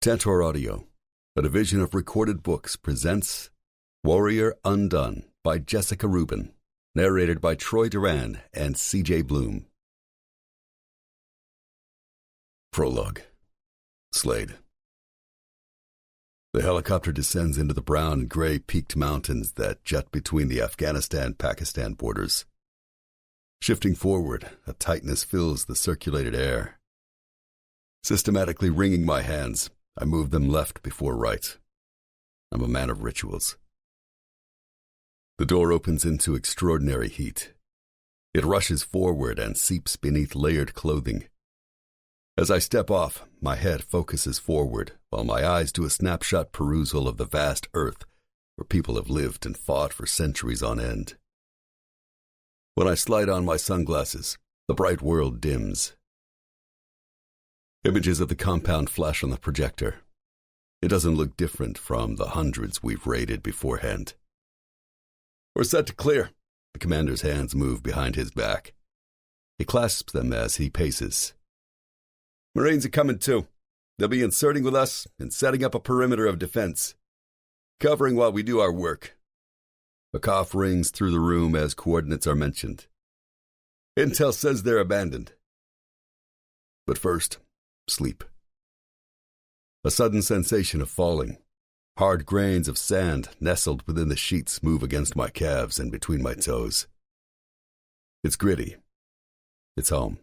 Tantor Audio, a division of Recorded Books, presents Warrior Undone by Jessica Ruben, narrated by Troy Duran and C.J. Bloom. Prologue. Slade. The helicopter descends into the brown and gray peaked mountains that jut between the Afghanistan-Pakistan borders. Shifting forward, a tightness fills the circulated air. Systematically wringing my hands, I move them left before right. I'm a man of rituals. The door opens into extraordinary heat. It rushes forward and seeps beneath layered clothing. As I step off, my head focuses forward, while my eyes do a snapshot perusal of the vast earth where people have lived and fought for centuries on end. When I slide on my sunglasses, the bright world dims. Images of the compound flash on the projector. It doesn't look different from the hundreds we've raided beforehand. We're set to clear. The commander's hands move behind his back. He clasps them as he paces. Marines are coming too. They'll be inserting with us and setting up a perimeter of defense, covering while we do our work. A cough rings through the room as coordinates are mentioned. Intel says they're abandoned. But first, sleep. A sudden sensation of falling. Hard grains of sand nestled within the sheets move against my calves and between my toes. It's gritty. It's home.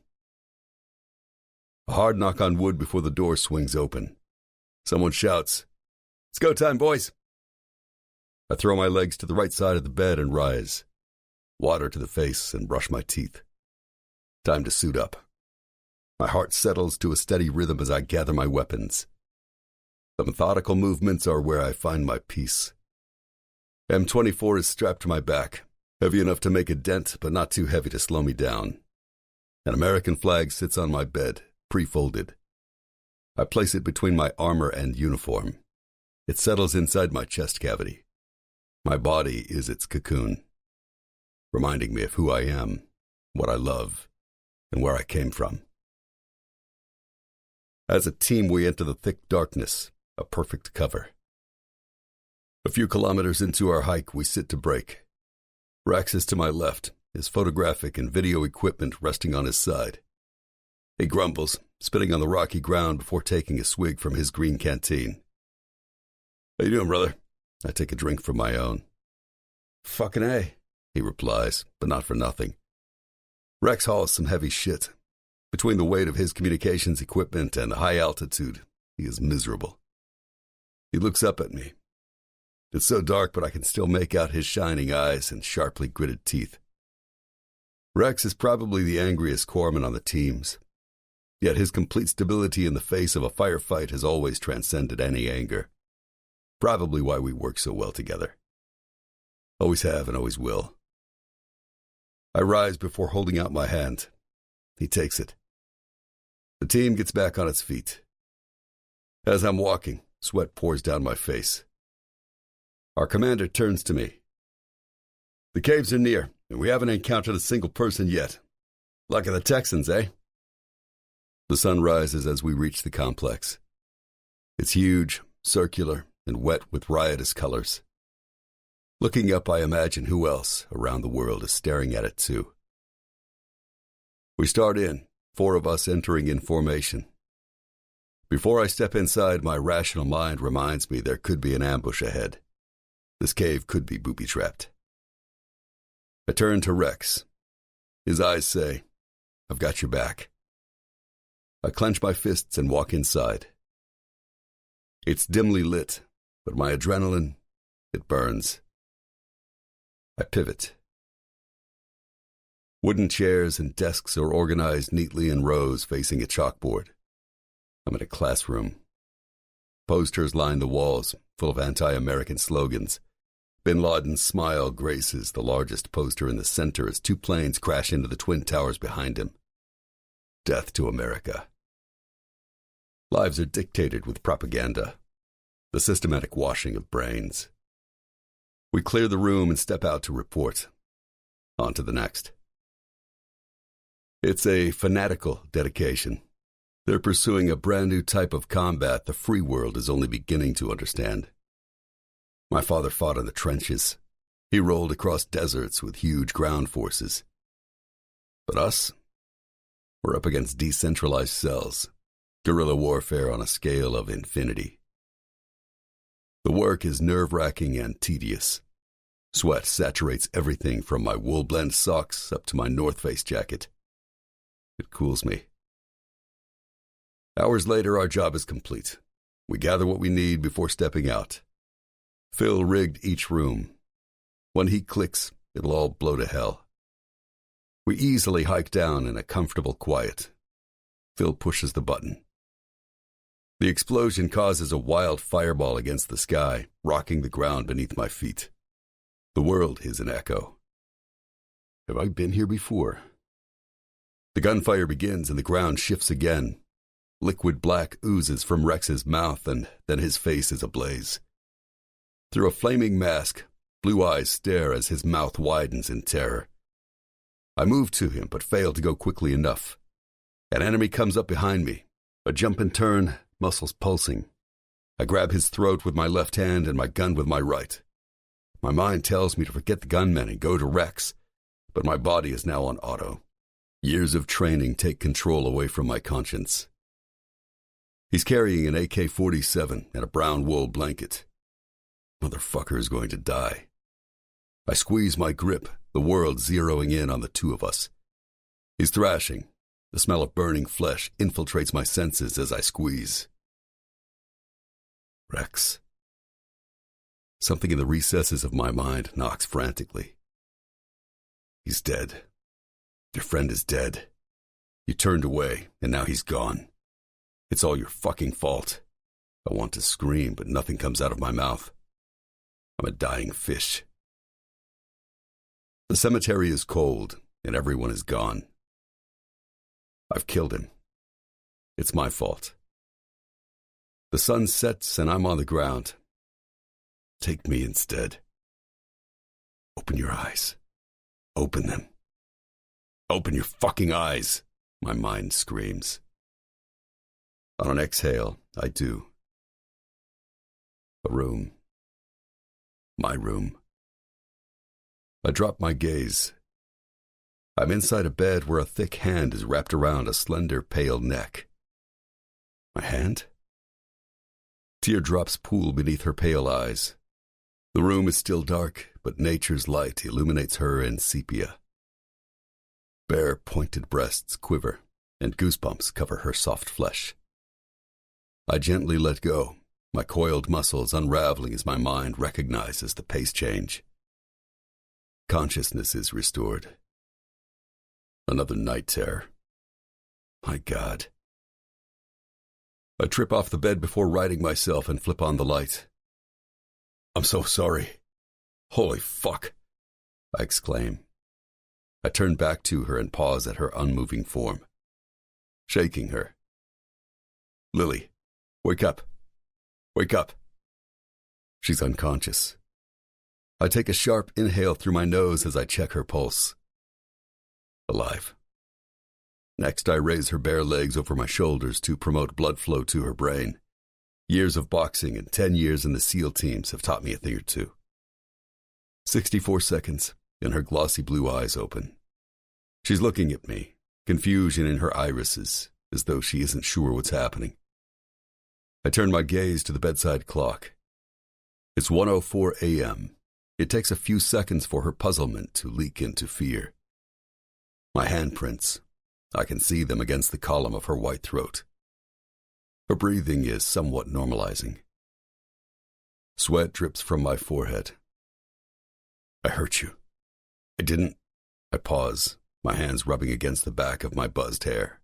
A hard knock on wood before the door swings open. Someone shouts, "It's go time, boys!" I throw my legs to the right side of the bed and rise. Water to the face and brush my teeth. Time to suit up. My heart settles to a steady rhythm as I gather my weapons. The methodical movements are where I find my peace. M24 is strapped to my back, heavy enough to make a dent, but not too heavy to slow me down. An American flag sits on my bed, pre-folded. I place it between my armor and uniform. It settles inside my chest cavity. My body is its cocoon, reminding me of who I am, what I love, and where I came from. As a team, we enter the thick darkness, a perfect cover. A few kilometers into our hike, we sit to break. Rex is to my left, his photographic and video equipment resting on his side. He grumbles, spitting on the rocky ground before taking a swig from his green canteen. "How you doing, brother?" I take a drink from my own. "Fucking A," he replies, but not for nothing. Rex hauls some heavy shit. Between the weight of his communications equipment and the high altitude, he is miserable. He looks up at me. It's so dark, but I can still make out his shining eyes and sharply gritted teeth. Rex is probably the angriest corpsman on the teams. Yet his complete stability in the face of a firefight has always transcended any anger. Probably why we work so well together. Always have and always will. I rise before holding out my hand. He takes it. The team gets back on its feet. As I'm walking, sweat pours down my face. Our commander turns to me. "The caves are near, and we haven't encountered a single person yet. Luck of the Texans, eh?" The sun rises as we reach the complex. It's huge, circular, and wet with riotous colors. Looking up, I imagine who else around the world is staring at it too. We start in, 4 of us entering in formation. Before I step inside, my rational mind reminds me there could be an ambush ahead. This cave could be booby-trapped. I turn to Rex. His eyes say, "I've got your back." I clench my fists and walk inside. It's dimly lit, but my adrenaline, it burns. I pivot. Wooden chairs and desks are organized neatly in rows facing a chalkboard. I'm in a classroom. Posters line the walls, full of anti-American slogans. Bin Laden's smile graces the largest poster in the center as 2 planes crash into the Twin Towers behind him. Death to America. Lives are dictated with propaganda, the systematic washing of brains. We clear the room and step out to report. On to the next. It's a fanatical dedication. They're pursuing a brand new type of combat the free world is only beginning to understand. My father fought in the trenches. He rolled across deserts with huge ground forces. But us? We're up against decentralized cells, guerrilla warfare on a scale of infinity. The work is nerve-wracking and tedious. Sweat saturates everything from my wool-blend socks up to my North Face jacket. It cools me. Hours later, our job is complete. We gather what we need before stepping out. Phil rigged each room. When he clicks, it'll all blow to hell. We easily hike down in a comfortable quiet. Phil pushes the button. The explosion causes a wild fireball against the sky, rocking the ground beneath my feet. The world is an echo. Have I been here before? The gunfire begins and the ground shifts again. Liquid black oozes from Rex's mouth and then his face is ablaze. Through a flaming mask, blue eyes stare as his mouth widens in terror. I move to him but fail to go quickly enough. An enemy comes up behind me. A jump and turn, muscles pulsing. I grab his throat with my left hand and my gun with my right. My mind tells me to forget the gunmen and go to Rex, but my body is now on auto. Years of training take control away from my conscience. He's carrying an AK-47 and a brown wool blanket. Motherfucker is going to die. I squeeze my grip, the world zeroing in on the two of us. He's thrashing. The smell of burning flesh infiltrates my senses as I squeeze. Rex. Something in the recesses of my mind knocks frantically. He's dead. Your friend is dead. You turned away, and now he's gone. It's all your fucking fault. I want to scream, but nothing comes out of my mouth. I'm a dying fish. The cemetery is cold, and everyone is gone. I've killed him. It's my fault. The sun sets, and I'm on the ground. Take me instead. Open your eyes. Open them. Open your fucking eyes, my mind screams. On an exhale, I do. A room. My room. I drop my gaze. I'm inside a bed where a thick hand is wrapped around a slender, pale neck. My hand? Teardrops pool beneath her pale eyes. The room is still dark, but nature's light illuminates her in sepia. Bare, pointed breasts quiver, and goosebumps cover her soft flesh. I gently let go, my coiled muscles unraveling as my mind recognizes the pace change. Consciousness is restored. Another night terror. My God. I trip off the bed before righting myself and flip on the light. I'm so sorry. Holy fuck, I exclaim. I turn back to her and pause at her unmoving form, shaking her. Lily, wake up. Wake up. She's unconscious. I take a sharp inhale through my nose as I check her pulse. Alive. Next, I raise her bare legs over my shoulders to promote blood flow to her brain. Years of boxing and 10 years in the SEAL teams have taught me a thing or two. 64 seconds, and her glossy blue eyes open. She's looking at me, confusion in her irises, as though she isn't sure what's happening. I turn my gaze to the bedside clock. It's 1:04 a.m. It takes a few seconds for her puzzlement to leak into fear. My handprints. I can see them against the column of her white throat. Her breathing is somewhat normalizing. Sweat drips from my forehead. I hurt you. I didn't. I pause, my hands rubbing against the back of my buzzed hair.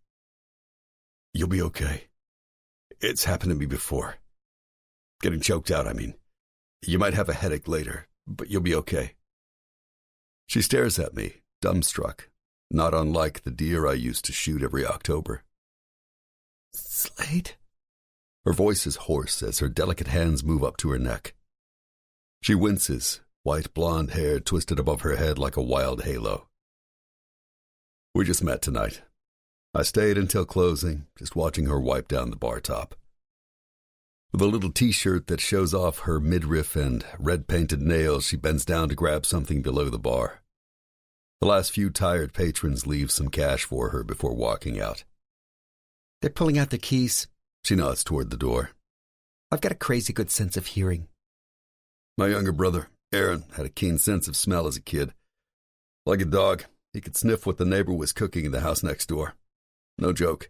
You'll be okay. It's happened to me before. Getting choked out, I mean. You might have a headache later, but you'll be okay. She stares at me, dumbstruck, not unlike the deer I used to shoot every October. Slade? Her voice is hoarse as her delicate hands move up to her neck. She winces, white blonde hair twisted above her head like a wild halo. We just met tonight. I stayed until closing, just watching her wipe down the bar top. With a little t-shirt that shows off her midriff and red-painted nails, she bends down to grab something below the bar. The last few tired patrons leave some cash for her before walking out. They're pulling out their keys. She nods toward the door. I've got a crazy good sense of hearing. My younger brother, Aaron, had a keen sense of smell as a kid. Like a dog, he could sniff what the neighbor was cooking in the house next door. No joke.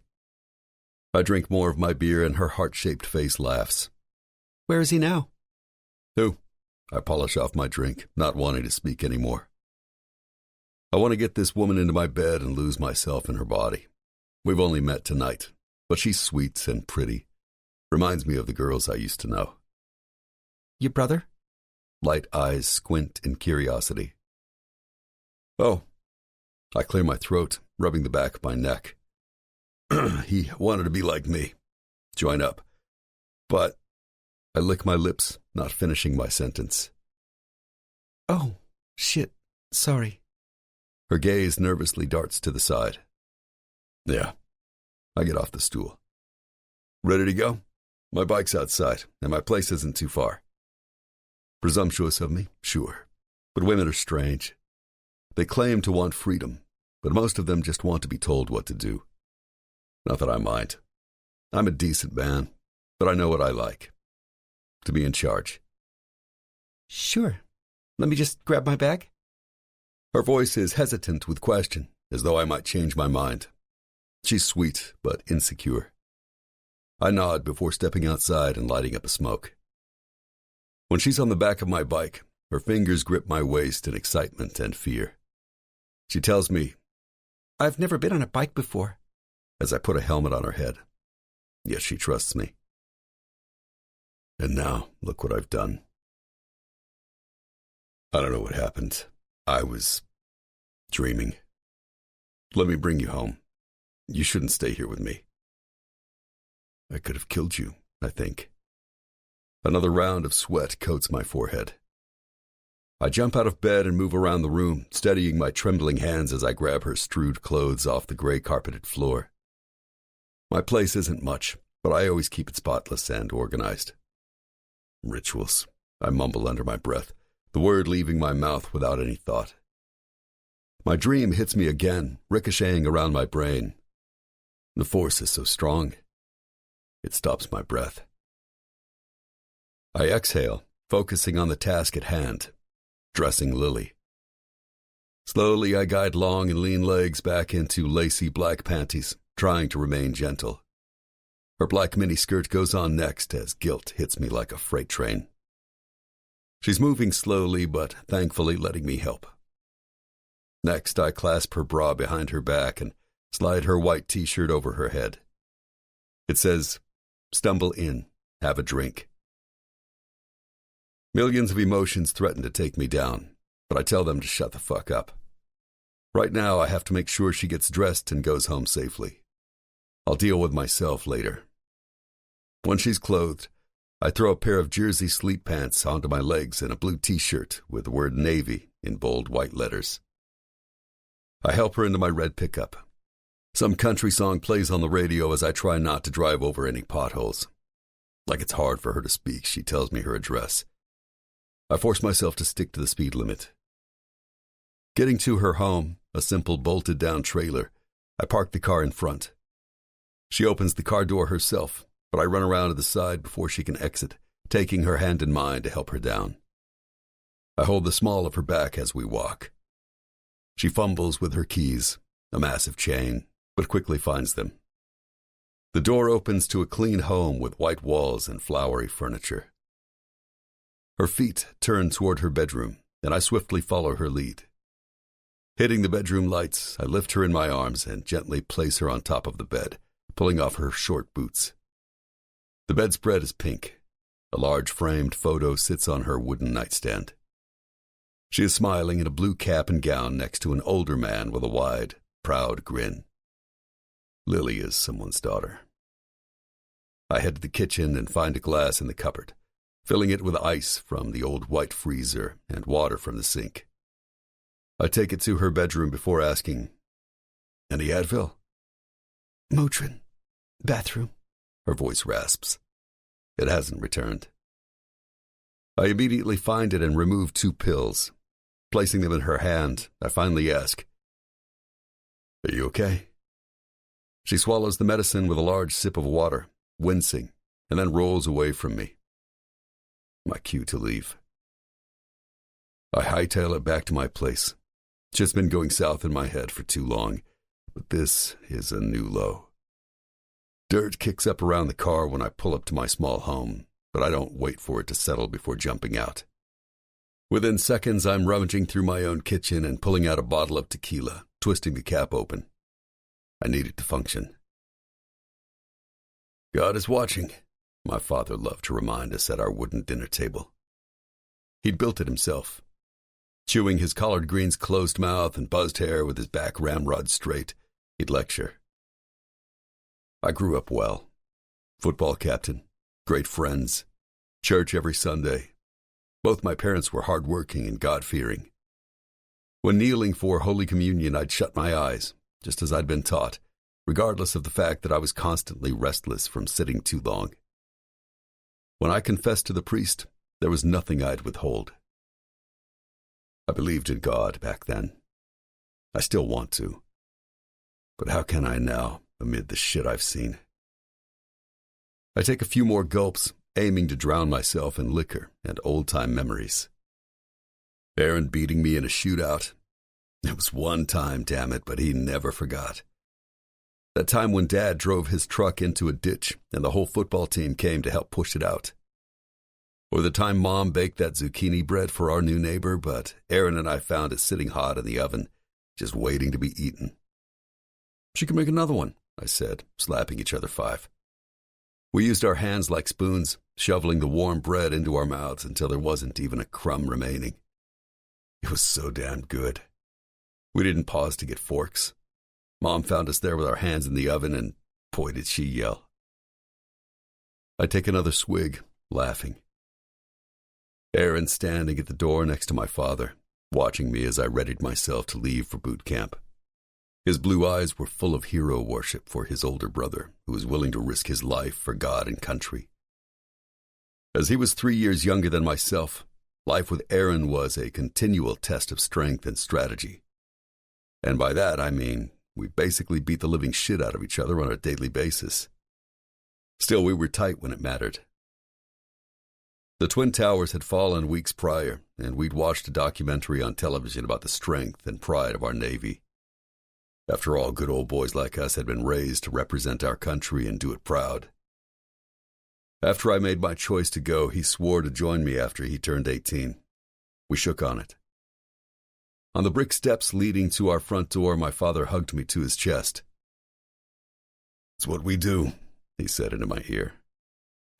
I drink more of my beer and her heart-shaped face laughs. Where is he now? Who? I polish off my drink, not wanting to speak anymore. I want to get this woman into my bed and lose myself in her body. We've only met tonight, but she's sweet and pretty. Reminds me of the girls I used to know. Your brother? Light eyes squint in curiosity. Oh. I clear my throat, rubbing the back of my neck. He wanted to be like me. Join up. But I lick my lips, not finishing my sentence. Oh, shit. Sorry. Her gaze nervously darts to the side. Yeah. I get off the stool. Ready to go? My bike's outside, and my place isn't too far. Presumptuous of me, sure. But women are strange. They claim to want freedom, but most of them just want to be told what to do. Not that I mind. I'm a decent man, but I know what I like. To be in charge. Sure. Let me just grab my bag. Her voice is hesitant with question, as though I might change my mind. She's sweet, but insecure. I nod before stepping outside and lighting up a smoke. When she's on the back of my bike, her fingers grip my waist in excitement and fear. She tells me, I've never been on a bike before, as I put a helmet on her head. Yet she trusts me. And now, look what I've done. I don't know what happened. I was dreaming. Let me bring you home. You shouldn't stay here with me. I could have killed you, I think. Another round of sweat coats my forehead. I jump out of bed and move around the room, steadying my trembling hands as I grab her strewed clothes off the gray carpeted floor. My place isn't much, but I always keep it spotless and organized. Rituals, I mumble under my breath, the word leaving my mouth without any thought. My dream hits me again, ricocheting around my brain. The force is so strong, it stops my breath. I exhale, focusing on the task at hand, dressing Lily. Slowly, I guide long and lean legs back into lacy black panties, trying to remain gentle. Her black miniskirt goes on next as guilt hits me like a freight train. She's moving slowly, but thankfully letting me help. Next, I clasp her bra behind her back and slide her white t-shirt over her head. It says, "Stumble in, have a drink." Millions of emotions threaten to take me down, but I tell them to shut the fuck up. Right now, I have to make sure she gets dressed and goes home safely. I'll deal with myself later. When she's clothed, I throw a pair of jersey sleep pants onto my legs and a blue t-shirt with the word Navy in bold white letters. I help her into my red pickup. Some country song plays on the radio as I try not to drive over any potholes. Like it's hard for her to speak, she tells me her address. I force myself to stick to the speed limit. Getting to her home, a simple bolted-down trailer, I park the car in front. She opens the car door herself, but I run around to the side before she can exit, taking her hand in mine to help her down. I hold the small of her back as we walk. She fumbles with her keys, a massive chain, but quickly finds them. The door opens to a clean home with white walls and flowery furniture. Her feet turn toward her bedroom, and I swiftly follow her lead. Hitting the bedroom lights, I lift her in my arms and gently place her on top of the bed, pulling off her short boots. The bedspread is pink. A large framed photo sits on her wooden nightstand. She is smiling in a blue cap and gown next to an older man with a wide, proud grin. Lily is someone's daughter. I head to the kitchen and find a glass in the cupboard, filling it with ice from the old white freezer and water from the sink. I take it to her bedroom before asking, "Any Advil?" Motrin. Bathroom. Her voice rasps. It hasn't returned. I immediately find it and remove 2 pills. Placing them in her hand, I finally ask, "Are you okay?" She swallows the medicine with a large sip of water, wincing, and then rolls away from me. My cue to leave. I hightail it back to my place. It's just been going south in my head for too long, but this is a new low. Dirt kicks up around the car when I pull up to my small home, but I don't wait for it to settle before jumping out. Within seconds, I'm rummaging through my own kitchen and pulling out a bottle of tequila, twisting the cap open. I need it to function. God is watching, my father loved to remind us at our wooden dinner table. He'd built it himself. Chewing his collard greens closed mouth and buzzed hair with his back ramrod straight, he'd lecture. I grew up well. Football captain, great friends, church every Sunday. Both my parents were hardworking and God-fearing. When kneeling for Holy Communion, I'd shut my eyes, just as I'd been taught, regardless of the fact that I was constantly restless from sitting too long. When I confessed to the priest, there was nothing I'd withhold. I believed in God back then. I still want to. But how can I now, amid the shit I've seen? I take a few more gulps, aiming to drown myself in liquor and old-time memories. Aaron beating me in a shootout. It was one time, damn it, but he never forgot. That time when Dad drove his truck into a ditch and the whole football team came to help push it out. Or the time Mom baked that zucchini bread for our new neighbor, but Aaron and I found it sitting hot in the oven, just waiting to be eaten. "She can make another one," I said, slapping each other 5. We used our hands like spoons, shoveling the warm bread into our mouths until there wasn't even a crumb remaining. It was so damn good. We didn't pause to get forks. Mom found us there with our hands in the oven, and boy did she yell. I take another swig, laughing. Aaron standing at the door next to my father, watching me as I readied myself to leave for boot camp. His blue eyes were full of hero worship for his older brother, who was willing to risk his life for God and country. As he was 3 years younger than myself, life with Aaron was a continual test of strength and strategy. And by that I mean we basically beat the living shit out of each other on a daily basis. Still, we were tight when it mattered. The Twin Towers had fallen weeks prior, and we'd watched a documentary on television about the strength and pride of our Navy. After all, good old boys like us had been raised to represent our country and do it proud. After I made my choice to go, he swore to join me after he turned 18. We shook on it. On the brick steps leading to our front door, my father hugged me to his chest. "It's what we do," he said into my ear.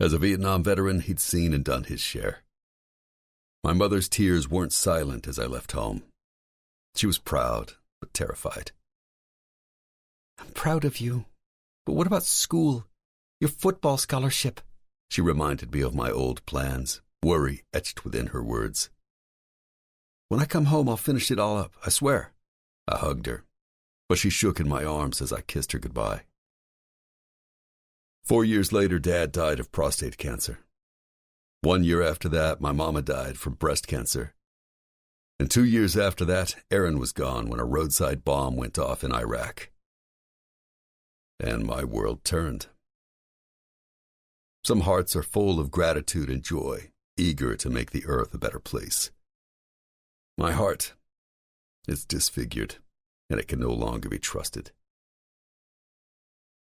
As a Vietnam veteran, he'd seen and done his share. My mother's tears weren't silent as I left home. She was proud, but terrified. "I'm proud of you. But what about school? Your football scholarship?" She reminded me of my old plans, worry etched within her words. "When I come home, I'll finish it all up, I swear." I hugged her, but she shook in my arms as I kissed her goodbye. 4 years later, Dad died of prostate cancer. 1 year after that, my mama died from breast cancer. And 2 years after that, Aaron was gone when a roadside bomb went off in Iraq. And my world turned. Some hearts are full of gratitude and joy, eager to make the earth a better place. My heart is disfigured, and it can no longer be trusted.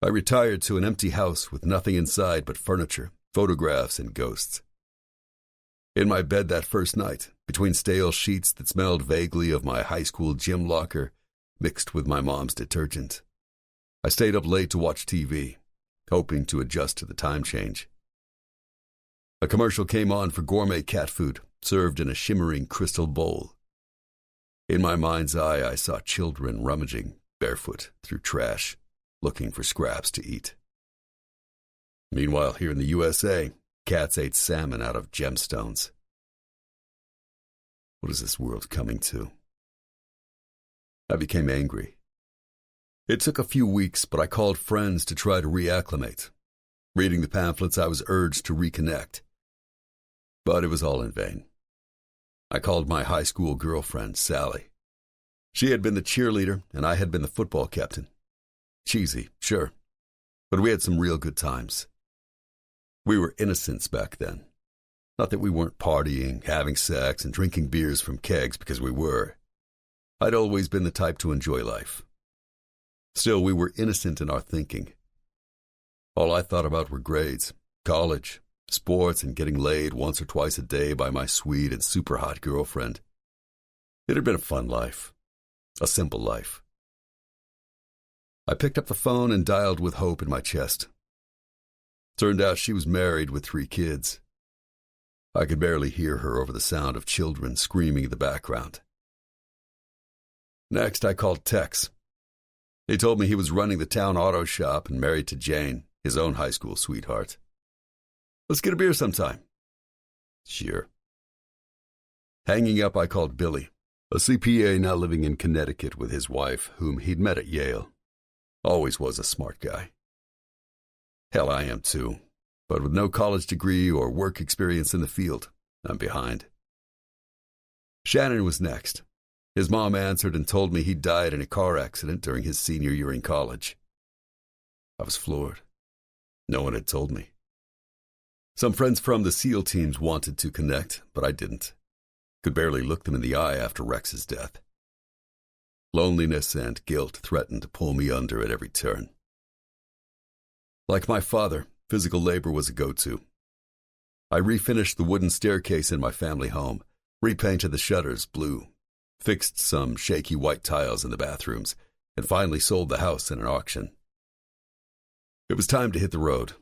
I retired to an empty house with nothing inside but furniture, photographs, and ghosts. In my bed that first night, between stale sheets that smelled vaguely of my high school gym locker, mixed with my mom's detergent, I stayed up late to watch TV, hoping to adjust to the time change. A commercial came on for gourmet cat food, served in a shimmering crystal bowl. In my mind's eye, I saw children rummaging, barefoot, through trash, looking for scraps to eat. Meanwhile, here in the USA, cats ate salmon out of gemstones. What is this world coming to? I became angry. It took a few weeks, but I called friends to try to reacclimate. Reading the pamphlets, I was urged to reconnect. But it was all in vain. I called my high school girlfriend, Sally. She had been the cheerleader, and I had been the football captain. Cheesy, sure, but we had some real good times. We were innocents back then. Not that we weren't partying, having sex, and drinking beers from kegs, because we were. I'd always been the type to enjoy life. Still, we were innocent in our thinking. All I thought about were grades, college, sports, and getting laid once or twice a day by my sweet and super hot girlfriend. It had been a fun life. A simple life. I picked up the phone and dialed with hope in my chest. Turned out she was married with 3 kids. I could barely hear her over the sound of children screaming in the background. Next, I called Tex. He told me he was running the town auto shop and married to Jane, his own high school sweetheart. Let's get a beer sometime. Sure. Hanging up, I called Billy, a CPA now living in Connecticut with his wife, whom he'd met at Yale. Always was a smart guy. Hell, I am too, but with no college degree or work experience in the field, I'm behind. Shannon was next. His mom answered and told me he'd died in a car accident during his senior year in college. I was floored. No one had told me. Some friends from the SEAL teams wanted to connect, but I didn't. Could barely look them in the eye after Rex's death. Loneliness and guilt threatened to pull me under at every turn. Like my father, physical labor was a go-to. I refinished the wooden staircase in my family home, repainted the shutters blue, fixed some shaky white tiles in the bathrooms, and finally sold the house in an auction. It was time to hit the road.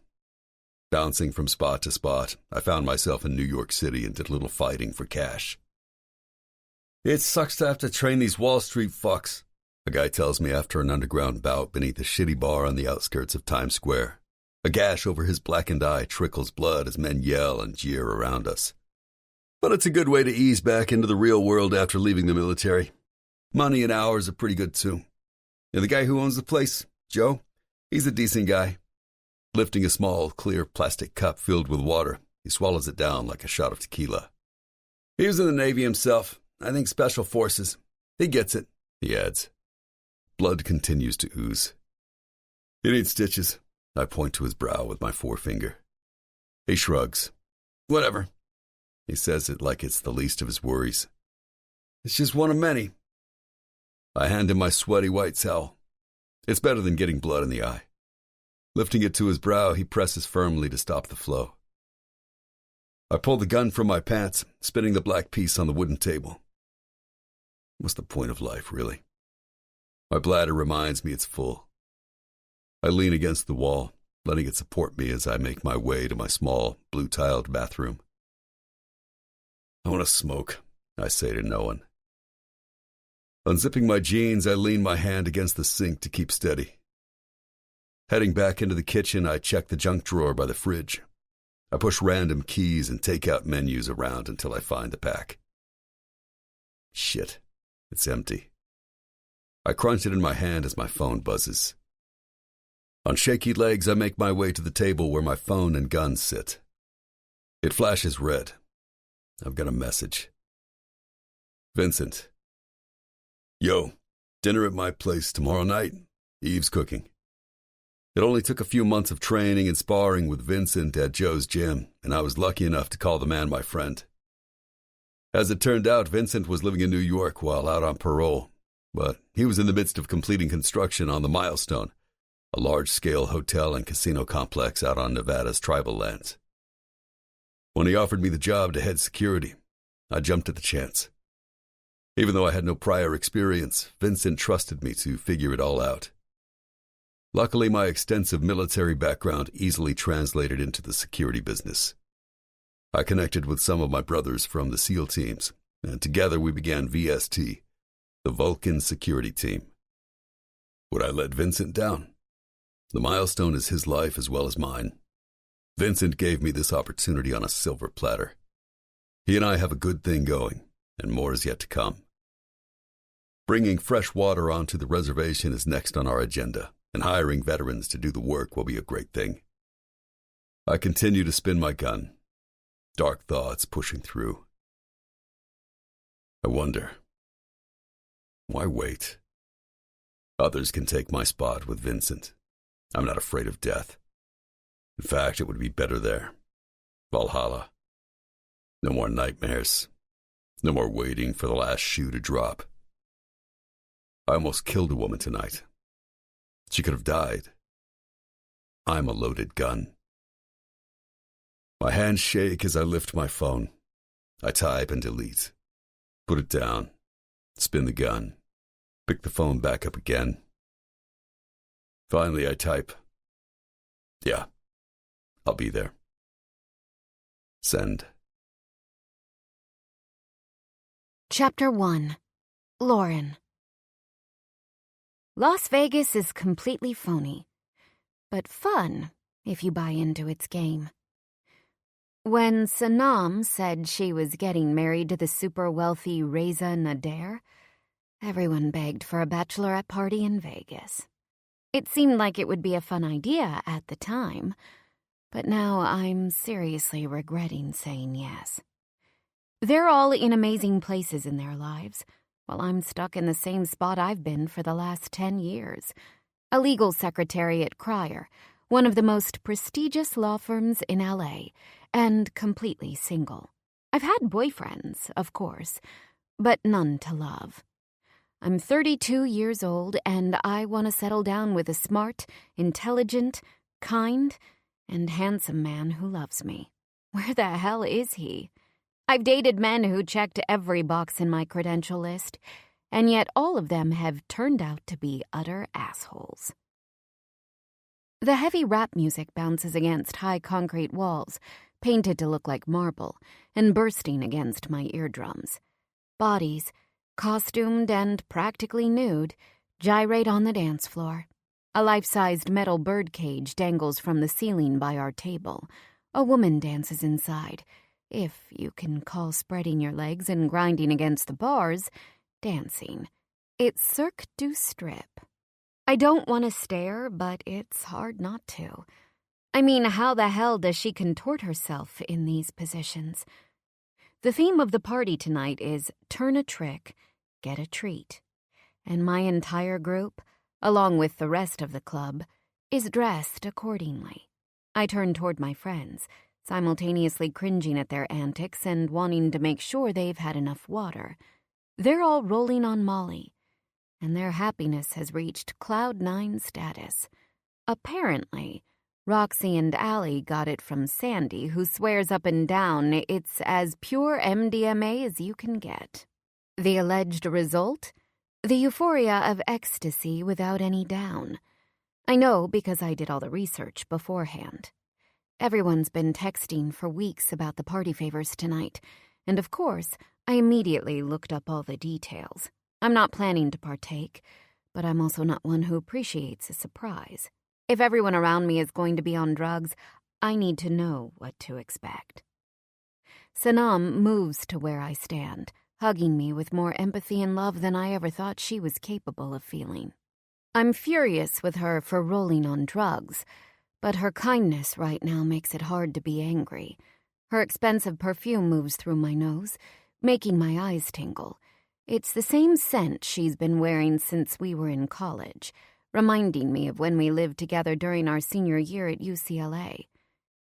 Bouncing from spot to spot, I found myself in New York City and did a little fighting for cash. It sucks to have to train these Wall Street fucks, a guy tells me after an underground bout beneath a shitty bar on the outskirts of Times Square. A gash over his blackened eye trickles blood as men yell and jeer around us. But it's a good way to ease back into the real world after leaving the military. Money and hours are pretty good too. And the guy who owns the place, Joe, he's a decent guy. Lifting a small, clear plastic cup filled with water, he swallows it down like a shot of tequila. He was in the Navy himself. I think Special Forces. He gets it, he adds. Blood continues to ooze. He needs stitches. I point to his brow with my forefinger. He shrugs. Whatever. He says it like it's the least of his worries. It's just one of many. I hand him my sweaty white towel. It's better than getting blood in the eye. Lifting it to his brow, he presses firmly to stop the flow. I pull the gun from my pants, spinning the black piece on the wooden table. What's the point of life, really? My bladder reminds me it's full. I lean against the wall, letting it support me as I make my way to my small, blue-tiled bathroom. I want to smoke, I say to no one. Unzipping my jeans, I lean my hand against the sink to keep steady. Heading back into the kitchen, I check the junk drawer by the fridge. I push random keys and take-out menus around until I find the pack. Shit, it's empty. I crunch it in my hand as my phone buzzes. On shaky legs, I make my way to the table where my phone and gun sit. It flashes red. I've got a message. Vincent. Yo, dinner at my place tomorrow night. Eve's cooking. It only took a few months of training and sparring with Vincent at Joe's gym, and I was lucky enough to call the man my friend. As it turned out, Vincent was living in New York while out on parole, but he was in the midst of completing construction on the Milestone, a large-scale hotel and casino complex out on Nevada's tribal lands. When he offered me the job to head security, I jumped at the chance. Even though I had no prior experience, Vincent trusted me to figure it all out. Luckily, my extensive military background easily translated into the security business. I connected with some of my brothers from the SEAL teams, and together we began VST, the Vulcan Security Team. Would I let Vincent down? The Milestone is his life as well as mine. Vincent gave me this opportunity on a silver platter. He and I have a good thing going, and more is yet to come. Bringing fresh water onto the reservation is next on our agenda, and hiring veterans to do the work will be a great thing. I continue to spin my gun, dark thoughts pushing through. I wonder, why wait? Others can take my spot with Vincent. I'm not afraid of death. In fact, it would be better there. Valhalla. No more nightmares. No more waiting for the last shoe to drop. I almost killed a woman tonight. She could have died. I'm a loaded gun. My hands shake as I lift my phone. I type and delete. Put it down. Spin the gun. Pick the phone back up again. Finally, I type. Yeah, I'll be there. Send. Chapter 1. Lauren. Las Vegas is completely phony, but fun if you buy into its game. When Sanam said she was getting married to the super-wealthy Reza Nader, everyone begged for a bachelorette party in Vegas. It seemed like it would be a fun idea at the time, but now I'm seriously regretting saying yes. They're all in amazing places in their lives, while I'm stuck in the same spot I've been for the last 10 years. A legal secretary at Cryer, one of the most prestigious law firms in LA, and completely single. I've had boyfriends, of course, but none to love. I'm 32 years old, and I want to settle down with a smart, intelligent, kind, and handsome man who loves me. Where the hell is he? I've dated men who checked every box in my credential list, and yet all of them have turned out to be utter assholes. The heavy rap music bounces against high concrete walls, painted to look like marble, and bursting against my eardrums. Bodies, costumed and practically nude, gyrate on the dance floor. A life-sized metal birdcage dangles from the ceiling by our table. A woman dances inside, if you can call spreading your legs and grinding against the bars dancing. It's Cirque du Strip. I don't want to stare, but it's hard not to. I mean, how the hell does she contort herself in these positions? The theme of the party tonight is turn a trick, get a treat. And my entire group, along with the rest of the club, is dressed accordingly. I turn toward my friends, simultaneously cringing at their antics and wanting to make sure they've had enough water. They're all rolling on Molly, and their happiness has reached Cloud 9 status. Apparently, Roxy and Allie got it from Sandy, who swears up and down it's as pure MDMA as you can get. The alleged result? The euphoria of ecstasy without any down. I know because I did all the research beforehand. Everyone's been texting for weeks about the party favors tonight, and of course, I immediately looked up all the details. I'm not planning to partake, but I'm also not one who appreciates a surprise. If everyone around me is going to be on drugs, I need to know what to expect. Sanam moves to where I stand, hugging me with more empathy and love than I ever thought she was capable of feeling. I'm furious with her for rolling on drugs, but her kindness right now makes it hard to be angry. Her expensive perfume moves through my nose, making my eyes tingle. It's the same scent she's been wearing since we were in college, reminding me of when we lived together during our senior year at UCLA.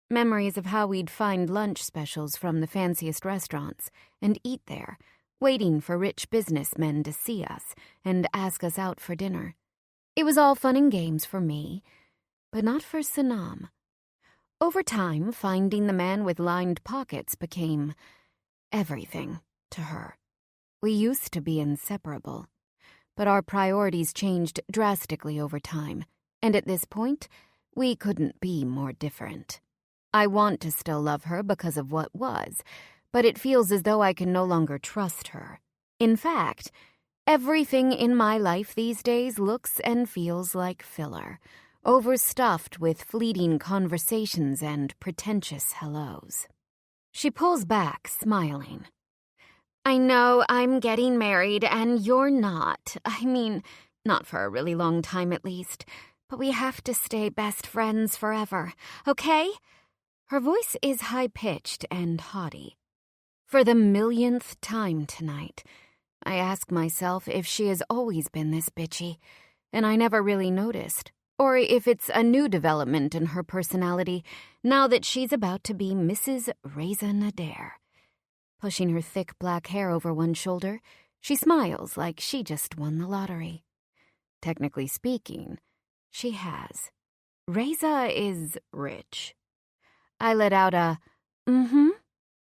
Memories of how we'd find lunch specials from the fanciest restaurants and eat there, waiting for rich businessmen to see us and ask us out for dinner. It was all fun and games for me, but not for Sanam. Over time, finding the man with lined pockets became everything to her. We used to be inseparable, but our priorities changed drastically over time, and at this point, we couldn't be more different. I want to still love her because of what was, but it feels as though I can no longer trust her. In fact, everything in my life these days looks and feels like filler, overstuffed with fleeting conversations and pretentious hellos. She pulls back, smiling. I know I'm getting married and you're not. I mean, not for a really long time at least. But we have to stay best friends forever, okay? Her voice is high-pitched and haughty. For the millionth time tonight, I ask myself if she has always been this bitchy, and I never really noticed, or if it's a new development in her personality now that she's about to be Mrs. Reza Nader. Pushing her thick black hair over one shoulder, she smiles like she just won the lottery. Technically speaking, she has. Reza is rich. I let out a,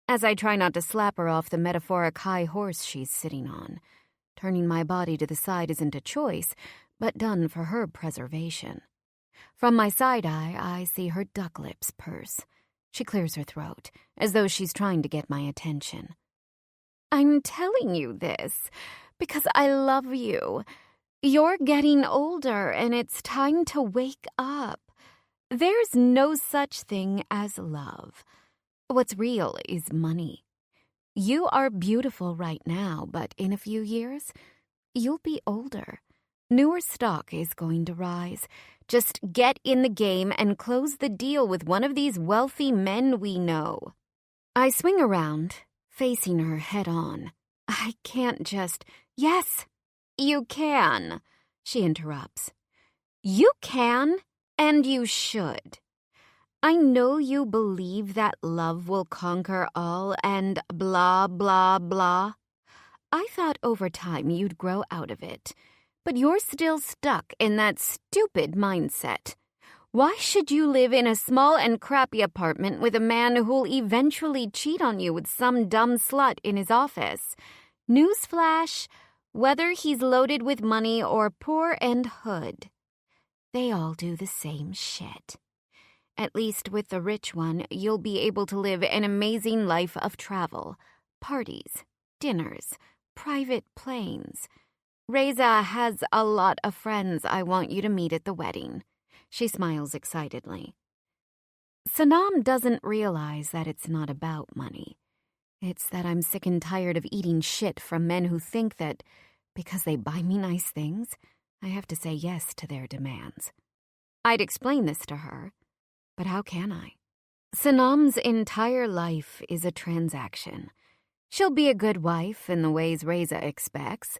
as I try not to slap her off the metaphoric high horse she's sitting on. Turning my body to the side isn't a choice, but done for her preservation. From my side eye, I see her duck lips purse. She clears her throat, as though she's trying to get my attention. I'm telling you this because I love you. You're getting older, and it's time to wake up. There's no such thing as love. What's real is money. You are beautiful right now, but in a few years, you'll be older. Newer stock is going to rise. Just get in the game and close the deal with one of these wealthy men we know. I swing around, facing her head on. I can't just... Yes, you can, she interrupts. You can, and you should. I know you believe that love will conquer all and blah, blah, blah. I thought over time you'd grow out of it, but you're still stuck in that stupid mindset. Why should you live in a small and crappy apartment with a man who'll eventually cheat on you with some dumb slut in his office? Newsflash, whether he's loaded with money or poor and hood, they all do the same shit. At least with the rich one, you'll be able to live an amazing life of travel, parties, dinners, private planes. Reza has a lot of friends I want you to meet at the wedding. She smiles excitedly. Sanam doesn't realize that it's not about money. It's that I'm sick and tired of eating shit from men who think that because they buy me nice things, I have to say yes to their demands. I'd explain this to her, but how can I? Sanam's entire life is a transaction. She'll be a good wife in the ways Reza expects,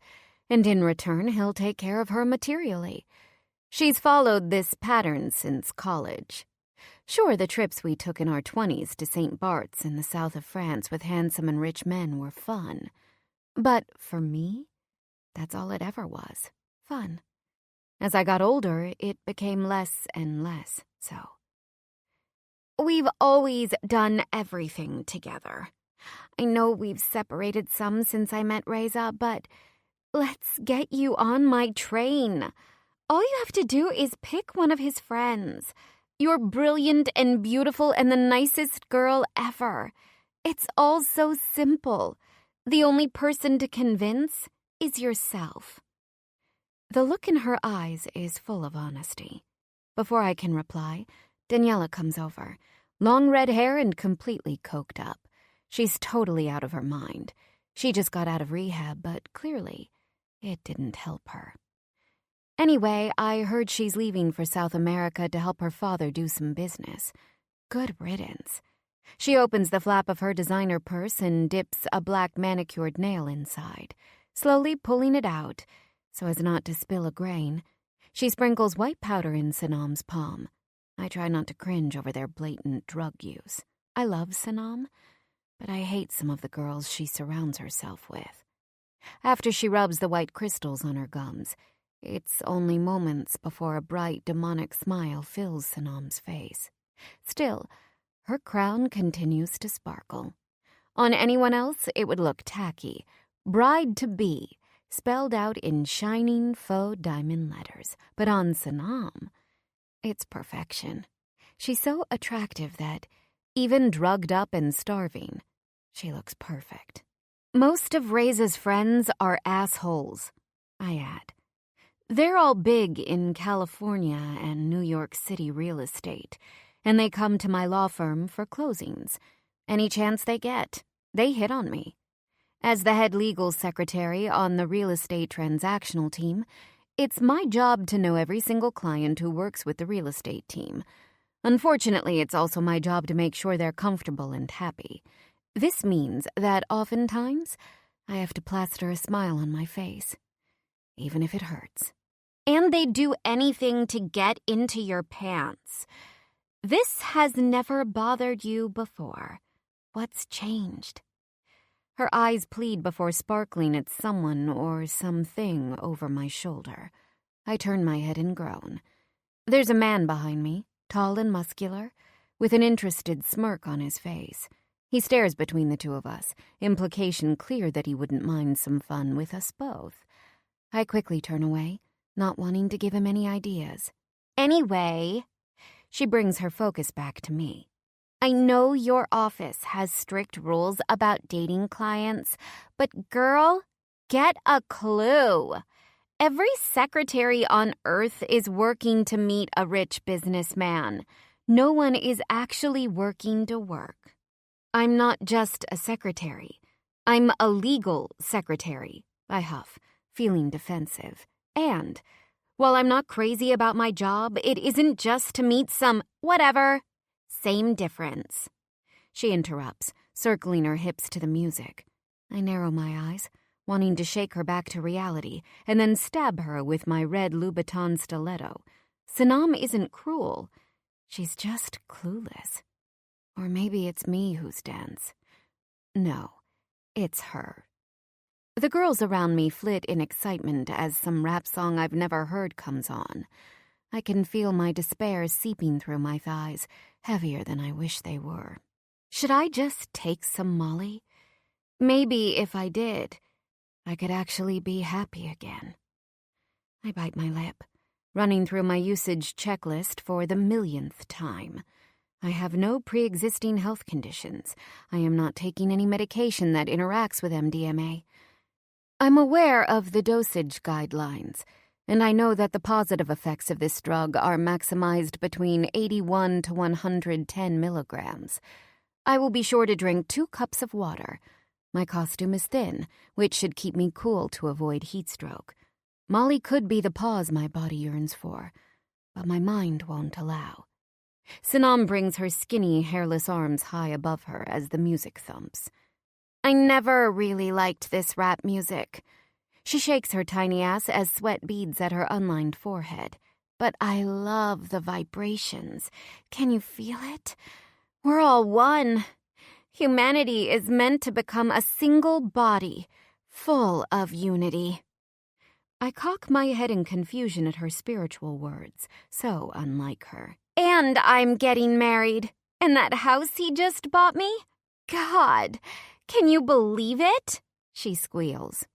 and in return he'll take care of her materially. She's followed this pattern since college. Sure, the trips we took in our 20s to St. Bart's in the south of France with handsome and rich men were fun. But for me, that's all it ever was, fun. As I got older, it became less and less so. We've always done everything together. I know we've separated some since I met Reza, but let's get you on my train. All you have to do is pick one of his friends. You're brilliant and beautiful and the nicest girl ever. It's all so simple. The only person to convince is yourself. The look in her eyes is full of honesty. Before I can reply, Daniela comes over, long red hair and completely coked up. She's totally out of her mind. She just got out of rehab, but clearly it didn't help her. Anyway, I heard she's leaving for South America to help her father do some business. Good riddance. She opens the flap of her designer purse and dips a black manicured nail inside, slowly pulling it out so as not to spill a grain. She sprinkles white powder in Sanam's palm. I try not to cringe over their blatant drug use. I love Sanam, but I hate some of the girls she surrounds herself with. After she rubs the white crystals on her gums, it's only moments before a bright, demonic smile fills Sanam's face. Still, her crown continues to sparkle. On anyone else, it would look tacky. Bride-to-be, spelled out in shining faux diamond letters. But on Sanam, it's perfection. She's so attractive that, even drugged up and starving, she looks perfect. Most of Reza's friends are assholes, I add. They're all big in California and New York City real estate, and they come to my law firm for closings. Any chance they get, they hit on me. As the head legal secretary on the real estate transactional team, it's my job to know every single client who works with the real estate team. Unfortunately, it's also my job to make sure they're comfortable and happy. This means that oftentimes I have to plaster a smile on my face, even if it hurts. And they do anything to get into your pants. This has never bothered you before. What's changed? Her eyes plead before sparkling at someone or something over my shoulder. I turn my head and groan. There's a man behind me, tall and muscular, with an interested smirk on his face. He stares between the two of us, implication clear that he wouldn't mind some fun with us both. I quickly turn away, not wanting to give him any ideas. Anyway, she brings her focus back to me. I know your office has strict rules about dating clients, but girl, get a clue. Every secretary on earth is working to meet a rich businessman. No one is actually working to work. I'm not just a secretary. I'm a legal secretary, I huff, feeling defensive. And while I'm not crazy about my job, it isn't just to meet some whatever. Same difference. She interrupts, circling her hips to the music. I narrow my eyes, wanting to shake her back to reality, and then stab her with my red Louboutin stiletto. Sanam isn't cruel. She's just clueless. Or maybe it's me who's dense. No, it's her. The girls around me flit in excitement as some rap song I've never heard comes on. I can feel my despair seeping through my thighs, heavier than I wish they were. Should I just take some Molly? Maybe if I did, I could actually be happy again. I bite my lip, running through my usage checklist for the millionth time. I have no pre-existing health conditions. I am not taking any medication that interacts with MDMA. I'm aware of the dosage guidelines, and I know that the positive effects of this drug are maximized between 81 to 110 milligrams. I will be sure to drink 2 cups of water. My costume is thin, which should keep me cool to avoid heat stroke. Molly could be the pause my body yearns for, but my mind won't allow. Sanam brings her skinny, hairless arms high above her as the music thumps. I never really liked this rap music. She shakes her tiny ass as sweat beads at her unlined forehead. But I love the vibrations. Can you feel it? We're all one. Humanity is meant to become a single body, full of unity. I cock my head in confusion at her spiritual words, so unlike her. And I'm getting married. And that house he just bought me? God, can you believe it? She squeals.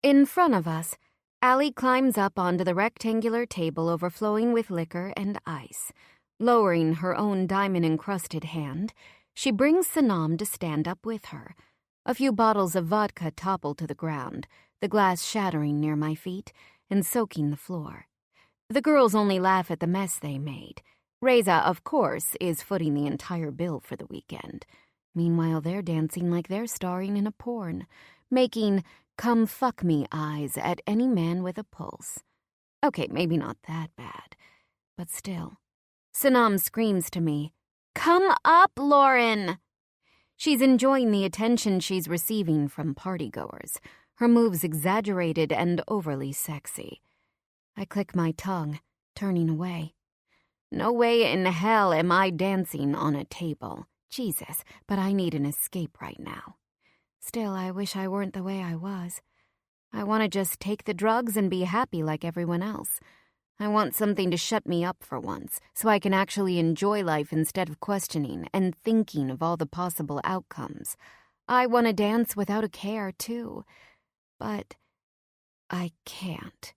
In front of us, Allie climbs up onto the rectangular table overflowing with liquor and ice. Lowering her own diamond-encrusted hand, she brings Sanam to stand up with her. A few bottles of vodka topple to the ground, the glass shattering near my feet and soaking the floor. The girls only laugh at the mess they made. Reza, of course, is footing the entire bill for the weekend. Meanwhile, they're dancing like they're starring in a porn, making come fuck me eyes at any man with a pulse. Okay, maybe not that bad, but still. Sanam screams to me, "Come up, Lauren!" She's enjoying the attention she's receiving from partygoers, her moves exaggerated and overly sexy. I click my tongue, turning away. No way in hell am I dancing on a table. Jesus, but I need an escape right now. Still, I wish I weren't the way I was. I want to just take the drugs and be happy like everyone else. I want something to shut me up for once, so I can actually enjoy life instead of questioning and thinking of all the possible outcomes. I want to dance without a care, too. But I can't.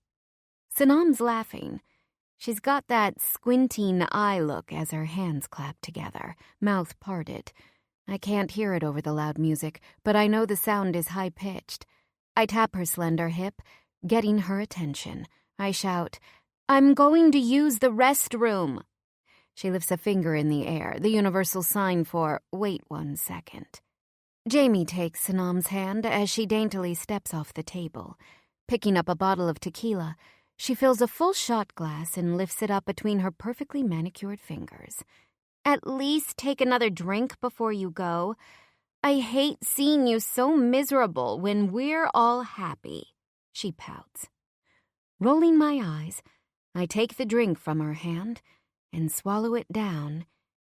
Sanam's laughing. She's got that squinting eye look as her hands clap together, mouth parted. I can't hear it over the loud music, but I know the sound is high-pitched. I tap her slender hip, getting her attention. I shout, "I'm going to use the restroom." She lifts a finger in the air, the universal sign for, "Wait 1 second." Jamie takes Sanam's hand as she daintily steps off the table. Picking up a bottle of tequila, she fills a full shot glass and lifts it up between her perfectly manicured fingers. At least take another drink before you go. I hate seeing you so miserable when we're all happy, she pouts. Rolling my eyes, I take the drink from her hand and swallow it down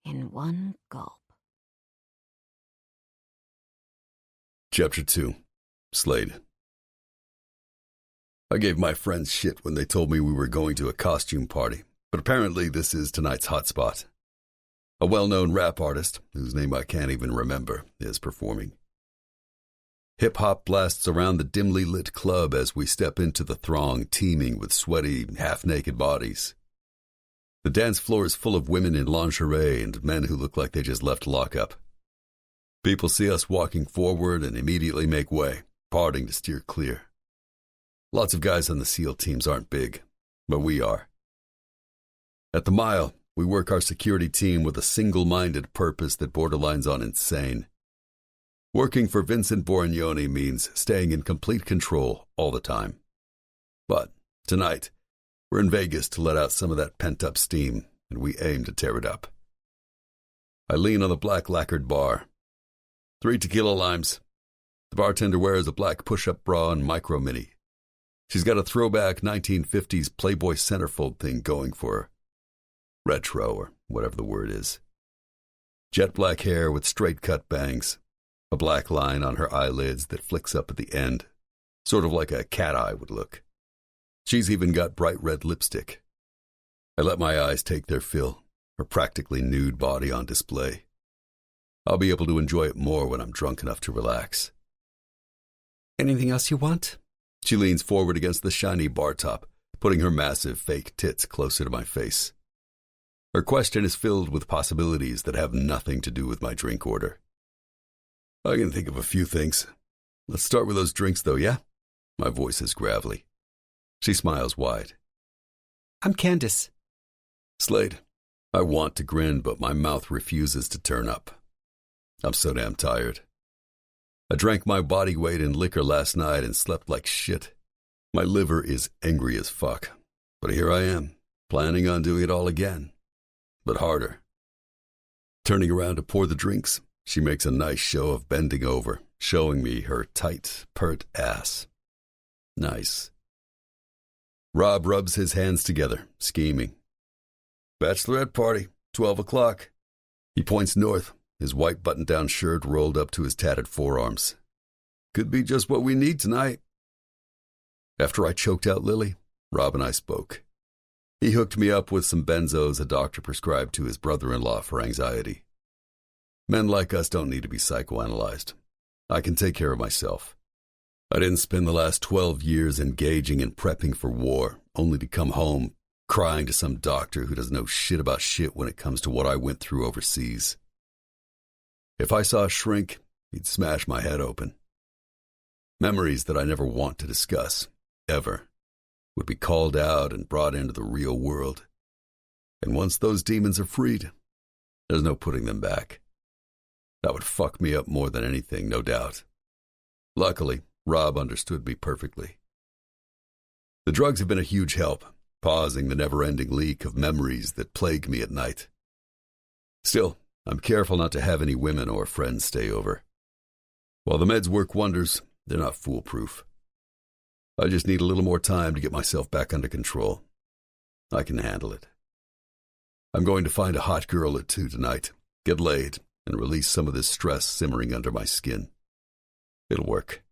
in one gulp. Chapter 2. Slade. I gave my friends shit when they told me we were going to a costume party, but apparently this is tonight's hotspot. A well-known rap artist, whose name I can't even remember, is performing. Hip-hop blasts around the dimly lit club as we step into the throng teeming with sweaty, half-naked bodies. The dance floor is full of women in lingerie and men who look like they just left lockup. People see us walking forward and immediately make way, parting to steer clear. Lots of guys on the SEAL teams aren't big, but we are. At the Mile, we work our security team with a single-minded purpose that borderlines on insane. Working for Vincent Borignoni means staying in complete control all the time. But tonight, we're in Vegas to let out some of that pent-up steam, and we aim to tear it up. I lean on the black lacquered bar. 3 tequila limes. The bartender wears a black push-up bra and micro mini. She's got a throwback 1950s Playboy centerfold thing going for her. Retro, or whatever the word is. Jet black hair with straight-cut bangs. A black line on her eyelids that flicks up at the end, sort of like a cat eye would look. She's even got bright red lipstick. I let my eyes take their fill, her practically nude body on display. I'll be able to enjoy it more when I'm drunk enough to relax. Anything else you want? She leans forward against the shiny bar top, putting her massive fake tits closer to my face. Her question is filled with possibilities that have nothing to do with my drink order. I can think of a few things. Let's start with those drinks, though, yeah? My voice is gravelly. She smiles wide. I'm Candace. Slade. I want to grin, but my mouth refuses to turn up. I'm so damn tired. I drank my body weight in liquor last night and slept like shit. My liver is angry as fuck. But here I am, planning on doing it all again. But harder. Turning around to pour the drinks, she makes a nice show of bending over, showing me her tight, pert ass. Nice. Rob rubs his hands together, scheming. Bachelorette party, 12 o'clock. He points north, his white button-down shirt rolled up to his tattered forearms. Could be just what we need tonight. After I choked out Lily, Rob and I spoke. He hooked me up with some benzos a doctor prescribed to his brother-in-law for anxiety. Men like us don't need to be psychoanalyzed. I can take care of myself. I didn't spend the last 12 years engaging in prepping for war, only to come home crying to some doctor who doesn't know shit about shit when it comes to what I went through overseas. If I saw a shrink, he'd smash my head open. Memories that I never want to discuss, ever, would be called out and brought into the real world. And once those demons are freed, there's no putting them back. That would fuck me up more than anything, no doubt. Luckily, Rob understood me perfectly. The drugs have been a huge help, pausing the never-ending leak of memories that plague me at night. Still, I'm careful not to have any women or friends stay over. While the meds work wonders, they're not foolproof. I just need a little more time to get myself back under control. I can handle it. I'm going to find a hot girl at 2 tonight, get laid, and release some of this stress simmering under my skin. It'll work.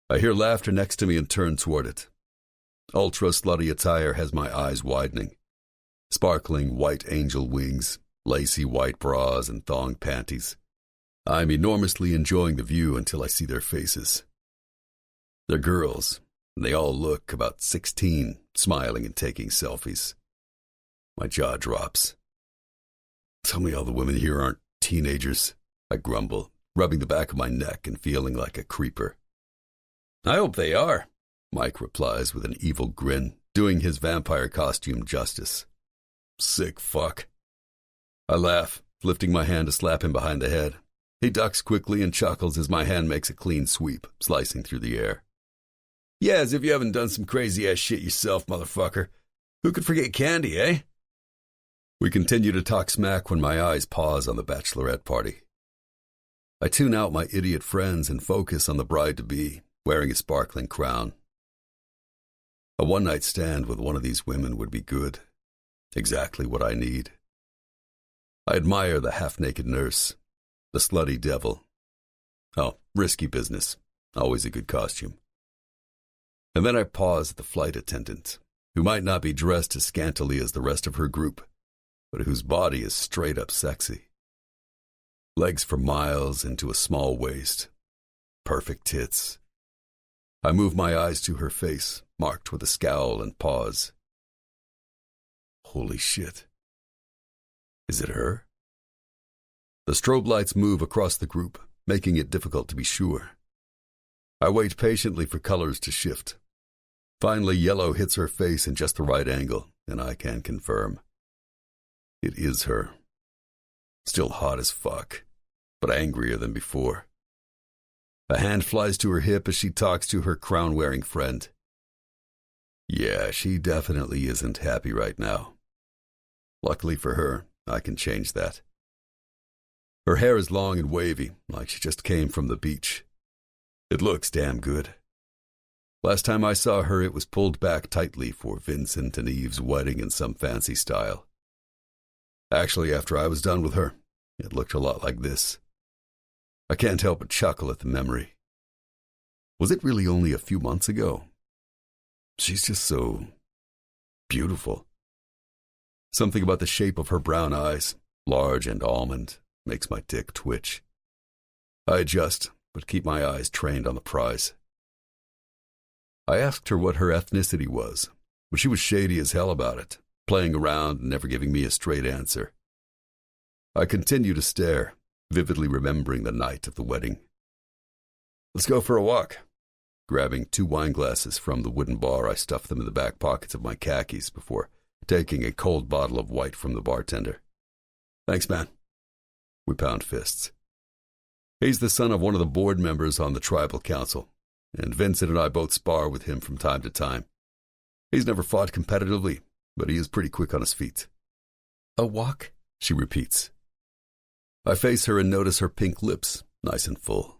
I hear laughter next to me and turn toward it. Ultra-slutty attire has my eyes widening. Sparkling white angel wings, lacy white bras, and thong panties. I'm enormously enjoying the view until I see their faces. They're girls, and they all look about 16, smiling and taking selfies. My jaw drops. Tell me all the women here aren't teenagers, I grumble, rubbing the back of my neck and feeling like a creeper. I hope they are, Mike replies with an evil grin, doing his vampire costume justice. Sick fuck. I laugh, lifting my hand to slap him behind the head. He ducks quickly and chuckles as my hand makes a clean sweep, slicing through the air. Yeah, as if you haven't done some crazy-ass shit yourself, motherfucker. Who could forget candy, eh? We continue to talk smack when my eyes pause on the bachelorette party. I tune out my idiot friends and focus on the bride-to-be, wearing a sparkling crown. A one-night stand with one of these women would be good. Exactly what I need. I admire the half-naked nurse, the slutty devil. Oh, risky business. Always a good costume. And then I pause at the flight attendant, who might not be dressed as scantily as the rest of her group, but whose body is straight-up sexy. Legs for miles into a small waist. Perfect tits. I move my eyes to her face, marked with a scowl, and pause. Holy shit. Is it her? The strobe lights move across the group, making it difficult to be sure. I wait patiently for colors to shift. Finally, yellow hits her face in just the right angle, and I can confirm. It is her. Still hot as fuck, but angrier than before. A hand flies to her hip as she talks to her crown-wearing friend. Yeah, she definitely isn't happy right now. Luckily for her, I can change that. Her hair is long and wavy, like she just came from the beach. It looks damn good. Last time I saw her, it was pulled back tightly for Vincent and Eve's wedding in some fancy style. Actually, after I was done with her, it looked a lot like this. I can't help but chuckle at the memory. Was it really only a few months ago? She's just so beautiful. Something about the shape of her brown eyes, large and almond, makes my dick twitch. I adjust, but keep my eyes trained on the prize. I asked her what her ethnicity was, but she was shady as hell about it, playing around and never giving me a straight answer. I continue to stare, vividly remembering the night of the wedding. Let's go for a walk. Grabbing 2 wine glasses from the wooden bar, I stuff them in the back pockets of my khakis before taking a cold bottle of white from the bartender. Thanks, man. We pound fists. He's the son of one of the board members on the tribal council, and Vincent and I both spar with him from time to time. He's never fought competitively, but he is pretty quick on his feet. A walk? She repeats. I face her and notice her pink lips, nice and full.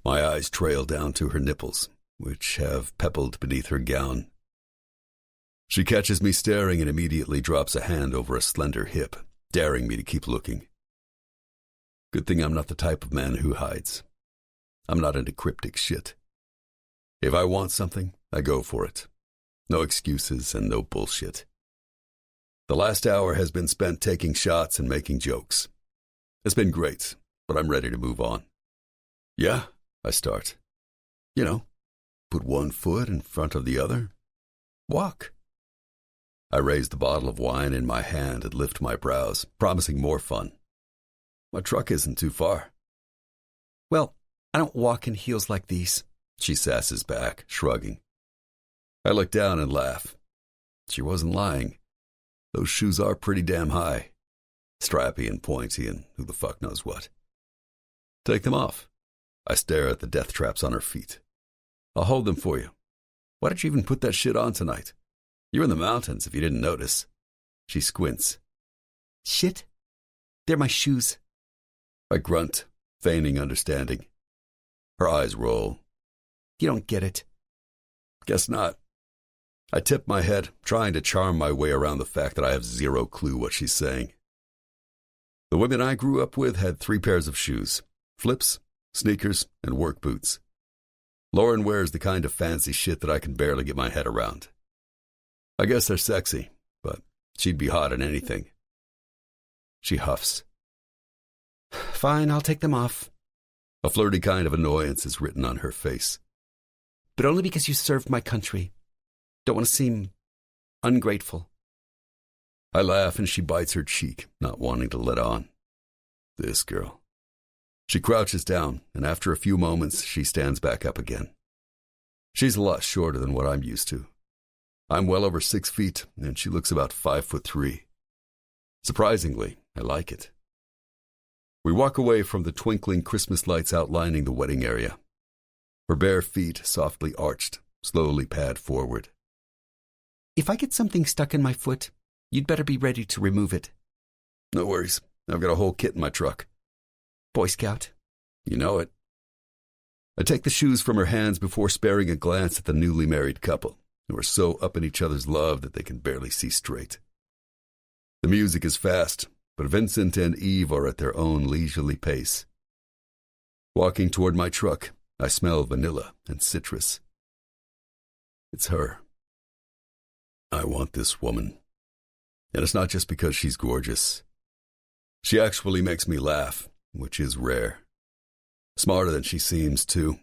My eyes trail down to her nipples, which have pebbled beneath her gown. She catches me staring and immediately drops a hand over a slender hip, daring me to keep looking. Good thing I'm not the type of man who hides. I'm not into cryptic shit. If I want something, I go for it. No excuses and no bullshit. The last hour has been spent taking shots and making jokes. It's been great, but I'm ready to move on. Yeah, I start. You know, put one foot in front of the other. Walk. I raise the bottle of wine in my hand and lift my brows, promising more fun. My truck isn't too far. Well, I don't walk in heels like these, she sasses back, shrugging. I look down and laugh. She wasn't lying. Those shoes are pretty damn high. Strappy and pointy and who the fuck knows what. Take them off. I stare at the death traps on her feet. I'll hold them for you. Why did you even put that shit on tonight? You're in the mountains if you didn't notice. She squints. Shit? They're my shoes. I grunt, feigning understanding. Her eyes roll. You don't get it. Guess not. I tip my head, trying to charm my way around the fact that I have zero clue what she's saying. The women I grew up with had 3 pairs of shoes. Flips, sneakers, and work boots. Lauren wears the kind of fancy shit that I can barely get my head around. I guess they're sexy, but she'd be hot in anything. She huffs. Fine, I'll take them off. A flirty kind of annoyance is written on her face. But only because you served my country. Don't want to seem ungrateful. I laugh and she bites her cheek, not wanting to let on. This girl. She crouches down, and after a few moments, she stands back up again. She's a lot shorter than what I'm used to. I'm well over 6 feet, and she looks about 5'3". Surprisingly, I like it. We walk away from the twinkling Christmas lights outlining the wedding area. Her bare feet, softly arched, slowly pad forward. If I get something stuck in my foot, you'd better be ready to remove it. No worries. I've got a whole kit in my truck. Boy Scout. You know it. I take the shoes from her hands before sparing a glance at the newly married couple, who are so up in each other's love that they can barely see straight. The music is fast, but Vincent and Eve are at their own leisurely pace. Walking toward my truck, I smell vanilla and citrus. It's her. I want this woman. And it's not just because she's gorgeous. She actually makes me laugh, which is rare. Smarter than she seems, too.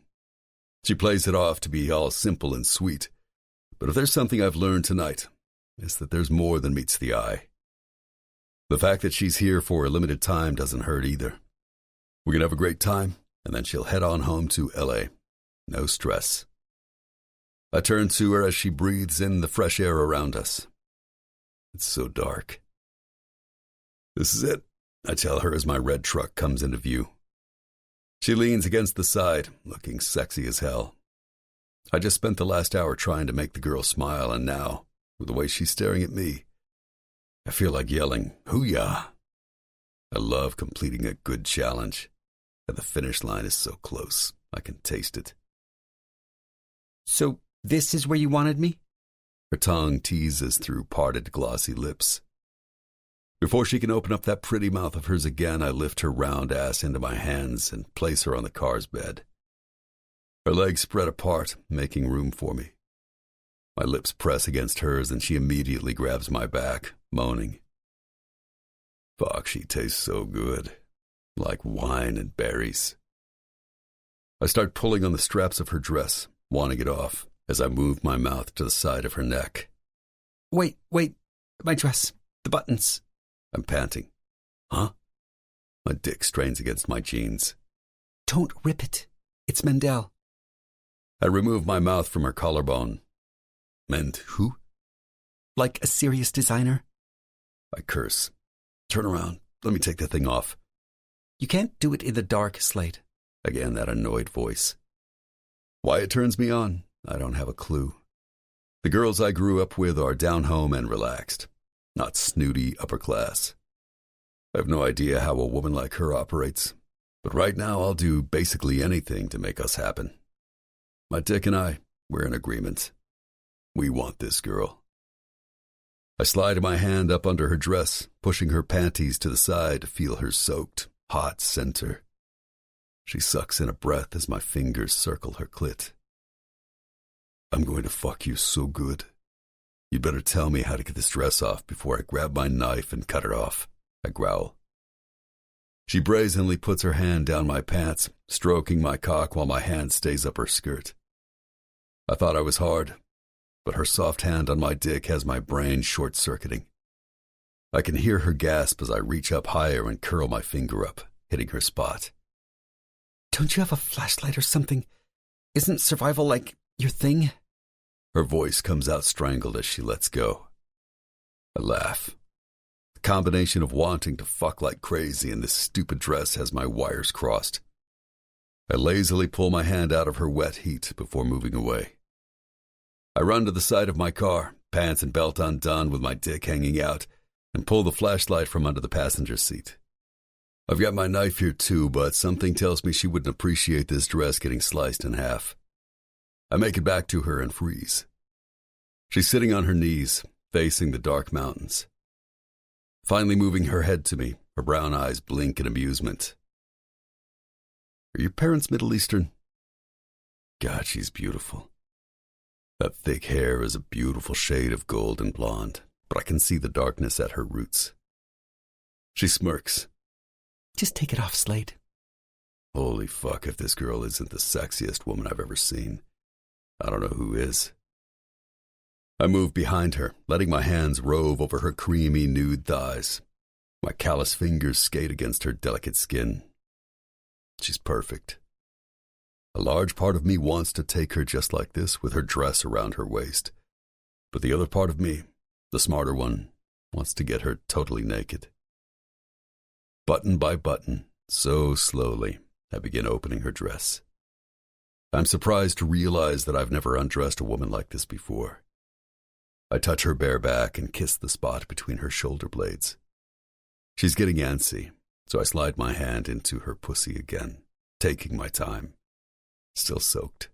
She plays it off to be all simple and sweet. But if there's something I've learned tonight, it's that there's more than meets the eye. The fact that she's here for a limited time doesn't hurt either. We can have a great time, and then she'll head on home to L.A. No stress. I turn to her as she breathes in the fresh air around us. It's so dark. This is it, I tell her as my red truck comes into view. She leans against the side, looking sexy as hell. I just spent the last hour trying to make the girl smile, and now, with the way she's staring at me, I feel like yelling, "Hoo-yah!" I love completing a good challenge, and the finish line is so close, I can taste it. So this is where you wanted me? Her tongue teases through parted, glossy lips. Before she can open up that pretty mouth of hers again, I lift her round ass into my hands and place her on the car's bed. Her legs spread apart, making room for me. My lips press against hers, and she immediately grabs my back, moaning. Fuck, she tastes so good, like wine and berries. I start pulling on the straps of her dress, wanting it off, as I move my mouth to the side of her neck. Wait, my dress, the buttons. I'm panting. Huh? My dick strains against my jeans. Don't rip it. It's Mendel. I remove my mouth from her collarbone. Mend who? Like a serious designer. I curse. Turn around. Let me take the thing off. You can't do it in the dark, Slade. Again, that annoyed voice. Why it turns me on, I don't have a clue. The girls I grew up with are down home and relaxed, not snooty upper class. I have no idea how a woman like her operates, but right now I'll do basically anything to make us happen. My dick and I, we're in agreement. We want this girl. I slide my hand up under her dress, pushing her panties to the side to feel her soaked, hot center. She sucks in a breath as my fingers circle her clit. I'm going to fuck you so good. You'd better tell me how to get this dress off before I grab my knife and cut it off, I growl. She brazenly puts her hand down my pants, stroking my cock while my hand stays up her skirt. I thought I was hard, but her soft hand on my dick has my brain short-circuiting. I can hear her gasp as I reach up higher and curl my finger up, hitting her spot. Don't you have a flashlight or something? Isn't survival like your thing? Her voice comes out strangled as she lets go. I laugh. The combination of wanting to fuck like crazy and this stupid dress has my wires crossed. I lazily pull my hand out of her wet heat before moving away. I run to the side of my car, pants and belt undone with my dick hanging out, and pull the flashlight from under the passenger seat. I've got my knife here too, but something tells me she wouldn't appreciate this dress getting sliced in half. I make it back to her and freeze. She's sitting on her knees, facing the dark mountains. Finally moving her head to me, her brown eyes blink in amusement. Are your parents Middle Eastern? God, she's beautiful. That thick hair is a beautiful shade of golden blonde, but I can see the darkness at her roots. She smirks. Just take it off, Slade. Holy fuck, if this girl isn't the sexiest woman I've ever seen, I don't know who is. I move behind her, letting my hands rove over her creamy, nude thighs. My callous fingers skate against her delicate skin. She's perfect. A large part of me wants to take her just like this with her dress around her waist. But the other part of me, the smarter one, wants to get her totally naked. Button by button, So slowly, I begin opening her dress. I'm surprised to realize that I've never undressed a woman like this before. I touch her bare back and kiss the spot between her shoulder blades. She's getting antsy, so I slide my hand into her pussy again, taking my time, still soaked.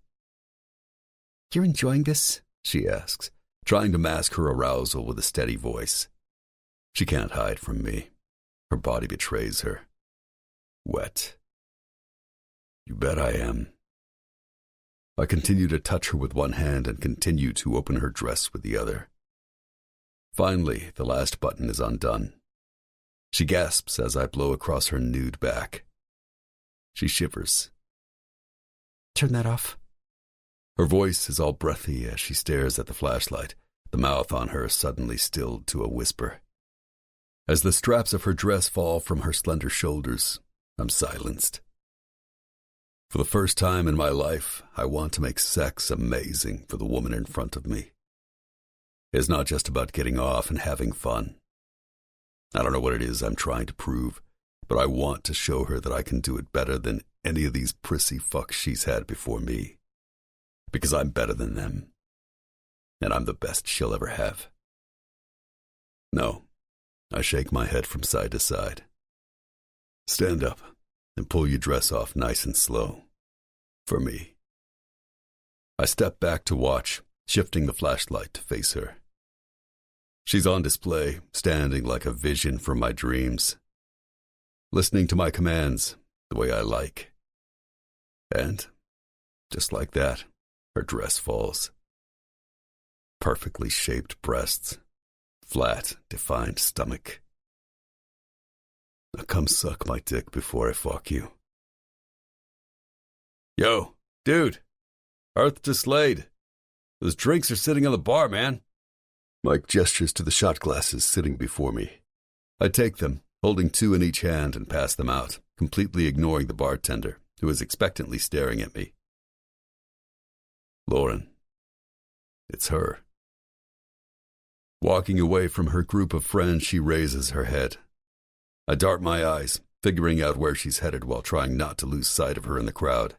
You're enjoying this? She asks, trying to mask her arousal with a steady voice. She can't hide from me. Her body betrays her. Wet. You bet I am. I continue to touch her with one hand and continue to open her dress with the other. Finally, the last button is undone. She gasps as I blow across her nude back. She shivers. Turn that off. Her voice is all breathy as she stares at the flashlight, the mouth on her suddenly stilled to a whisper. As the straps of her dress fall from her slender shoulders, I'm silenced. For the first time in my life, I want to make sex amazing for the woman in front of me. It's not just about getting off and having fun. I don't know what it is I'm trying to prove, but I want to show her that I can do it better than any of these prissy fucks she's had before me. Because I'm better than them. And I'm the best she'll ever have. No, I shake my head from side to side. Stand up and pull your dress off nice and slow. For me. I step back to watch, shifting the flashlight to face her. She's on display, standing like a vision from my dreams. Listening to my commands the way I like. And, just like that, her dress falls. Perfectly shaped breasts. Flat, defined stomach. Now come suck my dick before I fuck you. Yo, dude. Earth to Slade. Those drinks are sitting on the bar, man. Mike gestures to the shot glasses sitting before me. I take them, holding 2 in each hand, and pass them out, completely ignoring the bartender, who is expectantly staring at me. Lauren. It's her. Walking away from her group of friends, she raises her head. I dart my eyes, figuring out where she's headed while trying not to lose sight of her in the crowd.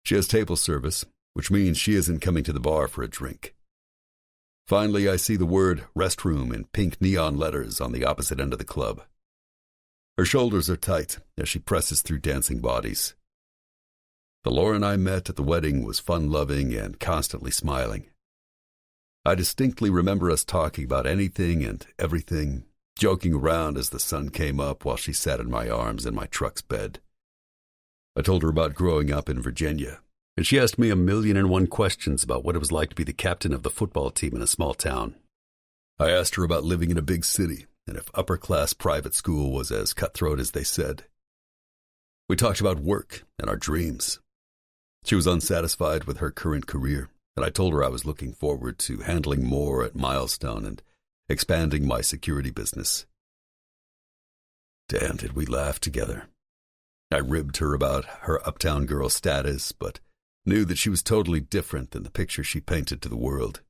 She has table service, which means she isn't coming to the bar for a drink. Finally, I see the word restroom in pink neon letters on the opposite end of the club. Her shoulders are tight as she presses through dancing bodies. The Lauren I met at the wedding was fun-loving and constantly smiling. I distinctly remember us talking about anything and everything, joking around as the sun came up while she sat in my arms in my truck's bed. I told her about growing up in Virginia, and she asked me 1,000,001 questions about what it was like to be the captain of the football team in a small town. I asked her about living in a big city and if upper-class private school was as cutthroat as they said. We talked about work and our dreams. She was unsatisfied with her current career, and I told her I was looking forward to handling more at Milestone and expanding my security business. Damn, did we laugh together. I ribbed her about her uptown girl status, but knew that she was totally different than the picture she painted to the world.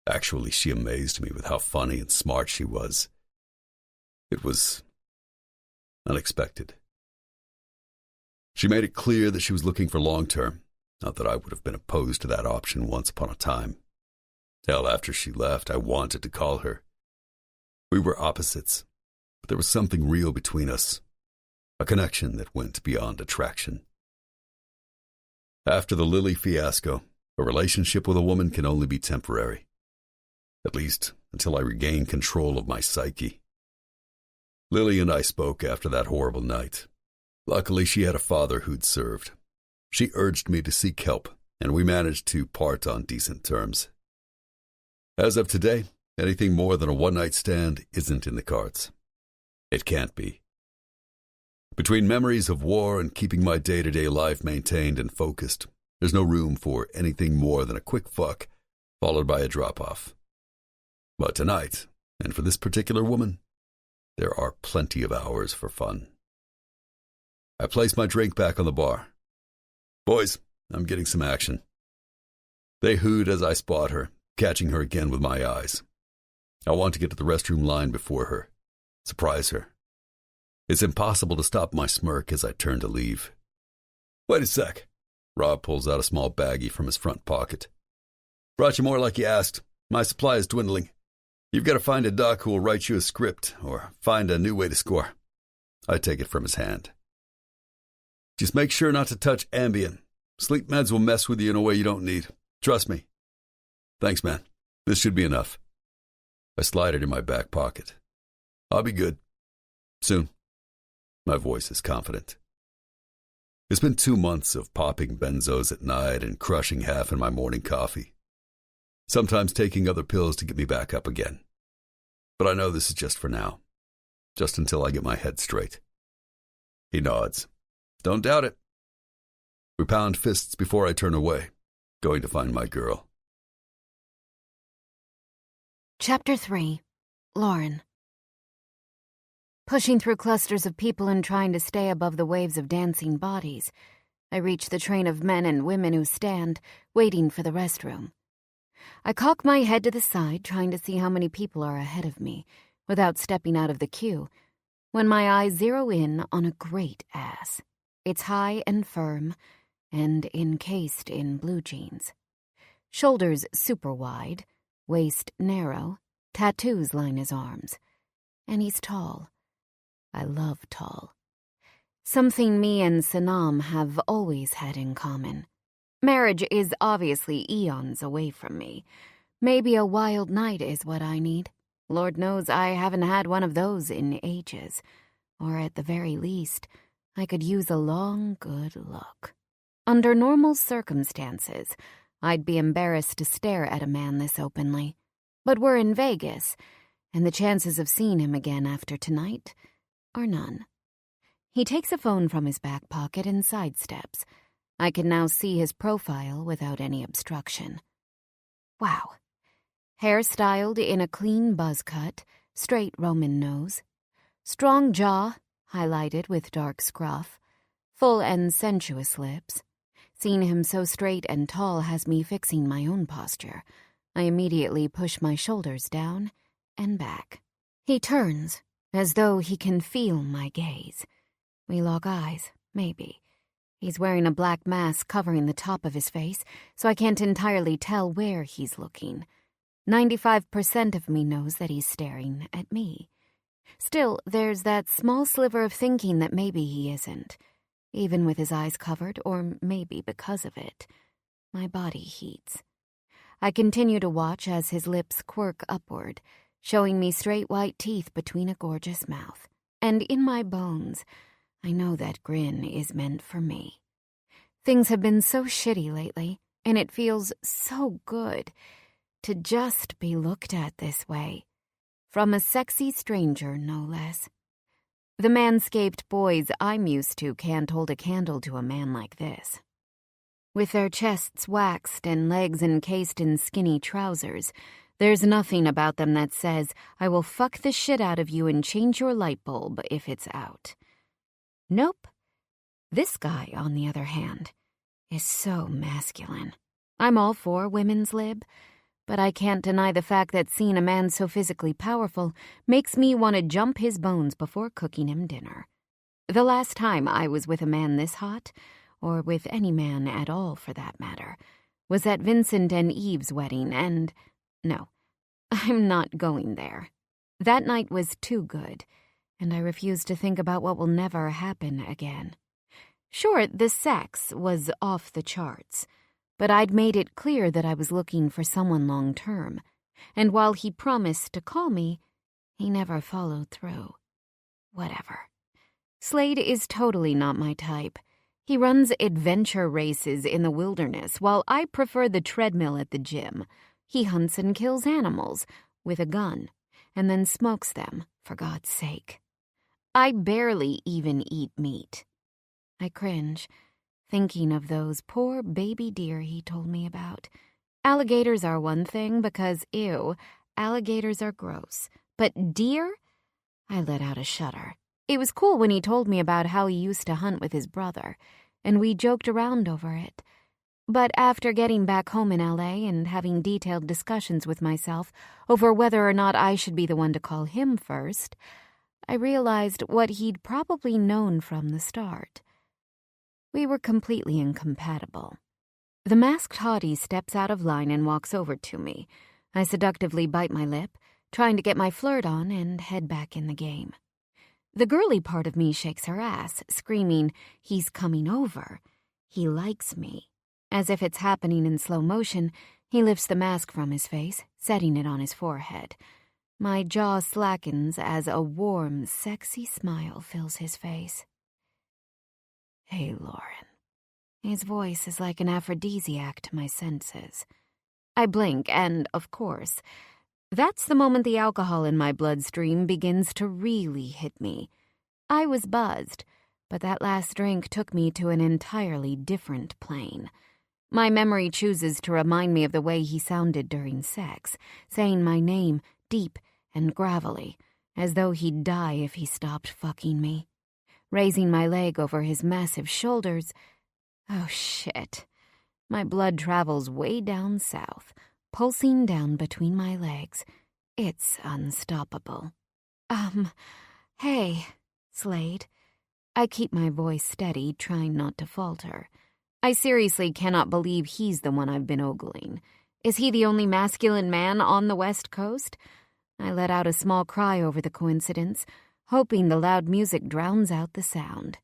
Actually, she amazed me with how funny and smart she was. It was unexpected. She made it clear that she was looking for long-term, not that I would have been opposed to that option once upon a time. Hell, after she left, I wanted to call her. We were opposites, but there was something real between us, a connection that went beyond attraction. After the Lily fiasco, a relationship with a woman can only be temporary, at least until I regain control of my psyche. Lily and I spoke after that horrible night. Luckily, she had a father who'd served. She urged me to seek help, and we managed to part on decent terms. As of today, anything more than a one-night stand isn't in the cards. It can't be. Between memories of war and keeping my day-to-day life maintained and focused, there's no room for anything more than a quick fuck, followed by a drop-off. But tonight, and for this particular woman, there are plenty of hours for fun. I place my drink back on the bar. Boys, I'm getting some action. They hoot as I spot her, catching her again with my eyes. I want to get to the restroom line before her. Surprise her. It's impossible to stop my smirk as I turn to leave. Wait a sec. Rob pulls out a small baggie from his front pocket. Brought you more like you asked. My supply is dwindling. You've got to find a doc who will write you a script or find a new way to score. I take it from his hand. Just make sure not to touch Ambien. Sleep meds will mess with you in a way you don't need. Trust me. Thanks, man. This should be enough. I slide it in my back pocket. I'll be good. Soon. My voice is confident. It's been 2 months of popping benzos at night and crushing half in my morning coffee. Sometimes taking other pills to get me back up again. But I know this is just for now. Just until I get my head straight. He nods. Don't doubt it. We pound fists before I turn away, going to find my girl. Chapter 3. Lauren. Pushing through clusters of people and trying to stay above the waves of dancing bodies, I reach the train of men and women who stand, waiting for the restroom. I cock my head to the side, trying to see how many people are ahead of me, without stepping out of the queue, when my eyes zero in on a great ass. It's high and firm, and encased in blue jeans. Shoulders super wide, waist narrow, tattoos line his arms. And he's tall. I love tall. Something me and Sanam have always had in common. Marriage is obviously eons away from me. Maybe a wild night is what I need. Lord knows I haven't had one of those in ages. Or at the very least, I could use a long, good look. Under normal circumstances, I'd be embarrassed to stare at a man this openly. But we're in Vegas, and the chances of seeing him again after tonight are none. He takes a phone from his back pocket and sidesteps. I can now see his profile without any obstruction. Wow. Hair styled in a clean buzz cut, straight Roman nose. Strong jaw, highlighted with dark scruff. Full and sensuous lips. Seeing him so straight and tall has me fixing my own posture. I immediately push my shoulders down and back. He turns, as though he can feel my gaze. We lock eyes, maybe. He's wearing a black mask covering the top of his face, so I can't entirely tell where he's looking. 95% of me knows that he's staring at me. Still, there's that small sliver of thinking that maybe he isn't. Even with his eyes covered, or maybe because of it. My body heats. I continue to watch as his lips quirk upward, showing me straight white teeth between a gorgeous mouth. And in my bones, I know that grin is meant for me. Things have been so shitty lately, and it feels so good to just be looked at this way. From a sexy stranger, no less. The manscaped boys I'm used to can't hold a candle to a man like this. With their chests waxed and legs encased in skinny trousers, there's nothing about them that says, I will fuck the shit out of you and change your light bulb if it's out. Nope. This guy, on the other hand, is so masculine. I'm all for women's lib, but I can't deny the fact that seeing a man so physically powerful makes me want to jump his bones before cooking him dinner. The last time I was with a man this hot, or with any man at all for that matter, was at Vincent and Eve's wedding, and no, I'm not going there. That night was too good, and I refuse to think about what will never happen again. Sure, the sex was off the charts, but I'd made it clear that I was looking for someone long-term, and while he promised to call me, he never followed through. Whatever. Slade is totally not my type. He runs adventure races in the wilderness, while I prefer the treadmill at the gym. He hunts and kills animals with a gun, and then smokes them, for God's sake. I barely even eat meat. I cringe, thinking of those poor baby deer he told me about. Alligators are one thing because, ew, alligators are gross. But deer? I let out a shudder. It was cool when he told me about how he used to hunt with his brother, and we joked around over it. But after getting back home in L.A. and having detailed discussions with myself over whether or not I should be the one to call him first, I realized what he'd probably known from the start. We were completely incompatible. The masked hottie steps out of line and walks over to me. I seductively bite my lip, trying to get my flirt on and head back in the game. The girly part of me shakes her ass, screaming, "He's coming over. He likes me." As if it's happening in slow motion, he lifts the mask from his face, setting it on his forehead. My jaw slackens as a warm, sexy smile fills his face. "Hey, Lauren." His voice is like an aphrodisiac to my senses. I blink, and, of course, that's the moment the alcohol in my bloodstream begins to really hit me. I was buzzed, but that last drink took me to an entirely different plane. My memory chooses to remind me of the way he sounded during sex, saying my name deep and gravelly, as though he'd die if he stopped fucking me. Raising my leg over his massive shoulders. Oh, shit. My blood travels way down south, pulsing down between my legs. It's unstoppable. Hey, Slade. I keep my voice steady, trying not to falter. I seriously cannot believe he's the one I've been ogling. Is he the only masculine man on the West Coast? I let out a small cry over the coincidence, hoping the loud music drowns out the sound.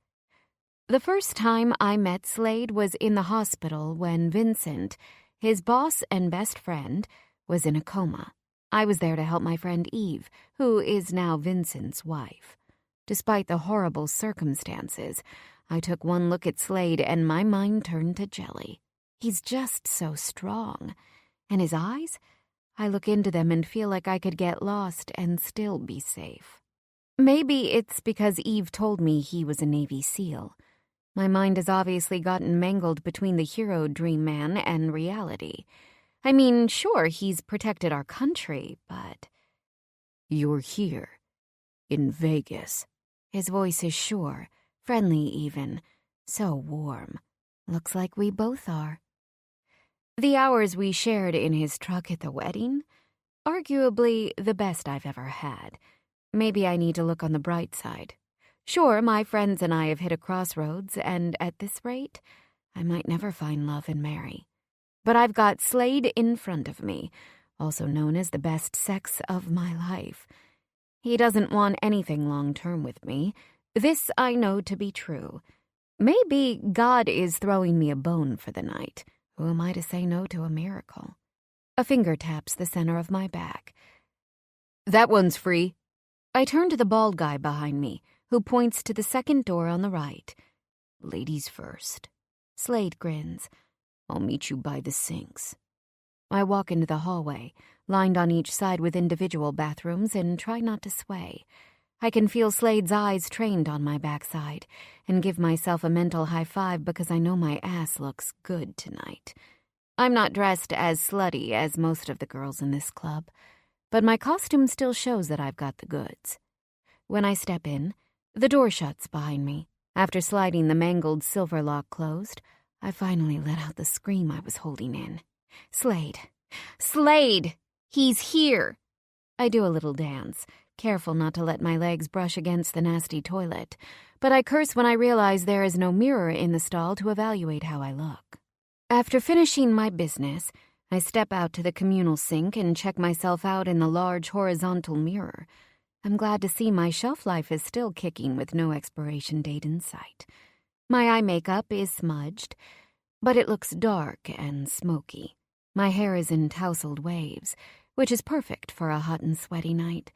The first time I met Slade was in the hospital when Vincent, his boss and best friend, was in a coma. I was there to help my friend Eve, who is now Vincent's wife. Despite the horrible circumstances, I took one look at Slade and my mind turned to jelly. He's just so strong. And his eyes? I look into them and feel like I could get lost and still be safe. Maybe it's because Eve told me he was a Navy SEAL. My mind has obviously gotten mangled between the hero dream man and reality. I mean, sure, he's protected our country, but... "You're here. In Vegas." His voice is sure, friendly even. So warm. Looks like we both are. The hours we shared in his truck at the wedding? Arguably the best I've ever had. Maybe I need to look on the bright side. Sure, my friends and I have hit a crossroads, and at this rate, I might never find love and marry. But I've got Slade in front of me, also known as the best sex of my life. He doesn't want anything long-term with me. This I know to be true. Maybe God is throwing me a bone for the night. Who am I to say no to a miracle? A finger taps the center of my back. "That one's free." I turn to the bald guy behind me, who points to the second door on the right. "Ladies first." Slade grins. "I'll meet you by the sinks." I walk into the hallway, lined on each side with individual bathrooms, and try not to sway. I can feel Slade's eyes trained on my backside, and give myself a mental high five because I know my ass looks good tonight. I'm not dressed as slutty as most of the girls in this club, but my costume still shows that I've got the goods. When I step in, the door shuts behind me. After sliding the mangled silver lock closed, I finally let out the scream I was holding in. "Slade! Slade! He's here!" I do a little dance, careful not to let my legs brush against the nasty toilet, but I curse when I realize there is no mirror in the stall to evaluate how I look. After finishing my business, I step out to the communal sink and check myself out in the large horizontal mirror. I'm glad to see my shelf life is still kicking with no expiration date in sight. My eye makeup is smudged, but it looks dark and smoky. My hair is in tousled waves, which is perfect for a hot and sweaty night.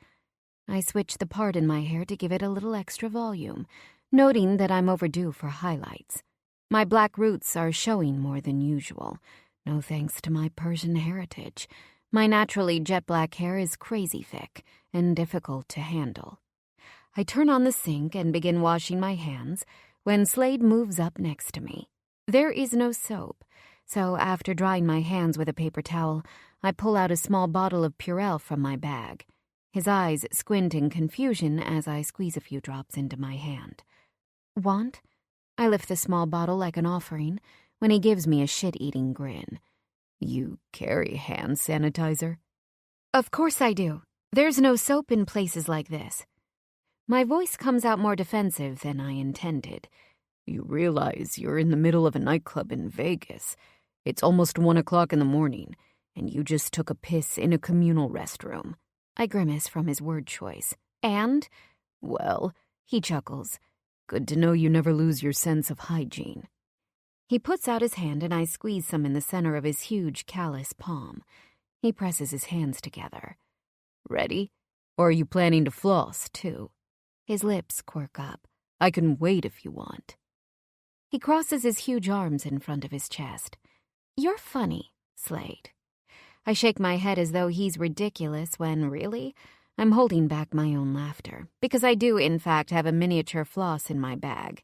I switch the part in my hair to give it a little extra volume, noting that I'm overdue for highlights. My black roots are showing more than usual, no thanks to my Persian heritage. My naturally jet black hair is crazy thick and difficult to handle. I turn on the sink and begin washing my hands when Slade moves up next to me. There is no soap, so after drying my hands with a paper towel, I pull out a small bottle of Purell from my bag. His eyes squint in confusion as I squeeze a few drops into my hand. "Want?" I lift the small bottle like an offering when he gives me a shit-eating grin. "You carry hand sanitizer?" "Of course I do. There's no soap in places like this." My voice comes out more defensive than I intended. You realize you're in the middle of a nightclub in Vegas. It's almost 1 o'clock in the morning, and you just took a piss in a communal restroom. I grimace from his word choice. And, well, he chuckles. Good to know you never lose your sense of hygiene. He puts out his hand and I squeeze some in the center of his huge, callous palm. He presses his hands together. Ready? Or are you planning to floss, too? His lips quirk up. I can wait if you want. He crosses his huge arms in front of his chest. You're funny, Slade. I shake my head as though he's ridiculous when, really, I'm holding back my own laughter, because I do, in fact, have a miniature floss in my bag.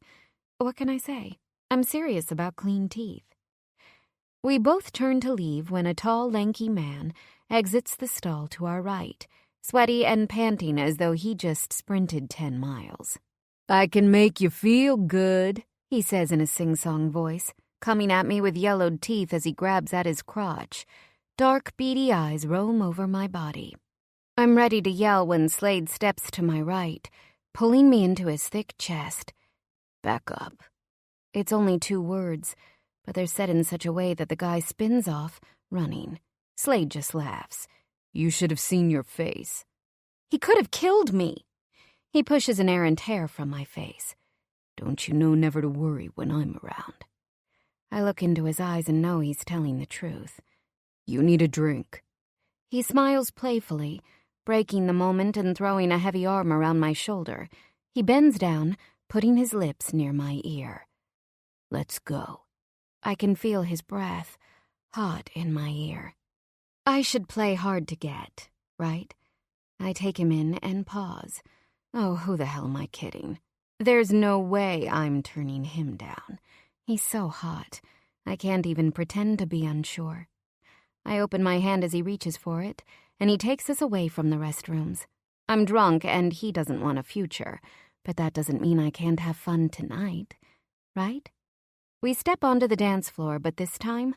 What can I say? I'm serious about clean teeth. We both turn to leave when a tall, lanky man exits the stall to our right, sweaty and panting as though he just sprinted 10 miles. I can make you feel good, he says in a sing-song voice, coming at me with yellowed teeth as he grabs at his crotch. Dark, beady eyes roam over my body. I'm ready to yell when Slade steps to my right, pulling me into his thick chest. Back up. It's only 2 words, but they're said in such a way that the guy spins off, running. Slade just laughs. You should have seen your face. He could have killed me. He pushes an errant hair from my face. Don't you know never to worry when I'm around? I look into his eyes and know he's telling the truth. You need a drink. He smiles playfully, breaking the moment and throwing a heavy arm around my shoulder. He bends down, putting his lips near my ear. Let's go. I can feel his breath, hot in my ear. I should play hard to get, right? I take him in and pause. Oh, who the hell am I kidding? There's no way I'm turning him down. He's so hot, I can't even pretend to be unsure. I open my hand as he reaches for it, and he takes us away from the restrooms. I'm drunk and he doesn't want a future, but that doesn't mean I can't have fun tonight, right? We step onto the dance floor, but this time,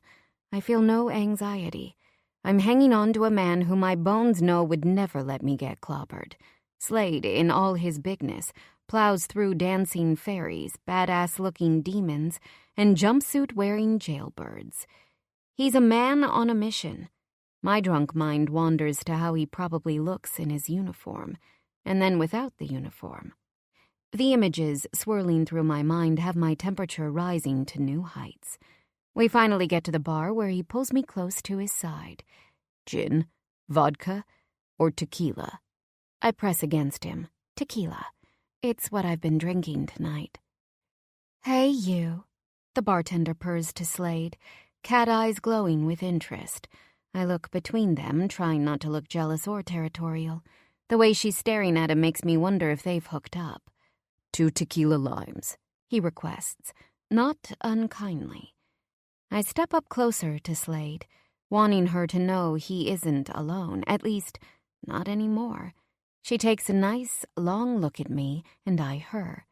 I feel no anxiety. I'm hanging on to a man who my bones know would never let me get clobbered. Slade, in all his bigness, plows through dancing fairies, badass-looking demons, and jumpsuit-wearing jailbirds. He's a man on a mission. My drunk mind wanders to how he probably looks in his uniform, and then without the uniform. The images swirling through my mind have my temperature rising to new heights. We finally get to the bar where he pulls me close to his side. Gin, vodka, or tequila? I press against him. Tequila. It's what I've been drinking tonight. Hey, you. The bartender purrs to Slade, cat eyes glowing with interest. I look between them, trying not to look jealous or territorial. The way she's staring at him makes me wonder if they've hooked up. 2 tequila limes, he requests, not unkindly. I step up closer to Slade, wanting her to know he isn't alone, at least not anymore. She takes a nice, long look at me, and I her.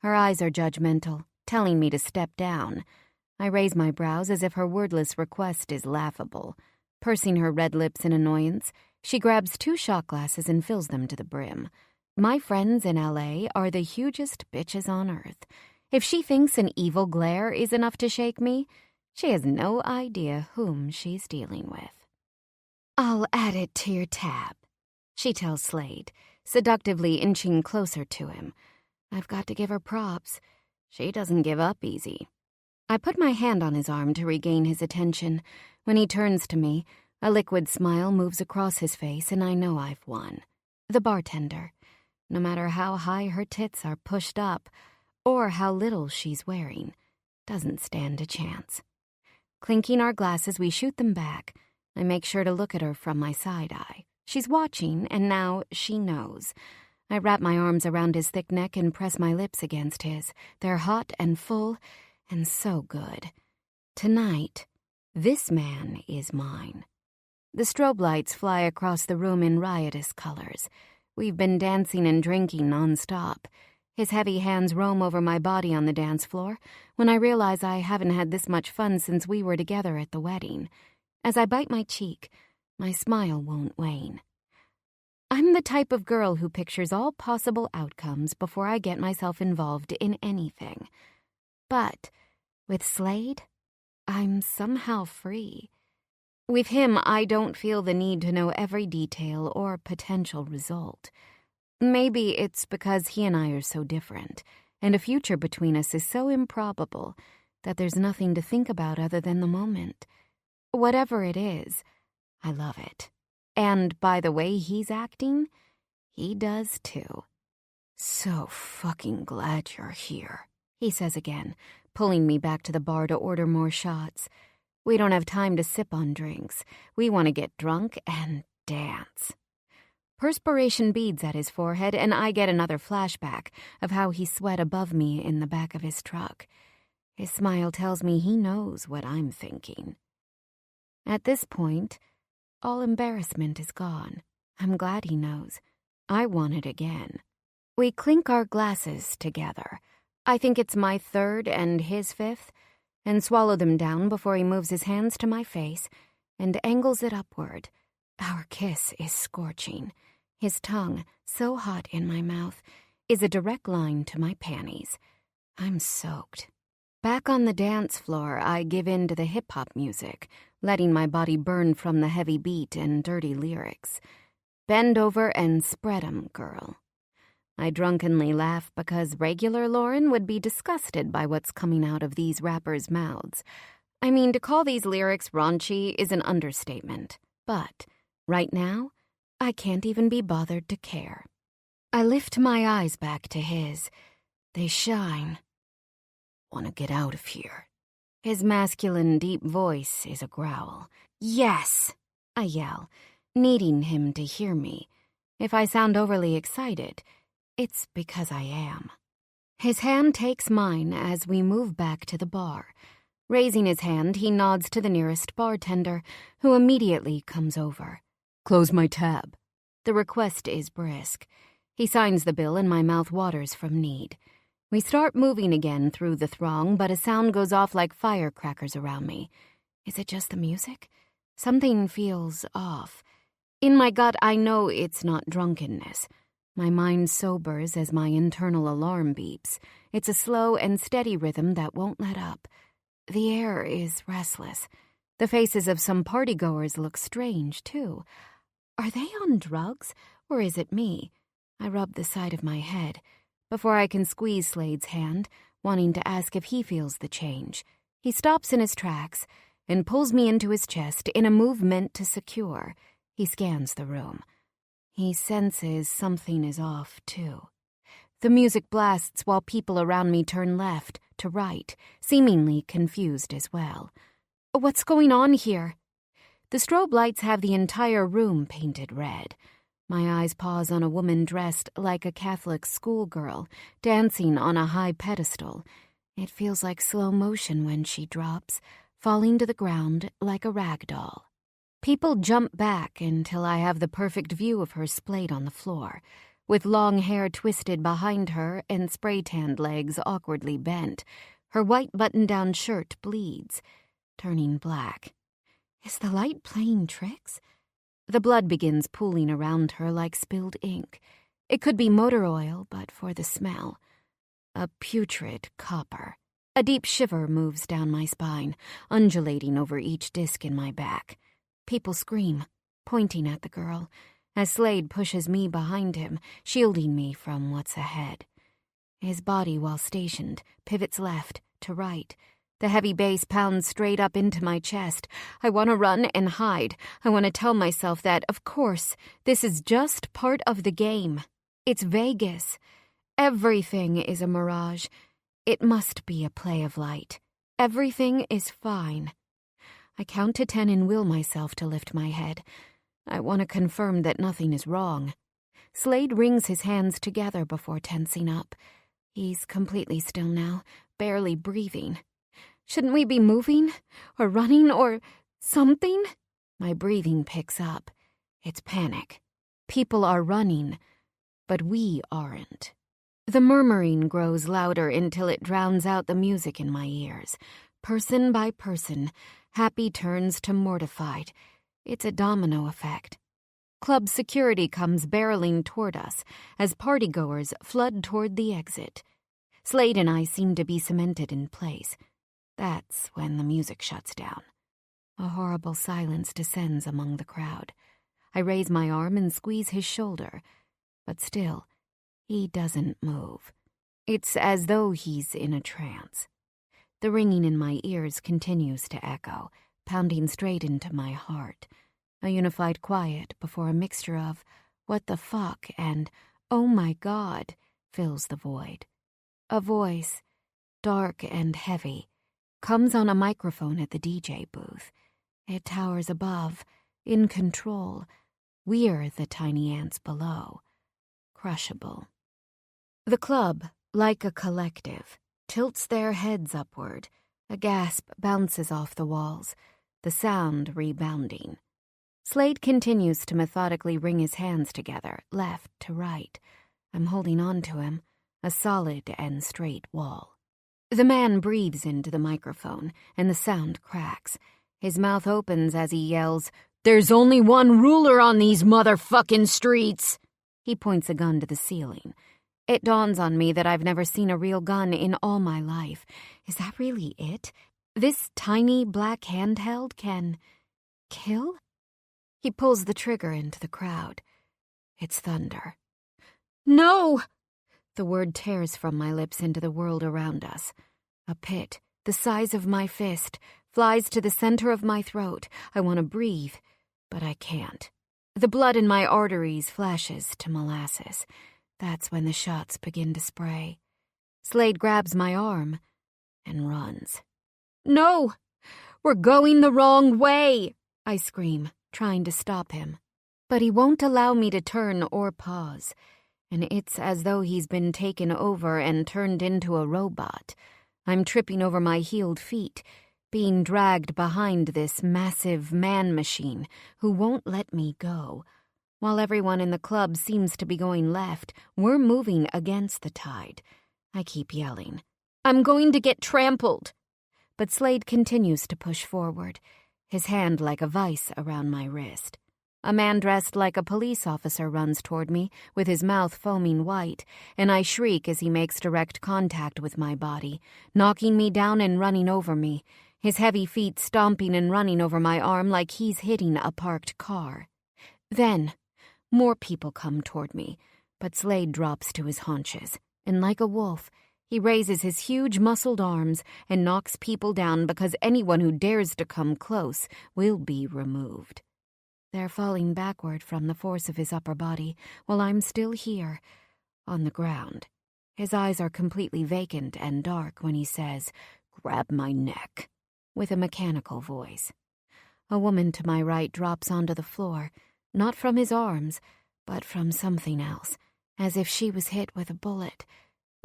Her eyes are judgmental, telling me to step down. I raise my brows as if her wordless request is laughable. Pursing her red lips in annoyance, she grabs 2 shot glasses and fills them to the brim. My friends in L.A. are the hugest bitches on earth. If she thinks an evil glare is enough to shake me, she has no idea whom she's dealing with. I'll add it to your tab, she tells Slade, seductively inching closer to him. I've got to give her props. She doesn't give up easy. I put my hand on his arm to regain his attention. When he turns to me, a liquid smile moves across his face, and I know I've won. The bartender. No matter how high her tits are pushed up, or how little she's wearing, doesn't stand a chance. Clinking our glasses, we shoot them back. I make sure to look at her from my side eye. She's watching, and now she knows. I wrap my arms around his thick neck and press my lips against his. They're hot and full, and so good. Tonight, this man is mine. The strobe lights fly across the room in riotous colors. We've been dancing and drinking nonstop. His heavy hands roam over my body on the dance floor when I realize I haven't had this much fun since we were together at the wedding. As I bite my cheek, my smile won't wane. I'm the type of girl who pictures all possible outcomes before I get myself involved in anything. But with Slade, I'm somehow free. With him, I don't feel the need to know every detail or potential result. Maybe it's because he and I are so different, and a future between us is so improbable that there's nothing to think about other than the moment. Whatever it is, I love it. And by the way he's acting, he does too. "So fucking glad you're here," he says again, pulling me back to the bar to order more shots. We don't have time to sip on drinks. We want to get drunk and dance. Perspiration beads at his forehead, and I get another flashback of how he sweat above me in the back of his truck. His smile tells me he knows what I'm thinking. At this point, all embarrassment is gone. I'm glad he knows. I want it again. We clink our glasses together. I think it's my third and his fifth, and swallow them down before he moves his hands to my face and angles it upward. Our kiss is scorching. His tongue, so hot in my mouth, is a direct line to my panties. I'm soaked. Back on the dance floor, I give in to the hip-hop music, letting my body burn from the heavy beat and dirty lyrics. Bend over and spread 'em, girl. I drunkenly laugh because regular Lauren would be disgusted by what's coming out of these rappers' mouths. I mean, to call these lyrics raunchy is an understatement. But right now, I can't even be bothered to care. I lift my eyes back to his. They shine. "Want to get out of here." His masculine, deep voice is a growl. "Yes!" I yell, needing him to hear me. If I sound overly excited, it's because I am. His hand takes mine as we move back to the bar. Raising his hand, he nods to the nearest bartender, who immediately comes over. "Close my tab." The request is brisk. He signs the bill and my mouth waters from need. We start moving again through the throng, but a sound goes off like firecrackers around me. Is it just the music? Something feels off. In my gut, I know it's not drunkenness. My mind sobers as my internal alarm beeps. It's a slow and steady rhythm that won't let up. The air is restless. The faces of some partygoers look strange, too. Are they on drugs, or is it me? I rub the side of my head before I can squeeze Slade's hand, wanting to ask if he feels the change. He stops in his tracks and pulls me into his chest in a move meant to secure. He scans the room. He senses something is off, too. The music blasts while people around me turn left to right, seemingly confused as well. What's going on here? The strobe lights have the entire room painted red. My eyes pause on a woman dressed like a Catholic schoolgirl, dancing on a high pedestal. It feels like slow motion when she drops, falling to the ground like a rag doll. People jump back until I have the perfect view of her splayed on the floor, with long hair twisted behind her and spray-tanned legs awkwardly bent. Her white button-down shirt bleeds, turning black. Is the light playing tricks? The blood begins pooling around her like spilled ink. It could be motor oil, but for the smell. A putrid copper. A deep shiver moves down my spine, undulating over each disc in my back. People scream, pointing at the girl, as Slade pushes me behind him, shielding me from what's ahead. His body, while stationed, pivots left to right. The heavy bass pounds straight up into my chest. I want to run and hide. I want to tell myself that, of course, this is just part of the game. It's Vegas. Everything is a mirage. It must be a play of light. Everything is fine. I count to 10 and will myself to lift my head. I want to confirm that nothing is wrong. Slade wrings his hands together before tensing up. He's completely still now, barely breathing. Shouldn't we be moving, or running, or something? My breathing picks up. It's panic. People are running, but we aren't. The murmuring grows louder until it drowns out the music in my ears. Person by person, happy turns to mortified. It's a domino effect. Club security comes barreling toward us as partygoers flood toward the exit. Slade and I seem to be cemented in place. That's when the music shuts down. A horrible silence descends among the crowd. I raise my arm and squeeze his shoulder, but still, he doesn't move. It's as though he's in a trance. The ringing in my ears continues to echo, pounding straight into my heart. A unified quiet before a mixture of what the fuck and oh my God fills the void. A voice, dark and heavy, comes on a microphone at the DJ booth. It towers above, in control. We're the tiny ants below, crushable. The club, like a collective, tilts their heads upward. A gasp bounces off the walls, the sound rebounding. Slade continues to methodically wring his hands together, left to right. I'm holding on to him, a solid and straight wall. The man breathes into the microphone, and the sound cracks. His mouth opens as he yells, "There's only one ruler on these motherfucking streets!" He points a gun to the ceiling. It dawns on me that I've never seen a real gun in all my life. Is that really it? This tiny black handheld can kill? He pulls the trigger into the crowd. It's thunder. No! The word tears from my lips into the world around us. A pit, the size of my fist, flies to the center of my throat. I want to breathe, but I can't. The blood in my arteries flashes to molasses. That's when the shots begin to spray. Slade grabs my arm and runs. No! We're going the wrong way! I scream, trying to stop him. But he won't allow me to turn or pause, and it's as though he's been taken over and turned into a robot. I'm tripping over my heeled feet, being dragged behind this massive man-machine who won't let me go. While everyone in the club seems to be going left, we're moving against the tide. I keep yelling, "I'm going to get trampled!" But Slade continues to push forward, his hand like a vice around my wrist. A man dressed like a police officer runs toward me, with his mouth foaming white, and I shriek as he makes direct contact with my body, knocking me down and running over me, his heavy feet stomping and running over my arm like he's hitting a parked car. Then, more people come toward me, but Slade drops to his haunches, and like a wolf, he raises his huge muscled arms and knocks people down because anyone who dares to come close will be removed. They're falling backward from the force of his upper body, while I'm still here, on the ground. His eyes are completely vacant and dark when he says, "Grab my neck," with a mechanical voice. A woman to my right drops onto the floor, not from his arms, but from something else, as if she was hit with a bullet.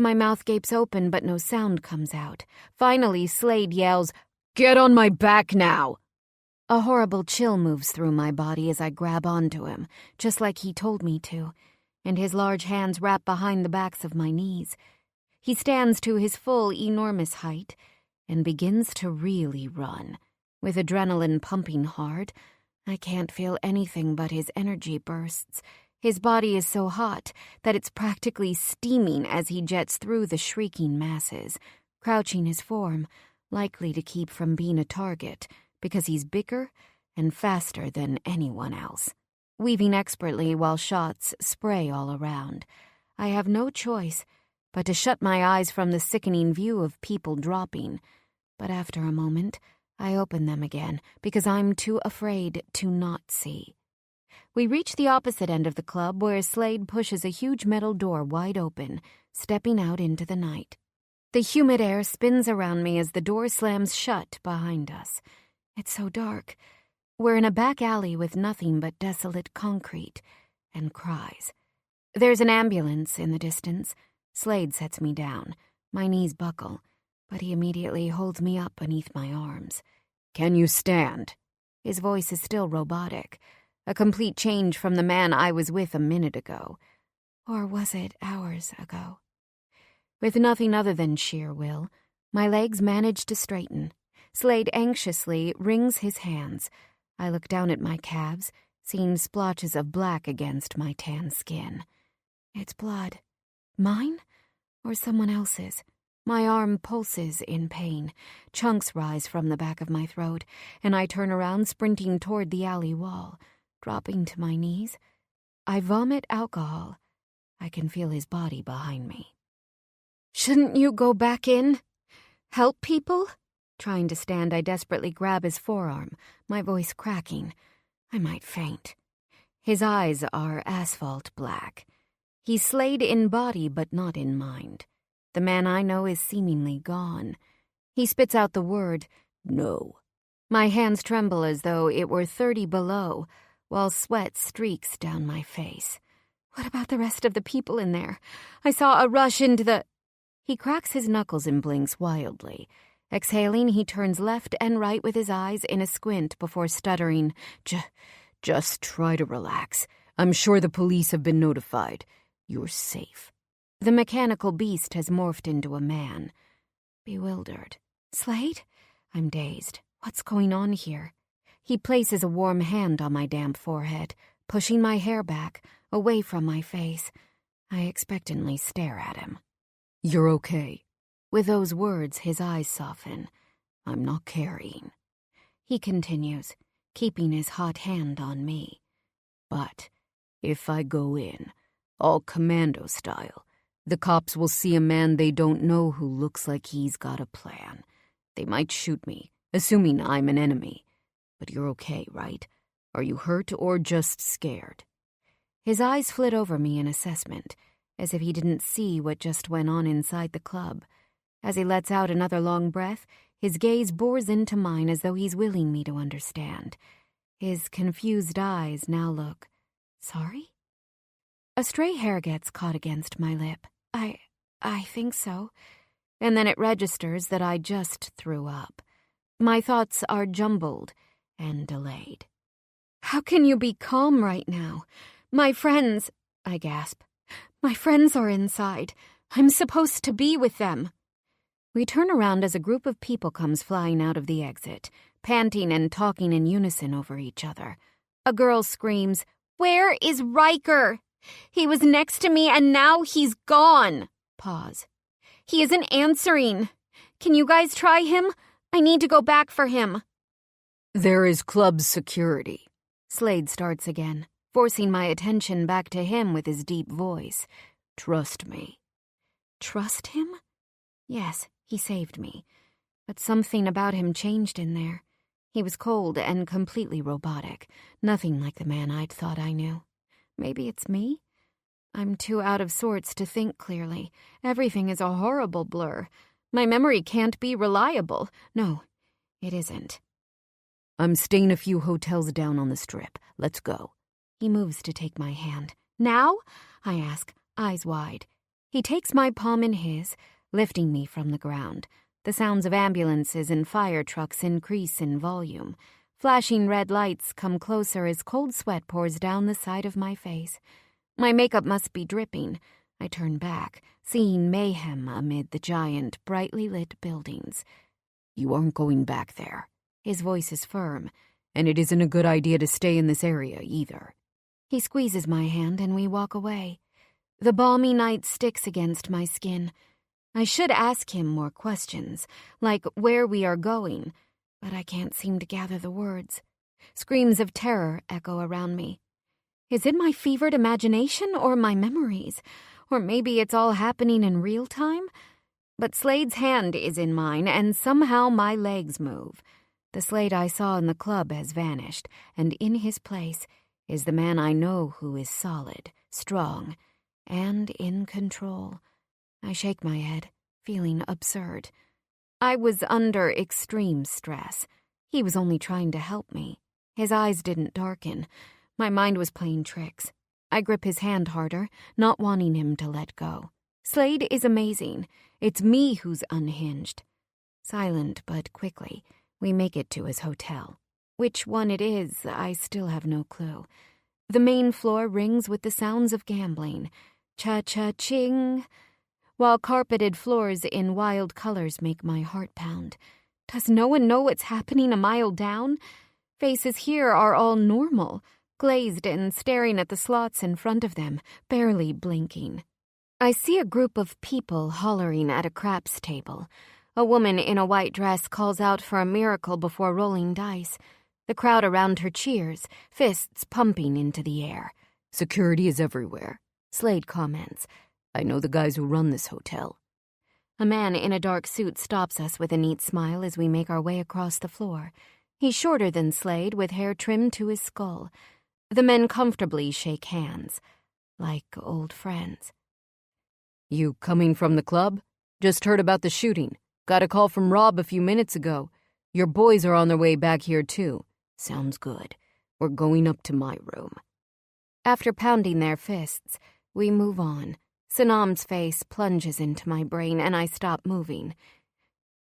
My mouth gapes open, but no sound comes out. Finally, Slade yells, "Get on my back now!" A horrible chill moves through my body as I grab onto him, just like he told me to, and his large hands wrap behind the backs of my knees. He stands to his full, enormous height and begins to really run. With adrenaline pumping hard, I can't feel anything but his energy bursts. His body is so hot that it's practically steaming as he jets through the shrieking masses, crouching his form, likely to keep from being a target, because he's bigger and faster than anyone else, weaving expertly while shots spray all around. I have no choice but to shut my eyes from the sickening view of people dropping. But after a moment, I open them again because I'm too afraid to not see. We reach the opposite end of the club where Slade pushes a huge metal door wide open, stepping out into the night. The humid air spins around me as the door slams shut behind us. It's so dark. We're in a back alley with nothing but desolate concrete and cries. There's an ambulance in the distance. Slade sets me down. My knees buckle, but he immediately holds me up beneath my arms. "Can you stand?" His voice is still robotic, a complete change from the man I was with a minute ago. Or was it hours ago? With nothing other than sheer will, my legs manage to straighten. Slade anxiously wrings his hands. I look down at my calves, seeing splotches of black against my tan skin. It's blood. Mine? Or someone else's? My arm pulses in pain. Chunks rise from the back of my throat, and I turn around, sprinting toward the alley wall, dropping to my knees. I vomit alcohol. I can feel his body behind me. "Shouldn't you go back in? Help people?" Trying to stand, I desperately grab his forearm, my voice cracking. I might faint. His eyes are asphalt black. He's Slade in body, but not in mind. The man I know is seemingly gone. He spits out the word, "No." My hands tremble as though it were 30 below, while sweat streaks down my face. What about the rest of the people in there? I saw a rush into the... He cracks his knuckles and blinks wildly. Exhaling, he turns left and right with his eyes in a squint before stuttering, Just try to relax. I'm sure the police have been notified. You're safe." The mechanical beast has morphed into a man. Bewildered. "Slade?" I'm dazed. What's going on here? He places a warm hand on my damp forehead, pushing my hair back, away from my face. I expectantly stare at him. "You're okay." With those words, his eyes soften. "I'm not carrying." He continues, keeping his hot hand on me. "But if I go in, all commando style, the cops will see a man they don't know who looks like he's got a plan. They might shoot me, assuming I'm an enemy. But you're okay, right? Are you hurt or just scared?" His eyes flit over me in assessment, as if he didn't see what just went on inside the club. As he lets out another long breath, his gaze bores into mine as though he's willing me to understand. His confused eyes now look... Sorry? A stray hair gets caught against my lip. I think so. And then it registers that I just threw up. My thoughts are jumbled and delayed. "How can you be calm right now? My friends," I gasp. "My friends are inside. I'm supposed to be with them." We turn around as a group of people comes flying out of the exit, panting and talking in unison over each other. A girl screams, "Where is Riker? He was next to me and now he's gone." Pause. "He isn't answering. Can you guys try him? I need to go back for him." "There is club security." Slade starts again, forcing my attention back to him with his deep voice. "Trust me." Trust him? Yes, he saved me. But something about him changed in there. He was cold and completely robotic, nothing like the man I'd thought I knew. Maybe it's me? I'm too out of sorts to think clearly. Everything is a horrible blur. My memory can't be reliable. No, it isn't. "I'm staying a few hotels down on the strip. Let's go." He moves to take my hand. "Now?" I ask, eyes wide. He takes my palm in his, lifting me from the ground. The sounds of ambulances and fire trucks increase in volume. Flashing red lights come closer as cold sweat pours down the side of my face. My makeup must be dripping. I turn back, seeing mayhem amid the giant, brightly lit buildings. "You aren't going back there." His voice is firm, "and it isn't a good idea to stay in this area either." He squeezes my hand and we walk away. The balmy night sticks against my skin. I should ask him more questions, like where we are going, but I can't seem to gather the words. Screams of terror echo around me. Is it my fevered imagination or my memories? Or maybe it's all happening in real time? But Slade's hand is in mine, and somehow my legs move. The Slade I saw in the club has vanished, and in his place is the man I know who is solid, strong, and in control. I shake my head, feeling absurd. I was under extreme stress. He was only trying to help me. His eyes didn't darken. My mind was playing tricks. I grip his hand harder, not wanting him to let go. Slade is amazing. It's me who's unhinged. Silent but quickly, we make it to his hotel. Which one it is, I still have no clue. The main floor rings with the sounds of gambling. Cha-cha-ching. While carpeted floors in wild colors make my heart pound. Does no one know what's happening a mile down? Faces here are all normal, glazed and staring at the slots in front of them, barely blinking. I see a group of people hollering at a craps table. A woman in a white dress calls out for a miracle before rolling dice. The crowd around her cheers, fists pumping into the air. "Security is everywhere," Slade comments. "I know the guys who run this hotel." A man in a dark suit stops us with a neat smile as we make our way across the floor. He's shorter than Slade, with hair trimmed to his skull. The men comfortably shake hands, like old friends. "You coming from the club? Just heard about the shooting. Got a call from Rob a few minutes ago. Your boys are on their way back here, too. Sounds good. We're going up to my room." After pounding their fists, we move on. Sanam's face plunges into my brain, and I stop moving.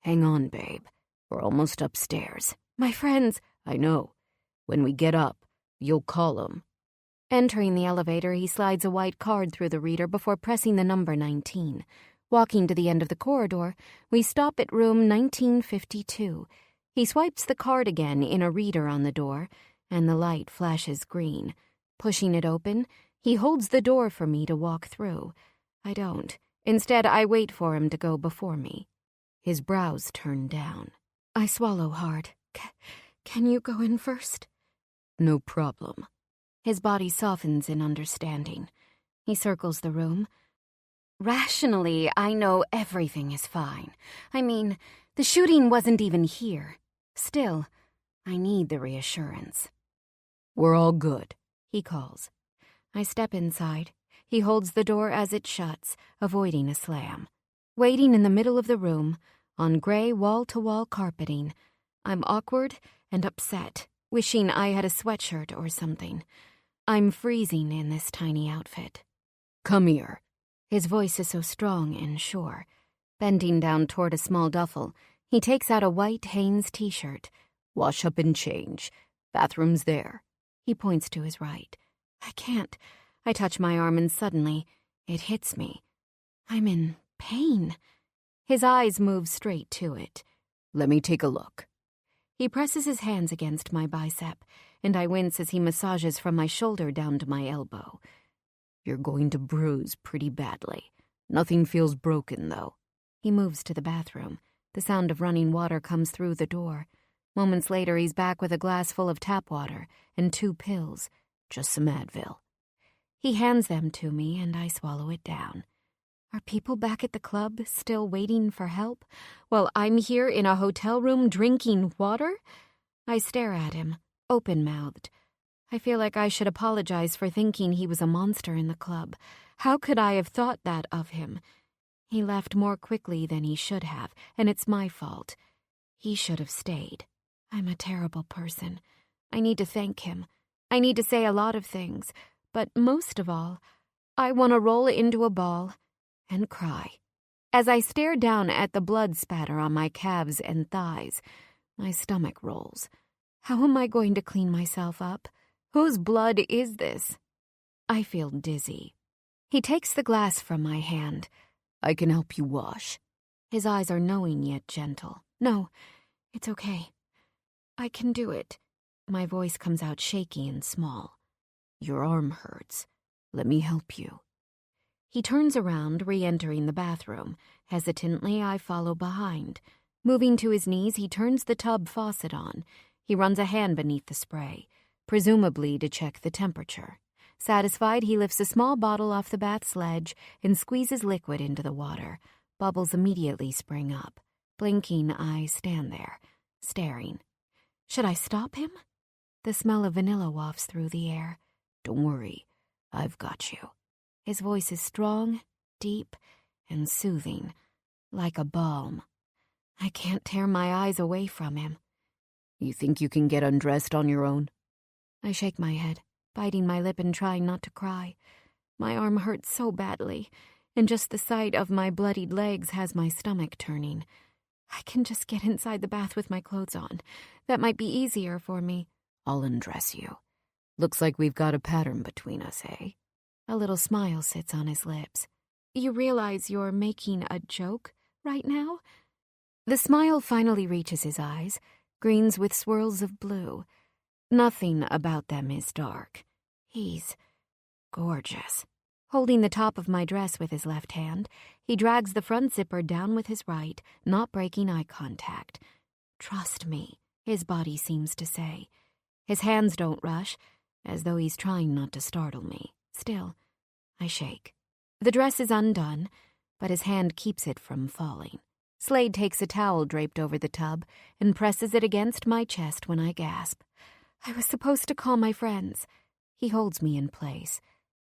"Hang on, babe. We're almost upstairs." "My friends—" "I know. When we get up, you'll call them." Entering the elevator, he slides a white card through the reader before pressing the number 19. Walking to the end of the corridor, we stop at room 1952. He swipes the card again in a reader on the door, and the light flashes green. Pushing it open, he holds the door for me to walk through. I don't. Instead, I wait for him to go before me. His brows turn down. I swallow hard. Can you go in first?" "No problem." His body softens in understanding. He circles the room. Rationally, I know everything is fine. I mean, the shooting wasn't even here. Still, I need the reassurance. "We're all good," he calls. I step inside. He holds the door as it shuts, avoiding a slam. Waiting in the middle of the room, on gray wall-to-wall carpeting, I'm awkward and upset, wishing I had a sweatshirt or something. I'm freezing in this tiny outfit. "Come here." His voice is so strong and sure. Bending down toward a small duffel, he takes out a white Hanes t-shirt. "Wash up and change. Bathroom's there." He points to his right. I can't. I touch my arm and suddenly, it hits me. I'm in pain. His eyes move straight to it. "Let me take a look." He presses his hands against my bicep, and I wince as he massages from my shoulder down to my elbow. "You're going to bruise pretty badly. Nothing feels broken, though." He moves to the bathroom. The sound of running water comes through the door. Moments later, he's back with a glass full of tap water and 2 pills. "Just some Advil." He hands them to me, and I swallow it down. Are people back at the club still waiting for help, while I'm here in a hotel room drinking water? I stare at him, open-mouthed. I feel like I should apologize for thinking he was a monster in the club. How could I have thought that of him? He left more quickly than he should have, and it's my fault. He should have stayed. I'm a terrible person. I need to thank him. I need to say a lot of things, but most of all, I want to roll into a ball and cry. As I stare down at the blood spatter on my calves and thighs, my stomach rolls. How am I going to clean myself up? Whose blood is this? I feel dizzy. He takes the glass from my hand. "I can help you wash." His eyes are knowing yet gentle. No, it's okay. I can do it. My voice comes out shaky and small. "Your arm hurts. Let me help you." He turns around, re-entering the bathroom. Hesitantly, I follow behind. Moving to his knees, he turns the tub faucet on. He runs a hand beneath the spray, presumably to check the temperature. Satisfied, he lifts a small bottle off the bath sledge and squeezes liquid into the water. Bubbles immediately spring up. Blinking, I stand there, staring. Should I stop him? The smell of vanilla wafts through the air. "Don't worry. I've got you." His voice is strong, deep, and soothing, like a balm. I can't tear my eyes away from him. "You think you can get undressed on your own?" I shake my head, biting my lip and trying not to cry. My arm hurts so badly, and just the sight of my bloodied legs has my stomach turning. I can just get inside the bath with my clothes on. That might be easier for me. "I'll undress you. Looks like we've got a pattern between us, eh?" A little smile sits on his lips. You realize you're making a joke right now? The smile finally reaches his eyes, greens with swirls of blue. Nothing about them is dark. He's gorgeous. Holding the top of my dress with his left hand, he drags the front zipper down with his right, not breaking eye contact. Trust me, his body seems to say. His hands don't rush, as though he's trying not to startle me. Still, I shake. The dress is undone, but his hand keeps it from falling. Slade takes a towel draped over the tub and presses it against my chest when I gasp. I was supposed to call my friends. He holds me in place.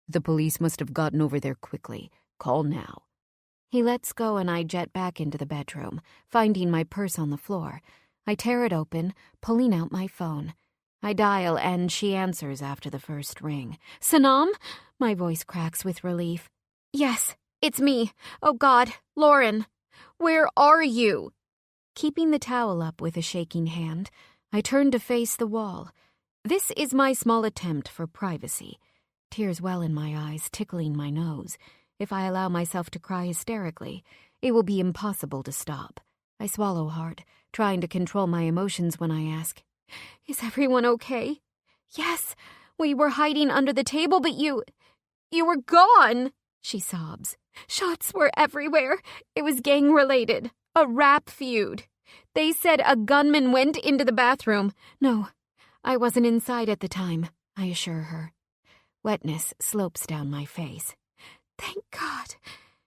The police must have gotten over there quickly. Call now. He lets go and I jet back into the bedroom, finding my purse on the floor. I tear it open, pulling out my phone. I dial and she answers after the first ring. Sanam? My voice cracks with relief. Yes, it's me. Oh God, Lauren. Where are you? Keeping the towel up with a shaking hand, I turn to face the wall. This is my small attempt for privacy. Tears well in my eyes, tickling my nose. If I allow myself to cry hysterically, it will be impossible to stop. I swallow hard, trying to control my emotions when I ask, Is everyone okay? Yes, we were hiding under the table, but you were gone, she sobs. Shots were everywhere. It was gang-related. A rap feud. They said a gunman went into the bathroom. No, I wasn't inside at the time, I assure her. Wetness slopes down my face. Thank God,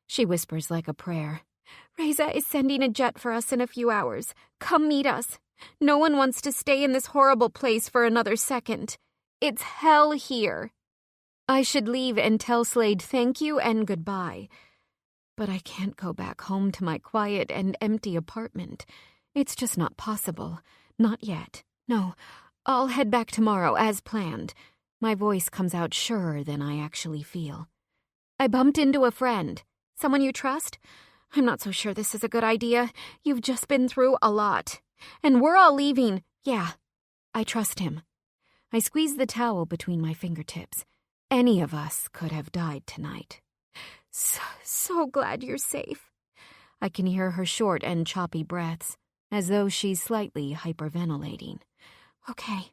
she whispers like a prayer. Reza is sending a jet for us in a few hours. Come meet us. No one wants to stay in this horrible place for another second. It's hell here. I should leave and tell Slade thank you and goodbye. But I can't go back home to my quiet and empty apartment. It's just not possible. Not yet. No, I'll head back tomorrow as planned. My voice comes out surer than I actually feel. I bumped into a friend. Someone you trust? I'm not so sure this is a good idea. You've just been through a lot. And we're all leaving. Yeah, I trust him. I squeeze the towel between my fingertips. Any of us could have died tonight. So glad you're safe. I can hear her short and choppy breaths, as though she's slightly hyperventilating. Okay,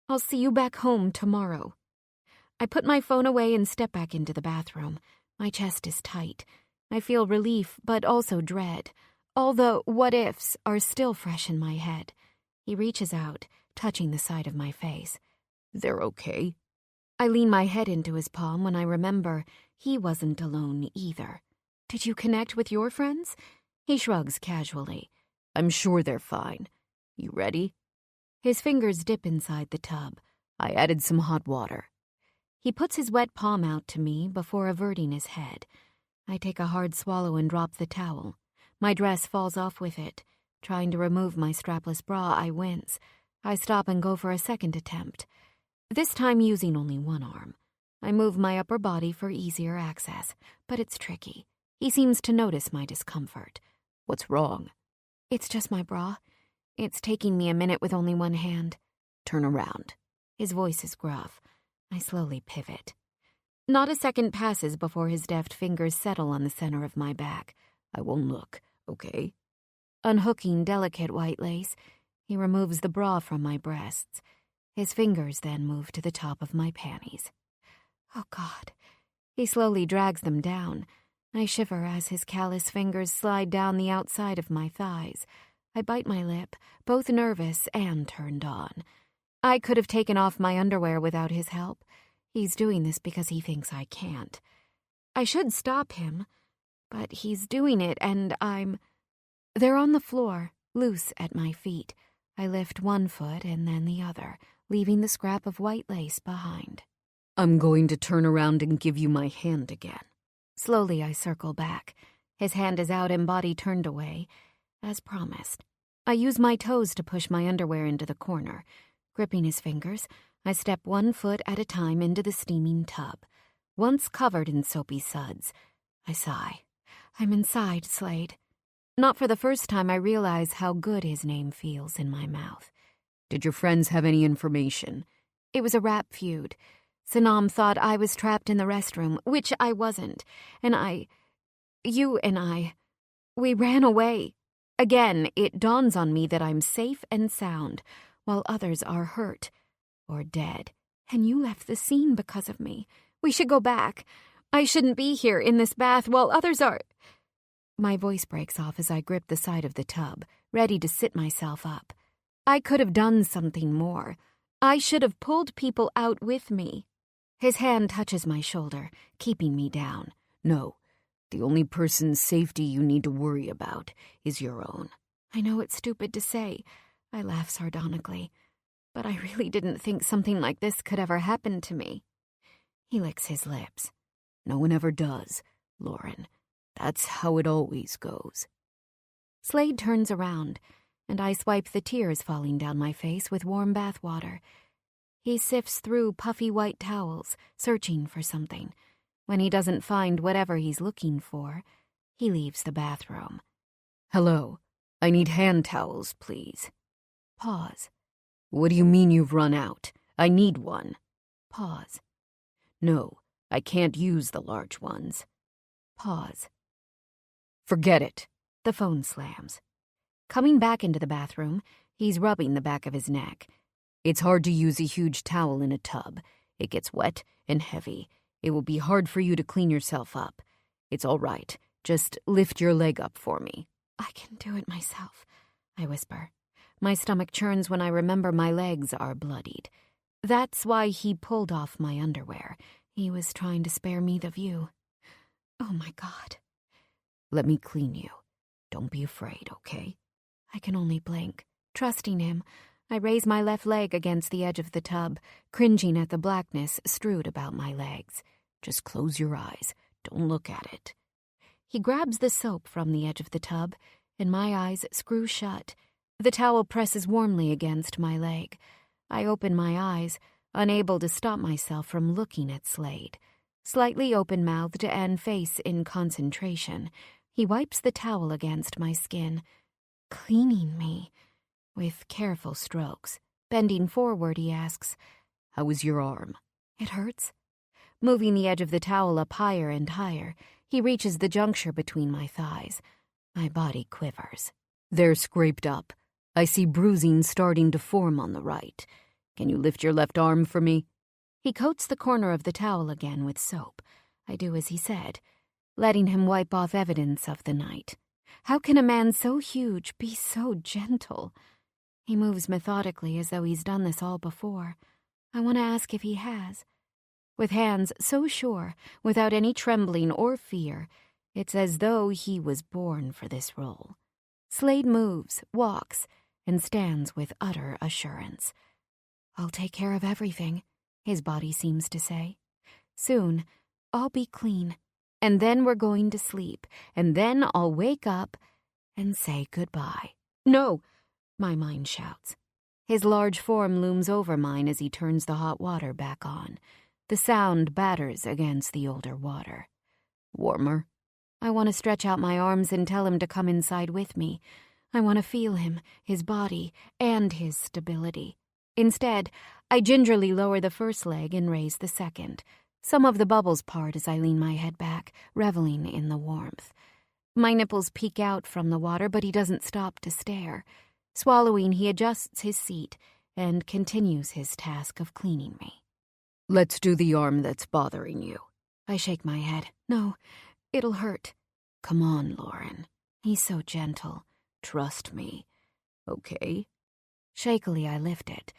I'll see you back home tomorrow. I put my phone away and step back into the bathroom. My chest is tight. I feel relief, but also dread. All the what-ifs are still fresh in my head. He reaches out, touching the side of my face. They're okay? I lean my head into his palm when I remember he wasn't alone either. Did you connect with your friends? He shrugs casually. I'm sure they're fine. You ready? His fingers dip inside the tub. I added some hot water. He puts his wet palm out to me before averting his head. I take a hard swallow and drop the towel. My dress falls off with it. Trying to remove my strapless bra, I wince. I stop and go for a second attempt. This time using only one arm. I move my upper body for easier access, but it's tricky. He seems to notice my discomfort. What's wrong? It's just my bra. It's taking me a minute with only one hand. Turn around. His voice is gruff. I slowly pivot. Not a second passes before his deft fingers settle on the center of my back. I won't look, okay? Unhooking delicate white lace, he removes the bra from my breasts. His fingers then move to the top of my panties. Oh, God. He slowly drags them down. I shiver as his callous fingers slide down the outside of my thighs. I bite my lip, both nervous and turned on. I could have taken off my underwear without his help. He's doing this because he thinks I can't. I should stop him, but he's doing it and They're on the floor, loose at my feet. I lift one foot and then the other, leaving the scrap of white lace behind. I'm going to turn around and give you my hand again. Slowly I circle back. His hand is out and body turned away, as promised. I use my toes to push my underwear into the corner. Gripping his fingers, I step 1 foot at a time into the steaming tub. Once covered in soapy suds, I sigh. I'm inside, Slade. Not for the first time I realize how good his name feels in my mouth. Did your friends have any information? It was a rap feud. Sanam thought I was trapped in the restroom, which I wasn't. We ran away. Again, it dawns on me that I'm safe and sound, while others are hurt or dead. And you left the scene because of me. We should go back. I shouldn't be here in this bath while others are... My voice breaks off as I grip the side of the tub, ready to sit myself up. I could have done something more. I should have pulled people out with me. His hand touches my shoulder, keeping me down. No, the only person's safety you need to worry about is your own. I know it's stupid to say. I laugh sardonically. But I really didn't think something like this could ever happen to me. He licks his lips. No one ever does, Lauren. That's how it always goes. Slade turns around, and I swipe the tears falling down my face with warm bath water. He sifts through puffy white towels, searching for something. When he doesn't find whatever he's looking for, he leaves the bathroom. Hello, I need hand towels, please. Pause. What do you mean you've run out? I need one. Pause. No, I can't use the large ones. Pause. Forget it. The phone slams. Coming back into the bathroom, he's rubbing the back of his neck. It's hard to use a huge towel in a tub. It gets wet and heavy. It will be hard for you to clean yourself up. It's all right. Just lift your leg up for me. I can do it myself, I whisper. My stomach churns when I remember my legs are bloodied. That's why he pulled off my underwear. He was trying to spare me the view. Oh my God. Let me clean you. Don't be afraid, okay? I can only blink, trusting him. I raise my left leg against the edge of the tub, cringing at the blackness strewed about my legs. Just close your eyes. Don't look at it. He grabs the soap from the edge of the tub, and my eyes screw shut. The towel presses warmly against my leg. I open my eyes, unable to stop myself from looking at Slade. Slightly open-mouthed and face in concentration, he wipes the towel against my skin, cleaning me. With careful strokes, bending forward, he asks, How is your arm? It hurts. Moving the edge of the towel up higher and higher, he reaches the juncture between my thighs. My body quivers. They're scraped up. I see bruising starting to form on the right. Can you lift your left arm for me? He coats the corner of the towel again with soap. I do as he said, letting him wipe off evidence of the night. How can a man so huge be so gentle? He moves methodically as though he's done this all before. I want to ask if he has. With hands so sure, without any trembling or fear, it's as though he was born for this role. Slade moves, walks, and stands with utter assurance. I'll take care of everything, his body seems to say. Soon, I'll be clean, and then we're going to sleep, and then I'll wake up and say goodbye. No! My mind shouts. His large form looms over mine as he turns the hot water back on. The sound batters against the older water. Warmer? I want to stretch out my arms and tell him to come inside with me. I want to feel him, his body, and his stability. Instead, I gingerly lower the first leg and raise the second. Some of the bubbles part as I lean my head back, reveling in the warmth. My nipples peek out from the water, but he doesn't stop to stare. Swallowing, he adjusts his seat and continues his task of cleaning me. Let's do the arm that's bothering you. I shake my head. No, it'll hurt. Come on, Lauren. He's so gentle. Trust me. Okay. Shakily, I lift it.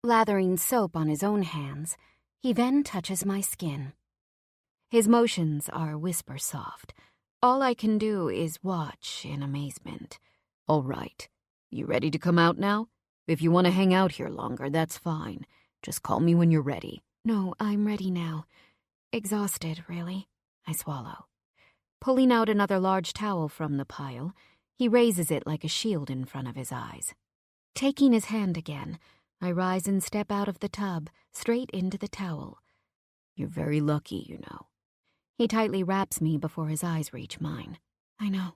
Lathering soap on his own hands, he then touches my skin. His motions are whisper soft. All I can do is watch in amazement. All right. You ready to come out now? If you want to hang out here longer, that's fine. Just call me when you're ready. No, I'm ready now. Exhausted, really. I swallow. Pulling out another large towel from the pile, he raises it like a shield in front of his eyes. Taking his hand again, I rise and step out of the tub, straight into the towel. You're very lucky, you know. He tightly wraps me before his eyes reach mine. I know.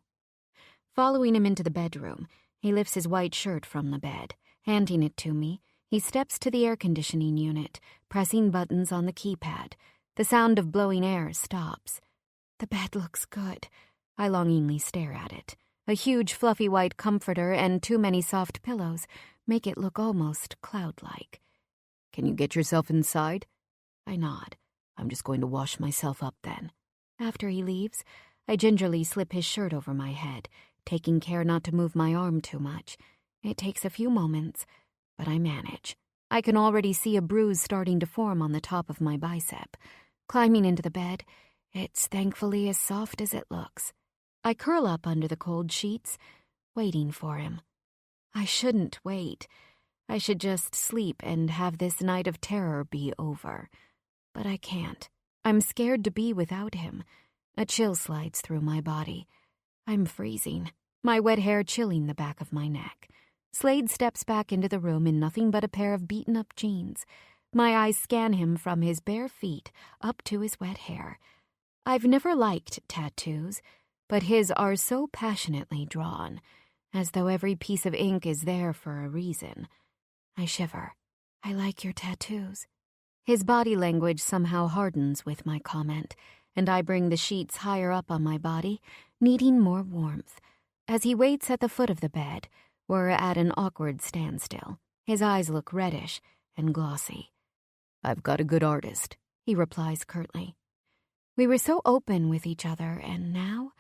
Following him into the bedroom, he lifts his white shirt from the bed. Handing it to me, he steps to the air conditioning unit, pressing buttons on the keypad. The sound of blowing air stops. The bed looks good. I longingly stare at it. A huge fluffy white comforter and too many soft pillows make it look almost cloud-like. Can you get yourself inside? I nod. I'm just going to wash myself up then. After he leaves, I gingerly slip his shirt over my head, taking care not to move my arm too much. It takes a few moments, but I manage. I can already see a bruise starting to form on the top of my bicep. Climbing into the bed, it's thankfully as soft as it looks. I curl up under the cold sheets, waiting for him. I shouldn't wait. I should just sleep and have this night of terror be over. But I can't. I'm scared to be without him. A chill slides through my body. I'm freezing, my wet hair chilling the back of my neck. Slade steps back into the room in nothing but a pair of beaten-up jeans. My eyes scan him from his bare feet up to his wet hair. I've never liked tattoos, but his are so passionately drawn, as though every piece of ink is there for a reason. I shiver. I like your tattoos. His body language somehow hardens with my comment, and I bring the sheets higher up on my body, needing more warmth. As he waits at the foot of the bed, we're at an awkward standstill. His eyes look reddish and glossy. I've got a good artist, he replies curtly. We were so open with each other, and now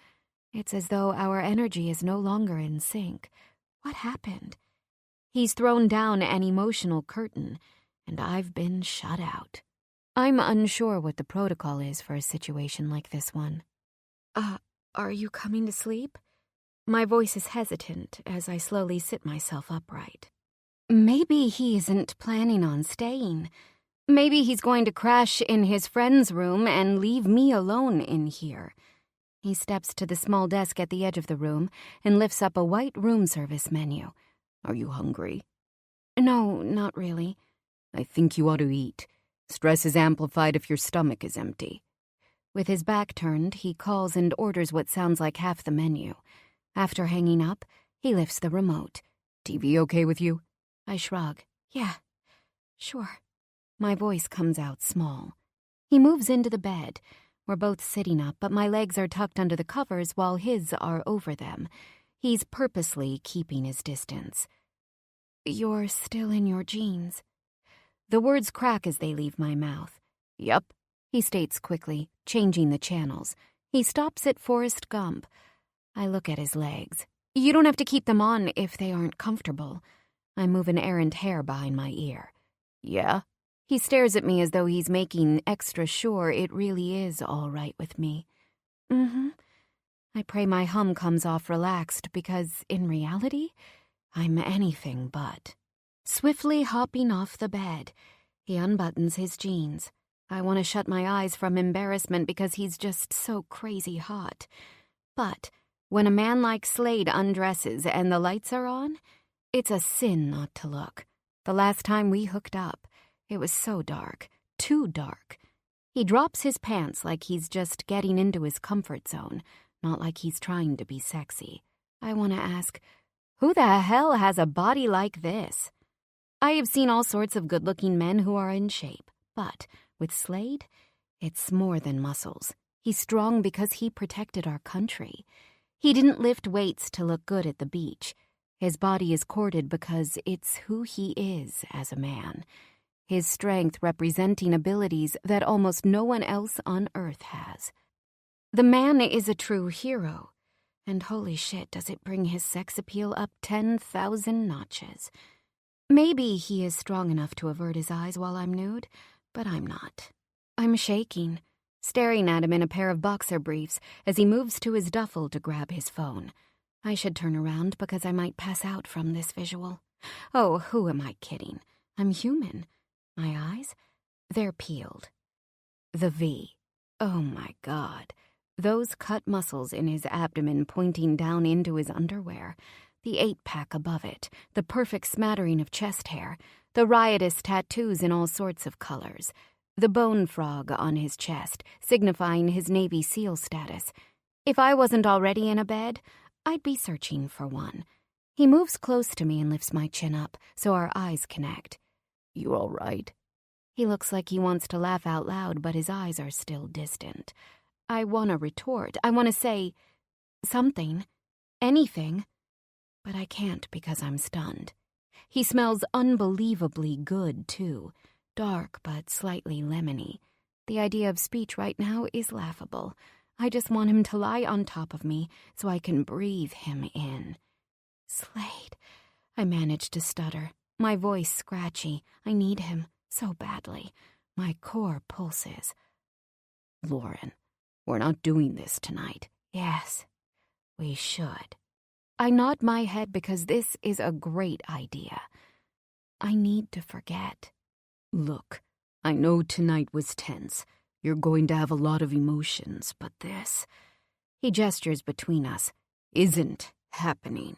it's as though our energy is no longer in sync. What happened? He's thrown down an emotional curtain, and I've been shut out. I'm unsure what the protocol is for a situation like this one. Are you coming to sleep? My voice is hesitant as I slowly sit myself upright. Maybe he isn't planning on staying. Maybe he's going to crash in his friend's room and leave me alone in here. He steps to the small desk at the edge of the room and lifts up a white room service menu. Are you hungry? No, not really. I think you ought to eat. Stress is amplified if your stomach is empty. With his back turned, he calls and orders what sounds like half the menu. After hanging up, he lifts the remote. TV okay with you? I shrug. Yeah, sure. My voice comes out small. He moves into the bed. We're both sitting up, but my legs are tucked under the covers while his are over them. He's purposely keeping his distance. You're still in your jeans. The words crack as they leave my mouth. Yup, he states quickly, changing the channels. He stops at Forrest Gump. I look at his legs. You don't have to keep them on if they aren't comfortable. I move an errant hair behind my ear. Yeah? He stares at me as though he's making extra sure it really is all right with me. Mm-hmm. I pray my hum comes off relaxed because, in reality, I'm anything but. Swiftly hopping off the bed, he unbuttons his jeans. I want to shut my eyes from embarrassment because he's just so crazy hot. But when a man like Slade undresses and the lights are on, it's a sin not to look. The last time we hooked up, it was so dark, too dark. He drops his pants like he's just getting into his comfort zone, not like he's trying to be sexy. I want to ask, who the hell has a body like this? I have seen all sorts of good-looking men who are in shape, but with Slade, it's more than muscles. He's strong because he protected our country. He didn't lift weights to look good at the beach. His body is corded because it's who he is as a man. His strength representing abilities that almost no one else on Earth has. The man is a true hero, and holy shit does it bring his sex appeal up 10,000 notches. Maybe he is strong enough to avert his eyes while I'm nude, but I'm not. I'm shaking, staring at him in a pair of boxer briefs as he moves to his duffel to grab his phone. I should turn around because I might pass out from this visual. Oh, who am I kidding? I'm human. My eyes? They're peeled. The V. Oh my God. Those cut muscles in his abdomen pointing down into his underwear. The 8-pack above it. The perfect smattering of chest hair. The riotous tattoos in all sorts of colors. The bone frog on his chest, signifying his Navy SEAL status. If I wasn't already in a bed, I'd be searching for one. He moves close to me and lifts my chin up so our eyes connect. You all right? He looks like he wants to laugh out loud, but his eyes are still distant. I want to retort. I want to say something, anything, but I can't because I'm stunned. He smells unbelievably good, too. dark but slightly lemony. The idea of speech right now is laughable. I just want him to lie on top of me so I can breathe him in. Slade, I managed to stutter, my voice scratchy. I need him so badly. My core pulses. Lauren, we're not doing this tonight. Yes, we should. I nod my head because this is a great idea. I need to forget. Look, I know tonight was tense. You're going to have a lot of emotions, but this, he gestures between us, isn't happening.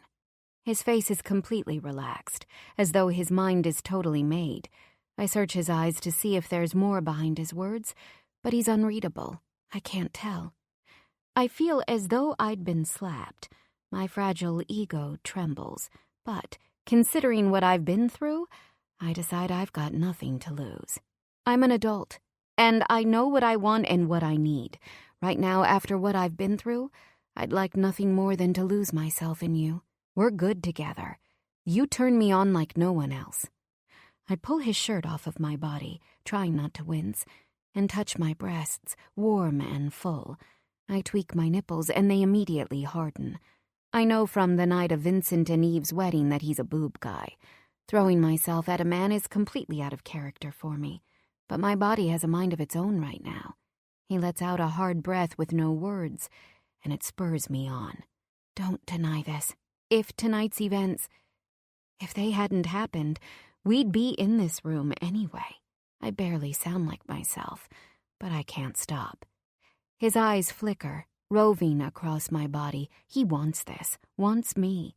His face is completely relaxed, as though his mind is totally made. I search his eyes to see if there's more behind his words, but he's unreadable. I can't tell. I feel as though I'd been slapped. My fragile ego trembles, but considering what I've been through, I decide I've got nothing to lose. I'm an adult, and I know what I want and what I need. Right now, after what I've been through, I'd like nothing more than to lose myself in you. We're good together. You turn me on like no one else. I pull his shirt off of my body, trying not to wince, and touch my breasts, warm and full. I tweak my nipples, and they immediately harden. I know from the night of Vincent and Eve's wedding that he's a boob guy. Throwing myself at a man is completely out of character for me, but my body has a mind of its own right now. He lets out a hard breath with no words, and it spurs me on. Don't deny this. If tonight's events, if they hadn't happened, we'd be in this room anyway. I barely sound like myself, but I can't stop. His eyes flicker, roving across my body. He wants this, wants me.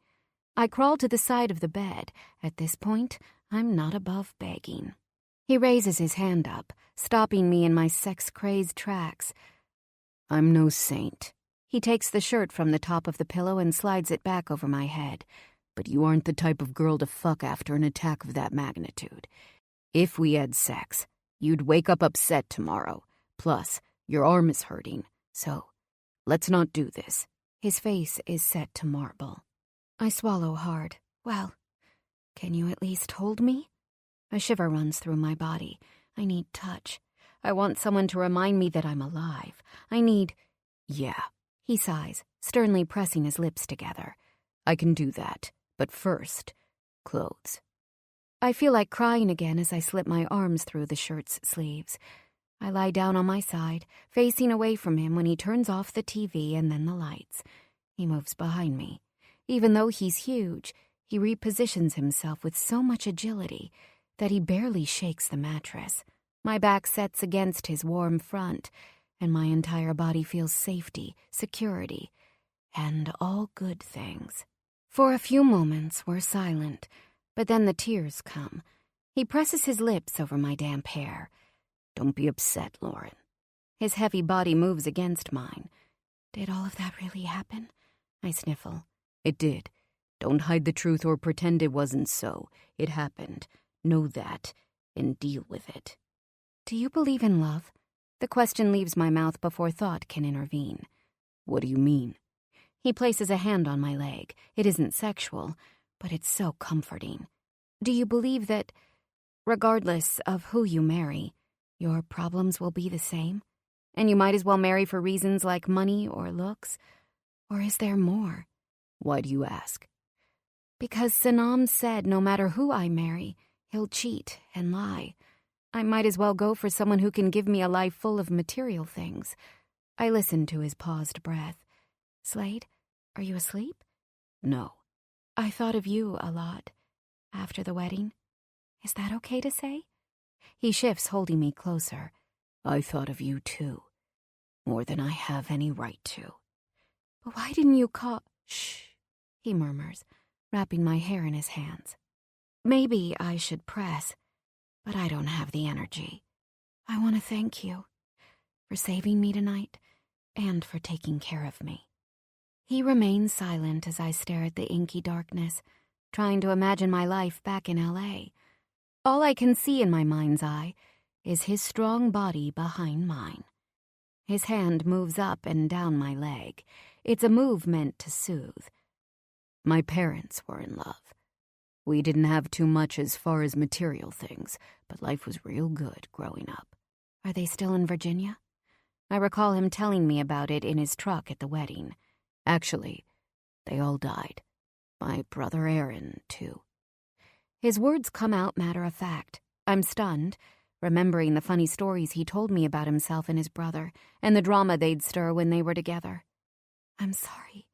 I crawl to the side of the bed. At this point, I'm not above begging. He raises his hand up, stopping me in my sex-crazed tracks. I'm no saint. He takes the shirt from the top of the pillow and slides it back over my head. But you aren't the type of girl to fuck after an attack of that magnitude. If we had sex, you'd wake up upset tomorrow. Plus, your arm is hurting. So, let's not do this. His face is set to marble. I swallow hard. Well, can you at least hold me? A shiver runs through my body. I need touch. I want someone to remind me that I'm alive. I need... Yeah. He sighs, sternly pressing his lips together. I can do that, but first, clothes. I feel like crying again as I slip my arms through the shirt's sleeves. I lie down on my side, facing away from him when he turns off the TV and then the lights. He moves behind me. Even though he's huge, he repositions himself with so much agility that he barely shakes the mattress. My back sets against his warm front, and my entire body feels safety, security, and all good things. For a few moments, we're silent, but then the tears come. He presses his lips over my damp hair. Don't be upset, Lauren. His heavy body moves against mine. Did all of that really happen? I sniffle. It did. Don't hide the truth or pretend it wasn't so. It happened. Know that, and deal with it. Do you believe in love? The question leaves my mouth before thought can intervene. What do you mean? He places a hand on my leg. It isn't sexual, but it's so comforting. Do you believe that, regardless of who you marry, your problems will be the same? And you might as well marry for reasons like money or looks? Or is there more? Why do you ask? Because Sanam said no matter who I marry, he'll cheat and lie. I might as well go for someone who can give me a life full of material things. I listen to his paused breath. Slade, are you asleep? No. I thought of you a lot. After the wedding. Is that okay to say? He shifts, holding me closer. I thought of you too. More than I have any right to. But why didn't you call... Shh, he murmurs, wrapping my hair in his hands. Maybe I should press, but I don't have the energy. I want to thank you for saving me tonight and for taking care of me. He remains silent as I stare at the inky darkness, trying to imagine my life back in L.A. All I can see in my mind's eye is his strong body behind mine. His hand moves up and down my leg. It's a move meant to soothe. My parents were in love. We didn't have too much as far as material things, but life was real good growing up. Are they still in Virginia? I recall him telling me about it in his truck at the wedding. Actually, they all died. My brother Aaron, too. His words come out matter-of-fact. I'm stunned, remembering the funny stories he told me about himself and his brother, and the drama they'd stir when they were together. I'm sorry.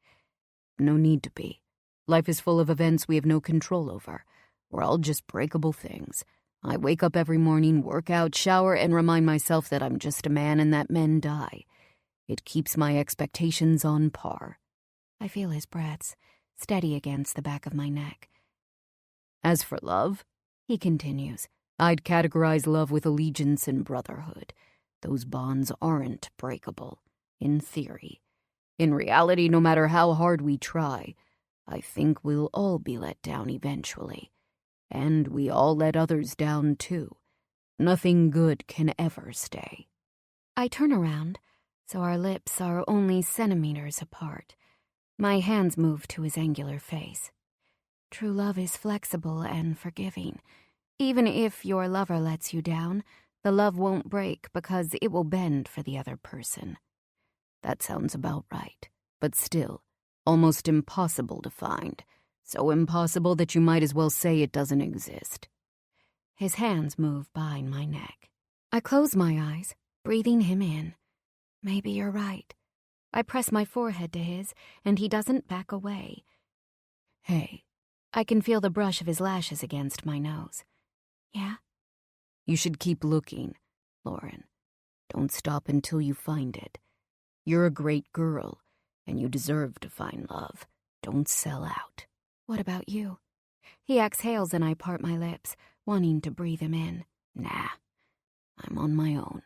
No need to be. Life is full of events we have no control over. We're all just breakable things. I wake up every morning, work out, shower, and remind myself that I'm just a man and that men die. It keeps my expectations on par. I feel his breaths, steady against the back of my neck. As for love, he continues, I'd categorize love with allegiance and brotherhood. Those bonds aren't breakable, in theory. In reality, no matter how hard we try, I think we'll all be let down eventually. And we all let others down, too. Nothing good can ever stay. I turn around, so our lips are only centimeters apart. My hands move to his angular face. True love is flexible and forgiving. Even if your lover lets you down, the love won't break because it will bend for the other person. That sounds about right, but still, almost impossible to find. So impossible that you might as well say it doesn't exist. His hands move behind my neck. I close my eyes, breathing him in. Maybe you're right. I press my forehead to his, and he doesn't back away. Hey. I can feel the brush of his lashes against my nose. Yeah? You should keep looking, Lauren. Don't stop until you find it. You're a great girl, and you deserve to find love. Don't sell out. What about you? He exhales and I part my lips, wanting to breathe him in. Nah, I'm on my own.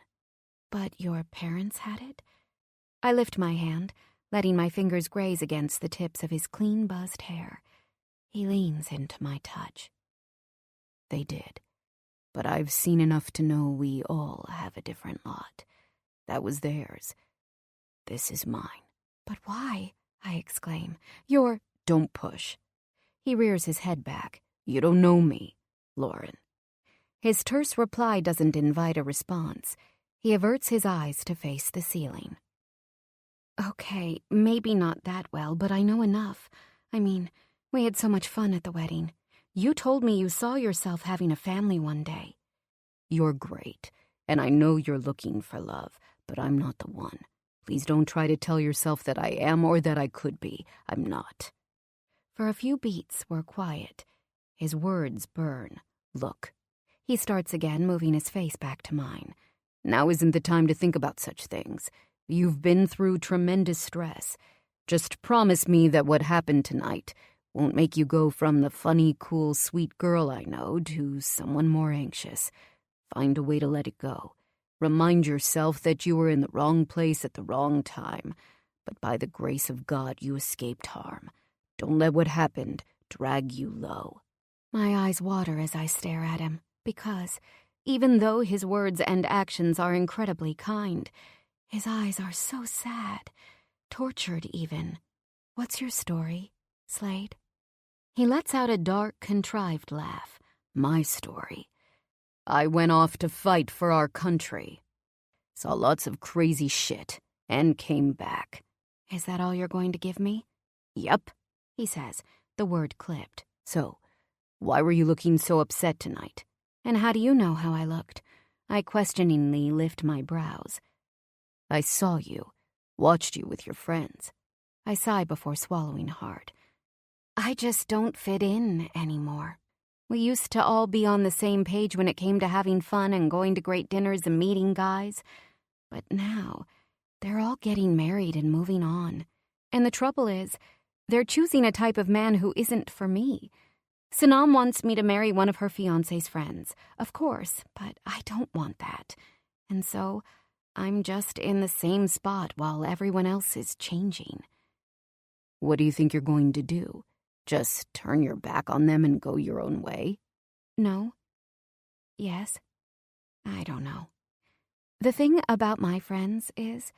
But your parents had it? I lift my hand, letting my fingers graze against the tips of his clean buzzed hair. He leans into my touch. They did. But I've seen enough to know we all have a different lot. That was theirs. This is mine. But why? I exclaim. Don't push. He rears his head back. You don't know me, Lauren. His terse reply doesn't invite a response. He averts his eyes to face the ceiling. Okay, maybe not that well, but I know enough. I mean, we had so much fun at the wedding. You told me you saw yourself having a family one day. You're great, and I know you're looking for love, but I'm not the one. Please don't try to tell yourself that I am or that I could be. I'm not. For a few beats, we're quiet. His words burn. Look. He starts again, moving his face back to mine. Now isn't the time to think about such things. You've been through tremendous stress. Just promise me that what happened tonight won't make you go from the funny, cool, sweet girl I know to someone more anxious. Find a way to let it go. Remind yourself that you were in the wrong place at the wrong time, but by the grace of God you escaped harm. Don't let what happened drag you low. My eyes water as I stare at him, because, even though his words and actions are incredibly kind, his eyes are so sad, tortured even. What's your story, Slade? He lets out a dark, contrived laugh. My story. I went off to fight for our country. Saw lots of crazy shit, and came back. Is that all you're going to give me? Yep, he says, the word clipped. So, why were you looking so upset tonight? And how do you know how I looked? I questioningly lift my brows. I saw you, watched you with your friends. I sigh before swallowing hard. I just don't fit in anymore. We used to all be on the same page when it came to having fun and going to great dinners and meeting guys. But now, they're all getting married and moving on. And the trouble is, they're choosing a type of man who isn't for me. Sanam wants me to marry one of her fiancé's friends, of course, but I don't want that. And so, I'm just in the same spot while everyone else is changing. What do you think you're going to do? Just turn your back on them and go your own way? No. Yes. I don't know. The thing about my friends is,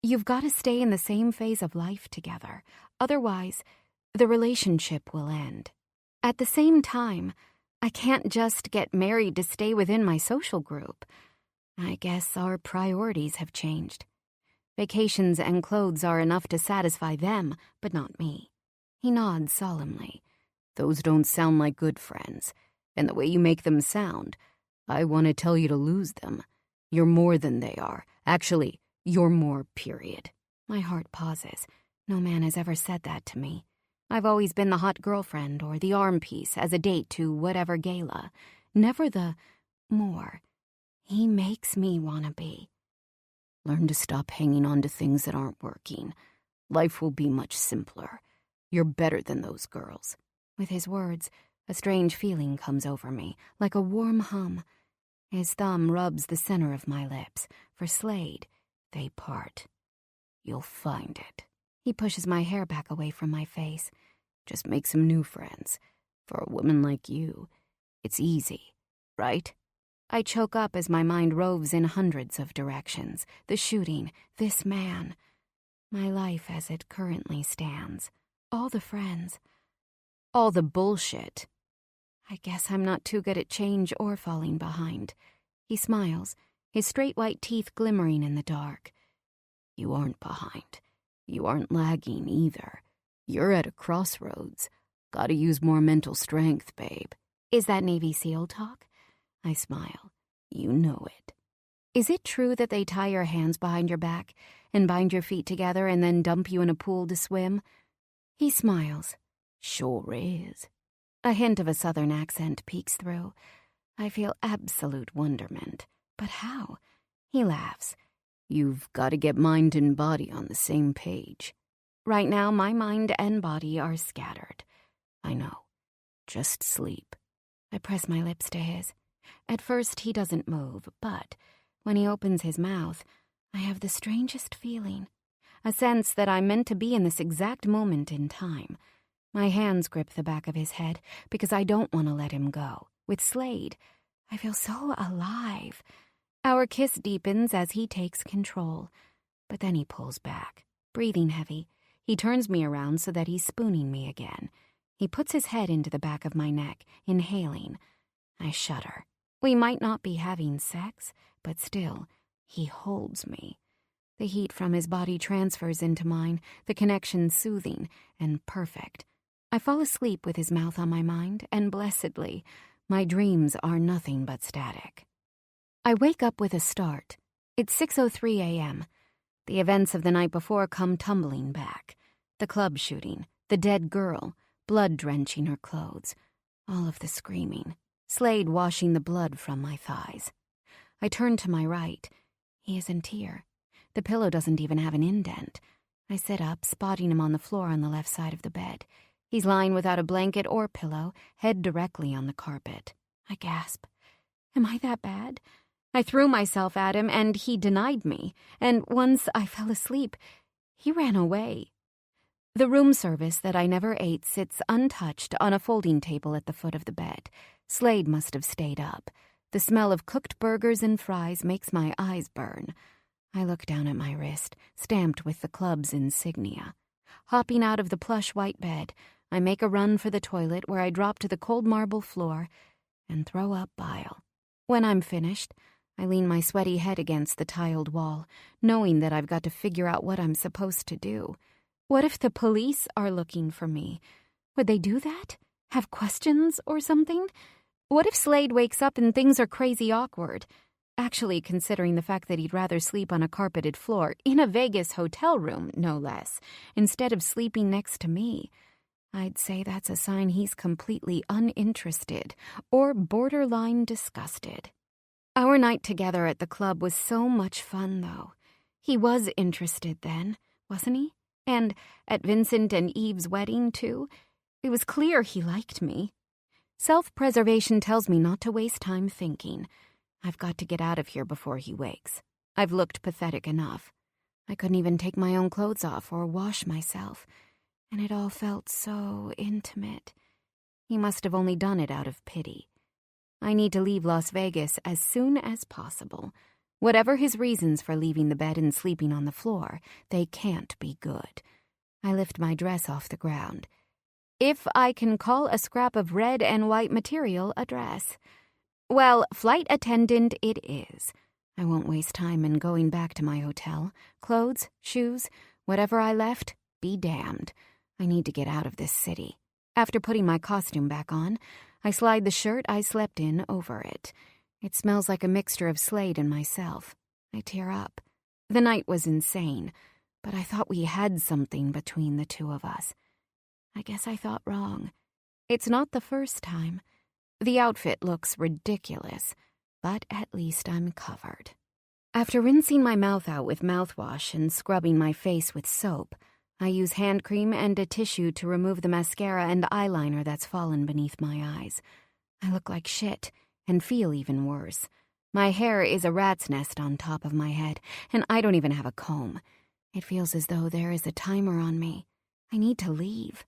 you've got to stay in the same phase of life together. Otherwise, the relationship will end. At the same time, I can't just get married to stay within my social group. I guess our priorities have changed. Vacations and clothes are enough to satisfy them, but not me. He nods solemnly. Those don't sound like good friends. And the way you make them sound, I want to tell you to lose them. You're more than they are. Actually, you're more, period. My heart pauses. No man has ever said that to me. I've always been the hot girlfriend or the arm piece as a date to whatever gala. Never the more. He makes me want to be. Learn to stop hanging on to things that aren't working. Life will be much simpler. You're better than those girls. With his words, a strange feeling comes over me, like a warm hum. His thumb rubs the center of my lips. For Slade, they part. You'll find it. He pushes my hair back away from my face. Just make some new friends. For a woman like you, it's easy, right? I choke up as my mind roves in hundreds of directions. The shooting, this man. My life as it currently stands. All the friends. All the bullshit. I guess I'm not too good at change or falling behind. He smiles, his straight white teeth glimmering in the dark. You aren't behind. You aren't lagging either. You're at a crossroads. Gotta use more mental strength, babe. Is that Navy SEAL talk? I smile. You know it. Is it true that they tie your hands behind your back and bind your feet together and then dump you in a pool to swim? He smiles. Sure is. A hint of a southern accent peeks through. I feel absolute wonderment. But how? He laughs. You've got to get mind and body on the same page. Right now, my mind and body are scattered. I know. Just sleep. I press my lips to his. At first, he doesn't move, but when he opens his mouth, I have the strangest feeling. A sense that I'm meant to be in this exact moment in time. My hands grip the back of his head because I don't want to let him go. With Slade, I feel so alive. Our kiss deepens as he takes control. But then he pulls back, breathing heavy. He turns me around so that he's spooning me again. He puts his head into the back of my neck, inhaling. I shudder. We might not be having sex, but still, he holds me. The heat from his body transfers into mine, the connection soothing and perfect. I fall asleep with his mouth on my mind, and blessedly, my dreams are nothing but static. I wake up with a start. It's 6:03 a.m. The events of the night before come tumbling back. The club shooting, the dead girl, blood drenching her clothes, all of the screaming, Slade washing the blood from my thighs. I turn to my right. He isn't here. The pillow doesn't even have an indent. I sit up, spotting him on the floor on the left side of the bed. He's lying without a blanket or pillow, head directly on the carpet. I gasp. Am I that bad? I threw myself at him, and he denied me. And once I fell asleep, he ran away. The room service that I never ate sits untouched on a folding table at the foot of the bed. Slade must have stayed up. The smell of cooked burgers and fries makes my eyes burn. I look down at my wrist, stamped with the club's insignia. Hopping out of the plush white bed, I make a run for the toilet where I drop to the cold marble floor and throw up bile. When I'm finished, I lean my sweaty head against the tiled wall, knowing that I've got to figure out what I'm supposed to do. What if the police are looking for me? Would they do that? Have questions or something? What if Slade wakes up and things are crazy awkward? Actually, considering the fact that he'd rather sleep on a carpeted floor, in a Vegas hotel room, no less, instead of sleeping next to me, I'd say that's a sign he's completely uninterested or borderline disgusted. Our night together at the club was so much fun, though. He was interested then, wasn't he? And at Vincent and Eve's wedding, too. It was clear he liked me. Self-preservation tells me not to waste time thinking. I've got to get out of here before he wakes. I've looked pathetic enough. I couldn't even take my own clothes off or wash myself. And it all felt so intimate. He must have only done it out of pity. I need to leave Las Vegas as soon as possible. Whatever his reasons for leaving the bed and sleeping on the floor, they can't be good. I lift my dress off the ground. If I can call a scrap of red and white material a dress. Well, flight attendant it is. I won't waste time in going back to my hotel. Clothes, shoes, whatever I left, be damned. I need to get out of this city. After putting my costume back on, I slide the shirt I slept in over it. It smells like a mixture of Slade and myself. I tear up. The night was insane, but I thought we had something between the two of us. I guess I thought wrong. It's not the first time. The outfit looks ridiculous, but at least I'm covered. After rinsing my mouth out with mouthwash and scrubbing my face with soap, I use hand cream and a tissue to remove the mascara and eyeliner that's fallen beneath my eyes. I look like shit and feel even worse. My hair is a rat's nest on top of my head, and I don't even have a comb. It feels as though there is a timer on me. I need to leave.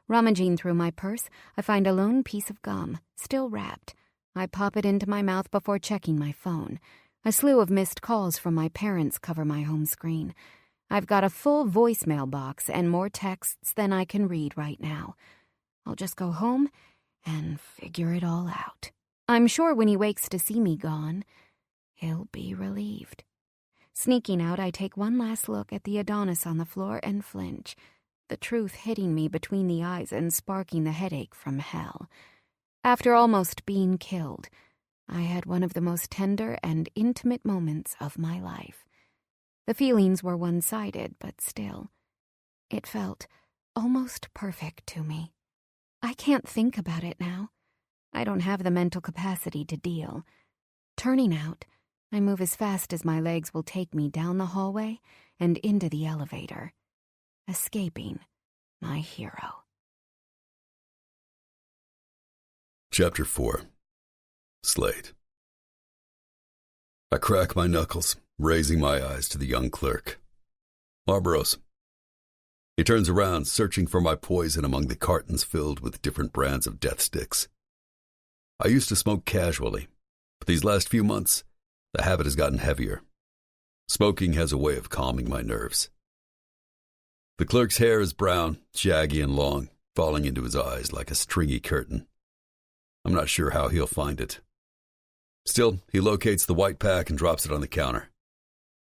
Rummaging through my purse, I find a lone piece of gum, still wrapped. I pop it into my mouth before checking my phone. A slew of missed calls from my parents cover my home screen. I've got a full voicemail box and more texts than I can read right now. I'll just go home and figure it all out. I'm sure when he wakes to see me gone, he'll be relieved. Sneaking out, I take one last look at the Adonis on the floor and flinch, the truth hitting me between the eyes and sparking the headache from hell. After almost being killed, I had one of the most tender and intimate moments of my life. The feelings were one-sided, but still, it felt almost perfect to me. I can't think about it now. I don't have the mental capacity to deal. Turning out, I move as fast as my legs will take me down the hallway and into the elevator, escaping my hero. Chapter 4. Slade. I crack my knuckles, raising my eyes to the young clerk. Marlboros. He turns around, searching for my poison among the cartons filled with different brands of death sticks. I used to smoke casually, but these last few months, the habit has gotten heavier. Smoking has a way of calming my nerves. The clerk's hair is brown, shaggy and long, falling into his eyes like a stringy curtain. I'm not sure how he'll find it. Still, he locates the white pack and drops it on the counter.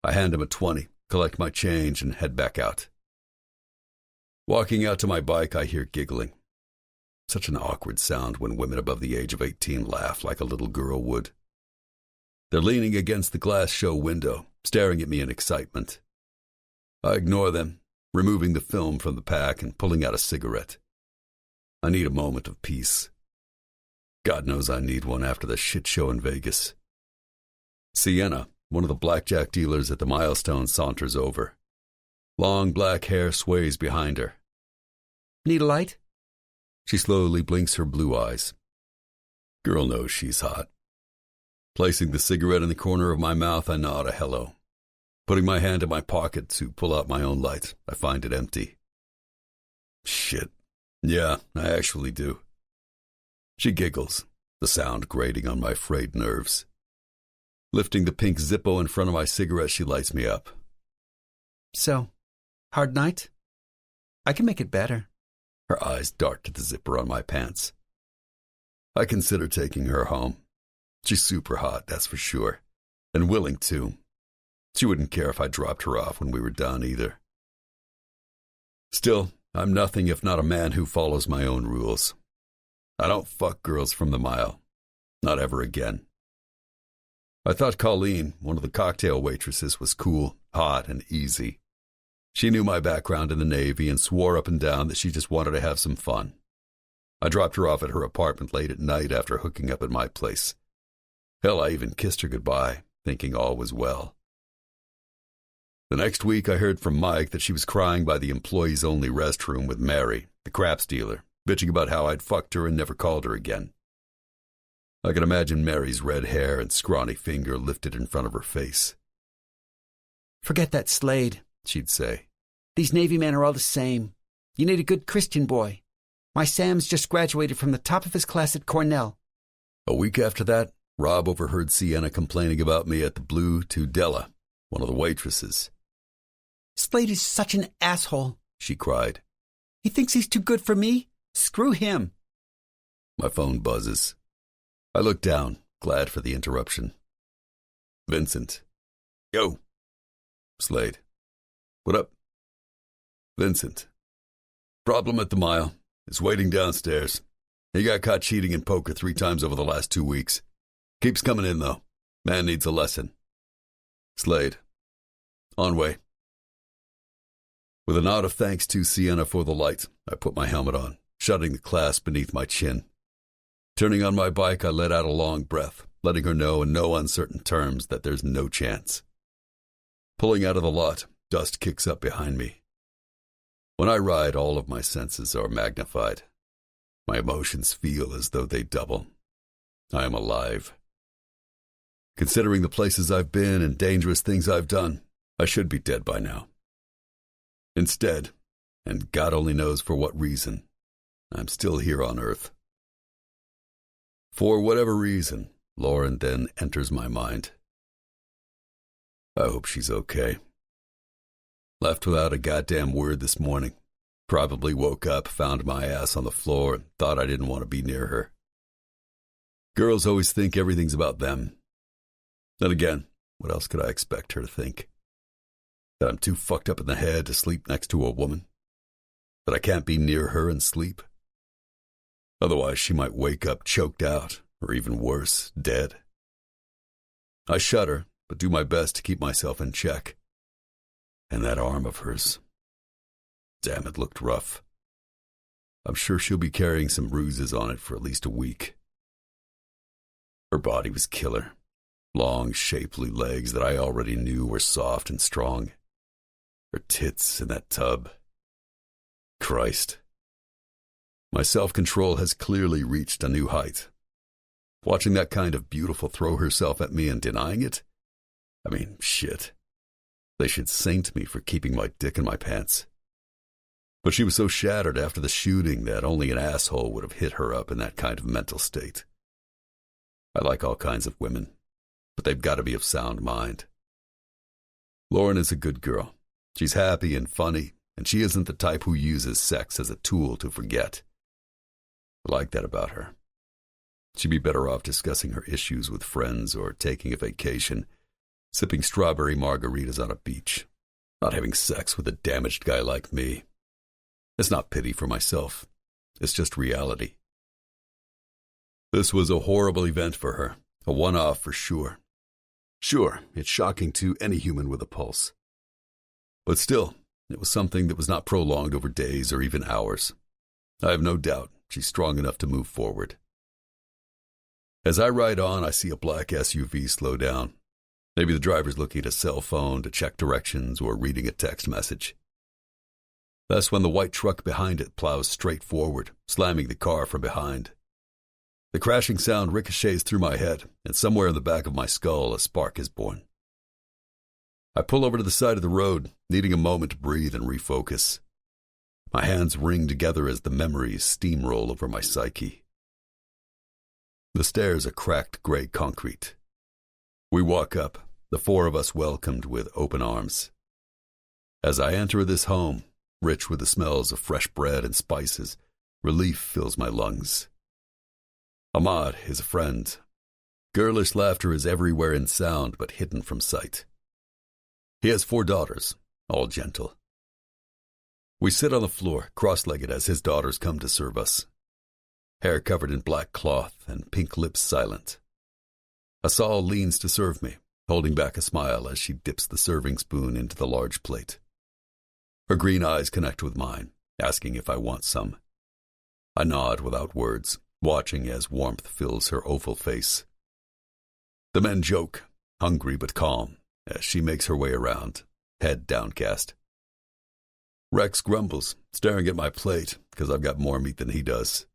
I hand him a 20, collect my change, and head back out. Walking out to my bike, I hear giggling. Such an awkward sound when women above the age of 18 laugh like a little girl would. They're leaning against the glass show window, staring at me in excitement. I ignore them, removing the film from the pack and pulling out a cigarette. I need a moment of peace. God knows I need one after the shit show in Vegas. Sienna, one of the blackjack dealers at the Milestone, saunters over. Long black hair sways behind her. Need a light? She slowly blinks her blue eyes. Girl knows she's hot. Placing the cigarette in the corner of my mouth, I nod a hello. Putting my hand in my pocket to pull out my own light, I find it empty. Shit. Yeah, I actually do. She giggles, the sound grating on my frayed nerves. Lifting the pink Zippo in front of my cigarette, she lights me up. So, hard night? I can make it better. Her eyes dart to the zipper on my pants. I consider taking her home. She's super hot, that's for sure, and willing to. She wouldn't care if I dropped her off when we were done either. Still, I'm nothing if not a man who follows my own rules. I don't fuck girls from the mile. Not ever again. I thought Colleen, one of the cocktail waitresses, was cool, hot, and easy. She knew my background in the Navy and swore up and down that she just wanted to have some fun. I dropped her off at her apartment late at night after hooking up at my place. Hell, I even kissed her goodbye, thinking all was well. The next week, I heard from Mike that she was crying by the employees-only restroom with Mary, the craps dealer, bitching about how I'd fucked her and never called her again. I could imagine Mary's red hair and scrawny finger lifted in front of her face. Forget that Slade, she'd say. These Navy men are all the same. You need a good Christian boy. My Sam's just graduated from the top of his class at Cornell. A week after that, Rob overheard Sienna complaining about me at the Blue to Della, one of the waitresses. Slade is such an asshole, she cried. He thinks he's too good for me, Screw him. My phone buzzes. I look down, glad for the interruption. Vincent. Yo. Slade. What up? Vincent. Problem at the mile. Is waiting downstairs. He got caught cheating in poker 3 times over the last 2 weeks. Keeps coming in, though. Man needs a lesson. Slade. On way. With a nod of thanks to Sienna for the light, I put my helmet on, shutting the clasp beneath my chin. Turning on my bike, I let out a long breath, letting her know in no uncertain terms that there's no chance. Pulling out of the lot, dust kicks up behind me. When I ride, all of my senses are magnified. My emotions feel as though they double. I am alive. Considering the places I've been and dangerous things I've done, I should be dead by now. Instead, and God only knows for what reason, I'm still here on Earth. For whatever reason, Lauren then enters my mind. I hope she's okay. Left without a goddamn word this morning. Probably woke up, found my ass on the floor, and thought I didn't want to be near her. Girls always think everything's about them. Then again, what else could I expect her to think? That I'm too fucked up in the head to sleep next to a woman? That I can't be near her and sleep? Otherwise, she might wake up choked out, or even worse, dead. I shudder, but do my best to keep myself in check. And that arm of hers. Damn, it looked rough. I'm sure she'll be carrying some bruises on it for at least a week. Her body was killer. Long, shapely legs that I already knew were soft and strong. Her tits in that tub. Christ. My self-control has clearly reached a new height. Watching that kind of beautiful throw herself at me and denying it? I mean, shit. They should saint me for keeping my dick in my pants. But she was so shattered after the shooting that only an asshole would have hit her up in that kind of mental state. I like all kinds of women, but they've got to be of sound mind. Lauren is a good girl. She's happy and funny, and she isn't the type who uses sex as a tool to forget. I like that about her. She'd be better off discussing her issues with friends or taking a vacation, sipping strawberry margaritas on a beach, not having sex with a damaged guy like me. It's not pity for myself. It's just reality. This was a horrible event for her, a one-off for sure. Sure, it's shocking to any human with a pulse. But still, it was something that was not prolonged over days or even hours. I have no doubt she's strong enough to move forward. As I ride on, I see a black SUV slow down. Maybe the driver's looking at a cell phone to check directions or reading a text message. That's when the white truck behind it plows straight forward, slamming the car from behind. The crashing sound ricochets through my head, and somewhere in the back of my skull a spark is born. I pull over to the side of the road, needing a moment to breathe and refocus. My hands ring together as the memories steamroll over my psyche. The stairs are cracked gray concrete. We walk up, the 4 of us welcomed with open arms. As I enter this home, rich with the smells of fresh bread and spices, relief fills my lungs. Ahmad is a friend. Girlish laughter is everywhere in sound but hidden from sight. He has 4 daughters, all gentle. We sit on the floor, cross-legged as his daughters come to serve us. Hair covered in black cloth and pink lips silent. Asal leans to serve me, holding back a smile as she dips the serving spoon into the large plate. Her green eyes connect with mine, asking if I want some. I nod without words, watching as warmth fills her oval face. The men joke, hungry but calm, as she makes her way around, head downcast. Rex grumbles, staring at my plate because I've got more meat than he does.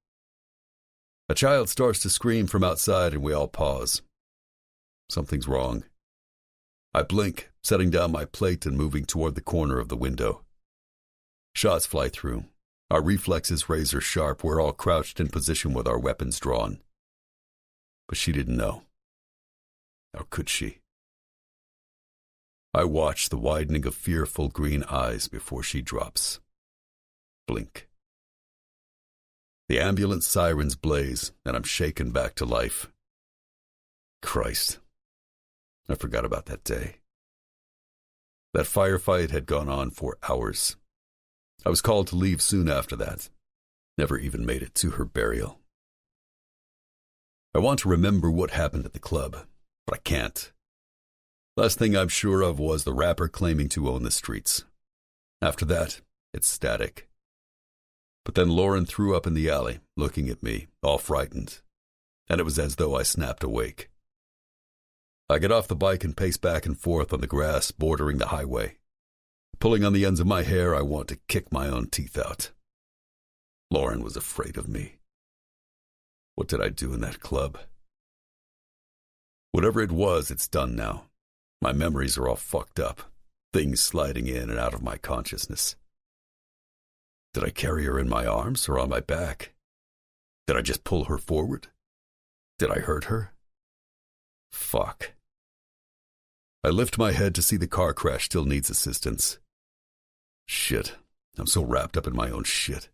A child starts to scream from outside and we all pause. Something's wrong. I blink, setting down my plate and moving toward the corner of the window. Shots fly through. Our reflexes razor sharp. We're all crouched in position with our weapons drawn. But she didn't know. How could she? I watch the widening of fearful green eyes before she drops. Blink. The ambulance sirens blaze, and I'm shaken back to life. Christ, I forgot about that day. That firefight had gone on for hours. I was called to leave soon after that. Never even made it to her burial. I want to remember what happened at the club, but I can't. Last thing I'm sure of was the rapper claiming to own the streets. After that, it's static. But then Lauren threw up in the alley, looking at me, all frightened, and it was as though I snapped awake. I get off the bike and pace back and forth on the grass bordering the highway. Pulling on the ends of my hair, I want to kick my own teeth out. Lauren was afraid of me. What did I do in that club? Whatever it was, it's done now. My memories are all fucked up, things sliding in and out of my consciousness. Did I carry her in my arms or on my back? Did I just pull her forward? Did I hurt her? Fuck. I lift my head to see the car crash still needs assistance. Shit, I'm so wrapped up in my own shit.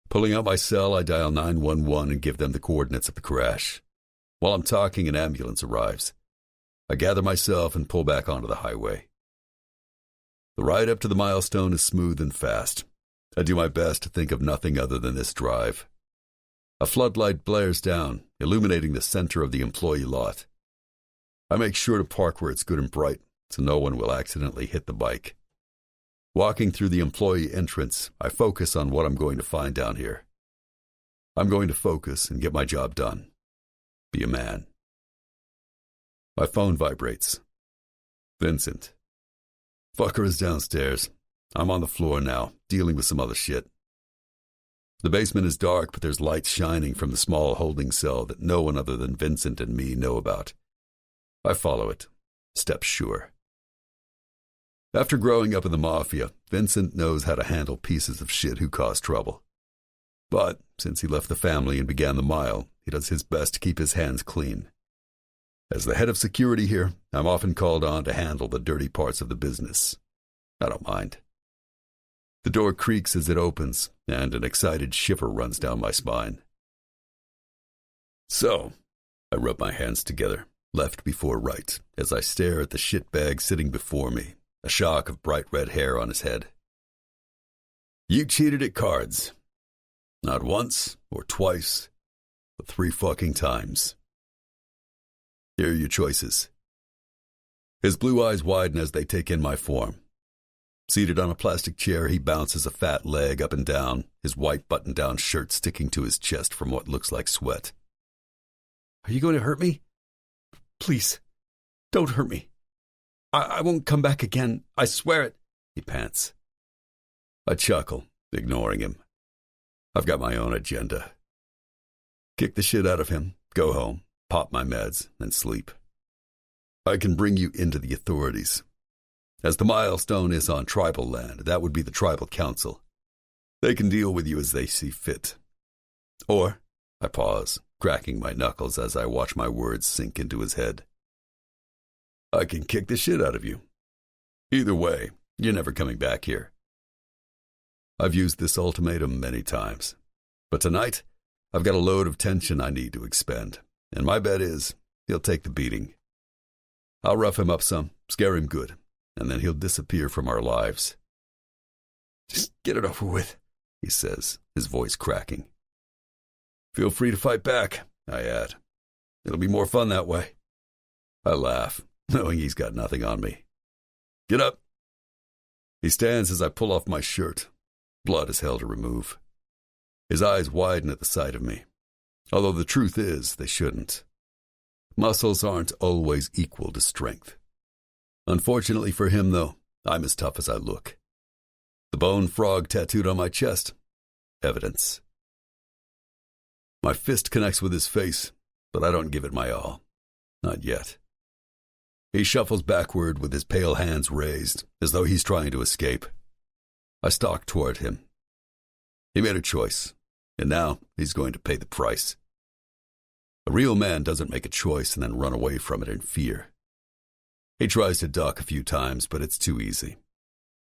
Pulling out my cell, I dial 911 and give them the coordinates of the crash. While I'm talking, an ambulance arrives. I gather myself and pull back onto the highway. The ride up to the milestone is smooth and fast. I do my best to think of nothing other than this drive. A floodlight blares down, illuminating the center of the employee lot. I make sure to park where it's good and bright, so no one will accidentally hit the bike. Walking through the employee entrance, I focus on what I'm going to find down here. I'm going to focus and get my job done. Be a man. My phone vibrates. Vincent. Fucker is downstairs. I'm on the floor now, dealing with some other shit. The basement is dark, but there's light shining from the small holding cell that no one other than Vincent and me know about. I follow it, step sure. After growing up in the Mafia, Vincent knows how to handle pieces of shit who cause trouble. But since he left the family and began the mile, he does his best to keep his hands clean. As the head of security here, I'm often called on to handle the dirty parts of the business. I don't mind. The door creaks as it opens, and an excited shiver runs down my spine. So, I rub my hands together, left before right, as I stare at the shitbag sitting before me, a shock of bright red hair on his head. You cheated at cards. Not once or twice, but 3 fucking times. Here are your choices. His blue eyes widen as they take in my form. Seated on a plastic chair, he bounces a fat leg up and down, his white button-down shirt sticking to his chest from what looks like sweat. Are you going to hurt me? Please, don't hurt me. I won't come back again. I swear it, he pants. I chuckle, ignoring him. I've got my own agenda. Kick the shit out of him, go home, pop my meds, and sleep. I can bring you into the authorities. As the milestone is on tribal land, that would be the tribal council. They can deal with you as they see fit. Or, I pause, cracking my knuckles as I watch my words sink into his head. I can kick the shit out of you. Either way, you're never coming back here. I've used this ultimatum many times, but tonight, I've got a load of tension I need to expend, and my bet is he'll take the beating. I'll rough him up some, scare him good, and then he'll disappear from our lives. Just get it over with, he says, his voice cracking. Feel free to fight back, I add. It'll be more fun that way. I laugh, knowing he's got nothing on me. Get up. He stands as I pull off my shirt. Blood is hell to remove. His eyes widen at the sight of me, although the truth is they shouldn't. Muscles aren't always equal to strength. Unfortunately for him, though, I'm as tough as I look. The bone frog tattooed on my chest. Evidence. My fist connects with his face, but I don't give it my all. Not yet. He shuffles backward with his pale hands raised, as though he's trying to escape. I stalk toward him. He made a choice, and now he's going to pay the price. A real man doesn't make a choice and then run away from it in fear. He tries to duck a few times, but it's too easy.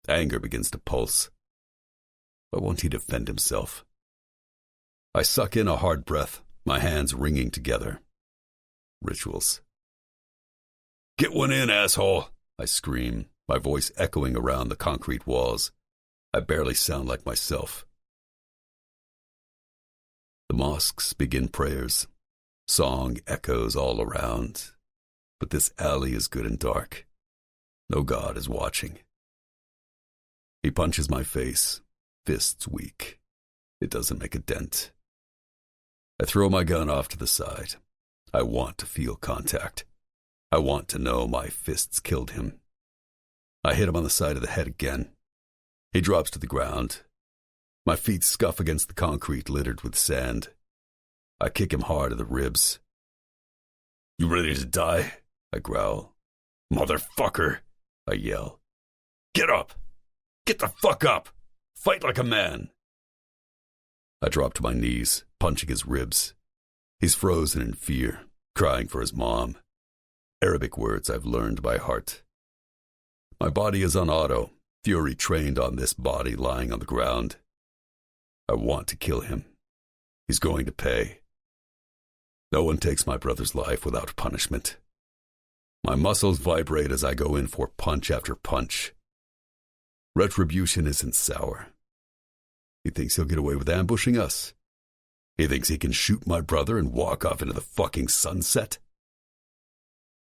Anger begins to pulse. Why won't he defend himself? I suck in a hard breath, my hands wringing together. Rituals. "Get one in, asshole!" I scream, my voice echoing around the concrete walls. I barely sound like myself. The mosques begin prayers. Song echoes all around. But this alley is good and dark. No God is watching. He punches my face, fists weak. It doesn't make a dent. I throw my gun off to the side. I want to feel contact. I want to know my fists killed him. I hit him on the side of the head again. He drops to the ground. My feet scuff against the concrete littered with sand. I kick him hard in the ribs. "You ready to die?" I growl. "Motherfucker!" I yell. "Get up! Get the fuck up! Fight like a man!" I drop to my knees, punching his ribs. He's frozen in fear, crying for his mom. Arabic words I've learned by heart. My body is on auto, fury trained on this body lying on the ground. I want to kill him. He's going to pay. No one takes my brother's life without punishment. My muscles vibrate as I go in for punch after punch. Retribution isn't sour. He thinks he'll get away with ambushing us. He thinks he can shoot my brother and walk off into the fucking sunset.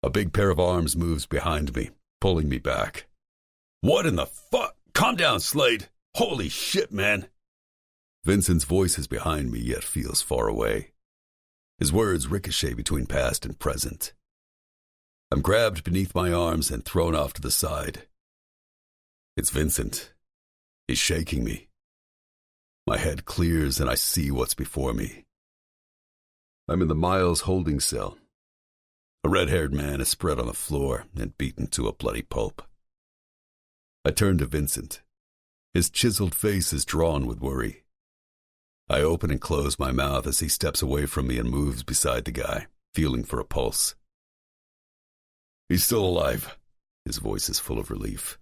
A big pair of arms moves behind me, pulling me back. "What in the fuck? Calm down, Slade. Holy shit, man." Vincent's voice is behind me, yet feels far away. His words ricochet between past and present. I'm grabbed beneath my arms and thrown off to the side. It's Vincent. He's shaking me. My head clears and I see what's before me. I'm in the Miles holding cell. A red-haired man is spread on the floor and beaten to a bloody pulp. I turn to Vincent. His chiseled face is drawn with worry. I open and close my mouth as he steps away from me and moves beside the guy, feeling for a pulse. "He's still alive." His voice is full of relief.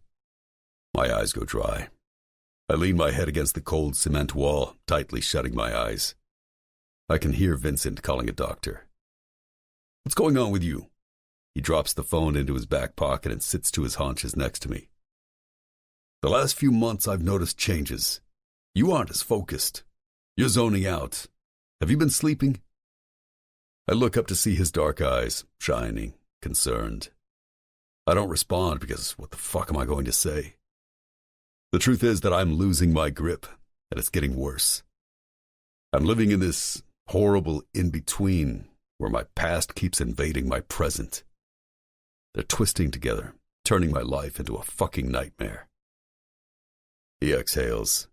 My eyes go dry. I lean my head against the cold cement wall, tightly shutting my eyes. I can hear Vincent calling a doctor. "What's going on with you?" He drops the phone into his back pocket and sits to his haunches next to me. "The last few months I've noticed changes. You aren't as focused. You're zoning out. Have you been sleeping?" I look up to see his dark eyes, shining, concerned. I don't respond because what the fuck am I going to say? The truth is that I'm losing my grip, and it's getting worse. I'm living in this horrible in-between where my past keeps invading my present. They're twisting together, turning my life into a fucking nightmare. He exhales.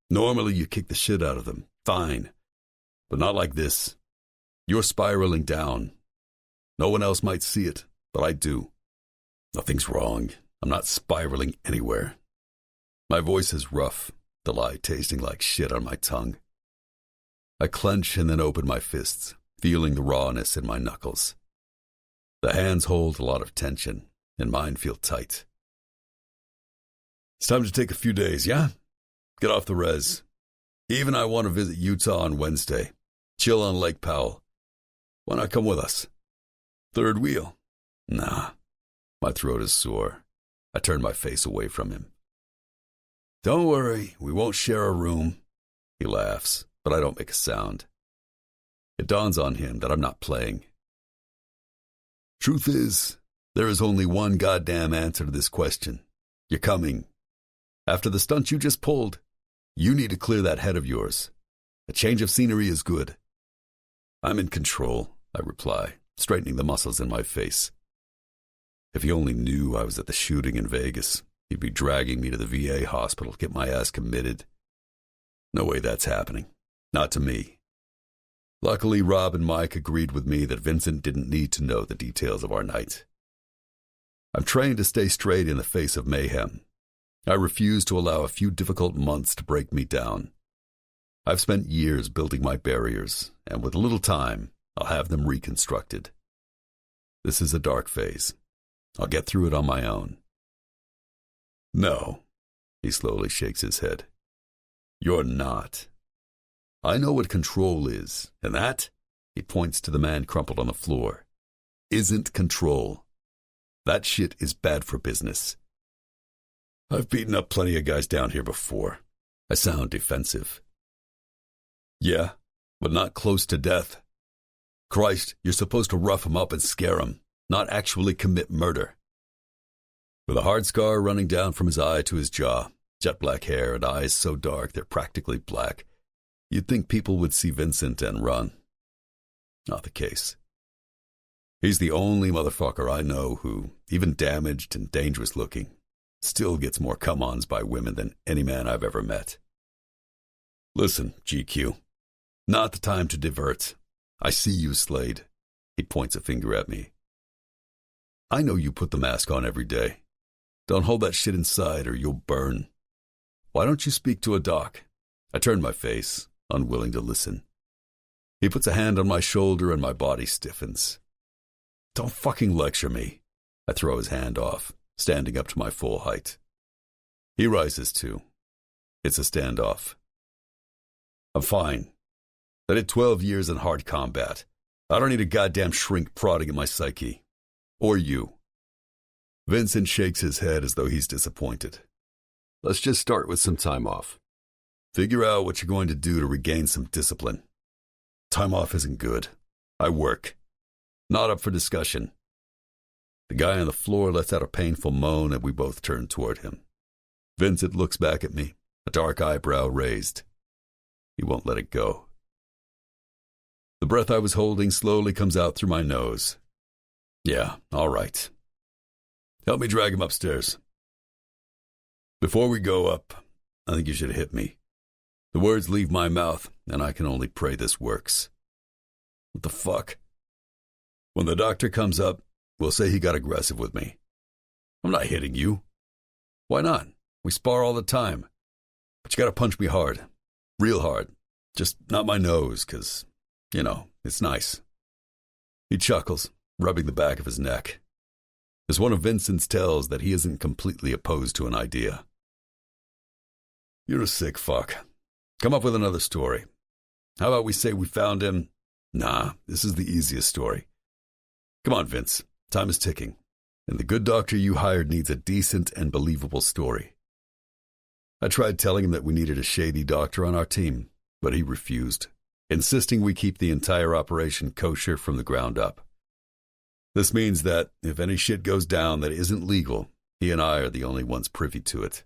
"Normally you kick the shit out of them, fine. But not like this. You're spiraling down. No one else might see it, but I do. Nothing's wrong. I'm not spiraling anywhere." My voice is rough, the lie tasting like shit on my tongue. I clench and then open my fists, feeling the rawness in my knuckles. The hands hold a lot of tension, and mine feel tight. "It's time to take a few days, yeah? Get off the res. Eve and I want to visit Utah on Wednesday. Chill on Lake Powell. Why not come with us?" "Third wheel?" "Nah." My throat is sore. I turn my face away from him. "Don't worry, we won't share a room." He laughs, but I don't make a sound. It dawns on him that I'm not playing. "Truth is, there is only one goddamn answer to this question. You're coming. After the stunt you just pulled, you need to clear that head of yours. A change of scenery is good." "I'm in control," I reply, straightening the muscles in my face. If he only knew I was at the shooting in Vegas, he'd be dragging me to the VA hospital to get my ass committed. No way that's happening. Not to me. Luckily, Rob and Mike agreed with me that Vincent didn't need to know the details of our night. I'm trained to stay straight in the face of mayhem. I refuse to allow a few difficult months to break me down. I've spent years building my barriers, and with a little time, I'll have them reconstructed. This is a dark phase. I'll get through it on my own. "No." He slowly shakes his head. You're not. I know what control is, and that, he points to the man crumpled on the floor, isn't control. That shit is bad for business. I've beaten up plenty of guys down here before. I sound defensive. Yeah, but not close to death. Christ, you're supposed to rough him up and scare him, not actually commit murder. With a hard scar running down from his eye to his jaw, jet black hair and eyes so dark they're practically black, you'd think people would see Vincent and run. Not the case. He's the only motherfucker I know who, even damaged and dangerous looking, still gets more come-ons by women than any man I've ever met. Listen, GQ, not the time to divert. I see you, Slade. He points a finger at me. I know you put the mask on every day. Don't hold that shit inside or you'll burn. Why don't you speak to a doc? I turn my face, unwilling to listen. He puts a hand on my shoulder and my body stiffens. Don't fucking lecture me. I throw his hand off, standing up to my full height. He rises too. It's a standoff. I'm fine. I did 12 years in hard combat. I don't need a goddamn shrink prodding at my psyche. Or you. Vincent shakes his head as though he's disappointed. Let's just start with some time off. Figure out what you're going to do to regain some discipline. Time off isn't good. I work. Not up for discussion. The guy on the floor lets out a painful moan and we both turn toward him. Vincent looks back at me, a dark eyebrow raised. He won't let it go. The breath I was holding slowly comes out through my nose. Yeah, all right. Help me drag him upstairs. Before we go up, I think you should hit me. The words leave my mouth, and I can only pray this works. What the fuck? When the doctor comes up, we'll say he got aggressive with me. I'm not hitting you. Why not? We spar all the time. But you gotta punch me hard. Real hard. Just not my nose, 'cause, you know, it's nice. He chuckles, rubbing the back of his neck. It's one of Vincent's tells that he isn't completely opposed to an idea. You're a sick fuck. Come up with another story. How about we say we found him? Nah, this is the easiest story. Come on, Vince. Time is ticking. And the good doctor you hired needs a decent and believable story. I tried telling him that we needed a shady doctor on our team, but he refused, insisting we keep the entire operation kosher from the ground up. This means that if any shit goes down that isn't legal, he and I are the only ones privy to it.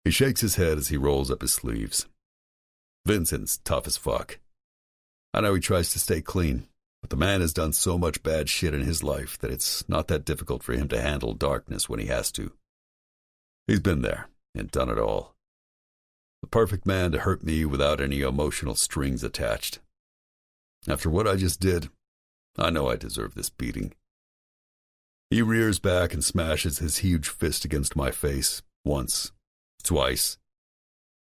He shakes his head as he rolls up his sleeves. Vincent's tough as fuck. I know he tries to stay clean, but the man has done so much bad shit in his life that it's not that difficult for him to handle darkness when he has to. He's been there and done it all. The perfect man to hurt me without any emotional strings attached. After what I just did, I know I deserve this beating. He rears back and smashes his huge fist against my face, once, twice.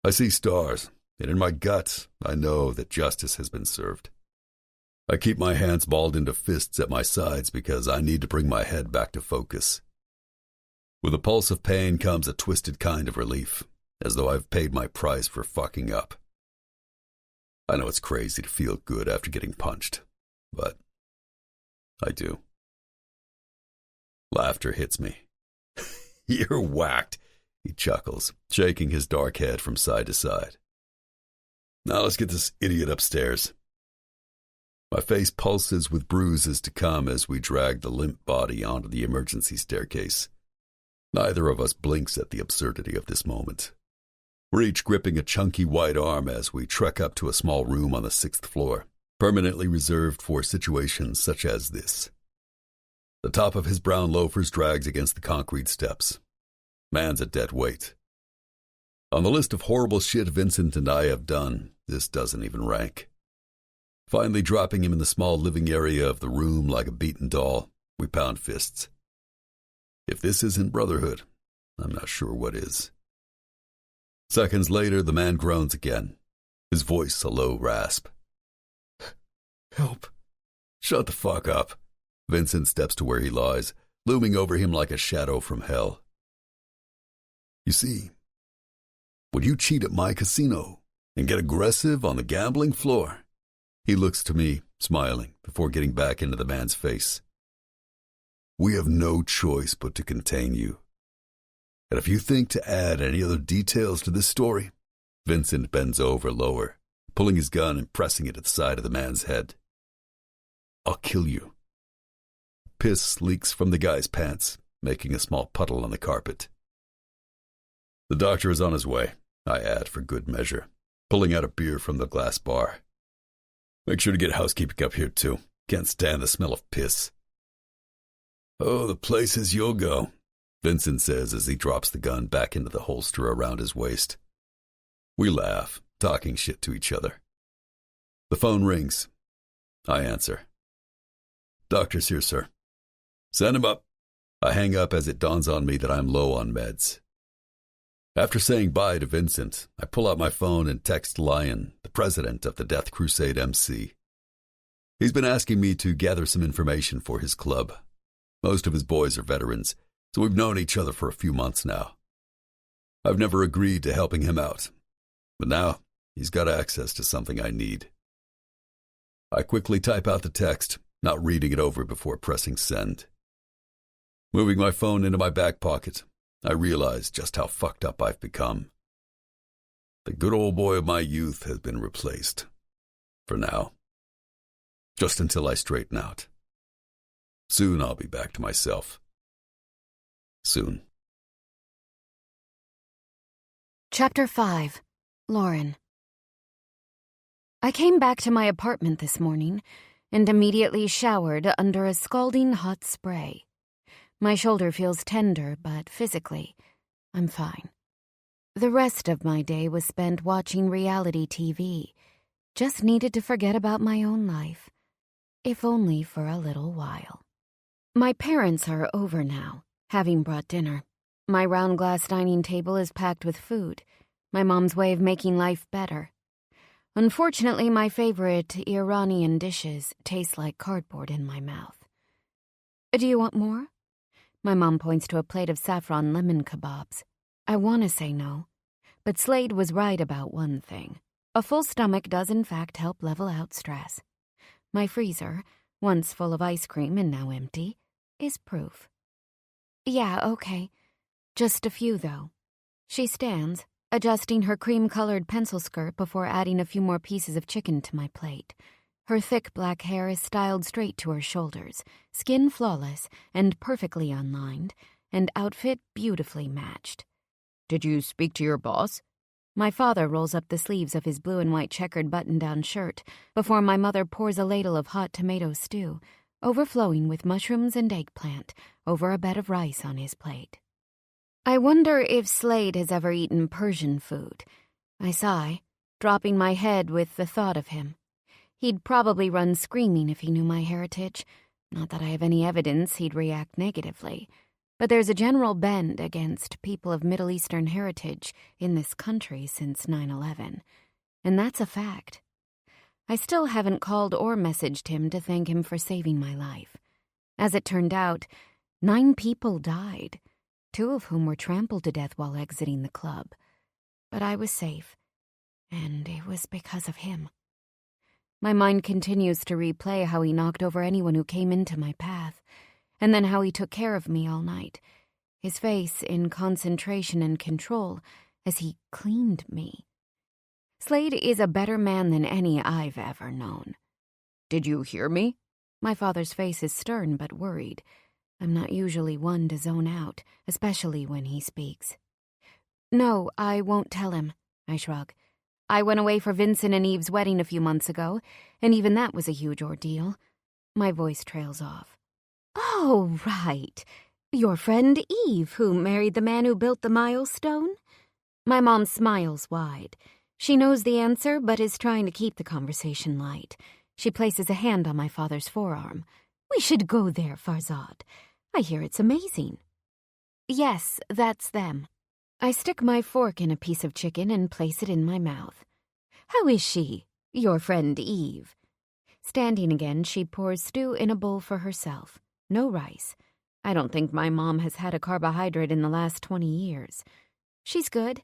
I see stars, and in my guts, I know that justice has been served. I keep my hands balled into fists at my sides because I need to bring my head back to focus. With a pulse of pain comes a twisted kind of relief, as though I've paid my price for fucking up. I know it's crazy to feel good after getting punched, but I do. Laughter hits me. You're whacked, he chuckles, shaking his dark head from side to side. Now let's get this idiot upstairs. My face pulses with bruises to come as we drag the limp body onto the emergency staircase. Neither of us blinks at the absurdity of this moment. We're each gripping a chunky white arm as we trek up to a small room on the 6th floor, permanently reserved for situations such as this. The top of his brown loafers drags against the concrete steps. Man's a dead weight. On the list of horrible shit Vincent and I have done, this doesn't even rank. Finally dropping him in the small living area of the room like a beaten doll, we pound fists. If this isn't brotherhood, I'm not sure what is. Seconds later, the man groans again, his voice a low rasp. Help. Shut the fuck up. Vincent steps to where he lies, looming over him like a shadow from hell. You see, When you cheat at my casino and get aggressive on the gambling floor. He looks to me, smiling, before getting back into the man's face. We have no choice but to contain you. And if you think to add any other details to this story, Vincent bends over lower, pulling his gun and pressing it at the side of the man's head. I'll kill you. Piss leaks from the guy's pants, making a small puddle on the carpet. The doctor is on his way, I add for good measure, pulling out a beer from the glass bar. Make sure to get housekeeping up here, too. Can't stand the smell of piss. Oh, the places you'll go, Vincent says as he drops the gun back into the holster around his waist. We laugh, talking shit to each other. The phone rings. I answer. Doctor's here, sir. Send him up. I hang up as it dawns on me that I'm low on meds. After saying bye to Vincent, I pull out my phone and text Lyon, the president of the Death Crusade MC. He's been asking me to gather some information for his club. Most of his boys are veterans, so we've known each other for a few months now. I've never agreed to helping him out, but now he's got access to something I need. I quickly type out the text, not reading it over before pressing send. Moving my phone into my back pocket, I realize just how fucked up I've become. The good old boy of my youth has been replaced. For now. Just until I straighten out. Soon I'll be back to myself. Soon. Chapter 5. Lauren. I came back to my apartment this morning and immediately showered under a scalding hot spray. My shoulder feels tender, but physically, I'm fine. The rest of my day was spent watching reality TV. Just needed to forget about my own life, if only for a little while. My parents are over now, having brought dinner. My round glass dining table is packed with food, my mom's way of making life better. Unfortunately, my favorite Iranian dishes taste like cardboard in my mouth. Do you want more? My mom points to a plate of saffron lemon kebabs. I want to say no, but Slade was right about one thing. A full stomach does in fact help level out stress. My freezer, once full of ice cream and now empty, is proof. Yeah, okay. Just a few, though. She stands, adjusting her cream-colored pencil skirt before adding a few more pieces of chicken to my plate. Her thick black hair is styled straight to her shoulders, skin flawless and perfectly unlined, and outfit beautifully matched. Did you speak to your boss? My father rolls up the sleeves of his blue and white checkered button-down shirt before my mother pours a ladle of hot tomato stew, overflowing with mushrooms and eggplant, over a bed of rice on his plate. I wonder if Slade has ever eaten Persian food. I sigh, dropping my head with the thought of him. He'd probably run screaming if he knew my heritage. Not that I have any evidence he'd react negatively. But there's a general bend against people of Middle Eastern heritage in this country since 9/11. And that's a fact. I still haven't called or messaged him to thank him for saving my life. As it turned out, 9 people died, 2 of whom were trampled to death while exiting the club. But I was safe, and it was because of him. My mind continues to replay how he knocked over anyone who came into my path, and then how he took care of me all night, his face in concentration and control as he cleaned me. Slade is a better man than any I've ever known. Did you hear me? My father's face is stern but worried. I'm not usually one to zone out, especially when he speaks. No, I won't tell him, I shrug. I went away for Vincent and Eve's wedding a few months ago, and even that was a huge ordeal. My voice trails off. Oh, right. Your friend Eve, who married the man who built the milestone? My mom smiles wide. She knows the answer, but is trying to keep the conversation light. She places a hand on my father's forearm. We should go there, Farzad. I hear it's amazing. Yes, that's them. I stick my fork in a piece of chicken and place it in my mouth. How is she, your friend Eve? Standing again, she pours stew in a bowl for herself. No rice. I don't think my mom has had a carbohydrate in the last 20 years. She's good.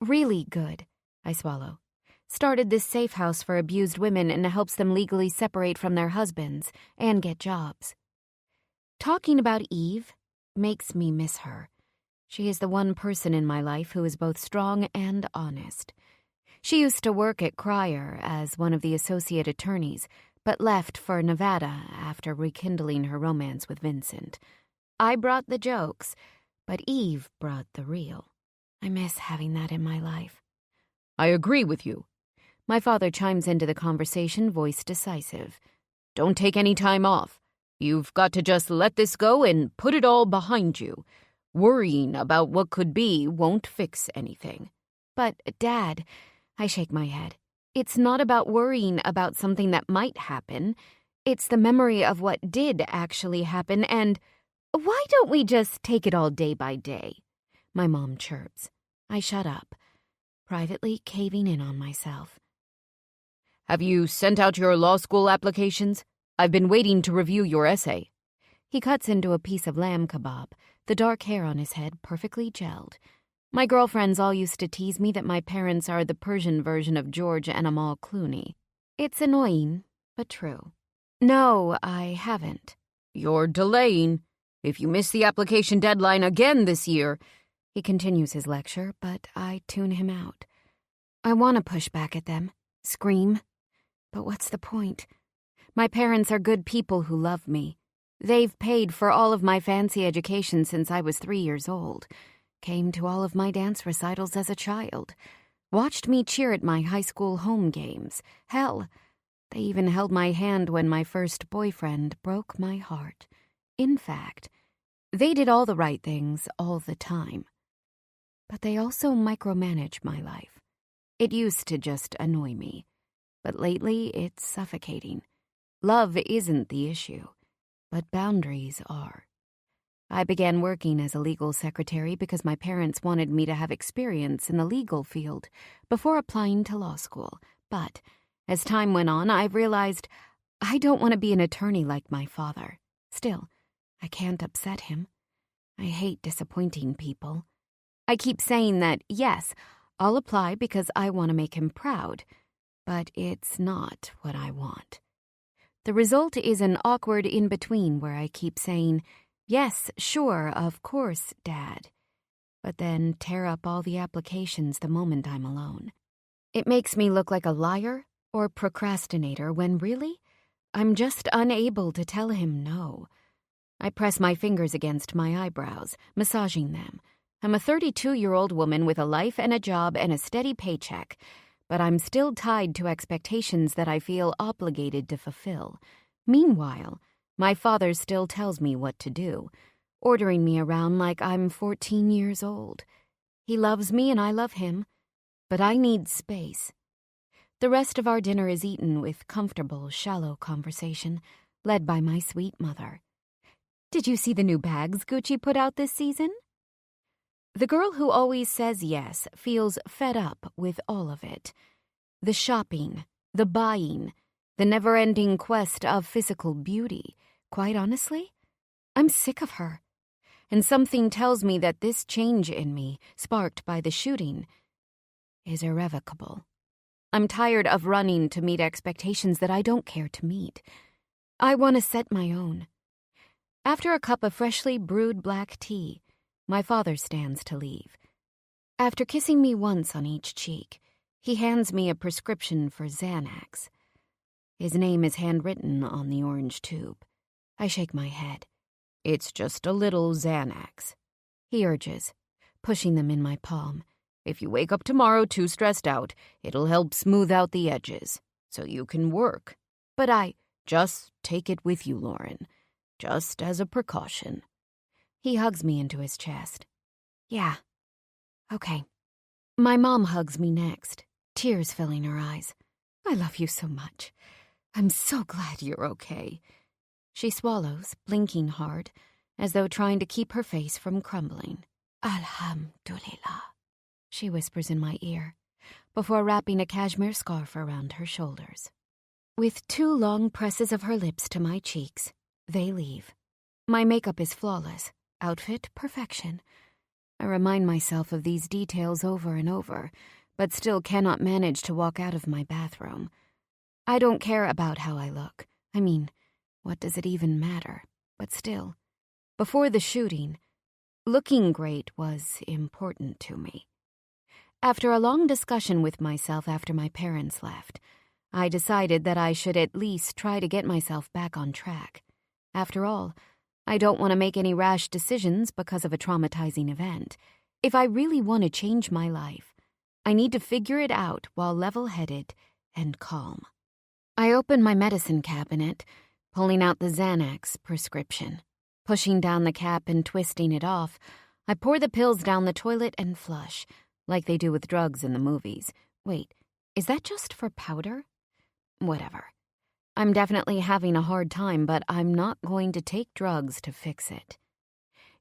Really good, I swallow. Started this safe house for abused women and helps them legally separate from their husbands and get jobs. Talking about Eve makes me miss her. She is the one person in my life who is both strong and honest. She used to work at Cryer as one of the associate attorneys, but left for Nevada after rekindling her romance with Vincent. I brought the jokes, but Eve brought the real. I miss having that in my life. I agree with you. My father chimes into the conversation, voice decisive. Don't take any time off. You've got to just let this go and put it all behind you. Worrying about what could be won't fix anything. But, Dad, I shake my head. It's not about worrying about something that might happen. It's the memory of what did actually happen, and why don't we just take it all day by day? My mom chirps. I shut up, privately caving in on myself. Have you sent out your law school applications? I've been waiting to review your essay. He cuts into a piece of lamb kebab, the dark hair on his head perfectly gelled. My girlfriends all used to tease me that my parents are the Persian version of George and Amal Clooney. It's annoying, but true. No, I haven't. You're delaying. If you miss the application deadline again this year... He continues his lecture, but I tune him out. I want to push back at them, scream. But what's the point? My parents are good people who love me. They've paid for all of my fancy education since I was 3 years old. Came to all of my dance recitals as a child. Watched me cheer at my high school home games. Hell, they even held my hand when my first boyfriend broke my heart. In fact, they did all the right things all the time. But they also micromanage my life. It used to just annoy me. But lately, it's suffocating. Love isn't the issue, but boundaries are. I began working as a legal secretary because my parents wanted me to have experience in the legal field before applying to law school. But as time went on, I realized I don't want to be an attorney like my father. Still, I can't upset him. I hate disappointing people. I keep saying that, yes, I'll apply because I want to make him proud, but it's not what I want. The result is an awkward in-between where I keep saying, yes, sure, of course, Dad, but then tear up all the applications the moment I'm alone. It makes me look like a liar or procrastinator when really, I'm just unable to tell him no. I press my fingers against my eyebrows, massaging them. I'm a 32-year-old woman with a life and a job and a steady paycheck, but I'm still tied to expectations that I feel obligated to fulfill. Meanwhile, my father still tells me what to do, ordering me around like I'm 14 years old. He loves me and I love him, but I need space. The rest of our dinner is eaten with comfortable, shallow conversation, led by my sweet mother. Did you see the new bags Gucci put out this season? The girl who always says yes feels fed up with all of it. The shopping, the buying, the never-ending quest of physical beauty. Quite honestly, I'm sick of her. And something tells me that this change in me, sparked by the shooting, is irrevocable. I'm tired of running to meet expectations that I don't care to meet. I want to set my own. After a cup of freshly brewed black tea, my father stands to leave. After kissing me once on each cheek, he hands me a prescription for Xanax. His name is handwritten on the orange tube. I shake my head. It's just a little Xanax, he urges, pushing them in my palm. If you wake up tomorrow too stressed out, it'll help smooth out the edges, so you can work. But Just take it with you, Lauren, just as a precaution. He hugs me into his chest. Yeah. Okay. My mom hugs me next, tears filling her eyes. I love you so much. I'm so glad you're okay. She swallows, blinking hard, as though trying to keep her face from crumbling. Alhamdulillah, she whispers in my ear, before wrapping a cashmere scarf around her shoulders. With 2 long presses of her lips to my cheeks, they leave. My makeup is flawless, outfit perfection. I remind myself of these details over and over, but still cannot manage to walk out of my bathroom. I don't care about how I look. I mean, what does it even matter? But still, before the shooting, looking great was important to me. After a long discussion with myself after my parents left, I decided that I should at least try to get myself back on track. After all, I don't want to make any rash decisions because of a traumatizing event. If I really want to change my life, I need to figure it out while level-headed and calm. I open my medicine cabinet, pulling out the Xanax prescription. Pushing down the cap and twisting it off, I pour the pills down the toilet and flush, like they do with drugs in the movies. Wait, is that just for powder? Whatever. I'm definitely having a hard time, but I'm not going to take drugs to fix it.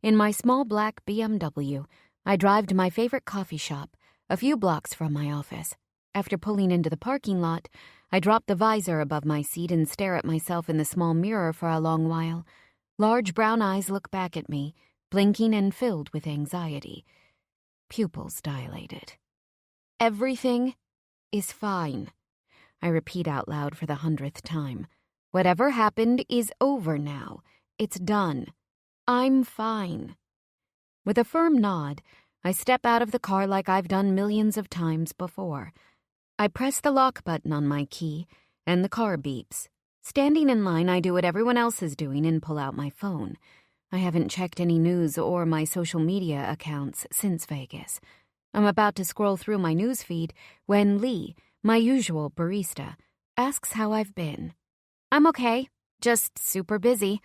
In my small black BMW, I drive to my favorite coffee shop, a few blocks from my office. After pulling into the parking lot, I drop the visor above my seat and stare at myself in the small mirror for a long while. Large brown eyes look back at me, blinking and filled with anxiety. Pupils dilated. Everything is fine. I repeat out loud for the 100th time. Whatever happened is over now. It's done. I'm fine. With a firm nod, I step out of the car like I've done millions of times before. I press the lock button on my key, and the car beeps. Standing in line, I do what everyone else is doing and pull out my phone. I haven't checked any news or my social media accounts since Vegas. I'm about to scroll through my news feed when Lee, my usual barista, asks how I've been. I'm okay, just super busy.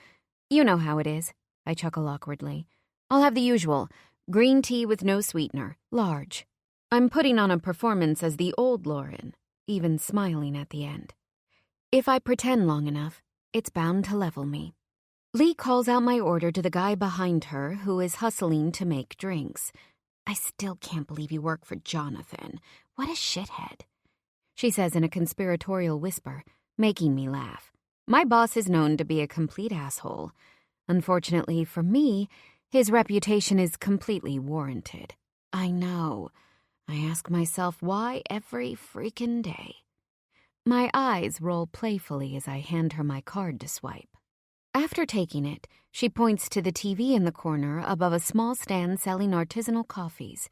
You know how it is. I chuckle awkwardly. I'll have the usual, green tea with no sweetener, large. I'm putting on a performance as the old Lauren, even smiling at the end. If I pretend long enough, it's bound to level me. Lee calls out my order to the guy behind her who is hustling to make drinks. I still can't believe you work for Jonathan. What a shithead. She says in a conspiratorial whisper, making me laugh. My boss is known to be a complete asshole. Unfortunately for me, his reputation is completely warranted. I know. I ask myself why every freaking day. My eyes roll playfully as I hand her my card to swipe. After taking it, she points to the TV in the corner above a small stand selling artisanal coffees.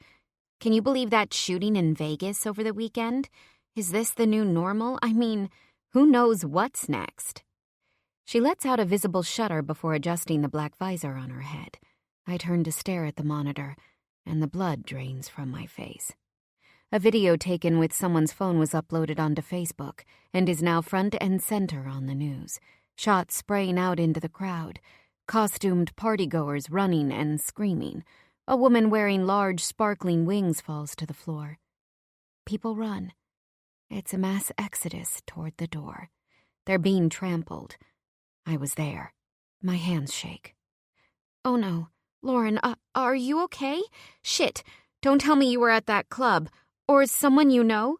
Can you believe that shooting in Vegas over the weekend? Is this the new normal? I mean, who knows what's next? She lets out a visible shudder before adjusting the black visor on her head. I turn to stare at the monitor, and the blood drains from my face. A video taken with someone's phone was uploaded onto Facebook and is now front and center on the news. Shots spraying out into the crowd, costumed partygoers running and screaming. A woman wearing large, sparkling wings falls to the floor. People run. It's a mass exodus toward the door. They're being trampled. I was there. My hands shake. Oh no, Lauren, are you okay? Shit, don't tell me you were at that club. Or someone you know?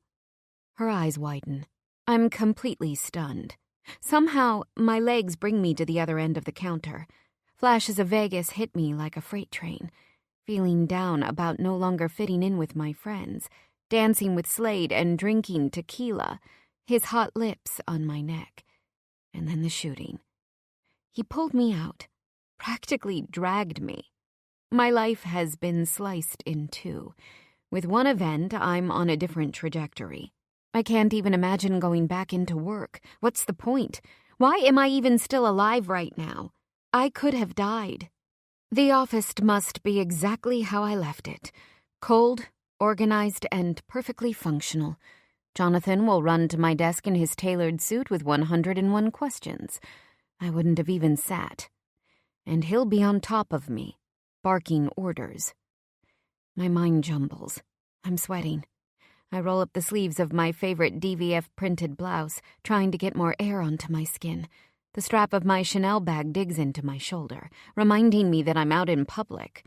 Her eyes widen. I'm completely stunned. Somehow, my legs bring me to the other end of the counter. Flashes of Vegas hit me like a freight train. Feeling down about no longer fitting in with my friends, dancing with Slade and drinking tequila, his hot lips on my neck. And then the shooting. He pulled me out, practically dragged me. My life has been sliced in two. With one event, I'm on a different trajectory. I can't even imagine going back into work. What's the point? Why am I even still alive right now? I could have died. The office must be exactly how I left it. Cold, organized, and perfectly functional. Jonathan will run to my desk in his tailored suit with 101 questions. I wouldn't have even sat. And he'll be on top of me, barking orders. My mind jumbles. I'm sweating. I roll up the sleeves of my favorite DVF printed blouse, trying to get more air onto my skin. The strap of my Chanel bag digs into my shoulder, reminding me that I'm out in public.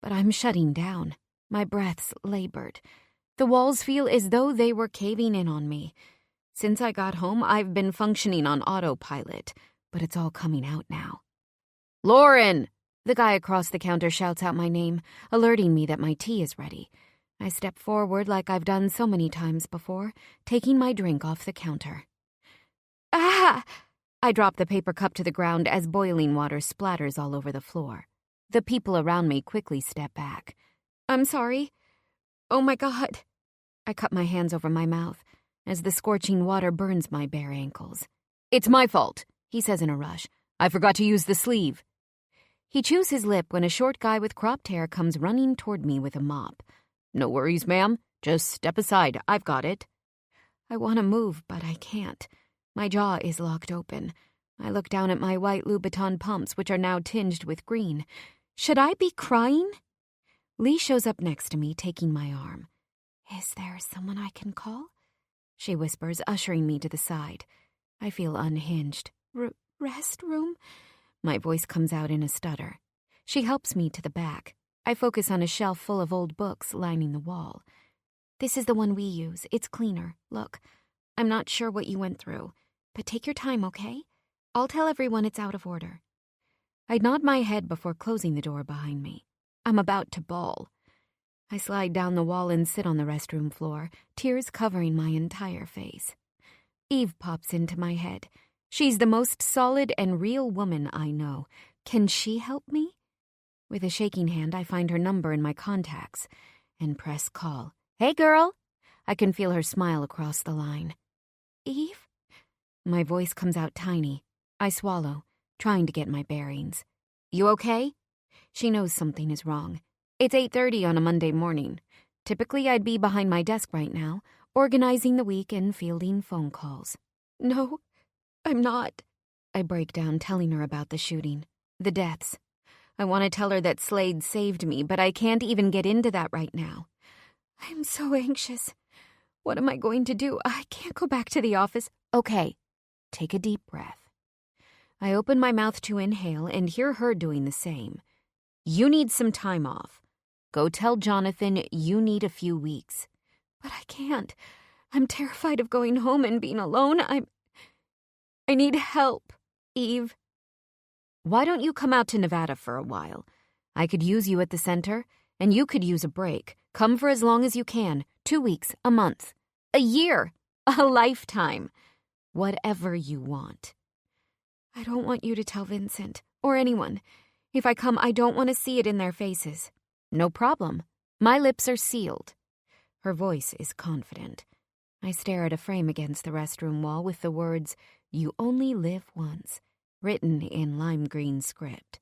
But I'm shutting down. My breath's labored. The walls feel as though they were caving in on me. Since I got home, I've been functioning on autopilot, but it's all coming out now. Lauren! The guy across the counter shouts out my name, alerting me that my tea is ready. I step forward like I've done so many times before, taking my drink off the counter. Ah! I drop the paper cup to the ground as boiling water splatters all over the floor. The people around me quickly step back. I'm sorry. Oh my God. I cut my hands over my mouth as the scorching water burns my bare ankles. It's my fault, he says in a rush. I forgot to use the sleeve. He chews his lip when a short guy with cropped hair comes running toward me with a mop. No worries, ma'am. Just step aside. I've got it. I want to move, but I can't. My jaw is locked open. I look down at my white Louboutin pumps, which are now tinged with green. Should I be crying? Lee shows up next to me, taking my arm. Is there someone I can call? She whispers, ushering me to the side. I feel unhinged. Restroom? My voice comes out in a stutter. She helps me to the back. I focus on a shelf full of old books lining the wall. This is the one we use. It's cleaner. Look, I'm not sure what you went through, but take your time, okay? I'll tell everyone it's out of order. I nod my head before closing the door behind me. I'm about to bawl. I slide down the wall and sit on the restroom floor, tears covering my entire face. Eve pops into my head. She's the most solid and real woman I know. Can she help me? With a shaking hand, I find her number in my contacts and press call. Hey, girl! I can feel her smile across the line. Eve? My voice comes out tiny. I swallow, trying to get my bearings. You okay? She knows something is wrong. It's 8:30 on a Monday morning. Typically, I'd be behind my desk right now, organizing the week and fielding phone calls. No, I'm not. I break down, telling her about the shooting, the deaths. I want to tell her that Slade saved me, but I can't even get into that right now. I'm so anxious. What am I going to do? I can't go back to the office. Okay, take a deep breath. I open my mouth to inhale and hear her doing the same. You need some time off. Go tell Jonathan you need a few weeks. But I can't. I'm terrified of going home and being alone. I need help, Eve. Why don't you come out to Nevada for a while? I could use you at the center, and you could use a break. Come for as long as you can. 2 weeks, a month, a year, a lifetime. Whatever you want. I don't want you to tell Vincent, or anyone. If I come, I don't want to see it in their faces. No problem. My lips are sealed. Her voice is confident. I stare at a frame against the restroom wall with the words, "You only live once," written in lime green script.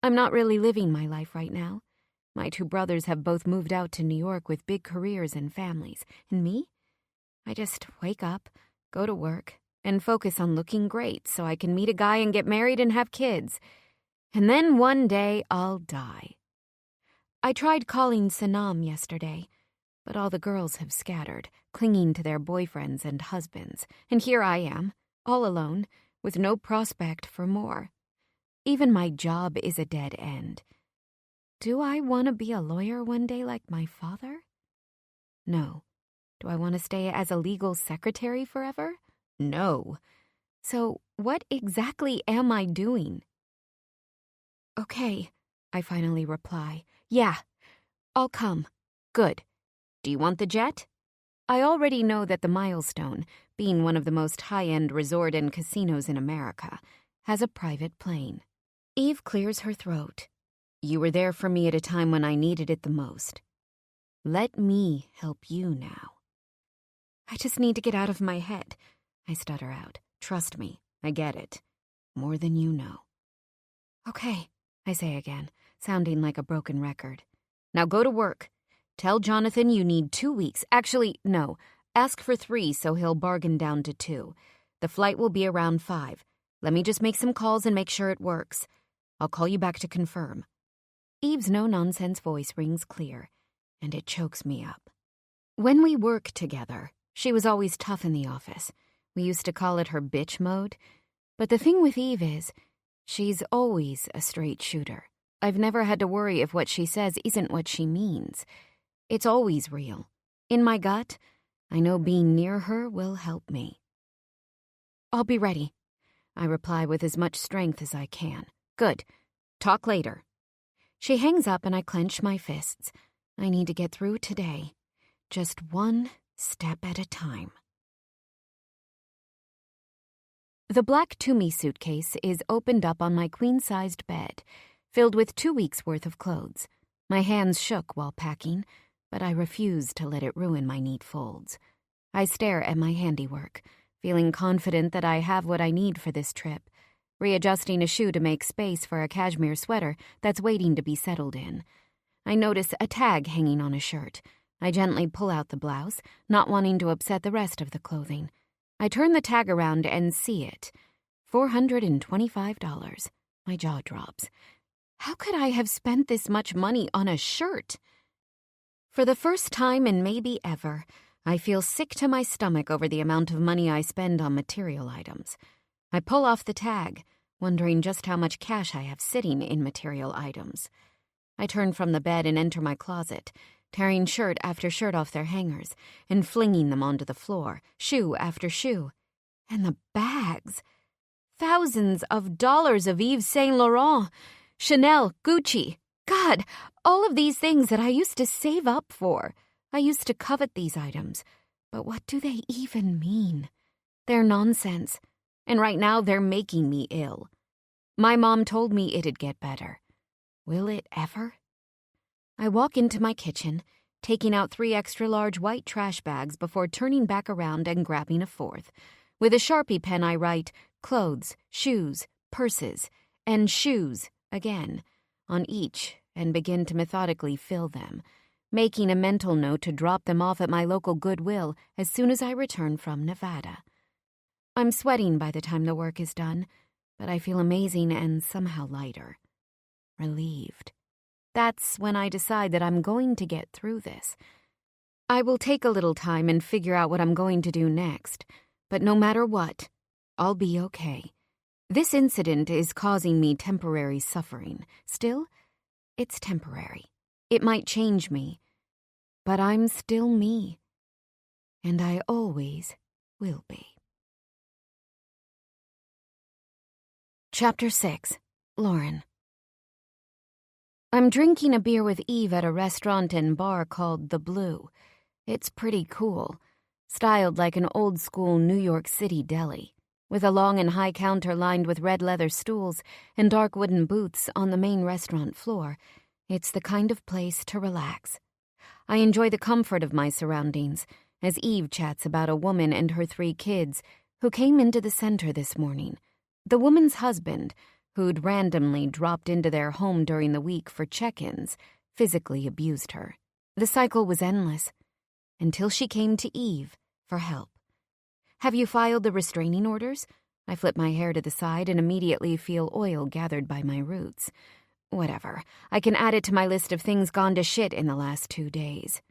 I'm not really living my life right now. My 2 brothers have both moved out to New York with big careers and families. And me? I just wake up, go to work, and focus on looking great so I can meet a guy and get married and have kids. And then one day I'll die. I tried calling Sanam yesterday, but all the girls have scattered, clinging to their boyfriends and husbands. And here I am, all alone, with no prospect for more. Even my job is a dead end. Do I want to be a lawyer one day like my father? No. Do I want to stay as a legal secretary forever? No. So what exactly am I doing? Okay, I finally reply. Yeah, I'll come. Good. Do you want the jet? I already know that the Milestone, being one of the most high-end resort and casinos in America, has a private plane. Eve clears her throat. You were there for me at a time when I needed it the most. Let me help you now. I just need to get out of my head, I stutter out. Trust me, I get it. More than you know. Okay, I say again, sounding like a broken record. Now go to work. Tell Jonathan you need 2 weeks. Actually, no, ask for 3 so he'll bargain down to 2. The flight will be around 5. Let me just make some calls and make sure it works. I'll call you back to confirm. Eve's no-nonsense voice rings clear, and it chokes me up. When we work together, she was always tough in the office. We used to call it her bitch mode. But the thing with Eve is, she's always a straight shooter. I've never had to worry if what she says isn't what she means. It's always real. In my gut, I know being near her will help me. I'll be ready, I reply with as much strength as I can. Good. Talk later. She hangs up and I clench my fists. I need to get through today. Just one step at a time. The black Toomey suitcase is opened up on my queen-sized bed, filled with 2 weeks' worth of clothes. My hands shook while packing, but I refuse to let it ruin my neat folds. I stare at my handiwork, feeling confident that I have what I need for this trip, readjusting a shoe to make space for a cashmere sweater that's waiting to be settled in. I notice a tag hanging on a shirt. I gently pull out the blouse, not wanting to upset the rest of the clothing. I turn the tag around and see it. $425. My jaw drops. How could I have spent this much money on a shirt? For the first time and maybe ever, I feel sick to my stomach over the amount of money I spend on material items. I pull off the tag, wondering just how much cash I have sitting in material items. I turn from the bed and enter my closet, tearing shirt after shirt off their hangers and flinging them onto the floor, shoe after shoe. And the bags. Thousands of dollars of Yves Saint Laurent, Chanel, Gucci. God, all of these things that I used to save up for. I used to covet these items. But what do they even mean? They're nonsense. And right now they're making me ill. My mom told me it'd get better. Will it ever? I walk into my kitchen, taking out 3 extra-large white trash bags before turning back around and grabbing a 4th. With a Sharpie pen, I write clothes, shoes, purses, and shoes again on each and begin to methodically fill them, making a mental note to drop them off at my local Goodwill as soon as I return from Nevada. I'm sweating by the time the work is done, but I feel amazing and somehow lighter. Relieved. That's when I decide that I'm going to get through this. I will take a little time and figure out what I'm going to do next, but no matter what, I'll be okay. This incident is causing me temporary suffering. Still, it's temporary. It might change me, but I'm still me, and I always will be. Chapter 6. Lauren. I'm drinking a beer with Eve at a restaurant and bar called The Blue. It's pretty cool, styled like an old-school New York City deli, with a long and high counter lined with red leather stools and dark wooden booths on the main restaurant floor. It's the kind of place to relax. I enjoy the comfort of my surroundings as Eve chats about a woman and her 3 kids who came into the center this morning. The woman's husband, who'd randomly dropped into their home during the week for check-ins, physically abused her. The cycle was endless, until she came to Eve for help. Have you filed the restraining orders? I flip my hair to the side and immediately feel oil gathered by my roots. Whatever, I can add it to my list of things gone to shit in the last 2 days.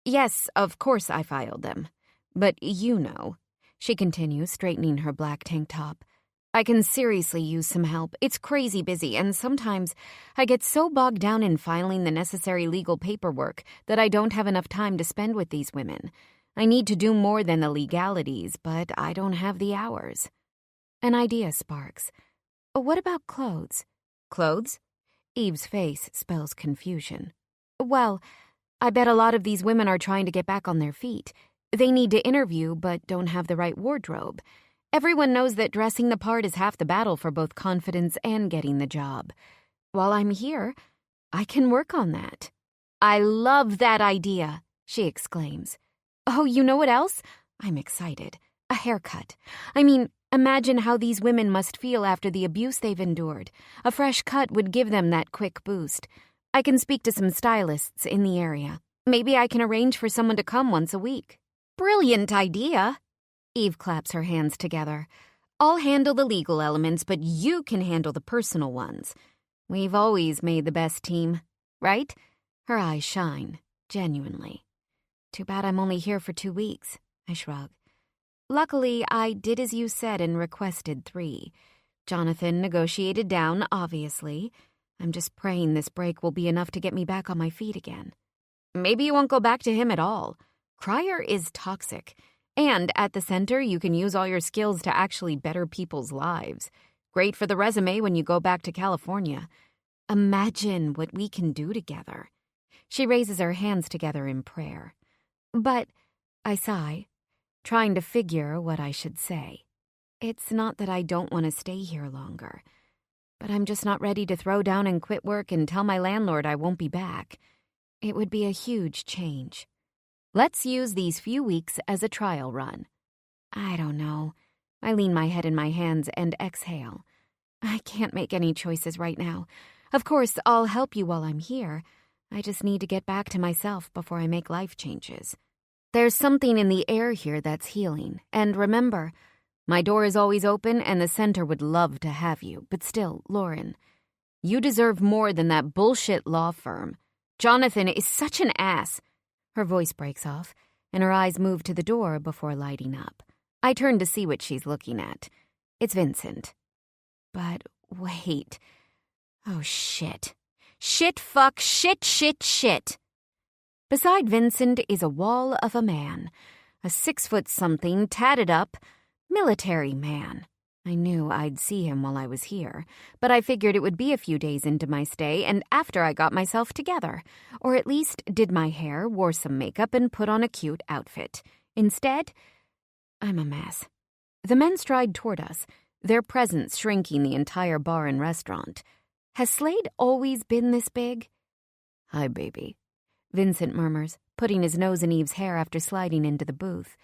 Yes, of course I filed them. But you know, she continues, straightening her black tank top. I can seriously use some help. It's crazy busy, and sometimes I get so bogged down in filing the necessary legal paperwork that I don't have enough time to spend with these women. I need to do more than the legalities, but I don't have the hours. An idea sparks. What about clothes? Clothes? Eve's face spells confusion. Well, I bet a lot of these women are trying to get back on their feet. They need to interview, but don't have the right wardrobe. Everyone knows that dressing the part is half the battle for both confidence and getting the job. While I'm here, I can work on that. I love that idea, she exclaims. Oh, you know what else? I'm excited. A haircut. I mean, imagine how these women must feel after the abuse they've endured. A fresh cut would give them that quick boost. I can speak to some stylists in the area. Maybe I can arrange for someone to come once a week. Brilliant idea. Eve claps her hands together. I'll handle the legal elements, but you can handle the personal ones. We've always made the best team, right? Her eyes shine, genuinely. Too bad I'm only here for 2 weeks, I shrug. Luckily, I did as you said and requested 3. Jonathan negotiated down, obviously. I'm just praying this break will be enough to get me back on my feet again. Maybe you won't go back to him at all. Crier is toxic. And at the center, you can use all your skills to actually better people's lives. Great for the resume when you go back to California. Imagine what we can do together. She raises her hands together in prayer. But, I sigh, trying to figure what I should say. It's not that I don't want to stay here longer, but I'm just not ready to throw down and quit work and tell my landlord I won't be back. It would be a huge change. Let's use these few weeks as a trial run. I don't know. I lean my head in my hands and exhale. I can't make any choices right now. Of course, I'll help you while I'm here. I just need to get back to myself before I make life changes. There's something in the air here that's healing. And remember, my door is always open and the center would love to have you. But still, Lauren, you deserve more than that bullshit law firm. Jonathan is such an ass. Her voice breaks off, and her eyes move to the door before lighting up. I turn to see what she's looking at. It's Vincent. But wait. Oh, shit. Shit, fuck, shit, shit, shit. Beside Vincent is a wall of a man. A 6-foot-something, tatted up, military man. I knew I'd see him while I was here, but I figured it would be a few days into my stay and after I got myself together, or at least did my hair, wore some makeup, and put on a cute outfit. Instead, I'm a mess. The men stride toward us, their presence shrinking the entire bar and restaurant. Has Slade always been this big? Hi, baby, Vincent murmurs, putting his nose in Eve's hair after sliding into the booth.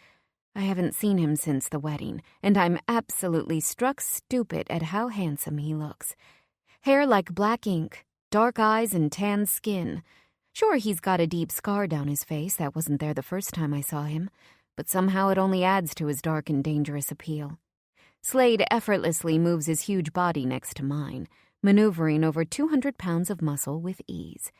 I haven't seen him since the wedding, and I'm absolutely struck stupid at how handsome he looks. Hair like black ink, dark eyes and tan skin. Sure, he's got a deep scar down his face that wasn't there the first time I saw him, but somehow it only adds to his dark and dangerous appeal. Slade effortlessly moves his huge body next to mine, maneuvering over 200 pounds of muscle with ease.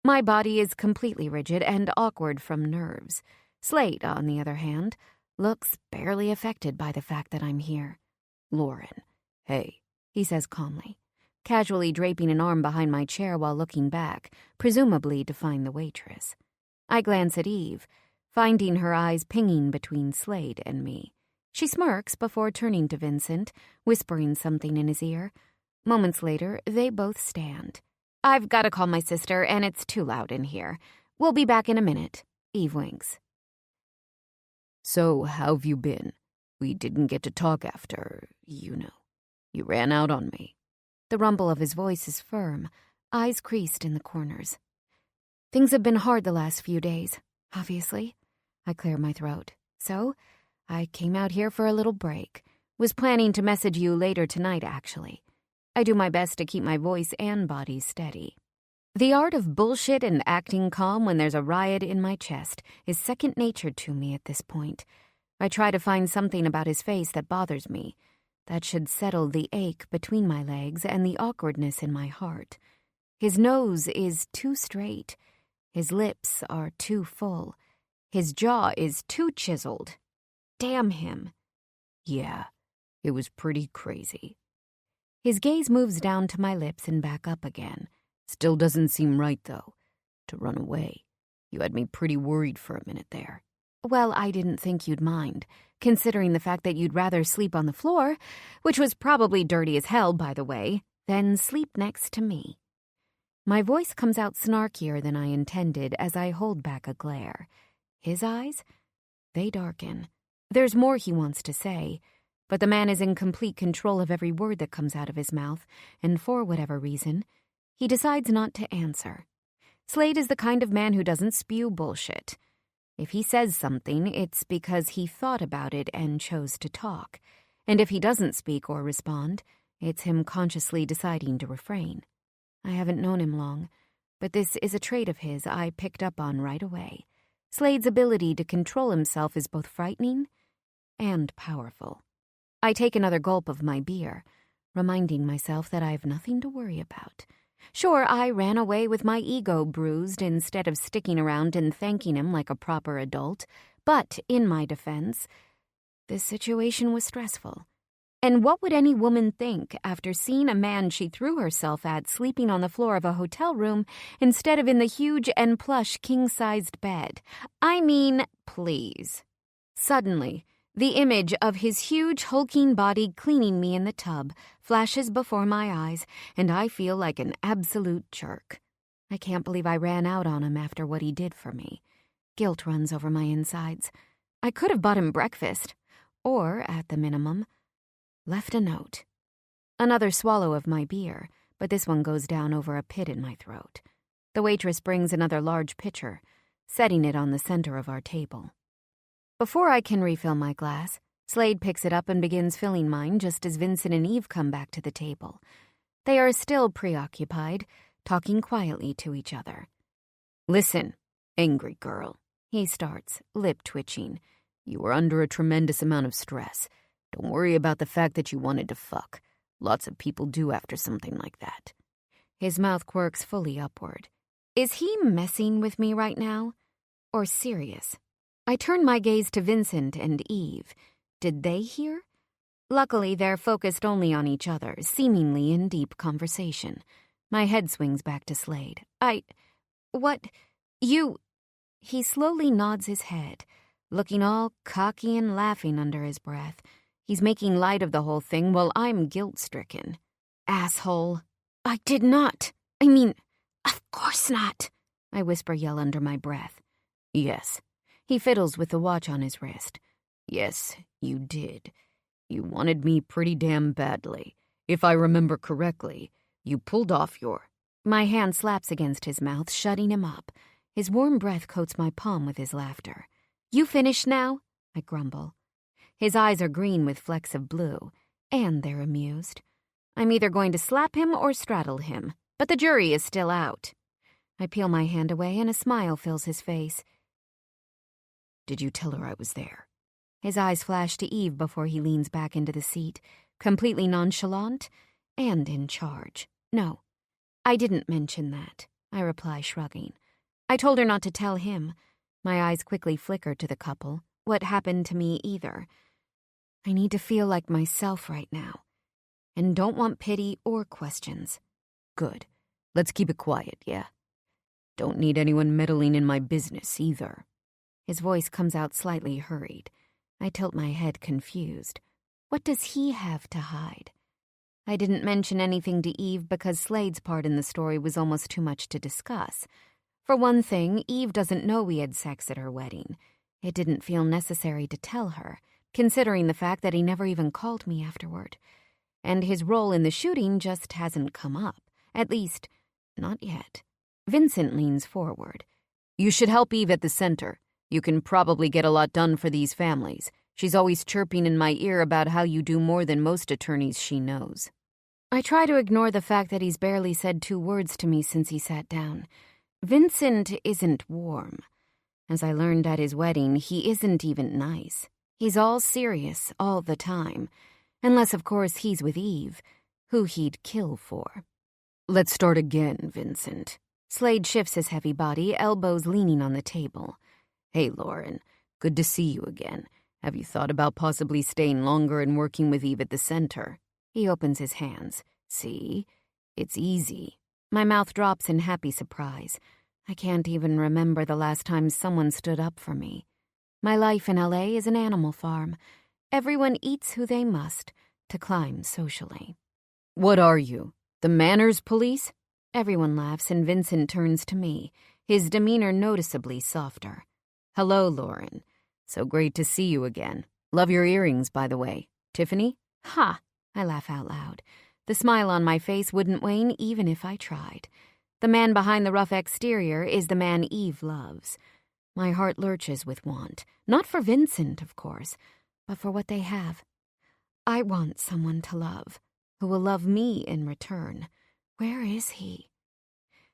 My body is completely rigid and awkward from nerves. Slade, on the other hand, looks barely affected by the fact that I'm here. Lauren, hey, he says calmly, casually draping an arm behind my chair while looking back, presumably to find the waitress. I glance at Eve, finding her eyes pinging between Slade and me. She smirks before turning to Vincent, whispering something in his ear. Moments later, they both stand. I've got to call my sister, and it's too loud in here. We'll be back in a minute. Eve winks. So, how've you been? We didn't get to talk after, you ran out on me. The rumble of his voice is firm, eyes creased in the corners. Things have been hard the last few days, obviously. I clear my throat. So, I came out here for a little break. Was planning to message you later tonight, actually. I do my best to keep my voice and body steady. The art of bullshit and acting calm when there's a riot in my chest is second nature to me at this point. I try to find something about his face that bothers me, that should settle the ache between my legs and the awkwardness in my heart. His nose is too straight. His lips are too full. His jaw is too chiseled. Damn him. Yeah, it was pretty crazy. His gaze moves down to my lips and back up again. Still doesn't seem right, though. To run away. You had me pretty worried for a minute there. Well, I didn't think you'd mind, considering the fact that you'd rather sleep on the floor, which was probably dirty as hell, by the way, than sleep next to me. My voice comes out snarkier than I intended as I hold back a glare. His eyes? They darken. There's more he wants to say, but the man is in complete control of every word that comes out of his mouth, and for whatever reason, he decides not to answer. Slade is the kind of man who doesn't spew bullshit. If he says something, it's because he thought about it and chose to talk. And if he doesn't speak or respond, it's him consciously deciding to refrain. I haven't known him long, but this is a trait of his I picked up on right away. Slade's ability to control himself is both frightening and powerful. I take another gulp of my beer, reminding myself that I have nothing to worry about. Sure, I ran away with my ego bruised instead of sticking around and thanking him like a proper adult, but in my defense, this situation was stressful. And what would any woman think after seeing a man she threw herself at sleeping on the floor of a hotel room instead of in the huge and plush king-sized bed? I mean, please. Suddenly, The image of his huge, hulking body cleaning me in the tub flashes before my eyes, and I feel like an absolute jerk. I can't believe I ran out on him after what he did for me. Guilt runs over my insides. I could have bought him breakfast, or, at the minimum, left a note. Another swallow of my beer, but this one goes down over a pit in my throat. The waitress brings another large pitcher, setting it on the center of our table. Before I can refill my glass, Slade picks it up and begins filling mine just as Vincent and Eve come back to the table. They are still preoccupied, talking quietly to each other. "Listen, angry girl," he starts, lip twitching. "You were under a tremendous amount of stress. Don't worry about the fact that you wanted to fuck. Lots of people do after something like that." His mouth quirks fully upward. Is he messing with me right now? Or serious? I turn my gaze to Vincent and Eve. Did they hear? Luckily, they're focused only on each other, seemingly in deep conversation. My head swings back to Slade. What? You... He slowly nods his head, looking all cocky and laughing under his breath. He's making light of the whole thing while I'm guilt-stricken. Asshole. I did not. I mean, of course not. I whisper-yell under my breath. "Yes." He fiddles with the watch on his wrist. "Yes, you did. You wanted me pretty damn badly. If I remember correctly, you pulled off your..." My hand slaps against his mouth, shutting him up. His warm breath coats my palm with his laughter. "You finished now?" I grumble. His eyes are green with flecks of blue, and they're amused. I'm either going to slap him or straddle him, but the jury is still out. I peel my hand away and a smile fills his face. "Did you tell her I was there?" His eyes flash to Eve before he leans back into the seat, completely nonchalant and in charge. "No, I didn't mention that," I reply, shrugging. "I told her not to tell him." My eyes quickly flicker to the couple. What happened to me either. I need to feel like myself right now, and don't want pity or questions. "Good. Let's keep it quiet, yeah? Don't need anyone meddling in my business, either." His voice comes out slightly hurried. I tilt my head, confused. What does he have to hide? I didn't mention anything to Eve because Slade's part in the story was almost too much to discuss. For one thing, Eve doesn't know we had sex at her wedding. It didn't feel necessary to tell her, considering the fact that he never even called me afterward. And his role in the shooting just hasn't come up. At least, not yet. Vincent leans forward. "You should help Eve at the center. You can probably get a lot done for these families. She's always chirping in my ear about how you do more than most attorneys she knows." I try to ignore the fact that he's barely said 2 words to me since he sat down. Vincent isn't warm. As I learned at his wedding, he isn't even nice. He's all serious all the time. Unless, of course, he's with Eve, who he'd kill for. "Let's start again, Vincent." Slade shifts his heavy body, elbows leaning on the table. "Hey, Lauren. Good to see you again. Have you thought about possibly staying longer and working with Eve at the center?" He opens his hands. "See? It's easy." My mouth drops in happy surprise. I can't even remember the last time someone stood up for me. My life in LA is an animal farm. Everyone eats who they must to climb socially. "What are you? The manners police?" Everyone laughs and Vincent turns to me, his demeanor noticeably softer. "Hello, Lauren. So great to see you again. Love your earrings, by the way. Tiffany?" "Ha!" I laugh out loud. The smile on my face wouldn't wane even if I tried. The man behind the rough exterior is the man Eve loves. My heart lurches with want. Not for Vincent, of course, but for what they have. I want someone to love, who will love me in return. Where is he?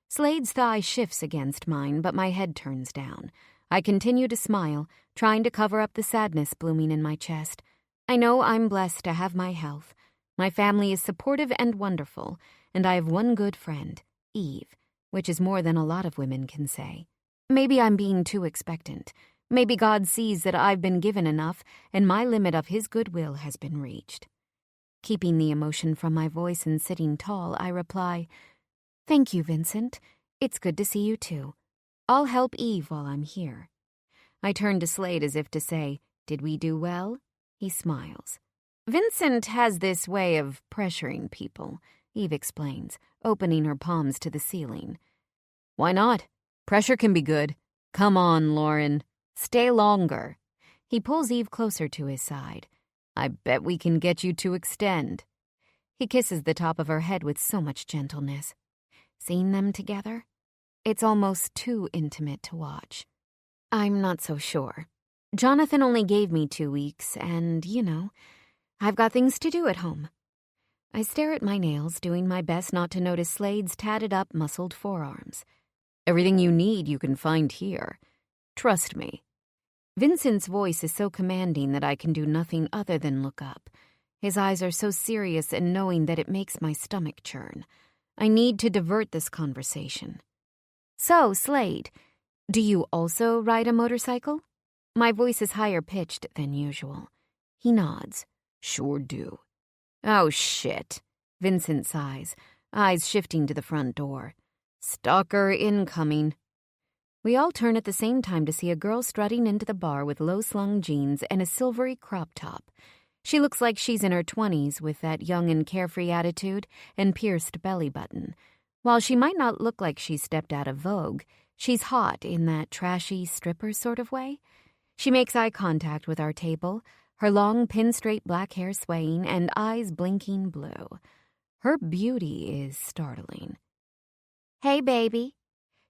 Slade's thigh shifts against mine, but my head turns down. I continue to smile, trying to cover up the sadness blooming in my chest. I know I'm blessed to have my health. My family is supportive and wonderful, and I have one good friend, Eve, which is more than a lot of women can say. Maybe I'm being too expectant. Maybe God sees that I've been given enough, and my limit of his goodwill has been reached. Keeping the emotion from my voice and sitting tall, I reply, "Thank you, Vincent. It's good to see you too. I'll help Eve while I'm here." I turn to Slade as if to say, "Did we do well?" He smiles. Vincent has this way of pressuring people, Eve explains, opening her palms to the ceiling. Why not? Pressure can be good. Come on, Lauren. Stay longer. He pulls Eve closer to his side. I bet we can get you to extend. He kisses the top of her head with so much gentleness. Seeing them together? It's almost too intimate to watch. I'm not so sure. Jonathan only gave me 2 weeks, and, I've got things to do at home. I stare at my nails, doing my best not to notice Slade's tatted-up, muscled forearms. Everything you need you can find here. Trust me. Vincent's voice is so commanding that I can do nothing other than look up. His eyes are so serious and knowing that it makes my stomach churn. I need to divert this conversation. So, Slade, do you also ride a motorcycle? My voice is higher-pitched than usual. He nods. Sure do. Oh, shit. Vincent sighs, eyes shifting to the front door. Stalker incoming. We all turn at the same time to see a girl strutting into the bar with low-slung jeans and a silvery crop top. She looks like she's in her 20s with that young and carefree attitude and pierced belly button. While she might not look like she stepped out of Vogue, she's hot in that trashy stripper sort of way. She makes eye contact with our table, her long pin-straight black hair swaying and eyes blinking blue. Her beauty is startling. Hey, baby.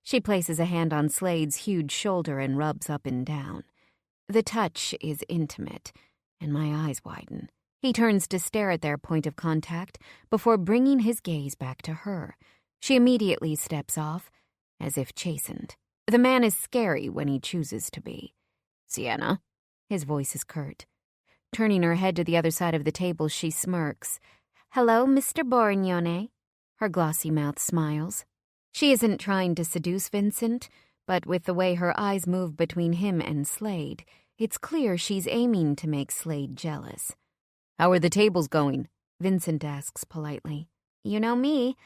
She places a hand on Slade's huge shoulder and rubs up and down. The touch is intimate, and my eyes widen. He turns to stare at their point of contact before bringing his gaze back to her. She immediately steps off, as if chastened. The man is scary when he chooses to be. Sienna? His voice is curt. Turning her head to the other side of the table, she smirks. Hello, Mr. Borignone. Her glossy mouth smiles. She isn't trying to seduce Vincent, but with the way her eyes move between him and Slade, it's clear she's aiming to make Slade jealous. How are the tables going? Vincent asks politely. You know me.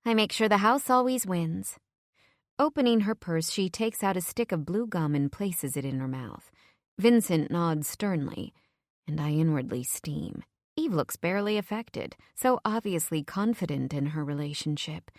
I make sure the house always wins. Opening her purse, she takes out a stick of blue gum and places it in her mouth. Vincent nods sternly, and I inwardly steam. Eve looks barely affected, so obviously confident in her relationship.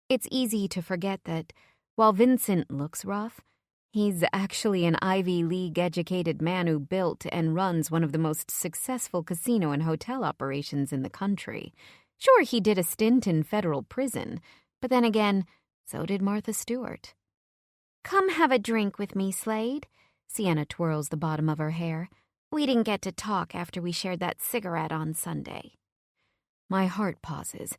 It's easy to forget that, while Vincent looks rough, he's actually an Ivy League-educated man who built and runs one of the most successful casino and hotel operations in the country. Sure, he did a stint in federal prison, but then again, so did Martha Stewart. Come have a drink with me, Slade. Sienna twirls the bottom of her hair. We didn't get to talk after we shared that cigarette on Sunday. My heart pauses.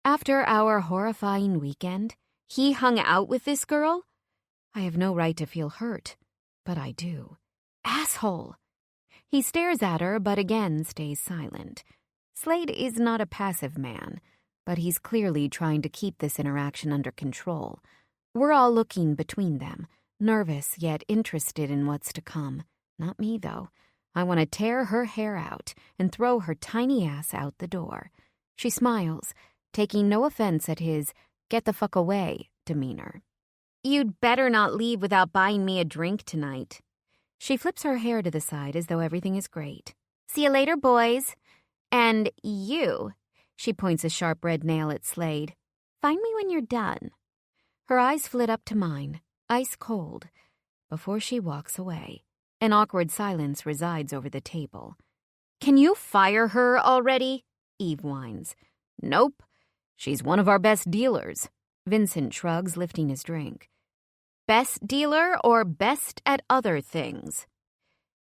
After our horrifying weekend, he hung out with this girl? I have no right to feel hurt, but I do. Asshole! He stares at her, but again stays silent. Slade is not a passive man, but he's clearly trying to keep this interaction under control. We're all looking between them, nervous yet interested in what's to come. Not me, though. I want to tear her hair out and throw her tiny ass out the door. She smiles, taking no offense at his get the fuck away demeanor. You'd better not leave without buying me a drink tonight. She flips her hair to the side as though everything is great. See you later, boys. And you, she points a sharp red nail at Slade. Find me when you're done. Her eyes flit up to mine, ice cold. Before she walks away, an awkward silence resides over the table. Can you fire her already? Eve whines. Nope. She's one of our best dealers. Vincent shrugs, lifting his drink. Best dealer or best at other things?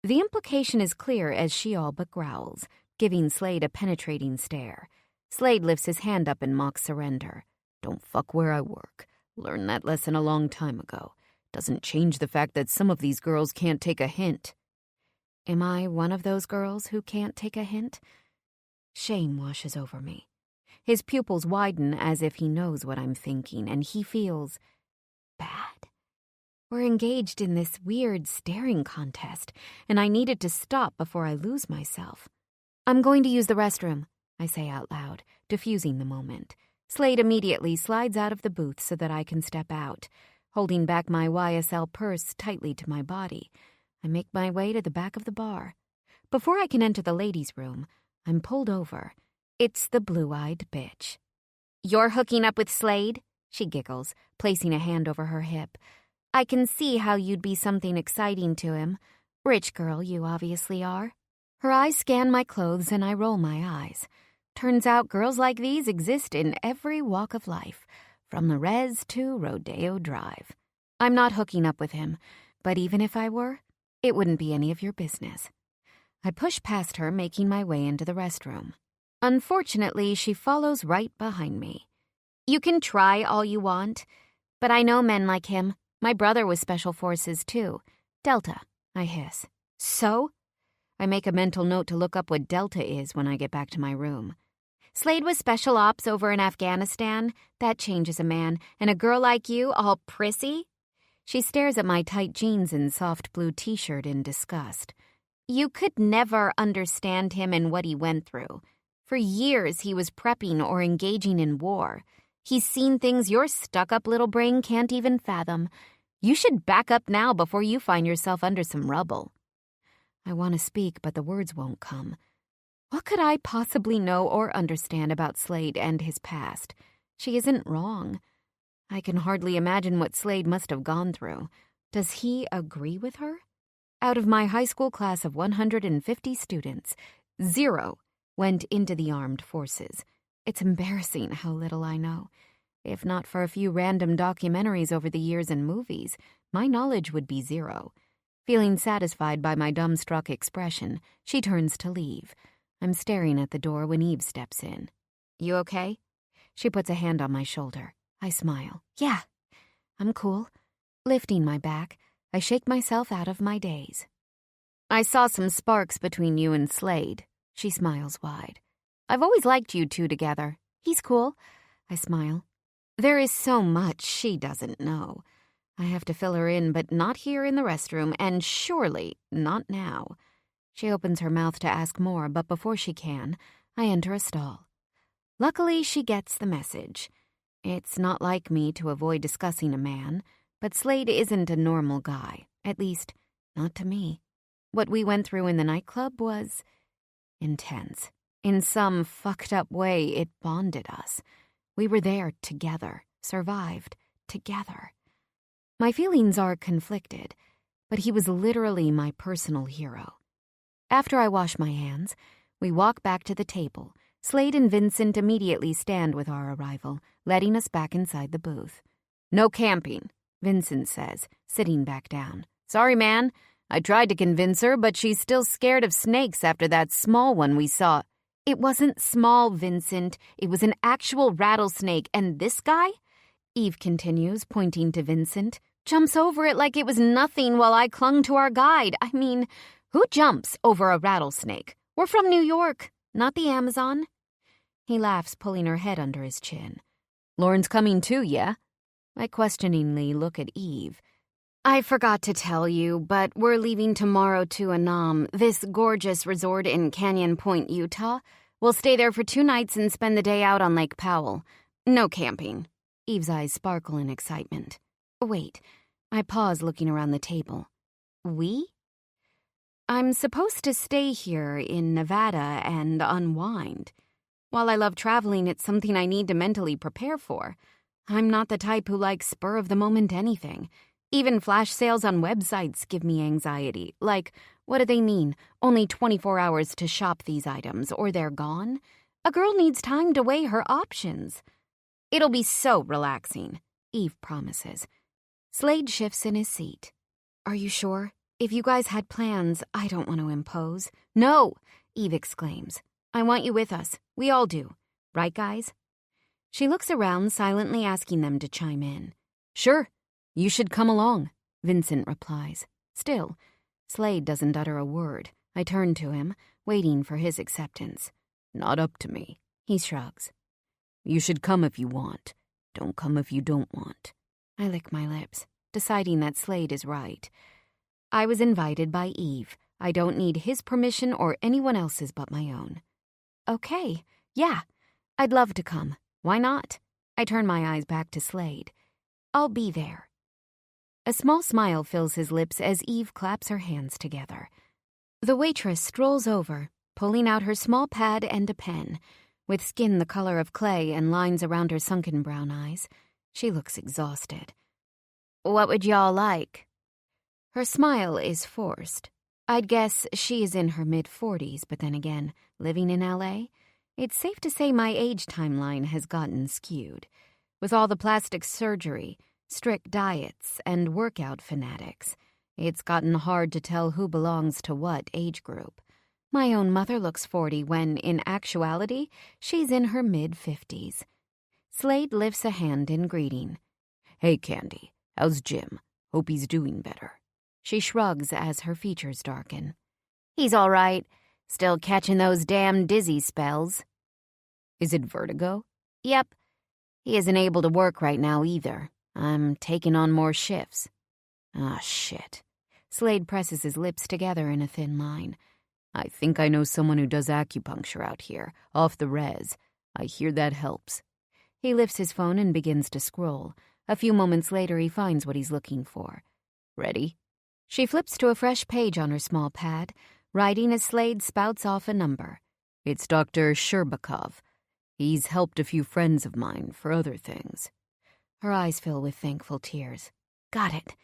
The implication is clear as she all but growls, giving Slade a penetrating stare. Slade lifts his hand up in mock surrender. Don't fuck where I work. Learned that lesson a long time ago. Doesn't change the fact that some of these girls can't take a hint. Am I one of those girls who can't take a hint? Shame washes over me. His pupils widen as if he knows what I'm thinking, and he feels bad. We're engaged in this weird staring contest, and I needed to stop before I lose myself. I'm going to use the restroom, I say out loud, diffusing the moment. Slade immediately slides out of the booth so that I can step out. Holding back my YSL purse tightly to my body, I make my way to the back of the bar. Before I can enter the ladies' room, I'm pulled over. It's the blue-eyed bitch. "You're hooking up with Slade?" she giggles, placing a hand over her hip. "I can see how you'd be something exciting to him. Rich girl you obviously are." Her eyes scan my clothes and I roll my eyes. Turns out girls like these exist in every walk of life, from the res to Rodeo Drive. I'm not hooking up with him, but even if I were, it wouldn't be any of your business. I push past her, making my way into the restroom. Unfortunately, she follows right behind me. "You can try all you want, but I know men like him. My brother was Special Forces, too. Delta," I hiss. "So?" I make a mental note to look up what Delta is when I get back to my room. "Slade was Special Ops over in Afghanistan. That changes a man. And a girl like you, all prissy?" She stares at my tight jeans and soft blue t-shirt in disgust. "You could never understand him and what he went through. For years he was prepping or engaging in war. He's seen things your stuck-up little brain can't even fathom. You should back up now before you find yourself under some rubble." I want to speak, but the words won't come. What could I possibly know or understand about Slade and his past? She isn't wrong. I can hardly imagine what Slade must have gone through. Does he agree with her? Out of my high school class of 150 students, 0 went into the armed forces. It's embarrassing how little I know. If not for a few random documentaries over the years and movies, my knowledge would be 0. Feeling satisfied by my dumbstruck expression, she turns to leave. I'm staring at the door when Eve steps in. "You okay?" She puts a hand on my shoulder. I smile. "Yeah, I'm cool." Lifting my back, I shake myself out of my daze. "I saw some sparks between you and Slade." She smiles wide. "I've always liked you two together. He's cool." I smile. There is so much she doesn't know. I have to fill her in, but not here in the restroom, and surely not now. She opens her mouth to ask more, but before she can, I enter a stall. Luckily, she gets the message. It's not like me to avoid discussing a man, but Slade isn't a normal guy, at least, not to me. What we went through in the nightclub was intense. In some fucked up way, it bonded us. We were there together, survived together. My feelings are conflicted, but he was literally my personal hero. After I wash my hands, we walk back to the table. Slade and Vincent immediately stand with our arrival, letting us back inside the booth. "No camping," Vincent says, sitting back down. "Sorry, man. I tried to convince her, but she's still scared of snakes after that small one we saw." "It wasn't small, Vincent. It was an actual rattlesnake, and this guy," Eve continues, pointing to Vincent, "jumps over it like it was nothing while I clung to our guide. I mean, who jumps over a rattlesnake? We're from New York, not the Amazon." He laughs, pulling her head under his chin. "Lauren's coming too, yeah?" I questioningly look at Eve. "I forgot to tell you, but we're leaving tomorrow to Undone, this gorgeous resort in Canyon Point, Utah. We'll stay there for 2 nights and spend the day out on Lake Powell. No camping." Eve's eyes sparkle in excitement. "Wait." I pause, looking around the table. "We?" "I'm supposed to stay here in Nevada and unwind. While I love traveling, it's something I need to mentally prepare for. I'm not the type who likes spur-of-the-moment anything. Even flash sales on websites give me anxiety. Like, what do they mean? Only 24 hours to shop these items, or they're gone? A girl needs time to weigh her options." "It'll be so relaxing," Eve promises. Slade shifts in his seat. "Are you sure? If you guys had plans, I don't want to impose." "No!" Eve exclaims. "I want you with us. We all do. Right, guys?" She looks around, silently asking them to chime in. "Sure. You should come along," Vincent replies. Still, Slade doesn't utter a word. I turn to him, waiting for his acceptance. "Not up to me," he shrugs. "You should come if you want. Don't come if you don't want." I lick my lips, deciding that Slade is right. I was invited by Eve. I don't need his permission or anyone else's but my own. "Okay, yeah, I'd love to come. Why not?" I turn my eyes back to Slade. "I'll be there." A small smile fills his lips as Eve claps her hands together. The waitress strolls over, pulling out her small pad and a pen. With skin the color of clay and lines around her sunken brown eyes, she looks exhausted. "What would y'all like?" Her smile is forced. I'd guess she is in her mid-40s, but then again, living in L.A., it's safe to say my age timeline has gotten skewed. With all the plastic surgery, strict diets, and workout fanatics, it's gotten hard to tell who belongs to what age group. My own mother looks 40 when, in actuality, she's in her mid-50s. Slade lifts a hand in greeting. "Hey, Candy, how's Jim? Hope he's doing better." She shrugs as her features darken. "He's all right. Still catching those damn dizzy spells." "Is it vertigo?" "Yep. He isn't able to work right now either. I'm taking on more shifts." "Ah, shit." Slade presses his lips together in a thin line. "I think I know someone who does acupuncture out here, off the res. I hear that helps." He lifts his phone and begins to scroll. A few moments later, he finds what he's looking for. "Ready?" She flips to a fresh page on her small pad, writing as Slade spouts off a number. "It's Dr. Sherbakov. He's helped a few friends of mine for other things." Her eyes fill with thankful tears. "Got it.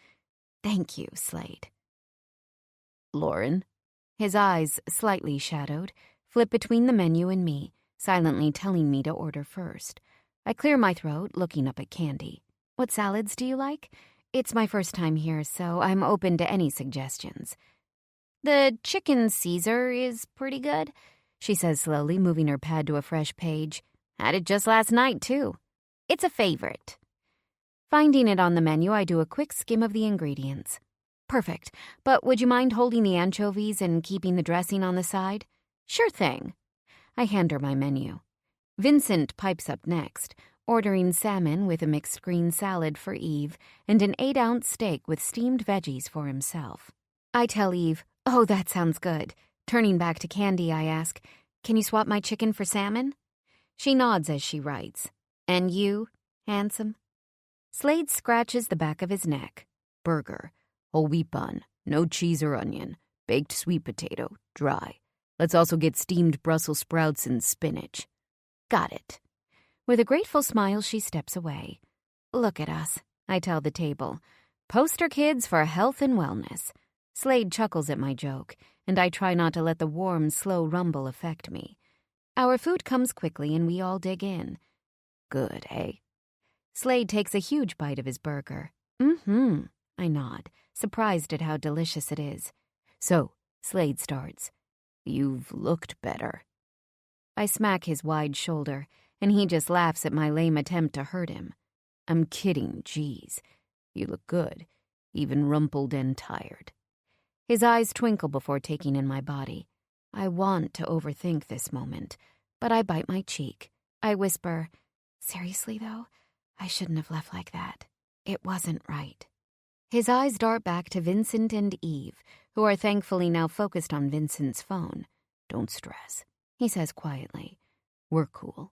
Thank you, Slade." "Lauren?" His eyes, slightly shadowed, flip between the menu and me, silently telling me to order first. I clear my throat, looking up at Candy. "What salads do you like? It's my first time here, so I'm open to any suggestions." "The chicken Caesar is pretty good," she says slowly, moving her pad to a fresh page. "Had it just last night, too. It's a favorite." Finding it on the menu, I do a quick skim of the ingredients. "Perfect, but would you mind holding the anchovies and keeping the dressing on the side?" "Sure thing." I hand her my menu. Vincent pipes up next, ordering salmon with a mixed green salad for Eve and an 8-ounce steak with steamed veggies for himself. I tell Eve, "Oh, that sounds good." Turning back to Candy, I ask, "Can you swap my chicken for salmon?" She nods as she writes. "And you, handsome?" Slade scratches the back of his neck. "Burger, whole wheat bun, no cheese or onion, baked sweet potato, dry. Let's also get steamed Brussels sprouts and spinach." "Got it." With a grateful smile, she steps away. "Look at us," I tell the table. "Poster kids for health and wellness." Slade chuckles at my joke, and I try not to let the warm, slow rumble affect me. Our food comes quickly, and we all dig in. "Good, eh?" Slade takes a huge bite of his burger. I nod, surprised at how delicious it is. "So," Slade starts, "you've looked better." I smack his wide shoulder, and he just laughs at my lame attempt to hurt him. "I'm kidding, geez. You look good, even rumpled and tired." His eyes twinkle before taking in my body. I want to overthink this moment, but I bite my cheek. I whisper, "Seriously, though? I shouldn't have left like that. It wasn't right." His eyes dart back to Vincent and Eve, who are thankfully now focused on Vincent's phone. "Don't stress," he says quietly. "We're cool."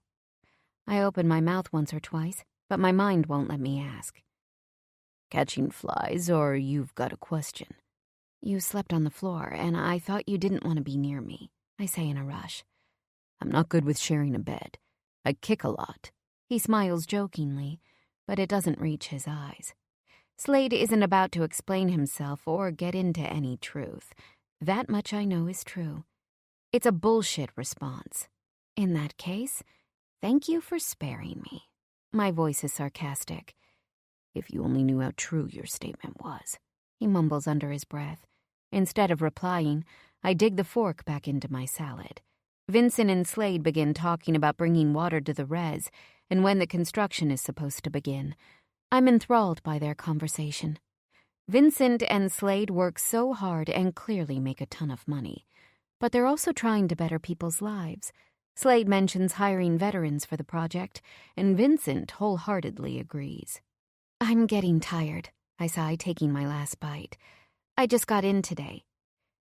I open my mouth once or twice, but my mind won't let me ask. "Catching flies, or you've got a question?" "You slept on the floor, and I thought you didn't want to be near me," I say in a rush. "I'm not good with sharing a bed. I kick a lot." He smiles jokingly, but it doesn't reach his eyes. Slade isn't about to explain himself or get into any truth. That much I know is true. It's a bullshit response. In that case, thank you for sparing me. My voice is sarcastic. "If you only knew how true your statement was," he mumbles under his breath. Instead of replying, I dig the fork back into my salad. Vincent and Slade begin talking about bringing water to the res and when the construction is supposed to begin. I'm enthralled by their conversation. Vincent and Slade work so hard and clearly make a ton of money, but they're also trying to better people's lives. Slade mentions hiring veterans for the project, and Vincent wholeheartedly agrees. "I'm getting tired," I sigh, taking my last bite. "I just got in today."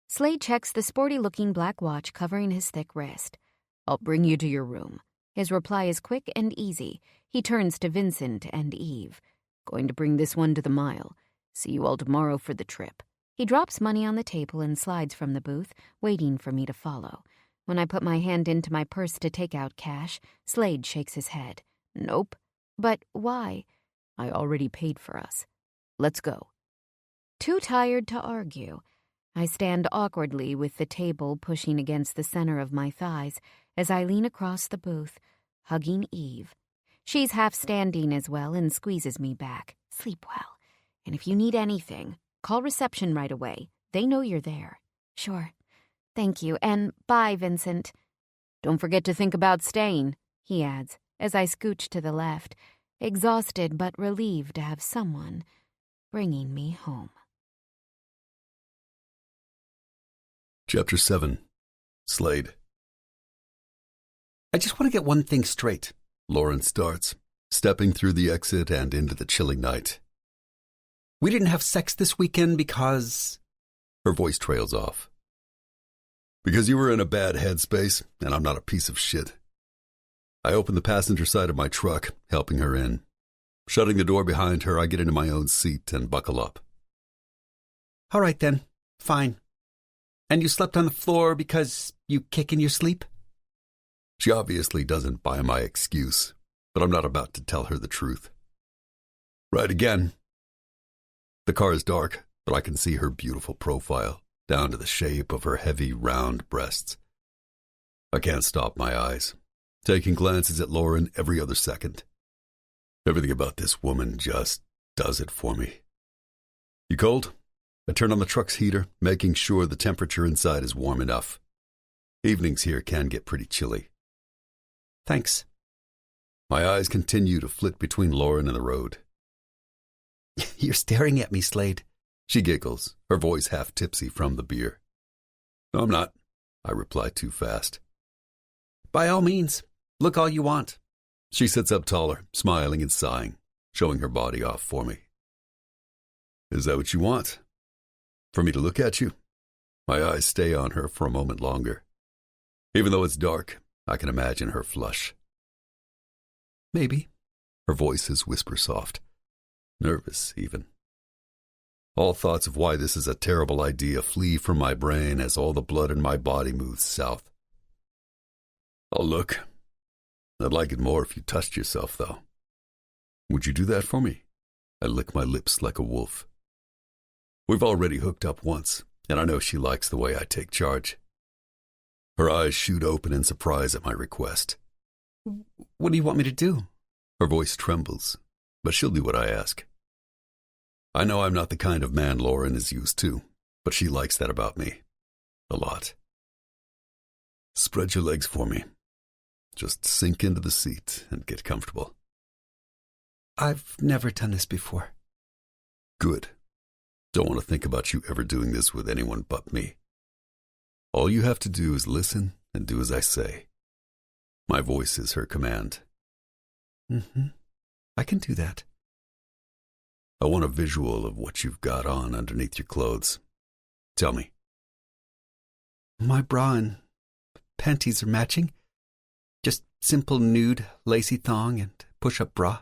Slade checks the sporty-looking black watch covering his thick wrist. "I'll bring you to your room." His reply is quick and easy. He turns to Vincent and Eve. "Going to bring this one to the mile. See you all tomorrow for the trip." He drops money on the table and slides from the booth, waiting for me to follow. When I put my hand into my purse to take out cash, Slade shakes his head. Nope. But why? I already paid for us. Let's go. Too tired to argue. I stand awkwardly with the table pushing against the center of my thighs as I lean across the booth, hugging Eve. She's half standing as well and squeezes me back. Sleep well. And if you need anything, call reception right away. They know you're there. Sure. Thank you, and bye, Vincent. Don't forget to think about staying, he adds, as I scooch to the left, exhausted but relieved to have someone bringing me home. Chapter 7. Slade. I just want to get one thing straight. Lauren starts, stepping through the exit and into the chilling night. We didn't have sex this weekend because... Her voice trails off. Because you were in a bad headspace, and I'm not a piece of shit. I open the passenger side of my truck, helping her in. Shutting the door behind her, I get into my own seat and buckle up. All right then, fine. And you slept on the floor because you kick in your sleep? She obviously doesn't buy my excuse, but I'm not about to tell her the truth. Right again. The car is dark, but I can see her beautiful profile, down to the shape of her heavy, round breasts. I can't stop my eyes, taking glances at Lauren every other second. Everything about this woman just does it for me. You cold? I turn on the truck's heater, making sure the temperature inside is warm enough. Evenings here can get pretty chilly. Thanks. My eyes continue to flit between Lauren and the road. You're staring at me, Slade. She giggles, her voice half tipsy from the beer. No, I'm not. I reply too fast. By all means, look all you want. She sits up taller, smiling and sighing, showing her body off for me. Is that what you want? For me to look at you? My eyes stay on her for a moment longer. Even though it's dark, I can imagine her flush. Maybe. Her voice is whisper soft. Nervous, even. All thoughts of why this is a terrible idea flee from my brain as all the blood in my body moves south. I'll look. I'd like it more if you touched yourself, though. Would you do that for me? I lick my lips like a wolf. We've already hooked up once, and I know she likes the way I take charge. Her eyes shoot open in surprise at my request. What do you want me to do? Her voice trembles, but she'll do what I ask. I know I'm not the kind of man Lauren is used to, but she likes that about me. A lot. Spread your legs for me. Just sink into the seat and get comfortable. I've never done this before. Good. Don't want to think about you ever doing this with anyone but me. All you have to do is listen and do as I say. My voice is her command. I can do that. I want a visual of what you've got on underneath your clothes. Tell me. My bra and panties are matching. Just simple nude, lacy thong and push-up bra.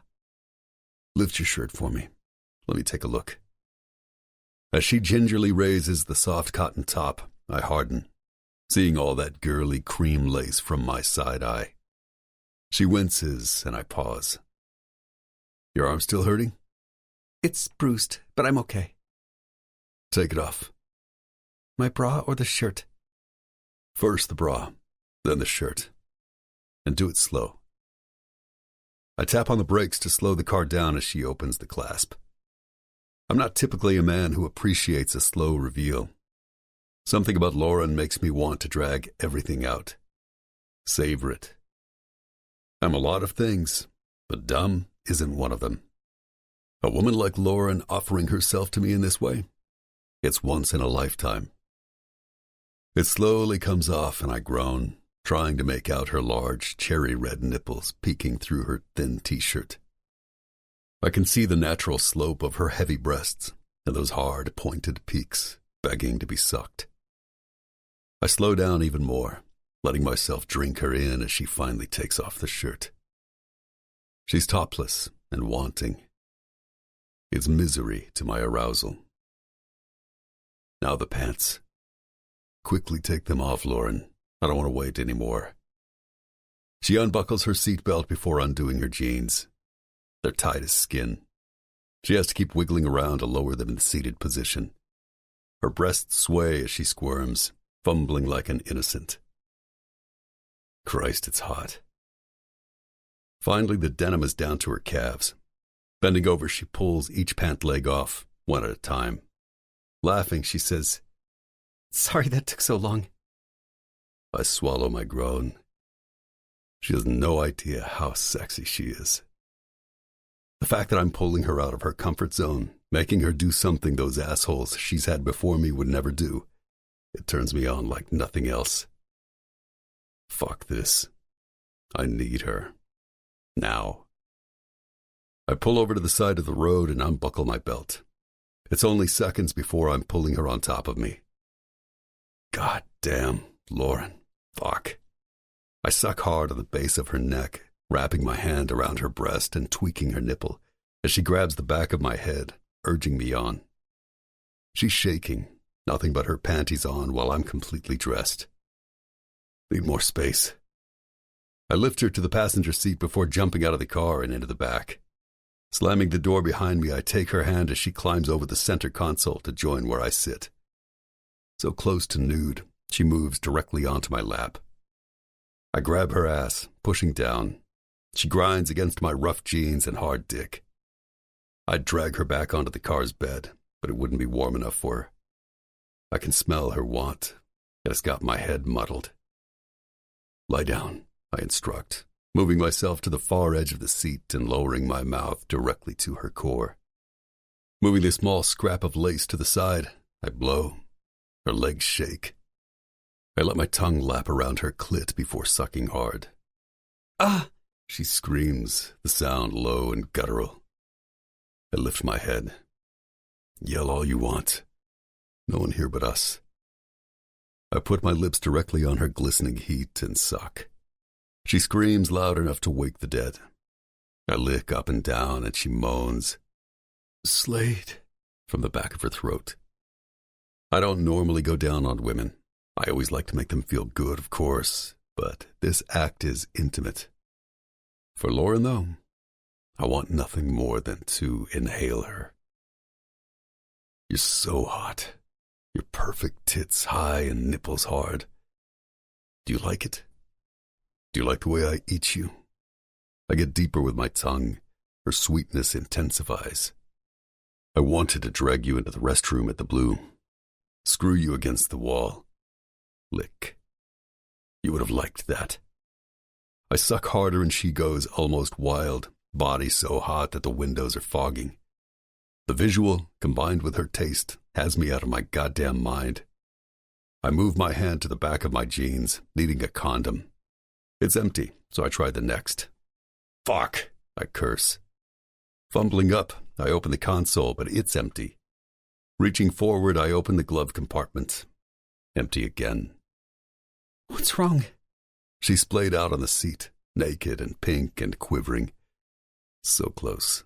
Lift your shirt for me. Let me take a look. As she gingerly raises the soft cotton top, I harden, seeing all that girly cream lace from my side eye. She winces, and I pause. Your arm still hurting? It's bruised, but I'm okay. Take it off. My bra or the shirt? First the bra, then the shirt. And do it slow. I tap on the brakes to slow the car down as she opens the clasp. I'm not typically a man who appreciates a slow reveal. Something about Lauren makes me want to drag everything out. Savor it. I'm a lot of things, but dumb isn't one of them. A woman like Lauren offering herself to me in this way? It's once in a lifetime. It slowly comes off and I groan, trying to make out her large cherry-red nipples peeking through her thin t-shirt. I can see the natural slope of her heavy breasts and those hard, pointed peaks begging to be sucked. I slow down even more, letting myself drink her in as she finally takes off the shirt. She's topless and wanting. It's misery to my arousal. Now the pants. Quickly take them off, Lauren. I don't want to wait anymore. She unbuckles her seatbelt before undoing her jeans. They're tight as skin. She has to keep wiggling around to lower them in the seated position. Her breasts sway as she squirms, fumbling like an innocent. Christ, it's hot. Finally, the denim is down to her calves. Bending over, she pulls each pant leg off, one at a time. Laughing, she says, Sorry that took so long. I swallow my groan. She has no idea how sexy she is. The fact that I'm pulling her out of her comfort zone, making her do something those assholes she's had before me would never do, it turns me on like nothing else. Fuck this. I need her. Now. I pull over to the side of the road and unbuckle my belt. It's only seconds before I'm pulling her on top of me. God damn, Lauren. Fuck. I suck hard on the base of her neck, wrapping my hand around her breast and tweaking her nipple as she grabs the back of my head, urging me on. She's shaking, nothing but her panties on while I'm completely dressed. Need more space. I lift her to the passenger seat before jumping out of the car and into the back. Slamming the door behind me, I take her hand as she climbs over the center console to join where I sit. So close to nude, she moves directly onto my lap. I grab her ass, pushing down. She grinds against my rough jeans and hard dick. I'd drag her back onto the car's bed, but it wouldn't be warm enough for her. I can smell her want, and it's got my head muddled. Lie down, I instruct, moving myself to the far edge of the seat and lowering my mouth directly to her core. Moving the small scrap of lace to the side, I blow. Her legs shake. I let my tongue lap around her clit before sucking hard. Ah! She screams, the sound low and guttural. I lift my head. Yell all you want. No one here but us. I put my lips directly on her glistening heat and suck. She screams loud enough to wake the dead. I lick up and down and she moans, Slade, from the back of her throat. I don't normally go down on women. I always like to make them feel good, of course, but this act is intimate. For Lauren, though, I want nothing more than to inhale her. You're so hot. Your perfect tits high and nipples hard. Do you like it? Do you like the way I eat you? I get deeper with my tongue. Her sweetness intensifies. I wanted to drag you into the restroom at the Blue. Screw you against the wall. Lick. You would have liked that. I suck harder and she goes almost wild, body so hot that the windows are fogging. The visual, combined with her taste, has me out of my goddamn mind. I move my hand to the back of my jeans, needing a condom. It's empty, so I try the next. Fuck, I curse. Fumbling up, I open the console, but it's empty. Reaching forward, I open the glove compartment. Empty again. What's wrong? She splayed out on the seat, naked and pink and quivering. So close.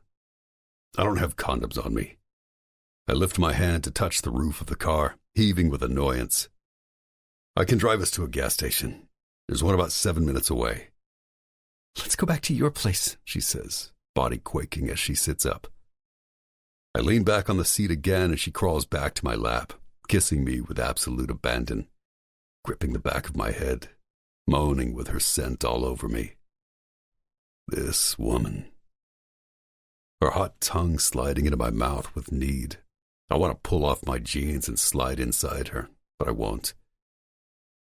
I don't have condoms on me. I lift my hand to touch the roof of the car, heaving with annoyance. I can drive us to a gas station. There's one about 7 minutes away. Let's go back to your place, she says, body quaking as she sits up. I lean back on the seat again as she crawls back to my lap, kissing me with absolute abandon, gripping the back of my head, moaning with her scent all over me. This woman. Her hot tongue sliding into my mouth with need. I want to pull off my jeans and slide inside her, but I won't.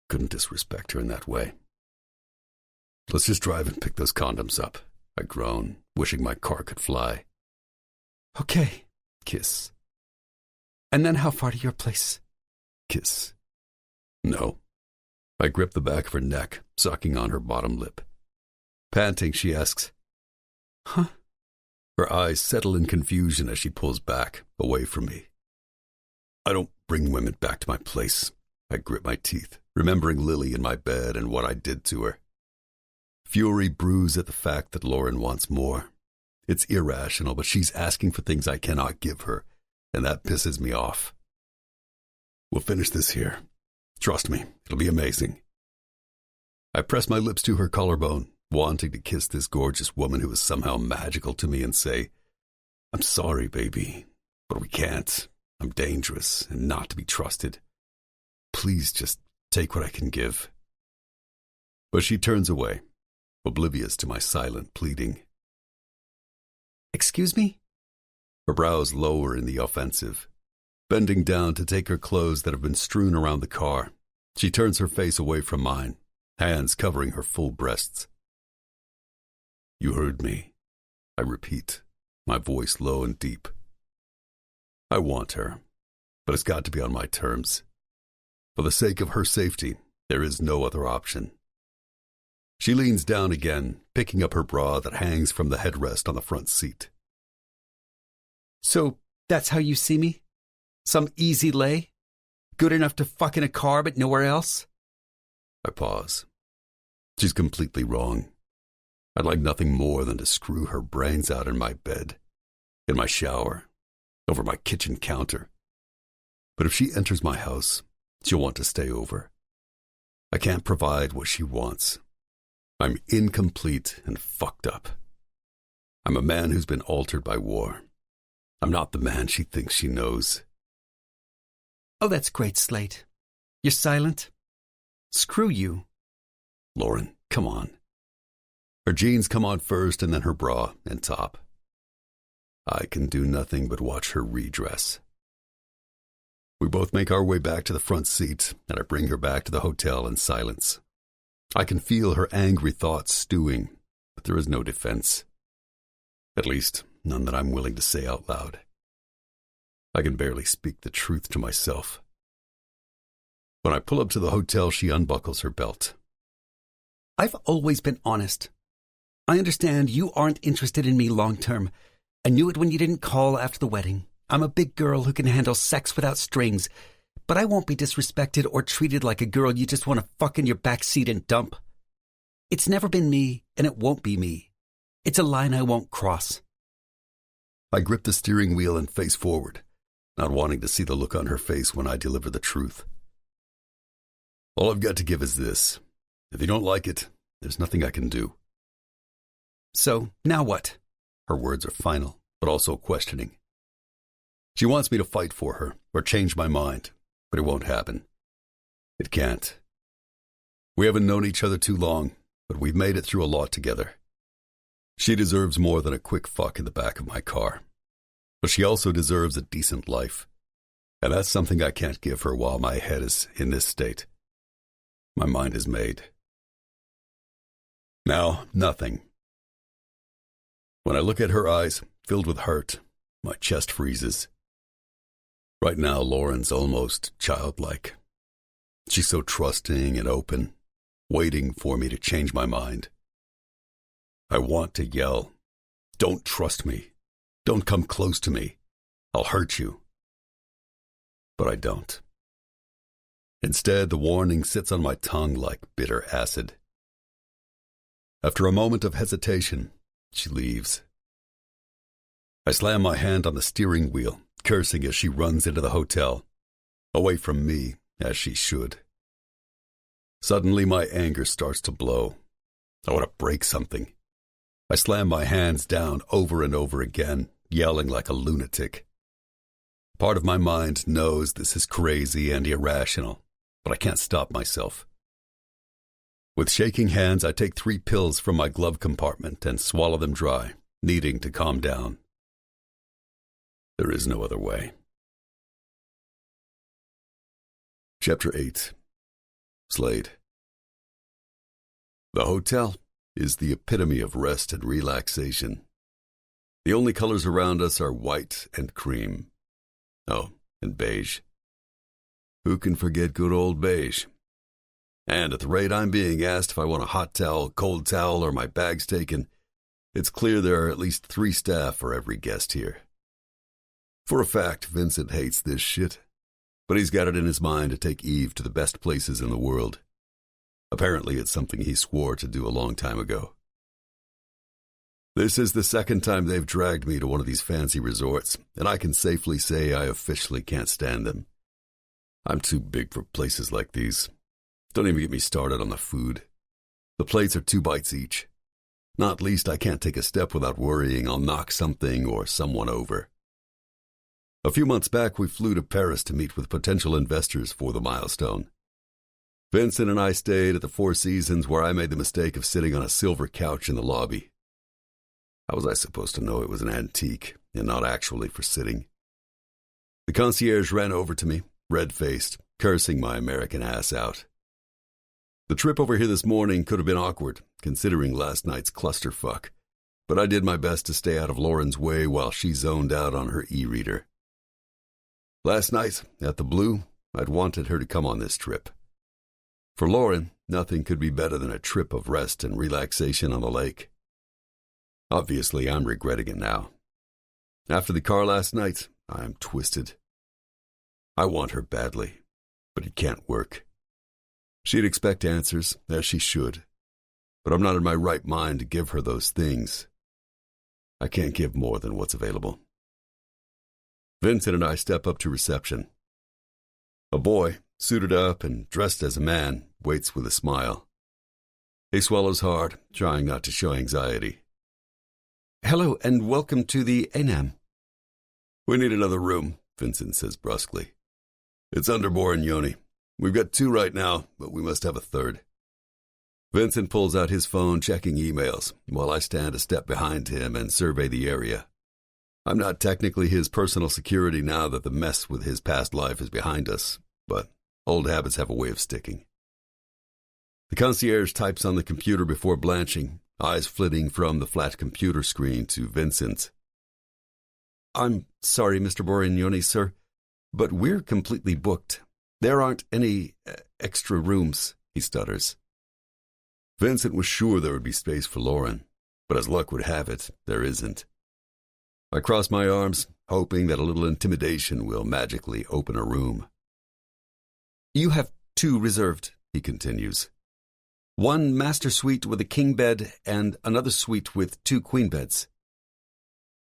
Couldn't disrespect her in that way. Let's just drive and pick those condoms up, I groan, wishing my car could fly. Okay. Kiss. And then how far to your place? Kiss. No. I grip the back of her neck, sucking on her bottom lip. Panting, she asks, Huh? Her eyes settle in confusion as she pulls back, away from me. I don't bring women back to my place. I grit my teeth, remembering Lily in my bed and what I did to her. Fury brews at the fact that Lauren wants more. It's irrational, but she's asking for things I cannot give her, and that pisses me off. We'll finish this here. Trust me, it'll be amazing. I press my lips to her collarbone, wanting to kiss this gorgeous woman who is somehow magical to me and say, I'm sorry, baby, but we can't. I'm dangerous and not to be trusted. Please just take what I can give. But she turns away, oblivious to my silent pleading. Excuse me? Her brows lower in the offensive. Bending down to take her clothes that have been strewn around the car, she turns her face away from mine, hands covering her full breasts. You heard me, I repeat, my voice low and deep. I want her, but it's got to be on my terms. For the sake of her safety, there is no other option. She leans down again, picking up her bra that hangs from the headrest on the front seat. So that's how you see me? Some easy lay? Good enough to fuck in a car but nowhere else? I pause. She's completely wrong. I'd like nothing more than to screw her brains out in my bed, in my shower, over my kitchen counter. But if she enters my house, she'll want to stay over. I can't provide what she wants. I'm incomplete and fucked up. I'm a man who's been altered by war. I'm not the man she thinks she knows. Oh, that's great, Slate. You're silent? Screw you. Lauren, come on. Her jeans come on first and then her bra and top. I can do nothing but watch her redress. We both make our way back to the front seat, and I bring her back to the hotel in silence. I can feel her angry thoughts stewing, but there is no defense. At least, none that I'm willing to say out loud. I can barely speak the truth to myself. When I pull up to the hotel, she unbuckles her belt. I've always been honest. I understand you aren't interested in me long term. I knew it when you didn't call after the wedding. I'm a big girl who can handle sex without strings, but I won't be disrespected or treated like a girl you just want to fuck in your backseat and dump. It's never been me, and it won't be me. It's a line I won't cross. I grip the steering wheel and face forward, not wanting to see the look on her face when I deliver the truth. All I've got to give is this. If you don't like it, there's nothing I can do. So, now what? Her words are final, but also questioning. She wants me to fight for her, or change my mind, but it won't happen. It can't. We haven't known each other too long, but we've made it through a lot together. She deserves more than a quick fuck in the back of my car. But she also deserves a decent life. And that's something I can't give her while my head is in this state. My mind is made. Now, nothing. When I look at her eyes, filled with hurt, my chest freezes. Right now, Lauren's almost childlike. She's so trusting and open, waiting for me to change my mind. I want to yell, "Don't trust me. Don't come close to me. I'll hurt you." But I don't. Instead, the warning sits on my tongue like bitter acid. After a moment of hesitation, she leaves. I slam my hand on the steering wheel, cursing as she runs into the hotel, away from me, as she should. Suddenly, my anger starts to blow. I want to break something. I slam my hands down over and over again, yelling like a lunatic. Part of my mind knows this is crazy and irrational, but I can't stop myself. With shaking hands, I take 3 pills from my glove compartment and swallow them dry, needing to calm down. There is no other way. Chapter 8. Slade. The hotel is the epitome of rest and relaxation. The only colors around us are white and cream. Oh, and beige. Who can forget good old beige? And at the rate I'm being asked if I want a hot towel, cold towel, or my bags taken, it's clear there are at least 3 staff for every guest here. For a fact, Vincent hates this shit, but he's got it in his mind to take Eve to the best places in the world. Apparently, it's something he swore to do a long time ago. This is the second time they've dragged me to one of these fancy resorts, and I can safely say I officially can't stand them. I'm too big for places like these. Don't even get me started on the food. The plates are 2 bites each. Not least I can't take a step without worrying I'll knock something or someone over. A few months back, we flew to Paris to meet with potential investors for the milestone. Vincent and I stayed at the Four Seasons, where I made the mistake of sitting on a silver couch in the lobby. How was I supposed to know it was an antique and not actually for sitting? The concierge ran over to me, red-faced, cursing my American ass out. The trip over here this morning could have been awkward, considering last night's clusterfuck, but I did my best to stay out of Lauren's way while she zoned out on her e-reader. Last night, at the Blue, I'd wanted her to come on this trip. For Lauren, nothing could be better than a trip of rest and relaxation on the lake. Obviously, I'm regretting it now. After the car last night, I am twisted. I want her badly, but it can't work. She'd expect answers, as she should, but I'm not in my right mind to give her those things. I can't give more than what's available. Vincent and I step up to reception. A boy, suited up and dressed as a man, waits with a smile. He swallows hard, trying not to show anxiety. Hello, and welcome to the ANAM. We need another room, Vincent says brusquely. It's under Borignoni. We've got 2 right now, but we must have a third. Vincent pulls out his phone, checking emails, while I stand a step behind him and survey the area. I'm not technically his personal security now that the mess with his past life is behind us, but old habits have a way of sticking. The concierge types on the computer before blanching, eyes flitting from the flat computer screen to Vincent. I'm sorry, Mr. Borignoni, sir, but we're completely booked. There aren't any extra rooms, he stutters. Vincent was sure there would be space for Lauren, but as luck would have it, there isn't. I cross my arms, hoping that a little intimidation will magically open a room. You have 2 reserved, he continues. 1 master suite with a king bed and another suite with 2 queen beds.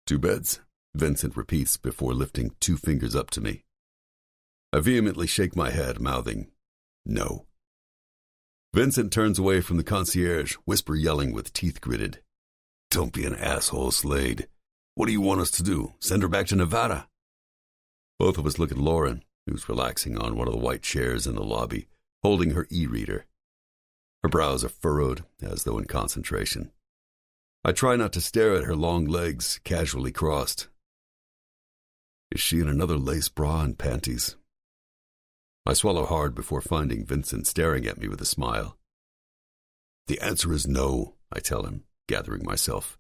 2 beds, Vincent repeats before lifting 2 fingers up to me. I vehemently shake my head, mouthing, no. Vincent turns away from the concierge, whisper yelling with teeth gritted. Don't be an asshole, Slade. What do you want us to do? Send her back to Nevada? Both of us look at Lauren, who's relaxing on one of the white chairs in the lobby, holding her e-reader. Her brows are furrowed, as though in concentration. I try not to stare at her long legs, casually crossed. Is she in another lace bra and panties? I swallow hard before finding Vincent staring at me with a smile. The answer is no, I tell him, gathering myself.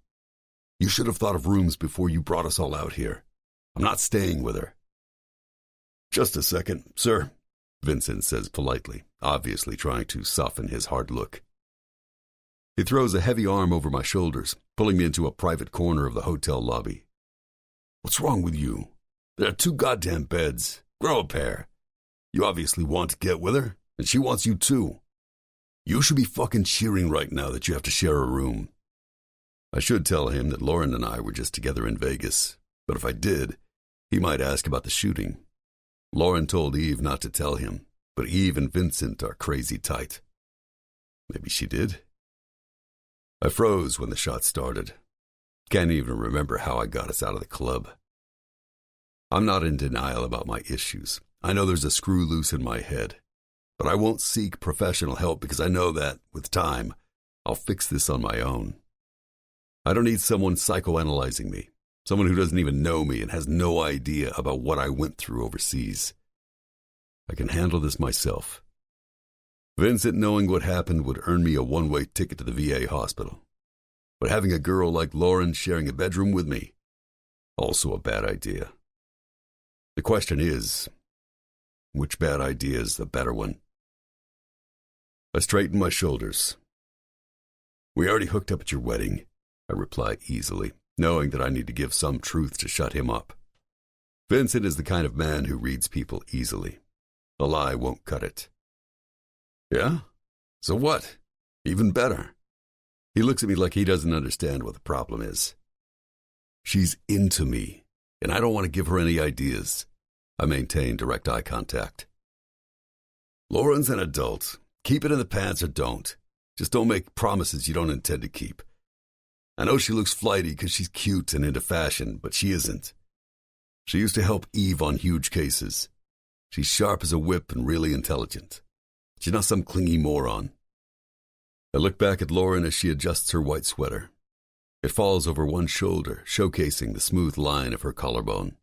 You should have thought of rooms before you brought us all out here. I'm not staying with her. Just a second, sir, Vincent says politely, obviously trying to soften his hard look. He throws a heavy arm over my shoulders, pulling me into a private corner of the hotel lobby. What's wrong with you? There are 2 goddamn beds. Grow a pair. You obviously want to get with her, and she wants you too. You should be fucking cheering right now that you have to share a room. I should tell him that Lauren and I were just together in Vegas, but if I did, he might ask about the shooting. Lauren told Eve not to tell him, but Eve and Vincent are crazy tight. Maybe she did. I froze when the shot started. Can't even remember how I got us out of the club. I'm not in denial about my issues. I know there's a screw loose in my head, but I won't seek professional help because I know that, with time, I'll fix this on my own. I don't need someone psychoanalyzing me, someone who doesn't even know me and has no idea about what I went through overseas. I can handle this myself. Vincent knowing what happened would earn me a one-way ticket to the VA hospital. But having a girl like Lauren sharing a bedroom with me, also a bad idea. The question is, which bad idea is the better one? I straighten my shoulders. We already hooked up at your wedding, I reply easily, knowing that I need to give some truth to shut him up. Vincent is the kind of man who reads people easily. A lie won't cut it. Yeah? So what? Even better. He looks at me like he doesn't understand what the problem is. She's into me, and I don't want to give her any ideas. I maintain direct eye contact. Lauren's an adult. Keep it in the pants or don't. Just don't make promises you don't intend to keep. I know she looks flighty because she's cute and into fashion, but she isn't. She used to help Eve on huge cases. She's sharp as a whip and really intelligent. She's not some clingy moron. I look back at Lauren as she adjusts her white sweater. It falls over one shoulder, showcasing the smooth line of her collarbone.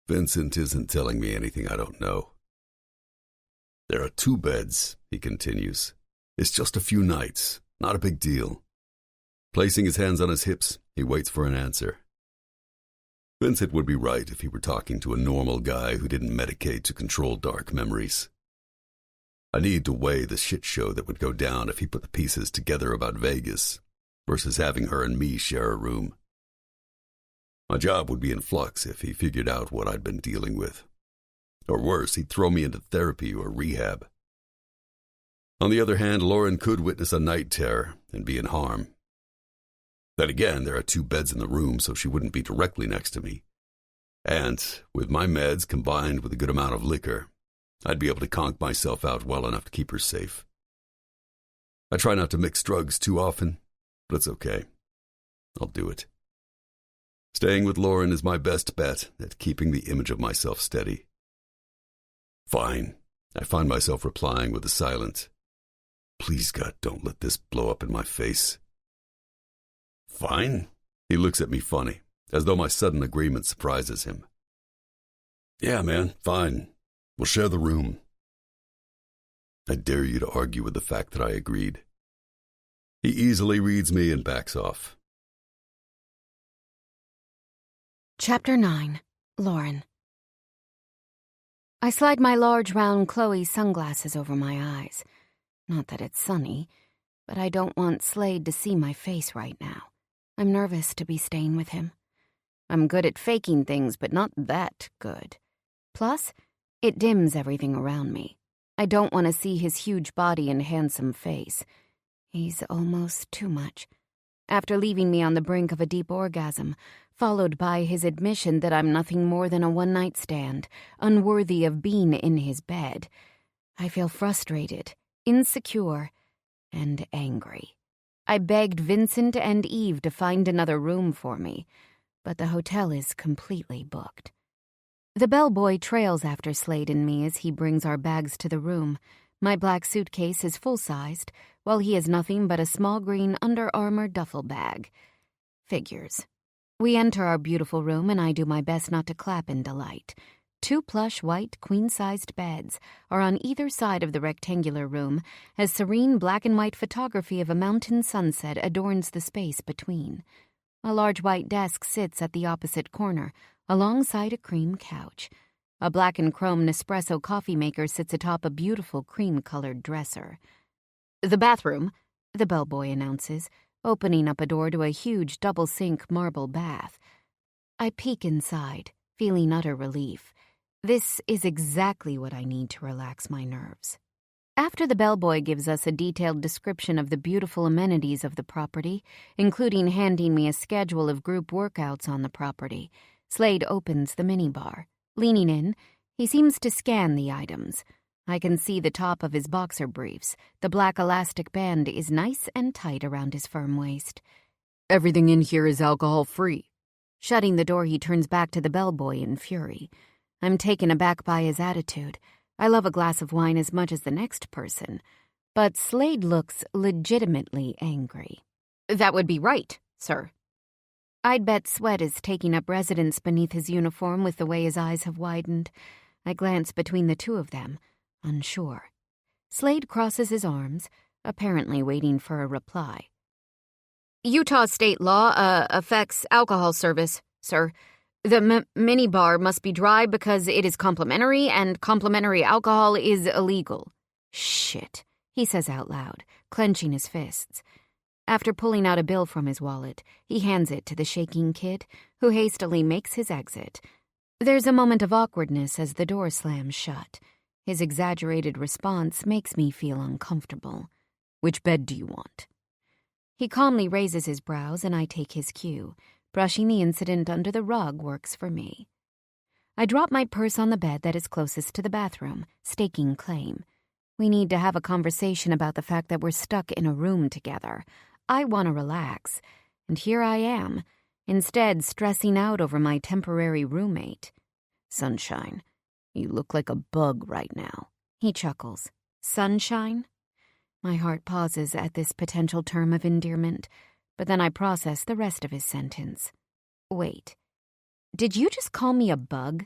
Vincent isn't telling me anything I don't know. There are 2 beds, he continues. It's just a few nights, not a big deal. Placing his hands on his hips, he waits for an answer. Vincent would be right if he were talking to a normal guy who didn't medicate to control dark memories. I need to weigh the shit show that would go down if he put the pieces together about Vegas versus having her and me share a room. My job would be in flux if he figured out what I'd been dealing with. Or worse, he'd throw me into therapy or rehab. On the other hand, Lauren could witness a night terror and be in harm. Then again, there are 2 beds in the room, so she wouldn't be directly next to me. And, with my meds combined with a good amount of liquor, I'd be able to conk myself out well enough to keep her safe. I try not to mix drugs too often, but it's okay. I'll do it. Staying with Lauren is my best bet at keeping the image of myself steady. Fine, I find myself replying with a silent, "Please, God, don't let this blow up in my face." Fine? He looks at me funny, as though my sudden agreement surprises him. Yeah, man, fine. We'll share the room. I dare you to argue with the fact that I agreed. He easily reads me and backs off. Chapter 9. Lauren. I slide my large round Chloe sunglasses over my eyes. Not that it's sunny, but I don't want Slade to see my face right now. I'm nervous to be staying with him. I'm good at faking things, but not that good. Plus, it dims everything around me. I don't want to see his huge body and handsome face. He's almost too much. After leaving me on the brink of a deep orgasm, followed by his admission that I'm nothing more than a one-night stand, unworthy of being in his bed, I feel frustrated, insecure, and angry. I begged Vincent and Eve to find another room for me, but the hotel is completely booked. The bellboy trails after Slade and me as he brings our bags to the room. My black suitcase is full-sized, while he has nothing but a small green Under Armour duffel bag. Figures. We enter our beautiful room, and I do my best not to clap in delight. 2 plush white queen-sized beds are on either side of the rectangular room, as serene black and white photography of a mountain sunset adorns the space between. A large white desk sits at the opposite corner, alongside a cream couch. A black and chrome Nespresso coffee maker sits atop a beautiful cream-colored dresser. "The bathroom," the bellboy announces, opening up a door to a huge double-sink marble bath. I peek inside, feeling utter relief. This is exactly what I need to relax my nerves. After the bellboy gives us a detailed description of the beautiful amenities of the property, including handing me a schedule of group workouts on the property, Slade opens the minibar. Leaning in, he seems to scan the items. I can see the top of his boxer briefs. The black elastic band is nice and tight around his firm waist. Everything in here is alcohol-free. Shutting the door, he turns back to the bellboy in fury. I'm taken aback by his attitude. I love a glass of wine as much as the next person, but Slade looks legitimately angry. That would be right, sir. I'd bet sweat is taking up residence beneath his uniform with the way his eyes have widened. I glance between the 2 of them, unsure. Slade crosses his arms, apparently waiting for a reply. Utah state law affects alcohol service, sir. The minibar must be dry because it is complimentary, and complimentary alcohol is illegal. Shit, he says out loud, clenching his fists. After pulling out a bill from his wallet, he hands it to the shaking kid, who hastily makes his exit. There's a moment of awkwardness as the door slams shut. His exaggerated response makes me feel uncomfortable. "Which bed do you want?" He calmly raises his brows, and I take his cue. Brushing the incident under the rug works for me. I drop my purse on the bed that is closest to the bathroom, staking claim. We need to have a conversation about the fact that we're stuck in a room together. I want to relax, and here I am, instead stressing out over my temporary roommate. Sunshine, you look like a bug right now. He chuckles. Sunshine? My heart pauses at this potential term of endearment, but then I process the rest of his sentence. Wait, did you just call me a bug?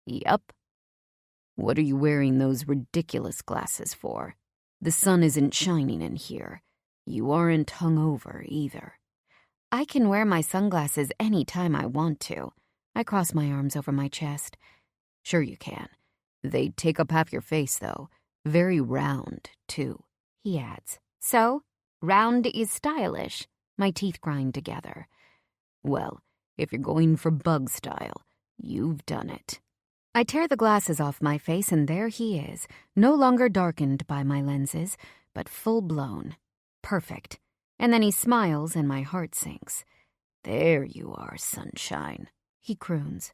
Yup. What are you wearing those ridiculous glasses for? The sun isn't shining in here. You aren't hungover either. I can wear my sunglasses any time I want to. I cross my arms over my chest. Sure you can. They take up half your face, though. Very round, too, he adds. So, round is stylish. My teeth grind together. Well, if you're going for bug style, you've done it. I tear the glasses off my face, and there he is, no longer darkened by my lenses, but full-blown. Perfect. And then he smiles, and my heart sinks. There you are, sunshine, he croons.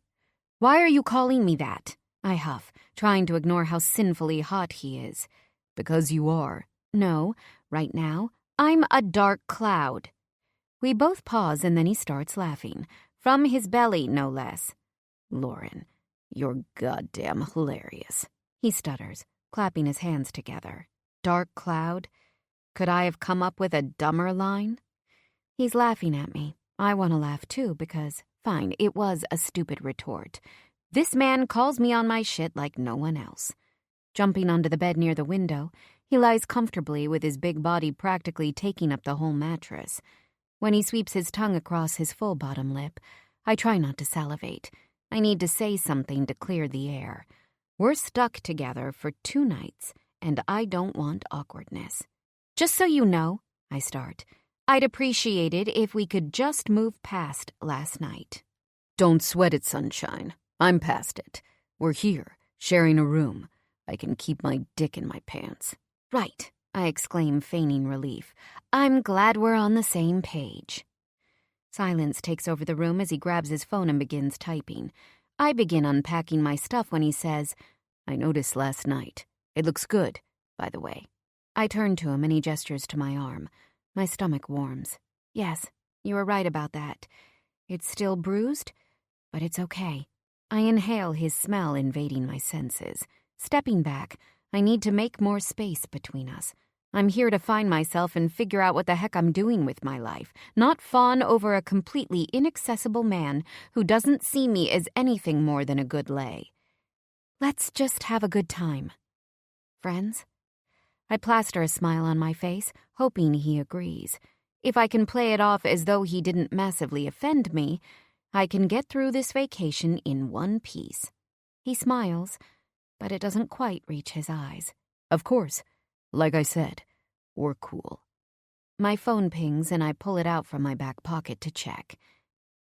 Why are you calling me that? I huff, trying to ignore how sinfully hot he is. Because you are. No, right now, I'm a dark cloud. We both pause, and then he starts laughing. From his belly, no less. Lauren, you're goddamn hilarious, he stutters, clapping his hands together. Dark cloud? Could I have come up with a dumber line? He's laughing at me. I want to laugh too because, fine, it was a stupid retort. This man calls me on my shit like no one else. Jumping onto the bed near the window, he lies comfortably with his big body practically taking up the whole mattress. When he sweeps his tongue across his full bottom lip, I try not to salivate. I need to say something to clear the air. We're stuck together for 2 nights, and I don't want awkwardness. Just so you know, I start, I'd appreciate it if we could just move past last night. Don't sweat it, sunshine. I'm past it. We're here, sharing a room. I can keep my dick in my pants. Right, I exclaim, feigning relief. I'm glad we're on the same page. Silence takes over the room as he grabs his phone and begins typing. I begin unpacking my stuff when he says, I noticed last night. It looks good, by the way. I turn to him and he gestures to my arm. My stomach warms. Yes, you were right about that. It's still bruised, but it's okay. I inhale his smell invading my senses. Stepping back, I need to make more space between us. I'm here to find myself and figure out what the heck I'm doing with my life, not fawn over a completely inaccessible man who doesn't see me as anything more than a good lay. Let's just have a good time. Friends? I plaster a smile on my face, hoping he agrees. If I can play it off as though he didn't massively offend me, I can get through this vacation in one piece. He smiles, but it doesn't quite reach his eyes. Of course. Like I said, we're cool. My phone pings and I pull it out from my back pocket to check.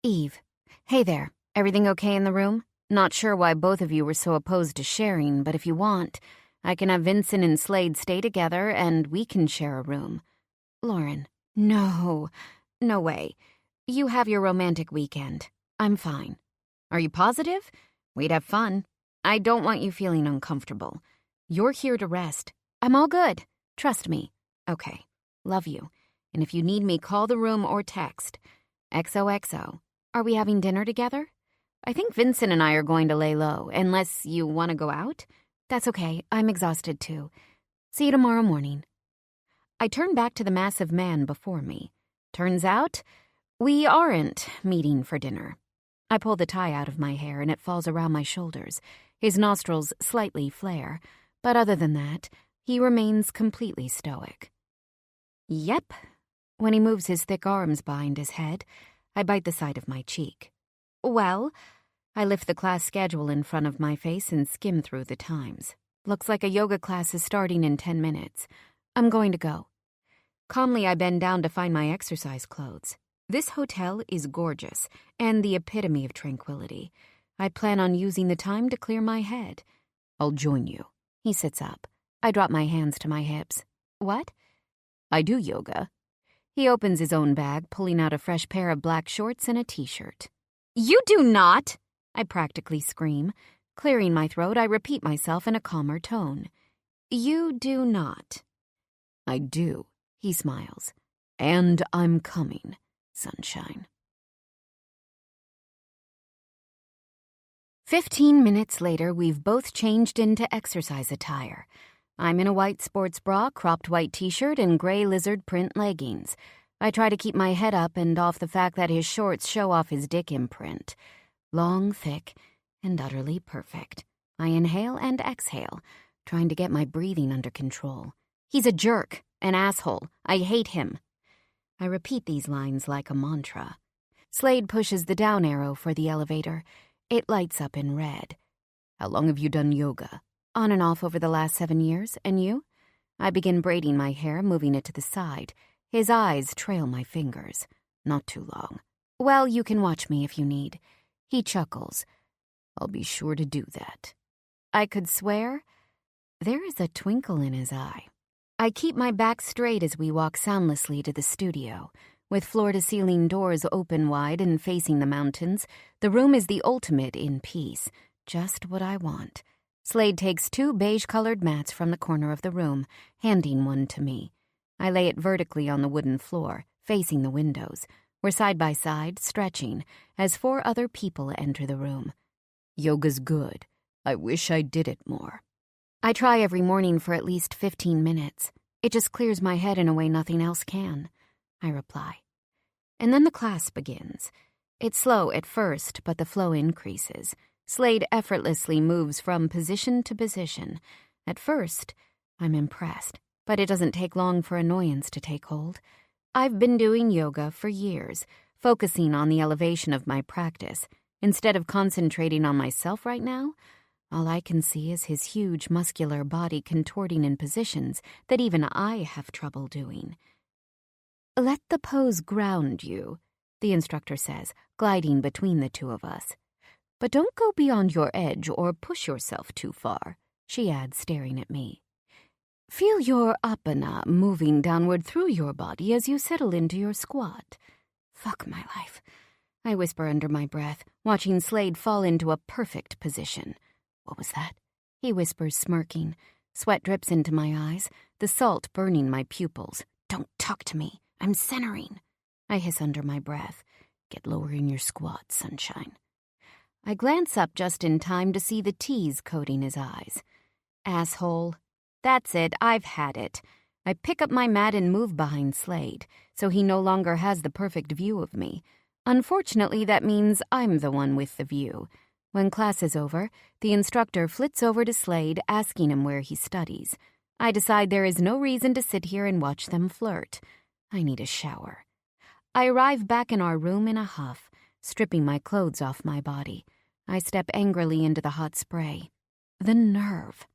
Eve. Hey there. Everything okay in the room? Not sure why both of you were so opposed to sharing, but if you want, I can have Vincent and Slade stay together and we can share a room. Lauren. No way. You have your romantic weekend. I'm fine. Are you positive? We'd have fun. I don't want you feeling uncomfortable. You're here to rest. I'm all good. Trust me. Okay. Love you. And if you need me, call the room or text. XOXO. Are we having dinner together? I think Vincent and I are going to lay low, unless you want to go out. That's okay. I'm exhausted too. See you tomorrow morning. I turn back to the massive man before me. Turns out, we aren't meeting for dinner. I pull the tie out of my hair and it falls around my shoulders. His nostrils slightly flare, but other than that, he remains completely stoic. Yep. When he moves his thick arms behind his head, I bite the side of my cheek. Well, I lift the class schedule in front of my face and skim through the times. Looks like a yoga class is starting in 10 minutes. I'm going to go. Calmly, I bend down to find my exercise clothes. This hotel is gorgeous and the epitome of tranquility. I plan on using the time to clear my head. I'll join you. He sits up. I drop my hands to my hips. What? I do yoga. He opens his own bag, pulling out a fresh pair of black shorts and a t-shirt. You do not! I practically scream. Clearing my throat, I repeat myself in a calmer tone. You do not. I do, he smiles. And I'm coming, sunshine. 15 minutes later, we've both changed into exercise attire. I'm in a white sports bra, cropped white t-shirt, and gray lizard print leggings. I try to keep my head up and off the fact that his shorts show off his dick imprint. Long, thick, and utterly perfect. I inhale and exhale, trying to get my breathing under control. He's a jerk, an asshole. I hate him. I repeat these lines like a mantra. Slade pushes the down arrow for the elevator. It lights up in red. How long have you done yoga? On and off over the last 7 years. And you? I begin braiding my hair, moving it to the side. His eyes trail my fingers. Not too long. Well, you can watch me if you need. He chuckles. I'll be sure to do that. I could swear there is a twinkle in his eye. I keep my back straight as we walk soundlessly to the studio. With floor-to-ceiling doors open wide and facing the mountains, the room is the ultimate in peace. Just what I want. Slade takes 2 beige-colored mats from the corner of the room, handing one to me. I lay it vertically on the wooden floor, facing the windows. We're side by side, stretching, as 4 other people enter the room. Yoga's good. I wish I did it more. I try every morning for at least 15 minutes. It just clears my head in a way nothing else can. I reply. And then the class begins. It's slow at first, but the flow increases. Slade effortlessly moves from position to position. At first, I'm impressed, but it doesn't take long for annoyance to take hold. I've been doing yoga for years, focusing on the elevation of my practice. Instead of concentrating on myself right now, all I can see is his huge muscular body contorting in positions that even I have trouble doing. Let the pose ground you, the instructor says, gliding between the 2 of us. But don't go beyond your edge or push yourself too far, she adds, staring at me. Feel your apana moving downward through your body as you settle into your squat. Fuck my life, I whisper under my breath, watching Slade fall into a perfect position. What was that? He whispers, smirking. Sweat drips into my eyes, the salt burning my pupils. Don't talk to me. I'm centering. I hiss under my breath. Get lower in your squat, sunshine. I glance up just in time to see the tease coating his eyes. Asshole. That's it, I've had it. I pick up my mat and move behind Slade, so he no longer has the perfect view of me. Unfortunately, that means I'm the one with the view. When class is over, the instructor flits over to Slade, asking him where he studies. I decide there is no reason to sit here and watch them flirt. I need a shower. I arrive back in our room in a huff, stripping my clothes off my body. I step angrily into the hot spray. The nerve.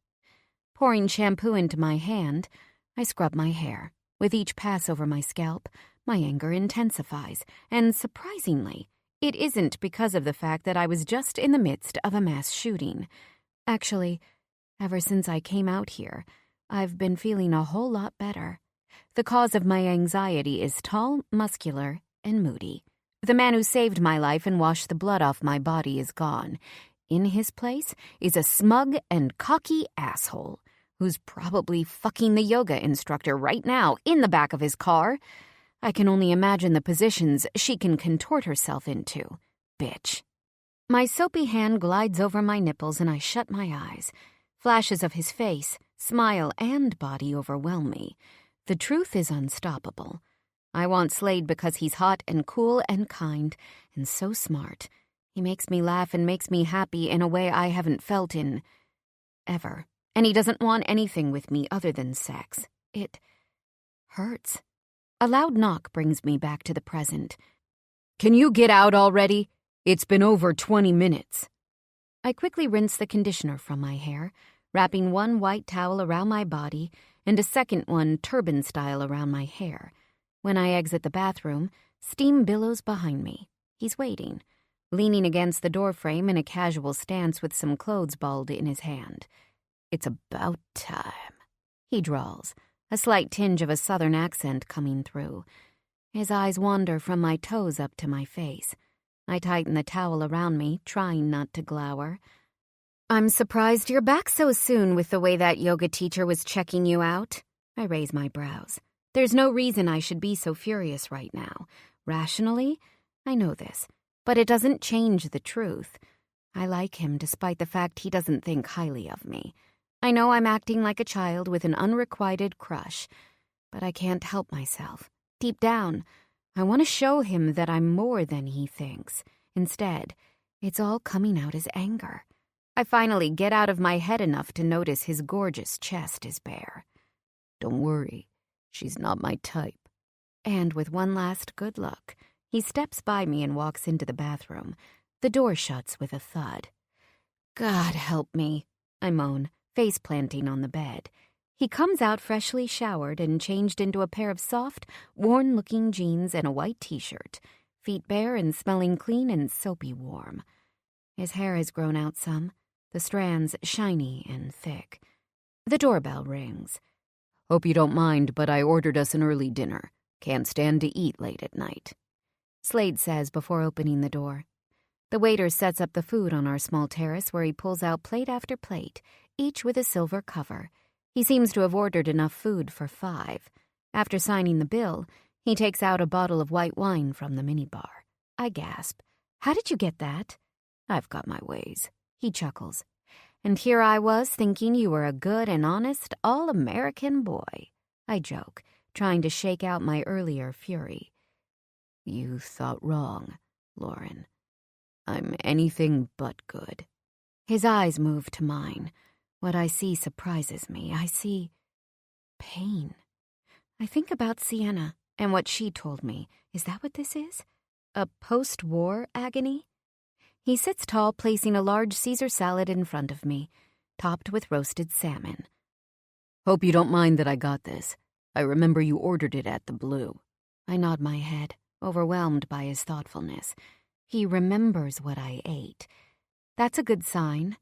Pouring shampoo into my hand, I scrub my hair. With each pass over my scalp, my anger intensifies, and surprisingly, it isn't because of the fact that I was just in the midst of a mass shooting. Actually, ever since I came out here, I've been feeling a whole lot better. The cause of my anxiety is tall, muscular, and moody. The man who saved my life and washed the blood off my body is gone. In his place is a smug and cocky asshole who's probably fucking the yoga instructor right now in the back of his car. I can only imagine the positions she can contort herself into. Bitch. My soapy hand glides over my nipples and I shut my eyes. Flashes of his face, smile, and body overwhelm me. The truth is unstoppable. I want Slade because he's hot and cool and kind and so smart. He makes me laugh and makes me happy in a way I haven't felt in ever. And he doesn't want anything with me other than sex. It hurts. A loud knock brings me back to the present. Can you get out already? It's been over 20 minutes. I quickly rinse the conditioner from my hair, wrapping one white towel around my body and a second one turban-style around my hair. When I exit the bathroom, steam billows behind me. He's waiting, leaning against the doorframe in a casual stance with some clothes balled in his hand. It's about time, he drawls, a slight tinge of a southern accent coming through. His eyes wander from my toes up to my face. I tighten the towel around me, trying not to glower. I'm surprised you're back so soon with the way that yoga teacher was checking you out. I raise my brows. There's no reason I should be so furious right now. Rationally, I know this, but it doesn't change the truth. I like him despite the fact he doesn't think highly of me. I know I'm acting like a child with an unrequited crush, but I can't help myself. Deep down, I want to show him that I'm more than he thinks. Instead, it's all coming out as anger. I finally get out of my head enough to notice his gorgeous chest is bare. Don't worry, she's not my type. And with one last good look, he steps by me and walks into the bathroom. The door shuts with a thud. God help me, I moan, face planting on the bed. He comes out freshly showered and changed into a pair of soft, worn-looking jeans and a white t-shirt, feet bare and smelling clean and soapy warm. His hair has grown out some, the strands shiny and thick. The doorbell rings. Hope you don't mind, but I ordered us an early dinner. Can't stand to eat late at night. Slade says before opening the door. The waiter sets up the food on our small terrace where he pulls out plate after plate, each with a silver cover. He seems to have ordered enough food for 5. After signing the bill, he takes out a bottle of white wine from the minibar. I gasp. How did you get that? I've got my ways. He chuckles. And here I was thinking you were a good and honest, all-American boy. I joke, trying to shake out my earlier fury. You thought wrong, Lauren. I'm anything but good. His eyes move to mine. What I see surprises me. I see pain. I think about Sienna and what she told me. Is that what this is? A post-war agony? He sits tall, placing a large Caesar salad in front of me, topped with roasted salmon. Hope you don't mind that I got this. I remember you ordered it at the Blue. I nod my head, overwhelmed by his thoughtfulness. He remembers what I ate. That's a good sign,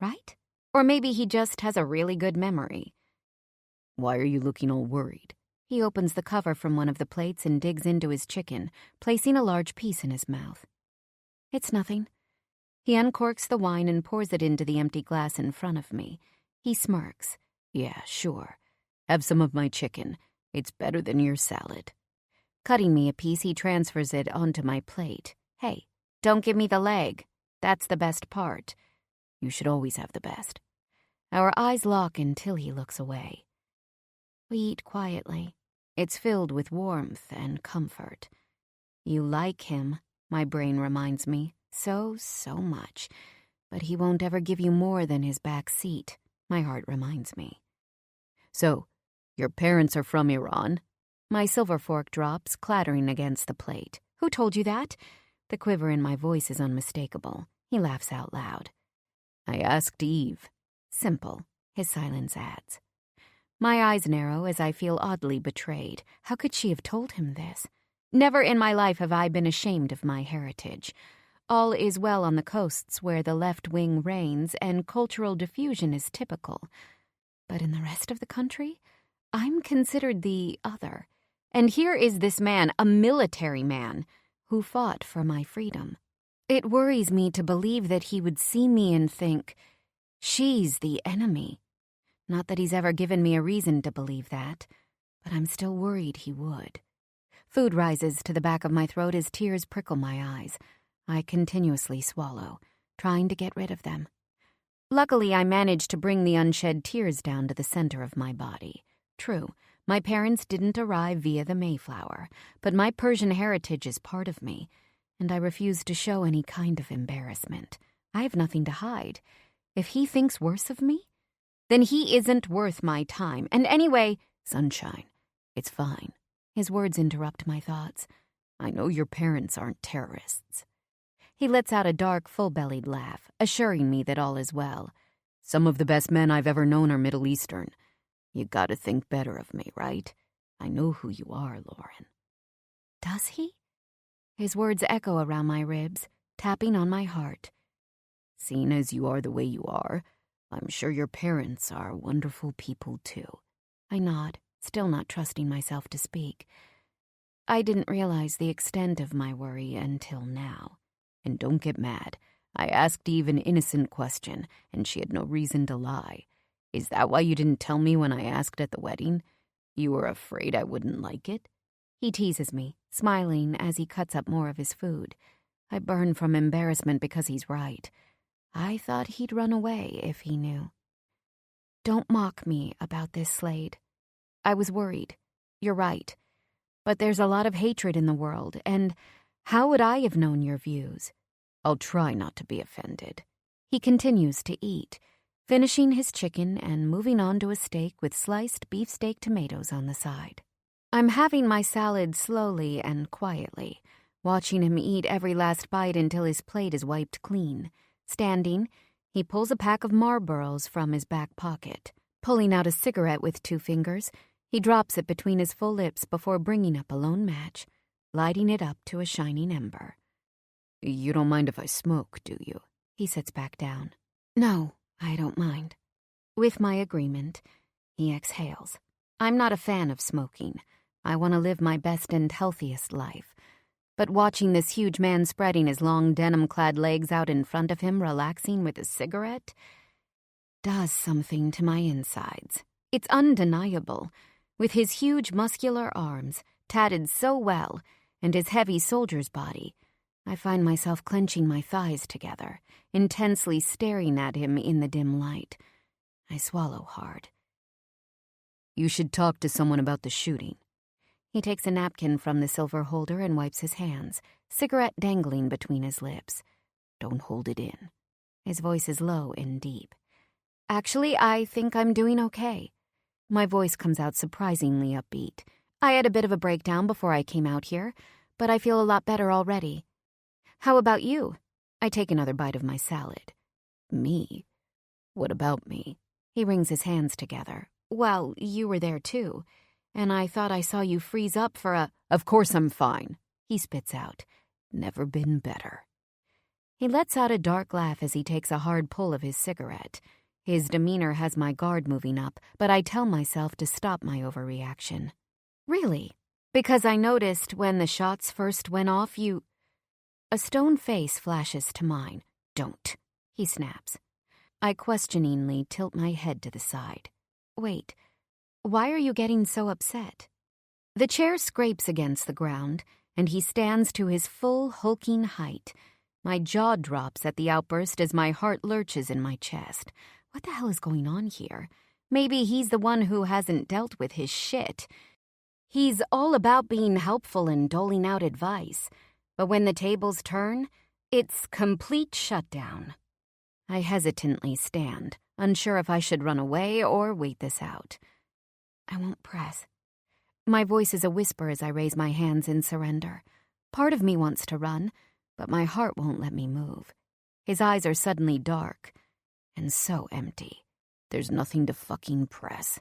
right? Or maybe he just has a really good memory. Why are you looking all worried? He opens the cover from one of the plates and digs into his chicken, placing a large piece in his mouth. It's nothing. He uncorks the wine and pours it into the empty glass in front of me. He smirks. Yeah, sure. Have some of my chicken. It's better than your salad. Cutting me a piece, he transfers it onto my plate. Hey, don't give me the leg. That's the best part. You should always have the best. Our eyes lock until he looks away. We eat quietly. It's filled with warmth and comfort. You like him, my brain reminds me, so much. But he won't ever give you more than his back seat, my heart reminds me. So, your parents are from Iran? My silver fork drops, clattering against the plate. Who told you that? The quiver in my voice is unmistakable. He laughs out loud. I asked Eve. Simple, his silence adds. My eyes narrow as I feel oddly betrayed. How could she have told him this? Never in my life have I been ashamed of my heritage. All is well on the coasts where the left wing reigns and cultural diffusion is typical. But in the rest of the country, I'm considered the other. And here is this man, a military man, who fought for my freedom. It worries me to believe that he would see me and think, she's the enemy. Not that he's ever given me a reason to believe that, but I'm still worried he would. Food rises to the back of my throat as tears prickle my eyes. I continuously swallow, trying to get rid of them. Luckily, I managed to bring the unshed tears down to the center of my body. True, my parents didn't arrive via the Mayflower, but my Persian heritage is part of me, and I refuse to show any kind of embarrassment. I have nothing to hide. If he thinks worse of me, then he isn't worth my time. And anyway, Sunshine, it's fine. His words interrupt my thoughts. I know your parents aren't terrorists. He lets out a dark, full-bellied laugh, assuring me that all is well. Some of the best men I've ever known are Middle Eastern. You gotta think better of me, right? I know who you are, Lauren. Does he? His words echo around my ribs, tapping on my heart. Seeing as you are the way you are, I'm sure your parents are wonderful people, too. I nod, still not trusting myself to speak. I didn't realize the extent of my worry until now. And don't get mad. I asked Eve an innocent question, and she had no reason to lie. Is that why you didn't tell me when I asked at the wedding? You were afraid I wouldn't like it? He teases me, smiling as he cuts up more of his food. I burn from embarrassment because he's right. I thought he'd run away if he knew. Don't mock me about this, Slade. I was worried. You're right. But there's a lot of hatred in the world, and how would I have known your views? I'll try not to be offended. He continues to eat, finishing his chicken and moving on to a steak with sliced beefsteak tomatoes on the side. I'm having my salad slowly and quietly, watching him eat every last bite until his plate is wiped clean. Standing, he pulls a pack of Marlboros from his back pocket. Pulling out a cigarette with 2 fingers, he drops it between his full lips before bringing up a lone match, lighting it up to a shining ember. You don't mind if I smoke, do you? He sits back down. No, I don't mind. With my agreement, he exhales. I'm not a fan of smoking. I want to live my best and healthiest life. But watching this huge man spreading his long denim-clad legs out in front of him, relaxing with a cigarette, does something to my insides. It's undeniable. With his huge muscular arms, tatted so well, and his heavy soldier's body, I find myself clenching my thighs together, intensely staring at him in the dim light. I swallow hard. You should talk to someone about the shooting. He takes a napkin from the silver holder and wipes his hands, cigarette dangling between his lips. Don't hold it in. His voice is low and deep. Actually, I think I'm doing okay. My voice comes out surprisingly upbeat. I had a bit of a breakdown before I came out here, but I feel a lot better already. How about you? I take another bite of my salad. Me? What about me? He wrings his hands together. Well, you were there too. And I thought I saw you freeze up for a... Of course I'm fine, he spits out. Never been better. He lets out a dark laugh as he takes a hard pull of his cigarette. His demeanor has my guard moving up, but I tell myself to stop my overreaction. Really? Because I noticed when the shots first went off, you... A stone face flashes to mine. Don't, he snaps. I questioningly tilt my head to the side. Wait. Why are you getting so upset? The chair scrapes against the ground, and he stands to his full, hulking height. My jaw drops at the outburst as my heart lurches in my chest. What the hell is going on here? Maybe he's the one who hasn't dealt with his shit. He's all about being helpful and doling out advice. But when the tables turn, it's complete shutdown. I hesitantly stand, unsure if I should run away or wait this out. I won't press. My voice is a whisper as I raise my hands in surrender. Part of me wants to run, but my heart won't let me move. His eyes are suddenly dark and so empty. There's nothing to fucking press.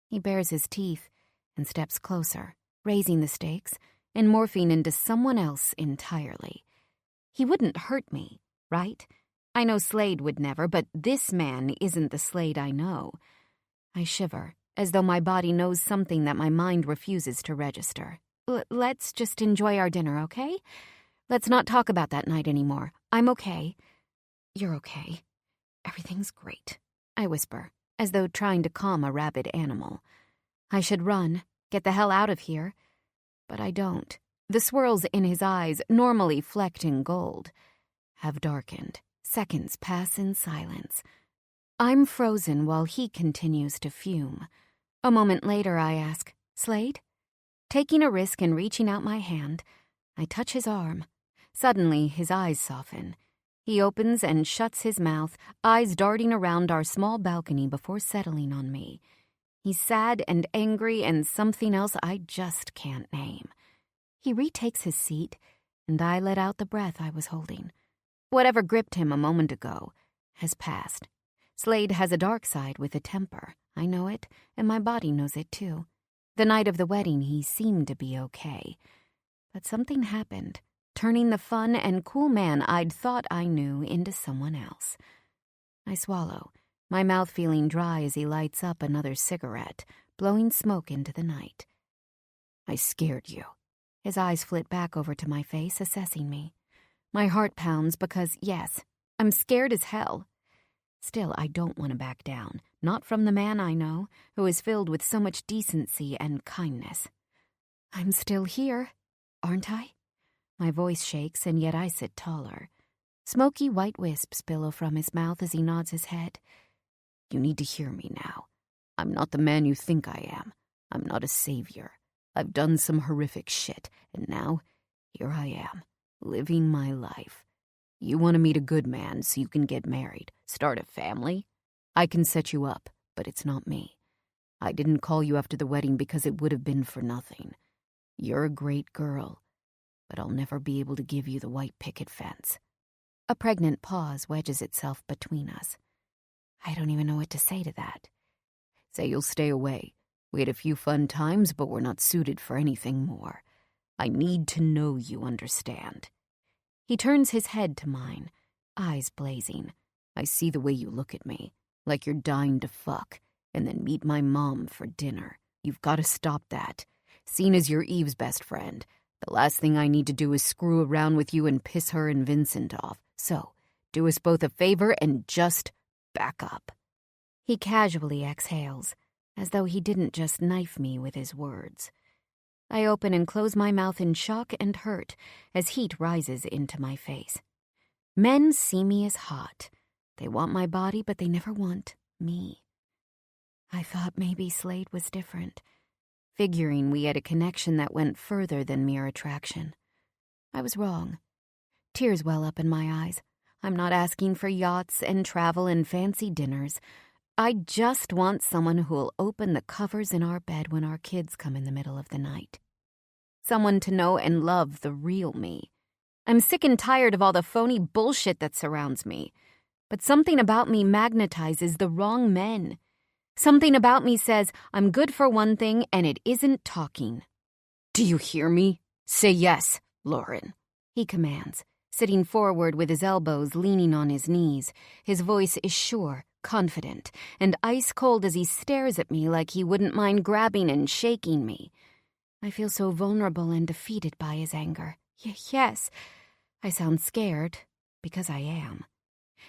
He bares his teeth and steps closer, raising the stakes and morphing into someone else entirely. He wouldn't hurt me, right? I know Slade would never, but this man isn't the Slade I know. I shiver, as though my body knows something that my mind refuses to register. Let's just enjoy our dinner, okay? Let's not talk about that night anymore. I'm okay. You're okay. Everything's great, I whisper, as though trying to calm a rabid animal. I should run, get the hell out of here. But I don't. The swirls in his eyes, normally flecked in gold, have darkened. Seconds pass in silence. I'm frozen while he continues to fume. A moment later, I ask, Slade? Taking a risk and reaching out my hand, I touch his arm. Suddenly, his eyes soften. He opens and shuts his mouth, eyes darting around our small balcony before settling on me. He's sad and angry and something else I just can't name. He retakes his seat, and I let out the breath I was holding. Whatever gripped him a moment ago has passed. Slade has a dark side with a temper. I know it, and my body knows it too. The night of the wedding, he seemed to be okay. But something happened, turning the fun and cool man I'd thought I knew into someone else. I swallow, my mouth feeling dry as he lights up another cigarette, blowing smoke into the night. I scared you. His eyes flit back over to my face, assessing me. My heart pounds because, yes, I'm scared as hell. Still, I don't want to back down, not from the man I know, who is filled with so much decency and kindness. I'm still here, aren't I? My voice shakes, and yet I sit taller. Smoky white wisps billow from his mouth as he nods his head. You need to hear me now. I'm not the man you think I am. I'm not a savior. I've done some horrific shit, and now, here I am, living my life. You want to meet a good man so you can get married, start a family? I can set you up, but it's not me. I didn't call you after the wedding because it would have been for nothing. You're a great girl, but I'll never be able to give you the white picket fence. A pregnant pause wedges itself between us. I don't even know what to say to that. Say you'll stay away. We had a few fun times, but we're not suited for anything more. I need to know you understand. He turns his head to mine, eyes blazing. I see the way you look at me, like you're dying to fuck, and then meet my mom for dinner. You've got to stop that. Seen as you're Eve's best friend, the last thing I need to do is screw around with you and piss her and Vincent off. So, do us both a favor and just back up. He casually exhales, as though he didn't just knife me with his words. I open and close my mouth in shock and hurt as heat rises into my face. Men see me as hot. They want my body, but they never want me. I thought maybe Slade was different, figuring we had a connection that went further than mere attraction. I was wrong. Tears well up in my eyes. I'm not asking for yachts and travel and fancy dinners. I just want someone who'll open the covers in our bed when our kids come in the middle of the night. Someone to know and love the real me. I'm sick and tired of all the phony bullshit that surrounds me. But something about me magnetizes the wrong men. Something about me says I'm good for one thing and it isn't talking. Do you hear me? Say yes, Lauren, he commands, sitting forward with his elbows leaning on his knees. His voice is sure, confident, and ice-cold as he stares at me like he wouldn't mind grabbing and shaking me. I feel so vulnerable and defeated by his anger. Yes, I sound scared, because I am.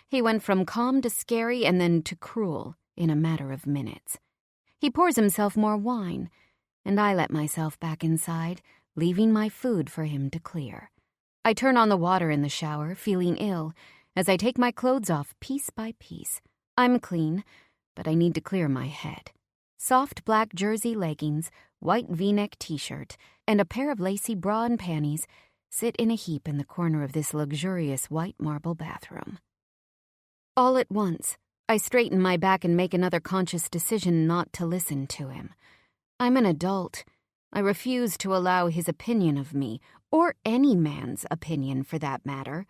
He went from calm to scary and then to cruel in a matter of minutes. He pours himself more wine, and I let myself back inside, leaving my food for him to clear. I turn on the water in the shower, feeling ill, as I take my clothes off piece by piece. I'm clean, but I need to clear my head. Soft black jersey leggings, white V-neck t-shirt, and a pair of lacy bra and panties sit in a heap in the corner of this luxurious white marble bathroom. All at once, I straighten my back and make another conscious decision not to listen to him. I'm an adult. I refuse to allow his opinion of me, or any man's opinion for that matter,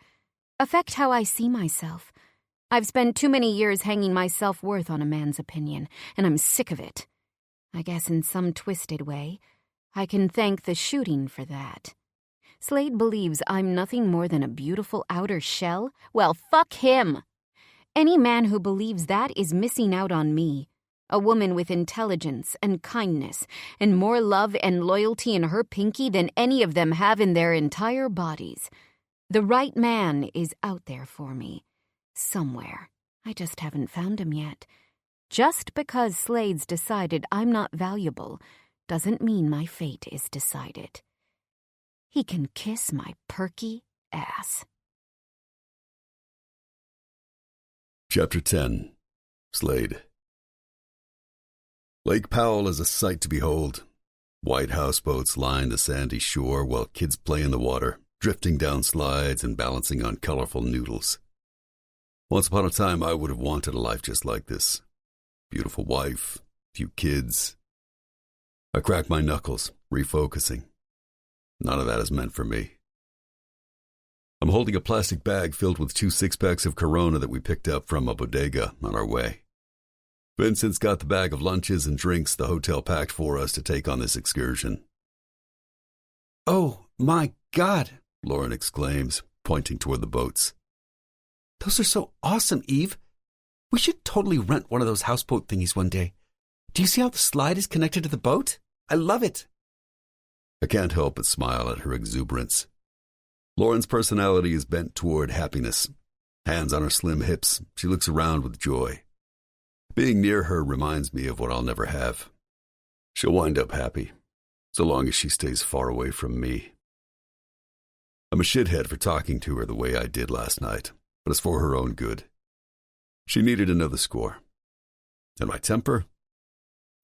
affect how I see myself. I've spent too many years hanging my self-worth on a man's opinion, and I'm sick of it. I guess in some twisted way, I can thank the shooting for that. Slade believes I'm nothing more than a beautiful outer shell? Well, fuck him! Any man who believes that is missing out on me, a woman with intelligence and kindness and more love and loyalty in her pinky than any of them have in their entire bodies. The right man is out there for me. Somewhere. I just haven't found him yet. Just because Slade's decided I'm not valuable doesn't mean my fate is decided. He can kiss my perky ass. Chapter 10. Slade. Lake Powell is a sight to behold. White houseboats line the sandy shore while kids play in the water, drifting down slides and balancing on colorful noodles. Once upon a time, I would have wanted a life just like this. Beautiful wife, few kids. I crack my knuckles, refocusing. None of that is meant for me. I'm holding a plastic bag filled with 2 six-packs of Corona that we picked up from a bodega on our way. Vincent's got the bag of lunches and drinks the hotel packed for us to take on this excursion. Oh, my God, Lauren exclaims, pointing toward the boats. Those are so awesome, Eve. We should totally rent one of those houseboat thingies one day. Do you see how the slide is connected to the boat? I love it. I can't help but smile at her exuberance. Lauren's personality is bent toward happiness. Hands on her slim hips, she looks around with joy. Being near her reminds me of what I'll never have. She'll wind up happy, so long as she stays far away from me. I'm a shithead for talking to her the way I did last night, but it's for her own good. She needed to know the score. And my temper?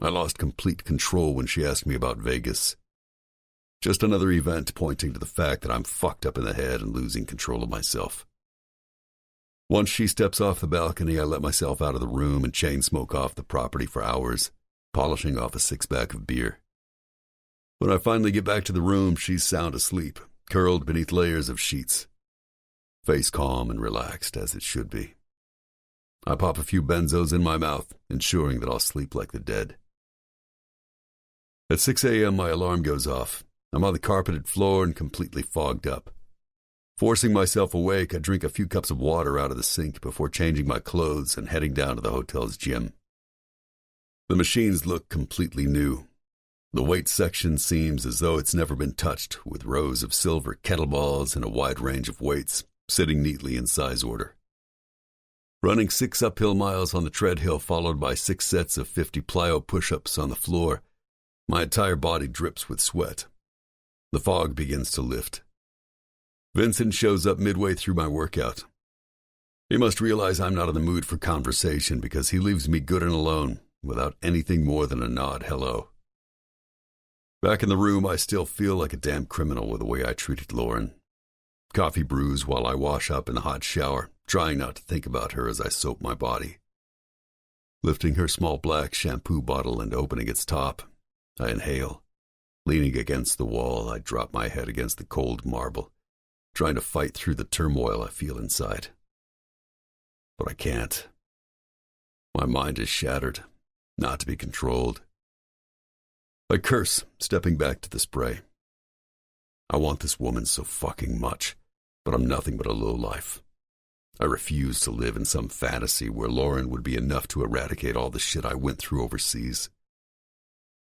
I lost complete control when she asked me about Vegas. Just another event pointing to the fact that I'm fucked up in the head and losing control of myself. Once she steps off the balcony, I let myself out of the room and chain smoke off the property for hours, polishing off a six-pack of beer. When I finally get back to the room, she's sound asleep, curled beneath layers of sheets. Face calm and relaxed, as it should be. I pop a few benzos in my mouth, ensuring that I'll sleep like the dead. At 6 a.m., my alarm goes off. I'm on the carpeted floor and completely fogged up. Forcing myself awake, I drink a few cups of water out of the sink before changing my clothes and heading down to the hotel's gym. The machines look completely new. The weight section seems as though it's never been touched, with rows of silver kettlebells and a wide range of weights, sitting neatly in size order. Running 6 uphill miles on the treadmill followed by 6 sets of 50 plyo push-ups on the floor, my entire body drips with sweat. The fog begins to lift. Vincent shows up midway through my workout. He must realize I'm not in the mood for conversation because he leaves me good and alone, without anything more than a nod hello. Back in the room, I still feel like a damn criminal with the way I treated Lauren. Coffee brews while I wash up in the hot shower, trying not to think about her as I soap my body. Lifting her small black shampoo bottle and opening its top, I inhale. Leaning against the wall, I drop my head against the cold marble, trying to fight through the turmoil I feel inside. But I can't. My mind is shattered, not to be controlled. I curse, stepping back to the spray. I want this woman so fucking much, but I'm nothing but a lowlife. I refuse to live in some fantasy where Lauren would be enough to eradicate all the shit I went through overseas.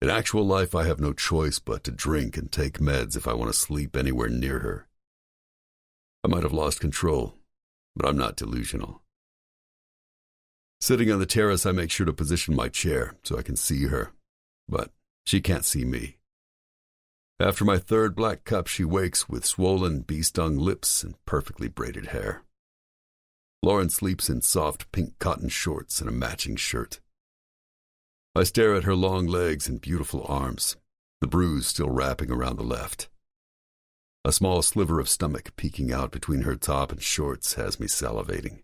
In actual life, I have no choice but to drink and take meds if I want to sleep anywhere near her. I might have lost control, but I'm not delusional. Sitting on the terrace, I make sure to position my chair so I can see her, but she can't see me. After my third black cup, she wakes with swollen, bee-stung lips and perfectly braided hair. Lauren sleeps in soft pink cotton shorts and a matching shirt. I stare at her long legs and beautiful arms, the bruise still wrapping around the left. A small sliver of stomach peeking out between her top and shorts has me salivating.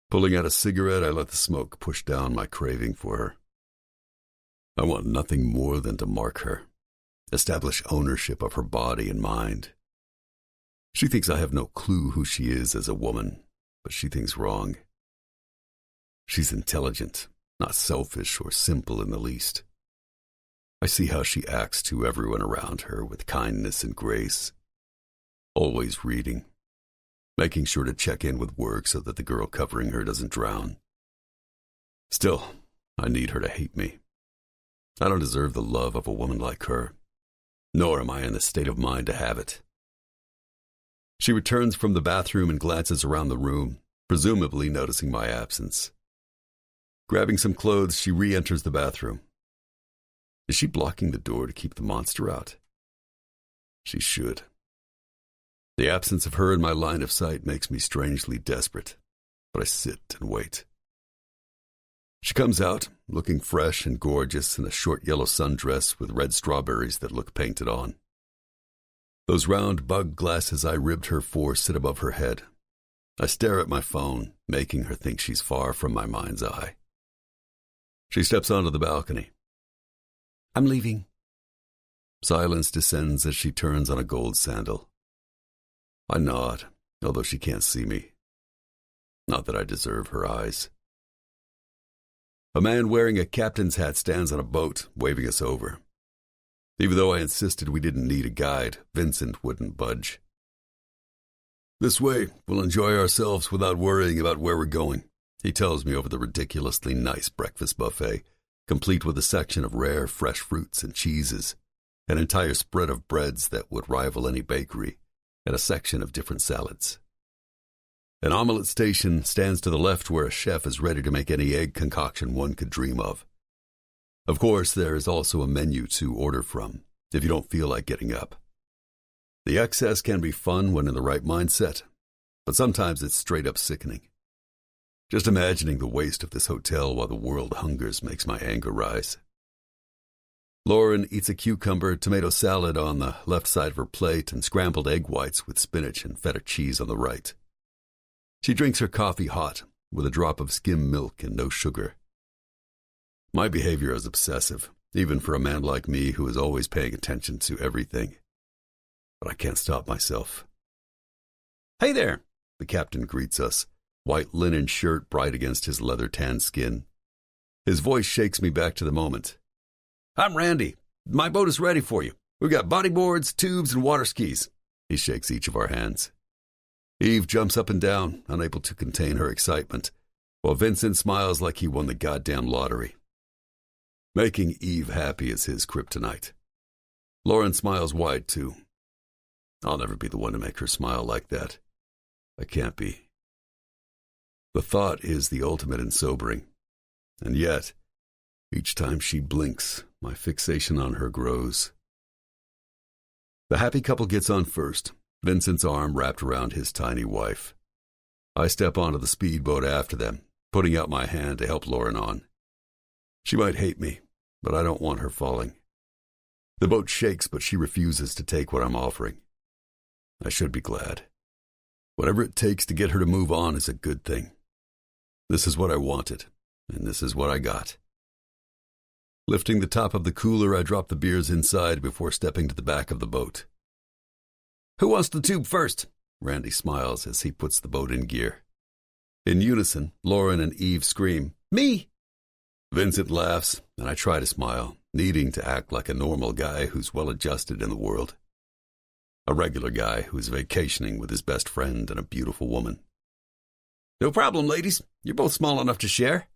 Pulling out a cigarette, I let the smoke push down my craving for her. I want nothing more than to mark her, establish ownership of her body and mind. She thinks I have no clue who she is as a woman, but she thinks wrong. She's intelligent, not selfish or simple in the least. I see how she acts to everyone around her with kindness and grace. Always reading, making sure to check in with work so that the girl covering her doesn't drown. Still, I need her to hate me. I don't deserve the love of a woman like her, nor am I in the state of mind to have it. She returns from the bathroom and glances around the room, presumably noticing my absence. Grabbing some clothes, she re-enters the bathroom. Is she blocking the door to keep the monster out? She should. The absence of her in my line of sight makes me strangely desperate, but I sit and wait. She comes out, looking fresh and gorgeous in a short yellow sundress with red strawberries that look painted on. Those round bug glasses I ribbed her for sit above her head. I stare at my phone, making her think she's far from my mind's eye. She steps onto the balcony. I'm leaving. Silence descends as she turns on a gold sandal. I nod, although she can't see me. Not that I deserve her eyes. A man wearing a captain's hat stands on a boat, waving us over. Even though I insisted we didn't need a guide, Vincent wouldn't budge. This way, we'll enjoy ourselves without worrying about where we're going, he tells me over the ridiculously nice breakfast buffet, complete with a section of rare, fresh fruits and cheeses, an entire spread of breads that would rival any bakery, and a section of different salads. An omelet station stands to the left where a chef is ready to make any egg concoction one could dream of. Of course, there is also a menu to order from, if you don't feel like getting up. The excess can be fun when in the right mindset, but sometimes it's straight up sickening. Just imagining the waste of this hotel while the world hungers makes my anger rise. Lauren eats a cucumber tomato salad on the left side of her plate and scrambled egg whites with spinach and feta cheese on the right. She drinks her coffee hot, with a drop of skim milk and no sugar. My behavior is obsessive, even for a man like me who is always paying attention to everything. But I can't stop myself. "Hey there," the captain greets us, white linen shirt bright against his leather-tanned skin. His voice shakes me back to the moment. "I'm Randy. My boat is ready for you. We've got bodyboards, tubes, and water skis." He shakes each of our hands. Eve jumps up and down, unable to contain her excitement, while Vincent smiles like he won the goddamn lottery. Making Eve happy is his kryptonite. Lauren smiles wide, too. I'll never be the one to make her smile like that. I can't be. The thought is the ultimate in sobering. And yet, each time she blinks, my fixation on her grows. The happy couple gets on first, Vincent's arm wrapped around his tiny wife. I step onto the speedboat after them, putting out my hand to help Lauren on. She might hate me, but I don't want her falling. The boat shakes, but she refuses to take what I'm offering. I should be glad. Whatever it takes to get her to move on is a good thing. This is what I wanted, and this is what I got. Lifting the top of the cooler, I drop the beers inside before stepping to the back of the boat. "Who wants the tube first?" Randy smiles as he puts the boat in gear. In unison, Lauren and Eve scream, "Me!" Vincent laughs, and I try to smile, needing to act like a normal guy who's well-adjusted in the world. A regular guy who's vacationing with his best friend and a beautiful woman. "No problem, ladies. You're both small enough to share."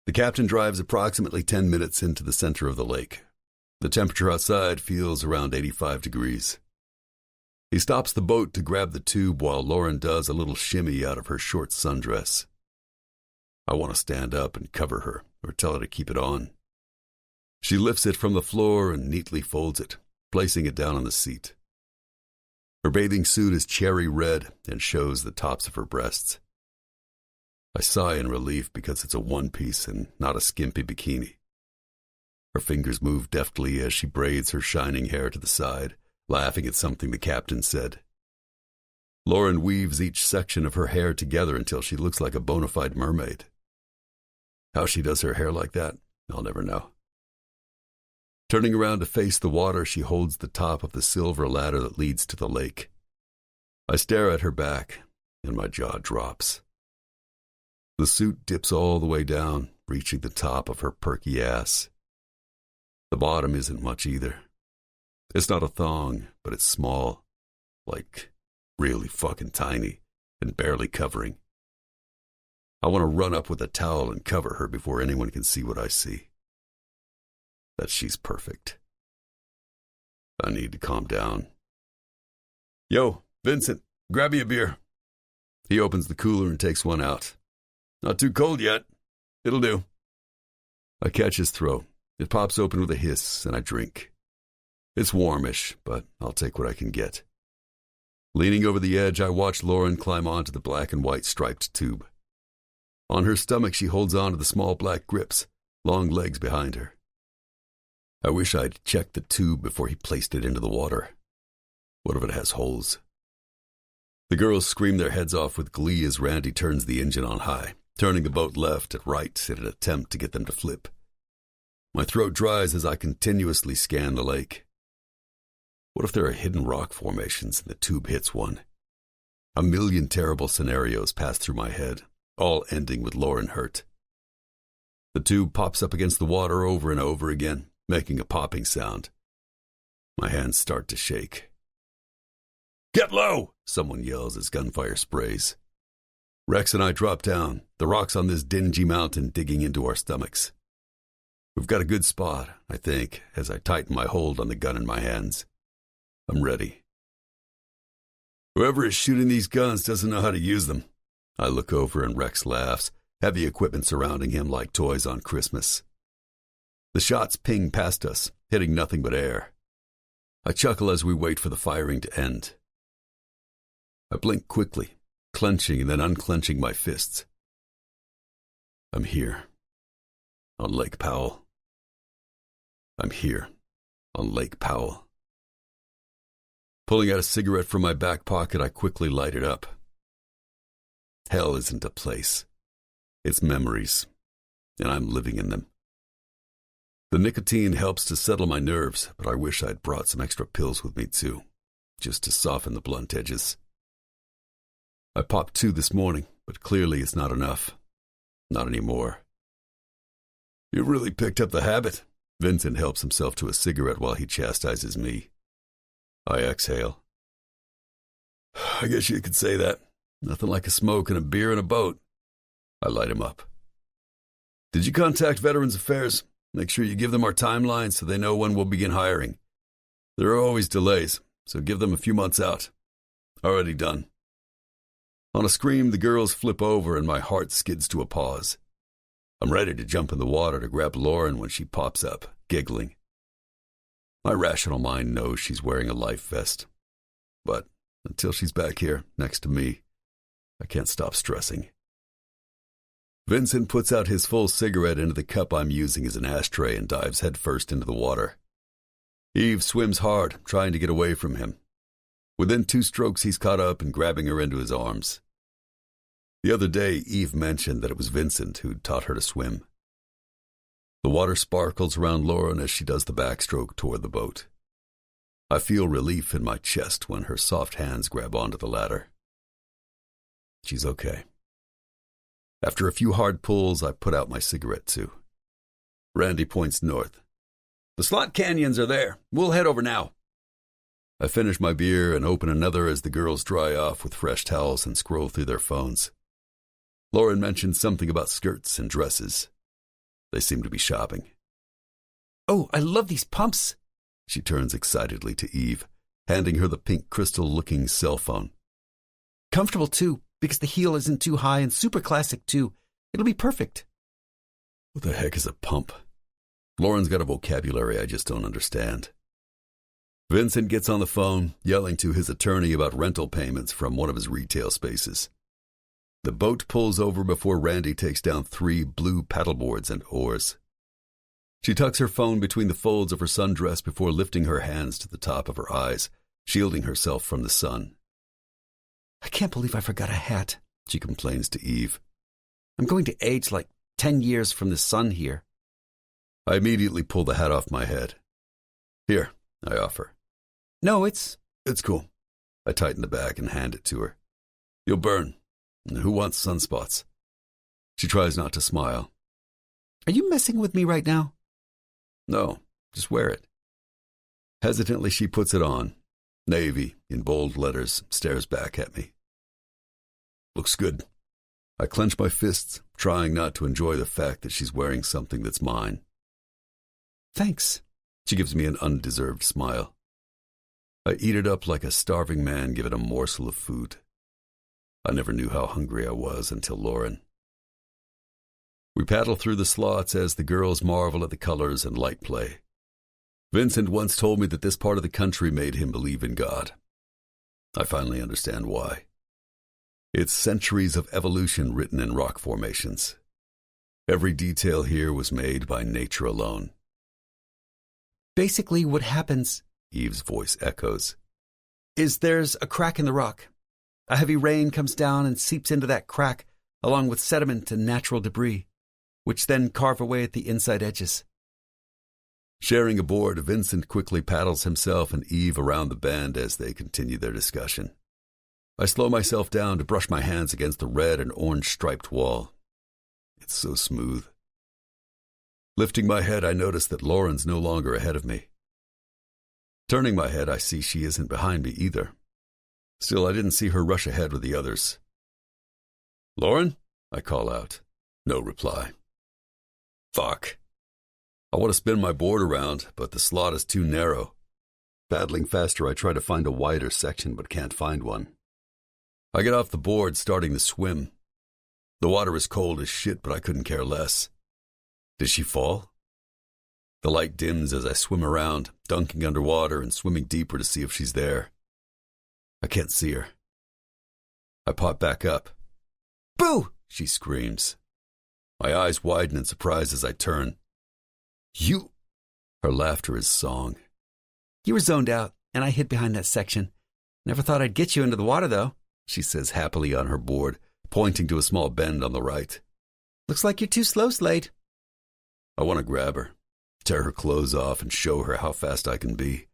The captain drives approximately 10 minutes into the center of the lake. The temperature outside feels around 85 degrees. He stops the boat to grab the tube while Lauren does a little shimmy out of her short sundress. I want to stand up and cover her or tell her to keep it on. She lifts it from the floor and neatly folds it, placing it down on the seat. Her bathing suit is cherry red and shows the tops of her breasts. I sigh in relief because it's a one-piece and not a skimpy bikini. Her fingers move deftly as she braids her shining hair to the side, laughing at something the captain said. Lauren weaves each section of her hair together until she looks like a bona fide mermaid. How she does her hair like that, I'll never know. Turning around to face the water, she holds the top of the silver ladder that leads to the lake. I stare at her back, and my jaw drops. The suit dips all the way down, reaching the top of her perky ass. The bottom isn't much either. It's not a thong, but it's small, like really fucking tiny, and barely covering. I want to run up with a towel and cover her before anyone can see what I see. That she's perfect. I need to calm down. "Yo, Vincent, grab me a beer." He opens the cooler and takes one out. "Not too cold yet. It'll do." I catch his throat. It pops open with a hiss, and I drink. It's warmish, but I'll take what I can get. Leaning over the edge, I watch Lauren climb onto the black and white striped tube. On her stomach, she holds on to the small black grips, long legs behind her. I wish I'd checked the tube before he placed it into the water. What if it has holes? The girls scream their heads off with glee as Randy turns the engine on high, turning the boat left and right in an attempt to get them to flip. My throat dries as I continuously scan the lake. What if there are hidden rock formations and the tube hits one? A million terrible scenarios pass through my head, all ending with Lauren hurt. The tube pops up against the water over and over again, making a popping sound. My hands start to shake. "Get low!" someone yells as gunfire sprays. Rex and I drop down, the rocks on this dingy mountain digging into our stomachs. We've got a good spot, I think, as I tighten my hold on the gun in my hands. I'm ready. Whoever is shooting these guns doesn't know how to use them. I look over and Rex laughs, heavy equipment surrounding him like toys on Christmas. The shots ping past us, hitting nothing but air. I chuckle as we wait for the firing to end. I blink quickly, clenching and then unclenching my fists. I'm here, on Lake Powell. I'm here, on Lake Powell. Pulling out a cigarette from my back pocket, I quickly light it up. Hell isn't a place. It's memories, and I'm living in them. The nicotine helps to settle my nerves, but I wish I'd brought some extra pills with me too, just to soften the blunt edges. I popped 2 this morning, but clearly it's not enough. Not anymore. You've really picked up the habit. Vincent helps himself to a cigarette while he chastises me. I exhale. I guess you could say that. Nothing like a smoke and a beer in a boat. I light him up. Did you contact Veterans Affairs? Make sure you give them our timeline so they know when we'll begin hiring. There are always delays, so give them a few months out. Already done. On a scream, the girls flip over and my heart skids to a pause. I'm ready to jump in the water to grab Lauren when she pops up, giggling. My rational mind knows she's wearing a life vest. But until she's back here, next to me, I can't stop stressing. Vincent puts out his full cigarette into the cup I'm using as an ashtray and dives headfirst into the water. Eve swims hard, trying to get away from him. Within 2 strokes, he's caught up and grabbing her into his arms. The other day, Eve mentioned that it was Vincent who'd taught her to swim. The water sparkles around Lauren as she does the backstroke toward the boat. I feel relief in my chest when her soft hands grab onto the ladder. She's okay. After a few hard pulls, I put out my cigarette too. Randy points north. The slot canyons are there. We'll head over now. I finish my beer and open another as the girls dry off with fresh towels and scroll through their phones. Lauren mentioned something about skirts and dresses. They seem to be shopping. Oh, I love these pumps. She turns excitedly to Eve, handing her the pink crystal-looking cell phone. Comfortable too, because the heel isn't too high, and super classic too. It'll be perfect. What the heck is a pump? Lauren's got a vocabulary I just don't understand. Vincent gets on the phone, yelling to his attorney about rental payments from one of his retail spaces. The boat pulls over before Randy takes down 3 blue paddleboards and oars. She tucks her phone between the folds of her sundress before lifting her hands to the top of her eyes, shielding herself from the sun. I can't believe I forgot a hat, she complains to Eve. I'm going to age like 10 years from the sun here. I immediately pull the hat off my head. Here, I offer. No, it's cool. I tighten the bag and hand it to her. You'll burn. Who wants sunspots? She tries not to smile. Are you messing with me right now? No, just wear it. Hesitantly, she puts it on. Navy, in bold letters, stares back at me. Looks good. I clench my fists, trying not to enjoy the fact that she's wearing something that's mine. Thanks. She gives me an undeserved smile. I eat it up like a starving man given a morsel of food. I never knew how hungry I was until Lauren. We paddle through the slots as the girls marvel at the colors and light play. Vincent once told me that this part of the country made him believe in God. I finally understand why. It's centuries of evolution written in rock formations. Every detail here was made by nature alone. Basically what happens, Eve's voice echoes, is there's a crack in the rock. A heavy rain comes down and seeps into that crack, along with sediment and natural debris, which then carve away at the inside edges. Sharing aboard, Vincent quickly paddles himself and Eve around the bend as they continue their discussion. I slow myself down to brush my hands against the red and orange striped wall. It's so smooth. Lifting my head, I notice that Lauren's no longer ahead of me. Turning my head, I see she isn't behind me either. Still, I didn't see her rush ahead with the others. Lauren? I call out. No reply. Fuck. I want to spin my board around, but the slot is too narrow. Paddling faster, I try to find a wider section but can't find one. I get off the board, starting to swim. The water is cold as shit, but I couldn't care less. Did she fall? The light dims as I swim around, dunking underwater and swimming deeper to see if she's there. I can't see her. I pop back up. "Boo!" she screams. My eyes widen in surprise as I turn. "You..." Her laughter is song. You were zoned out, and I hid behind that section. Never thought I'd get you into the water, though, she says happily on her board, pointing to a small bend on the right. Looks like you're too slow, Slade. I want to grab her, tear her clothes off, and show her how fast I can be.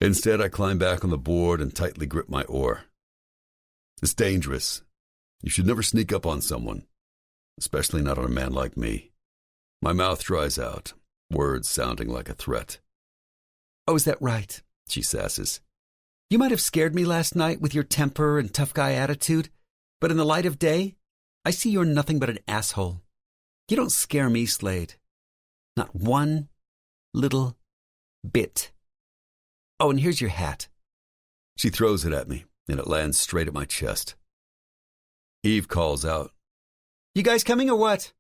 Instead, I climb back on the board and tightly grip my oar. It's dangerous. You should never sneak up on someone, especially not on a man like me. My mouth dries out, words sounding like a threat. "Oh, is that right?" she sasses. "You might have scared me last night with your temper and tough guy attitude, but in the light of day, I see you're nothing but an asshole. You don't scare me, Slade. Not one little bit. Oh, and here's your hat." She throws it at me, and it lands straight at my chest. Eve calls out, "You guys coming or what?"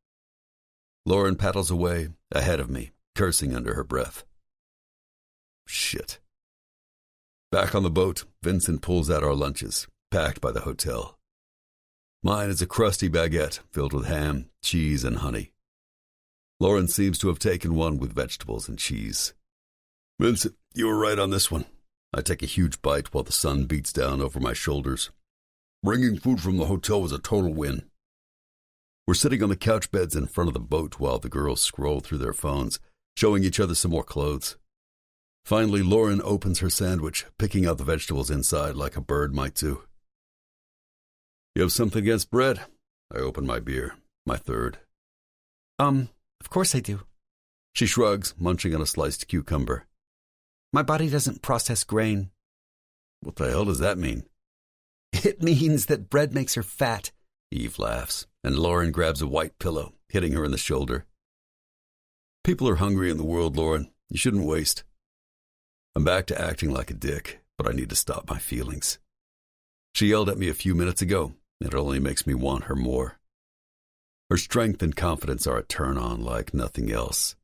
Lauren paddles away, ahead of me, cursing under her breath. Shit. Back on the boat, Vincent pulls out our lunches, packed by the hotel. Mine is a crusty baguette filled with ham, cheese, and honey. Lauren seems to have taken one with vegetables and cheese. "Vincent, you were right on this one." I take a huge bite while the sun beats down over my shoulders. Bringing food from the hotel was a total win. We're sitting on the couch beds in front of the boat while the girls scroll through their phones, showing each other some more clothes. Finally, Lauren opens her sandwich, picking out the vegetables inside like a bird might do. "You have something against bread?" I open my beer, my third. Of course I do." She shrugs, munching on a sliced cucumber. "My body doesn't process grain." "What the hell does that mean?" "It means that bread makes her fat." Eve laughs, and Lauren grabs a white pillow, hitting her in the shoulder. "People are hungry in the world, Lauren. You shouldn't waste." I'm back to acting like a dick, but I need to stop my feelings. She yelled at me a few minutes ago, and it only makes me want her more. Her strength and confidence are a turn-on like nothing else.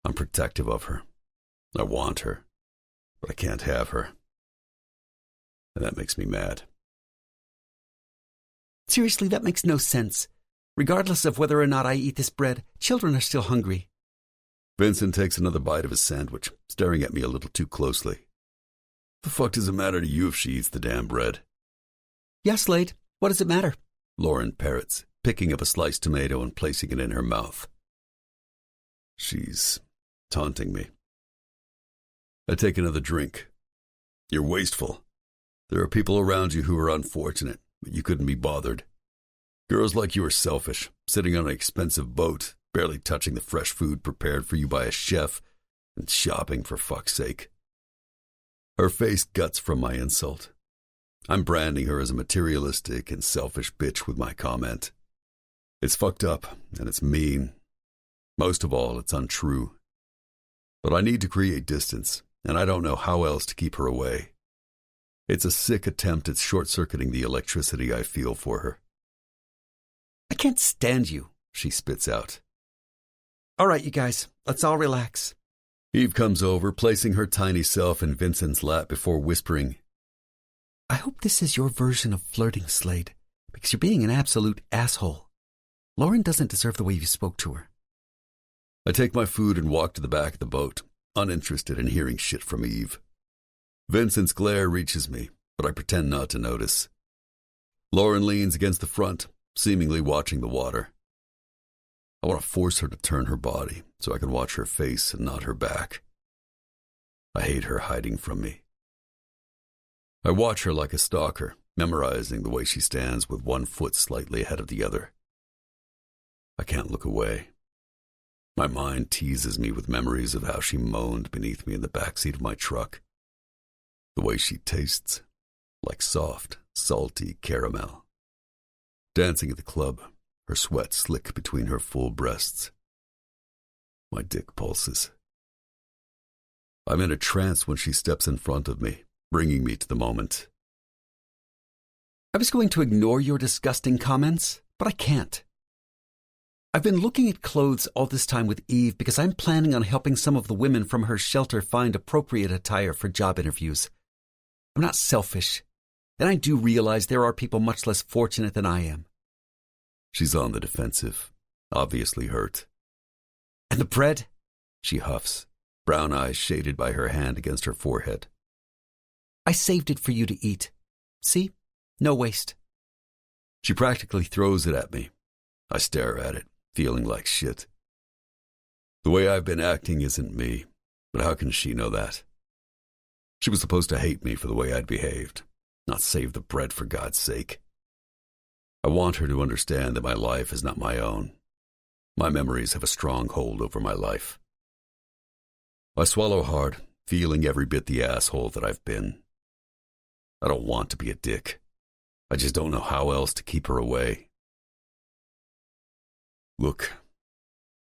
I'm protective of her. I want her, but I can't have her. And that makes me mad. Seriously, that makes no sense. Regardless of whether or not I eat this bread, children are still hungry. Vincent takes another bite of his sandwich, staring at me a little too closely. The fuck does it matter to you if she eats the damn bread? "Yeah, Slade, what does it matter?" Lauren parrots, picking up a sliced tomato and placing it in her mouth. She's taunting me. I take another drink. You're wasteful. There are people around you who are unfortunate, but you couldn't be bothered. Girls like you are selfish, sitting on an expensive boat, barely touching the fresh food prepared for you by a chef, and shopping for fuck's sake. Her face guts from my insult. I'm branding her as a materialistic and selfish bitch with my comment. It's fucked up, and it's mean. Most of all, it's untrue. But I need to create distance, and I don't know how else to keep her away. It's a sick attempt at short-circuiting the electricity I feel for her. "I can't stand you," she spits out. "All right, you guys, let's all relax." Eve comes over, placing her tiny self in Vincent's lap before whispering, "I hope this is your version of flirting, Slade, because you're being an absolute asshole. Lauren doesn't deserve the way you spoke to her." I take my food and walk to the back of the boat, uninterested in hearing shit from Eve. Vincent's glare reaches me, but I pretend not to notice. Lauren leans against the front, seemingly watching the water. I want to force her to turn her body so I can watch her face and not her back. I hate her hiding from me. I watch her like a stalker, memorizing the way she stands with one foot slightly ahead of the other. I can't look away. My mind teases me with memories of how she moaned beneath me in the backseat of my truck. The way she tastes, like soft, salty caramel. Dancing at the club, her sweat slick between her full breasts. My dick pulses. I'm in a trance when she steps in front of me, bringing me to the moment. I was going to ignore your disgusting comments, but I can't. I've been looking at clothes all this time with Eve because I'm planning on helping some of the women from her shelter find appropriate attire for job interviews. I'm not selfish, and I do realize there are people much less fortunate than I am. She's on the defensive, obviously hurt. And the bread? She huffs, brown eyes shaded by her hand against her forehead. I saved it for you to eat. See? No waste. She practically throws it at me. I stare at it, feeling like shit. The way I've been acting isn't me, but how can she know that? She was supposed to hate me for the way I'd behaved, not save the bread for God's sake. I want her to understand that my life is not my own. My memories have a strong hold over my life. I swallow hard, feeling every bit the asshole that I've been. I don't want to be a dick. I just don't know how else to keep her away. Look,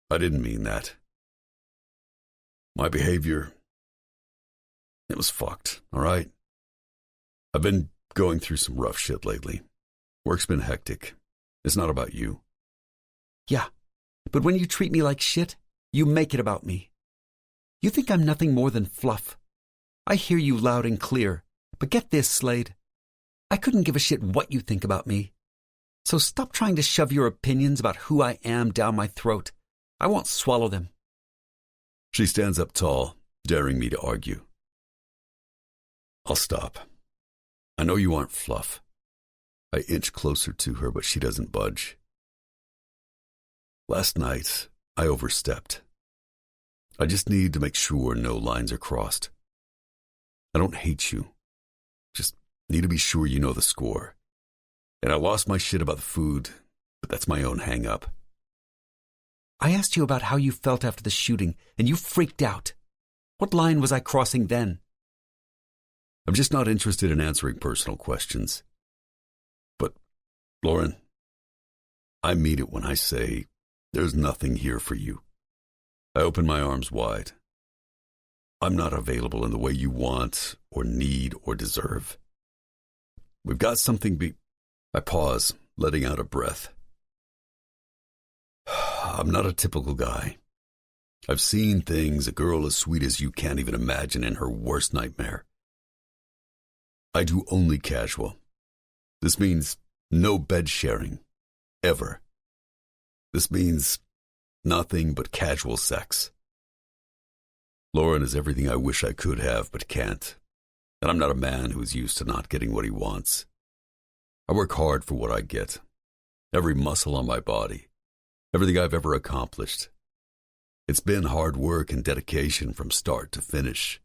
I didn't mean that. My behavior, it was fucked, all right? I've been going through some rough shit lately. Work's been hectic. It's not about you. Yeah, but when you treat me like shit, you make it about me. You think I'm nothing more than fluff. I hear you loud and clear, but get this, Slade. I couldn't give a shit what you think about me. So stop trying to shove your opinions about who I am down my throat. I won't swallow them. She stands up tall, daring me to argue. I'll stop. I know you aren't fluff. I inch closer to her, but she doesn't budge. Last night, I overstepped. I just need to make sure no lines are crossed. I don't hate you. Just need to be sure you know the score. And I lost my shit about the food, but that's my own hang-up. I asked you about how you felt after the shooting, and you freaked out. What line was I crossing then? I'm just not interested in answering personal questions. But, Lauren, I mean it when I say there's nothing here for you. I open my arms wide. I'm not available in the way you want or need or deserve. We've got something I pause, letting out a breath. I'm not a typical guy. I've seen things a girl as sweet as you can't even imagine in her worst nightmare. I do only casual. This means no bed sharing, ever. This means nothing but casual sex. Lauren is everything I wish I could have but can't, and I'm not a man who's used to not getting what he wants. I work hard for what I get. Every muscle on my body. Everything I've ever accomplished. It's been hard work and dedication from start to finish.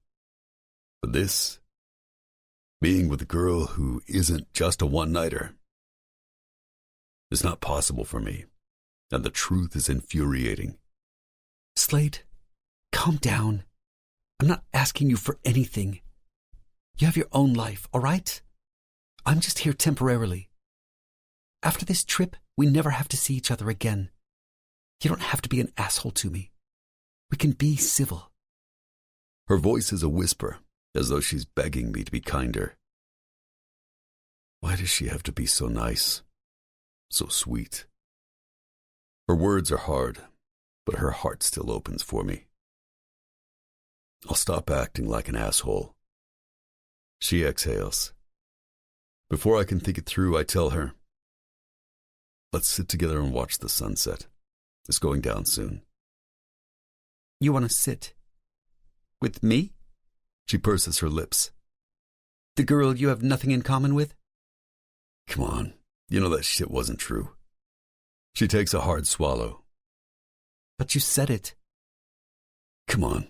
But this, being with a girl who isn't just a one-nighter, it's not possible for me, and the truth is infuriating. Slade, calm down. I'm not asking you for anything. You have your own life, all right? I'm just here temporarily. After this trip, we never have to see each other again. You don't have to be an asshole to me. We can be civil. Her voice is a whisper, as though she's begging me to be kinder. Why does she have to be so nice? So sweet? Her words are hard, but her heart still opens for me. I'll stop acting like an asshole. She exhales. Before I can think it through, I tell her, let's sit together and watch the sunset. It's going down soon. You want to sit? With me? She purses her lips. The girl you have nothing in common with? Come on, you know that shit wasn't true. She takes a hard swallow. But you said it. Come on.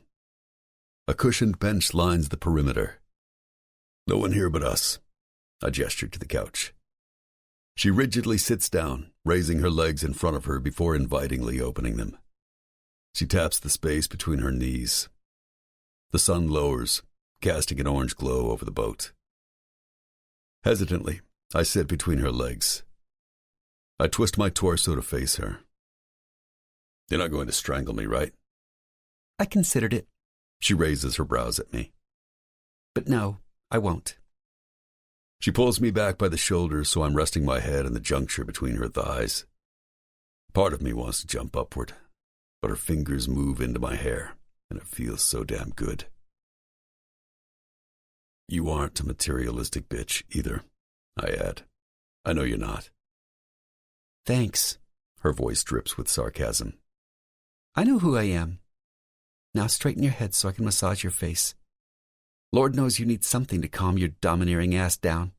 A cushioned bench lines the perimeter. No one here but us. I gesture to the couch. She rigidly sits down, raising her legs in front of her before invitingly opening them. She taps the space between her knees. The sun lowers, casting an orange glow over the boat. Hesitantly, I sit between her legs. I twist my torso to face her. You're not going to strangle me, right? I considered it. She raises her brows at me. But no, I won't. She pulls me back by the shoulders so I'm resting my head in the juncture between her thighs. Part of me wants to jump upward, but her fingers move into my hair, and it feels so damn good. You aren't a materialistic bitch, either, I add. I know you're not. Thanks. Her voice drips with sarcasm. I know who I am. Now straighten your head so I can massage your face. Lord knows you need something to calm your domineering ass down.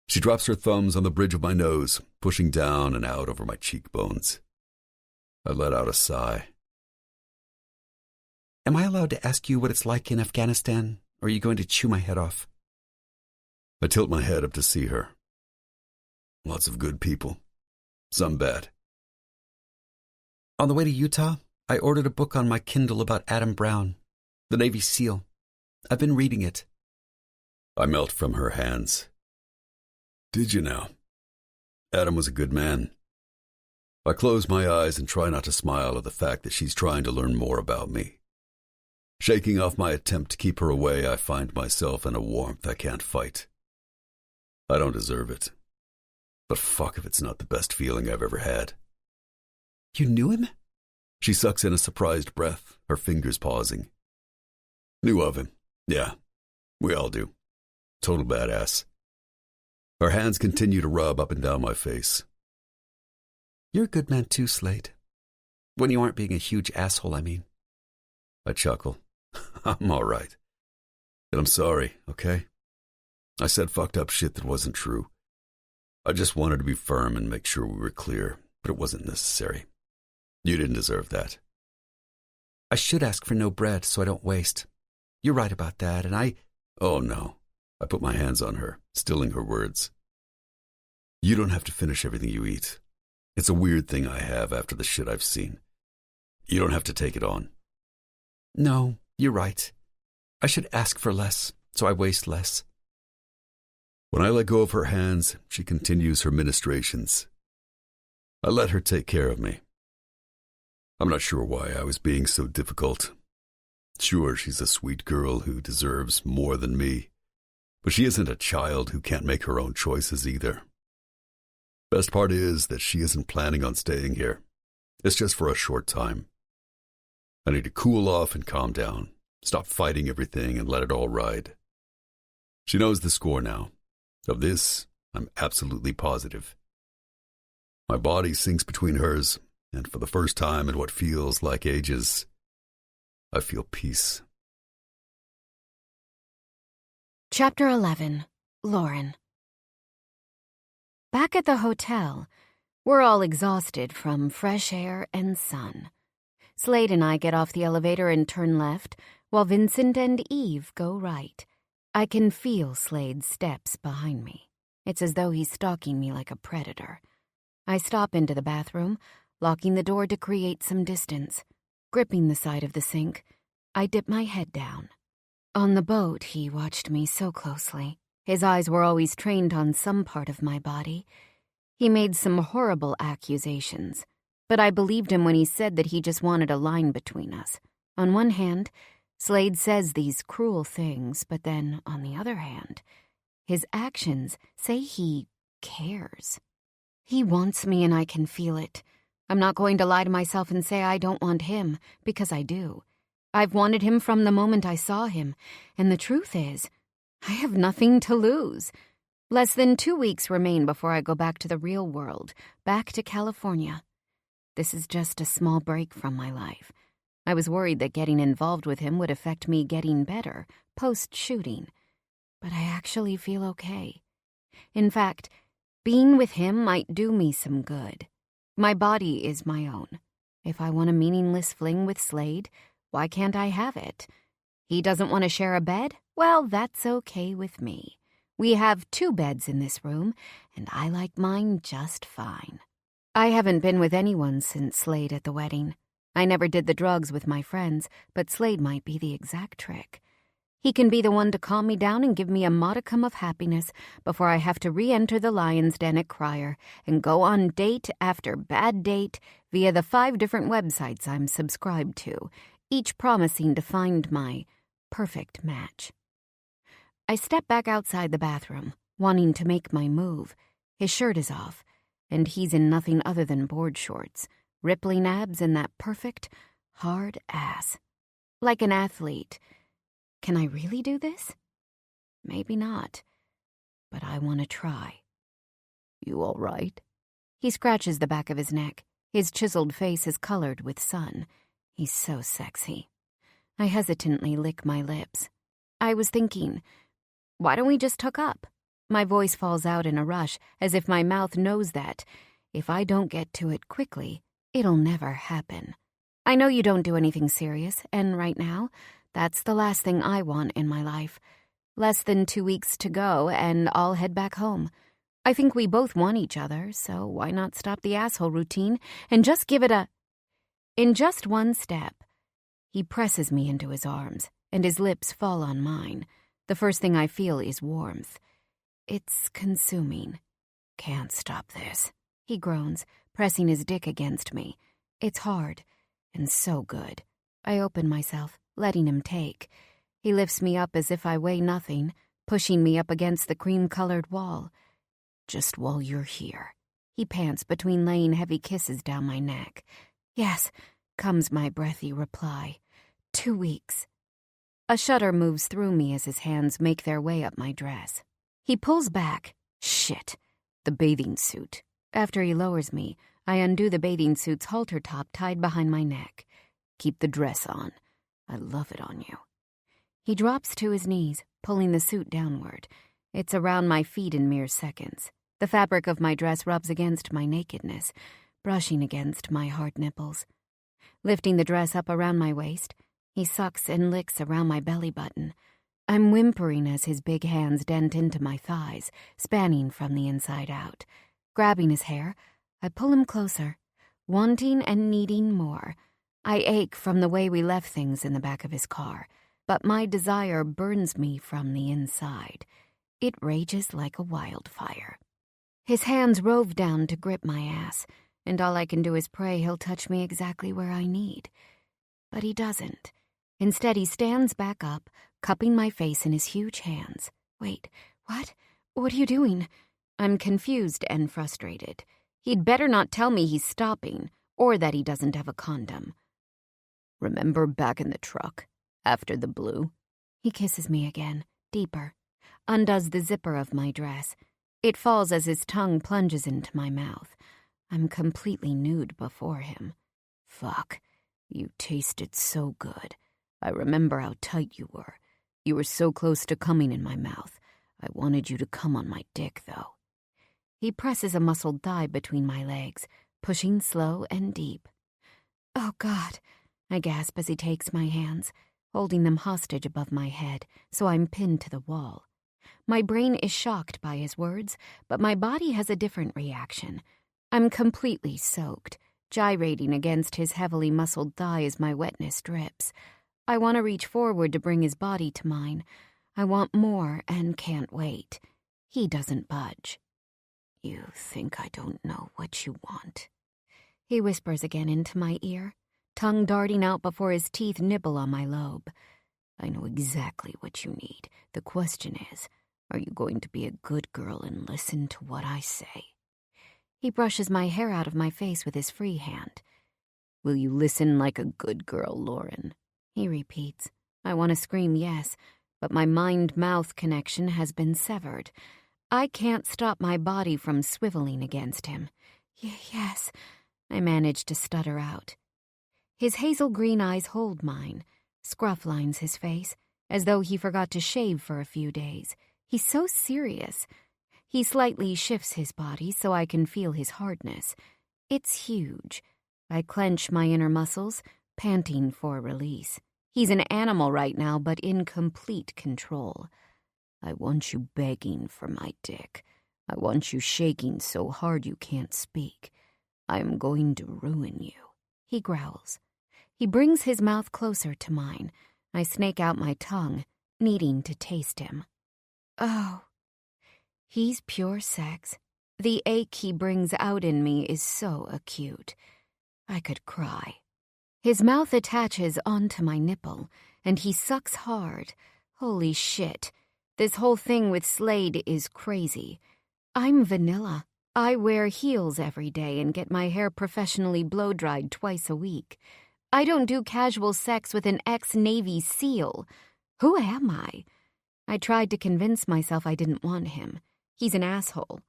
She drops her thumbs on the bridge of my nose, pushing down and out over my cheekbones. I let out a sigh. Am I allowed to ask you what it's like in Afghanistan, or are you going to chew my head off? I tilt my head up to see her. Lots of good people. Some bad. On the way to Utah, I ordered a book on my Kindle about Adam Brown, the Navy SEAL. I've been reading it. I melt from her hands. Did you now? Adam was a good man. I close my eyes and try not to smile at the fact that she's trying to learn more about me. Shaking off my attempt to keep her away, I find myself in a warmth I can't fight. I don't deserve it. But fuck if it's not the best feeling I've ever had. You knew him? She sucks in a surprised breath, her fingers pausing. Knew of him. Yeah, we all do. Total badass. Her hands continue to rub up and down my face. You're a good man too, Slade. When you aren't being a huge asshole, I mean. I chuckle. I'm all right. And I'm sorry, okay? I said fucked up shit that wasn't true. I just wanted to be firm and make sure we were clear, but it wasn't necessary. You didn't deserve that. I should ask for no bread so I don't waste. You're right about that, and I... Oh, no. I put my hands on her, stilling her words. You don't have to finish everything you eat. It's a weird thing I have after the shit I've seen. You don't have to take it on. No, you're right. I should ask for less, so I waste less. When I let go of her hands, she continues her ministrations. I let her take care of me. I'm not sure why I was being so difficult. Sure, she's a sweet girl who deserves more than me, but she isn't a child who can't make her own choices either. Best part is that she isn't planning on staying here. It's just for a short time. I need to cool off and calm down, stop fighting everything and let it all ride. She knows the score now. Of this, I'm absolutely positive. My body sinks between hers, and for the first time in what feels like ages, I feel peace. Chapter 11. Lauren. Back at the hotel, we're all exhausted from fresh air and sun. Slade and I get off the elevator and turn left, while Vincent and Eve go right. I can feel Slade's steps behind me. It's as though he's stalking me like a predator. I stop into the bathroom, locking the door to create some distance. Gripping the side of the sink, I dip my head down. On the boat, he watched me so closely. His eyes were always trained on some part of my body. He made some horrible accusations, but I believed him when he said that he just wanted a line between us. On one hand, Slade says these cruel things, but then, on the other hand, his actions say he cares. He wants me and I can feel it. I'm not going to lie to myself and say I don't want him, because I do. I've wanted him from the moment I saw him, and the truth is, I have nothing to lose. Less than 2 weeks remain before I go back to the real world, back to California. This is just a small break from my life. I was worried that getting involved with him would affect me getting better, post-shooting. But I actually feel okay. In fact, being with him might do me some good. My body is my own. If I want a meaningless fling with Slade, why can't I have it? He doesn't want to share a bed? Well, that's okay with me. We have 2 beds in this room, and I like mine just fine. I haven't been with anyone since Slade at the wedding. I never did the drugs with my friends, but Slade might be the exact trick. He can be the one to calm me down and give me a modicum of happiness before I have to re-enter the lion's den at Crier and go on date after bad date via the 5 different websites I'm subscribed to, each promising to find my perfect match. I step back outside the bathroom, wanting to make my move. His shirt is off, and he's in nothing other than board shorts, rippling abs, and that perfect, hard ass. Like an athlete. Can I really do this? Maybe not. But I want to try. You all right? He scratches the back of his neck. His chiseled face is colored with sun. He's so sexy. I hesitantly lick my lips. I was thinking, why don't we just hook up? My voice falls out in a rush, as if my mouth knows that, if I don't get to it quickly, it'll never happen. I know you don't do anything serious, and right now, that's the last thing I want in my life. Less than 2 weeks to go, and I'll head back home. I think we both want each other, so why not stop the asshole routine and just give it a... In just one step, he presses me into his arms, and his lips fall on mine. The first thing I feel is warmth. It's consuming. Can't stop this, he groans, pressing his dick against me. It's hard, and so good. I open myself, letting him take. He lifts me up as if I weigh nothing, pushing me up against the cream-colored wall. Just while you're here, he pants between laying heavy kisses down my neck. Yes, comes my breathy reply. 2 weeks. A shudder moves through me as his hands make their way up my dress. He pulls back. Shit. The bathing suit. After he lowers me, I undo the bathing suit's halter top tied behind my neck. Keep the dress on. I love it on you. He drops to his knees, pulling the suit downward. It's around my feet in mere seconds. The fabric of my dress rubs against my nakedness, brushing against my hard nipples. Lifting the dress up around my waist, he sucks and licks around my belly button. I'm whimpering as his big hands dent into my thighs, spanning from the inside out. Grabbing his hair, I pull him closer, wanting and needing more. I ache from the way we left things in the back of his car, but my desire burns me from the inside. It rages like a wildfire. His hands rove down to grip my ass, and all I can do is pray he'll touch me exactly where I need. But he doesn't. Instead, he stands back up, cupping my face in his huge hands. Wait, what? What are you doing? I'm confused and frustrated. He'd better not tell me he's stopping, or that he doesn't have a condom. Remember back in the truck, after the blue? He kisses me again, deeper, undoes the zipper of my dress. It falls as his tongue plunges into my mouth. I'm completely nude before him. Fuck, you tasted so good. I remember how tight you were. You were so close to coming in my mouth. I wanted you to come on my dick, though. He presses a muscled thigh between my legs, pushing slow and deep. Oh, God, I gasp as he takes my hands, holding them hostage above my head, so I'm pinned to the wall. My brain is shocked by his words, but my body has a different reaction. I'm completely soaked, gyrating against his heavily muscled thigh as my wetness drips. I want to reach forward to bring his body to mine. I want more and can't wait. He doesn't budge. You think I don't know what you want? He whispers again into my ear, tongue darting out before his teeth nibble on my lobe. I know exactly what you need. The question is, are you going to be a good girl and listen to what I say? He brushes my hair out of my face with his free hand. Will you listen like a good girl, Lauren? He repeats. I want to scream yes, but my mind-mouth connection has been severed. I can't stop my body from swiveling against him. Yes, I manage to stutter out. His hazel green eyes hold mine. Scruff lines his face, as though he forgot to shave for a few days. He's so serious. He slightly shifts his body so I can feel his hardness. It's huge. I clench my inner muscles, panting for release. He's an animal right now, but in complete control. I want you begging for my dick. I want you shaking so hard you can't speak. I am going to ruin you. He growls. He brings his mouth closer to mine. I snake out my tongue, needing to taste him. Oh. He's pure sex. The ache he brings out in me is so acute. I could cry. His mouth attaches onto my nipple, and he sucks hard. Holy shit. This whole thing with Slade is crazy. I'm vanilla. I wear heels every day and get my hair professionally blow-dried twice a week. I don't do casual sex with an ex-Navy SEAL. Who am I? I tried to convince myself I didn't want him. He's an asshole.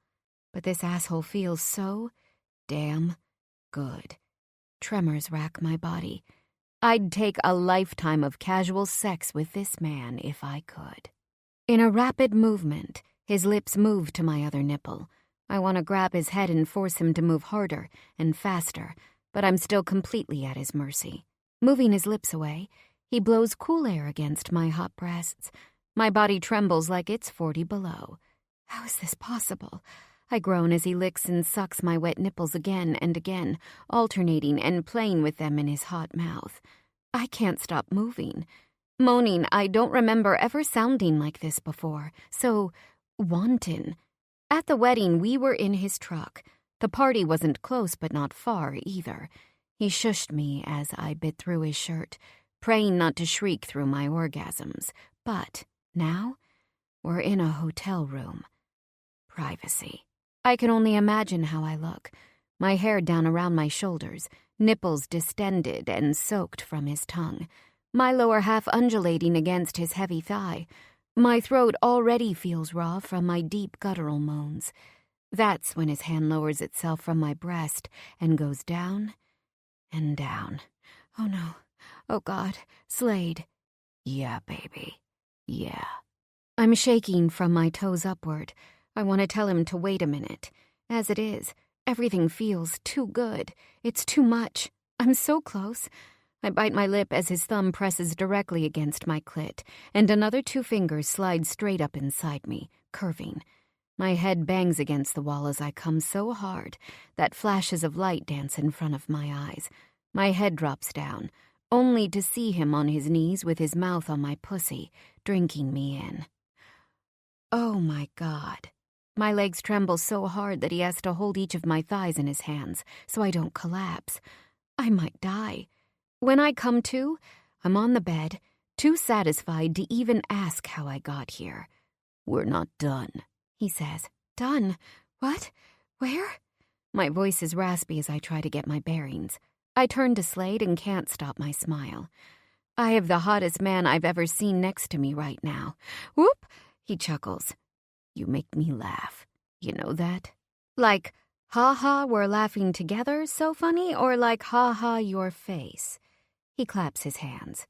But this asshole feels so damn good. Tremors rack my body. I'd take a lifetime of casual sex with this man if I could. In a rapid movement, his lips move to my other nipple. I want to grab his head and force him to move harder and faster, but I'm still completely at his mercy. Moving his lips away, he blows cool air against my hot breasts. My body trembles like it's 40 below. How is this possible? I groan as he licks and sucks my wet nipples again and again, alternating and playing with them in his hot mouth. I can't stop moving. Moaning, I don't remember ever sounding like this before. So wanton. At the wedding, we were in his truck. The party wasn't close, but not far either. He shushed me as I bit through his shirt, praying not to shriek through my orgasms. But now, we're in a hotel room. Privacy. I can only imagine how I look. My hair down around my shoulders, nipples distended and soaked from his tongue. My lower half undulating against his heavy thigh. My throat already feels raw from my deep guttural moans. That's when his hand lowers itself from my breast and goes down and down. Oh no. Oh God. Slade. Yeah, baby. Yeah. I'm shaking from my toes upward. I want to tell him to wait a minute. As it is, everything feels too good. It's too much. I'm so close. I bite my lip as his thumb presses directly against my clit, and another 2 fingers slide straight up inside me, curving. My head bangs against the wall as I come so hard that flashes of light dance in front of my eyes. My head drops down, only to see him on his knees with his mouth on my pussy, drinking me in. Oh my God. My legs tremble so hard that he has to hold each of my thighs in his hands so I don't collapse. I might die. When I come to, I'm on the bed, too satisfied to even ask how I got here. We're not done, he says. Done? What? Where? My voice is raspy as I try to get my bearings. I turn to Slade and can't stop my smile. I have the hottest man I've ever seen next to me right now. Whoop! He chuckles. You make me laugh. You know that? Like, ha-ha, we're laughing together, so funny, or like, ha-ha, your face? He claps his hands.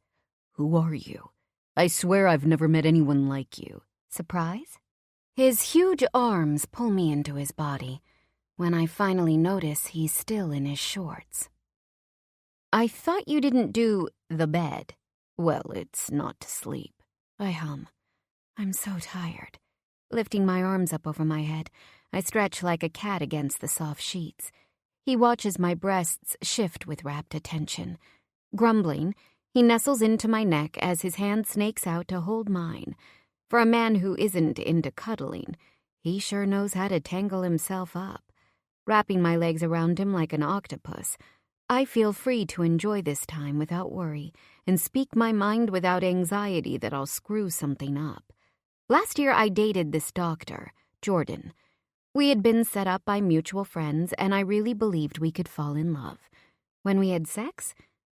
Who are you? I swear I've never met anyone like you. Surprise? His huge arms pull me into his body. When I finally notice he's still in his shorts. I thought you didn't do the bed. Well, it's not to sleep. I hum. I'm so tired. Lifting my arms up over my head, I stretch like a cat against the soft sheets. He watches my breasts shift with rapt attention. Grumbling, he nestles into my neck as his hand snakes out to hold mine. For a man who isn't into cuddling, he sure knows how to tangle himself up. Wrapping my legs around him like an octopus, I feel free to enjoy this time without worry and speak my mind without anxiety that I'll screw something up. Last year I dated this doctor, Jordan. We had been set up by mutual friends, and I really believed we could fall in love. When we had sex,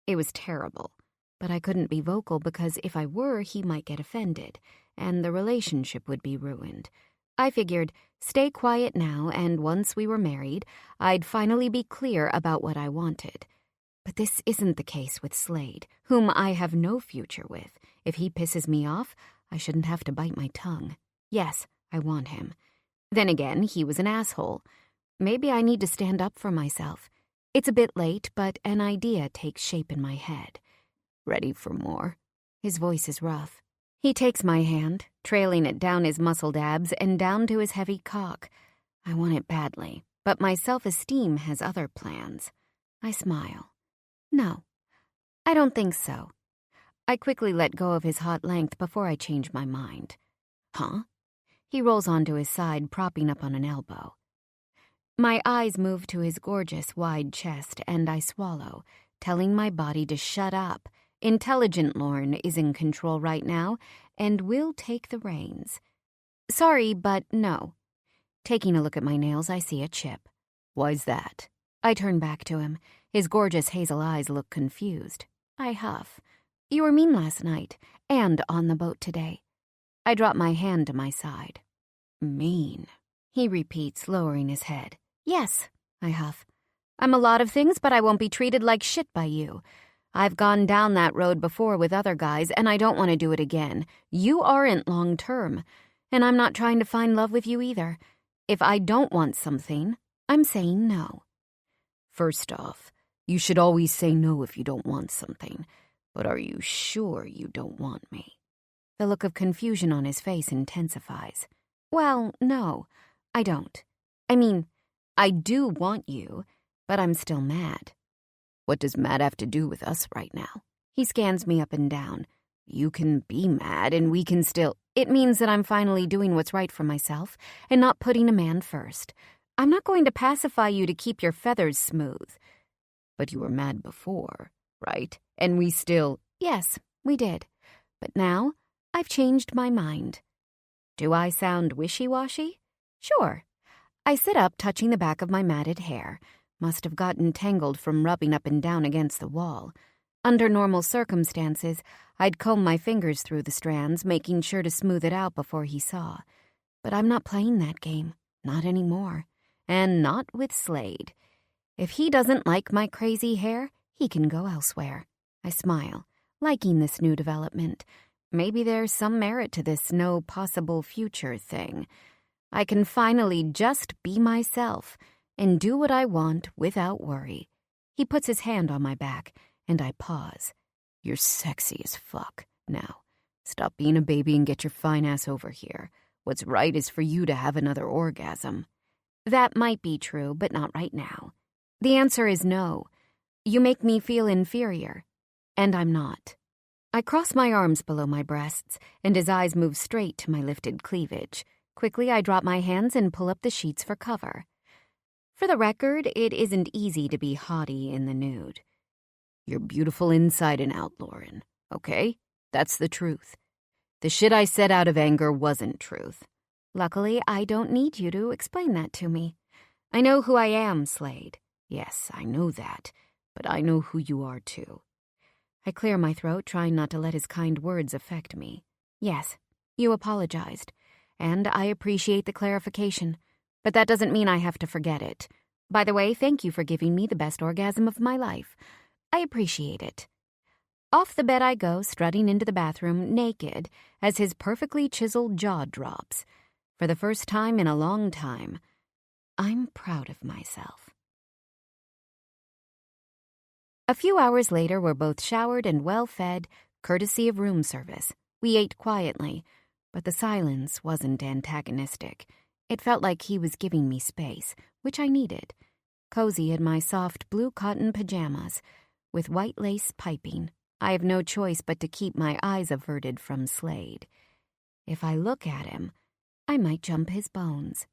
it was terrible, but I couldn't be vocal because if I were, he might get offended, and the relationship would be ruined. I figured, stay quiet now, and once we were married, I'd finally be clear about what I wanted. But this isn't the case with Slade, whom I have no future with. If he pisses me off, I shouldn't have to bite my tongue. Yes, I want him. Then again, he was an asshole. Maybe I need to stand up for myself. It's a bit late, but an idea takes shape in my head. Ready for more? His voice is rough. He takes my hand, trailing it down his muscled abs and down to his heavy cock. I want it badly, but my self-esteem has other plans. I smile. No, I don't think so. I quickly let go of his hot length before I change my mind. Huh? He rolls onto his side, propping up on an elbow. My eyes move to his gorgeous, wide chest, and I swallow, telling my body to shut up. Intelligent Lorne is in control right now, and will take the reins. Sorry, but no. Taking a look at my nails, I see a chip. Why's that? I turn back to him. His gorgeous hazel eyes look confused. I huff. You were mean last night, and on the boat today. I drop my hand to my side. Mean, he repeats, lowering his head. Yes, I huff. I'm a lot of things, but I won't be treated like shit by you. I've gone down that road before with other guys, and I don't want to do it again. You aren't long-term, and I'm not trying to find love with you either. If I don't want something, I'm saying no. First off, you should always say no if you don't want something. But are you sure you don't want me? The look of confusion on his face intensifies. Well, no, I don't. I mean, I do want you, but I'm still mad. What does mad have to do with us right now? He scans me up and down. You can be mad and we can still... It means that I'm finally doing what's right for myself and not putting a man first. I'm not going to pacify you to keep your feathers smooth. But you were mad before, right? And we still... Yes, we did. But now, I've changed my mind. Do I sound wishy-washy? Sure. I sit up, touching the back of my matted hair. Must have gotten tangled from rubbing up and down against the wall. Under normal circumstances, I'd comb my fingers through the strands, making sure to smooth it out before he saw. But I'm not playing that game. Not anymore. And not with Slade. If he doesn't like my crazy hair, he can go elsewhere. I smile, liking this new development. Maybe there's some merit to this no possible future thing. I can finally just be myself and do what I want without worry. He puts his hand on my back, and I pause. You're sexy as fuck. Now, stop being a baby and get your fine ass over here. What's right is for you to have another orgasm. That might be true, but not right now. The answer is no. You make me feel inferior. And I'm not. I cross my arms below my breasts, and his eyes move straight to my lifted cleavage. Quickly, I drop my hands and pull up the sheets for cover. For the record, it isn't easy to be haughty in the nude. You're beautiful inside and out, Lauren. Okay? That's the truth. The shit I said out of anger wasn't truth. Luckily, I don't need you to explain that to me. I know who I am, Slade. Yes, I know that, but I know who you are too. I clear my throat, trying not to let his kind words affect me. Yes, you apologized, and I appreciate the clarification, but that doesn't mean I have to forget it. By the way, thank you for giving me the best orgasm of my life. I appreciate it. Off the bed I go, strutting into the bathroom, naked, as his perfectly chiseled jaw drops. For the first time in a long time, I'm proud of myself. A few hours later, we're both showered and well-fed, courtesy of room service. We ate quietly, but the silence wasn't antagonistic. It felt like he was giving me space, which I needed. Cozy in my soft blue cotton pajamas, with white lace piping, I have no choice but to keep my eyes averted from Slade. If I look at him, I might jump his bones.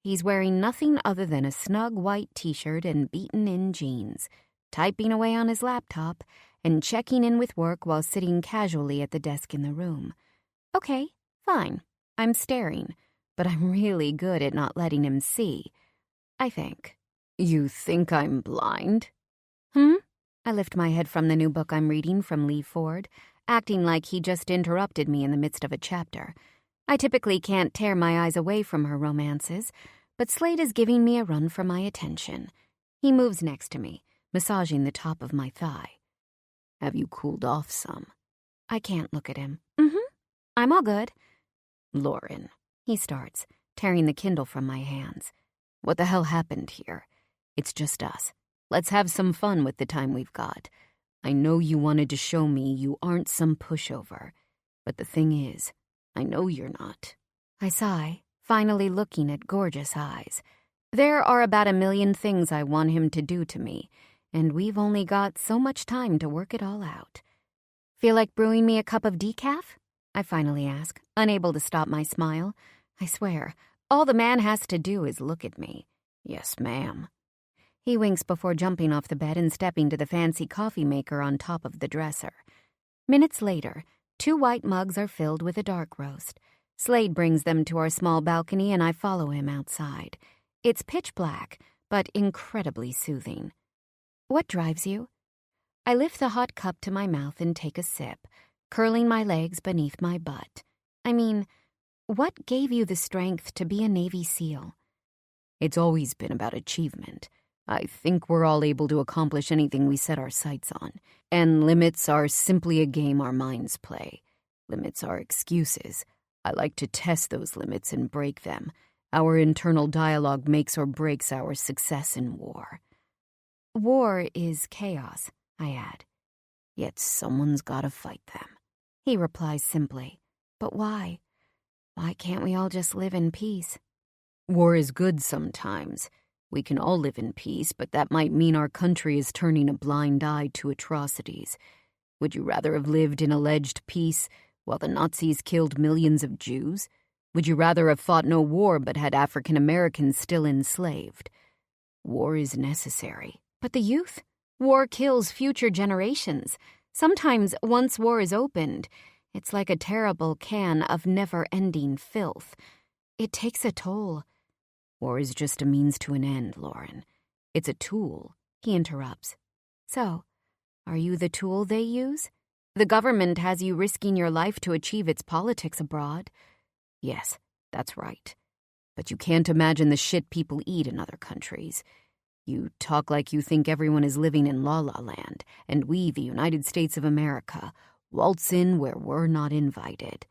He's wearing nothing other than a snug white t-shirt and beaten-in jeans, typing away on his laptop and checking in with work while sitting casually at the desk in the room. Okay, fine. I'm staring, but I'm really good at not letting him see, I think. You think I'm blind? I lift my head from the new book I'm reading from Lee Ford, acting like he just interrupted me in the midst of a chapter. I typically can't tear my eyes away from her romances, but Slade is giving me a run for my attention. He moves next to me, massaging the top of my thigh. Have you cooled off some? I can't look at him. I'm all good. Lauren, he starts, tearing the Kindle from my hands. What the hell happened here? It's just us. Let's have some fun with the time we've got. I know you wanted to show me you aren't some pushover, but the thing is, I know you're not. I sigh, finally looking at gorgeous eyes. There are about 1 million things I want him to do to me, and we've only got so much time to work it all out. Feel like brewing me a cup of decaf? I finally ask, unable to stop my smile. I swear, all the man has to do is look at me. Yes, ma'am. He winks before jumping off the bed and stepping to the fancy coffee maker on top of the dresser. Minutes later, 2 white mugs are filled with a dark roast. Slade brings them to our small balcony and I follow him outside. It's pitch black, but incredibly soothing. What drives you? I lift the hot cup to my mouth and take a sip, curling my legs beneath my butt. I mean, what gave you the strength to be a Navy SEAL? It's always been about achievement. I think we're all able to accomplish anything we set our sights on, and limits are simply a game our minds play. Limits are excuses. I like to test those limits and break them. Our internal dialogue makes or breaks our success in war. War is chaos, I add. Yet someone's gotta fight them. He replies simply. But why? Why can't we all just live in peace? War is good sometimes. We can all live in peace, but that might mean our country is turning a blind eye to atrocities. Would you rather have lived in alleged peace while the Nazis killed millions of Jews? Would you rather have fought no war but had African Americans still enslaved? War is necessary. But the youth? War kills future generations. Sometimes, once war is opened, it's like a terrible can of never-ending filth. It takes a toll. War is just a means to an end, Lauren. It's a tool. He interrupts. So, are you the tool they use? The government has you risking your life to achieve its politics abroad. Yes, that's right. But you can't imagine the shit people eat in other countries. You talk like you think everyone is living in la-la land, and we, the United States of America, waltz in where we're not invited.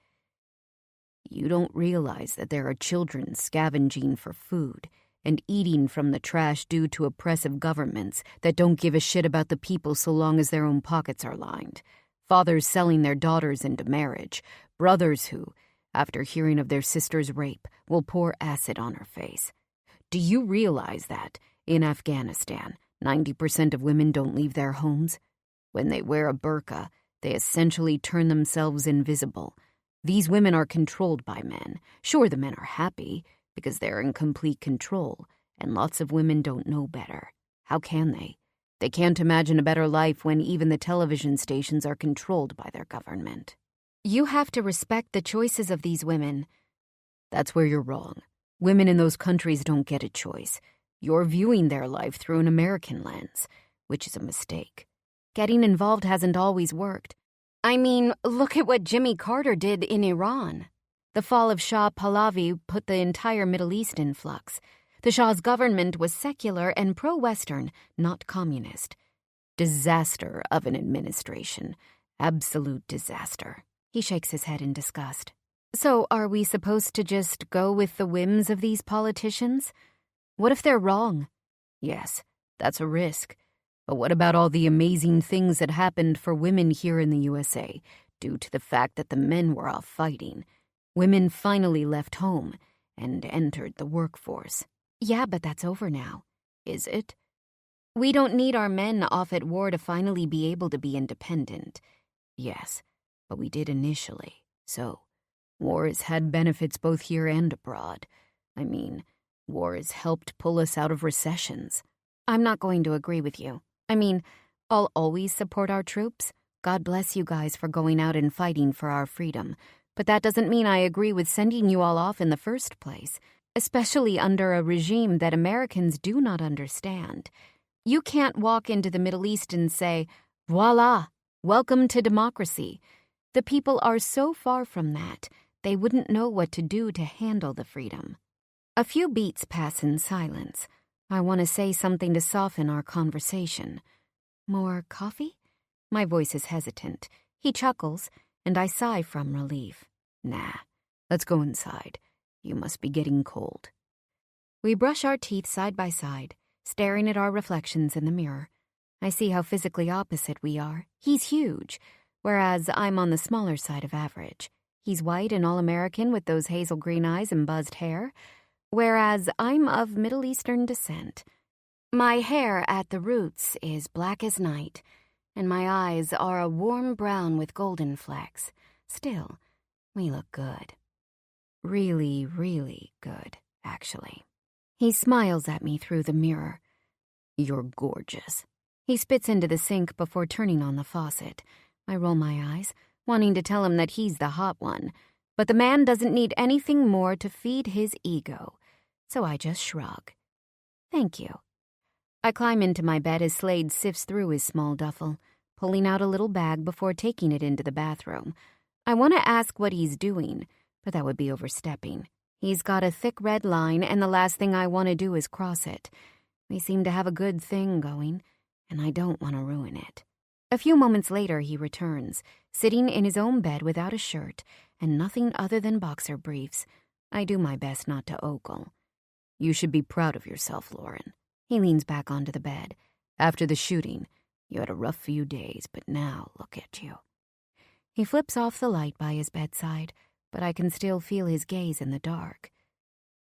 You don't realize that there are children scavenging for food and eating from the trash due to oppressive governments that don't give a shit about the people so long as their own pockets are lined. Fathers selling their daughters into marriage. Brothers who, after hearing of their sister's rape, will pour acid on her face. Do you realize that, in Afghanistan, 90% of women don't leave their homes? When they wear a burqa, they essentially turn themselves invisible. These women are controlled by men. Sure, the men are happy, because they're in complete control, and lots of women don't know better. How can they? They can't imagine a better life when even the television stations are controlled by their government. You have to respect the choices of these women. That's where you're wrong. Women in those countries don't get a choice. You're viewing their life through an American lens, which is a mistake. Getting involved hasn't always worked. I mean, look at what Jimmy Carter did in Iran. The fall of Shah Pahlavi put the entire Middle East in flux. The Shah's government was secular and pro-Western, not communist. Disaster of an administration. Absolute disaster. He shakes his head in disgust. So are we supposed to just go with the whims of these politicians? What if they're wrong? Yes, that's a risk. But what about all the amazing things that happened for women here in the USA due to the fact that the men were off fighting? Women finally left home and entered the workforce. Yeah, but that's over now. Is it? We don't need our men off at war to finally be able to be independent. Yes, but we did initially. So, war has had benefits both here and abroad. I mean, war has helped pull us out of recessions. I'm not going to agree with you. I mean, I'll always support our troops. God bless you guys for going out and fighting for our freedom. But that doesn't mean I agree with sending you all off in the first place, especially under a regime that Americans do not understand. You can't walk into the Middle East and say, voila, welcome to democracy. The people are so far from that, they wouldn't know what to do to handle the freedom. A few beats pass in silence. I want to say something to soften our conversation. More coffee? My voice is hesitant. He chuckles, and I sigh from relief. Nah, let's go inside. You must be getting cold. We brush our teeth side by side, staring at our reflections in the mirror. I see how physically opposite we are. He's huge, whereas I'm on the smaller side of average. He's white and all-American with those hazel green eyes and buzzed hair, whereas I'm of Middle Eastern descent. My hair at the roots is black as night, and my eyes are a warm brown with golden flecks. Still, we look good. Really, really good, actually. He smiles at me through the mirror. You're gorgeous. He spits into the sink before turning on the faucet. I roll my eyes, wanting to tell him that he's the hot one, but the man doesn't need anything more to feed his ego, so I just shrug. Thank you. I climb into my bed as Slade sifts through his small duffel, pulling out a little bag before taking it into the bathroom. I want to ask what he's doing, but that would be overstepping. He's got a thick red line, and the last thing I want to do is cross it. We seem to have a good thing going, and I don't want to ruin it. A few moments later, he returns, sitting in his own bed without a shirt and nothing other than boxer briefs. I do my best not to ogle. You should be proud of yourself, Lauren. He leans back onto the bed. After the shooting, you had a rough few days, but now look at you. He flips off the light by his bedside, but I can still feel his gaze in the dark.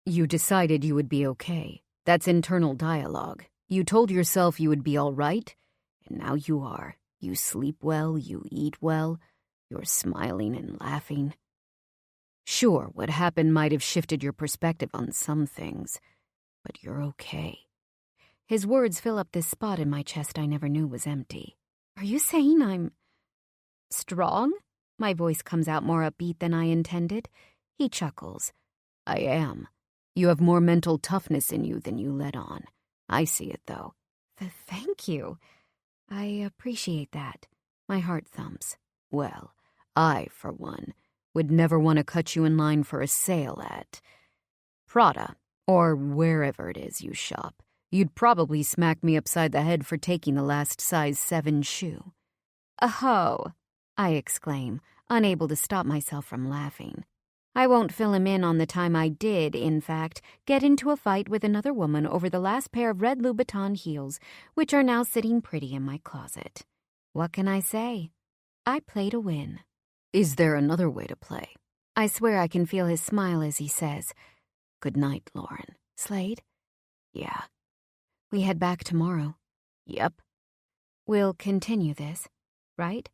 You decided you would be okay. That's internal dialogue. You told yourself you would be all right, and now you are. You sleep well, you eat well, you're smiling and laughing. Sure, what happened might have shifted your perspective on some things, but you're okay. His words fill up this spot in my chest I never knew was empty. Are you saying I'm strong? My voice comes out more upbeat than I intended. He chuckles. I am. You have more mental toughness in you than you let on. I see it, though. Thank you. I appreciate that. My heart thumps. Well, I, for one, would never want to cut you in line for a sale at Prada, or wherever it is you shop. You'd probably smack me upside the head for taking the last size 7 shoe. Oh, I exclaim, unable to stop myself from laughing. I won't fill him in on the time I did, in fact, get into a fight with another woman over the last pair of red Louboutin heels, which are now sitting pretty in my closet. What can I say? I play to win. Is there another way to play? I swear I can feel his smile as he says, Good night, Lauren. Slade? Yeah. We head back tomorrow. Yep. We'll continue this, right?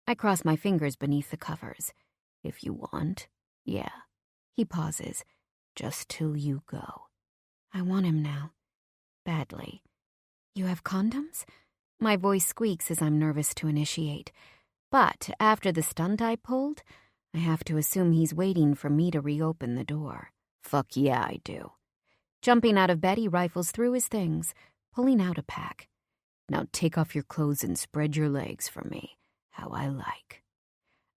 I cross my fingers beneath the covers. If you want, yeah. He pauses. Just till you go. I want him now. Badly. You have condoms? My voice squeaks as I'm nervous to initiate. But after the stunt I pulled, I have to assume he's waiting for me to reopen the door. Fuck yeah, I do. Jumping out of bed, he rifles through his things, pulling out a pack. Now take off your clothes and spread your legs for me, how I like.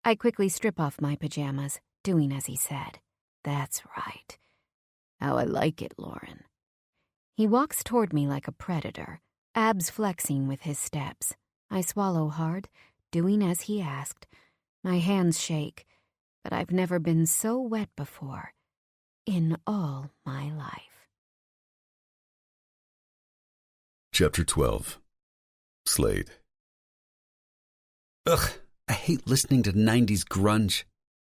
I quickly strip off my pajamas, doing as he said. That's right. How I like it, Lauren. He walks toward me like a predator, abs flexing with his steps. I swallow hard, doing as he asked. My hands shake, but I've never been so wet before in all my life. Chapter 12. Slade. Ugh, I hate listening to 90s grunge.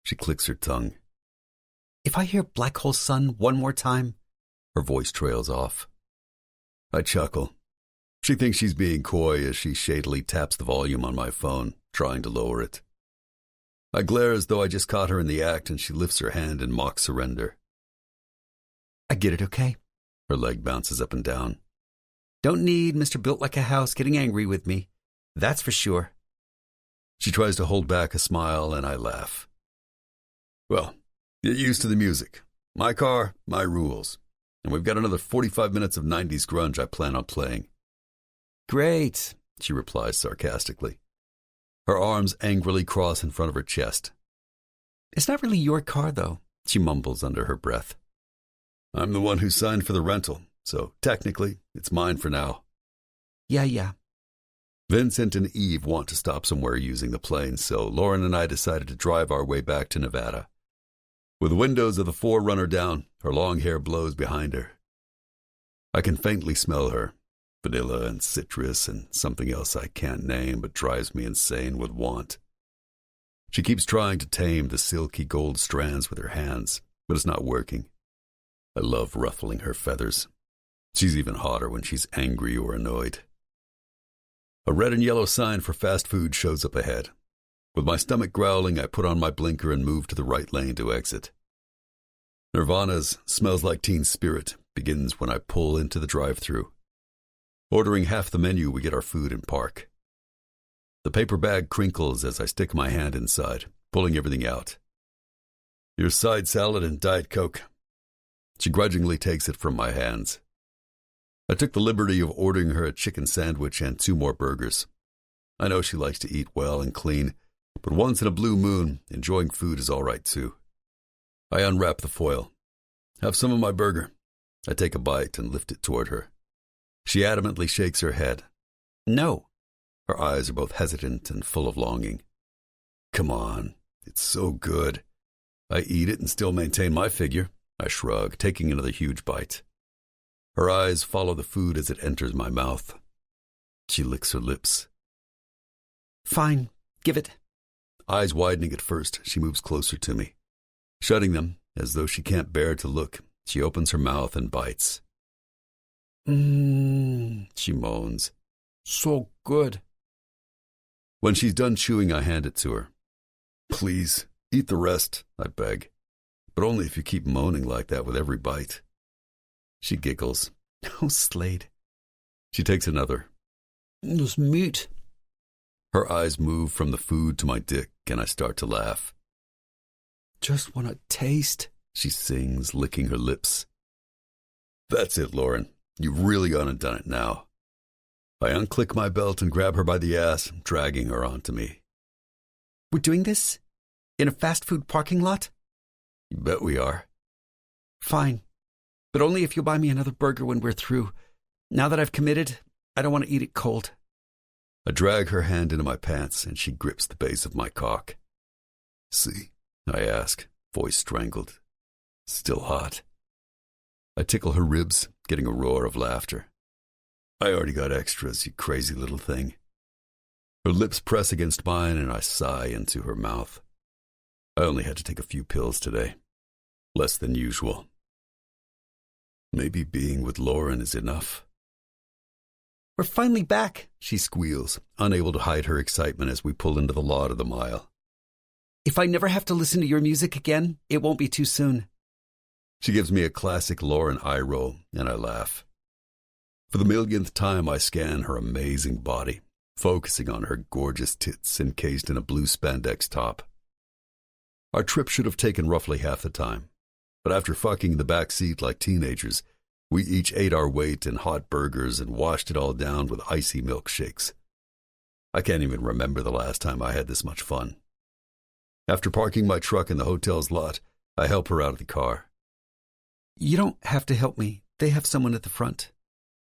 She clicks her tongue. If I hear Black Hole Sun one more time... Her voice trails off. I chuckle. She thinks she's being coy as she shadily taps the volume on my phone, trying to lower it. I glare as though I just caught her in the act, and she lifts her hand in mock surrender. I get it, okay? Her leg bounces up and down. Don't need Mr. Built-Like-a-House getting angry with me. That's for sure. She tries to hold back a smile, and I laugh. Well, get used to the music. My car, my rules. And we've got another 45 minutes of 90s grunge I plan on playing. Great, she replies sarcastically. Her arms angrily cross in front of her chest. It's not really your car, though, she mumbles under her breath. I'm the one who signed for the rental, so technically it's mine for now. Yeah. Vincent and Eve want to stop somewhere using the plane, so Lauren and I decided to drive our way back to Nevada. With the windows of the 4Runner down, her long hair blows behind her. I can faintly smell her, vanilla and citrus and something else I can't name but drives me insane with want. She keeps trying to tame the silky gold strands with her hands, but it's not working. I love ruffling her feathers. She's even hotter when she's angry or annoyed. A red and yellow sign for fast food shows up ahead. With my stomach growling, I put on my blinker and move to the right lane to exit. Nirvana's Smells Like Teen Spirit begins when I pull into the drive-thru. Ordering half the menu, we get our food and park. The paper bag crinkles as I stick my hand inside, pulling everything out. Your side salad and Diet Coke. She grudgingly takes it from my hands. I took the liberty of ordering her a chicken sandwich and 2 more burgers. I know she likes to eat well and clean, but once in a blue moon, enjoying food is all right too. I unwrap the foil. Have some of my burger. I take a bite and lift it toward her. She adamantly shakes her head. No. Her eyes are both hesitant and full of longing. Come on, it's so good. I eat it and still maintain my figure. I shrug, taking another huge bite. Her eyes follow the food as it enters my mouth. She licks her lips. Fine, give it. Eyes widening at first, she moves closer to me. Shutting them, as though she can't bear to look, she opens her mouth and bites. She moans. So good. When she's done chewing, I hand it to her. Please, eat the rest, I beg. But only if you keep moaning like that with every bite. She giggles. Oh, Slade. She takes another. There's meat. Her eyes move from the food to my dick, and I start to laugh. Just want to taste, she sings, licking her lips. That's it, Lauren. You've really gone and done it now. I unclick my belt and grab her by the ass, dragging her onto me. We're doing this? In a fast food parking lot? You bet we are. Fine. But only if you'll buy me another burger when we're through. Now that I've committed, I don't want to eat it cold. I drag her hand into my pants, and she grips the base of my cock. See? I ask, voice strangled. Still hot. I tickle her ribs, getting a roar of laughter. I already got extras, you crazy little thing. Her lips press against mine, and I sigh into her mouth. I only had to take a few pills today. Less than usual. Maybe being with Lauren is enough. We're finally back, she squeals, unable to hide her excitement as we pull into the lot of the mile. If I never have to listen to your music again, it won't be too soon. She gives me a classic Lauren eye roll, and I laugh. For the millionth time, I scan her amazing body, focusing on her gorgeous tits encased in a blue spandex top. Our trip should have taken roughly half the time, but after fucking in the back seat like teenagers, we each ate our weight in hot burgers and washed it all down with icy milkshakes. I can't even remember the last time I had this much fun. After parking my truck in the hotel's lot, I help her out of the car. You don't have to help me. They have someone at the front.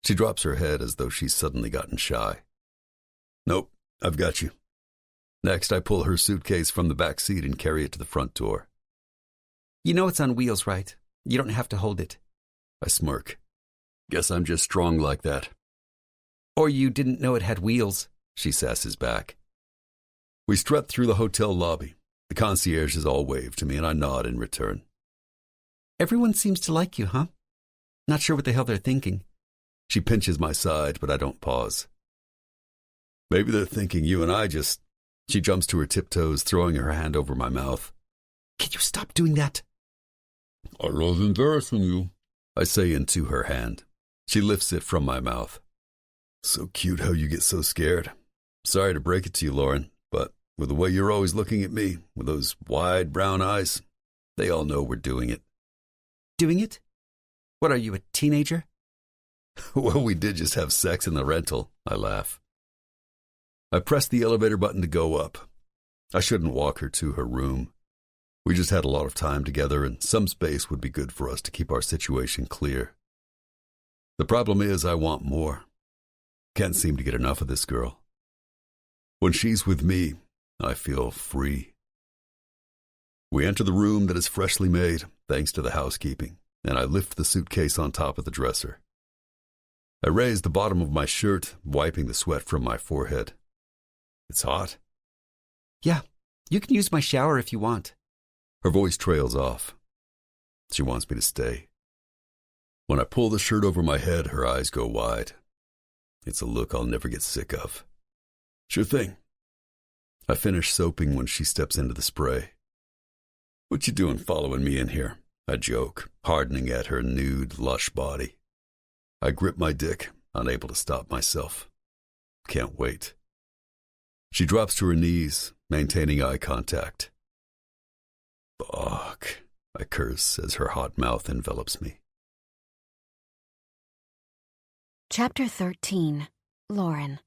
She drops her head as though she's suddenly gotten shy. Nope, I've got you. Next, I pull her suitcase from the back seat and carry it to the front door. You know it's on wheels, right? You don't have to hold it. I smirk. Guess I'm just strong like that. Or you didn't know it had wheels, she sasses back. We strut through the hotel lobby. The concierges all wave to me, and I nod in return. Everyone seems to like you, huh? Not sure what the hell they're thinking. She pinches my side, but I don't pause. Maybe they're thinking you and I just... She jumps to her tiptoes, throwing her hand over my mouth. Can you stop doing that? I love embarrassing you, I say into her hand. She lifts it from my mouth. So cute how you get so scared. Sorry to break it to you, Lauren, but with the way you're always looking at me, with those wide brown eyes, they all know we're doing it. Doing it? What are you, a teenager? Well, we did just have sex in the rental, I laugh. I press the elevator button to go up. I shouldn't walk her to her room. We just had a lot of time together, and some space would be good for us to keep our situation clear. The problem is I want more. Can't seem to get enough of this girl. When she's with me, I feel free. We enter the room that is freshly made, thanks to the housekeeping, and I lift the suitcase on top of the dresser. I raise the bottom of my shirt, wiping the sweat from my forehead. It's hot. Yeah, you can use my shower if you want. Her voice trails off. She wants me to stay. When I pull the shirt over my head, her eyes go wide. It's a look I'll never get sick of. Sure thing. I finish soaping when she steps into the spray. What you doing following me in here? I joke, hardening at her nude, lush body. I grip my dick, unable to stop myself. Can't wait. She drops to her knees, maintaining eye contact. Fuck. I curse as her hot mouth envelops me. Chapter 13. Lauren.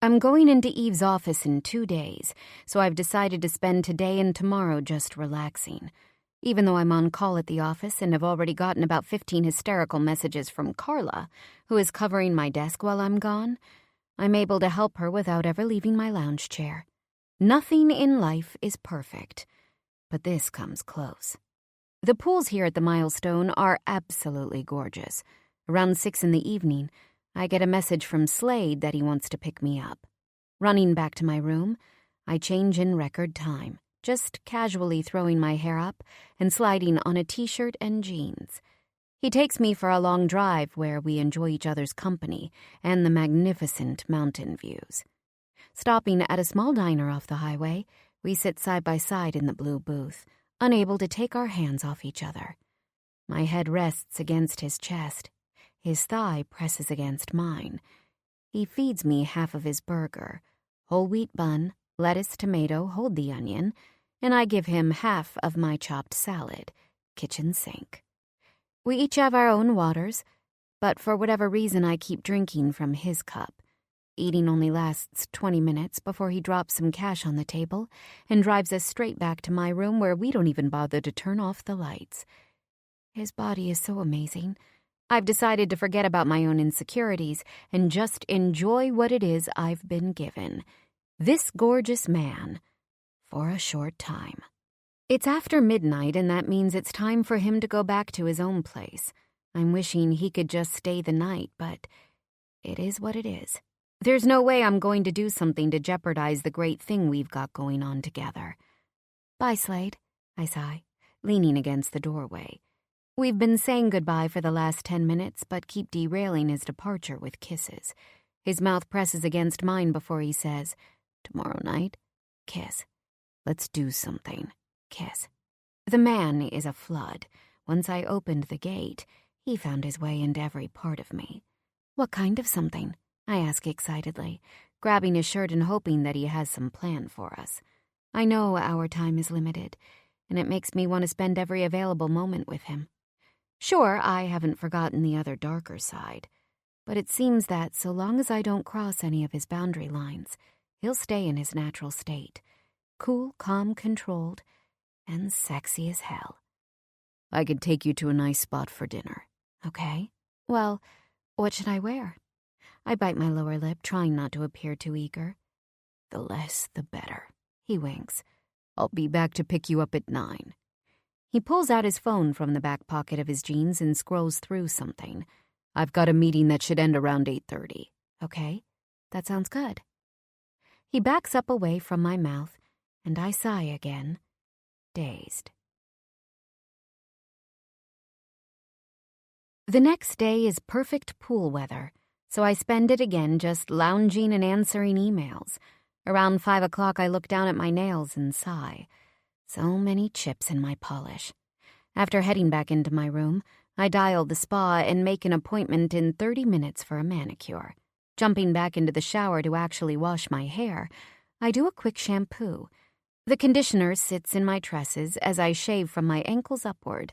I'm going into Eve's office in 2 days, so I've decided to spend today and tomorrow just relaxing. Even though I'm on call at the office and have already gotten about 15 hysterical messages from Carla, who is covering my desk while I'm gone, I'm able to help her without ever leaving my lounge chair. Nothing in life is perfect, but this comes close. The pools here at the Milestone are absolutely gorgeous. Around 6 in the evening, I get a message from Slade that he wants to pick me up. Running back to my room, I change in record time, just casually throwing my hair up and sliding on a t-shirt and jeans. He takes me for a long drive where we enjoy each other's company and the magnificent mountain views. Stopping at a small diner off the highway, we sit side by side in the blue booth, unable to take our hands off each other. My head rests against his chest. His thigh presses against mine. He feeds me half of his burger, whole wheat bun, lettuce, tomato, hold the onion, and I give him half of my chopped salad, kitchen sink. We each have our own waters, but for whatever reason I keep drinking from his cup. Eating only lasts 20 minutes before he drops some cash on the table and drives us straight back to my room where we don't even bother to turn off the lights. His body is so amazing. I've decided to forget about my own insecurities and just enjoy what it is I've been given. This gorgeous man, for a short time. It's after midnight, and that means it's time for him to go back to his own place. I'm wishing he could just stay the night, but it is what it is. There's no way I'm going to do something to jeopardize the great thing we've got going on together. Bye, Slade, I sigh, leaning against the doorway. We've been saying goodbye for the last 10 minutes, but keep derailing his departure with kisses. His mouth presses against mine before he says, "Tomorrow night, kiss. Let's do something, kiss." The man is a flood. Once I opened the gate, he found his way into every part of me. "What kind of something?" I ask excitedly, grabbing his shirt and hoping that he has some plan for us. I know our time is limited, and it makes me want to spend every available moment with him. Sure, I haven't forgotten the other darker side, but it seems that so long as I don't cross any of his boundary lines, he'll stay in his natural state, cool, calm, controlled, and sexy as hell. "I could take you to a nice spot for dinner." "Okay. Well, what should I wear?" I bite my lower lip, trying not to appear too eager. "The less, the better," he winks. "I'll be back to pick you up at 9. He pulls out his phone from the back pocket of his jeans and scrolls through something. "I've got a meeting that should end around 8:30. "Okay, that sounds good." He backs up away from my mouth, and I sigh again, dazed. The next day is perfect pool weather, so I spend it again just lounging and answering emails. Around 5 o'clock, I look down at my nails and sigh. So many chips in my polish. After heading back into my room, I dial the spa and make an appointment in 30 minutes for a manicure. Jumping back into the shower to actually wash my hair, I do a quick shampoo. The conditioner sits in my tresses as I shave from my ankles upward.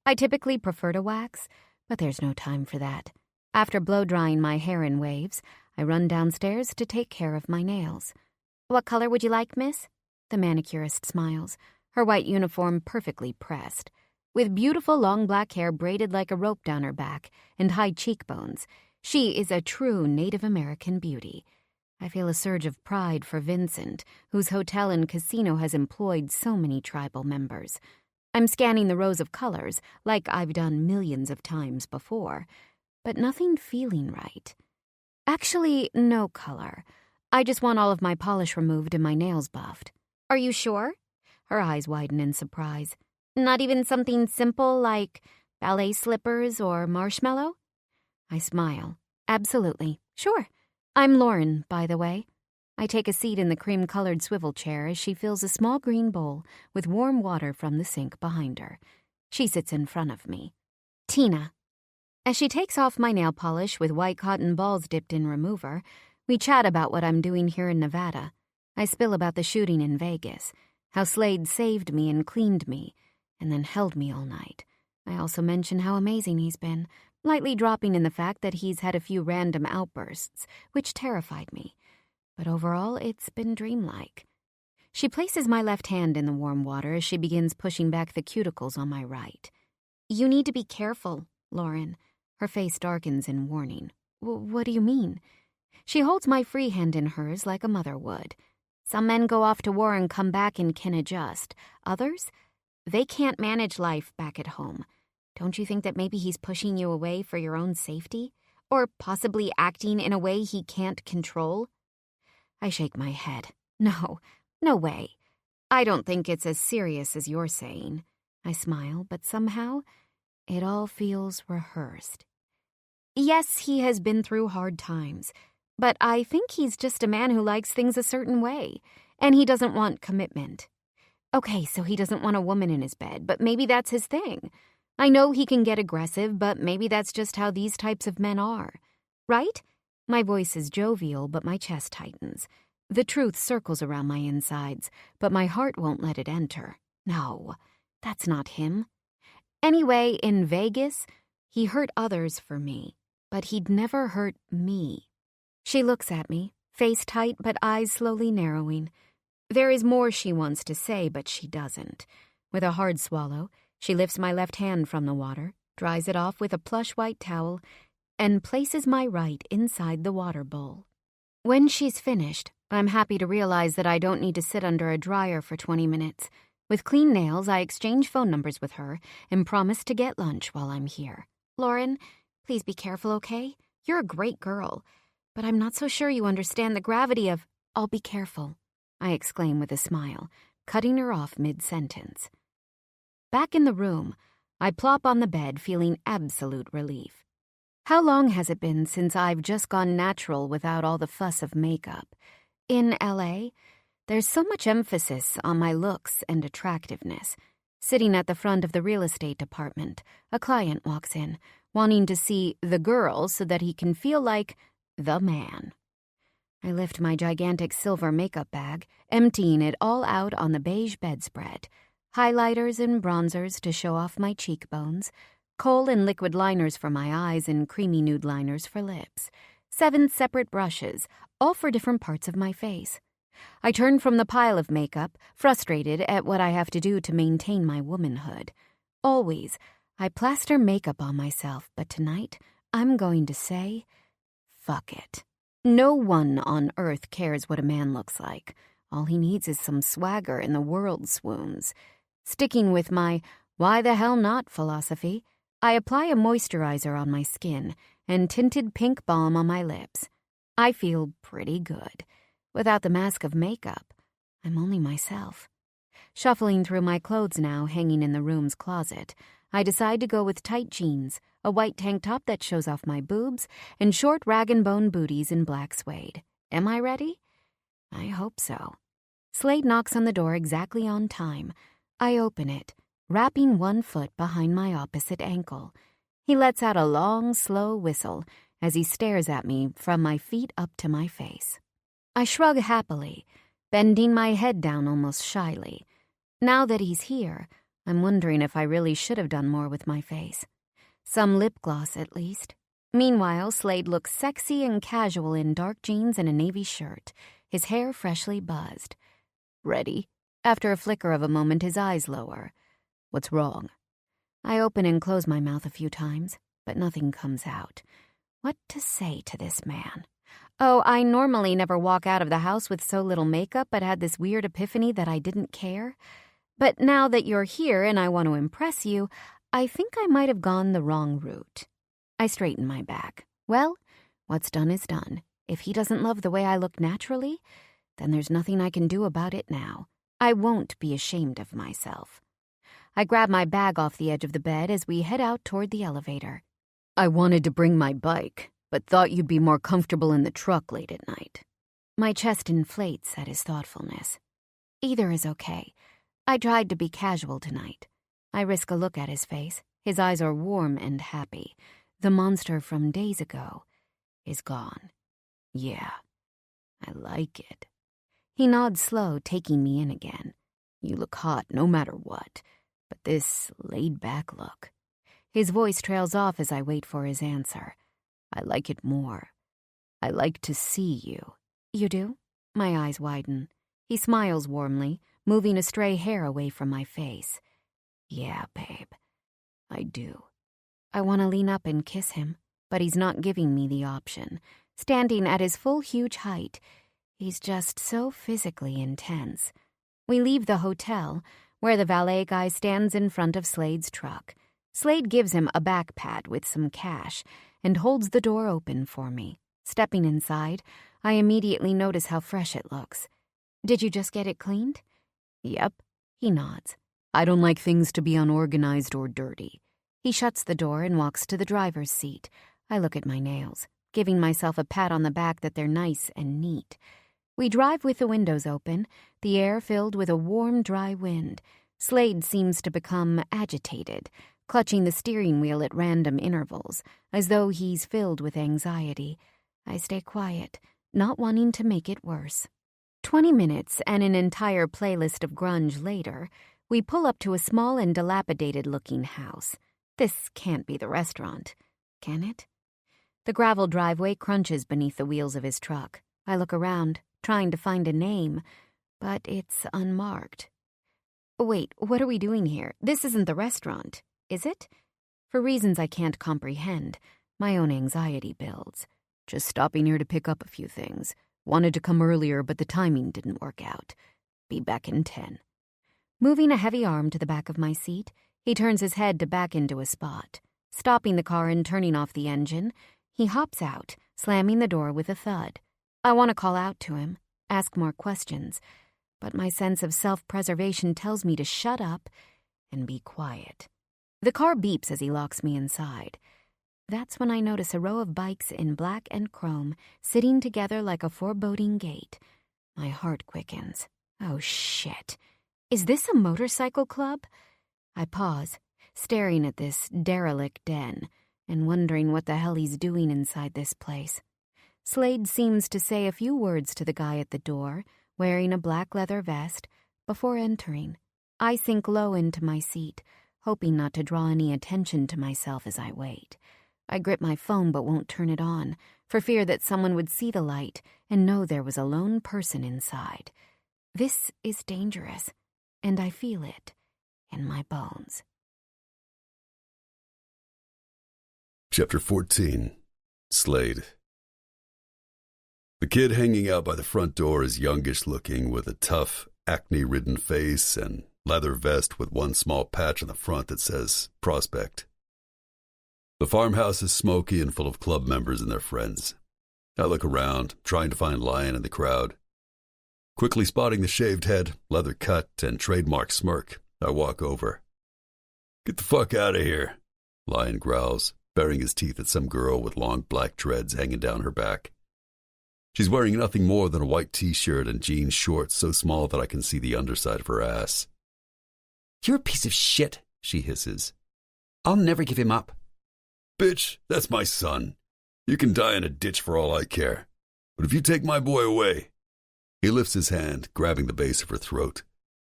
I typically prefer to wax, but there's no time for that. After blow-drying my hair in waves, I run downstairs to take care of my nails. "What color would you like, miss?" The manicurist smiles, her white uniform perfectly pressed. With beautiful long black hair braided like a rope down her back and high cheekbones, she is a true Native American beauty. I feel a surge of pride for Vincent, whose hotel and casino has employed so many tribal members. I'm scanning the rows of colors, like I've done millions of times before, but nothing feeling right. Actually, no color. I just want all of my polish removed and my nails buffed. "Are you sure?" Her eyes widen in surprise. "Not even something simple like ballet slippers or marshmallow?" I smile. "Absolutely. Sure. I'm Lauren, by the way." I take a seat in the cream-colored swivel chair as she fills a small green bowl with warm water from the sink behind her. She sits in front of me. "Tina." As she takes off my nail polish with white cotton balls dipped in remover, we chat about what I'm doing here in Nevada. I spill about the shooting in Vegas. how Slade saved me and cleaned me, and then held me all night. I also mention how amazing he's been, lightly dropping in the fact that he's had a few random outbursts, which terrified me. But overall, it's been dreamlike. She places my left hand in the warm water as she begins pushing back the cuticles on my right. "You need to be careful, Lauren." Her face darkens in warning. What do you mean?" She holds my free hand in hers like a mother would. "Some men go off to war and come back and can adjust. Others? They can't manage life back at home. Don't you think that maybe he's pushing you away for your own safety? Or possibly acting in a way he can't control?" I shake my head. No way. I don't think it's as serious as you're saying. I smile, but somehow it all feels rehearsed. Yes, he has been through hard times, but I think he's just a man who likes things a certain way, and he doesn't want commitment. Okay, so he doesn't want a woman in his bed, but maybe that's his thing. I know he can get aggressive, but maybe that's just how these types of men are. Right? My voice is jovial, but my chest tightens. The truth circles around my insides, but my heart won't let it enter. No, that's not him. Anyway, in Vegas, he hurt others for me, but he'd never hurt me. She looks at me, face tight but eyes slowly narrowing. There is more she wants to say, but she doesn't. With a hard swallow, she lifts my left hand from the water, dries it off with a plush white towel, and places my right inside the water bowl. When she's finished, I'm happy to realize that I don't need to sit under a dryer for 20 minutes. With clean nails, I exchange phone numbers with her and promise to get lunch while I'm here. "Lauren, please be careful, okay? You're a great girl, but I'm not so sure you understand the gravity of—" "I'll be careful," I exclaim with a smile, cutting her off mid-sentence. Back in the room, I plop on the bed feeling absolute relief. How long has it been since I've just gone natural without all the fuss of makeup? In L.A., there's so much emphasis on my looks and attractiveness. Sitting at the front of the real estate department, a client walks in, wanting to see the girl so that he can feel like the man. I lift my gigantic silver makeup bag, emptying it all out on the beige bedspread. Highlighters and bronzers to show off my cheekbones, kohl and liquid liners for my eyes and creamy nude liners for lips. 7 separate brushes, all for different parts of my face. I turn from the pile of makeup, frustrated at what I have to do to maintain my womanhood. Always, I plaster makeup on myself, but tonight, I'm going to say, fuck it. No one on earth cares what a man looks like. All he needs is some swagger and the world swoons. Sticking with my why the hell not philosophy, I apply a moisturizer on my skin and tinted pink balm on my lips. I feel pretty good. Without the mask of makeup, I'm only myself. Shuffling through my clothes now hanging in the room's closet, I decide to go with tight jeans, a white tank top that shows off my boobs, and short rag-and-bone booties in black suede. Am I ready? I hope so. Slade knocks on the door exactly on time. I open it, wrapping one foot behind my opposite ankle. He lets out a long, slow whistle as he stares at me from my feet up to my face. I shrug happily, bending my head down almost shyly. Now that he's here, I'm wondering if I really should have done more with my face. Some lip gloss, at least. Meanwhile, Slade looks sexy and casual in dark jeans and a navy shirt, his hair freshly buzzed. Ready? After a flicker of a moment, his eyes lower. What's wrong? I open and close my mouth a few times, but nothing comes out. What to say to this man? Oh, I normally never walk out of the house with so little makeup, but had this weird epiphany that I didn't care. But now that you're here and I want to impress you, I think I might have gone the wrong route. I straighten my back. Well, what's done is done. If he doesn't love the way I look naturally, then there's nothing I can do about it now. I won't be ashamed of myself. I grab my bag off the edge of the bed as we head out toward the elevator. I wanted to bring my bike, but thought you'd be more comfortable in the truck late at night. My chest inflates at his thoughtfulness. Either is okay. I tried to be casual tonight. I risk a look at his face. His eyes are warm and happy. The monster from days ago is gone. Yeah, I like it. He nods slow, taking me in again. You look hot no matter what, but this laid-back look. His voice trails off as I wait for his answer. I like it more. I like to see you. You do? My eyes widen. He smiles warmly, moving a stray hair away from my face. Yeah, babe. I do. I want to lean up and kiss him, but he's not giving me the option. Standing at his full huge height, he's just so physically intense. We leave the hotel, where the valet guy stands in front of Slade's truck. Slade gives him a back pad with some cash and holds the door open for me. Stepping inside, I immediately notice how fresh it looks. Did you just get it cleaned? Yep, he nods. I don't like things to be unorganized or dirty. He shuts the door and walks to the driver's seat. I look at my nails, giving myself a pat on the back that they're nice and neat. We drive with the windows open, the air filled with a warm, dry wind. Slade seems to become agitated, clutching the steering wheel at random intervals, as though he's filled with anxiety. I stay quiet, not wanting to make it worse. 20 minutes and an entire playlist of grunge later, we pull up to a small and dilapidated-looking house. This can't be the restaurant, can it? The gravel driveway crunches beneath the wheels of his truck. I look around, trying to find a name, but it's unmarked. Wait, what are we doing here? This isn't the restaurant, is it? For reasons I can't comprehend, my own anxiety builds. Just stopping here to pick up a few things. Wanted to come earlier, but the timing didn't work out. Be back in 10. Moving a heavy arm to the back of my seat, he turns his head to back into a spot. Stopping the car and turning off the engine, he hops out, slamming the door with a thud. I want to call out to him, ask more questions, but my sense of self-preservation tells me to shut up and be quiet. The car beeps as he locks me inside. That's when I notice a row of bikes in black and chrome sitting together like a foreboding gate. My heart quickens. Oh, shit. Is this a motorcycle club? I pause, staring at this derelict den and wondering what the hell he's doing inside this place. Slade seems to say a few words to the guy at the door, wearing a black leather vest, before entering. I sink low into my seat, hoping not to draw any attention to myself as I wait. I grip my phone but won't turn it on, for fear that someone would see the light and know there was a lone person inside. This is dangerous, and I feel it in my bones. Chapter 14. Slade. The kid hanging out by the front door is youngish-looking with a tough, acne-ridden face and leather vest with one small patch on the front that says Prospect. The farmhouse is smoky and full of club members and their friends. I look around, trying to find Lion in the crowd. Quickly spotting the shaved head, leather cut, and trademark smirk, I walk over. "Get the fuck out of here," Lion growls, baring his teeth at some girl with long black dreads hanging down her back. She's wearing nothing more than a white t-shirt and jeans shorts so small that I can see the underside of her ass. "You're a piece of shit," she hisses. "I'll never give him up." "Bitch, that's my son. You can die in a ditch for all I care. But if you take my boy away..." He lifts his hand, grabbing the base of her throat.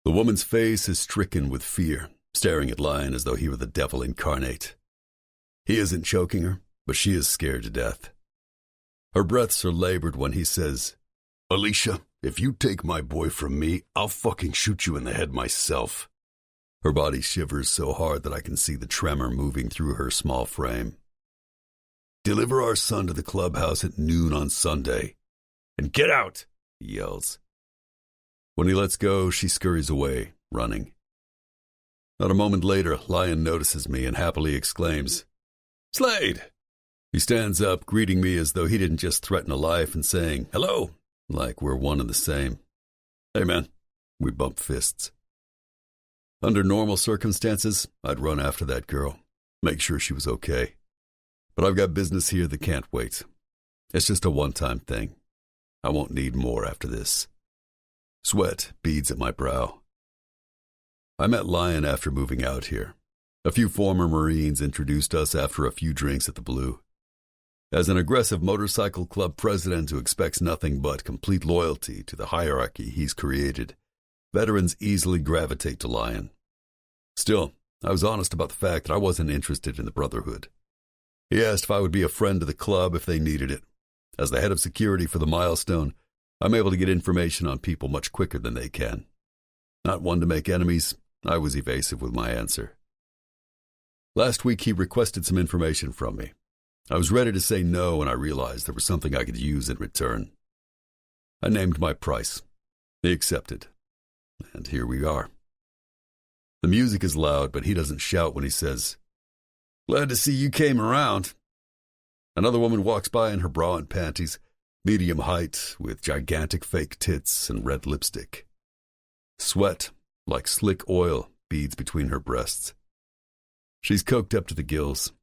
The woman's face is stricken with fear, staring at Lion as though he were the devil incarnate. He isn't choking her, but she is scared to death. Her breaths are labored when he says, "Alicia, if you take my boy from me, I'll fucking shoot you in the head myself." Her body shivers so hard that I can see the tremor moving through her small frame. "Deliver our son to the clubhouse at noon on Sunday. And get out," he yells. When he lets go, she scurries away, running. Not a moment later, Lion notices me and happily exclaims, "Slade!" He stands up, greeting me as though he didn't just threaten a life and saying, "Hello," like we're one and the same. "Hey, man." We bump fists. Under normal circumstances, I'd run after that girl, make sure she was okay. But I've got business here that can't wait. It's just a one-time thing. I won't need more after this. Sweat beads at my brow. I met Lion after moving out here. A few former Marines introduced us after a few drinks at the Blue. As an aggressive motorcycle club president who expects nothing but complete loyalty to the hierarchy he's created, Veterans easily gravitate to Lion. Still, I was honest about the fact that I wasn't interested in the Brotherhood. He asked if I would be a friend to the club if they needed it. As the head of security for the Milestone, I'm able to get information on people much quicker than they can. Not one to make enemies, I was evasive with my answer. Last week he requested some information from me. I was ready to say no when I realized there was something I could use in return. I named my price. He accepted. And here we are. The music is loud, but he doesn't shout when he says, "Glad to see you came around." Another woman walks by in her bra and panties, medium height, with gigantic fake tits and red lipstick. Sweat, like slick oil, beads between her breasts. She's coked up to the gills.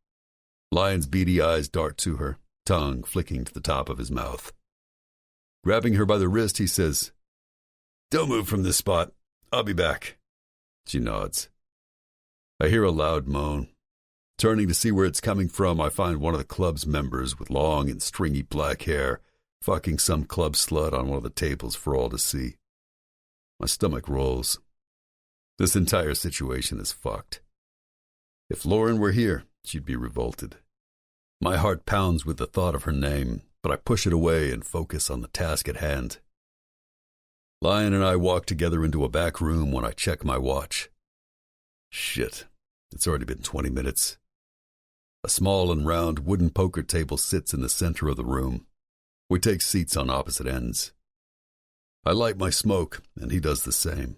Lion's beady eyes dart to her, tongue flicking to the top of his mouth. Grabbing her by the wrist, he says, "Don't move from this spot. I'll be back." She nods. I hear a loud moan. Turning to see where it's coming from, I find one of the club's members with long and stringy black hair fucking some club slut on one of the tables for all to see. My stomach rolls. This entire situation is fucked. If Lauren were here, she'd be revolted. My heart pounds with the thought of her name, but I push it away and focus on the task at hand. Lion and I walk together into a back room when I check my watch. Shit, it's already been 20 minutes. A small and round wooden poker table sits in the center of the room. We take seats on opposite ends. I light my smoke, and he does the same.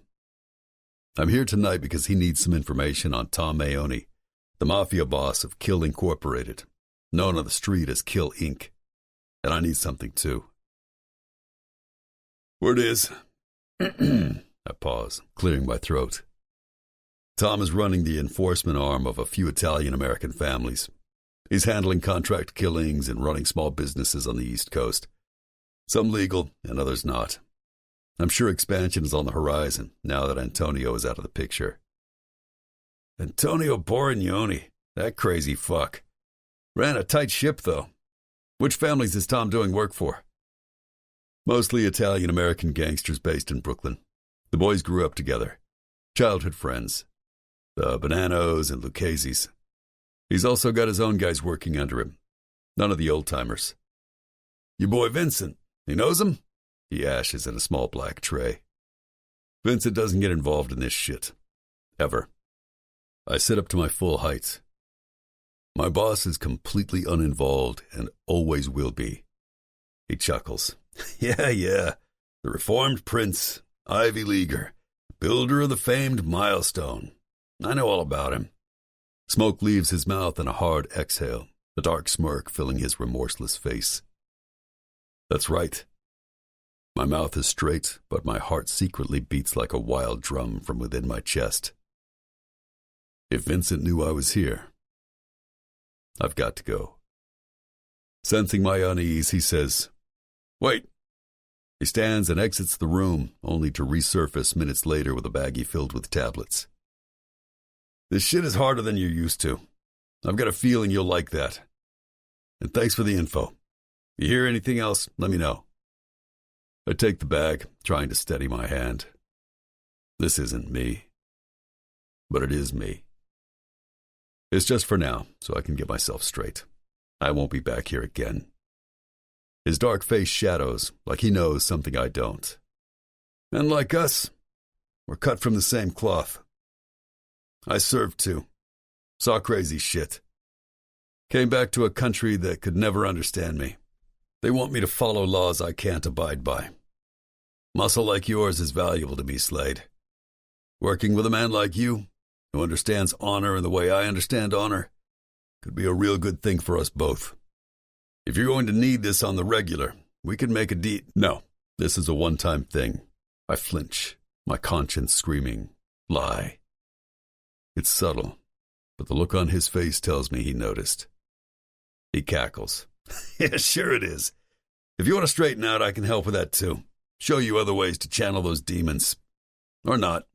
I'm here tonight because he needs some information on Tom Maoni, the Mafia boss of Kill Incorporated, known on the street as Kill Inc., and I need something too. Word is... I pause, clearing my throat. Tom is running the enforcement arm of a few Italian-American families. He's handling contract killings and running small businesses on the East Coast. Some legal and others not. I'm sure expansion is on the horizon now that Antonio is out of the picture. Antonio Borignoni, that crazy fuck. Ran a tight ship, though. Which families is Tom doing work for? Mostly Italian-American gangsters based in Brooklyn. The boys grew up together. Childhood friends. The Bananos and Lucchese's. He's also got his own guys working under him. None of the old-timers. Your boy Vincent, he knows him? He ashes in a small black tray. Vincent doesn't get involved in this shit. Ever. I sit up to my full height. My boss is completely uninvolved and always will be. He chuckles. Yeah. The reformed prince, Ivy Leaguer, builder of the famed Milestone. I know all about him. Smoke leaves his mouth in a hard exhale, a dark smirk filling his remorseless face. That's right. My mouth is straight, but my heart secretly beats like a wild drum from within my chest. If Vincent knew I was here, I've got to go. Sensing my unease, he says, "Wait." He stands and exits the room, only to resurface minutes later with a baggie filled with tablets. This shit is harder than you're used to. I've got a feeling you'll like that. And thanks for the info. You hear anything else, let me know. I take the bag, trying to steady my hand. This isn't me. But it is me. It's just for now, so I can get myself straight. I won't be back here again. His dark face shadows, like he knows something I don't. And like us, we're cut from the same cloth. I served too. Saw crazy shit. Came back to a country that could never understand me. They want me to follow laws I can't abide by. Muscle like yours is valuable to me, Slade. Working with a man like you, who understands honor in the way I understand honor, could be a real good thing for us both. If you're going to need this on the regular, we could make a deal. No, this is a one-time thing. I flinch, my conscience screaming, lie. It's subtle, but the look on his face tells me he noticed. He cackles. Yeah, sure it is. If you want to straighten out, I can help with that too. Show you other ways to channel those demons. Or not.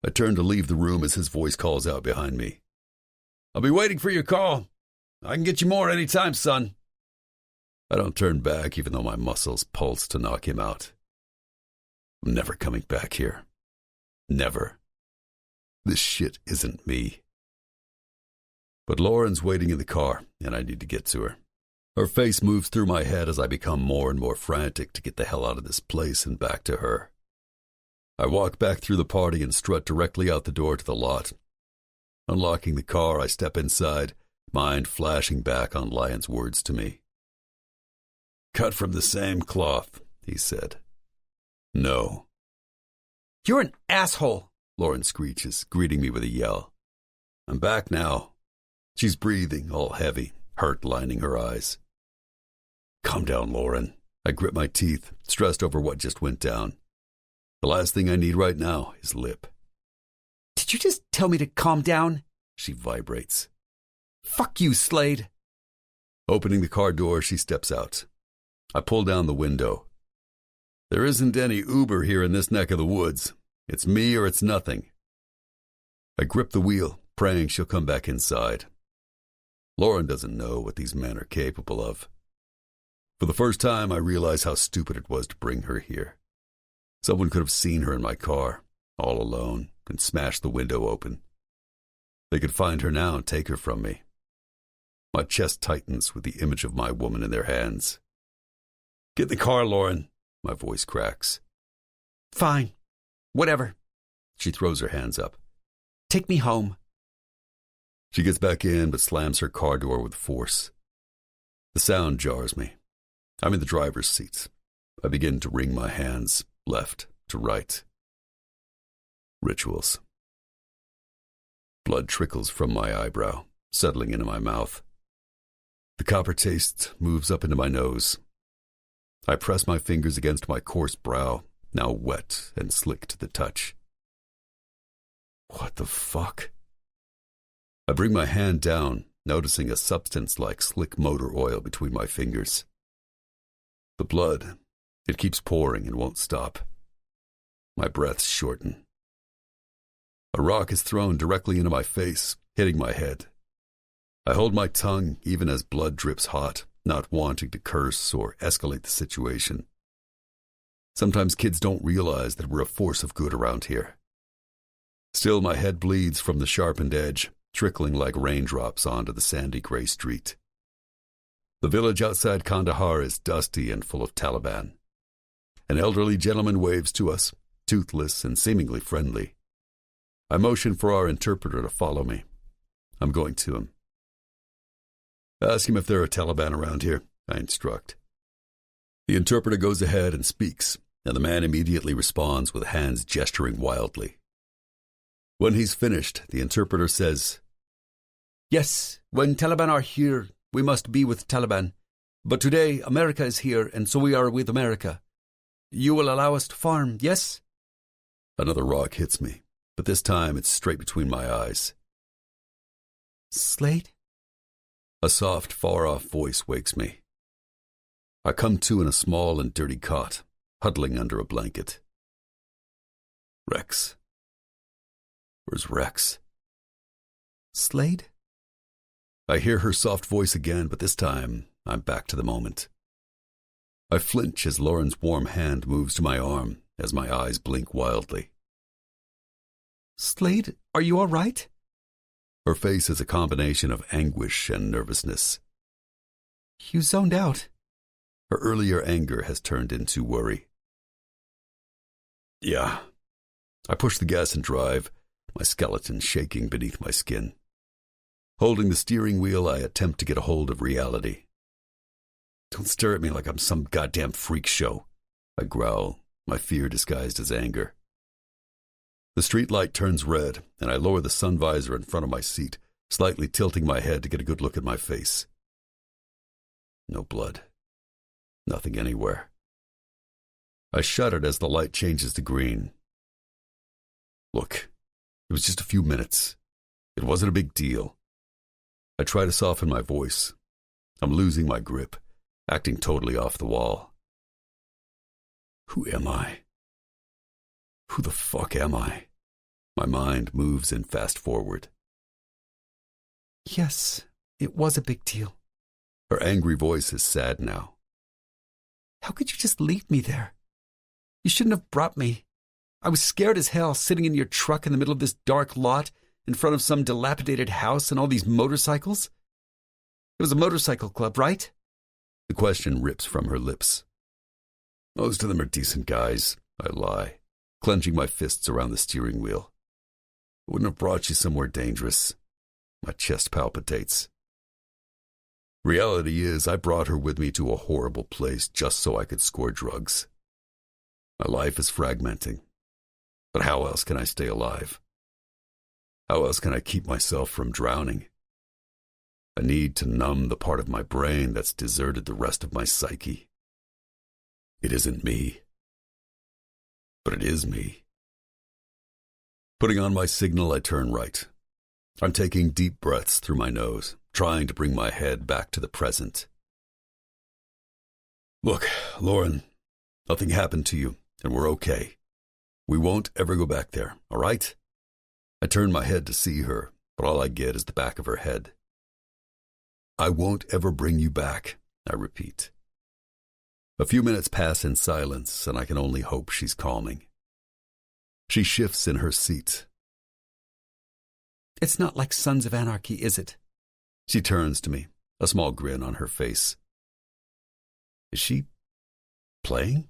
I turn to leave the room as his voice calls out behind me. I'll be waiting for your call. I can get you more any time, son. I don't turn back even though my muscles pulse to knock him out. I'm never coming back here. Never. This shit isn't me. But Lauren's waiting in the car, and I need to get to her. Her face moves through my head as I become more and more frantic to get the hell out of this place and back to her. I walk back through the party and strut directly out the door to the lot. Unlocking the car, I step inside, mind flashing back on Lyon's words to me. "Cut from the same cloth," he said. "No." You're an asshole, Lauren screeches, greeting me with a yell. I'm back now. She's breathing, all heavy, hurt lining her eyes. "Calm down, Lauren." I grit my teeth, stressed over what just went down. The last thing I need right now is lip. Did you just tell me to calm down? She vibrates. Fuck you, Slade. Opening the car door, she steps out. I pull down the window. There isn't any Uber here in this neck of the woods. It's me or it's nothing. I grip the wheel, praying she'll come back inside. Lauren doesn't know what these men are capable of. For the first time, I realize how stupid it was to bring her here. Someone could have seen her in my car, all alone, and smashed the window open. They could find her now and take her from me. My chest tightens with the image of my woman in their hands. "Get in the car, Lauren," my voice cracks. Fine. Whatever. She throws her hands up. Take me home. She gets back in but slams her car door with force. The sound jars me. I'm in the driver's seat. I begin to wring my hands, left to right. Rituals. Blood trickles from my eyebrow, settling into my mouth. The copper taste moves up into my nose. I press my fingers against my coarse brow, now wet and slick to the touch. What the fuck? I bring my hand down, noticing a substance like slick motor oil between my fingers. The blood, it keeps pouring and won't stop. My breaths shorten. A rock is thrown directly into my face, hitting my head. I hold my tongue even as blood drips hot, not wanting to curse or escalate the situation. Sometimes kids don't realize that we're a force of good around here. Still, my head bleeds from the sharpened edge, trickling like raindrops onto the sandy gray street. The village outside Kandahar is dusty and full of Taliban. An elderly gentleman waves to us, toothless and seemingly friendly. I motion for our interpreter to follow me. I'm going to him. "Ask him if there are Taliban around here," I instruct. The interpreter goes ahead and speaks, and the man immediately responds with hands gesturing wildly. When he's finished, the interpreter says, "Yes, when Taliban are here, we must be with Taliban. But today, America is here, and so we are with America. You will allow us to farm, yes?" Another rock hits me, but this time it's straight between my eyes. Slade? A soft, far-off voice wakes me. I come to in a small and dirty cot, huddling under a blanket. Rex. Where's Rex? Slade? I hear her soft voice again, but this time I'm back to the moment. I flinch as Lauren's warm hand moves to my arm as my eyes blink wildly. Slade, are you all right? Her face is a combination of anguish and nervousness. You zoned out. Her earlier anger has turned into worry. Yeah. I push the gas and drive, my skeleton shaking beneath my skin. Holding the steering wheel, I attempt to get a hold of reality. Don't stare at me like I'm some goddamn freak show, I growl, my fear disguised as anger. The street light turns red, and I lower the sun visor in front of my seat, slightly tilting my head to get a good look at my face. No blood. Nothing anywhere. I shuddered as the light changes to green. Look, it was just a few minutes. It wasn't a big deal. I try to soften my voice. I'm losing my grip, acting totally off the wall. Who am I? Who the fuck am I? My mind moves in fast forward. Yes, it was a big deal. Her angry voice is sad now. How could you just leave me there? You shouldn't have brought me. I was scared as hell sitting in your truck in the middle of this dark lot in front of some dilapidated house and all these motorcycles. It was a motorcycle club, right? The question rips from her lips. Most of them are decent guys, I lie, clenching my fists around the steering wheel. I wouldn't have brought you somewhere dangerous. My chest palpitates. Reality is, I brought her with me to a horrible place just so I could score drugs. My life is fragmenting. But how else can I stay alive? How else can I keep myself from drowning? I need to numb the part of my brain that's deserted the rest of my psyche. It isn't me. But it is me. Putting on my signal, I turn right. I'm taking deep breaths through my nose, trying to bring my head back to the present. Look, Lauren, nothing happened to you, and we're okay. We won't ever go back there, all right? I turn my head to see her, but all I get is the back of her head. I won't ever bring you back, I repeat. A few minutes pass in silence, and I can only hope she's calming. She shifts in her seat. It's not like Sons of Anarchy, is it? She turns to me, a small grin on her face. Is she playing?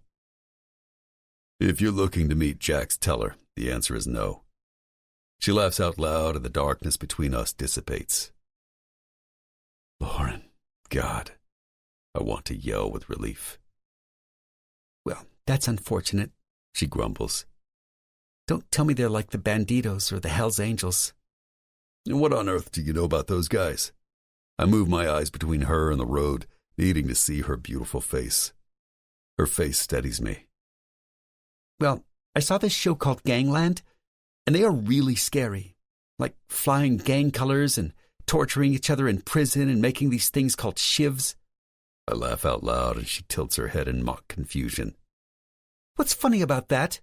If you're looking to meet Jack's teller, the answer is no. She laughs out loud and the darkness between us dissipates. Lauren, God, I want to yell with relief. Well, that's unfortunate, she grumbles. Don't tell me they're like the Banditos or the Hells Angels. And what on earth do you know about those guys? I move my eyes between her and the road, needing to see her beautiful face. Her face steadies me. Well, I saw this show called Gangland, and they are really scary. Like flying gang colors and torturing each other in prison and making these things called shivs. I laugh out loud and she tilts her head in mock confusion. What's funny about that?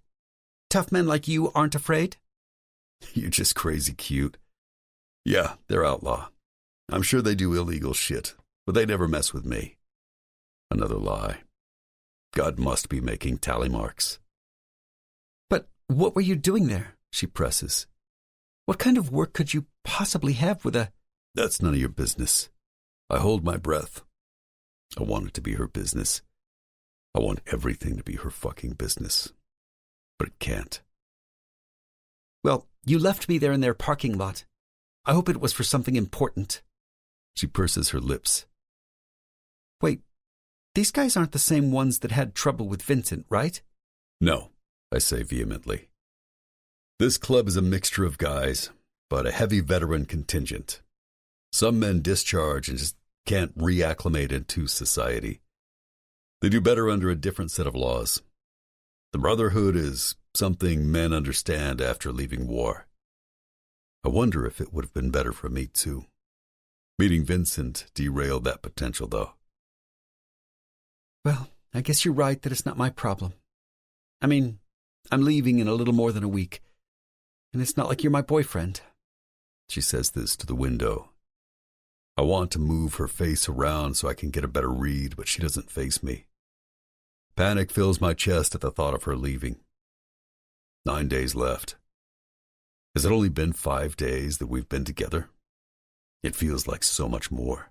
Tough men like you aren't afraid? You're just crazy cute. Yeah, they're outlaw. I'm sure they do illegal shit, but they never mess with me. Another lie. God must be making tally marks. But what were you doing there? She presses. What kind of work could you possibly have with a... That's none of your business. I hold my breath. I want it to be her business. I want everything to be her fucking business. But it can't. Well, you left me there in their parking lot. I hope it was for something important. She purses her lips. Wait, these guys aren't the same ones that had trouble with Vincent, right? No, I say vehemently. This club is a mixture of guys, but a heavy veteran contingent. Some men discharge and just can't reacclimate into society. They do better under a different set of laws. The Brotherhood is something men understand after leaving war. I wonder if it would have been better for me, too. Meeting Vincent derailed that potential, though. Well, I guess you're right that it's not my problem. I mean, I'm leaving in a little more than a week, and it's not like you're my boyfriend. She says this to the window. I want to move her face around so I can get a better read, but she doesn't face me. Panic fills my chest at the thought of her leaving. 9 days left. Has it only been 5 days that we've been together? It feels like so much more.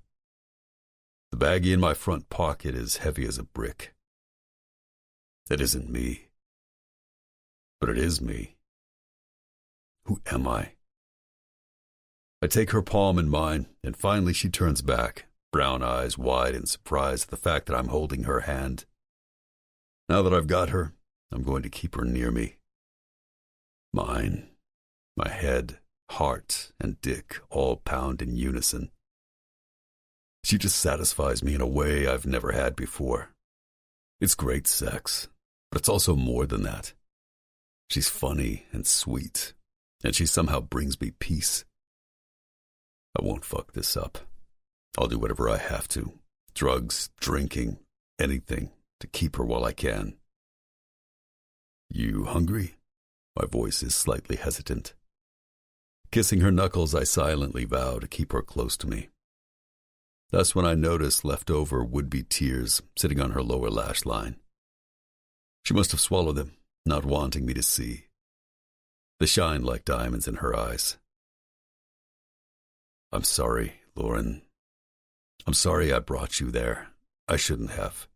The baggie in my front pocket is heavy as a brick. It isn't me. But it is me. Who am I? I take her palm in mine, and finally she turns back, brown eyes wide in surprise at the fact that I'm holding her hand. Now that I've got her, I'm going to keep her near me. Mine, my head, heart, and dick all pound in unison. She just satisfies me in a way I've never had before. It's great sex, but it's also more than that. She's funny and sweet, and she somehow brings me peace. I won't fuck this up. I'll do whatever I have to. Drugs, drinking, anything to keep her while I can. You hungry? My voice is slightly hesitant. Kissing her knuckles, I silently vow to keep her close to me. That's when I notice leftover would-be tears sitting on her lower lash line. She must have swallowed them, not wanting me to see. They shine like diamonds in her eyes. I'm sorry, Lauren. I'm sorry I brought you there. I shouldn't have.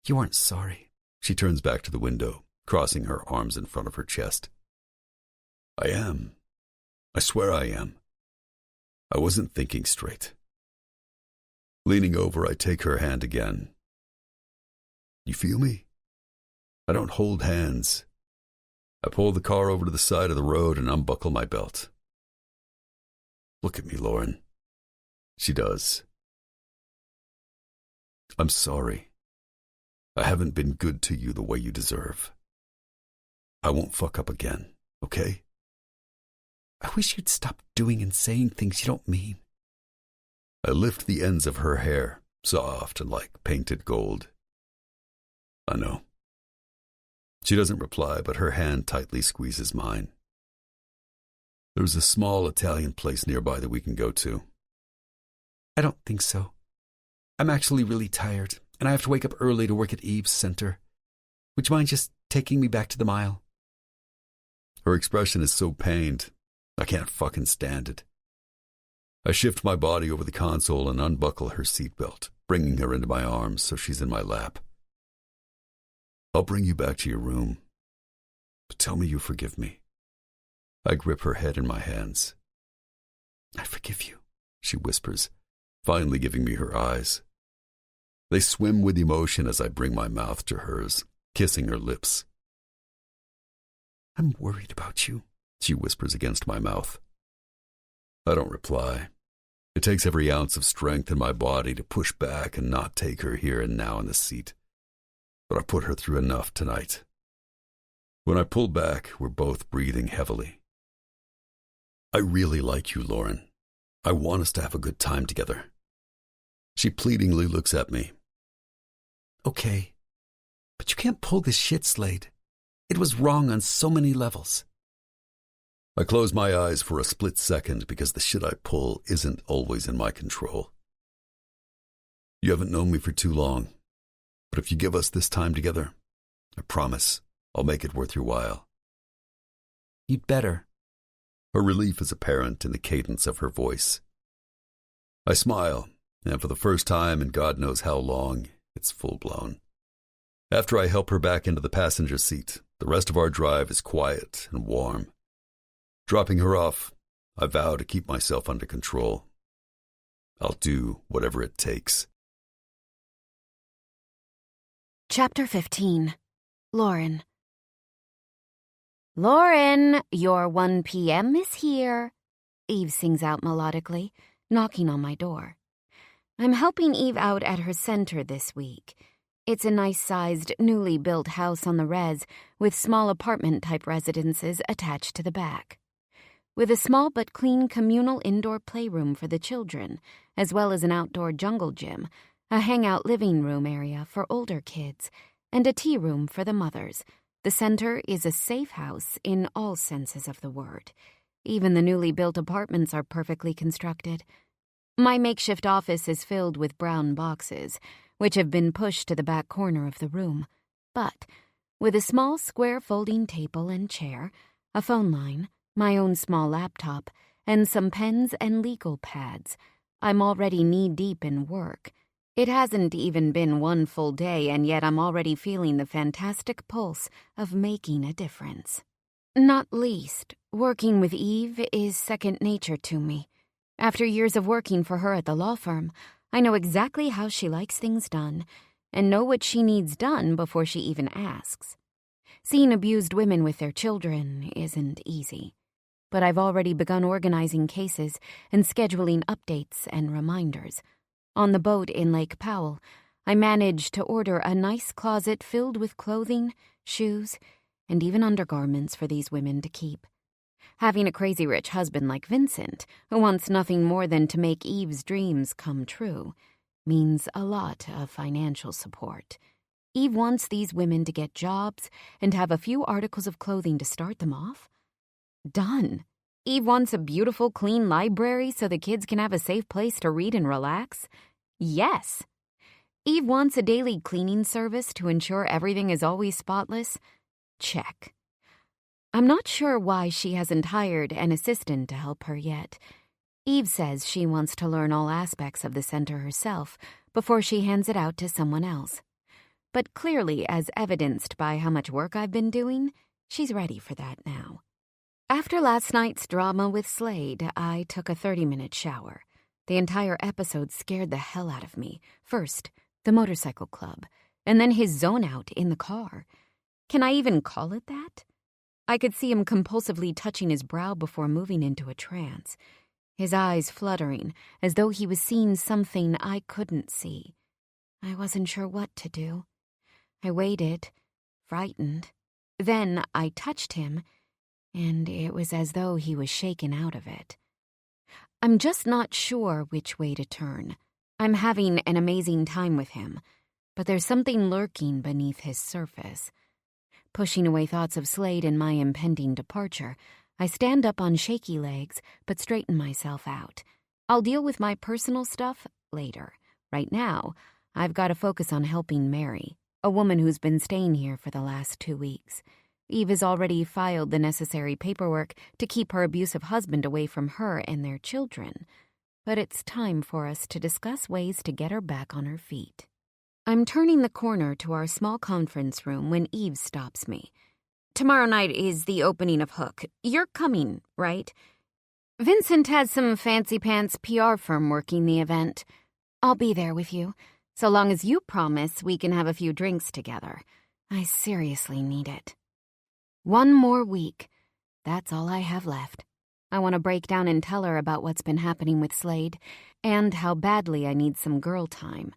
You aren't sorry. She turns back to the window, crossing her arms in front of her chest. I am. I swear I am. I wasn't thinking straight. Leaning over, I take her hand again. You feel me? I don't hold hands. I pull the car over to the side of the road and unbuckle my belt. Look at me, Lauren. She does. I'm sorry. I haven't been good to you the way you deserve. I won't fuck up again, okay? I wish you'd stop doing and saying things you don't mean. I lift the ends of her hair, soft and like painted gold. I know. She doesn't reply, but her hand tightly squeezes mine. There's a small Italian place nearby that we can go to. I don't think so. I'm actually really tired, and I have to wake up early to work at Eve's center. Would you mind just taking me back to the mile? Her expression is so pained, I can't fucking stand it. I shift my body over the console and unbuckle her seatbelt, bringing her into my arms so she's in my lap. I'll bring you back to your room, but tell me you forgive me. I grip her head in my hands. I forgive you, she whispers, finally giving me her eyes. They swim with emotion as I bring my mouth to hers, kissing her lips. I'm worried about you, she whispers against my mouth. I don't reply. It takes every ounce of strength in my body to push back and not take her here and now in the seat. But I put her through enough tonight. When I pull back, we're both breathing heavily. I really like you, Lauren. I want us to have a good time together. She pleadingly looks at me. Okay, but you can't pull this shit, Slade. It was wrong on so many levels. I close my eyes for a split second because the shit I pull isn't always in my control. You haven't known me for too long, but if you give us this time together, I promise I'll make it worth your while. You'd better. Her relief is apparent in the cadence of her voice. I smile, and for the first time in God knows how long, it's full-blown. After I help her back into the passenger seat, the rest of our drive is quiet and warm. Dropping her off, I vow to keep myself under control. I'll do whatever it takes. Chapter 15. Lauren. Lauren, your 1 p.m. is here, Eve sings out melodically, knocking on my door. I'm helping Eve out at her center this week. It's a nice-sized, newly built house on the res with small apartment-type residences attached to the back. With a small but clean communal indoor playroom for the children, as well as an outdoor jungle gym, a hangout living room area for older kids, and a tea room for the mothers, the center is a safe house in all senses of the word. Even the newly built apartments are perfectly constructed. My makeshift office is filled with brown boxes, which have been pushed to the back corner of the room. But with a small square folding table and chair, a phone line, my own small laptop, and some pens and legal pads, I'm already knee-deep in work. It hasn't even been 1 full day, and yet I'm already feeling the fantastic pulse of making a difference. Not least, working with Eve is second nature to me. After years of working for her at the law firm, I know exactly how she likes things done, and know what she needs done before she even asks. Seeing abused women with their children isn't easy, but I've already begun organizing cases and scheduling updates and reminders. On the boat in Lake Powell, I managed to order a nice closet filled with clothing, shoes, and even undergarments for these women to keep. Having a crazy rich husband like Vincent, who wants nothing more than to make Eve's dreams come true, means a lot of financial support. Eve wants these women to get jobs and have a few articles of clothing to start them off. Done. Eve wants a beautiful, clean library so the kids can have a safe place to read and relax. Yes. Eve wants a daily cleaning service to ensure everything is always spotless. Check. I'm not sure why she hasn't hired an assistant to help her yet. Eve says she wants to learn all aspects of the center herself before she hands it out to someone else. But clearly, as evidenced by how much work I've been doing, she's ready for that now. After last night's drama with Slade, I took a 30-minute shower. The entire episode scared the hell out of me. First, the motorcycle club, and then his zone out in the car. Can I even call it that? I could see him compulsively touching his brow before moving into a trance, his eyes fluttering as though he was seeing something I couldn't see. I wasn't sure what to do. I waited, frightened. Then I touched him, and it was as though he was shaken out of it. I'm just not sure which way to turn. I'm having an amazing time with him, but there's something lurking beneath his surface. Pushing away thoughts of Slade and my impending departure, I stand up on shaky legs but straighten myself out. I'll deal with my personal stuff later. Right now, I've got to focus on helping Mary, a woman who's been staying here for the last 2 weeks. Eve has already filed the necessary paperwork to keep her abusive husband away from her and their children. But it's time for us to discuss ways to get her back on her feet. I'm turning the corner to our small conference room when Eve stops me. Tomorrow night is the opening of Hook. You're coming, right? Vincent has some fancy-pants PR firm working the event. I'll be there with you, so long as you promise we can have a few drinks together. I seriously need it. 1 more week. That's all I have left. I want to break down and tell her about what's been happening with Slade and how badly I need some girl time.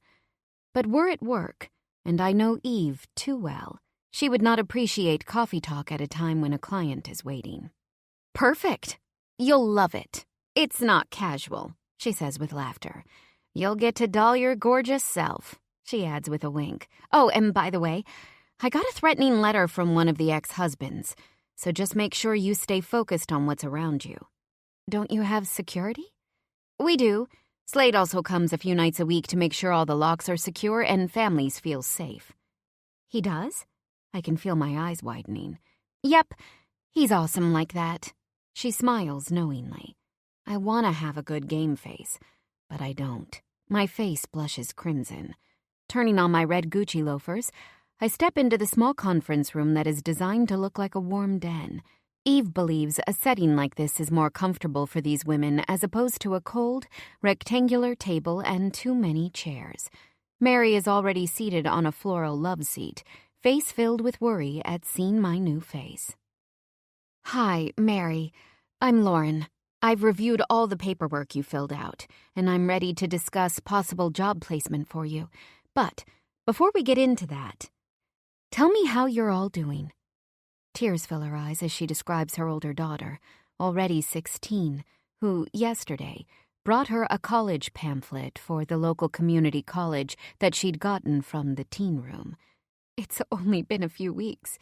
But we're at work, and I know Eve too well. She would not appreciate coffee talk at a time when a client is waiting. Perfect. You'll love it. It's not casual, she says with laughter. You'll get to doll your gorgeous self, she adds with a wink. Oh, and by the way, I got a threatening letter from one of the ex-husbands, so just make sure you stay focused on what's around you. Don't you have security? We do. Slade also comes a few nights a week to make sure all the locks are secure and families feel safe. He does? I can feel my eyes widening. Yep, he's awesome like that. She smiles knowingly. I want to have a good game face, but I don't. My face blushes crimson. Turning on my red Gucci loafers, I step into the small conference room that is designed to look like a warm den. Eve believes a setting like this is more comfortable for these women as opposed to a cold, rectangular table and too many chairs. Mary is already seated on a floral love seat, face filled with worry at seeing my new face. Hi, Mary. I'm Lauren. I've reviewed all the paperwork you filled out, and I'm ready to discuss possible job placement for you. But before we get into that, tell me how you're all doing. Tears fill her eyes as she describes her older daughter, already 16, who, yesterday, brought her a college pamphlet for the local community college that she'd gotten from the teen room. It's only been a few weeks,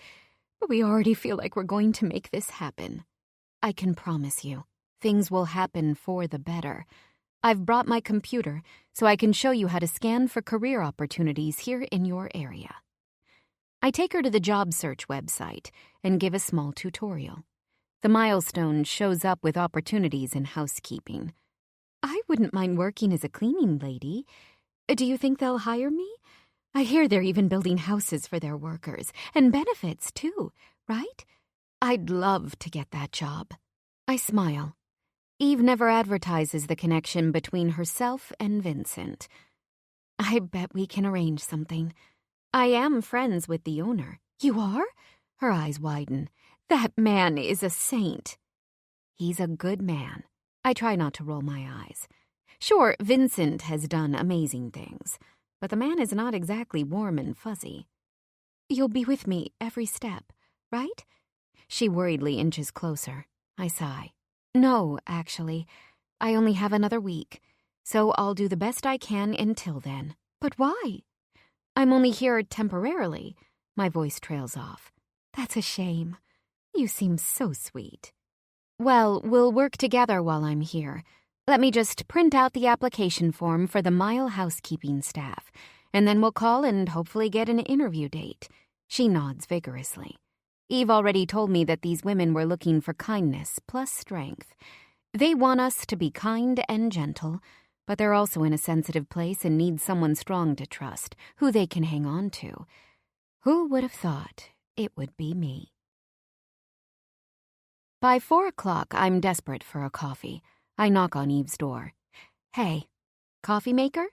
but we already feel like we're going to make this happen. I can promise you, things will happen for the better. I've brought my computer so I can show you how to scan for career opportunities here in your area. I take her to the job search website and give a small tutorial. The milestone shows up with opportunities in housekeeping. I wouldn't mind working as a cleaning lady. Do you think they'll hire me? I hear they're even building houses for their workers, and benefits too, right? I'd love to get that job. I smile. Eve never advertises the connection between herself and Vincent. I bet we can arrange something. I am friends with the owner. You are? Her eyes widen. That man is a saint. He's a good man. I try not to roll my eyes. Sure, Vincent has done amazing things, but the man is not exactly warm and fuzzy. You'll be with me every step, right? She worriedly inches closer. I sigh. No, actually. I only have another week, so I'll do the best I can until then. But why? I'm only here temporarily. My voice trails off. That's a shame. You seem so sweet. Well, we'll work together while I'm here. Let me just print out the application form for the Mile housekeeping staff, and then we'll call and hopefully get an interview date." She nods vigorously. "Eve already told me that these women were looking for kindness plus strength. They want us to be kind and gentle, but they're also in a sensitive place and need someone strong to trust, who they can hang on to. Who would have thought it would be me?" By 4 o'clock, I'm desperate for a coffee. I knock on Eve's door. "Hey, coffee maker?"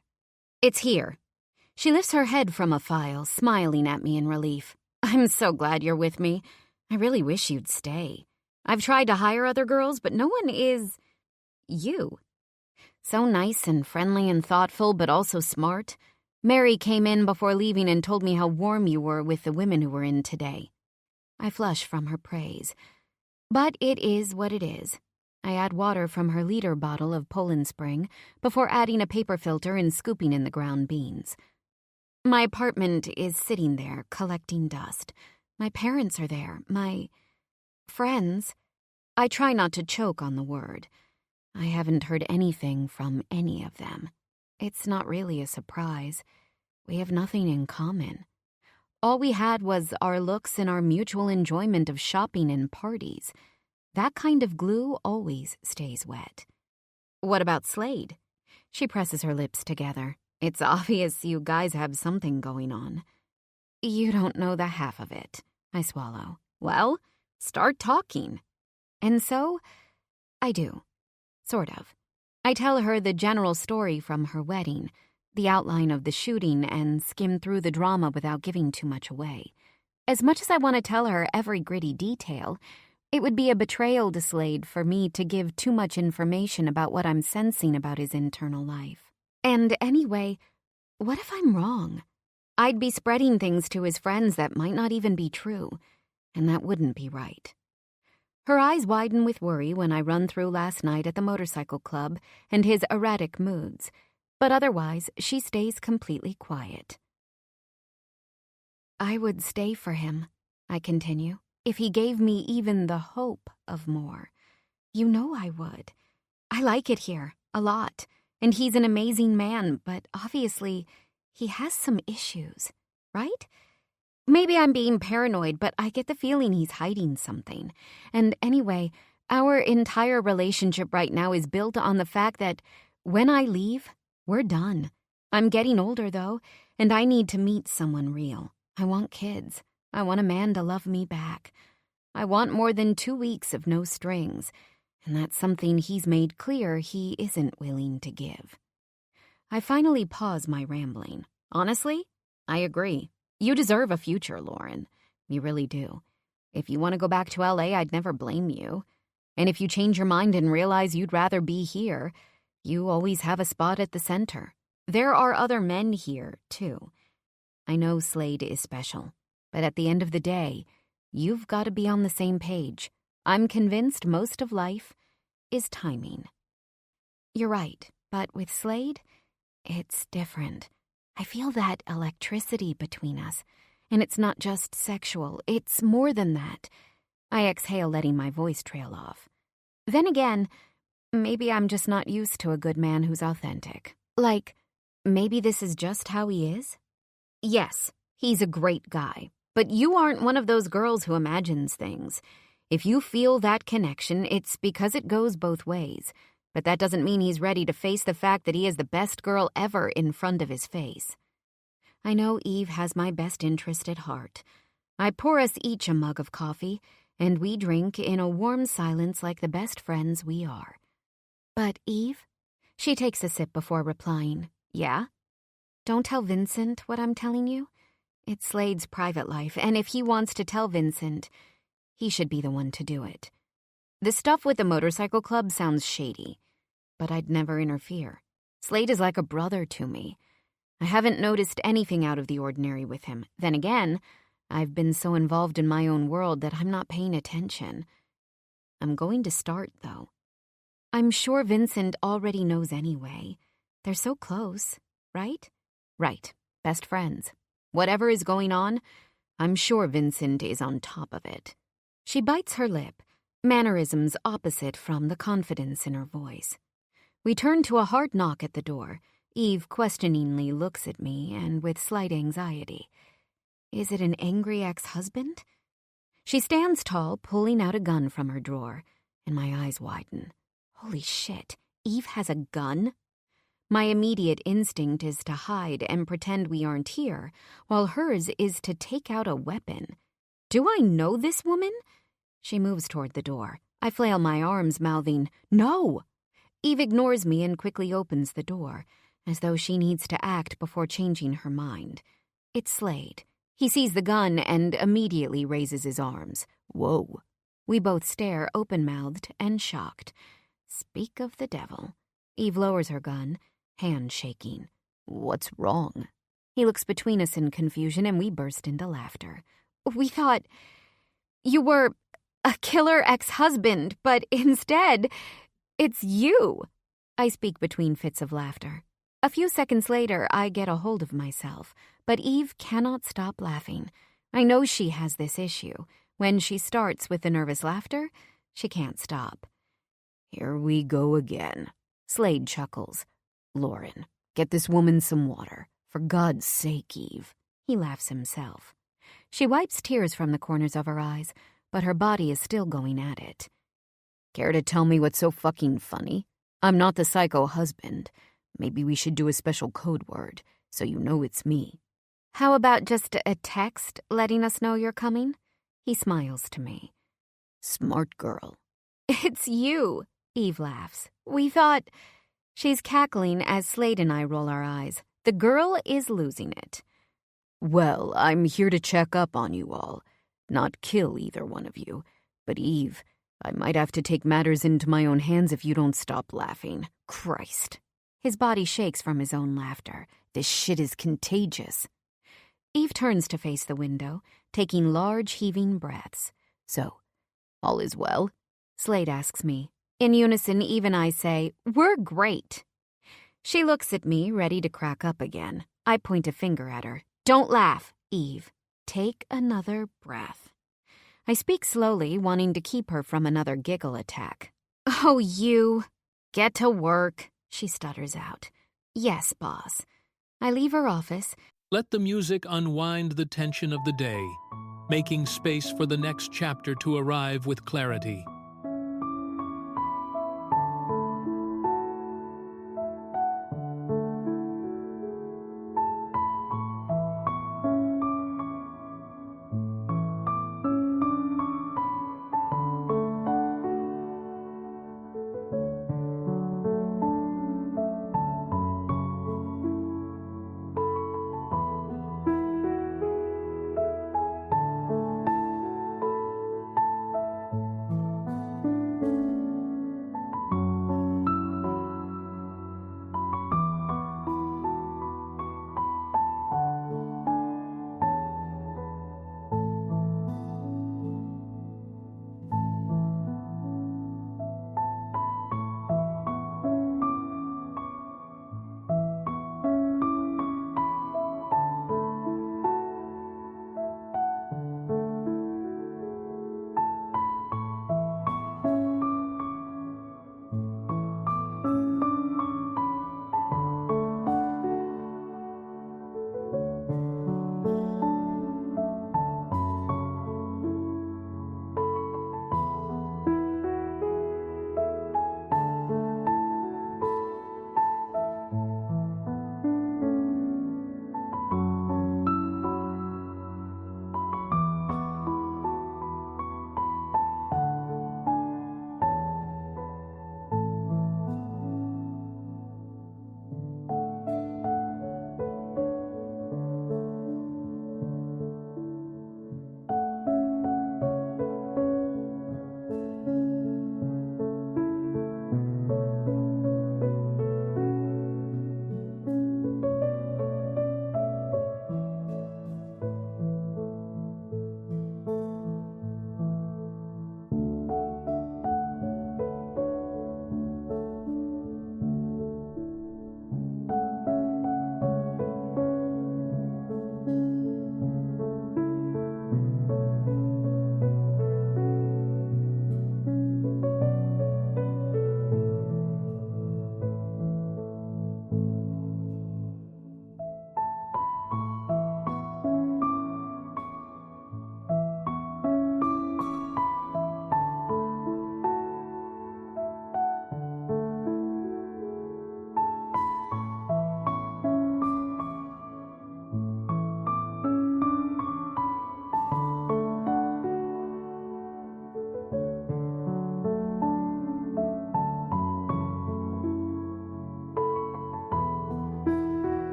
"It's here." She lifts her head from a file, smiling at me in relief. "I'm so glad you're with me. I really wish you'd stay. I've tried to hire other girls, but no one is... you. So nice and friendly and thoughtful, but also smart. Mary came in before leaving and told me how warm you were with the women who were in today." I flush from her praise. But it is what it is. I add water from her liter bottle of Poland Spring before adding a paper filter and scooping in the ground beans. My apartment is sitting there, collecting dust. My parents are there. My friends. I try not to choke on the word. I haven't heard anything from any of them. It's not really a surprise. We have nothing in common. All we had was our looks and our mutual enjoyment of shopping and parties. That kind of glue always stays wet. "What about Slade?" She presses her lips together. "It's obvious you guys have something going on." "You don't know the half of it," I swallow. "Well, start talking." And so, I do. Sort of. I tell her the general story from her wedding, the outline of the shooting, and skim through the drama without giving too much away. As much as I want to tell her every gritty detail, it would be a betrayal to Slade for me to give too much information about what I'm sensing about his internal life. And anyway, what if I'm wrong? I'd be spreading things to his friends that might not even be true, and that wouldn't be right. Her eyes widen with worry when I run through last night at the motorcycle club and his erratic moods, but otherwise she stays completely quiet. "I would stay for him," I continue, "if he gave me even the hope of more. You know I would. I like it here, a lot, and he's an amazing man, but obviously he has some issues, right? Maybe I'm being paranoid, but I get the feeling he's hiding something. And anyway, our entire relationship right now is built on the fact that when I leave, we're done. I'm getting older, though, and I need to meet someone real. I want kids. I want a man to love me back. I want more than 2 weeks of no strings, and that's something he's made clear he isn't willing to give." I finally pause my rambling. Honestly, I agree. You deserve a future, Lauren. You really do. If you want to go back to LA, I'd never blame you. And if you change your mind and realize you'd rather be here, you always have a spot at the center. There are other men here, too. I know Slade is special, but at the end of the day, you've got to be on the same page. I'm convinced most of life is timing. You're right, but with Slade, it's different. I feel that electricity between us, and it's not just sexual, it's more than that. I exhale, letting my voice trail off. Then again, maybe I'm just not used to a good man who's authentic. Like, maybe this is just how he is? Yes, he's a great guy, but you aren't one of those girls who imagines things. If you feel that connection, it's because it goes both ways. But that doesn't mean he's ready to face the fact that he is the best girl ever in front of his face. I know Eve has my best interest at heart. I pour us each a mug of coffee, and we drink in a warm silence like the best friends we are. But Eve? She takes a sip before replying. Yeah? Don't tell Vincent what I'm telling you. It's Slade's private life, and if he wants to tell Vincent, he should be the one to do it. The stuff with the motorcycle club sounds shady, but I'd never interfere. Slade is like a brother to me. I haven't noticed anything out of the ordinary with him. Then again, I've been so involved in my own world that I'm not paying attention. I'm going to start, though. I'm sure Vincent already knows anyway. They're so close, right? Right. Best friends. Whatever is going on, I'm sure Vincent is on top of it. She bites her lip, mannerisms opposite from the confidence in her voice. We turn to a hard knock at the door, Eve questioningly looks at me and with slight anxiety. Is it an angry ex-husband? She stands tall, pulling out a gun from her drawer, and my eyes widen. Holy shit, Eve has a gun? My immediate instinct is to hide and pretend we aren't here, while hers is to take out a weapon. Do I know this woman? She moves toward the door. I flail my arms, mouthing, "No!" Eve ignores me and quickly opens the door, as though she needs to act before changing her mind. It's Slade. He sees the gun and immediately raises his arms. Whoa. We both stare, open-mouthed and shocked. Speak of the devil. Eve lowers her gun, hand shaking. What's wrong? He looks between us in confusion and we burst into laughter. We thought you were a killer ex-husband, but instead, it's you. I speak between fits of laughter. A few seconds later, I get a hold of myself, but Eve cannot stop laughing. I know she has this issue. When she starts with the nervous laughter, she can't stop. Here we go again. Slade chuckles. Lauren, get this woman some water. For God's sake, Eve. He laughs himself. She wipes tears from the corners of her eyes, but her body is still going at it. Care to tell me what's so fucking funny? I'm not the psycho husband. Maybe we should do a special code word, so you know it's me. How about just a text letting us know you're coming? He smiles to me. Smart girl. It's you, Eve laughs. We thought... She's cackling as Slade and I roll our eyes. The girl is losing it. Well, I'm here to check up on you all. Not kill either one of you. But Eve, I might have to take matters into my own hands if you don't stop laughing. Christ. His body shakes from his own laughter. This shit is contagious. Eve turns to face the window, taking large, heaving breaths. So, all is well? Slade asks me. In unison, Eve and I say, we're great. She looks at me, ready to crack up again. I point a finger at her. Don't laugh, Eve. Take another breath. I speak slowly, wanting to keep her from another giggle attack. Oh, you. Get to work, she stutters out. Yes, boss. I leave her office. Let the music unwind the tension of the day, making space for the next chapter to arrive with clarity.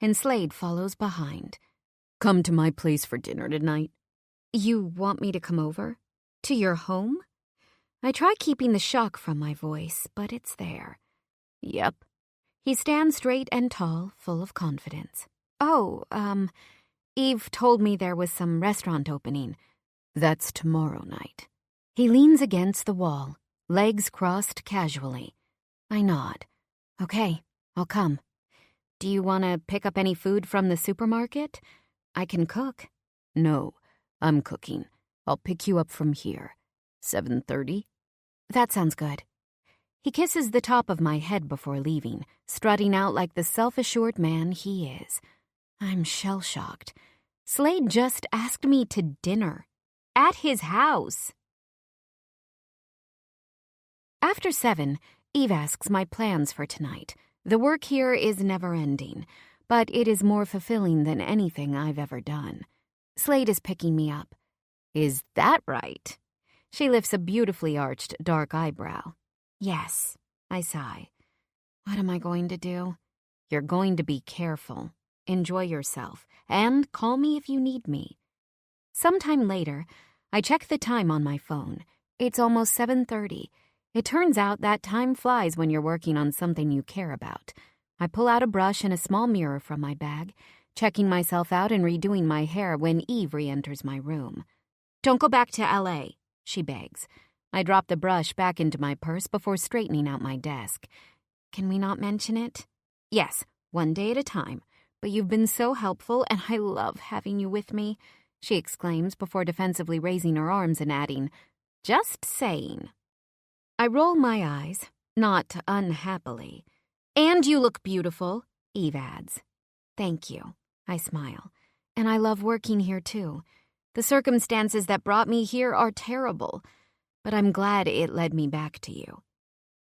and Slade follows behind. Come to my place for dinner tonight. You want me to come over? To your home? I try keeping the shock from my voice, but it's there. Yep. He stands straight and tall, full of confidence. Oh, Eve told me there was some restaurant opening. That's tomorrow night. He leans against the wall, legs crossed casually. I nod. Okay, I'll come. Do you want to pick up any food from the supermarket? I can cook. No, I'm cooking. I'll pick you up from here. 7:30? That sounds good. He kisses the top of my head before leaving, strutting out like the self-assured man he is. I'm shell-shocked. Slade just asked me to dinner. At his house. After 7, Eve asks my plans for tonight. The work here is never-ending, but it is more fulfilling than anything I've ever done. Slade is picking me up. Is that right? She lifts a beautifully arched dark eyebrow. Yes, I sigh. What am I going to do? You're going to be careful. Enjoy yourself, and call me if you need me. Sometime later, I check the time on my phone. It's almost 7:30. It turns out that time flies when you're working on something you care about. I pull out a brush and a small mirror from my bag, checking myself out and redoing my hair when Eve re-enters my room. Don't go back to L.A., she begs. I drop the brush back into my purse before straightening out my desk. Can we not mention it? Yes, one day at a time. But you've been so helpful, and I love having you with me, she exclaims before defensively raising her arms and adding, just saying. I roll my eyes, not unhappily. And you look beautiful, Eve adds. Thank you, I smile. And I love working here too. The circumstances that brought me here are terrible, but I'm glad it led me back to you.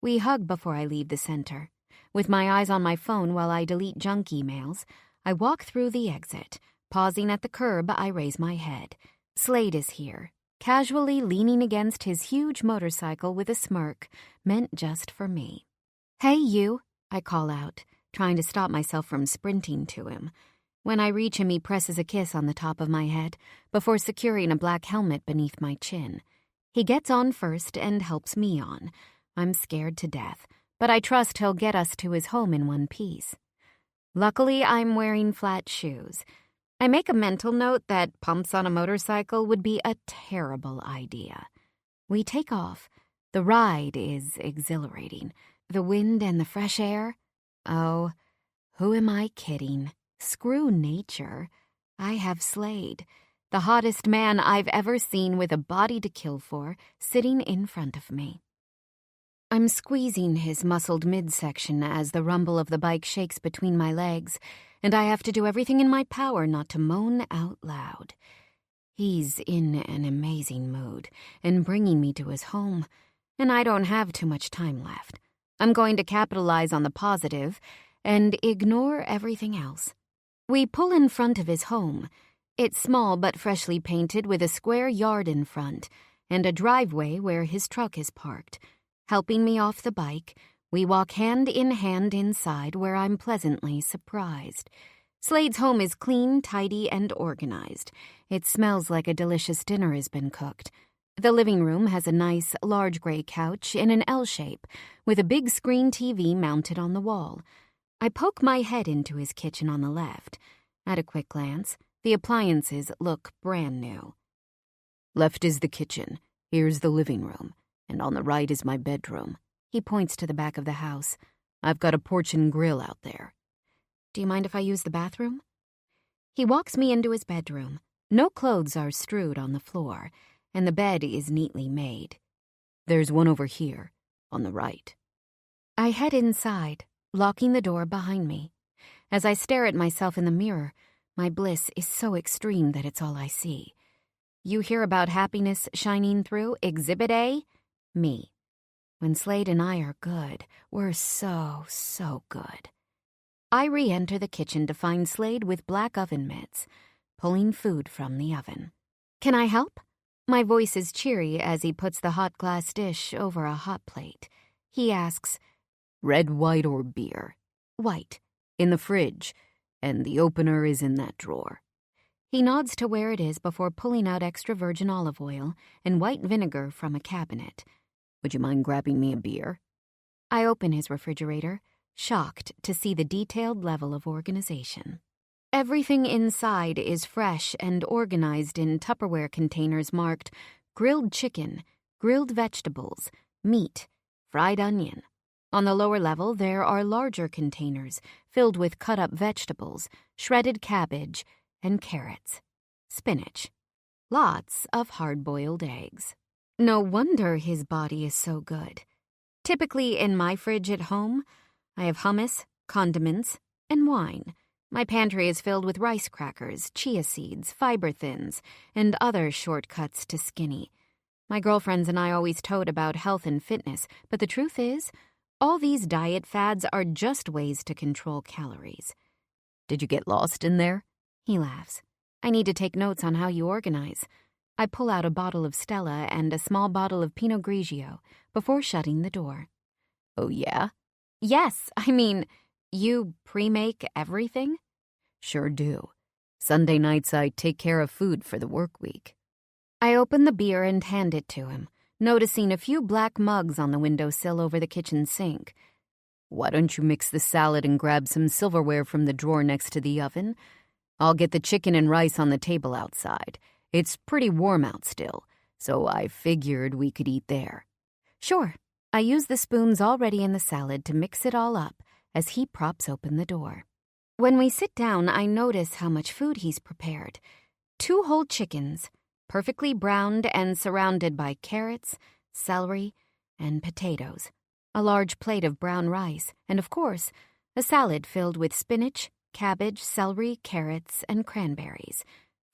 We hug before I leave the center. With my eyes on my phone while I delete junk emails, I walk through the exit. Pausing at the curb, I raise my head. Slade is here, casually leaning against his huge motorcycle with a smirk, meant just for me. Hey, you, I call out, trying to stop myself from sprinting to him. When I reach him, he presses a kiss on the top of my head before securing a black helmet beneath my chin. He gets on first and helps me on. I'm scared to death, but I trust he'll get us to his home in one piece. Luckily, I'm wearing flat shoes. I make a mental note that pumps on a motorcycle would be a terrible idea. We take off. The ride is exhilarating. The wind and the fresh air. Oh, who am I kidding? Screw nature. I have Slade, the hottest man I've ever seen with a body to kill for, sitting in front of me. I'm squeezing his muscled midsection as the rumble of the bike shakes between my legs, and I have to do everything in my power not to moan out loud. He's in an amazing mood and bringing me to his home, and I don't have too much time left. I'm going to capitalize on the positive and ignore everything else. We pull in front of his home. It's small but freshly painted with a square yard in front and a driveway where his truck is parked. Helping me off the bike, we walk hand in hand inside where I'm pleasantly surprised. Slade's home is clean, tidy, and organized. It smells like a delicious dinner has been cooked. The living room has a nice, large gray couch in an L shape with a big screen TV mounted on the wall. I poke my head into his kitchen on the left. At a quick glance, the appliances look brand new. Left is the kitchen. Here's the living room. And on the right is my bedroom. He points to the back of the house. I've got a porch and grill out there. Do you mind if I use the bathroom? He walks me into his bedroom. No clothes are strewed on the floor, and the bed is neatly made. There's one over here, on the right. I head inside, locking the door behind me. As I stare at myself in the mirror, my bliss is so extreme that it's all I see. You hear about happiness shining through? Exhibit A? Me. When Slade and I are good, we're so good. I re-enter the kitchen to find Slade with black oven mitts, pulling food from the oven. Can I help? My voice is cheery as he puts the hot glass dish over a hot plate. He asks, Red, white, or beer? White. In the fridge. and the opener is in that drawer." He nods to where it is before pulling out extra virgin olive oil and white vinegar from a cabinet. "Would you mind grabbing me a beer?" I open his refrigerator, shocked to see the detailed level of organization. Everything inside is fresh and organized in Tupperware containers marked grilled chicken, grilled vegetables, meat, fried onion. On the lower level, there are larger containers filled with cut-up vegetables, shredded cabbage, and carrots, spinach. Lots of hard-boiled eggs. No wonder his body is so good. Typically, in my fridge at home, I have hummus, condiments, and wine. My pantry is filled with rice crackers, chia seeds, fiber thins, and other shortcuts to skinny. My girlfriends and I always tote about health and fitness, but the truth is, all these diet fads are just ways to control calories. "Did you get lost in there?" He laughs. I need to take notes on how you organize. I pull out a bottle of Stella and a small bottle of Pinot Grigio before shutting the door. "Oh, yeah?" Yes, I mean, you pre-make everything? "Sure do. Sunday nights I take care of food for the work week." I open the beer and hand it to him, noticing a few black mugs on the windowsill over the kitchen sink. "Why don't you mix the salad and grab some silverware from the drawer next to the oven? I'll get the chicken and rice on the table outside. It's pretty warm out still, so I figured we could eat there." Sure. I use the spoons already in the salad to mix it all up as he props open the door. When we sit down, I notice how much food he's prepared. 2 whole chickens, perfectly browned and surrounded by carrots, celery, and potatoes. A large plate of brown rice, and of course, a salad filled with spinach, cabbage, celery, carrots, and cranberries.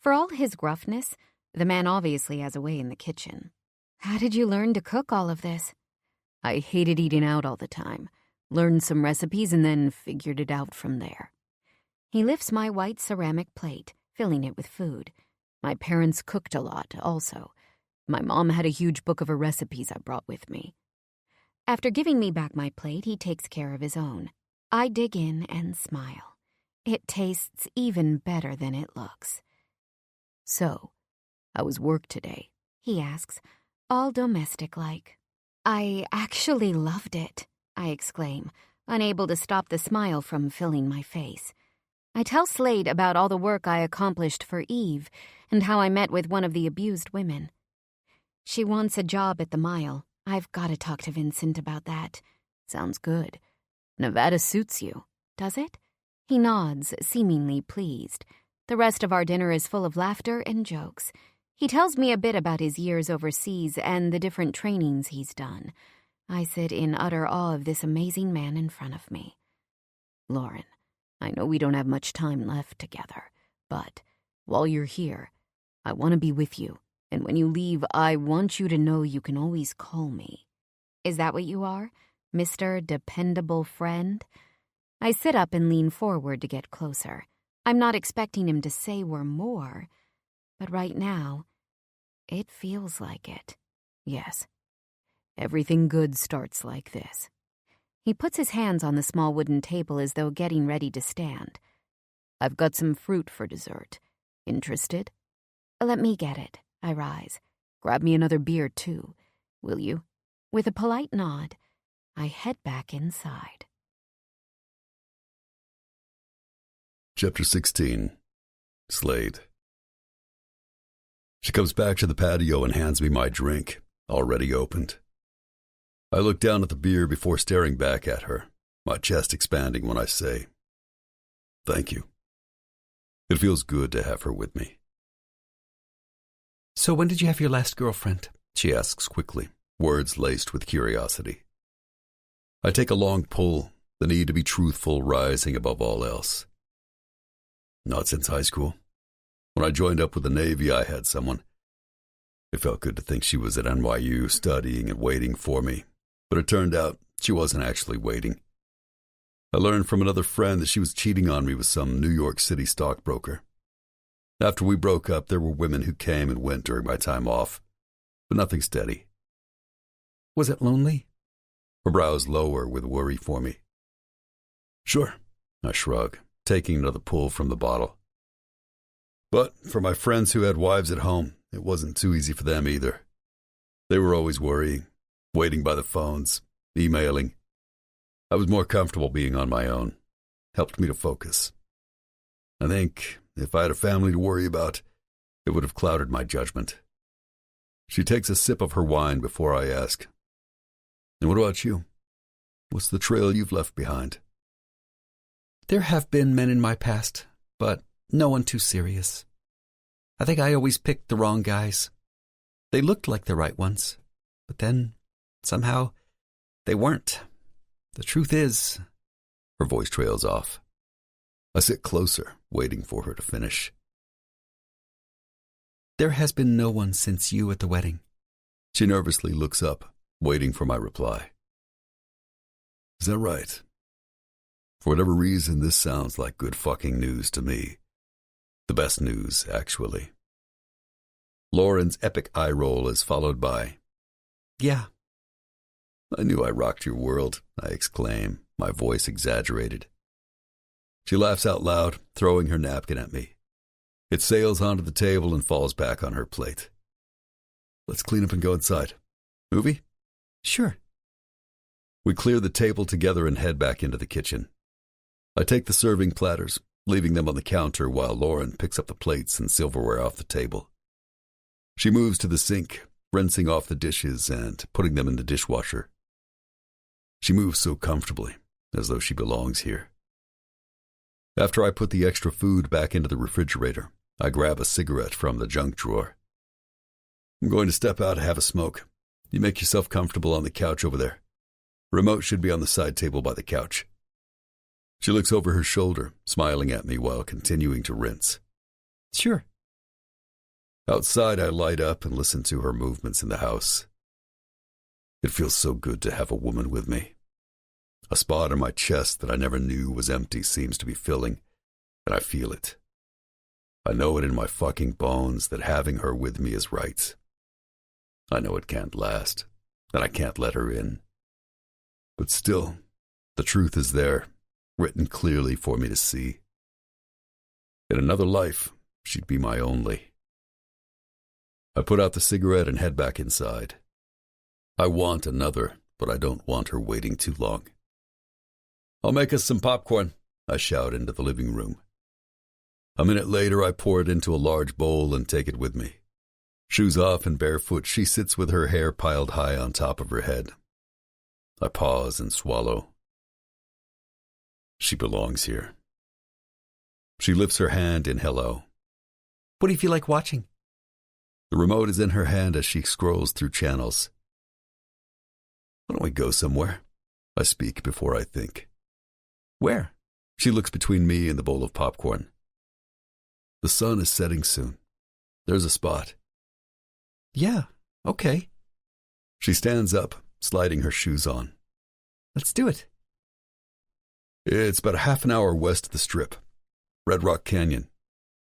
For all his gruffness, the man obviously has a way in the kitchen. How did you learn to cook all of this? I hated eating out all the time. Learned some recipes and then figured it out from there. He lifts my white ceramic plate, filling it with food. My parents cooked a lot, also. My mom had a huge book of her recipes I brought with me. After giving me back my plate, he takes care of his own. I dig in and smile. It tastes even better than it looks. "So, how was work today?" he asks, all domestic-like. "I actually loved it," I exclaim, unable to stop the smile from filling my face. I tell Slade about all the work I accomplished for Eve and how I met with one of the abused women. She wants a job at the Mile. I've got to talk to Vincent about that. "Sounds good. Nevada suits you." Does it? He nods, seemingly pleased. The rest of our dinner is full of laughter and jokes. He tells me a bit about his years overseas and the different trainings he's done. I sit in utter awe of this amazing man in front of me. "Lauren, I know we don't have much time left together, but while you're here, I want to be with you, and when you leave, I want you to know you can always call me." Is that what you are, Mr. Dependable Friend? I sit up and lean forward to get closer. I'm not expecting him to say we're more, but right now, it feels like it. "Yes. Everything good starts like this." He puts his hands on the small wooden table as though getting ready to stand. "I've got some fruit for dessert. Interested?" "Let me get it." I rise. "Grab me another beer, too, will you?" With a polite nod, I head back inside. Chapter 16. Slade. She comes back to the patio and hands me my drink, already opened. I look down at the beer before staring back at her, my chest expanding when I say, "Thank you." It feels good to have her with me. "So when did you have your last girlfriend?" She asks quickly, words laced with curiosity. I take a long pull, the need to be truthful rising above all else. Not since high school. When I joined up with the Navy, I had someone. It felt good to think she was at NYU studying and waiting for me, but it turned out she wasn't actually waiting. I learned from another friend that she was cheating on me with some New York City stockbroker. After we broke up, there were women who came and went during my time off, but nothing steady. Was it lonely? Her brows lower with worry for me. Sure, I shrug. taking another pull from the bottle. But for my friends who had wives at home, it wasn't too easy for them either. They were always worrying, waiting by the phones, emailing. I was more comfortable being on my own. Helped me to focus. I think if I had a family to worry about, it would have clouded my judgment. She takes a sip of her wine before I ask, "And what about you? What's the trail you've left behind?" There have been men in my past, but no one too serious. I think I always picked the wrong guys. They looked like the right ones, but then, somehow, they weren't. The truth is... Her voice trails off. I sit closer, waiting for her to finish. There has been no one since you at the wedding. She nervously looks up, waiting for my reply. Is that right? For whatever reason, this sounds like good fucking news to me. The best news, actually. Lauren's epic eye roll is followed by, "Yeah." "I knew I rocked your world," I exclaim, my voice exaggerated. She laughs out loud, throwing her napkin at me. It sails onto the table and falls back on her plate. "Let's clean up and go inside. Movie?" "Sure." We clear the table together and head back into the kitchen. I take the serving platters, leaving them on the counter while Lauren picks up the plates and silverware off the table. She moves to the sink, rinsing off the dishes and putting them in the dishwasher. She moves so comfortably, as though she belongs here. After I put the extra food back into the refrigerator, I grab a cigarette from the junk drawer. "I'm going to step out and have a smoke. You make yourself comfortable on the couch over there. Remote should be on the side table by the couch." She looks over her shoulder, smiling at me while continuing to rinse. "Sure." Outside, I light up and listen to her movements in the house. It feels so good to have a woman with me. A spot in my chest that I never knew was empty seems to be filling, and I feel it. I know it in my fucking bones that having her with me is right. I know it can't last, and I can't let her in. But still, the truth is there, written clearly for me to see. In another life, she'd be my only. I put out the cigarette and head back inside. I want another, but I don't want her waiting too long. "I'll make us some popcorn," I shout into the living room. A minute later, I pour it into a large bowl and take it with me. Shoes off and barefoot, she sits with her hair piled high on top of her head. I pause and swallow. She belongs here. She lifts her hand in hello. "What do you feel like watching?" The remote is in her hand as she scrolls through channels. "Why don't we go somewhere?" I speak before I think. "Where?" She looks between me and the bowl of popcorn. "The sun is setting soon. There's a spot." "Yeah, okay." She stands up, sliding her shoes on. "Let's do it." It's about a half an hour west of the Strip. Red Rock Canyon.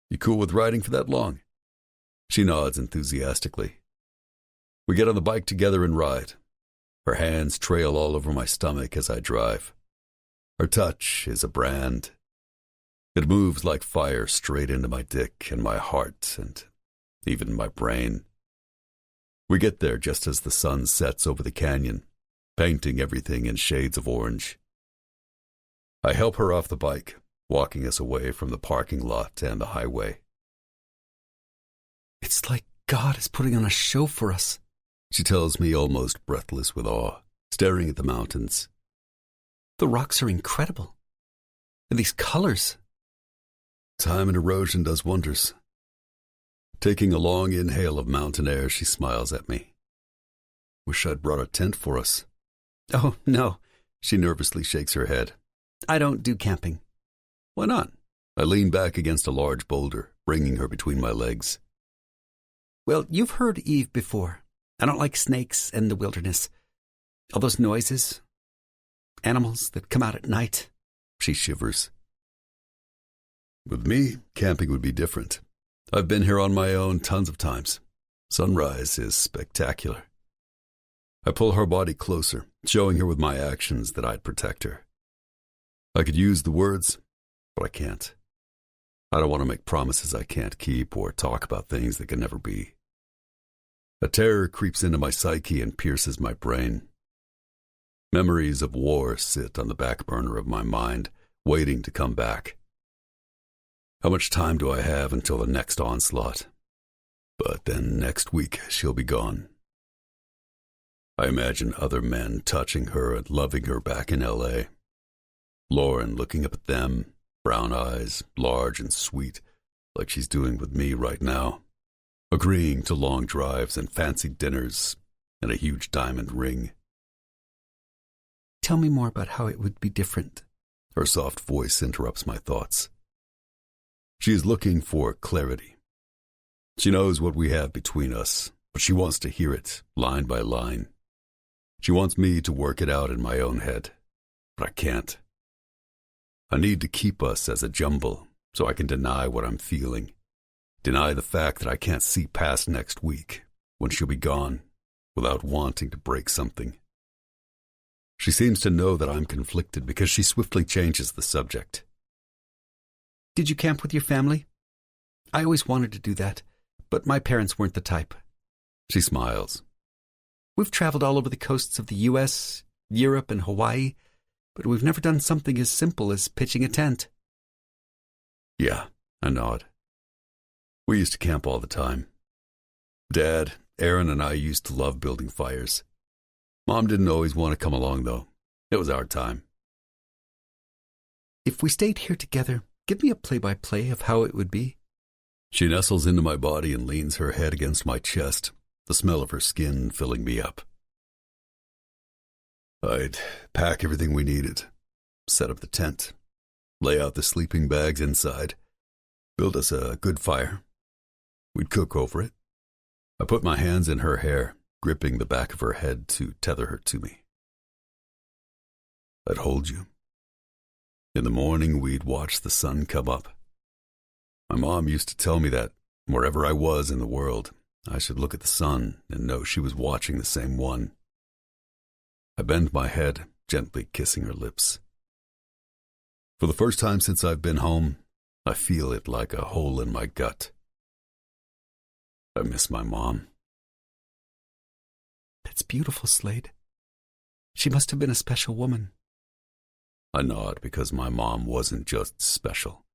You cool with riding for that long? She nods enthusiastically. We get on the bike together and ride. Her hands trail all over my stomach as I drive. Her touch is a brand. It moves like fire straight into my dick and my heart and even my brain. We get there just as the sun sets over the canyon, painting everything in shades of orange. I help her off the bike, walking us away from the parking lot and the highway. "It's like God is putting on a show for us," she tells me, almost breathless with awe, staring at the mountains. "The rocks are incredible. And these colors." Time and erosion does wonders. Taking a long inhale of mountain air, she smiles at me. "Wish I'd brought a tent for us." "Oh, no." She nervously shakes her head. "I don't do camping." "Why not?" I lean back against a large boulder, bringing her between my legs. "Well, you've heard Eve before. I don't like snakes and the wilderness. All those noises. Animals that come out at night." She shivers. "With me, camping would be different. I've been here on my own tons of times. Sunrise is spectacular." I pull her body closer, showing her with my actions that I'd protect her. I could use the words, but I can't. I don't want to make promises I can't keep or talk about things that can never be. A terror creeps into my psyche and pierces my brain. Memories of war sit on the back burner of my mind, waiting to come back. How much time do I have until the next onslaught? But then next week she'll be gone. I imagine other men touching her and loving her back in L.A. Lauren looking up at them, brown eyes, large and sweet, like she's doing with me right now, agreeing to long drives and fancy dinners and a huge diamond ring. Tell me more about how it would be different. Her soft voice interrupts my thoughts. She is looking for clarity. She knows what we have between us, but she wants to hear it, line by line. She wants me to work it out in my own head, but I can't. I need to keep us as a jumble so I can deny what I'm feeling, deny the fact that I can't see past next week, when she'll be gone, without wanting to break something. She seems to know that I'm conflicted because she swiftly changes the subject. Did you camp with your family? I always wanted to do that, but my parents weren't the type. She smiles. We've traveled all over the coasts of the U.S., Europe, and Hawaii, but we've never done something as simple as pitching a tent. Yeah, I nod. We used to camp all the time. Dad, Aaron, and I used to love building fires. Mom didn't always want to come along, though. It was our time. If we stayed here together, give me a play-by-play of how it would be. She nestles into my body and leans her head against my chest, the smell of her skin filling me up. I'd pack everything we needed, set up the tent, lay out the sleeping bags inside, build us a good fire. We'd cook over it. I put my hands in her hair, gripping the back of her head to tether her to me. I'd hold you. In the morning, we'd watch the sun come up. My mom used to tell me that wherever I was in the world, I should look at the sun and know she was watching the same one. I bend my head, gently kissing her lips. For the first time since I've been home, I feel it like a hole in my gut. I miss my mom. That's beautiful, Slade. She must have been a special woman. I nod because my mom wasn't just special.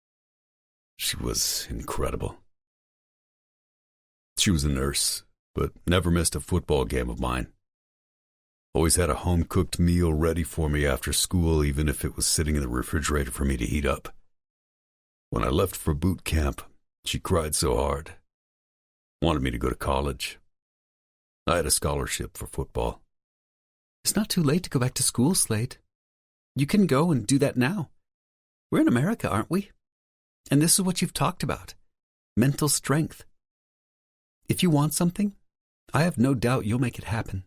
She was incredible. She was a nurse, but never missed a football game of mine. Always had a home-cooked meal ready for me after school, even if it was sitting in the refrigerator for me to heat up. When I left for boot camp, she cried so hard. Wanted me to go to college. I had a scholarship for football. It's not too late to go back to school, Slade. You can go and do that now. We're in America, aren't we? And this is what you've talked about. Mental strength. If you want something, I have no doubt you'll make it happen.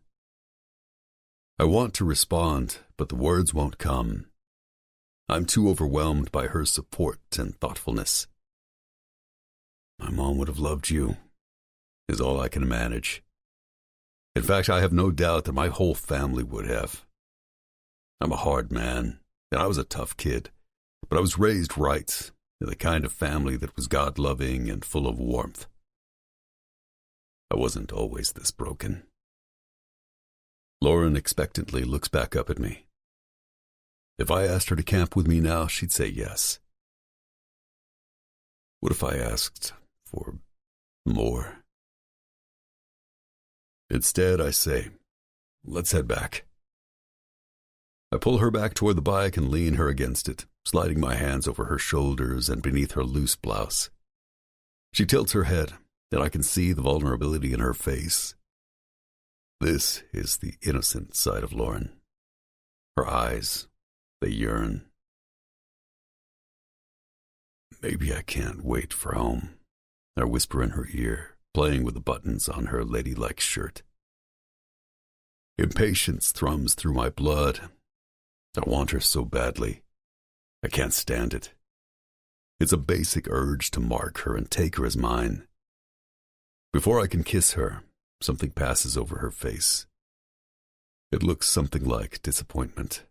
I want to respond, but the words won't come. I'm too overwhelmed by her support and thoughtfulness. My mom would have loved you, is all I can manage. In fact, I have no doubt that my whole family would have. I'm a hard man, and I was a tough kid, but I was raised right, in the kind of family that was God-loving and full of warmth. I wasn't always this broken. Lauren expectantly looks back up at me. If I asked her to camp with me now, she'd say yes. What if I asked for more? Instead, I say, let's head back. I pull her back toward the bike and lean her against it, sliding my hands over her shoulders and beneath her loose blouse. She tilts her head, and I can see the vulnerability in her face. This is the innocent side of Lauren. Her eyes, they yearn. Maybe I can't wait for home, I whisper in her ear, playing with the buttons on her ladylike shirt. Impatience thrums through my blood. I want her so badly. I can't stand it. It's a basic urge to mark her and take her as mine. Before I can kiss her, something passes over her face. It looks something like disappointment.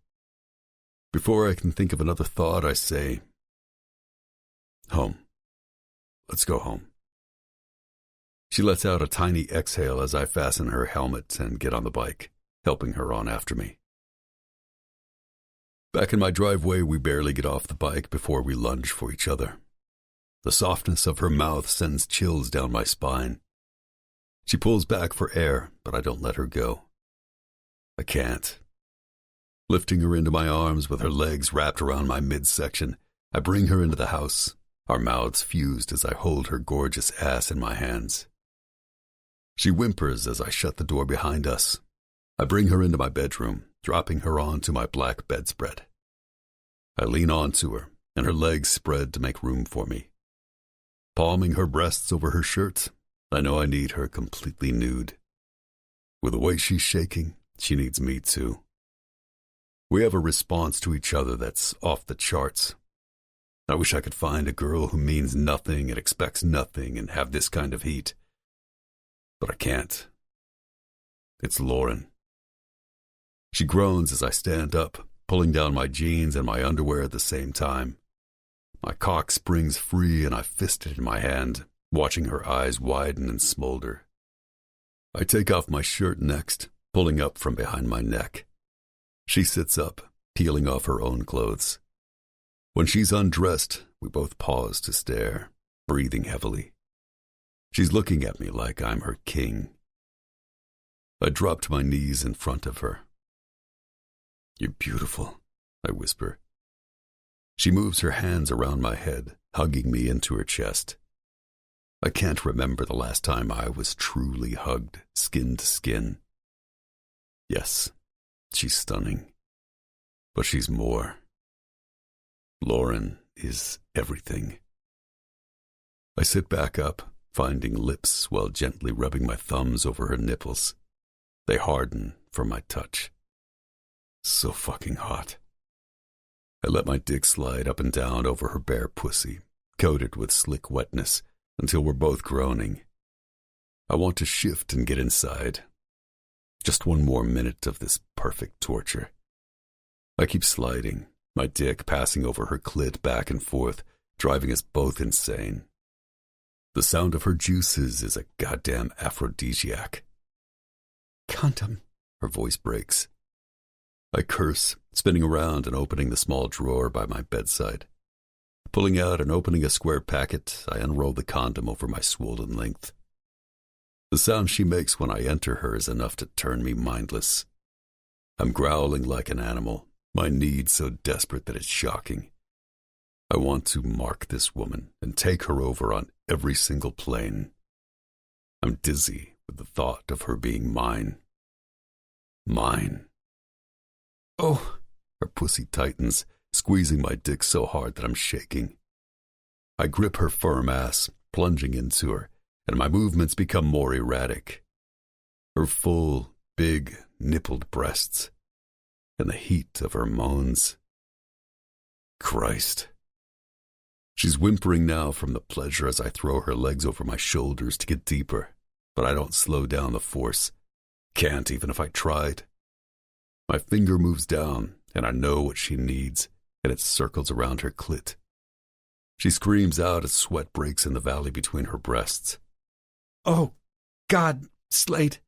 Before I can think of another thought, I say, Home. Let's go home. She lets out a tiny exhale as I fasten her helmet and get on the bike, helping her on after me. Back in my driveway, we barely get off the bike before we lunge for each other. The softness of her mouth sends chills down my spine. She pulls back for air, but I don't let her go. I can't. Lifting her into my arms with her legs wrapped around my midsection, I bring her into the house, our mouths fused as I hold her gorgeous ass in my hands. She whimpers as I shut the door behind us. I bring her into my bedroom, dropping her onto my black bedspread. I lean onto her, and her legs spread to make room for me. Palming her breasts over her shirt, I know I need her completely nude. With the way she's shaking, she needs me too. We have a response to each other that's off the charts. I wish I could find a girl who means nothing and expects nothing and have this kind of heat. But I can't. It's Lauren. She groans as I stand up, pulling down my jeans and my underwear at the same time. My cock springs free and I fist it in my hand, watching her eyes widen and smolder. I take off my shirt next, pulling up from behind my neck. She sits up, peeling off her own clothes. When she's undressed, we both pause to stare, breathing heavily. She's looking at me like I'm her king. I drop to my knees in front of her. "You're beautiful," I whisper. She moves her hands around my head, hugging me into her chest. I can't remember the last time I was truly hugged, skin to skin. Yes, she's stunning. But she's more. Lauren is everything. I sit back up, finding lips while gently rubbing my thumbs over her nipples. They harden from my touch. So fucking hot. I let my dick slide up and down over her bare pussy, coated with slick wetness, until we're both groaning. I want to shift and get inside. Just one more minute of this perfect torture. I keep sliding, my dick passing over her clit back and forth, driving us both insane. The sound of her juices is a goddamn aphrodisiac. "Condom," her voice breaks. I curse, spinning around and opening the small drawer by my bedside. Pulling out and opening a square packet, I unroll the condom over my swollen length. The sound she makes when I enter her is enough to turn me mindless. I'm growling like an animal, my need so desperate that it's shocking. I want to mark this woman and take her over on every single plane. I'm dizzy with the thought of her being mine. Mine. Oh, her pussy tightens, squeezing my dick so hard that I'm shaking. I grip her firm ass, plunging into her, and my movements become more erratic. Her full, big, nippled breasts, and the heat of her moans. Christ. She's whimpering now from the pleasure as I throw her legs over my shoulders to get deeper, but I don't slow down the force. Can't even if I tried. My finger moves down, and I know what she needs, and it circles around her clit. She screams out as sweat breaks in the valley between her breasts. "Oh, God, Slade!"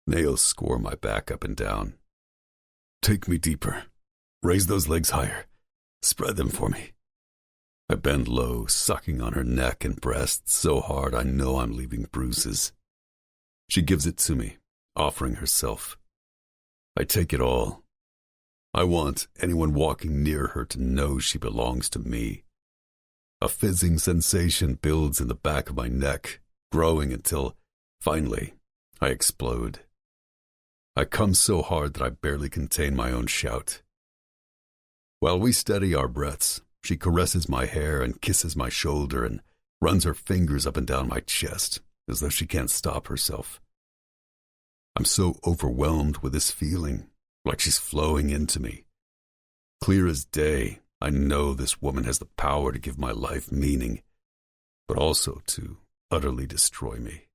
Nails score my back up and down. "Take me deeper. Raise those legs higher. Spread them for me." I bend low, sucking on her neck and breasts so hard I know I'm leaving bruises. She gives it to me, offering herself. I take it all. I want anyone walking near her to know she belongs to me. A fizzing sensation builds in the back of my neck, growing until, finally, I explode. I come so hard that I barely contain my own shout. While we steady our breaths, she caresses my hair and kisses my shoulder and runs her fingers up and down my chest, as though she can't stop herself. I'm so overwhelmed with this feeling, like she's flowing into me. Clear as day, I know this woman has the power to give my life meaning, but also to utterly destroy me.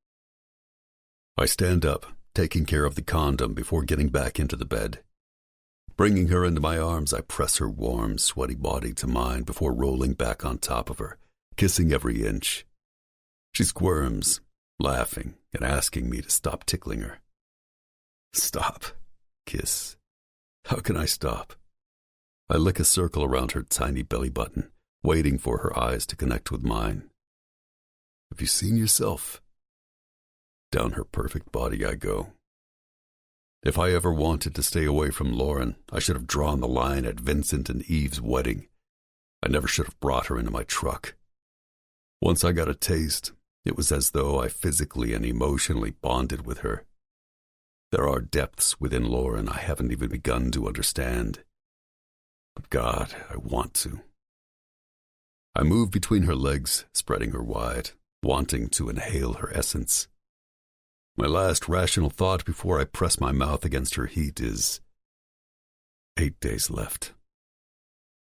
I stand up, taking care of the condom before getting back into the bed. Bringing her into my arms, I press her warm, sweaty body to mine before rolling back on top of her, kissing every inch. She squirms, laughing and asking me to stop tickling her. Stop. Kiss. How can I stop? I lick a circle around her tiny belly button, waiting for her eyes to connect with mine. Have you seen yourself? Down her perfect body I go. If I ever wanted to stay away from Lauren, I should have drawn the line at Vincent and Eve's wedding. I never should have brought her into my truck. Once I got a taste, it was as though I physically and emotionally bonded with her. There are depths within Lauren I haven't even begun to understand. But God, I want to. I move between her legs, spreading her wide, wanting to inhale her essence. My last rational thought before I press my mouth against her heat is, 8 days left.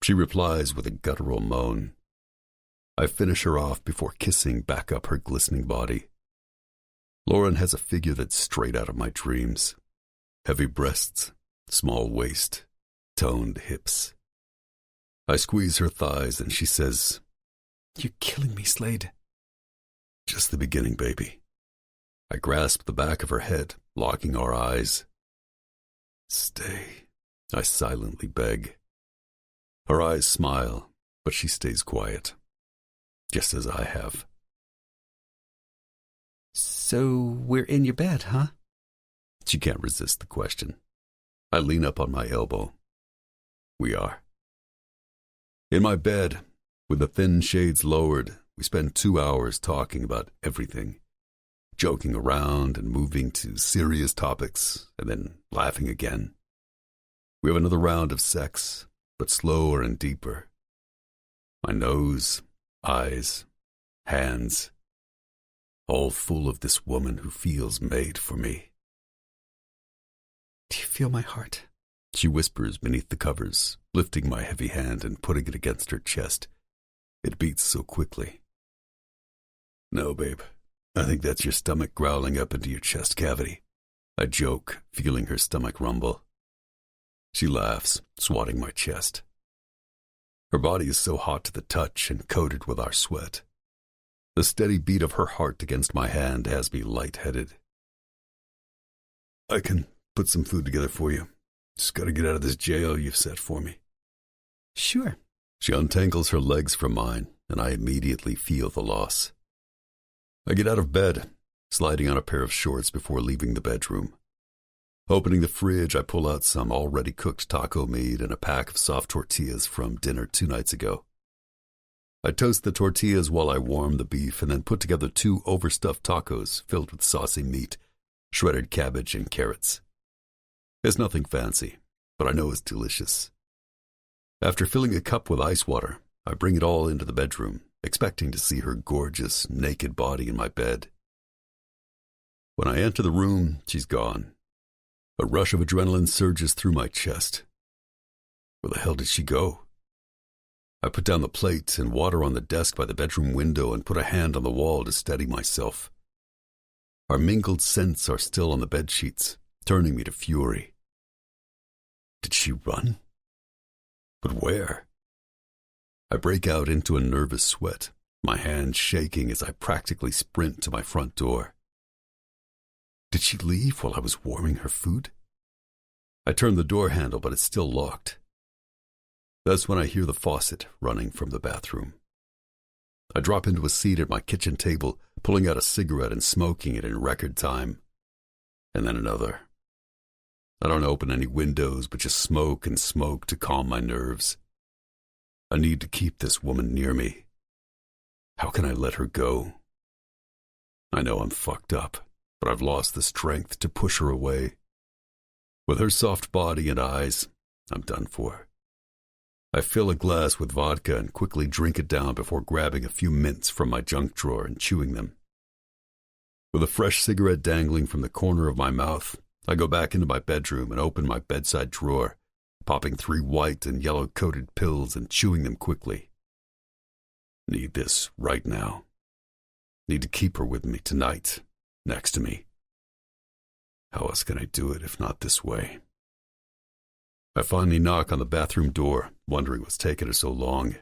She replies with a guttural moan. I finish her off before kissing back up her glistening body. Lauren has a figure that's straight out of my dreams. Heavy breasts, small waist, toned hips. I squeeze her thighs and she says, "You're killing me, Slade." Just the beginning, baby. I grasp the back of her head, locking our eyes. Stay, I silently beg. Her eyes smile, but she stays quiet, just as I have. So we're in your bed, huh? She can't resist the question. I lean up on my elbow. We are. In my bed, with the thin shades lowered, we spend 2 hours talking about everything. Joking around and moving to serious topics, and then laughing again. We have another round of sex, but slower and deeper. My nose, eyes, hands, all full of this woman who feels made for me. Do you feel my heart? She whispers beneath the covers, lifting my heavy hand and putting it against her chest. It beats so quickly. No, babe. I think that's your stomach growling up into your chest cavity. I joke, feeling her stomach rumble. She laughs, swatting my chest. Her body is so hot to the touch and coated with our sweat. The steady beat of her heart against my hand has me lightheaded. I can put some food together for you. Just gotta get out of this jail you've set for me. Sure. She untangles her legs from mine, and I immediately feel the loss. I get out of bed, sliding on a pair of shorts before leaving the bedroom. Opening the fridge, I pull out some already cooked taco meat and a pack of soft tortillas from dinner 2 nights ago. I toast the tortillas while I warm the beef and then put together 2 overstuffed tacos filled with saucy meat, shredded cabbage, and carrots. It's nothing fancy, but I know it's delicious. After filling a cup with ice water, I bring it all into the bedroom, expecting to see her gorgeous, naked body in my bed. When I enter the room, she's gone. A rush of adrenaline surges through my chest. Where the hell did she go? I put down the plate and water on the desk by the bedroom window and put a hand on the wall to steady myself. Our mingled scents are still on the bedsheets, turning me to fury. Did she run? But where? I break out into a nervous sweat, my hands shaking as I practically sprint to my front door. Did she leave while I was warming her food? I turn the door handle, but it's still locked. That's when I hear the faucet running from the bathroom. I drop into a seat at my kitchen table, pulling out a cigarette and smoking it in record time. And then another. I don't open any windows, but just smoke and smoke to calm my nerves. I need to keep this woman near me. How can I let her go? I know I'm fucked up, but I've lost the strength to push her away. With her soft body and eyes, I'm done for. I fill a glass with vodka and quickly drink it down before grabbing a few mints from my junk drawer and chewing them. With a fresh cigarette dangling from the corner of my mouth, I go back into my bedroom and open my bedside drawer, popping 3 white and yellow-coated pills and chewing them quickly. Need this right now. Need to keep her with me tonight, next to me. How else can I do it if not this way? I finally knock on the bathroom door, wondering what's taken her so long.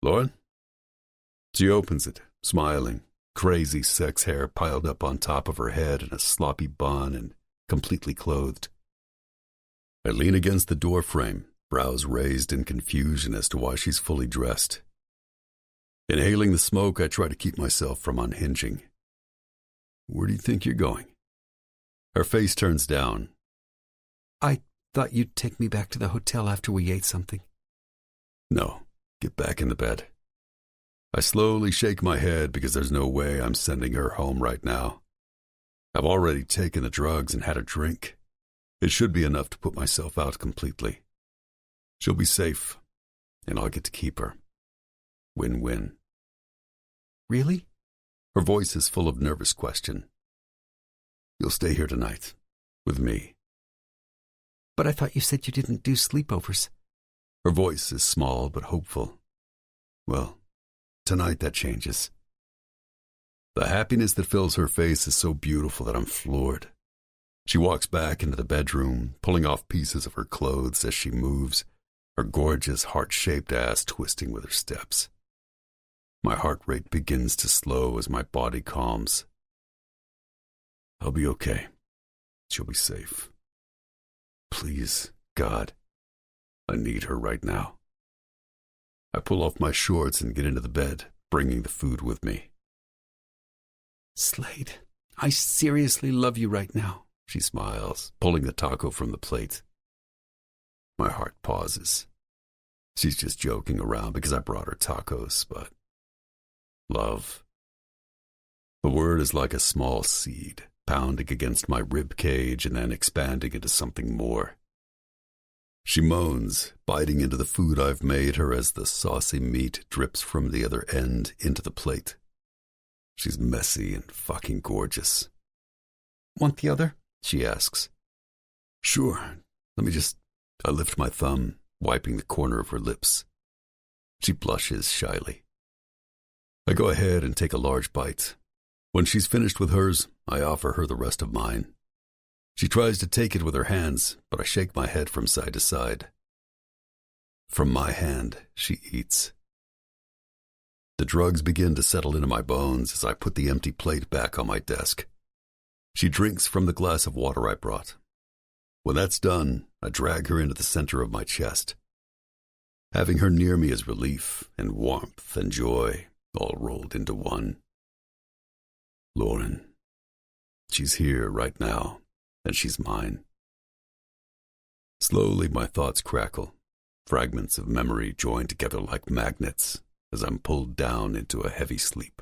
Lauren? She opens it, smiling, crazy sex hair piled up on top of her head in a sloppy bun and completely clothed. I lean against the door frame, brows raised in confusion as to why she's fully dressed. Inhaling the smoke, I try to keep myself from unhinging. Where do you think you're going? Her face turns down. I thought you'd take me back to the hotel after we ate something. No, get back in the bed. I slowly shake my head because there's no way I'm sending her home right now. I've already taken the drugs and had a drink. It should be enough to put myself out completely. She'll be safe, and I'll get to keep her. Win-win. Really? Her voice is full of nervous question. You'll stay here tonight, with me. But I thought you said you didn't do sleepovers. Her voice is small but hopeful. Well, tonight that changes. The happiness that fills her face is so beautiful that I'm floored. She walks back into the bedroom, pulling off pieces of her clothes as she moves, her gorgeous heart-shaped ass twisting with her steps. My heart rate begins to slow as my body calms. I'll be okay. She'll be safe. Please, God, I need her right now. I pull off my shorts and get into the bed, bringing the food with me. Slade, I seriously love you right now. She smiles, pulling the taco from the plate. My heart pauses. She's just joking around because I brought her tacos, but love. The word is like a small seed, pounding against my rib cage and then expanding into something more. She moans, biting into the food I've made her as the saucy meat drips from the other end into the plate. She's messy and fucking gorgeous. Want the other? She asks. Sure. I lift my thumb, wiping the corner of her lips. She blushes shyly. I go ahead and take a large bite. When she's finished with hers, I offer her the rest of mine. She tries to take it with her hands, but I shake my head from side to side. From my hand, she eats. The drugs begin to settle into my bones as I put the empty plate back on my desk. She drinks from the glass of water I brought. When that's done, I drag her into the center of my chest. Having her near me is relief and warmth and joy, all rolled into one. Lauren. She's here right now, and she's mine. Slowly my thoughts crackle, fragments of memory join together like magnets as I'm pulled down into a heavy sleep.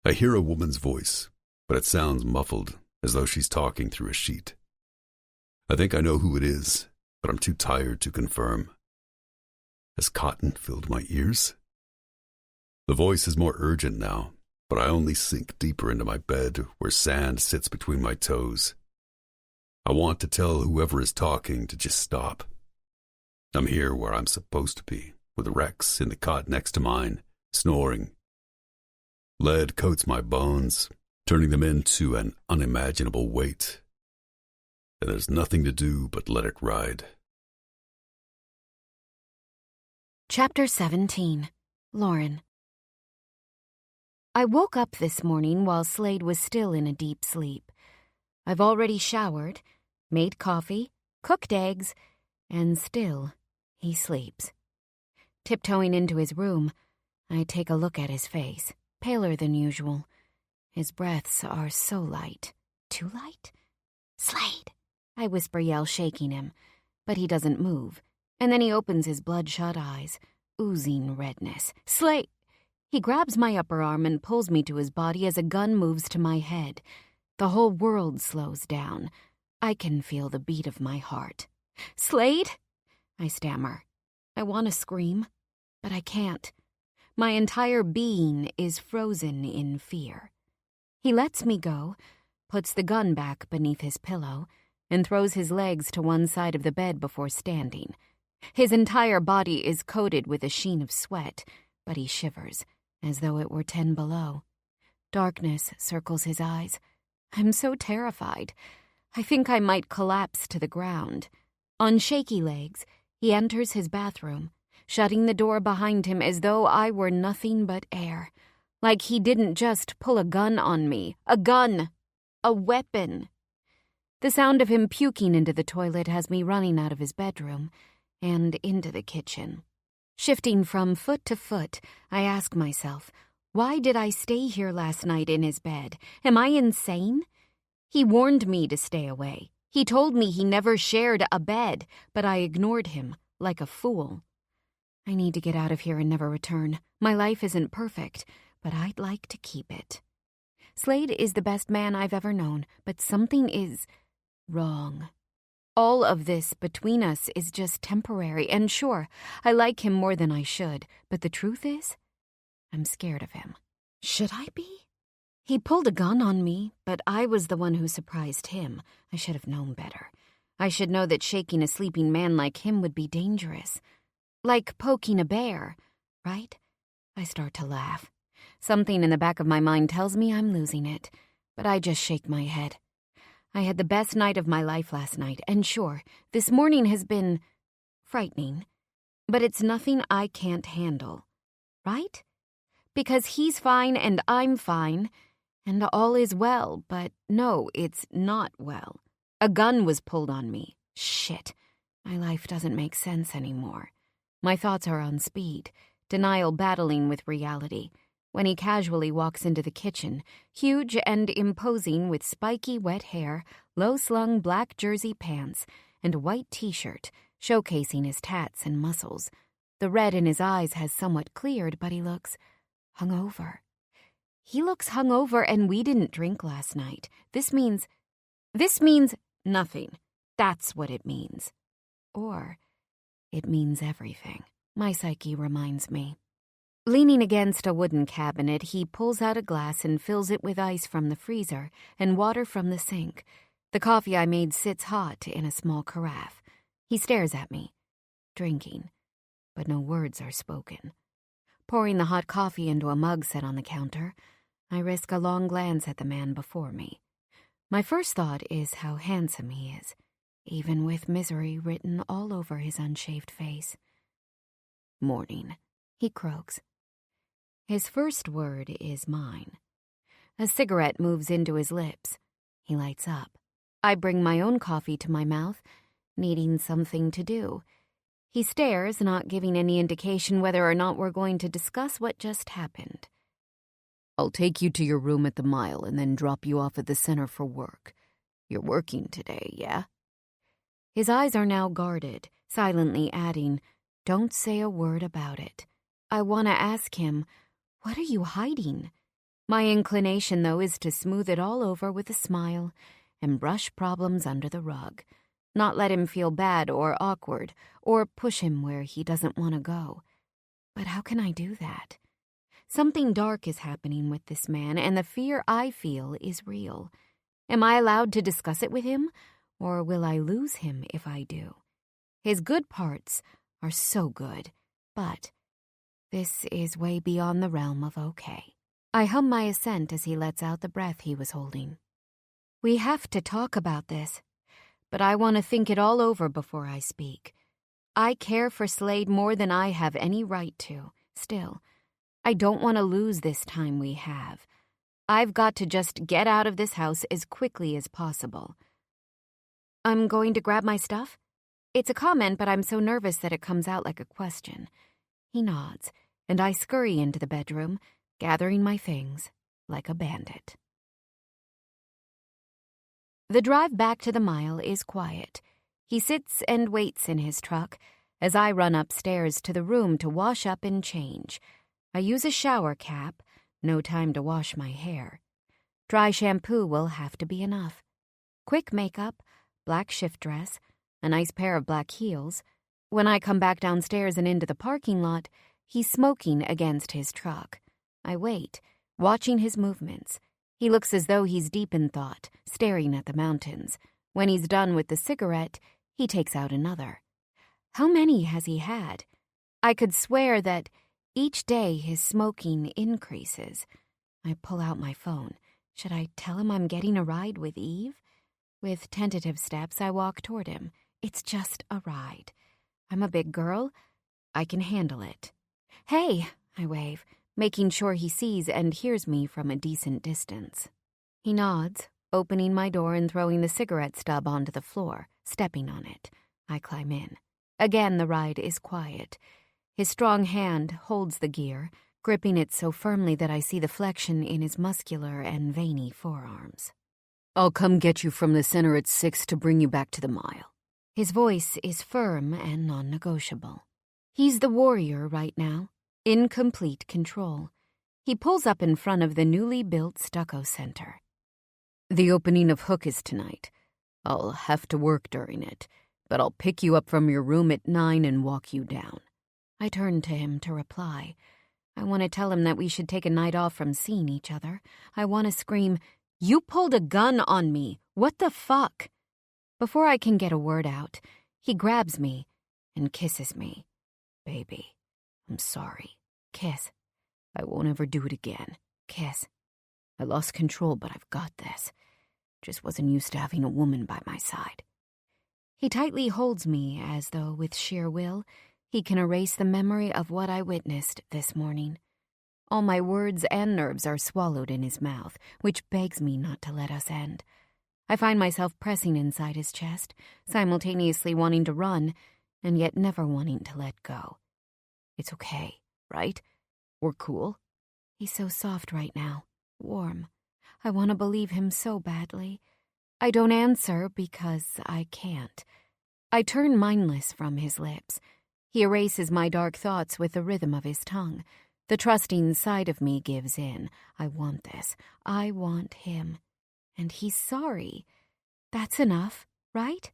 I hear a woman's voice, but it sounds muffled, as though she's talking through a sheet. I think I know who it is, but I'm too tired to confirm. Has cotton filled my ears? The voice is more urgent now, but I only sink deeper into my bed where sand sits between my toes. I want to tell whoever is talking to just stop. I'm here where I'm supposed to be, with Rex in the cot next to mine, snoring. Lead coats my bones, turning them into an unimaginable weight. And there's nothing to do but let it ride. Chapter 17. Lauren. I woke up this morning while Slade was still in a deep sleep. I've already showered, made coffee, cooked eggs, and still he sleeps. Tiptoeing into his room, I take a look at his face, paler than usual. His breaths are so light. Too light? Slade! I whisper, yell, shaking him, but he doesn't move, and then he opens his bloodshot eyes, oozing redness. Slade! He grabs my upper arm and pulls me to his body as a gun moves to my head. The whole world slows down. I can feel the beat of my heart. Slade? I stammer. I want to scream, but I can't. My entire being is frozen in fear. He lets me go, puts the gun back beneath his pillow, and throws his legs to one side of the bed before standing. His entire body is coated with a sheen of sweat, but he shivers, as though it were 10 below. Darkness circles his eyes. I'm so terrified. I think I might collapse to the ground. On shaky legs, he enters his bathroom, shutting the door behind him as though I were nothing but air. Like he didn't just pull a gun on me. A gun! A weapon! The sound of him puking into the toilet has me running out of his bedroom and into the kitchen. Shifting from foot to foot, I ask myself, why did I stay here last night in his bed? Am I insane? He warned me to stay away. He told me he never shared a bed, but I ignored him like a fool. I need to get out of here and never return. My life isn't perfect, but I'd like to keep it. Slade is the best man I've ever known, but something is wrong. All of this between us is just temporary, and sure, I like him more than I should, but the truth is, I'm scared of him. Should I be? He pulled a gun on me, but I was the one who surprised him. I should have known better. I should know that shaking a sleeping man like him would be dangerous. Like poking a bear, right? I start to laugh. Something in the back of my mind tells me I'm losing it, but I just shake my head. I had the best night of my life last night, and sure, this morning has been frightening, but it's nothing I can't handle, right? Because he's fine and I'm fine, and all is well, but no, it's not well. A gun was pulled on me. Shit, my life doesn't make sense anymore. My thoughts are on speed, denial battling with reality, when he casually walks into the kitchen, huge and imposing with spiky wet hair, low-slung black jersey pants, and a white t-shirt, showcasing his tats and muscles. The red in his eyes has somewhat cleared, but he looks hungover. He looks hungover, and we didn't drink last night. This means nothing. That's what it means. Or it means everything, my psyche reminds me. Leaning against a wooden cabinet, he pulls out a glass and fills it with ice from the freezer and water from the sink. The coffee I made sits hot in a small carafe. He stares at me, drinking, but no words are spoken. Pouring the hot coffee into a mug set on the counter, I risk a long glance at the man before me. My first thought is how handsome he is, even with misery written all over his unshaved face. Morning, he croaks. His first word is mine. A cigarette moves into his lips. He lights up. I bring my own coffee to my mouth, needing something to do. He stares, not giving any indication whether or not we're going to discuss what just happened. I'll take you to your room at the Mile and then drop you off at the center for work. You're working today, yeah? His eyes are now guarded, silently adding, "Don't say a word about it." I want to ask him, what are you hiding? My inclination, though, is to smooth it all over with a smile and brush problems under the rug, not let him feel bad or awkward, or push him where he doesn't want to go. But how can I do that? Something dark is happening with this man, and the fear I feel is real. Am I allowed to discuss it with him, or will I lose him if I do? His good parts are so good, but this is way beyond the realm of okay. I hum my assent as he lets out the breath he was holding. We have to talk about this, but I want to think it all over before I speak. I care for Slade more than I have any right to. Still, I don't want to lose this time we have. I've got to just get out of this house as quickly as possible. I'm going to grab my stuff? It's a comment, but I'm so nervous that it comes out like a question. He nods, and I scurry into the bedroom, gathering my things like a bandit. The drive back to the Mile is quiet. He sits and waits in his truck as I run upstairs to the room to wash up and change. I use a shower cap, no time to wash my hair. Dry shampoo will have to be enough. Quick makeup, black shift dress, a nice pair of black heels. When I come back downstairs and into the parking lot, he's smoking against his truck. I wait, watching his movements. He looks as though he's deep in thought, staring at the mountains. When he's done with the cigarette, he takes out another. How many has he had? I could swear that each day his smoking increases. I pull out my phone. Should I tell him I'm getting a ride with Eve? With tentative steps, I walk toward him. It's just a ride. I'm a big girl, I can handle it. Hey, I wave, making sure he sees and hears me from a decent distance. He nods, opening my door and throwing the cigarette stub onto the floor, stepping on it. I climb in. Again, the ride is quiet. His strong hand holds the gear, gripping it so firmly that I see the flexion in his muscular and veiny forearms. I'll come get you from the center at 6 to bring you back to the mile. His voice is firm and non-negotiable. He's the warrior right now, in complete control. He pulls up in front of the newly built stucco center. The opening of Hook is tonight. I'll have to work during it, but I'll pick you up from your room at 9 and walk you down. I turn to him to reply. I want to tell him that we should take a night off from seeing each other. I want to scream, "You pulled a gun on me! What the fuck?" Before I can get a word out, he grabs me and kisses me. Baby, I'm sorry. Kiss. I won't ever do it again. Kiss. I lost control, but I've got this. Just wasn't used to having a woman by my side. He tightly holds me as though, with sheer will, he can erase the memory of what I witnessed this morning. All my words and nerves are swallowed in his mouth, which begs me not to let us end. I find myself pressing inside his chest, simultaneously wanting to run, and yet never wanting to let go. It's okay, right? We're cool. He's so soft right now, warm. I want to believe him so badly. I don't answer because I can't. I turn mindless from his lips. He erases my dark thoughts with the rhythm of his tongue. The trusting side of me gives in. I want this. I want him. And he's sorry. That's enough, right?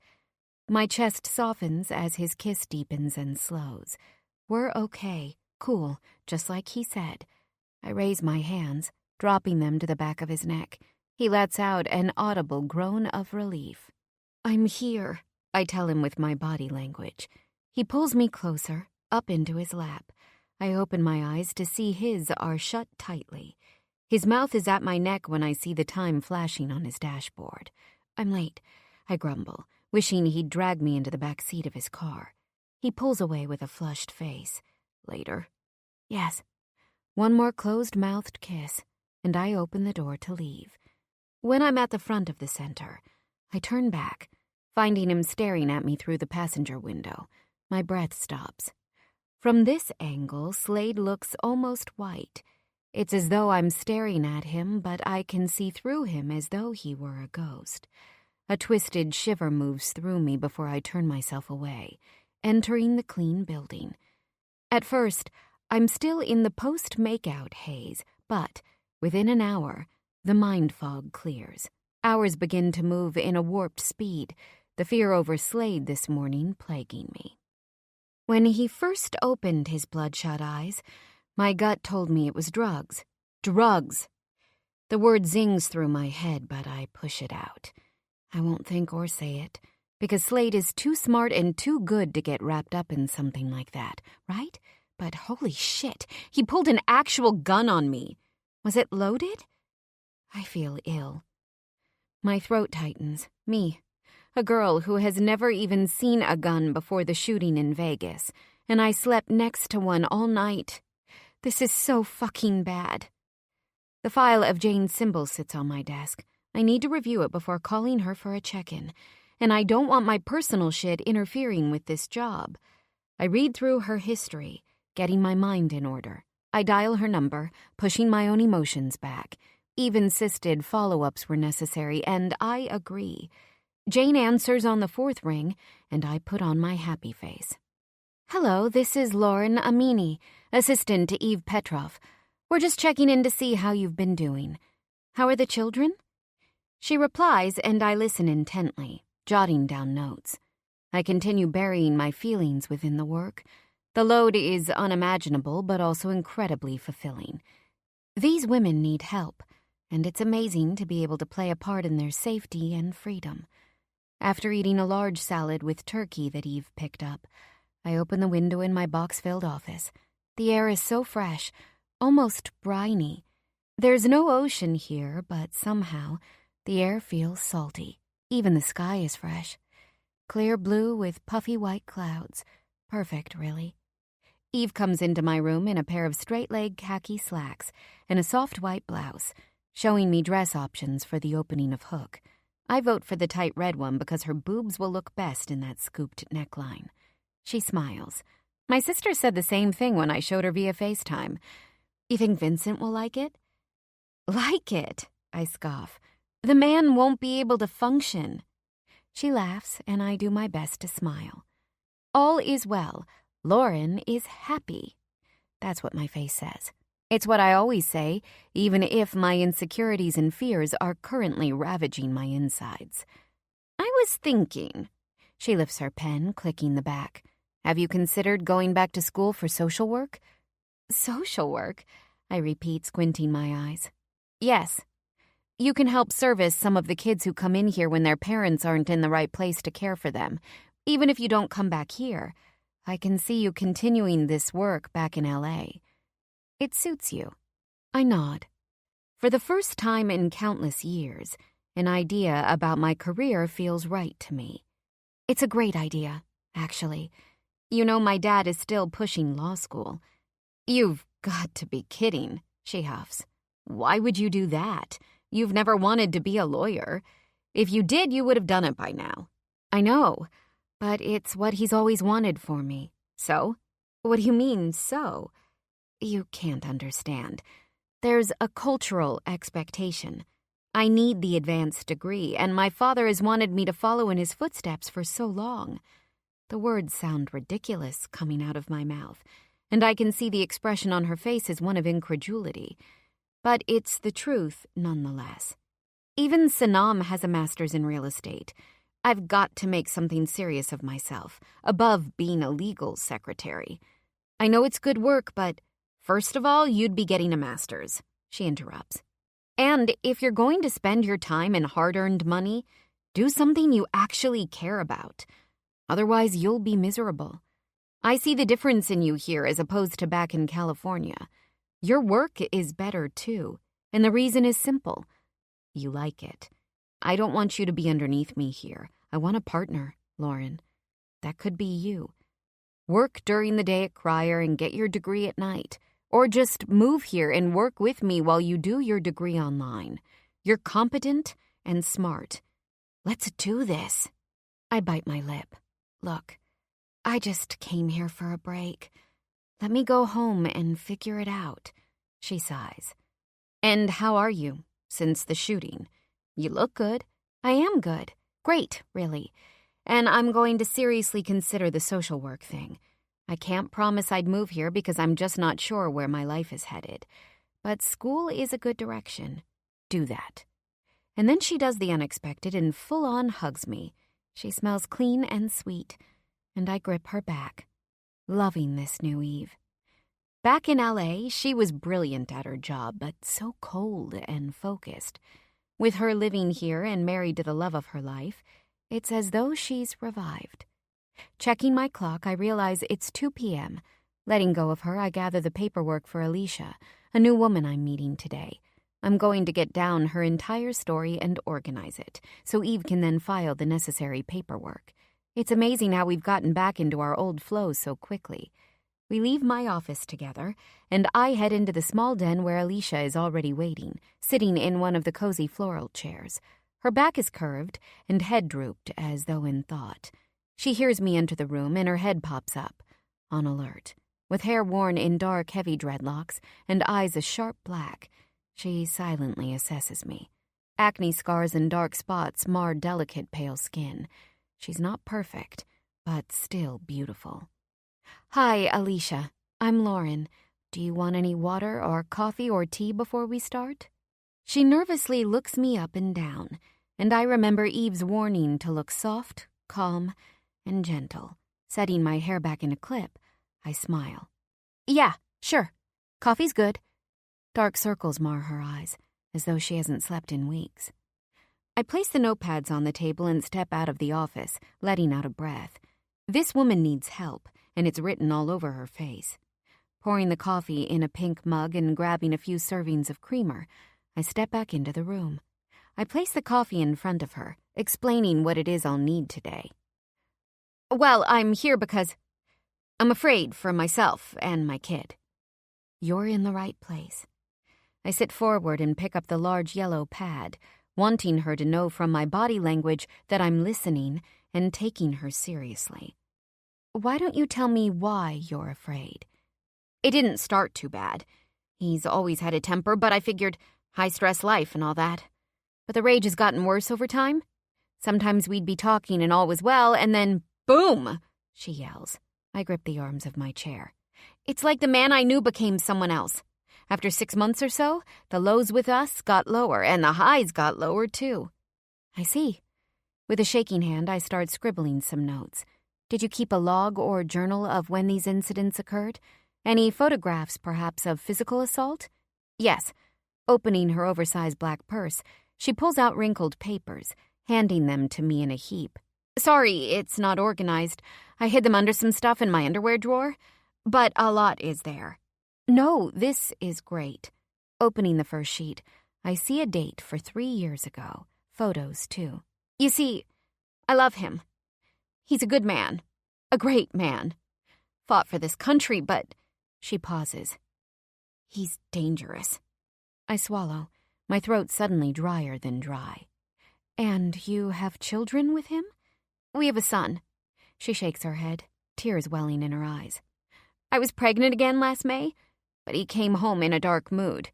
My chest softens as his kiss deepens and slows. We're okay, cool, just like he said. I raise my hands, dropping them to the back of his neck. He lets out an audible groan of relief. "I'm here," I tell him with my body language. He pulls me closer, up into his lap. I open my eyes to see his are shut tightly. His mouth is at my neck when I see the time flashing on his dashboard. I'm late, I grumble, wishing he'd drag me into the back seat of his car. He pulls away with a flushed face. Later. Yes. One more closed-mouthed kiss, and I open the door to leave. When I'm at the front of the center, I turn back, finding him staring at me through the passenger window. My breath stops. From this angle, Slade looks almost white. It's as though I'm staring at him, but I can see through him as though he were a ghost. A twisted shiver moves through me before I turn myself away, entering the clean building. At first, I'm still in the post-makeout haze, but within an hour, the mind fog clears. Hours begin to move in a warped speed, the fear over Slade this morning plaguing me. When he first opened his bloodshot eyes, my gut told me it was drugs. Drugs! The word zings through my head, but I push it out. I won't think or say it, because Slade is too smart and too good to get wrapped up in something like that, right? But holy shit, he pulled an actual gun on me. Was it loaded? I feel ill. My throat tightens. Me, a girl who has never even seen a gun before the shooting in Vegas, and I slept next to one all night. This is so fucking bad. The file of Jane's symbols sits on my desk. I need to review it before calling her for a check-in, and I don't want my personal shit interfering with this job. I read through her history, getting my mind in order. I dial her number, pushing my own emotions back. Eve insisted follow-ups were necessary, and I agree. Jane answers on the fourth ring, and I put on my happy face. "Hello, this is Lauren Amini, assistant to Eve Petrov. We're just checking in to see how you've been doing. How are the children?" She replies, and I listen intently, jotting down notes. I continue burying my feelings within the work. The load is unimaginable, but also incredibly fulfilling. These women need help, and it's amazing to be able to play a part in their safety and freedom. After eating a large salad with turkey that Eve picked up, I open the window in my box-filled office. The air is so fresh, almost briny. There's no ocean here, but somehow the air feels salty. Even the sky is fresh. Clear blue with puffy white clouds. Perfect, really. Eve comes into my room in a pair of straight-leg khaki slacks and a soft white blouse, showing me dress options for the opening of hook. I vote for the tight red one because her boobs will look best in that scooped neckline. She smiles. My sister said the same thing when I showed her via FaceTime. You think Vincent will like it? Like it? I scoff. The man won't be able to function. She laughs, and I do my best to smile. All is well. Lauren is happy. That's what my face says. It's what I always say, even if my insecurities and fears are currently ravaging my insides. I was thinking. She lifts her pen, clicking the back. Have you considered going back to school for social work? Social work? I repeat, squinting my eyes. Yes. You can help service some of the kids who come in here when their parents aren't in the right place to care for them, even if you don't come back here. I can see you continuing this work back in L.A. It suits you. I nod. For the first time in countless years, an idea about my career feels right to me. It's a great idea, actually. You know, my dad is still pushing law school. You've got to be kidding, she huffs. Why would you do that? You've never wanted to be a lawyer. If you did, you would have done it by now. I know, but it's what he's always wanted for me. So? What do you mean, so? You can't understand. There's a cultural expectation. I need the advanced degree, and my father has wanted me to follow in his footsteps for so long. The words sound ridiculous coming out of my mouth, and I can see the expression on her face is one of incredulity. But it's the truth nonetheless. Even Sanam has a master's in real estate. I've got to make something serious of myself, above being a legal secretary. I know it's good work, but first of all, you'd be getting a master's, she interrupts. And if you're going to spend your time and hard-earned money, do something you actually care about. Otherwise, you'll be miserable. I see the difference in you here as opposed to back in California. Your work is better, too, and the reason is simple. You like it. I don't want you to be underneath me here. I want a partner, Lauren. That could be you. Work during the day at Crier and get your degree at night. Or just move here and work with me while you do your degree online. You're competent and smart. Let's do this. I bite my lip. Look, I just came here for a break. Let me go home and figure it out, she sighs. And how are you, since the shooting? You look good. I am good. Great, really. And I'm going to seriously consider the social work thing. I can't promise I'd move here because I'm just not sure where my life is headed. But school is a good direction. Do that. And then she does the unexpected and full-on hugs me. She smells clean and sweet, and I grip her back. Loving this new Eve. Back in L.A., she was brilliant at her job, but so cold and focused. With her living here and married to the love of her life, it's as though she's revived. Checking my clock, I realize it's 2 p.m. Letting go of her, I gather the paperwork for Alicia, a new woman I'm meeting today. I'm going to get down her entire story and organize it, so Eve can then file the necessary paperwork. It's amazing how we've gotten back into our old flow so quickly. We leave my office together, and I head into the small den where Alicia is already waiting, sitting in one of the cozy floral chairs. Her back is curved and head drooped as though in thought. She hears me enter the room, and her head pops up, on alert. With hair worn in dark, heavy dreadlocks and eyes a sharp black, she silently assesses me. Acne scars and dark spots mar delicate, pale skin. She's not perfect, but still beautiful. Hi, Alicia. I'm Lauren. Do you want any water or coffee or tea before we start? She nervously looks me up and down, and I remember Eve's warning to look soft, calm, and gentle. Setting my hair back in a clip, I smile. Yeah, sure. Coffee's good. Dark circles mar her eyes, as though she hasn't slept in weeks. I place the notepads on the table and step out of the office, letting out a breath. This woman needs help, and it's written all over her face. Pouring the coffee in a pink mug and grabbing a few servings of creamer, I step back into the room. I place the coffee in front of her, explaining what it is I'll need today. Well, I'm here because... I'm afraid for myself and my kid. You're in the right place. I sit forward and pick up the large yellow pad, wanting her to know from my body language that I'm listening and taking her seriously. Why don't you tell me why you're afraid? It didn't start too bad. He's always had a temper, but I figured high-stress life and all that. But the rage has gotten worse over time. Sometimes we'd be talking and all was well, and then, boom, she yells. I grip the arms of my chair. It's like the man I knew became someone else. After 6 months or so, the lows with us got lower, and the highs got lower, too. I see. With a shaking hand, I start scribbling some notes. Did you keep a log or journal of when these incidents occurred? Any photographs, perhaps, of physical assault? Yes. Opening her oversized black purse, she pulls out wrinkled papers, handing them to me in a heap. Sorry, it's not organized. I hid them under some stuff in my underwear drawer, but a lot is there. No, this is great. Opening the first sheet, I see a date for 3 years ago. Photos, too. You see, I love him. He's a good man. A great man. Fought for this country, but... She pauses. He's dangerous. I swallow, my throat suddenly drier than dry. And you have children with him? We have a son. She shakes her head, tears welling in her eyes. I was pregnant again last May, but he came home in a dark mood.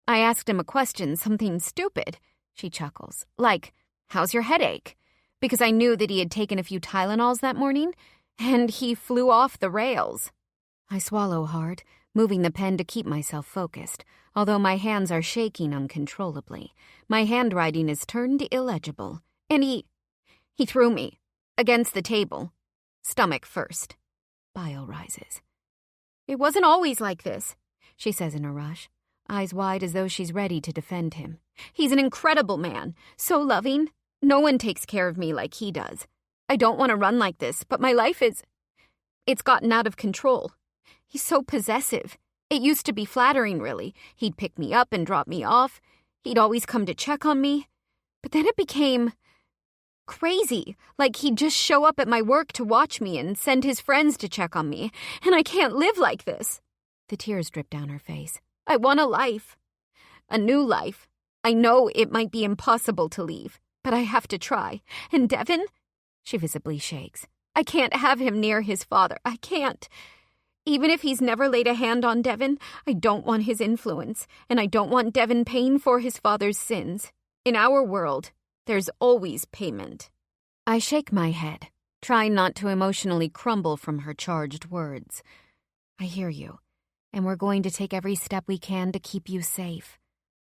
I asked him a question, something stupid. She chuckles. Like, how's your headache? Because I knew that he had taken a few Tylenols that morning, and he flew off the rails. I swallow hard, moving the pen to keep myself focused, although my hands are shaking uncontrollably. My handwriting is turned illegible, and he threw me against the table, stomach first. Bile rises. It wasn't always like this, she says in a rush, eyes wide as though she's ready to defend him. He's an incredible man, so loving. No one takes care of me like he does. I don't want to run like this, but my life it's gotten out of control. He's so possessive. It used to be flattering, really. He'd pick me up and drop me off. He'd always come to check on me. But then it became crazy, like he'd just show up at my work to watch me and send his friends to check on me, and I can't live like this. The tears drip down her face. I want a life. A new life. I know it might be impossible to leave, but I have to try. And Devin? She visibly shakes. I can't have him near his father. I can't. Even if he's never laid a hand on Devin, I don't want his influence, and I don't want Devin paying for his father's sins. In our world, there's always payment. I shake my head, trying not to emotionally crumble from her charged words. I hear you, and we're going to take every step we can to keep you safe.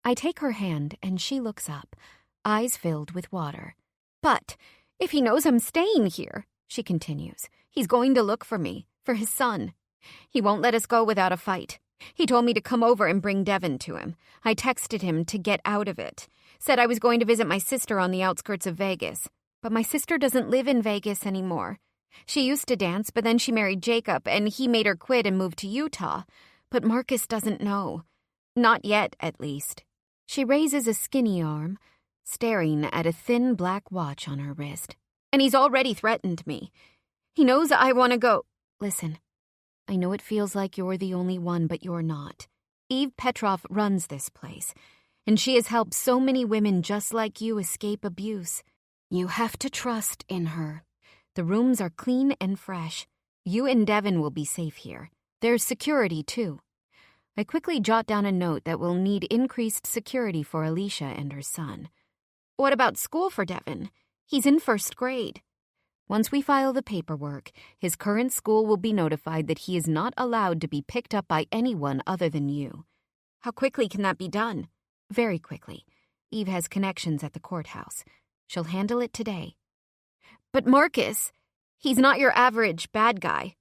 I take her hand, and she looks up, eyes filled with water. But if he knows I'm staying here, she continues, he's going to look for me, for his son. He won't let us go without a fight. He told me to come over and bring Devin to him. I texted him to get out of it. Said I was going to visit my sister on the outskirts of Vegas. But my sister doesn't live in Vegas anymore. She used to dance, but then she married Jacob, and he made her quit and move to Utah. But Marcus doesn't know. Not yet, at least. She raises a skinny arm, staring at a thin black watch on her wrist. And he's already threatened me. He knows I want to go. Listen. I know it feels like you're the only one, but you're not. Eve Petrov runs this place, and she has helped so many women just like you escape abuse. You have to trust in her. The rooms are clean and fresh. You and Devin will be safe here. There's security, too. I quickly jot down a note that will need increased security for Alicia and her son. What about school for Devin? He's in 1st grade. Once we file the paperwork, his current school will be notified that he is not allowed to be picked up by anyone other than you. How quickly can that be done? Very quickly. Eve has connections at the courthouse. She'll handle it today. But Marcus, he's not your average bad guy.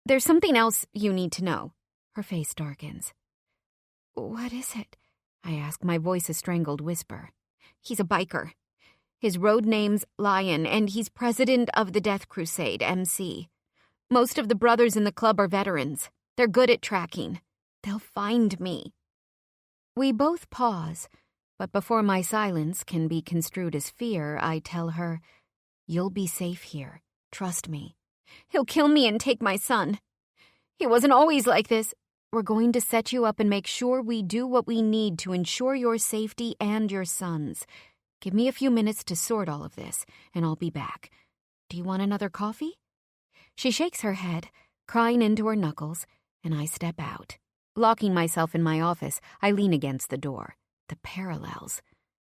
There's something else you need to know. Her face darkens. What is it? I ask, my voice a strangled whisper. He's a biker. His road name's Lion, and he's president of the Death Crusade, MC. Most of the brothers in the club are veterans. They're good at tracking. They'll find me. We both pause, but before my silence can be construed as fear, I tell her, you'll be safe here. Trust me. He'll kill me and take my son. He wasn't always like this. We're going to set you up and make sure we do what we need to ensure your safety and your son's. Give me a few minutes to sort all of this, and I'll be back. Do you want another coffee?" She shakes her head, crying into her knuckles, and I step out. Locking myself in my office, I lean against the door. The parallels.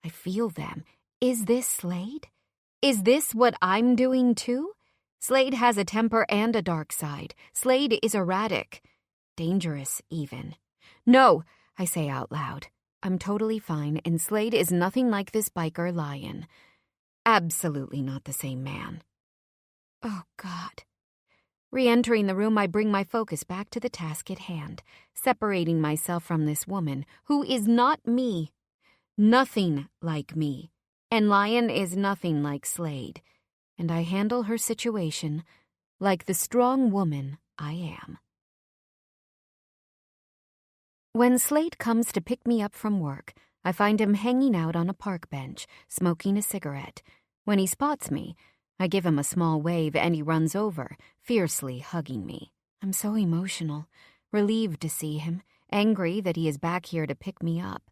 I feel them. Is this Slade? Is this what I'm doing too? Slade has a temper and a dark side. Slade is erratic. Dangerous, even. "No," I say out loud. I'm totally fine, and Slade is nothing like this biker lion. Absolutely not the same man. Oh, God. Re-entering the room, I bring my focus back to the task at hand, separating myself from this woman, who is not me. Nothing like me. And Lion is nothing like Slade. And I handle her situation like the strong woman I am. When Slade comes to pick me up from work, I find him hanging out on a park bench, smoking a cigarette. When he spots me, I give him a small wave and he runs over, fiercely hugging me. I'm so emotional, relieved to see him, angry that he is back here to pick me up.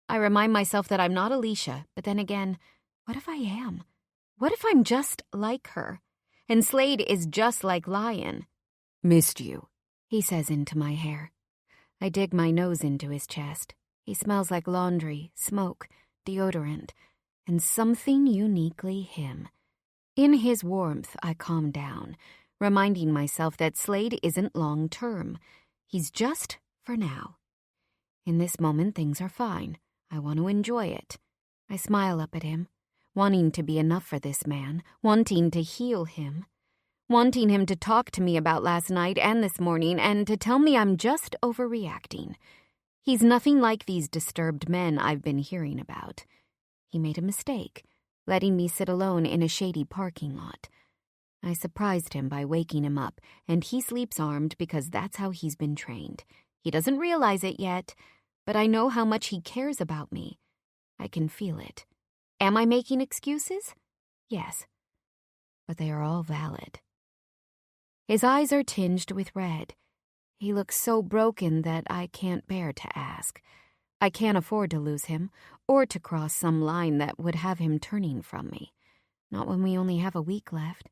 I remind myself that I'm not Alicia, but then again, what if I am? What if I'm just like her? And Slade is just like Lion. "Missed you," he says into my hair. I dig my nose into his chest. He smells like laundry, smoke, deodorant, and something uniquely him. In his warmth, I calm down, reminding myself that Slade isn't long-term. He's just for now. In this moment, things are fine. I want to enjoy it. I smile up at him, wanting to be enough for this man, wanting to heal him, wanting him to talk to me about last night and this morning and to tell me I'm just overreacting. He's nothing like these disturbed men I've been hearing about. He made a mistake, letting me sit alone in a shady parking lot. I surprised him by waking him up, and he sleeps armed because that's how he's been trained. He doesn't realize it yet, but I know how much he cares about me. I can feel it. Am I making excuses? Yes, but they are all valid. His eyes are tinged with red. He looks so broken that I can't bear to ask. I can't afford to lose him, or to cross some line that would have him turning from me. Not when we only have a week left.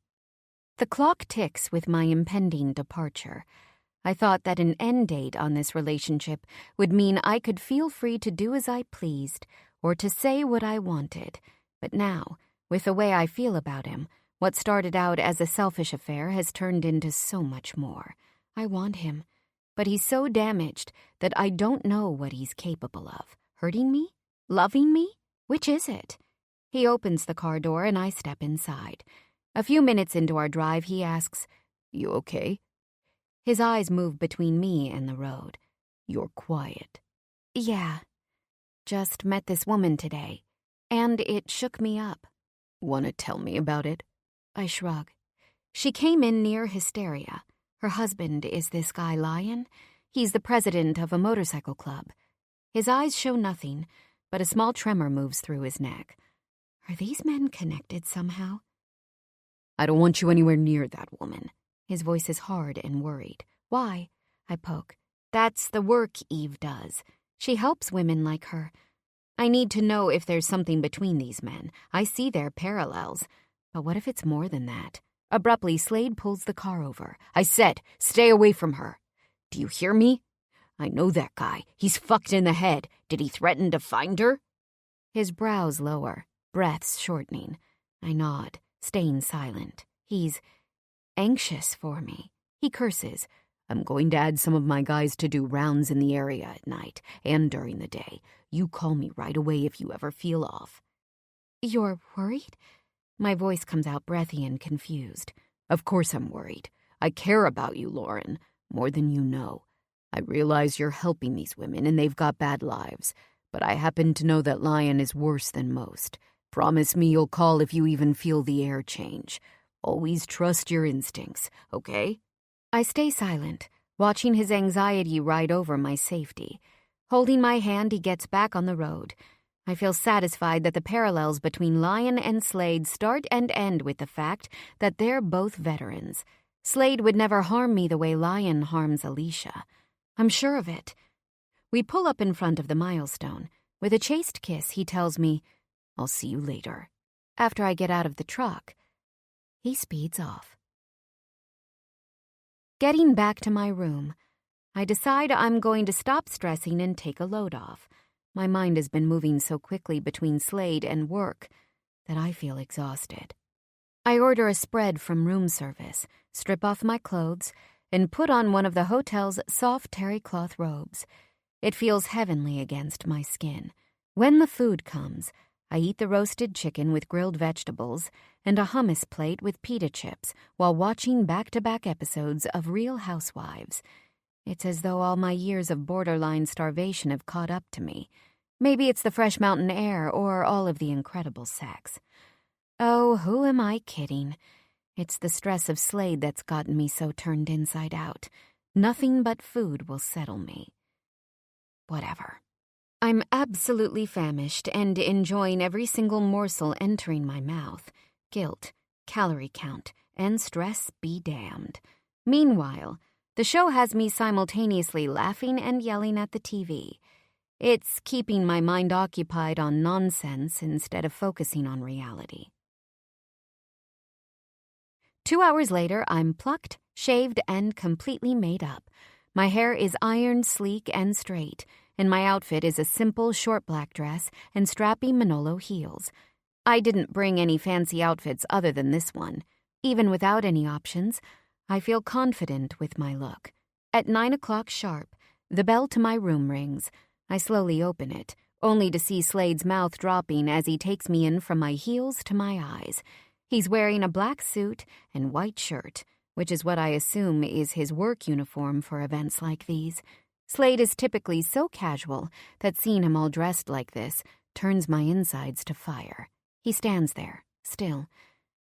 The clock ticks with my impending departure. I thought that an end date on this relationship would mean I could feel free to do as I pleased, or to say what I wanted. But now, with the way I feel about him, what started out as a selfish affair has turned into so much more. I want him, but he's so damaged that I don't know what he's capable of. Hurting me? Loving me? Which is it? He opens the car door and I step inside. A few minutes into our drive, he asks, "You okay?" His eyes move between me and the road. "You're quiet." "Yeah. Just met this woman today, and it shook me up." "Wanna tell me about it?" I shrug. She came in near hysteria. Her husband is this guy Lion. He's the president of a motorcycle club. His eyes show nothing, but a small tremor moves through his neck. Are these men connected somehow? "I don't want you anywhere near that woman." His voice is hard and worried. "Why?" I poke. "That's the work Eve does. She helps women like her. I need to know if there's something between these men. I see their parallels. But what if it's more than that?" Abruptly, Slade pulls the car over. "I said, stay away from her. Do you hear me? I know that guy. He's fucked in the head. Did he threaten to find her?" His brows lower, breaths shortening. I nod, staying silent. He's anxious for me. He curses. "I'm going to add some of my guys to do rounds in the area at night and during the day. You call me right away if you ever feel off." "You're worried?" My voice comes out breathy and confused. "Of course I'm worried. I care about you, Lauren, more than you know. I realize you're helping these women and they've got bad lives, but I happen to know that Lion is worse than most. Promise me you'll call if you even feel the air change. Always trust your instincts, okay?" I stay silent, watching his anxiety ride over my safety. Holding my hand, he gets back on the road. I feel satisfied that the parallels between Lion and Slade start and end with the fact that they're both veterans. Slade would never harm me the way Lion harms Alicia. I'm sure of it. We pull up in front of the milestone. With a chaste kiss, he tells me, "I'll see you later." After I get out of the truck, he speeds off. Getting back to my room, I decide I'm going to stop stressing and take a load off. My mind has been moving so quickly between Slade and work that I feel exhausted. I order a spread from room service, strip off my clothes, and put on one of the hotel's soft terry cloth robes. It feels heavenly against my skin. When the food comes, I eat the roasted chicken with grilled vegetables and a hummus plate with pita chips while watching back-to-back episodes of Real Housewives. It's as though all my years of borderline starvation have caught up to me. Maybe it's the fresh mountain air or all of the incredible sex. Oh, who am I kidding? It's the stress of Slade that's gotten me so turned inside out. Nothing but food will settle me. Whatever. I'm absolutely famished and enjoying every single morsel entering my mouth. Guilt, calorie count, and stress be damned. Meanwhile, the show has me simultaneously laughing and yelling at the TV. It's keeping my mind occupied on nonsense instead of focusing on reality. 2 hours later, I'm plucked, shaved, and completely made up. My hair is ironed, sleek, and straight, and my outfit is a simple short black dress and strappy Manolo heels. I didn't bring any fancy outfits other than this one. Even without any options, I feel confident with my look. At 9 o'clock sharp, the bell to my room rings. I slowly open it, only to see Slade's mouth dropping as he takes me in from my heels to my eyes. He's wearing a black suit and white shirt, which is what I assume is his work uniform for events like these. Slade is typically so casual that seeing him all dressed like this turns my insides to fire. He stands there, still,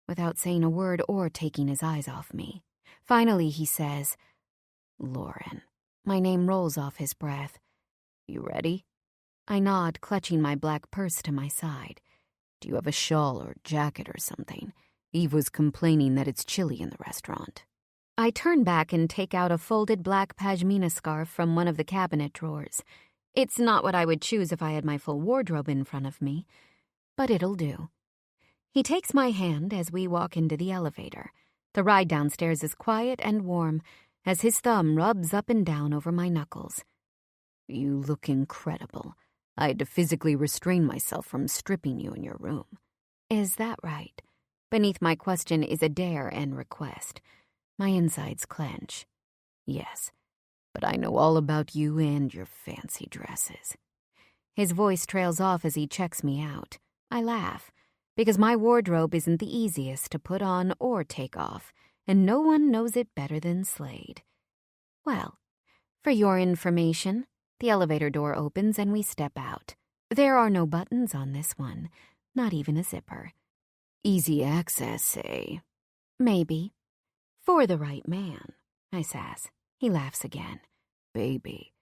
without saying a word or taking his eyes off me. Finally, he says, "Lauren." My name rolls off his breath. "You ready?" I nod, clutching my black purse to my side. "Do you have a shawl or jacket or something? Eve was complaining that it's chilly in the restaurant." I turn back and take out a folded black pashmina scarf from one of the cabinet drawers. It's not what I would choose if I had my full wardrobe in front of me, but it'll do. He takes my hand as we walk into the elevator. The ride downstairs is quiet and warm as his thumb rubs up and down over my knuckles. "You look incredible. I had to physically restrain myself from stripping you in your room." Is that right? Beneath my question is a dare and request. My insides clench. "Yes, but I know all about you and your fancy dresses." His voice trails off as he checks me out. I laugh, because my wardrobe isn't the easiest to put on or take off, and no one knows it better than Slade. Well, for your information, the elevator door opens and we step out. There are no buttons on this one, not even a zipper. Easy access, eh? Maybe. For the right man, I sass. He laughs again. "Baby,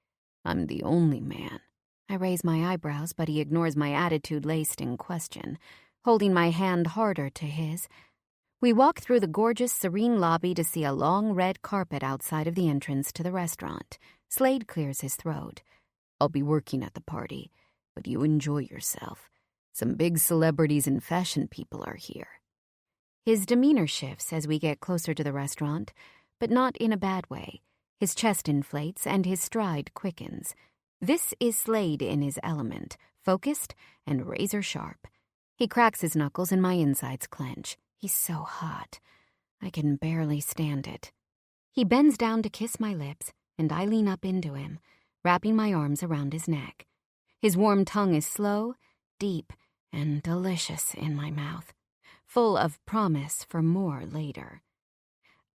I'm the only man." I raise my eyebrows, but he ignores my attitude-laced in question, holding my hand harder to his. We walk through the gorgeous, serene lobby to see a long red carpet outside of the entrance to the restaurant. Slade clears his throat. "I'll be working at the party, but you enjoy yourself. Some big celebrities and fashion people are here." His demeanor shifts as we get closer to the restaurant, but not in a bad way. His chest inflates and his stride quickens. This is Slade in his element, focused and razor sharp. He cracks his knuckles and my insides clench. He's so hot. I can barely stand it. He bends down to kiss my lips, and I lean up into him, wrapping my arms around his neck. His warm tongue is slow, deep, and delicious in my mouth, full of promise for more later.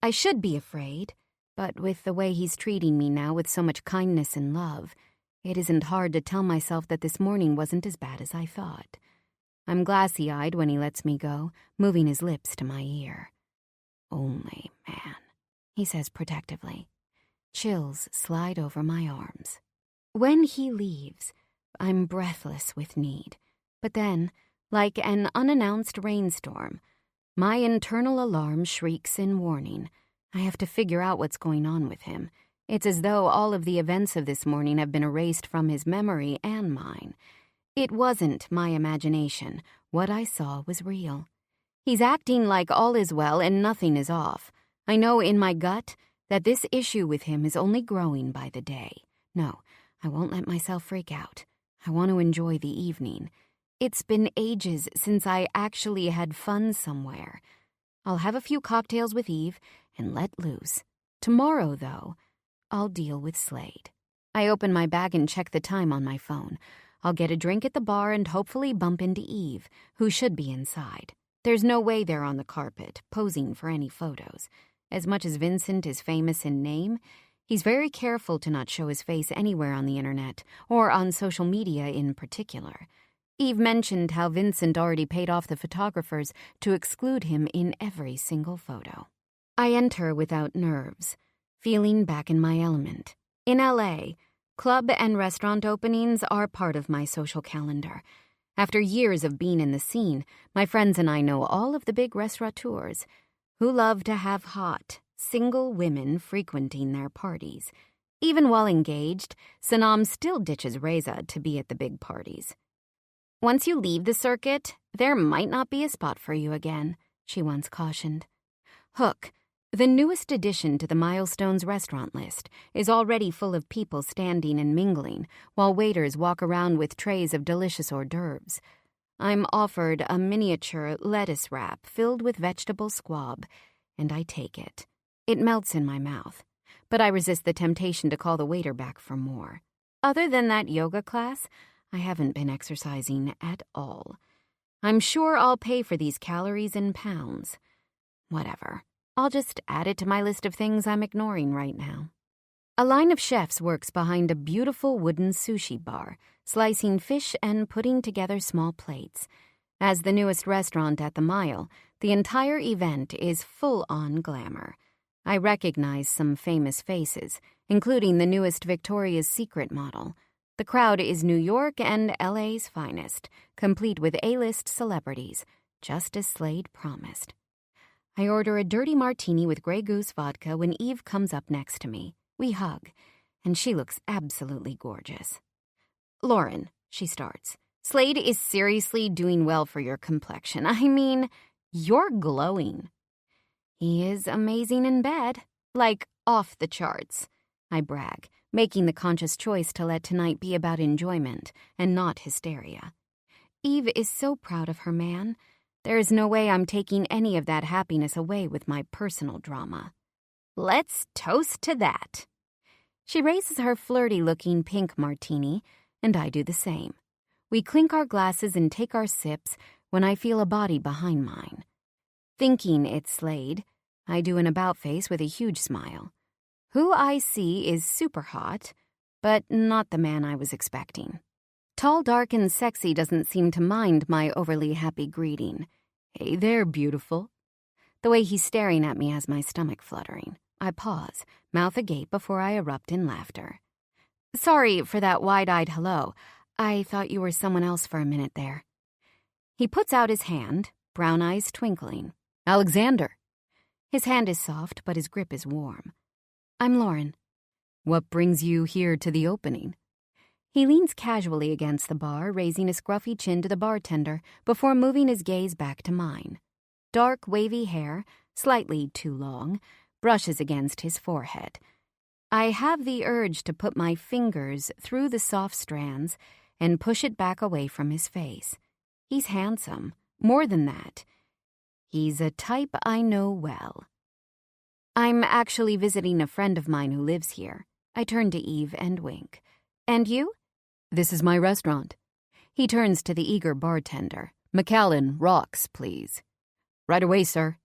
I should be afraid, but with the way he's treating me now with so much kindness and love, it isn't hard to tell myself that this morning wasn't as bad as I thought. I'm glassy-eyed when he lets me go, moving his lips to my ear. "Only man," he says protectively. Chills slide over my arms. When he leaves, I'm breathless with need. But then, like an unannounced rainstorm, my internal alarm shrieks in warning. I have to figure out what's going on with him. It's as though all of the events of this morning have been erased from his memory and mine. It wasn't my imagination. What I saw was real. He's acting like all is well and nothing is off. I know in my gut that this issue with him is only growing by the day. No, I won't let myself freak out. I want to enjoy the evening. It's been ages since I actually had fun somewhere. I'll have a few cocktails with Eve and let loose. Tomorrow, though, I'll deal with Slade. I open my bag and check the time on my phone. I'll get a drink at the bar and hopefully bump into Eve, who should be inside. There's no way they're on the carpet, posing for any photos. As much as Vincent is famous in name, he's very careful to not show his face anywhere on the internet, or on social media in particular. Eve mentioned how Vincent already paid off the photographers to exclude him in every single photo. I enter without nerves, feeling back in my element. In LA, club and restaurant openings are part of my social calendar. After years of being in the scene, my friends and I know all of the big restaurateurs who love to have hot, single women frequenting their parties. Even while engaged, Sanam still ditches Reza to be at the big parties. "Once you leave the circuit, there might not be a spot for you again," she once cautioned. Hook, the newest addition to the Milestones restaurant list, is already full of people standing and mingling, while waiters walk around with trays of delicious hors d'oeuvres. I'm offered a miniature lettuce wrap filled with vegetable squab, and I take it. It melts in my mouth, but I resist the temptation to call the waiter back for more. Other than that yoga class, I haven't been exercising at all. I'm sure I'll pay for these calories in pounds. Whatever. I'll just add it to my list of things I'm ignoring right now. A line of chefs works behind a beautiful wooden sushi bar, slicing fish and putting together small plates. As the newest restaurant at the Mile, the entire event is full-on glamour. I recognize some famous faces, including the newest Victoria's Secret model. The crowd is New York and LA's finest, complete with A-list celebrities, just as Slade promised. I order a dirty martini with Grey Goose vodka when Eve comes up next to me. We hug, and she looks absolutely gorgeous. "Lauren," she starts, "Slade is seriously doing well for your complexion. I mean, you're glowing." "He is amazing in bed, like off the charts," I brag, making the conscious choice to let tonight be about enjoyment and not hysteria. Eve is so proud of her man. There is no way I'm taking any of that happiness away with my personal drama. "Let's toast to that." She raises her flirty-looking pink martini, and I do the same. We clink our glasses and take our sips when I feel a body behind mine. Thinking it's Slade, I do an about-face with a huge smile. Who I see is super hot, but not the man I was expecting. Tall, dark, and sexy doesn't seem to mind my overly happy greeting. "Hey there, beautiful." The way he's staring at me has my stomach fluttering. I pause, mouth agape before I erupt in laughter. "Sorry for that wide-eyed hello. I thought you were someone else for a minute there." He puts out his hand, brown eyes twinkling. "Alexander." His hand is soft, but his grip is warm. "I'm Lauren." "What brings you here to the opening?" He leans casually against the bar, raising a scruffy chin to the bartender before moving his gaze back to mine. Dark, wavy hair, slightly too long, brushes against his forehead. I have the urge to put my fingers through the soft strands and push it back away from his face. He's handsome. More than that, he's a type I know well. "I'm actually visiting a friend of mine who lives here." I turn to Eve and wink. "And you?" "This is my restaurant." He turns to the eager bartender. "McAllen, rocks, please." "Right away, sir."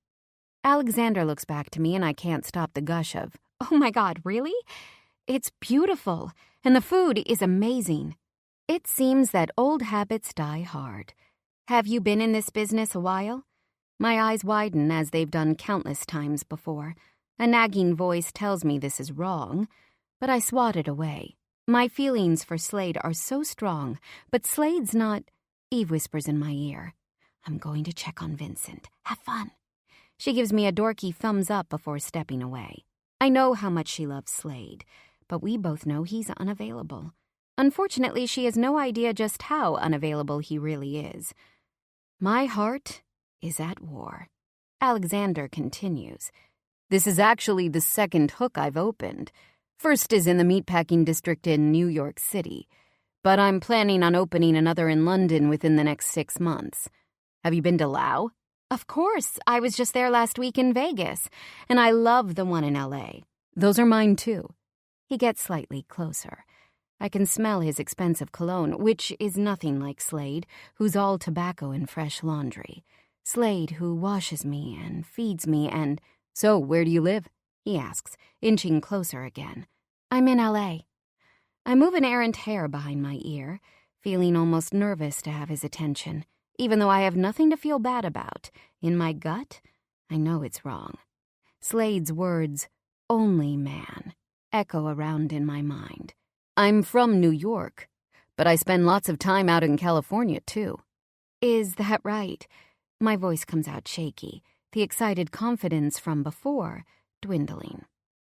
Alexander looks back to me and I can't stop the gush of, "Oh my God, really? It's beautiful, and the food is amazing." It seems that old habits die hard. "Have you been in this business a while?" My eyes widen as they've done countless times before. A nagging voice tells me this is wrong, but I swat it away. My feelings for Slade are so strong, but Slade's not... Eve whispers in my ear, "I'm going to check on Vincent. Have fun." She gives me a dorky thumbs up before stepping away. I know how much she loves Slade, but we both know he's unavailable. Unfortunately, she has no idea just how unavailable he really is. My heart is at war. Alexander continues. This is actually the second hook I've opened. First is in the meatpacking district in New York City, but I'm planning on opening another in London within the next 6 months. Have you been to Lao? Of course, I was just there last week in Vegas, and I love the one in LA. Those are mine too. He gets slightly closer. I can smell his expensive cologne, which is nothing like Slade, who's all tobacco and fresh laundry. Slade, who washes me and feeds me and... So, where do you live? He asks, inching closer again. I'm in LA. I move an errant hair behind my ear, feeling almost nervous to have his attention. Even though I have nothing to feel bad about, in my gut, I know it's wrong. Slade's words, only man, echo around in my mind. I'm from New York, but I spend lots of time out in California, too. Is that right? My voice comes out shaky, the excited confidence from before dwindling.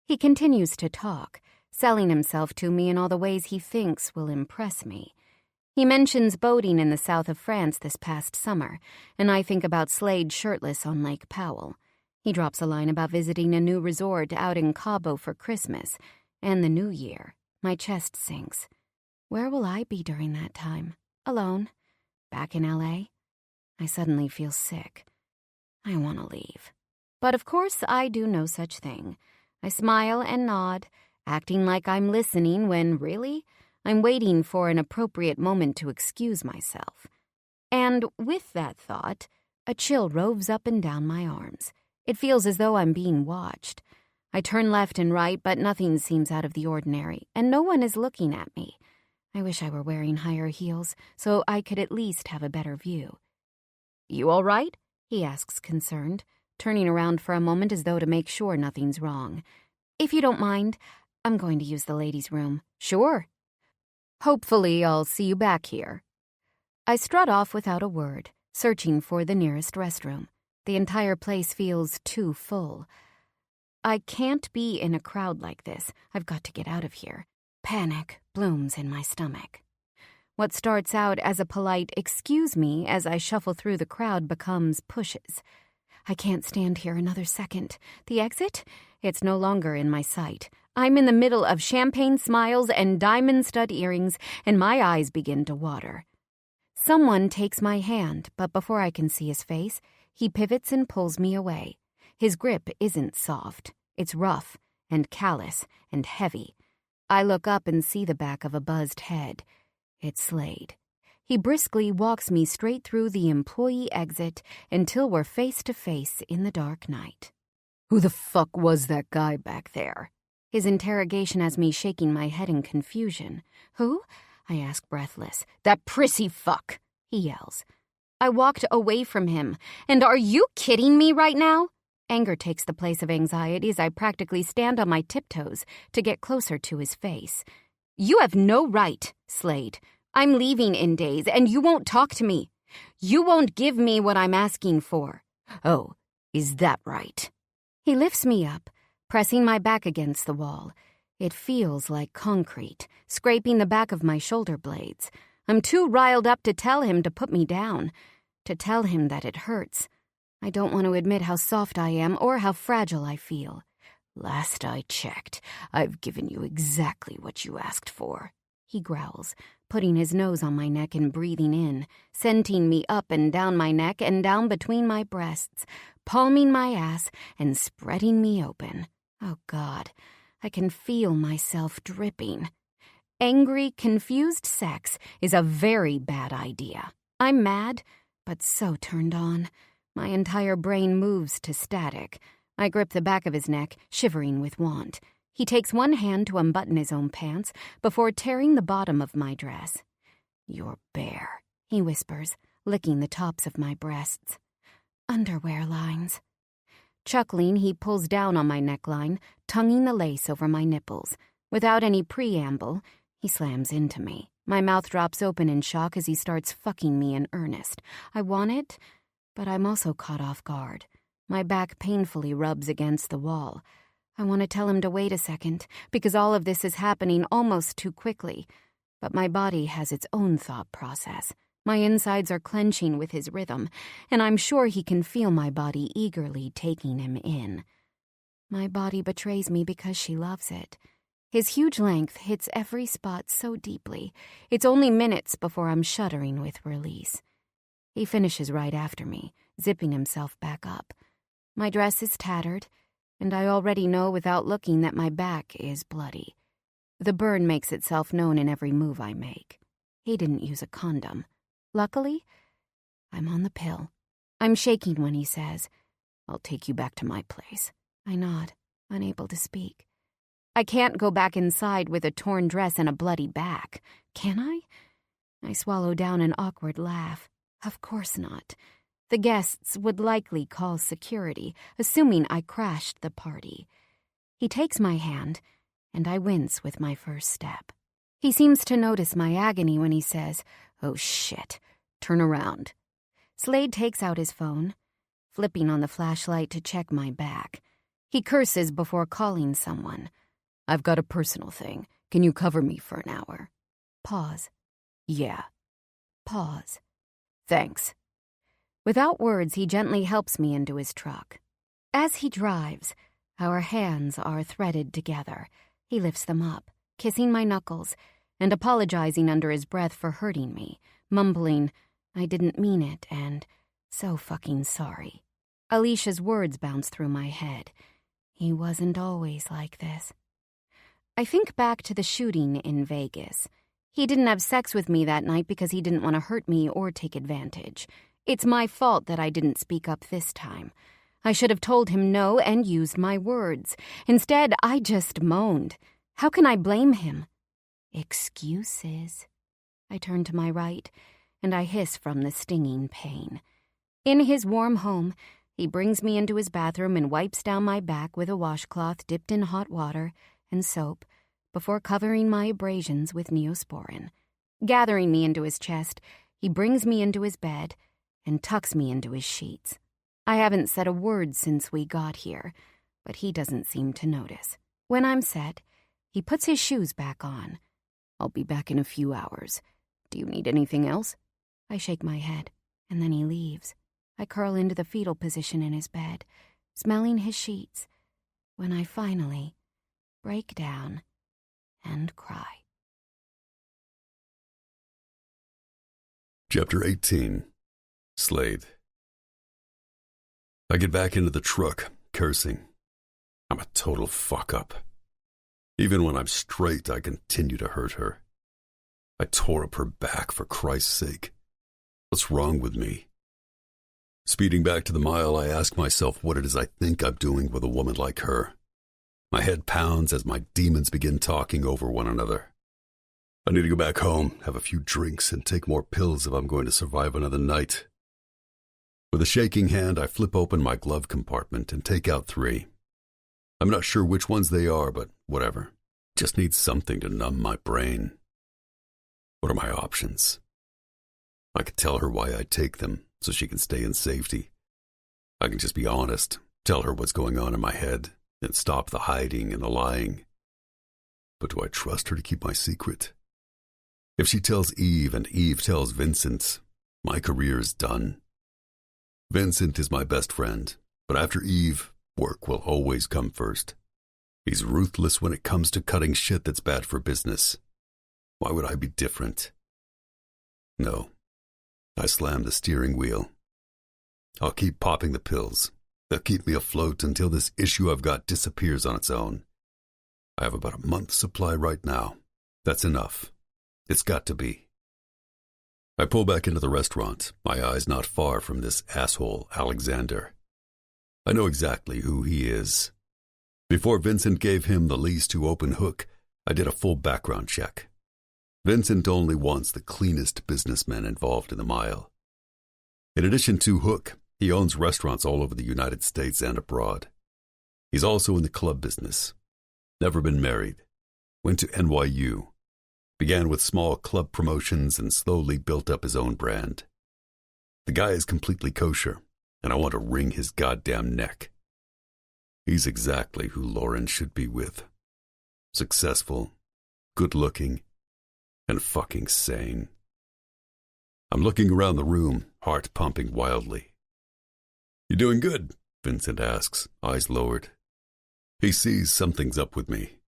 He continues to talk, selling himself to me in all the ways he thinks will impress me. He mentions boating in the south of France this past summer, and I think about Slade shirtless on Lake Powell. He drops a line about visiting a new resort out in Cabo for Christmas and the New Year. My chest sinks. Where will I be during that time? Alone? Back in LA? I suddenly feel sick. I want to leave. But of course I do no such thing. I smile and nod, acting like I'm listening when, really, I'm waiting for an appropriate moment to excuse myself. And with that thought, a chill roves up and down my arms. It feels as though I'm being watched. I turn left and right, but nothing seems out of the ordinary, and no one is looking at me. I wish I were wearing higher heels, so I could at least have a better view. You all right? He asks, concerned, turning around for a moment as though to make sure nothing's wrong. If you don't mind, I'm going to use the ladies' room. Sure. Hopefully I'll see you back here. I strut off without a word, searching for the nearest restroom. The entire place feels too full. I can't be in a crowd like this. I've got to get out of here. Panic blooms in my stomach. What starts out as a polite "excuse me" as I shuffle through the crowd becomes pushes. I can't stand here another second. The exit? It's no longer in my sight. I'm in the middle of champagne smiles and diamond stud earrings, and my eyes begin to water. Someone takes my hand, but before I can see his face, he pivots and pulls me away. His grip isn't soft. It's rough and callous and heavy. I look up and see the back of a buzzed head. It's Slade. He briskly walks me straight through the employee exit until we're face to face in the dark night. Who the fuck was that guy back there? His interrogation has me shaking my head in confusion. Who? I ask breathless. That prissy fuck, he yells. I walked away from him. And are you kidding me right now? Anger takes the place of anxiety as I practically stand on my tiptoes to get closer to his face. You have no right, Slade. I'm leaving in days, and you won't talk to me. You won't give me what I'm asking for. Oh, is that right? He lifts me up, pressing my back against the wall. It feels like concrete, scraping the back of my shoulder blades. I'm too riled up to tell him to put me down, to tell him that it hurts. I don't want to admit how soft I am or how fragile I feel. Last I checked, I've given you exactly what you asked for, he growls, putting his nose on my neck and breathing in, sending me up and down my neck and down between my breasts, palming my ass and spreading me open. Oh, God, I can feel myself dripping. Angry, confused sex is a very bad idea. I'm mad, but so turned on. My entire brain moves to static. I grip the back of his neck, shivering with want. He takes one hand to unbutton his own pants before tearing the bottom of my dress. You're bare, he whispers, licking the tops of my breasts. Underwear lines. Chuckling, he pulls down on my neckline, tonguing the lace over my nipples. Without any preamble, he slams into me. My mouth drops open in shock as he starts fucking me in earnest. I want it, but I'm also caught off guard. My back painfully rubs against the wall. I want to tell him to wait a second, because all of this is happening almost too quickly. But my body has its own thought process. My insides are clenching with his rhythm, and I'm sure he can feel my body eagerly taking him in. My body betrays me because she loves it. His huge length hits every spot so deeply. It's only minutes before I'm shuddering with release. He finishes right after me, zipping himself back up. My dress is tattered, and I already know without looking that my back is bloody. The burn makes itself known in every move I make. He didn't use a condom. Luckily, I'm on the pill. I'm shaking when he says, "I'll take you back to my place." I nod, unable to speak. I can't go back inside with a torn dress and a bloody back, can I? I swallow down an awkward laugh. Of course not. The guests would likely call security, assuming I crashed the party. He takes my hand, and I wince with my first step. He seems to notice my agony when he says, "Oh shit, turn around." Slade takes out his phone, flipping on the flashlight to check my back. He curses before calling someone. "I've got a personal thing. Can you cover me for an hour?" Pause. "Yeah." Pause. "Thanks." Without words, he gently helps me into his truck. As he drives, our hands are threaded together. He lifts them up, kissing my knuckles, and apologizing under his breath for hurting me, mumbling, "I didn't mean it," and "so fucking sorry." Alicia's words bounce through my head. He wasn't always like this. I think back to the shooting in Vegas. He didn't have sex with me that night because he didn't want to hurt me or take advantage. It's my fault that I didn't speak up this time. I should have told him no and used my words. Instead, I just moaned. How can I blame him? Excuses. I turn to my right, and I hiss from the stinging pain. In his warm home, he brings me into his bathroom and wipes down my back with a washcloth dipped in hot water and soap before covering my abrasions with Neosporin. Gathering me into his chest, he brings me into his bed and tucks me into his sheets. I haven't said a word since we got here, but he doesn't seem to notice. When I'm set, he puts his shoes back on. "I'll be back in a few hours. Do you need anything else?" I shake my head, and then he leaves. I curl into the fetal position in his bed, smelling his sheets, when I finally break down and cry. Chapter 18. Slade. I get back into the truck, cursing. I'm a total fuck-up. Even when I'm straight, I continue to hurt her. I tore up her back, for Christ's sake. What's wrong with me? Speeding back to the mile, I ask myself what it is I think I'm doing with a woman like her. My head pounds as my demons begin talking over one another. I need to go back home, have a few drinks, and take more pills if I'm going to survive another night. With a shaking hand, I flip open my glove compartment and take out 3. I'm not sure which ones they are, but whatever. Just need something to numb my brain. What are my options? I could tell her why I take them, so she can stay in safety. I can just be honest, tell her what's going on in my head, and stop the hiding and the lying. But do I trust her to keep my secret? If she tells Eve and Eve tells Vincent, my career is done. Vincent is my best friend, but after Eve, work will always come first. He's ruthless when it comes to cutting shit that's bad for business. Why would I be different? No. I slam the steering wheel. I'll keep popping the pills. They'll keep me afloat until this issue I've got disappears on its own. I have about a month's supply right now. That's enough. It's got to be. I pull back into the restaurant, my eyes not far from this asshole Alexander. I know exactly who he is. Before Vincent gave him the lease to Open Hook, I did a full background check. Vincent only wants the cleanest businessmen involved in the mile. In addition to Hook, he owns restaurants all over the United States and abroad. He's also in the club business. Never been married. Went to NYU. Began with small club promotions and slowly built up his own brand. The guy is completely kosher. and I want to wring his goddamn neck. He's exactly who Lauren should be with. Successful, good-looking, and fucking sane. I'm looking around the room, heart pumping wildly. "You doing good?" Vincent asks, eyes lowered. He sees something's up with me.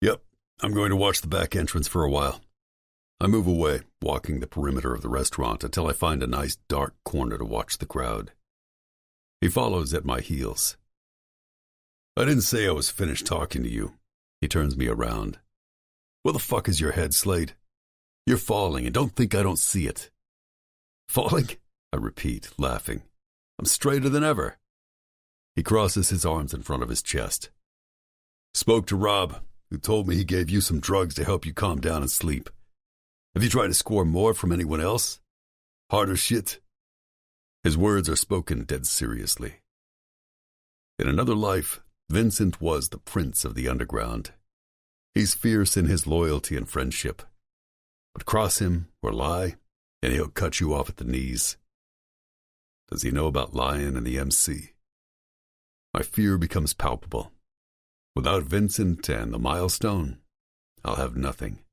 "Yep, I'm going to watch the back entrance for a while." I move away, walking the perimeter of the restaurant until I find a nice dark corner to watch the crowd. He follows at my heels. "I didn't say I was finished talking to you." He turns me around. "Where the fuck is your head, Slade? You're falling, and don't think I don't see it." "Falling?" I repeat, laughing. "I'm straighter than ever." He crosses his arms in front of his chest. "Spoke to Rob, who told me he gave you some drugs to help you calm down and sleep. Have you tried to score more from anyone else? Harder shit?" His words are spoken dead seriously. In another life, Vincent was the prince of the underground. He's fierce in his loyalty and friendship. But cross him or lie, and he'll cut you off at the knees. Does he know about lying and the MC? My fear becomes palpable. Without Vincent and the milestone, I'll have nothing.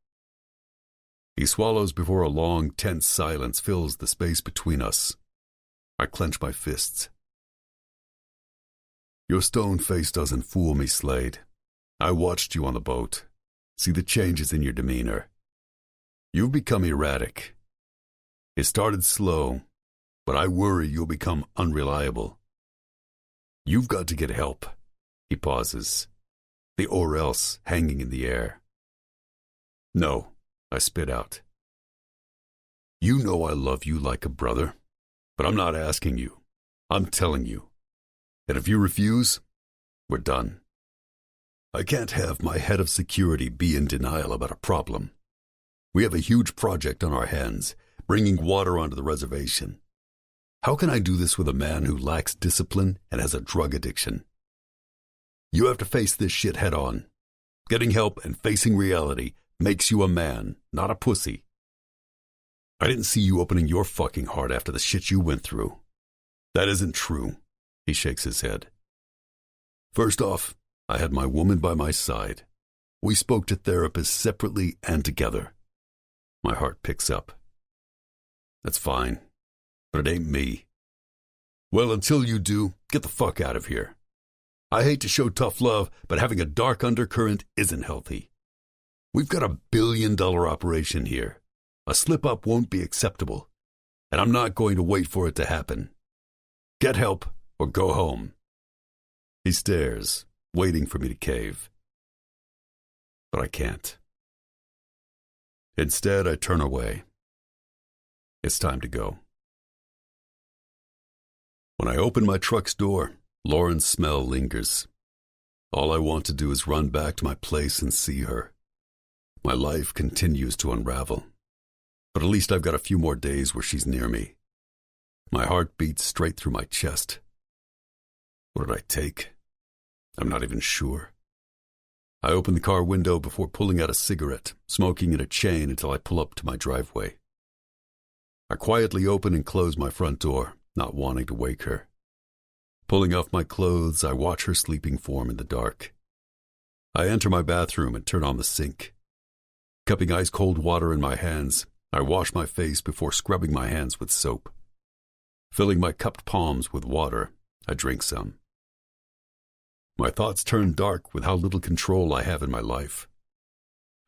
He swallows before a long, tense silence fills the space between us. I clench my fists. "Your stone face doesn't fool me, Slade. I watched you on the boat. See the changes in your demeanor. You've become erratic. It started slow, but I worry you'll become unreliable. You've got to get help." He pauses, the "or else" hanging in the air. "No," I spit out. "You know I love you like a brother, but I'm not asking you. I'm telling you. And if you refuse, we're done. I can't have my head of security be in denial about a problem. We have a huge project on our hands, bringing water onto the reservation. How can I do this with a man who lacks discipline and has a drug addiction? You have to face this shit head on. Getting help and facing reality makes you a man, not a pussy. I didn't see you opening your fucking heart after the shit you went through. That isn't true." He shakes his head. "First off, I had my woman by my side. We spoke to therapists separately and together." My heart picks up. "That's fine, but it ain't me." "Well, until you do, get the fuck out of here. I hate to show tough love, but having a dark undercurrent isn't healthy. We've got $1 billion operation here. A slip-up won't be acceptable, and I'm not going to wait for it to happen. Get help or go home." He stares, waiting for me to cave. But I can't. Instead, I turn away. It's time to go. When I open my truck's door, Lauren's smell lingers. All I want to do is run back to my place and see her. My life continues to unravel. But at least I've got a few more days where she's near me. My heart beats straight through my chest. What did I take? I'm not even sure. I open the car window before pulling out a cigarette, smoking in a chain until I pull up to my driveway. I quietly open and close my front door, not wanting to wake her. Pulling off my clothes, I watch her sleeping form in the dark. I enter my bathroom and turn on the sink. Cupping ice-cold water in my hands, I wash my face before scrubbing my hands with soap. Filling my cupped palms with water, I drink some. My thoughts turn dark with how little control I have in my life.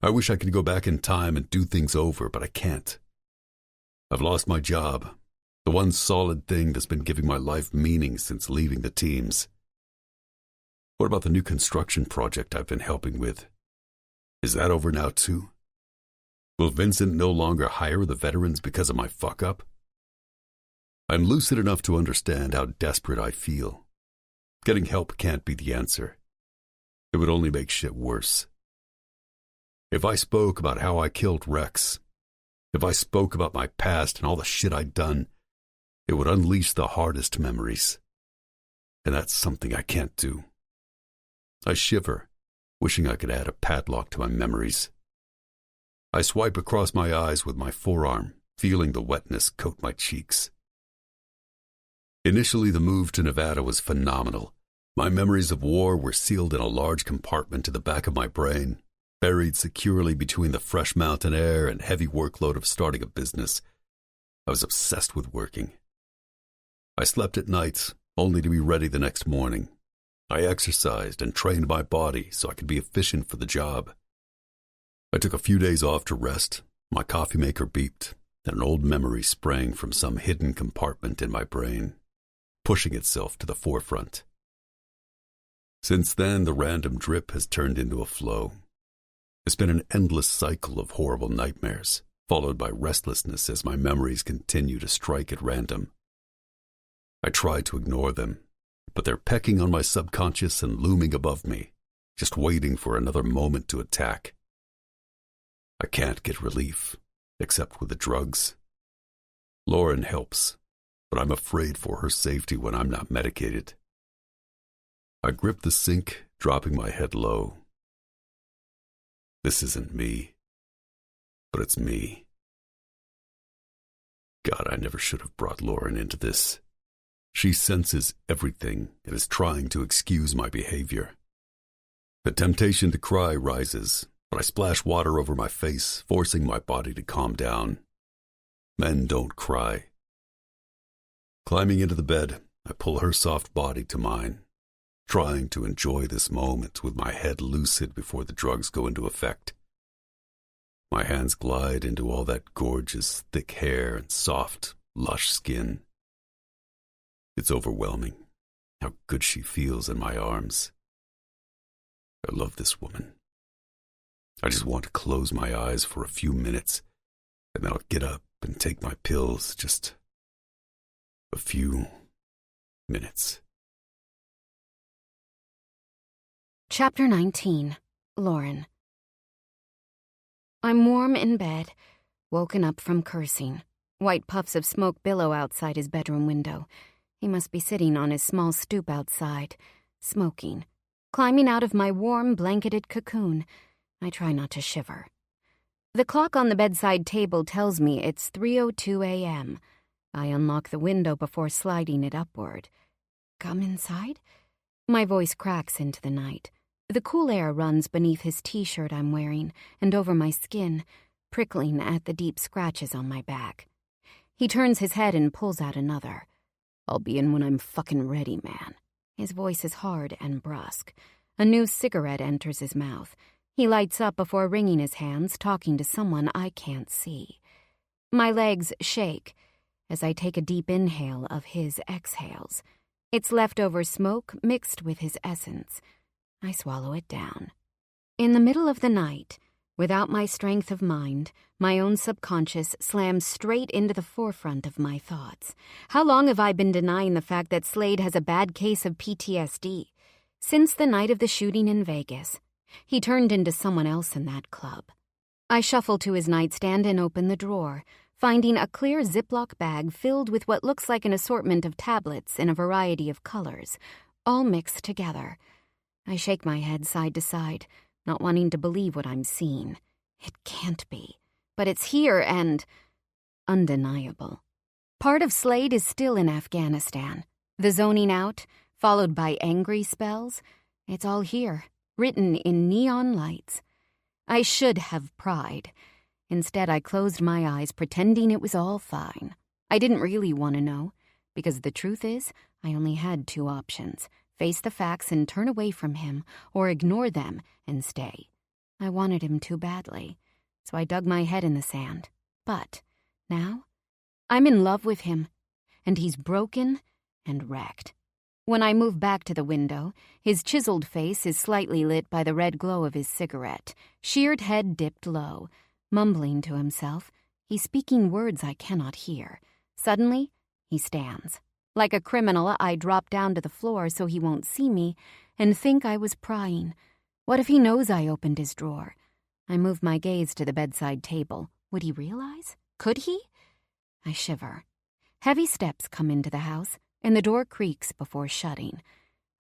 I wish I could go back in time and do things over, but I can't. I've lost my job, the one solid thing that's been giving my life meaning since leaving the teams. What about the new construction project I've been helping with? Is that over now too? Will Vincent no longer hire the veterans because of my fuck-up? I'm lucid enough to understand how desperate I feel. Getting help can't be the answer. It would only make shit worse. If I spoke about how I killed Rex, if I spoke about my past and all the shit I'd done, it would unleash the hardest memories. And that's something I can't do. I shiver, wishing I could add a padlock to my memories. I swipe across my eyes with my forearm, feeling the wetness coat my cheeks. Initially, the move to Nevada was phenomenal. My memories of war were sealed in a large compartment to the back of my brain, buried securely between the fresh mountain air and heavy workload of starting a business. I was obsessed with working. I slept at nights, only to be ready the next morning. I exercised and trained my body so I could be efficient for the job. I took a few days off to rest. My coffee maker beeped, and an old memory sprang from some hidden compartment in my brain, pushing itself to the forefront. Since then, the random drip has turned into a flow. It's been an endless cycle of horrible nightmares, followed by restlessness as my memories continue to strike at random. I try to ignore them, but they're pecking on my subconscious and looming above me, just waiting for another moment to attack. I can't get relief, except with the drugs. Lauren helps, but I'm afraid for her safety when I'm not medicated. I grip the sink, dropping my head low. This isn't me, but it's me. God, I never should have brought Lauren into this. She senses everything and is trying to excuse my behavior. The temptation to cry rises, but I splash water over my face, forcing my body to calm down. Men don't cry. Climbing into the bed, I pull her soft body to mine, trying to enjoy this moment with my head lucid before the drugs go into effect. My hands glide into all that gorgeous, thick hair and soft, lush skin. It's overwhelming, how good she feels in my arms. I love this woman. I just want to close my eyes for a few minutes, and then I'll get up and take my pills. Just a few minutes. Chapter 19. Lauren. I'm warm in bed, woken up from cursing. White puffs of smoke billow outside his bedroom window. He must be sitting on his small stoop outside, smoking. Climbing out of my warm, blanketed cocoon, I try not to shiver. The clock on the bedside table tells me it's 3:02 a.m. I unlock the window before sliding it upward. Come inside? My voice cracks into the night. The cool air runs beneath his t-shirt I'm wearing and over my skin, prickling at the deep scratches on my back. He turns his head and pulls out another. I'll be in when I'm fucking ready, man. His voice is hard and brusque. A new cigarette enters his mouth. He lights up before wringing his hands, talking to someone I can't see. My legs shake as I take a deep inhale of his exhales. It's leftover smoke mixed with his essence. I swallow it down. In the middle of the night, without my strength of mind, my own subconscious slams straight into the forefront of my thoughts. How long have I been denying the fact that Slade has a bad case of PTSD? Since the night of the shooting in Vegas. He turned into someone else in that club. I shuffle to his nightstand and open the drawer, finding a clear Ziploc bag filled with what looks like an assortment of tablets in a variety of colors, all mixed together. I shake my head side to side, not wanting to believe what I'm seeing. It can't be. But it's here and undeniable. Part of Slade is still in Afghanistan. The zoning out, followed by angry spells. It's all here, written in neon lights. I should have pride. Instead, I closed my eyes, pretending it was all fine. I didn't really want to know, because the truth is, I only had two options. Face the facts and turn away from him, or ignore them and stay. I wanted him too badly, so I dug my head in the sand. But now, I'm in love with him, and he's broken and wrecked. When I move back to the window, his chiseled face is slightly lit by the red glow of his cigarette, sheared head dipped low. Mumbling to himself, he's speaking words I cannot hear. Suddenly, he stands. Like a criminal, I drop down to the floor so he won't see me and think I was prying. What if he knows I opened his drawer? I move my gaze to the bedside table. Would he realize? Could he? I shiver. Heavy steps come into the house, and the door creaks before shutting.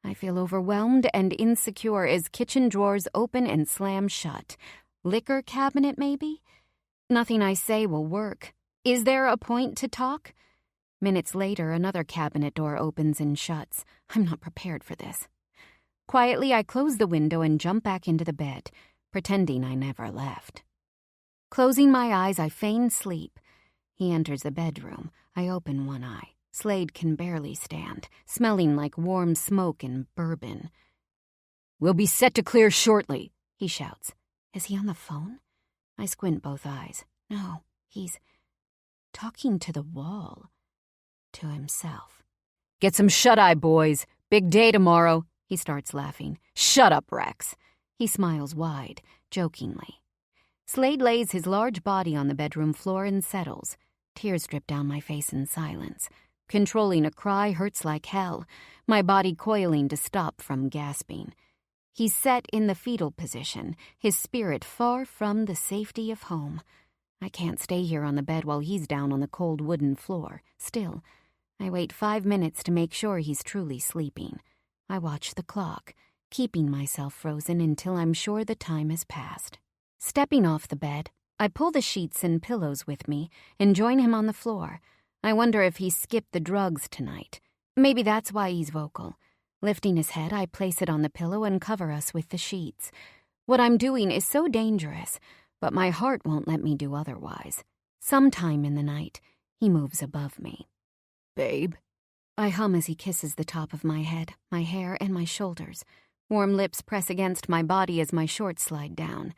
I feel overwhelmed and insecure as kitchen drawers open and slam shut. Liquor cabinet, maybe? Nothing I say will work. Is there a point to talk? Minutes later, another cabinet door opens and shuts. I'm not prepared for this. Quietly, I close the window and jump back into the bed, pretending I never left. Closing my eyes, I feign sleep. He enters the bedroom. I open one eye. Slade can barely stand, smelling like warm smoke and bourbon. "We'll be set to clear shortly," he shouts. Is he on the phone? I squint both eyes. No, he's talking to the wall. To himself. "Get some shut-eye, boys. Big day tomorrow." He starts laughing. "Shut up, Rex." He smiles wide, jokingly. Slade lays his large body on the bedroom floor and settles. Tears drip down my face in silence. Controlling a cry hurts like hell, my body coiling to stop from gasping. He's set in the fetal position, his spirit far from the safety of home. I can't stay here on the bed while he's down on the cold wooden floor. Still, I wait 5 minutes to make sure he's truly sleeping. I watch the clock, keeping myself frozen until I'm sure the time has passed. Stepping off the bed, I pull the sheets and pillows with me and join him on the floor. I wonder if he skipped the drugs tonight. Maybe that's why he's vocal. Lifting his head, I place it on the pillow and cover us with the sheets. What I'm doing is so dangerous, but my heart won't let me do otherwise. Sometime in the night, he moves above me. "Babe?" I hum as he kisses the top of my head, my hair, and my shoulders. Warm lips press against my body as my shorts slide down.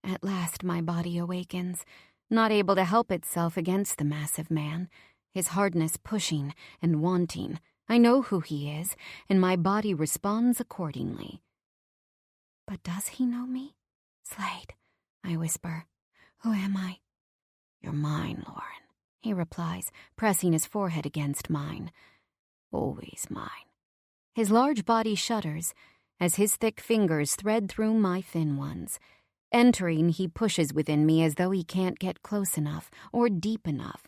At last my body awakens, not able to help itself against the massive man, his hardness pushing and wanting. I know who he is, and my body responds accordingly. But does he know me? Slade, I whisper. Who am I? You're mine, Lauren, he replies, pressing his forehead against mine. Always mine. His large body shudders as his thick fingers thread through my thin ones. Entering, he pushes within me as though he can't get close enough or deep enough.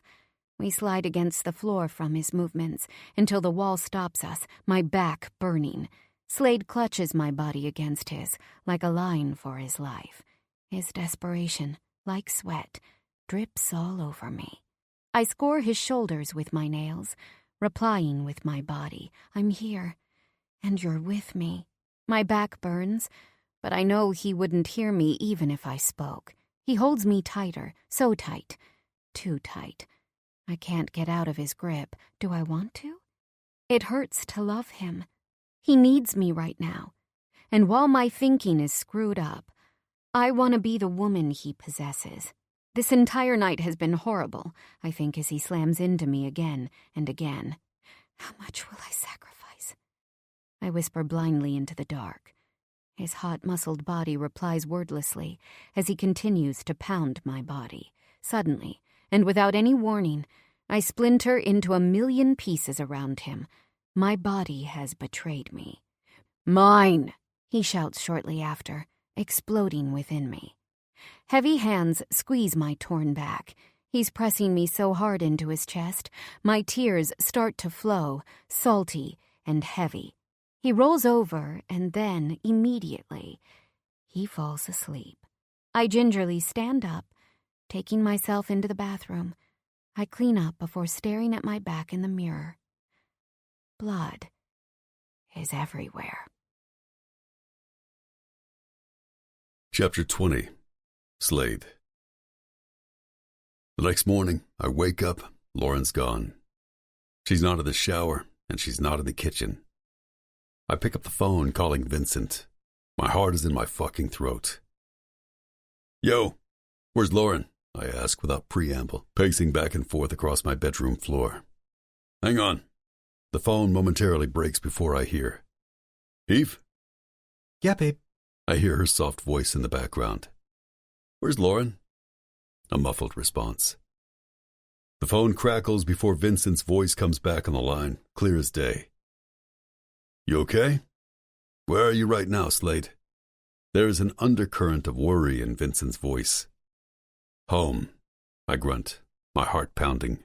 We slide against the floor from his movements until the wall stops us, my back burning. Slade clutches my body against his, like a lion for his life. His desperation, like sweat, drips all over me. I score his shoulders with my nails, replying with my body. I'm here, and you're with me. My back burns, but I know he wouldn't hear me even if I spoke. He holds me tighter, so tight, too tight. I can't get out of his grip. Do I want to? It hurts to love him. He needs me right now. And while my thinking is screwed up, I want to be the woman he possesses. This entire night has been horrible, I think, as he slams into me again and again. How much will I sacrifice? I whisper blindly into the dark. His hot, muscled body replies wordlessly as he continues to pound my body. Suddenly, and without any warning, I splinter into a million pieces around him. My body has betrayed me. Mine, he shouts shortly after, exploding within me. Heavy hands squeeze my torn back. He's pressing me so hard into his chest, my tears start to flow, salty and heavy. He rolls over, and then, immediately, he falls asleep. I gingerly stand up, taking myself into the bathroom. I clean up before staring at my back in the mirror. Blood is everywhere. Chapter 20. Slade. The next morning, I wake up, Lauren's gone. She's not in the shower, and she's not in the kitchen. I pick up the phone, calling Vincent. My heart is in my fucking throat. Yo, where's Lauren? I ask without preamble, pacing back and forth across my bedroom floor. Hang on. The phone momentarily breaks before I hear. Eve? Yeah, babe. I hear her soft voice in the background. Where's Lauren? A muffled response. The phone crackles before Vincent's voice comes back on the line, clear as day. You okay? Where are you right now, Slade? There is an undercurrent of worry in Vincent's voice. Home, I grunt, my heart pounding.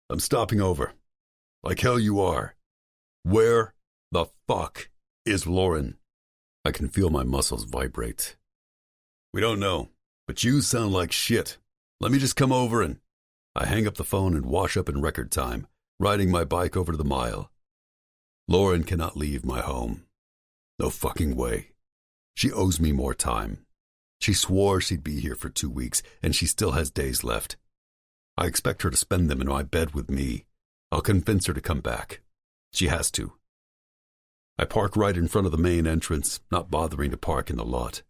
I'm stopping over. Like hell you are. Where the fuck is Lauren? I can feel my muscles vibrate. We don't know, but you sound like shit. Let me just come over and... I hang up the phone and wash up in record time, riding my bike over to the mile. Lauren cannot leave my home. No fucking way. She owes me more time. She swore she'd be here for 2 weeks, and she still has days left. I expect her to spend them in my bed with me. I'll convince her to come back. She has to. I park right in front of the main entrance, not bothering to park in the lot.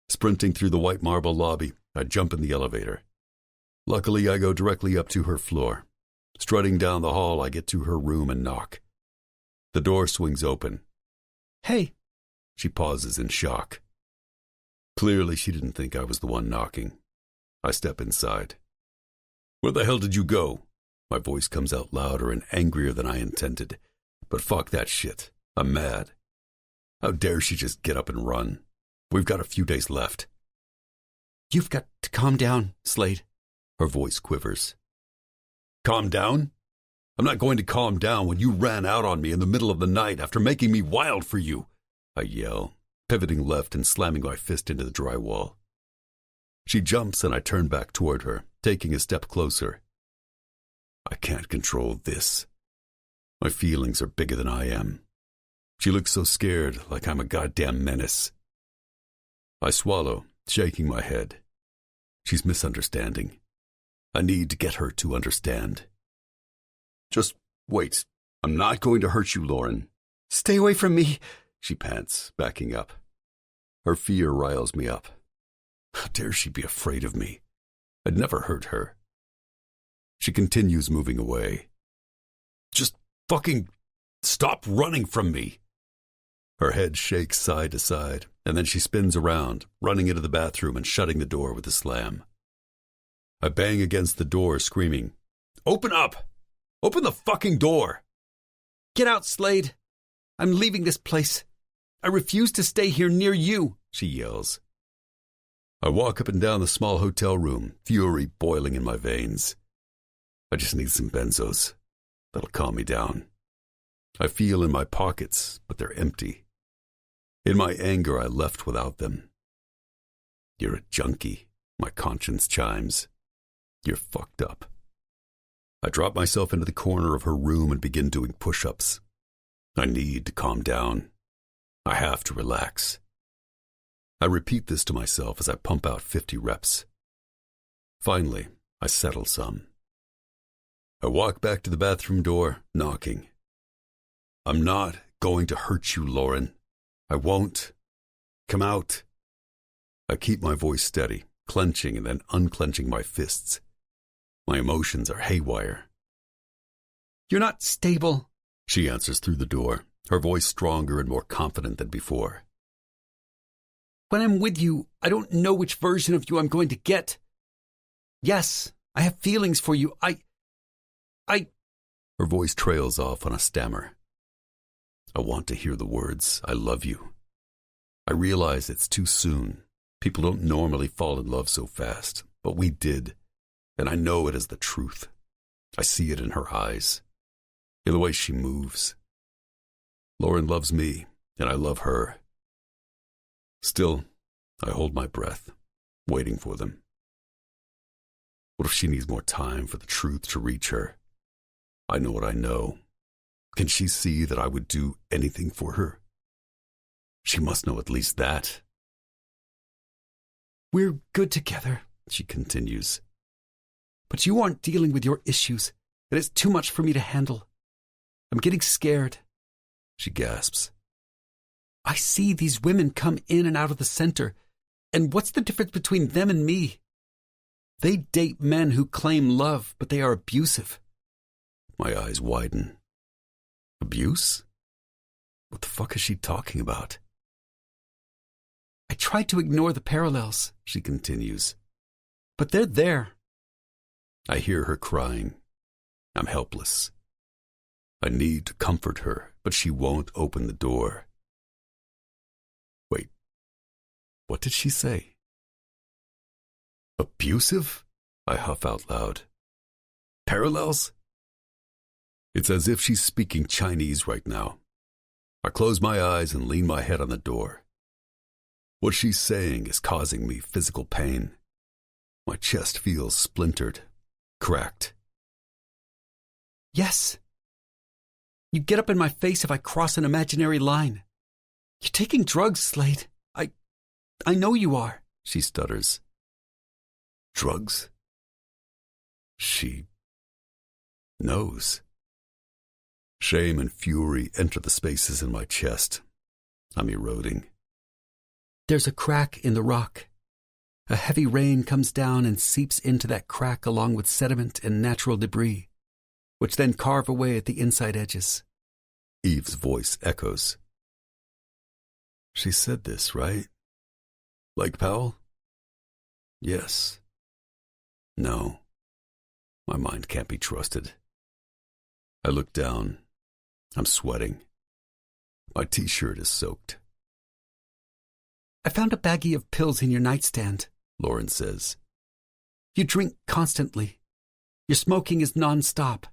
Sprinting through the white marble lobby, I jump in the elevator. Luckily, I go directly up to her floor. Strutting down the hall, I get to her room and knock. The door swings open. Hey! She pauses in shock. Clearly, she didn't think I was the one knocking. I step inside. Where the hell did you go? My voice comes out louder and angrier than I intended. But fuck that shit. I'm mad. How dare she just get up and run? We've got a few days left. You've got to calm down, Slade. Her voice quivers. Calm down? I'm not going to calm down when you ran out on me in the middle of the night after making me wild for you, I yell, pivoting left and slamming my fist into the drywall. She jumps and I turn back toward her, taking a step closer. I can't control this. My feelings are bigger than I am. She looks so scared, like I'm a goddamn menace. I swallow, shaking my head. She's misunderstanding. I need to get her to understand. Just wait. I'm not going to hurt you, Lauren. Stay away from me, she pants, backing up. Her fear riles me up. How dare she be afraid of me? I'd never hurt her. She continues moving away. Just fucking stop running from me. Her head shakes side to side, and then she spins around, running into the bathroom and shutting the door with a slam. I bang against the door, screaming, "Open up! Open the fucking door!" Get out, Slade. I'm leaving this place. I refuse to stay here near you, she yells. I walk up and down the small hotel room, fury boiling in my veins. I just need some benzos. That'll calm me down. I feel in my pockets, but they're empty. In my anger, I left without them. You're a junkie, my conscience chimes. You're fucked up. I drop myself into the corner of her room and begin doing push-ups. I need to calm down. I have to relax. I repeat this to myself as I pump out 50 reps. Finally, I settle some. I walk back to the bathroom door, knocking. I'm not going to hurt you, Lauren. I won't. Come out. I keep my voice steady, clenching and then unclenching my fists. My emotions are haywire. You're not stable, she answers through the door, her voice stronger and more confident than before. When I'm with you, I don't know which version of you I'm going to get. Yes, I have feelings for you. Her voice trails off on a stammer. I want to hear the words, I love you. I realize it's too soon. People don't normally fall in love so fast, but we did, and I know it is the truth. I see it in her eyes, in the way she moves. Lauren loves me, and I love her. Still, I hold my breath, waiting for them. What if she needs more time for the truth to reach her? I know what I know. Can she see that I would do anything for her? She must know at least that. We're good together, she continues. But you aren't dealing with your issues, and it's too much for me to handle. I'm getting scared, she gasps. I see these women come in and out of the center, and what's the difference between them and me? They date men who claim love, but they are abusive. My eyes widen. Abuse? What the fuck is she talking about? I try to ignore the parallels, she continues, but they're there. I hear her crying. I'm helpless. I need to comfort her, but she won't open the door. Wait, what did she say? Abusive? I huff out loud. Parallels? It's as if she's speaking Chinese right now. I close my eyes and lean my head on the door. What she's saying is causing me physical pain. My chest feels splintered, cracked. Yes. You get up in my face if I cross an imaginary line. You're taking drugs, Slade. I know you are, she stutters. Drugs? She knows. Shame and fury enter the spaces in my chest. I'm eroding. There's a crack in the rock. A heavy rain comes down and seeps into that crack along with sediment and natural debris, which then carve away at the inside edges. Eve's voice echoes. She said this, right? Like Powell? Yes. No. My mind can't be trusted. I look down. I'm sweating. My t-shirt is soaked. I found a baggie of pills in your nightstand, Lauren says. You drink constantly. Your smoking is non-stop.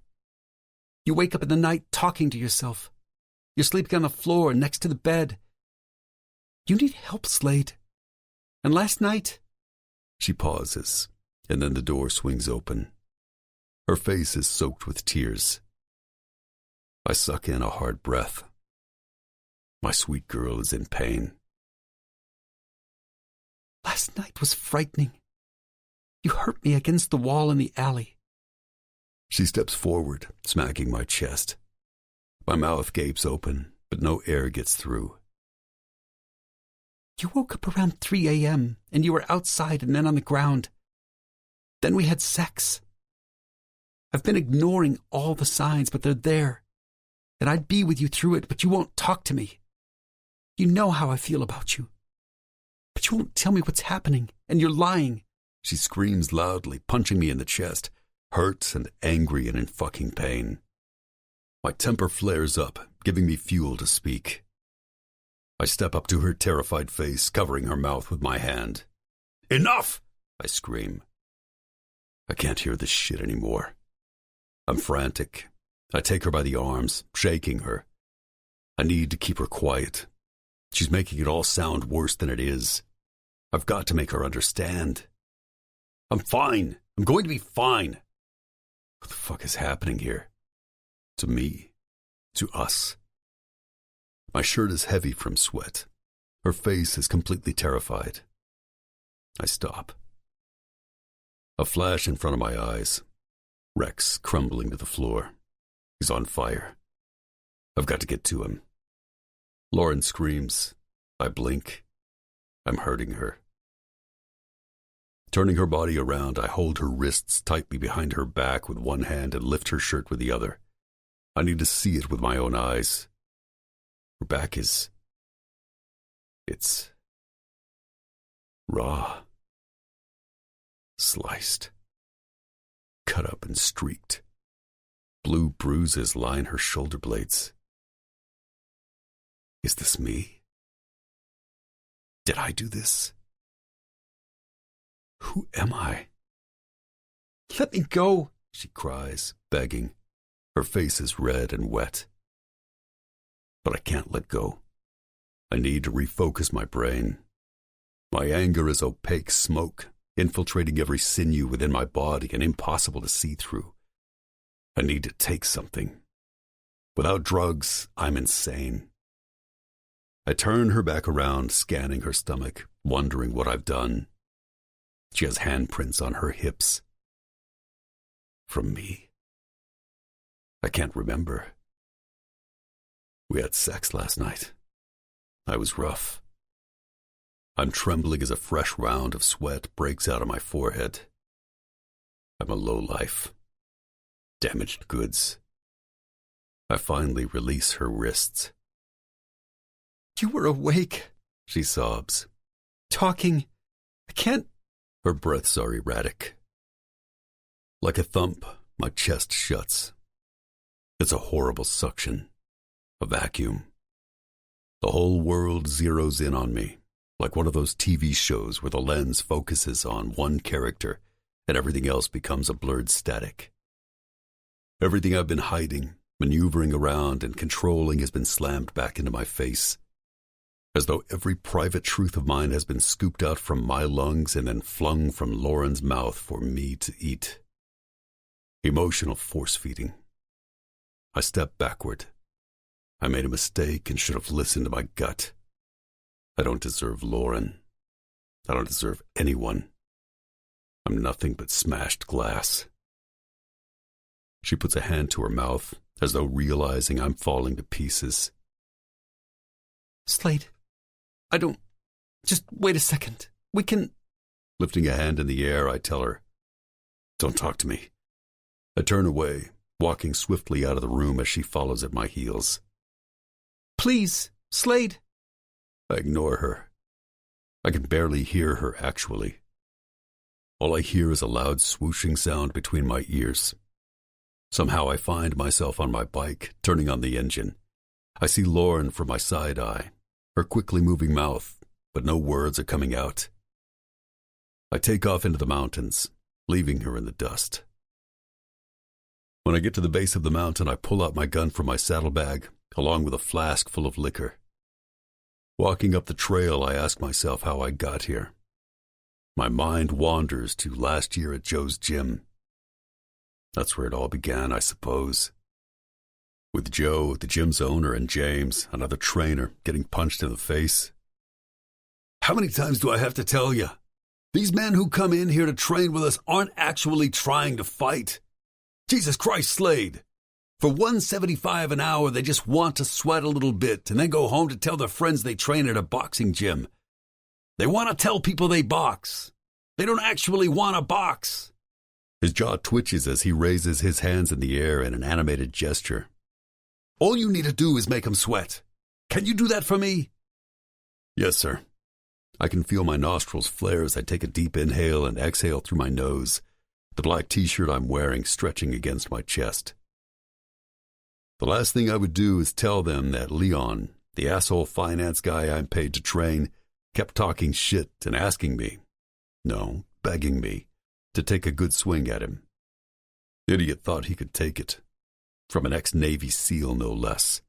You wake up in the night talking to yourself. You're sleeping on the floor next to the bed. You need help, Slade. And last night... She pauses, and then the door swings open. Her face is soaked with tears. I suck in a hard breath. My sweet girl is in pain. Last night was frightening. You hurt me against the wall in the alley. She steps forward, smacking my chest. My mouth gapes open, but no air gets through. You woke up around 3 a.m., and you were outside and then on the ground. Then we had sex. I've been ignoring all the signs, but they're there. And I'd be with you through it, but you won't talk to me. You know how I feel about you. But you won't tell me what's happening, and you're lying. She screams loudly, punching me in the chest, hurt and angry and in fucking pain. My temper flares up, giving me fuel to speak. I step up to her terrified face, covering her mouth with my hand. Enough! I scream. I can't hear this shit anymore. I'm frantic. I take her by the arms, shaking her. I need to keep her quiet. She's making it all sound worse than it is. I've got to make her understand. I'm fine. I'm going to be fine. What the fuck is happening here? To me. To us. My shirt is heavy from sweat. Her face is completely terrified. I stop. A flash in front of my eyes. Rex crumbling to the floor. He's on fire. I've got to get to him. Lauren screams. I blink. I'm hurting her. Turning her body around, I hold her wrists tightly behind her back with one hand and lift her shirt with the other. I need to see it with my own eyes. Her back is... it's... raw. Sliced. Cut up and streaked. Blue bruises line her shoulder blades. Is this me? Did I do this? Who am I? Let me go, she cries, begging. Her face is red and wet. But I can't let go. I need to refocus my brain. My anger is opaque smoke, infiltrating every sinew within my body and impossible to see through. I need to take something. Without drugs, I'm insane. I turn her back around, scanning her stomach, wondering what I've done. She has handprints on her hips. From me? I can't remember. We had sex last night. I was rough. I'm trembling as a fresh round of sweat breaks out of my forehead. I'm a lowlife. Damaged goods. I finally release her wrists. You were awake, she sobs. Talking. I can't... Her breaths are erratic. Like a thump, my chest shuts. It's a horrible suction. A vacuum. The whole world zeroes in on me, like one of those TV shows where the lens focuses on one character and everything else becomes a blurred static. Everything I've been hiding, maneuvering around, and controlling has been slammed back into my face, as though every private truth of mine has been scooped out from my lungs and then flung from Lauren's mouth for me to eat. Emotional force-feeding. I stepped backward. I made a mistake and should have listened to my gut. I don't deserve Lauren. I don't deserve anyone. I'm nothing but smashed glass. She puts a hand to her mouth, as though realizing I'm falling to pieces. Slade, I don't... Just wait a second. We can... Lifting a hand in the air, I tell her, "Don't talk to me." I turn away, walking swiftly out of the room as she follows at my heels. Please, Slade. I ignore her. I can barely hear her, actually. All I hear is a loud swooshing sound between my ears. Somehow I find myself on my bike, turning on the engine. I see Lauren from my side eye, her quickly moving mouth, but no words are coming out. I take off into the mountains, leaving her in the dust. When I get to the base of the mountain, I pull out my gun from my saddlebag, along with a flask full of liquor. Walking up the trail, I ask myself how I got here. My mind wanders to last year at Joe's gym. That's where it all began, I suppose. With Joe, the gym's owner, and James, another trainer, getting punched in the face. How many times do I have to tell you? These men who come in here to train with us aren't actually trying to fight. Jesus Christ, Slade. For $175 an hour, they just want to sweat a little bit and then go home to tell their friends they train at a boxing gym. They want to tell people they box. They don't actually want to box. His jaw twitches as he raises his hands in the air in an animated gesture. All you need to do is make them sweat. Can you do that for me? Yes, sir. I can feel my nostrils flare as I take a deep inhale and exhale through my nose, the black t-shirt I'm wearing stretching against my chest. The last thing I would do is tell them that Leon, the asshole finance guy I'm paid to train, kept talking shit and asking me, no, begging me, to take a good swing at him. The idiot thought he could take it. From an ex-Navy SEAL, no less.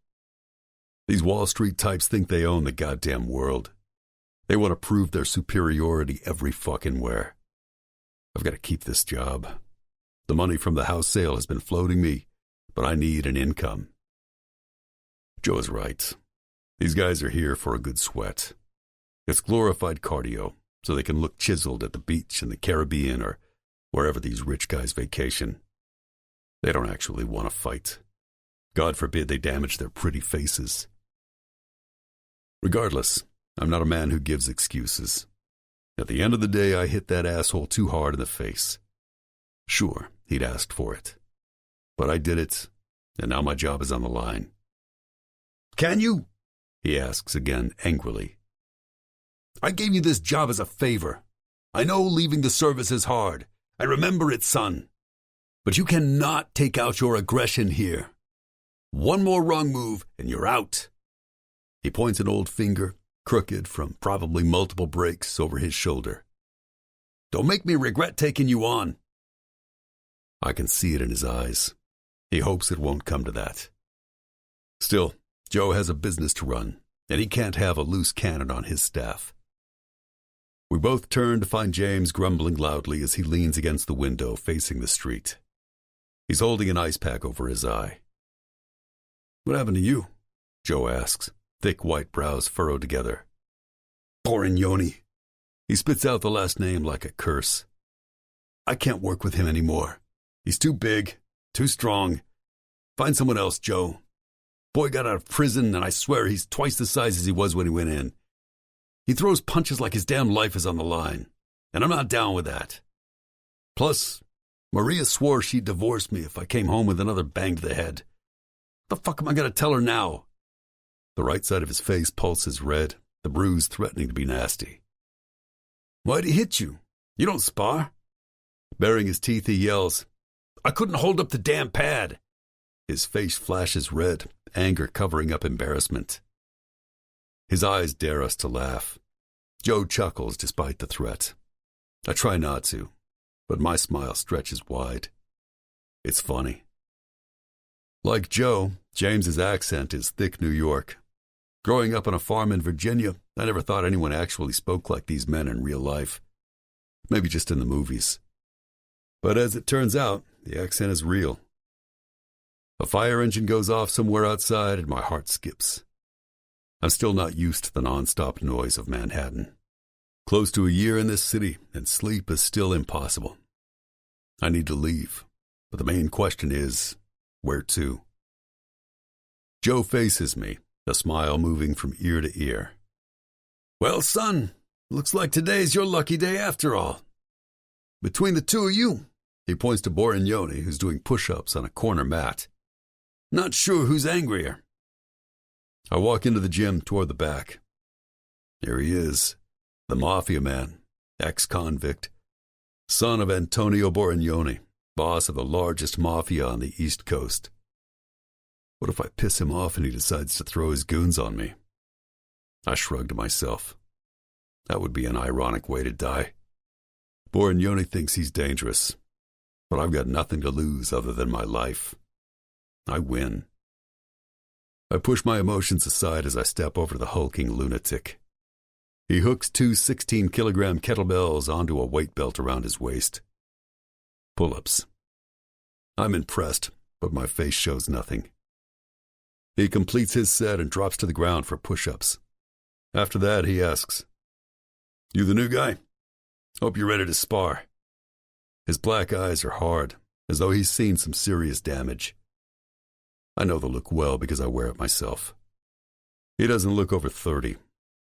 These Wall Street types think they own the goddamn world. They want to prove their superiority every fucking where. I've got to keep this job. The money from the house sale has been floating me, but I need an income. Joe is right. These guys are here for a good sweat. It's glorified cardio, so they can look chiseled at the beach in the Caribbean or wherever these rich guys vacation. They don't actually want to fight. God forbid they damage their pretty faces. Regardless, I'm not a man who gives excuses. At the end of the day, I hit that asshole too hard in the face. Sure, he'd asked for it. But I did it, and now my job is on the line. Can you? He asks again, angrily. I gave you this job as a favor. I know leaving the service is hard. I remember it, son. But you cannot take out your aggression here. One more wrong move, and you're out. He points an old finger, crooked from probably multiple breaks, over his shoulder. Don't make me regret taking you on. I can see it in his eyes. He hopes it won't come to that. Still, Joe has a business to run, and he can't have a loose cannon on his staff. We both turn to find James grumbling loudly as he leans against the window facing the street. He's holding an ice pack over his eye. What happened to you? Joe asks, thick white brows furrowed together. Borignoni. He spits out the last name like a curse. I can't work with him anymore. He's too big, too strong. Find someone else, Joe. Boy got out of prison, and I swear he's twice the size as he was when he went in. He throws punches like his damn life is on the line, and I'm not down with that. Plus, Maria swore she'd divorce me if I came home with another bang to the head. What the fuck am I going to tell her now? The right side of his face pulses red, the bruise threatening to be nasty. Why'd he hit you? You don't spar. Baring his teeth, he yells, I couldn't hold up the damn pad. His face flashes red, anger covering up embarrassment. His eyes dare us to laugh. Joe chuckles despite the threat. I try not to, but my smile stretches wide. It's funny. Like Joe, James's accent is thick New York. Growing up on a farm in Virginia, I never thought anyone actually spoke like these men in real life. Maybe just in the movies. But as it turns out, the accent is real. A fire engine goes off somewhere outside and my heart skips. I'm still not used to the non-stop noise of Manhattan. Close to a year in this city, and sleep is still impossible. I need to leave, but the main question is, where to? Joe faces me, a smile moving from ear to ear. Well, son, looks like today's your lucky day after all. Between the two of you, he points to Borignoni, who's doing push-ups on a corner mat. Not sure who's angrier. I walk into the gym toward the back. Here he is, the Mafia man, ex-convict, son of Antonio Borignoni, boss of the largest mafia on the East Coast. What if I piss him off and he decides to throw his goons on me? I shrug to myself. That would be an ironic way to die. Borignoni thinks he's dangerous, but I've got nothing to lose other than my life. I win. I push my emotions aside as I step over to the hulking lunatic. He hooks two 16-kilogram kettlebells onto a weight belt around his waist. Pull-ups. I'm impressed, but my face shows nothing. He completes his set and drops to the ground for push-ups. After that, he asks, "You the new guy? Hope you're ready to spar." His black eyes are hard, as though he's seen some serious damage. I know the look well because I wear it myself. He doesn't look over 30,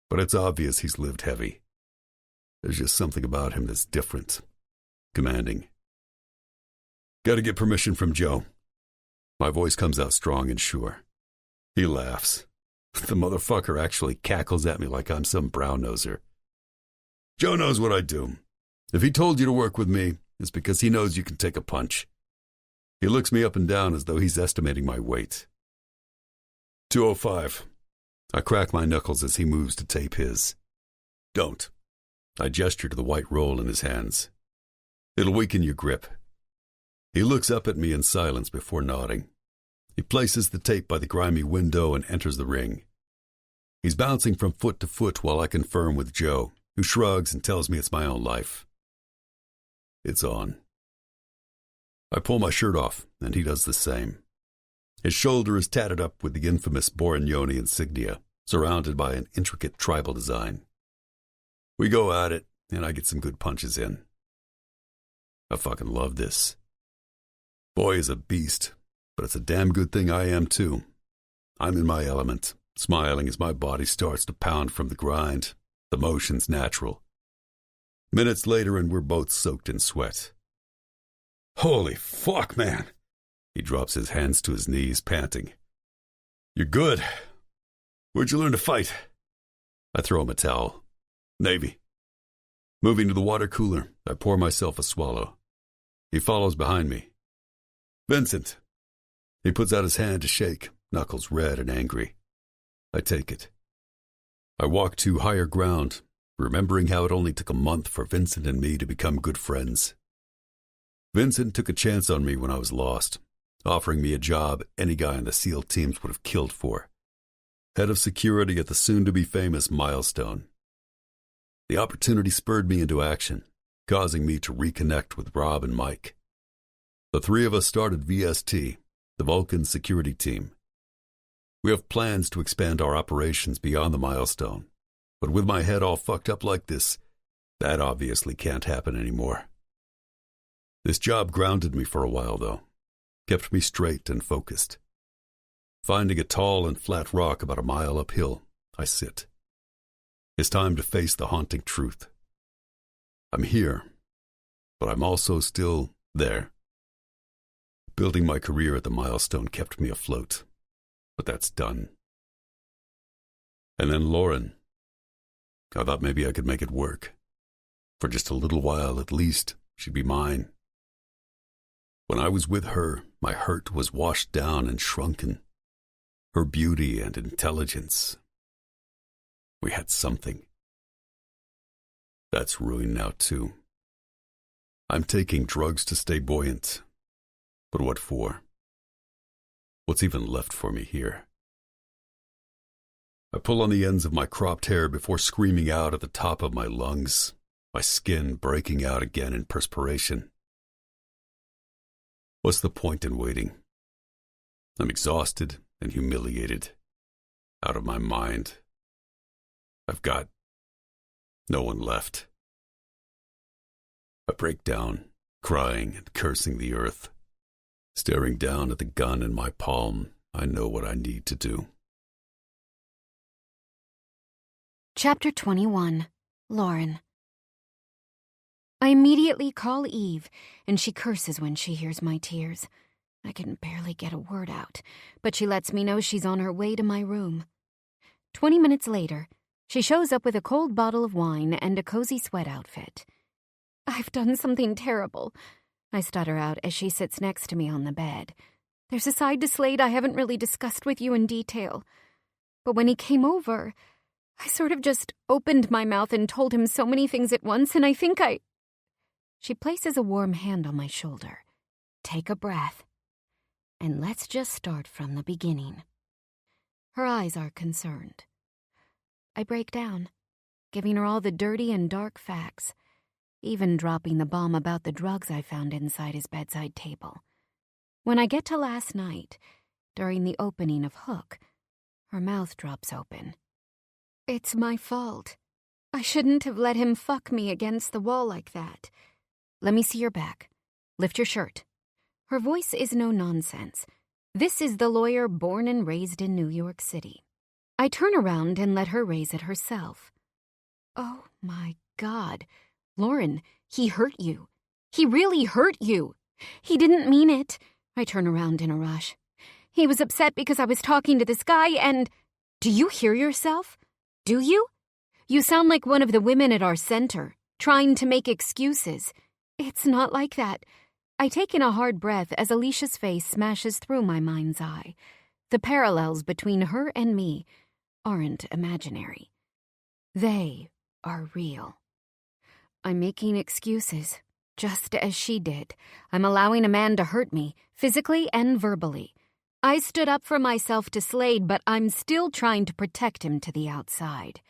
but it's obvious he's lived heavy. There's just something about him that's different, commanding. Got to get permission from Joe. My voice comes out strong and sure. He laughs. The motherfucker actually cackles at me like I'm some brown-noser. Joe knows what I do. If he told you to work with me, it's because he knows you can take a punch. He looks me up and down as though he's estimating my weight. 205. I crack my knuckles as he moves to tape his. Don't. I gesture to the white roll in his hands. It'll weaken your grip. He looks up at me in silence before nodding. He places the tape by the grimy window and enters the ring. He's bouncing from foot to foot while I confirm with Joe, who shrugs and tells me it's my own life. It's on. I pull my shirt off, and he does the same. His shoulder is tatted up with the infamous Borignoni insignia, surrounded by an intricate tribal design. We go at it, and I get some good punches in. I fucking love this. Boy is a beast, but it's a damn good thing I am too. I'm in my element, smiling as my body starts to pound from the grind, the motion's natural. Minutes later, and we're both soaked in sweat. Holy fuck, man! He drops his hands to his knees, panting. You're good. Where'd you learn to fight? I throw him a towel. Navy. Moving to the water cooler, I pour myself a swallow. He follows behind me. Vincent. He puts out his hand to shake, knuckles red and angry. I take it. I walk to higher ground, remembering how it only took a month for Vincent and me to become good friends. Vincent took a chance on me when I was lost, offering me a job any guy on the SEAL teams would have killed for. Head of security at the soon-to-be-famous Milestone. The opportunity spurred me into action, causing me to reconnect with Rob and Mike. The three of us started VST, the Vulcan security team. We have plans to expand our operations beyond the Milestone, but with my head all fucked up like this, that obviously can't happen anymore. This job grounded me for a while, though, kept me straight and focused. Finding a tall and flat rock about a mile uphill, I sit. It's time to face the haunting truth. I'm here, but I'm also still there. Building my career at the Milestone kept me afloat, but that's done. And then Lauren. I thought maybe I could make it work. For just a little while at least, she'd be mine. When I was with her, my hurt was washed down and shrunken. Her beauty and intelligence. We had something. That's ruined now, too. I'm taking drugs to stay buoyant. But what for? What's even left for me here? I pull on the ends of my cropped hair before screaming out at the top of my lungs, my skin breaking out again in perspiration. What's the point in waiting? I'm exhausted and humiliated, out of my mind. I've got no one left. I break down, crying and cursing the earth. Staring down at the gun in my palm, I know what I need to do. Chapter 21. Lauren. I immediately call Eve, and she curses when she hears my tears. I can barely get a word out, but she lets me know she's on her way to my room. 20 minutes later, she shows up with a cold bottle of wine and a cozy sweat outfit. "I've done something terrible," I stutter out as she sits next to me on the bed. "There's a side to Slade I haven't really discussed with you in detail. But when he came over, I sort of just opened my mouth and told him so many things at once, and I think I..." She places a warm hand on my shoulder. "Take a breath. And let's just start from the beginning." Her eyes are concerned. I break down, giving her all the dirty and dark facts, even dropping the bomb about the drugs I found inside his bedside table. When I get to last night, during the opening of Hook, her mouth drops open. "It's my fault. I shouldn't have let him fuck me against the wall like that. Let me see your back. Lift your shirt." Her voice is no nonsense. This is the lawyer born and raised in New York City. I turn around and let her raise it herself. "Oh my God. Lauren, he hurt you. He really hurt you. He didn't mean it." I turn around in a rush. "He was upset because I was talking to this guy and..." "Do you hear yourself? Do you? You sound like one of the women at our center, trying to make excuses. It's not like that." I take in a hard breath as Alicia's face smashes through my mind's eye. The parallels between her and me aren't imaginary. They are real. I'm making excuses, just as she did. I'm allowing a man to hurt me, physically and verbally. I stood up for myself to Slade, but I'm still trying to protect him to the outside.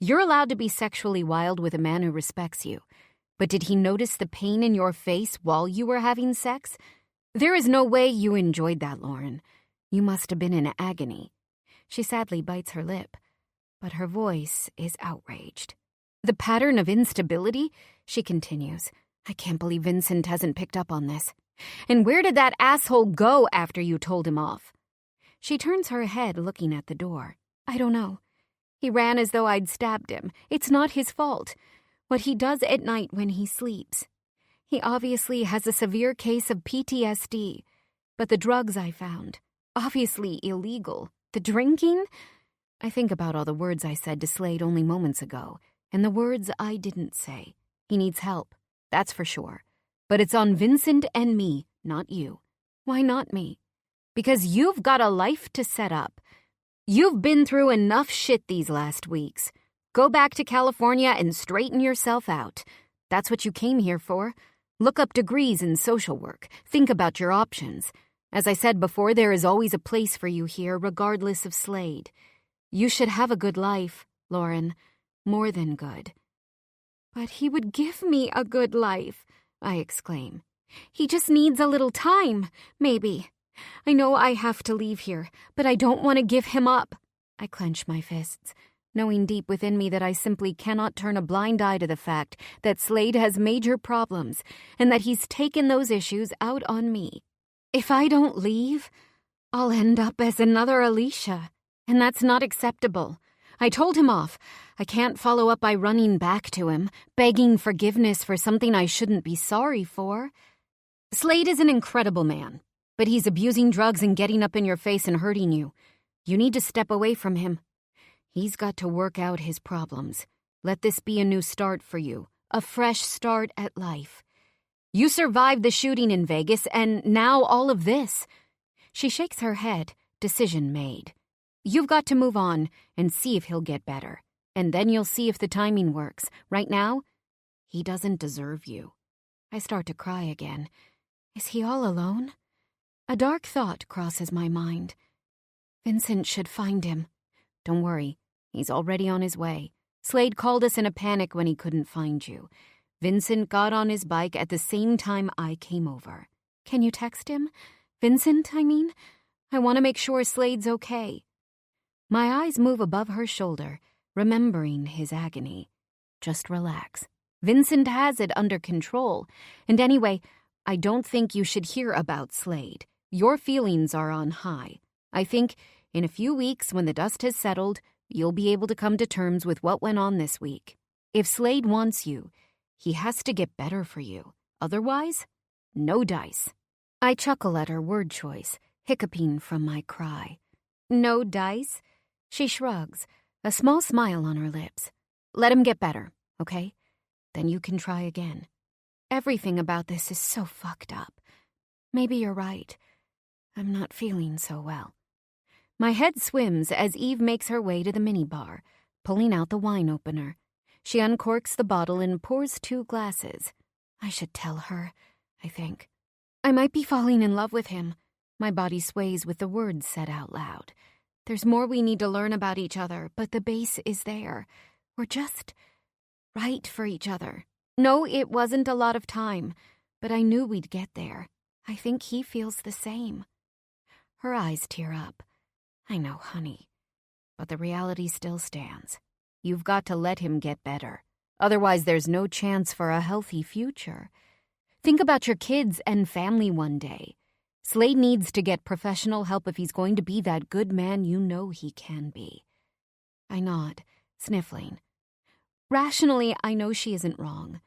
You're allowed to be sexually wild with a man who respects you. But did he notice the pain in your face while you were having sex? There is no way you enjoyed that, Lauren. You must have been in agony. She sadly bites her lip, but her voice is outraged. "The pattern of instability?" she continues. "I can't believe Vincent hasn't picked up on this. And where did that asshole go after you told him off?" She turns her head, looking at the door. "I don't know. He ran as though I'd stabbed him. It's not his fault. What he does at night when he sleeps. He obviously has a severe case of PTSD. But the drugs I found, obviously illegal. The drinking? I think about all the words I said to Slade only moments ago, and the words I didn't say. He needs help, that's for sure. But it's on Vincent and me, not you. Why not me? Because you've got a life to set up. You've been through enough shit these last weeks. Go back to California and straighten yourself out. That's what you came here for. Look up degrees in social work. Think about your options. As I said before, there is always a place for you here, regardless of Slade. You should have a good life, Lauren. More than good." "But he would give me a good life," I exclaim. "He just needs a little time, maybe. I know I have to leave here, but I don't want to give him up." I clench my fists, knowing deep within me that I simply cannot turn a blind eye to the fact that Slade has major problems and that he's taken those issues out on me. If I don't leave, I'll end up as another Alicia, and that's not acceptable. I told him off. I can't follow up by running back to him, begging forgiveness for something I shouldn't be sorry for. Slade is an incredible man, but he's abusing drugs and getting up in your face and hurting you. You need to step away from him. He's got to work out his problems. Let this be a new start for you, a fresh start at life. You survived the shooting in Vegas, and now all of this. She shakes her head, decision made. You've got to move on and see if he'll get better, and then you'll see if the timing works. Right now, he doesn't deserve you. I start to cry again. Is he all alone? A dark thought crosses my mind. Vincent should find him. Don't worry. He's already on his way. Slade called us in a panic when he couldn't find you. Vincent got on his bike at the same time I came over. Can you text him? Vincent, I mean. I want to make sure Slade's okay. My eyes move above her shoulder, remembering his agony. Just relax. Vincent has it under control. And anyway, I don't think you should hear about Slade. Your feelings are on high. I think in a few weeks, when the dust has settled, you'll be able to come to terms with what went on this week. If Slade wants you, he has to get better for you. Otherwise, no dice. I chuckle at her word choice, hiccuping from my cry. No dice? She shrugs, a small smile on her lips. Let him get better, okay? Then you can try again. Everything about this is so fucked up. Maybe you're right. I'm not feeling so well. My head swims as Eve makes her way to the minibar, pulling out the wine opener. She uncorks the bottle and pours 2 glasses. I should tell her, I think. I might be falling in love with him. My body sways with the words said out loud. There's more we need to learn about each other, but the base is there. We're just right for each other. No, it wasn't a lot of time, but I knew we'd get there. I think he feels the same. Her eyes tear up. I know, honey. But the reality still stands. You've got to let him get better. Otherwise, there's no chance for a healthy future. Think about your kids and family one day. Slade needs to get professional help if he's going to be that good man you know he can be. I nod, sniffling. Rationally, I know she isn't wrong.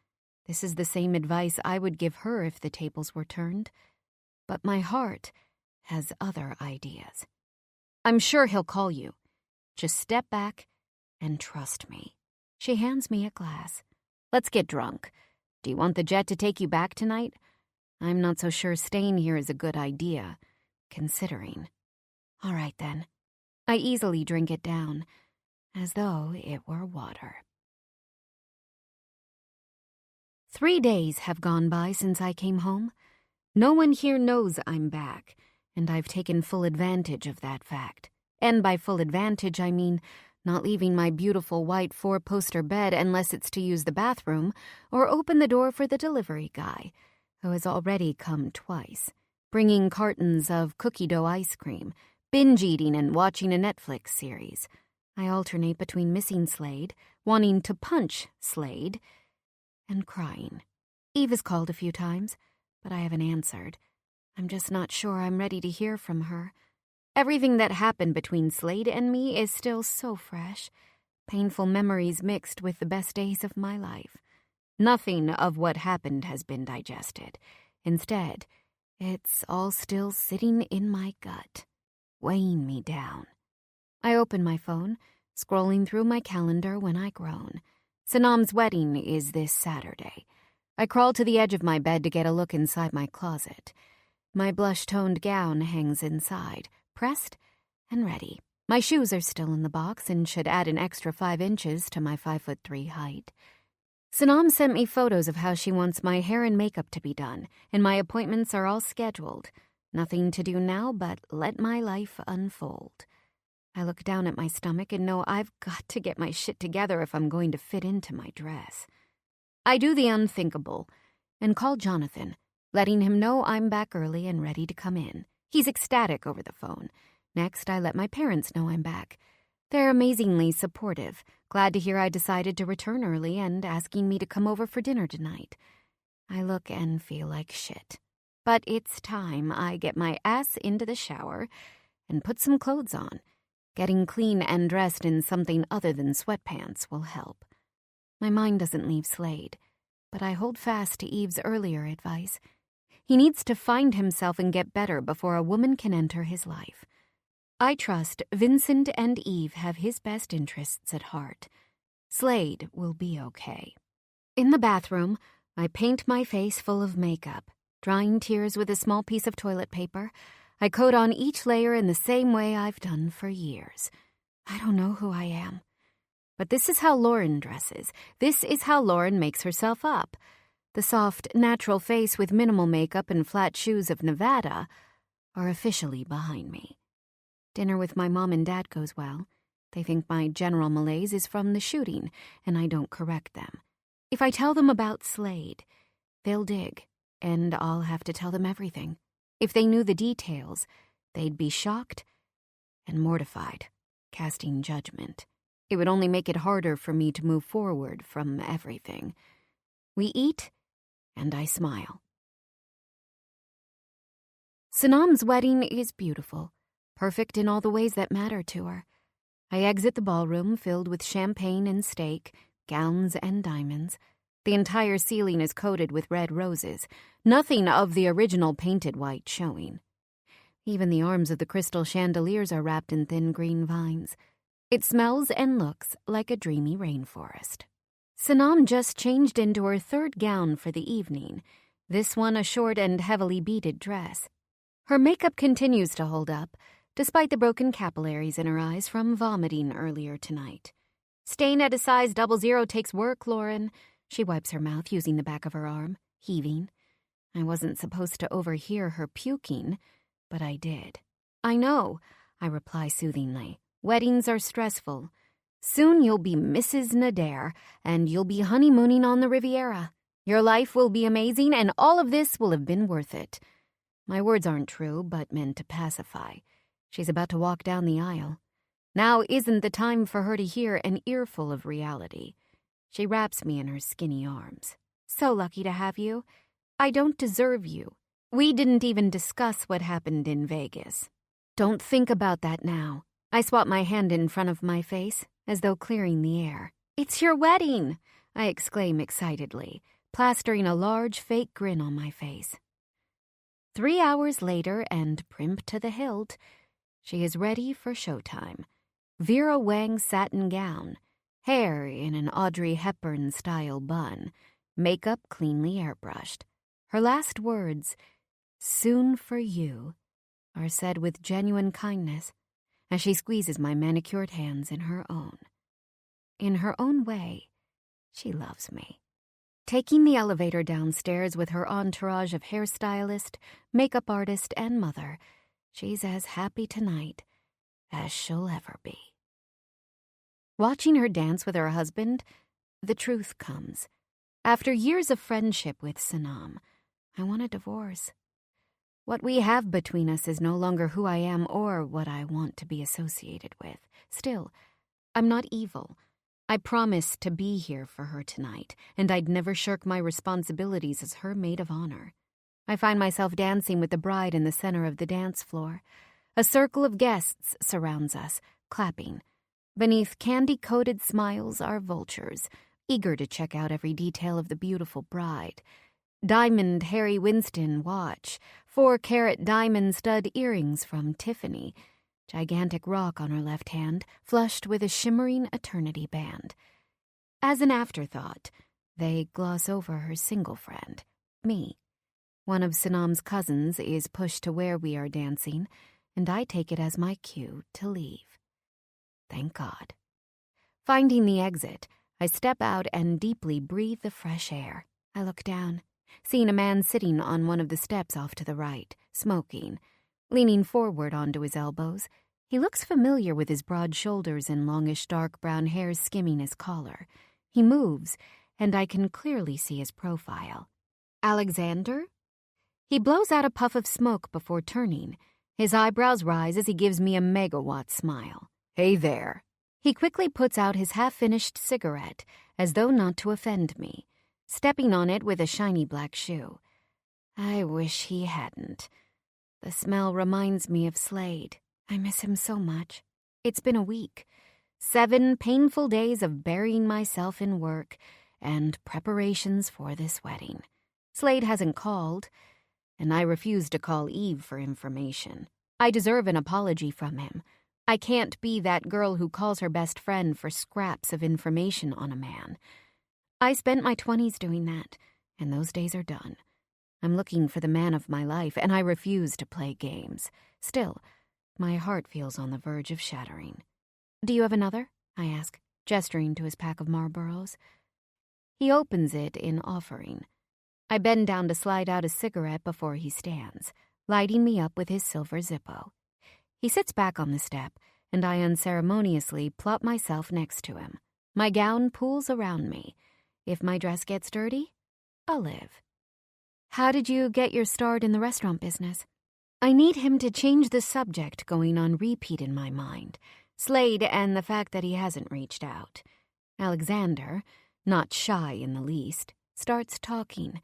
This is the same advice I would give her if the tables were turned. But my heart has other ideas. I'm sure he'll call you. Just step back and trust me. She hands me a glass. Let's get drunk. Do you want the jet to take you back tonight? I'm not so sure staying here is a good idea, considering. All right, then. I easily drink it down, as though it were water. 3 days have gone by since I came home. No one here knows I'm back, and I've taken full advantage of that fact. And by full advantage, I mean not leaving my beautiful white 4-poster bed unless it's to use the bathroom or open the door for the delivery guy, who has already come twice, bringing cartons of cookie dough ice cream, binge-eating and watching a Netflix series. I alternate between missing Slade, wanting to punch Slade, and crying. Eve has called a few times, but I haven't answered. I'm just not sure I'm ready to hear from her. Everything that happened between Slade and me is still so fresh, painful memories mixed with the best days of my life. Nothing of what happened has been digested. Instead, it's all still sitting in my gut, weighing me down. I open my phone, scrolling through my calendar when I groan. Sanam's wedding is this Saturday. I crawl to the edge of my bed to get a look inside my closet. My blush-toned gown hangs inside, pressed and ready. My shoes are still in the box and should add an extra 5 inches to my 5'3" height. Sanam sent me photos of how she wants my hair and makeup to be done, and my appointments are all scheduled. Nothing to do now but let my life unfold. I look down at my stomach and know I've got to get my shit together if I'm going to fit into my dress. I do the unthinkable and call Jonathan, letting him know I'm back early and ready to come in. He's ecstatic over the phone. Next, I let my parents know I'm back. They're amazingly supportive, glad to hear I decided to return early and asking me to come over for dinner tonight. I look and feel like shit. But it's time I get my ass into the shower and put some clothes on. Getting clean and dressed in something other than sweatpants will help. My mind doesn't leave Slade, but I hold fast to Eve's earlier advice. He needs to find himself and get better before a woman can enter his life. I trust Vincent and Eve have his best interests at heart. Slade will be okay. In the bathroom, I paint my face full of makeup, drying tears with a small piece of toilet paper. I coat on each layer in the same way I've done for years. I don't know who I am. But this is how Lauren dresses. This is how Lauren makes herself up. The soft, natural face with minimal makeup and flat shoes of Nevada are officially behind me. Dinner with my mom and dad goes well. They think my general malaise is from the shooting, and I don't correct them. If I tell them about Slade, they'll dig, and I'll have to tell them everything. If they knew the details, they'd be shocked and mortified, casting judgment. It would only make it harder for me to move forward from everything. We eat, and I smile. Sanam's wedding is beautiful, perfect in all the ways that matter to her. I exit the ballroom filled with champagne and steak, gowns and diamonds. The entire ceiling is coated with red roses, nothing of the original painted white showing. Even the arms of the crystal chandeliers are wrapped in thin green vines. It smells and looks like a dreamy rainforest. Sanam just changed into her third gown for the evening, this one a short and heavily beaded dress. Her makeup continues to hold up, despite the broken capillaries in her eyes from vomiting earlier tonight. Staying at a size 00 takes work, Lauren. She wipes her mouth using the back of her arm, heaving. I wasn't supposed to overhear her puking, but I did. I know, I reply soothingly. Weddings are stressful. Soon you'll be Mrs. Nader, and you'll be honeymooning on the Riviera. Your life will be amazing, and all of this will have been worth it. My words aren't true, but meant to pacify. She's about to walk down the aisle. Now isn't the time for her to hear an earful of reality. She wraps me in her skinny arms. So lucky to have you. I don't deserve you. We didn't even discuss what happened in Vegas. Don't think about that now. I swap my hand in front of my face, as though clearing the air. It's your wedding, I exclaim excitedly, plastering a large fake grin on my face. 3 hours later, and primp to the hilt, she is ready for showtime. Vera Wang's satin gown, hair in an Audrey Hepburn-style bun, makeup cleanly airbrushed. Her last words, "Soon for you," are said with genuine kindness, as she squeezes my manicured hands in her own. In her own way, she loves me. Taking the elevator downstairs with her entourage of hairstylist, makeup artist, and mother, she's as happy tonight as she'll ever be. Watching her dance with her husband, the truth comes. After years of friendship with Sanam, I want a divorce. What we have between us is no longer who I am or what I want to be associated with. Still, I'm not evil. I promised to be here for her tonight, and I'd never shirk my responsibilities as her maid of honor. I find myself dancing with the bride in the center of the dance floor. A circle of guests surrounds us, clapping. Beneath candy-coated smiles are vultures, eager to check out every detail of the beautiful bride. Diamond Harry Winston watch, 4-carat diamond stud earrings from Tiffany, gigantic rock on her left hand, flushed with a shimmering eternity band. As an afterthought, they gloss over her single friend, me. One of Sanam's cousins is pushed to where we are dancing, and I take it as my cue to leave. Thank God. Finding the exit, I step out and deeply breathe the fresh air. I look down, seeing a man sitting on one of the steps off to the right, smoking. Leaning forward onto his elbows, he looks familiar with his broad shoulders and longish dark brown hair skimming his collar. He moves, and I can clearly see his profile. Alexander? He blows out a puff of smoke before turning. His eyebrows rise as he gives me a megawatt smile. Hey there. He quickly puts out his half-finished cigarette, as though not to offend me, stepping on it with a shiny black shoe. I wish he hadn't. The smell reminds me of Slade. I miss him so much. It's been a week. 7 painful days of burying myself in work and preparations for this wedding. Slade hasn't called, and I refuse to call Eve for information. I deserve an apology from him. I can't be that girl who calls her best friend for scraps of information on a man. I spent my 20s doing that, and those days are done. I'm looking for the man of my life, and I refuse to play games. Still, my heart feels on the verge of shattering. Do you have another? I ask, gesturing to his pack of Marlboros. He opens it in offering. I bend down to slide out a cigarette before he stands, lighting me up with his silver Zippo. He sits back on the step, and I unceremoniously plop myself next to him. My gown pools around me. If my dress gets dirty, I'll live. How did you get your start in the restaurant business? I need him to change the subject going on repeat in my mind. Slade and the fact that he hasn't reached out. Alexander, not shy in the least, starts talking.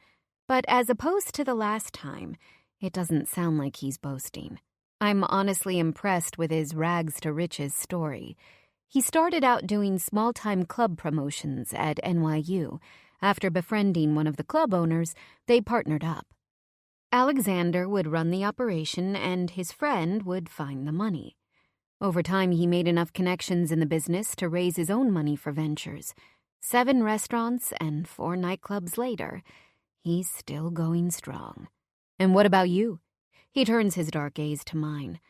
But as opposed to the last time, it doesn't sound like he's boasting. I'm honestly impressed with his rags to riches story. He started out doing small-time club promotions at NYU. After befriending one of the club owners, they partnered up. Alexander would run the operation and his friend would find the money. Over time, he made enough connections in the business to raise his own money for ventures. 7 restaurants and 4 nightclubs later, he's still going strong. And what about you? He turns his dark gaze to mine.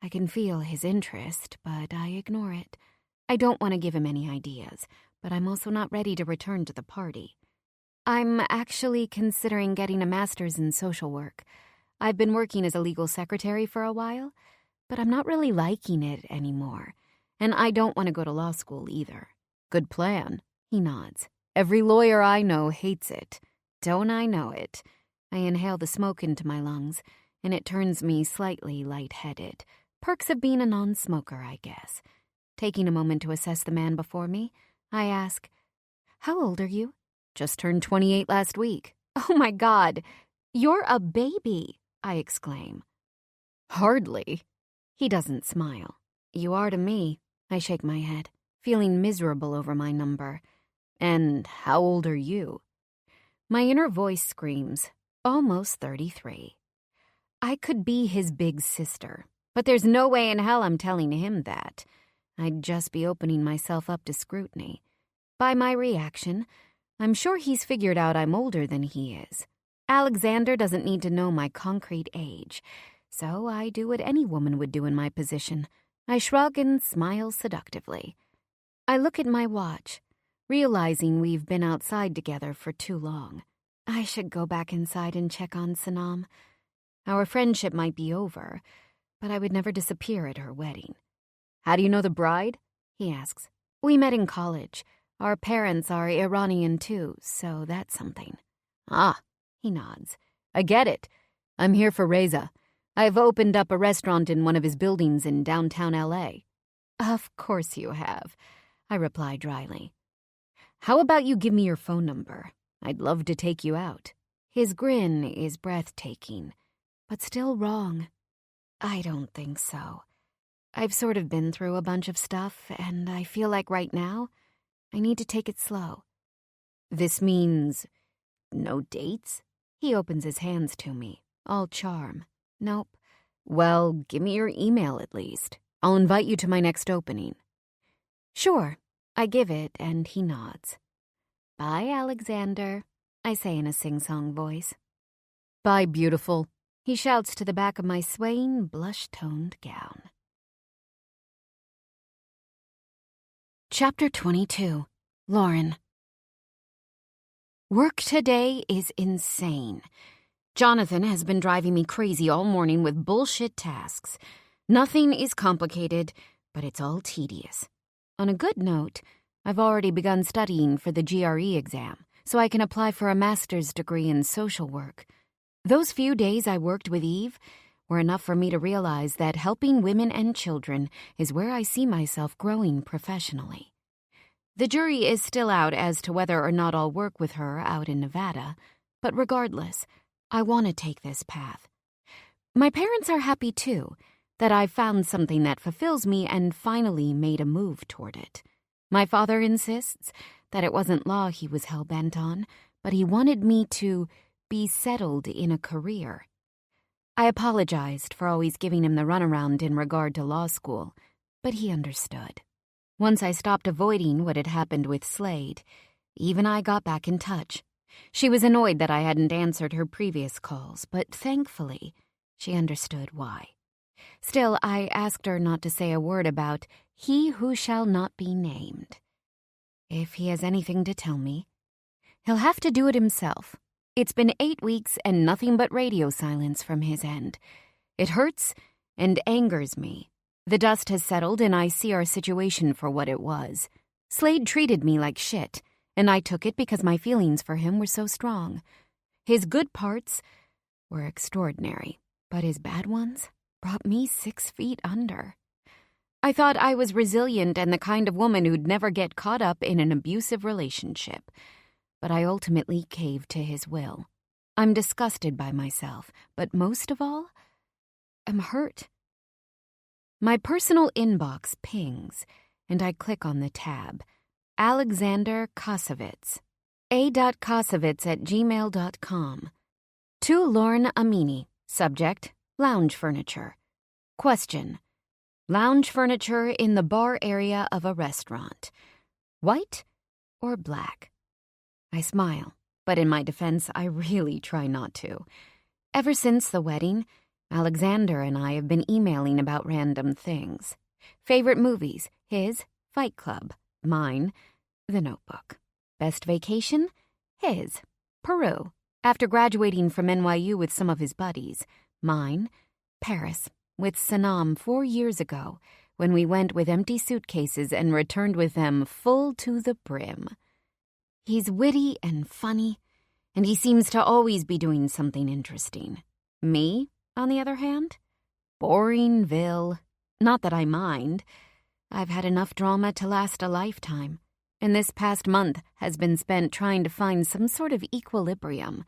I can feel his interest, but I ignore it. I don't want to give him any ideas, but I'm also not ready to return to the party. I'm actually considering getting a master's in social work. I've been working as a legal secretary for a while, but I'm not really liking it anymore. And I don't want to go to law school either. Good plan, he nods. Every lawyer I know hates it. Don't I know it? I inhale the smoke into my lungs, and it turns me slightly lightheaded. Perks of being a non-smoker, I guess. Taking a moment to assess the man before me, I ask, "How old are you?" "Just turned 28 last week." "Oh my God, you're a baby," I exclaim. "Hardly." He doesn't smile. "You are to me." I shake my head, feeling miserable over my number. "And how old are you?" My inner voice screams, almost 33. I could be his big sister, but there's no way in hell I'm telling him that. I'd just be opening myself up to scrutiny. By my reaction, I'm sure he's figured out I'm older than he is. Alexander doesn't need to know my concrete age, so I do what any woman would do in my position. I shrug and smile seductively. I look at my watch, realizing we've been outside together for too long. I should go back inside and check on Sanam. Our friendship might be over, but I would never disappear at her wedding. "How do you know the bride?" he asks. "We met in college. Our parents are Iranian too, so that's something." "Ah," he nods. "I get it. I'm here for Reza. I've opened up a restaurant in one of his buildings in downtown LA. "Of course you have," I reply dryly. "How about you give me your phone number? I'd love to take you out." His grin is breathtaking, but still wrong. I don't think so. I've sort of been through a bunch of stuff, and I feel like right now, I need to take it slow. "This means no dates?" He opens his hands to me, all charm. "Nope." "Well, give me your email at least. I'll invite you to my next opening." "Sure." I give it, and he nods. "Bye, Alexander," I say in a sing-song voice. "Bye, beautiful," he shouts to the back of my swaying, blush-toned gown. Chapter 22. Lauren. Work today is insane. Jonathan has been driving me crazy all morning with bullshit tasks. Nothing is complicated, but it's all tedious. On a good note, I've already begun studying for the GRE exam, so I can apply for a master's degree in social work. Those few days I worked with Eve were enough for me to realize that helping women and children is where I see myself growing professionally. The jury is still out as to whether or not I'll work with her out in Nevada, but regardless, I want to take this path. My parents are happy too, that I've found something that fulfills me and finally made a move toward it. My father insists that it wasn't law he was hell-bent on, but he wanted me to be settled in a career. I apologized for always giving him the runaround in regard to law school, but he understood. Once I stopped avoiding what had happened with Slade, Eve and I got back in touch. She was annoyed that I hadn't answered her previous calls, but thankfully, she understood why. Still, I asked her not to say a word about he who shall not be named. If he has anything to tell me, he'll have to do it himself. It's been 8 weeks and nothing but radio silence from his end. It hurts and angers me. The dust has settled and I see our situation for what it was. Slade treated me like shit, and I took it because my feelings for him were so strong. His good parts were extraordinary, but his bad ones brought me 6 feet under. I thought I was resilient and the kind of woman who'd never get caught up in an abusive relationship, but I ultimately caved to his will. I'm disgusted by myself, but most of all, I'm hurt. My personal inbox pings, and I click on the tab. Alexander Kosovitz. a.kosovitz@gmail.com. To Lauren Amini. Subject, lounge furniture. Question, lounge furniture in the bar area of a restaurant. White or black? I smile, but in my defense, I really try not to. Ever since the wedding, Alexander and I have been emailing about random things. Favorite movies, his, Fight Club. Mine, The Notebook. Best vacation, his, Peru, after graduating from NYU with some of his buddies. Mine, Paris, with Sanam 4 years ago, when we went with empty suitcases and returned with them full to the brim. He's witty and funny, and he seems to always be doing something interesting. Me, on the other hand, boringville. Not that I mind. I've had enough drama to last a lifetime, and this past month has been spent trying to find some sort of equilibrium.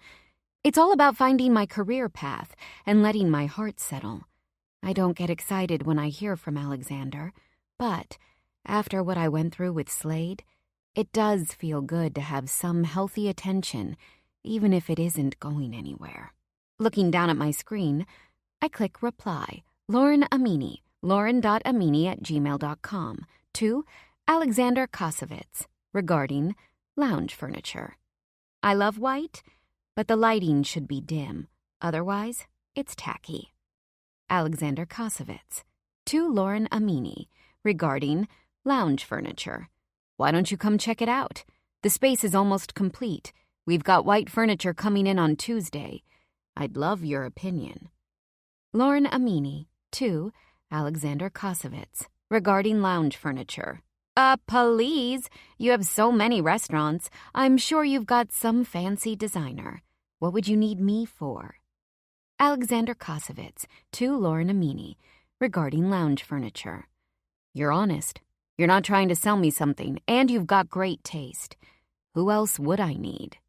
It's all about finding my career path and letting my heart settle. I don't get excited when I hear from Alexander, but after what I went through with Slade, it does feel good to have some healthy attention, even if it isn't going anywhere. Looking down at my screen, I click reply. Lauren Amini, lauren.amini@gmail.com, to Alexander Kosovitz, regarding lounge furniture. I love white, but the lighting should be dim. Otherwise, it's tacky. Alexander Kosovitz, to Lauren Amini, regarding lounge furniture. Why don't you come check it out? The space is almost complete. We've got white furniture coming in on Tuesday. I'd love your opinion. Lauren Amini, to Alexander Kosovitz, regarding lounge furniture. Please. You have so many restaurants. I'm sure you've got some fancy designer. What would you need me for? Alexander Kosovitz, to Lauren Amini, regarding lounge furniture. You're honest. You're not trying to sell me something, and you've got great taste. Who else would I need?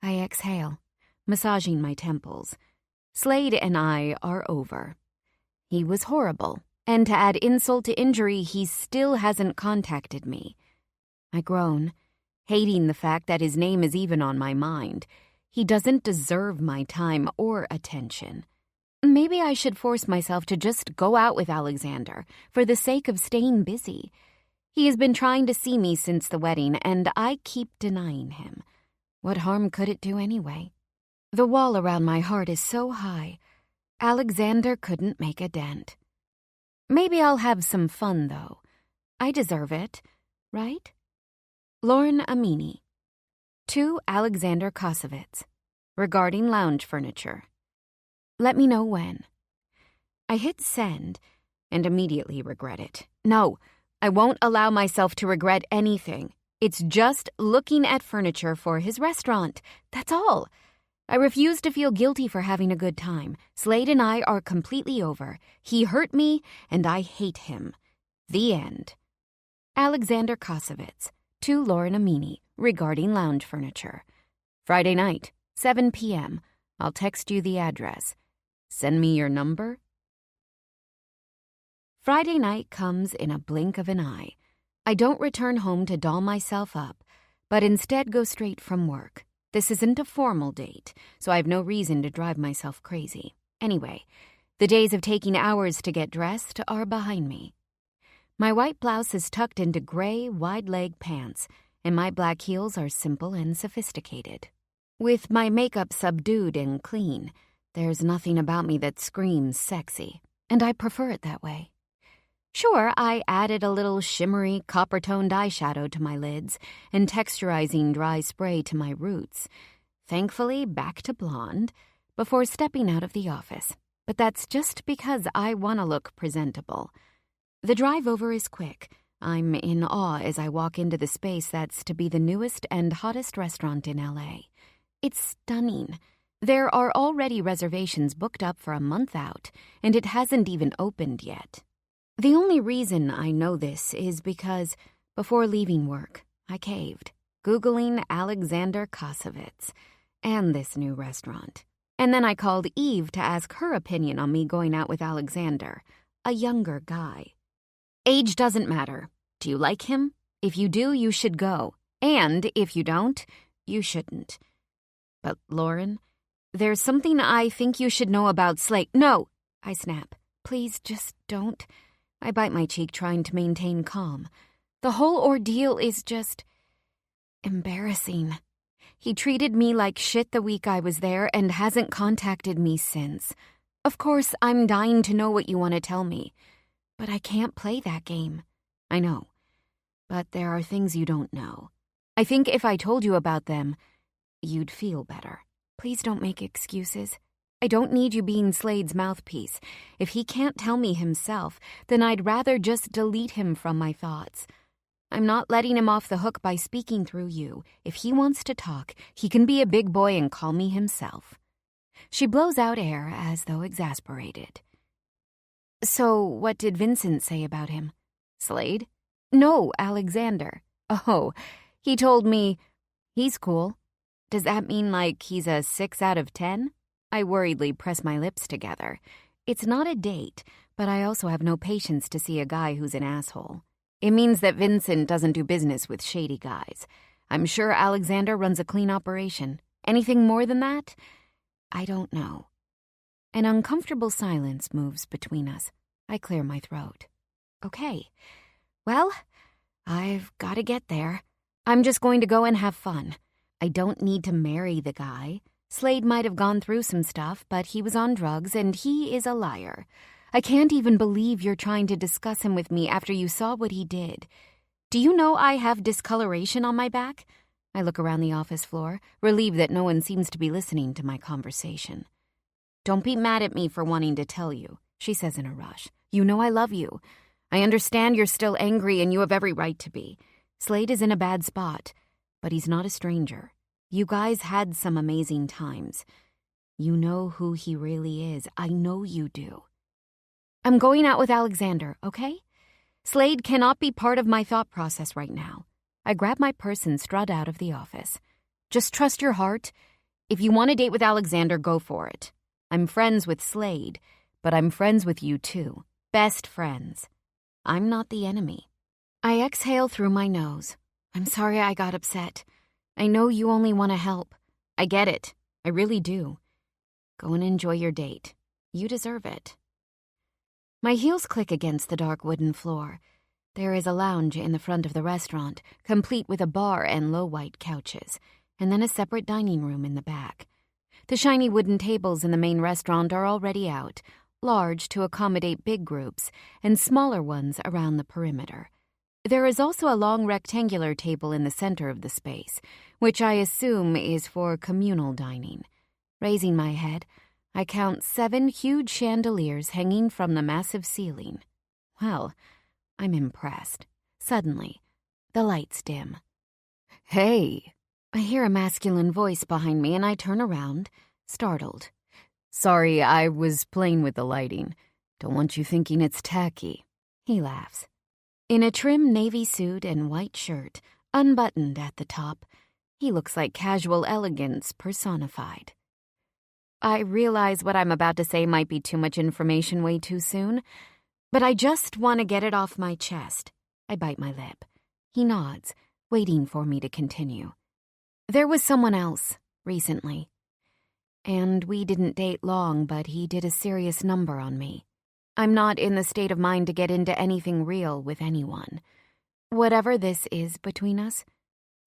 I exhale, massaging my temples. Slade and I are over. He was horrible, and to add insult to injury, he still hasn't contacted me. I groan, hating the fact that his name is even on my mind. He doesn't deserve my time or attention. Maybe I should force myself to just go out with Alexander for the sake of staying busy. He has been trying to see me since the wedding, and I keep denying him. What harm could it do anyway? The wall around my heart is so high. Alexander couldn't make a dent. Maybe I'll have some fun, though. I deserve it, right? Lauren Amini, to Alexander Kosovitz, regarding lounge furniture. Let me know when. I hit send and immediately regret it. No, I won't allow myself to regret anything. It's just looking at furniture for his restaurant. That's all. I refuse to feel guilty for having a good time. Slade and I are completely over. He hurt me, and I hate him. The end. Alexander Kosovitz, to Lauren Amini, regarding lounge furniture. Friday night, 7 p.m. I'll text you the address. Send me your number. Friday night comes in a blink of an eye. I don't return home to doll myself up, but instead go straight from work. This isn't a formal date, so I have no reason to drive myself crazy. Anyway, the days of taking hours to get dressed are behind me. My white blouse is tucked into gray, wide-leg pants, and my black heels are simple and sophisticated. With my makeup subdued and clean, there's nothing about me that screams sexy, and I prefer it that way. Sure, I added a little shimmery, copper-toned eyeshadow to my lids and texturizing dry spray to my roots. Thankfully, back to blonde, before stepping out of the office. But that's just because I want to look presentable. The drive over is quick. I'm in awe as I walk into the space that's to be the newest and hottest restaurant in LA. It's stunning. There are already reservations booked up for a month out, and it hasn't even opened yet. The only reason I know this is because, before leaving work, I caved, Googling Alexander Kosovitz and this new restaurant. And then I called Eve to ask her opinion on me going out with Alexander, a younger guy. Age doesn't matter. Do you like him? If you do, you should go. And if you don't, you shouldn't. But, Lauren, there's something I think you should know about Slate. No, I snap. Please, just don't. I bite my cheek, trying to maintain calm. The whole ordeal is just embarrassing. He treated me like shit the week I was there and hasn't contacted me since. Of course, I'm dying to know what you want to tell me, but I can't play that game. I know, but there are things you don't know. I think if I told you about them, you'd feel better. Please don't make excuses. I don't need you being Slade's mouthpiece. If he can't tell me himself, then I'd rather just delete him from my thoughts. I'm not letting him off the hook by speaking through you. If he wants to talk, he can be a big boy and call me himself. She blows out air as though exasperated. So what did Vincent say about him? Slade? No, Alexander. Oh, he told me he's cool. Does that mean like he's a 6 out of 10? I worriedly press my lips together. It's not a date, but I also have no patience to see a guy who's an asshole. It means that Vincent doesn't do business with shady guys. I'm sure Alexander runs a clean operation. Anything more than that? I don't know. An uncomfortable silence moves between us. I clear my throat. Okay. Well, I've got to get there. I'm just going to go and have fun. I don't need to marry the guy. Slade might have gone through some stuff, but he was on drugs and he is a liar. I can't even believe you're trying to discuss him with me after you saw what he did. Do you know I have discoloration on my back? I look around the office floor, relieved that no one seems to be listening to my conversation. Don't be mad at me for wanting to tell you, she says in a rush. You know I love you. I understand you're still angry and you have every right to be. Slade is in a bad spot, but he's not a stranger. You guys had some amazing times. You know who he really is. I know you do. I'm going out with Alexander, okay? Slade cannot be part of my thought process right now. I grab my purse and strut out of the office. Just trust your heart. If you want to date with Alexander, go for it. I'm friends with Slade, but I'm friends with you too. Best friends. I'm not the enemy. I exhale through my nose. I'm sorry I got upset. I know you only want to help. I get it. I really do. Go and enjoy your date. You deserve it. My heels click against the dark wooden floor. There is a lounge in the front of the restaurant, complete with a bar and low white couches, and then a separate dining room in the back. The shiny wooden tables in the main restaurant are already out, large to accommodate big groups, and smaller ones around the perimeter. There is also a long rectangular table in the center of the space, which I assume is for communal dining. Raising my head, I count 7 huge chandeliers hanging from the massive ceiling. Well, I'm impressed. Suddenly, the lights dim. Hey! I hear a masculine voice behind me and I turn around, startled. Sorry, I was playing with the lighting. Don't want you thinking it's tacky. He laughs. In a trim navy suit and white shirt, unbuttoned at the top, he looks like casual elegance personified. I realize what I'm about to say might be too much information way too soon, but I just want to get it off my chest. I bite my lip. He nods, waiting for me to continue. There was someone else, recently. And we didn't date long, but he did a serious number on me. I'm not in the state of mind to get into anything real with anyone. Whatever this is between us,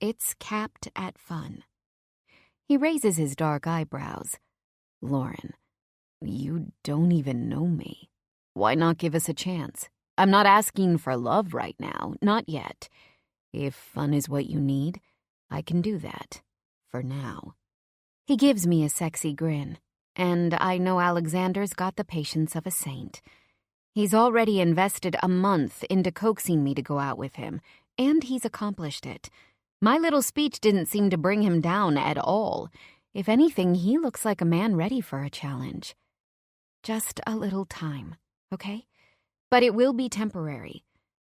it's capped at fun. He raises his dark eyebrows. Lauren, you don't even know me. Why not give us a chance? I'm not asking for love right now, not yet. If fun is what you need, I can do that, for now. He gives me a sexy grin, and I know Alexander's got the patience of a saint. He's already invested a month into coaxing me to go out with him, and he's accomplished it. My little speech didn't seem to bring him down at all. If anything, he looks like a man ready for a challenge. Just a little time, okay? But it will be temporary.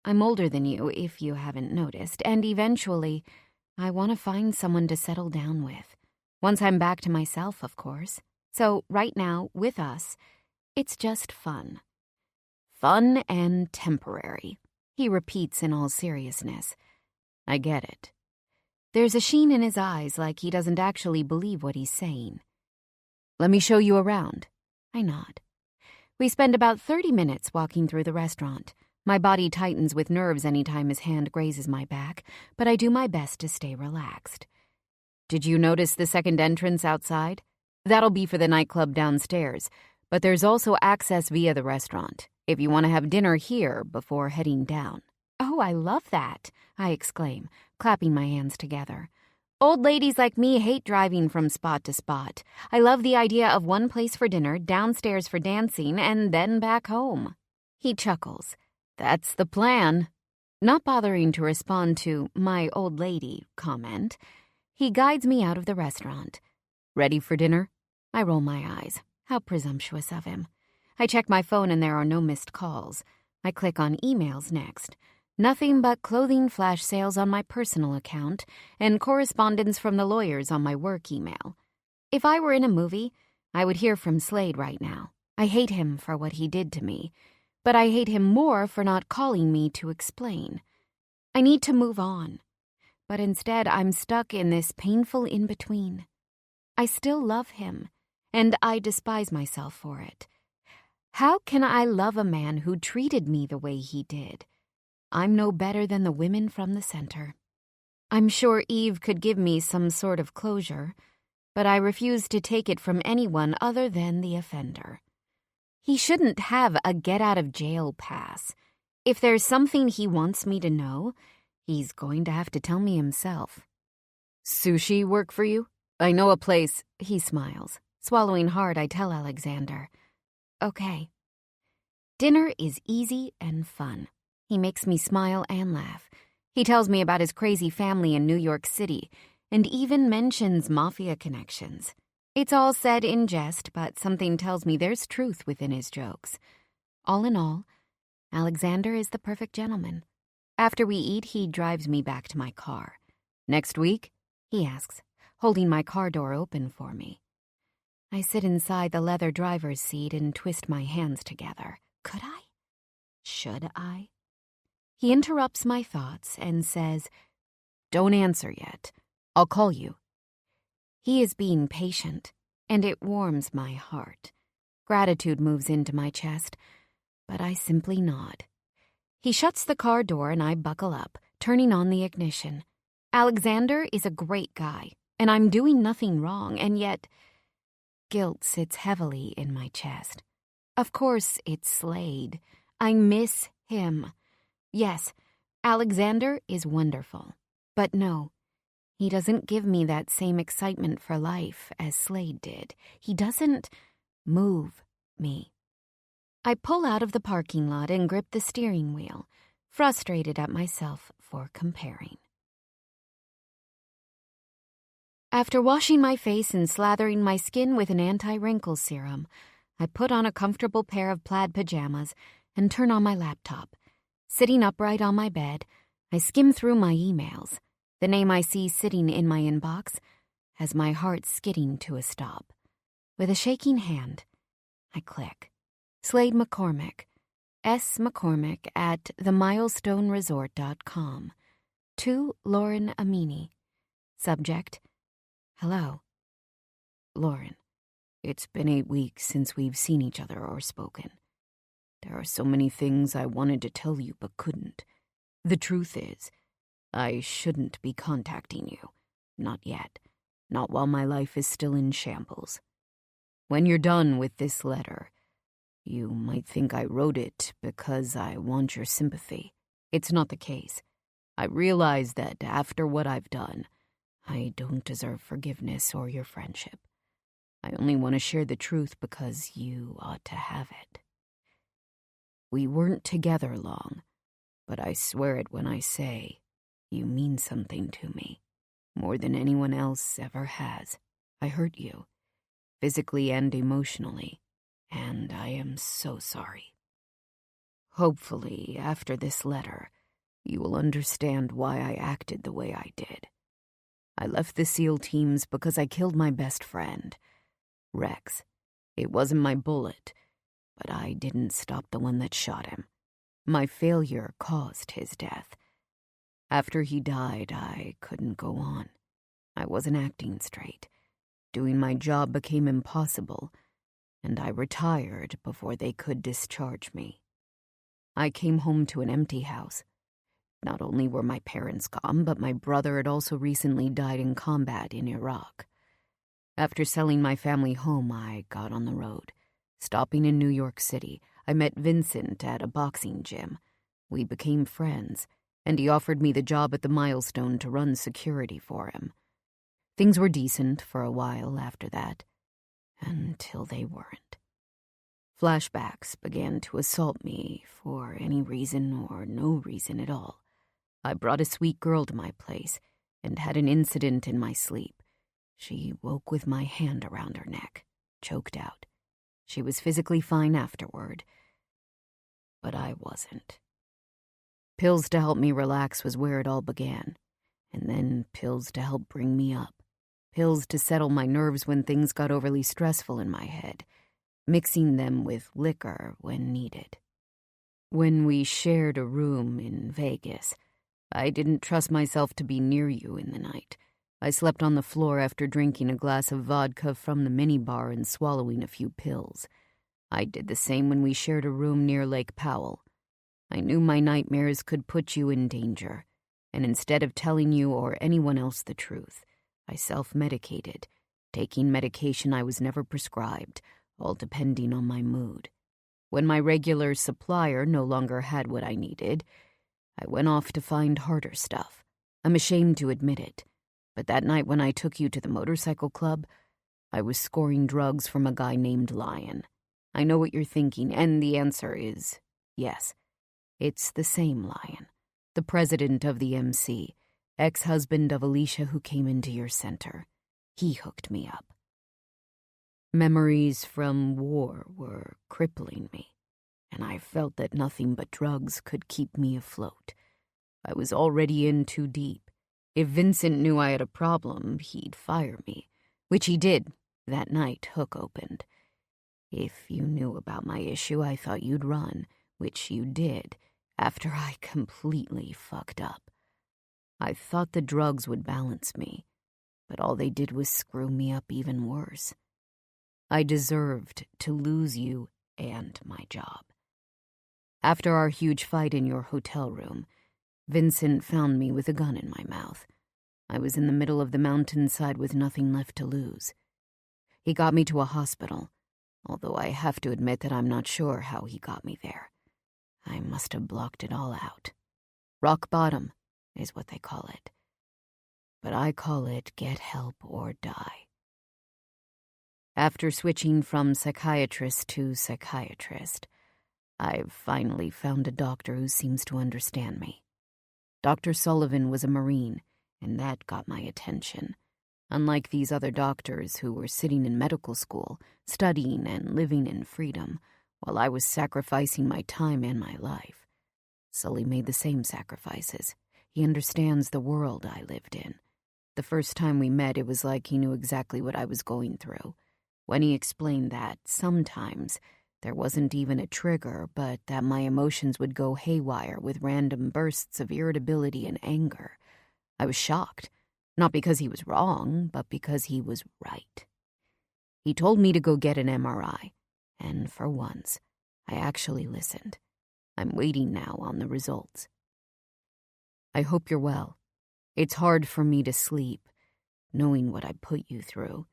I'm older than you, if you haven't noticed, and eventually, I want to find someone to settle down with. Once I'm back to myself, of course. So right now, with us, it's just fun. Fun and temporary, he repeats in all seriousness. I get it. There's a sheen in his eyes like he doesn't actually believe what he's saying. Let me show you around. I nod. We spend about 30 minutes walking through the restaurant. My body tightens with nerves anytime his hand grazes my back, but I do my best to stay relaxed. Did you notice the second entrance outside? That'll be for the nightclub downstairs, but there's also access via the restaurant, if you want to have dinner here before heading down. Oh, I love that, I exclaim, clapping my hands together. Old ladies like me hate driving from spot to spot. I love the idea of one place for dinner, downstairs for dancing, and then back home. He chuckles. That's the plan. Not bothering to respond to my old lady comment, he guides me out of the restaurant. Ready for dinner? I roll my eyes. How presumptuous of him. I check my phone and there are no missed calls. I click on emails next. Nothing but clothing flash sales on my personal account and correspondence from the lawyers on my work email. If I were in a movie, I would hear from Slade right now. I hate him for what he did to me, but I hate him more for not calling me to explain. I need to move on, but instead I'm stuck in this painful in-between. I still love him, and I despise myself for it. How can I love a man who treated me the way he did? I'm no better than the women from the center. I'm sure Eve could give me some sort of closure, but I refuse to take it from anyone other than the offender. He shouldn't have a get-out-of-jail pass. If there's something he wants me to know, he's going to have to tell me himself. Sushi work for you? I know a place. He smiles. Swallowing hard, I tell Alexander. Okay. Dinner is easy and fun. He makes me smile and laugh. He tells me about his crazy family in New York City and even mentions Mafia connections. It's all said in jest, but something tells me there's truth within his jokes. All in all, Alexander is the perfect gentleman. After we eat, he drives me back to my car. Next week? He asks, holding my car door open for me. I sit inside the leather driver's seat and twist my hands together. Could I? Should I? He interrupts my thoughts and says, Don't answer yet. I'll call you. He is being patient, and it warms my heart. Gratitude moves into my chest, but I simply nod. He shuts the car door and I buckle up, turning on the ignition. Alexander is a great guy, and I'm doing nothing wrong, and yet guilt sits heavily in my chest. Of course, it's Slade. I miss him. Yes, Alexander is wonderful. But no, he doesn't give me that same excitement for life as Slade did. He doesn't move me. I pull out of the parking lot and grip the steering wheel, frustrated at myself for comparing. After washing my face and slathering my skin with an anti-wrinkle serum, I put on a comfortable pair of plaid pajamas and turn on my laptop. Sitting upright on my bed, I skim through my emails. The name I see sitting in my inbox has my heart skidding to a stop. With a shaking hand, I click. Slade McCormick, S. McCormick at themilestoneresort.com. To Lauren Amini. Subject, Hello. Lauren, it's been 8 weeks since we've seen each other or spoken. There are so many things I wanted to tell you but couldn't. The truth is, I shouldn't be contacting you. Not yet. Not while my life is still in shambles. When you're done with this letter, you might think I wrote it because I want your sympathy. It's not the case. I realize that after what I've done, I don't deserve forgiveness or your friendship. I only want to share the truth because you ought to have it. We weren't together long, but I swear it when I say you mean something to me, more than anyone else ever has. I hurt you, physically and emotionally, and I am so sorry. Hopefully, after this letter, you will understand why I acted the way I did. I left the SEAL teams because I killed my best friend, Rex. It wasn't my bullet, but I didn't stop the one that shot him. My failure caused his death. After he died, I couldn't go on. I wasn't acting straight. Doing my job became impossible, and I retired before they could discharge me. I came home to an empty house. Not only were my parents gone, but my brother had also recently died in combat in Iraq. After selling my family home, I got on the road. Stopping in New York City, I met Vincent at a boxing gym. We became friends, and he offered me the job at the Milestone to run security for him. Things were decent for a while after that, until they weren't. Flashbacks began to assault me for any reason or no reason at all. I brought a sweet girl to my place and had an incident in my sleep. She woke with my hand around her neck, choked out. She was physically fine afterward, but I wasn't. Pills to help me relax was where it all began, and then pills to help bring me up. Pills to settle my nerves when things got overly stressful in my head, mixing them with liquor when needed. When we shared a room in Vegas, I didn't trust myself to be near you in the night. I slept on the floor after drinking a glass of vodka from the minibar and swallowing a few pills. I did the same when we shared a room near Lake Powell. I knew my nightmares could put you in danger, and instead of telling you or anyone else the truth, I self-medicated, taking medication I was never prescribed, all depending on my mood. When my regular supplier no longer had what I needed, I went off to find harder stuff. I'm ashamed to admit it, but that night when I took you to the motorcycle club, I was scoring drugs from a guy named Lion. I know what you're thinking, and the answer is yes. It's the same Lion, the president of the MC, ex-husband of Alicia who came into your center. He hooked me up. Memories from war were crippling me, and I felt that nothing but drugs could keep me afloat. I was already in too deep. If Vincent knew I had a problem, he'd fire me, which he did that night Hook opened. If you knew about my issue, I thought you'd run, which you did, after I completely fucked up. I thought the drugs would balance me, but all they did was screw me up even worse. I deserved to lose you and my job. After our huge fight in your hotel room, Vincent found me with a gun in my mouth. I was in the middle of the mountainside with nothing left to lose. He got me to a hospital, although I have to admit that I'm not sure how he got me there. I must have blocked it all out. Rock bottom is what they call it. But I call it get help or die. After switching from psychiatrist to psychiatrist, I've finally found a doctor who seems to understand me. Dr. Sullivan was a Marine, and that got my attention. Unlike these other doctors who were sitting in medical school, studying and living in freedom, while I was sacrificing my time and my life, Sully made the same sacrifices. He understands the world I lived in. The first time we met, it was like he knew exactly what I was going through. When he explained that, sometimes, there wasn't even a trigger, but that my emotions would go haywire with random bursts of irritability and anger, I was shocked. Not because he was wrong, but because he was right. He told me to go get an MRI, and for once, I actually listened. I'm waiting now on the results. I hope you're well. It's hard for me to sleep, knowing what I put you through.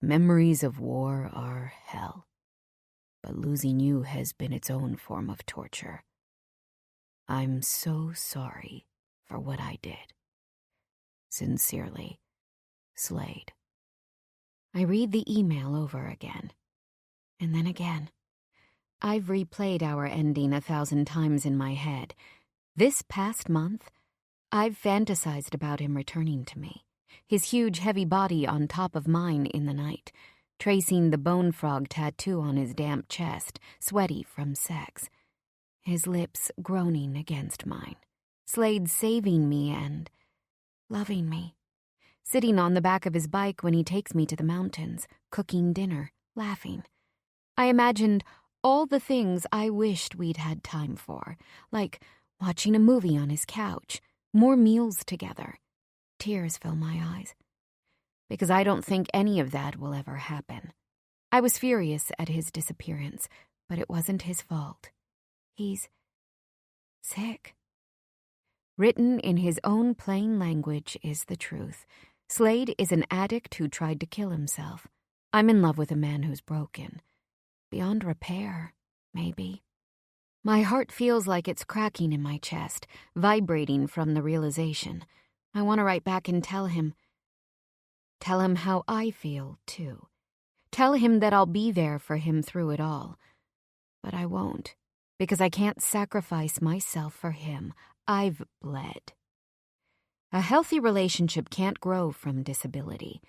Memories of war are hell, but losing you has been its own form of torture. I'm so sorry for what I did. Sincerely, Slade. I read the email over again, and then again. I've replayed our ending 1,000 times in my head. This past month, I've fantasized about him returning to me, his huge, heavy body on top of mine in the night, tracing the bone frog tattoo on his damp chest, sweaty from sex. His lips groaning against mine. Slade saving me and loving me. Sitting on the back of his bike when he takes me to the mountains, cooking dinner, laughing. I imagined all the things I wished we'd had time for, like watching a movie on his couch, more meals together. Tears fill my eyes. Because I don't think any of that will ever happen. I was furious at his disappearance, but it wasn't his fault. He's sick. Written in his own plain language is the truth. Slade is an addict who tried to kill himself. I'm in love with a man who's broken. Beyond repair, maybe. My heart feels like it's cracking in my chest, vibrating from the realization. I want to write back and tell him how I feel, too. Tell him that I'll be there for him through it all. But I won't, because I can't sacrifice myself for him. I've bled. A healthy relationship can't grow from disability.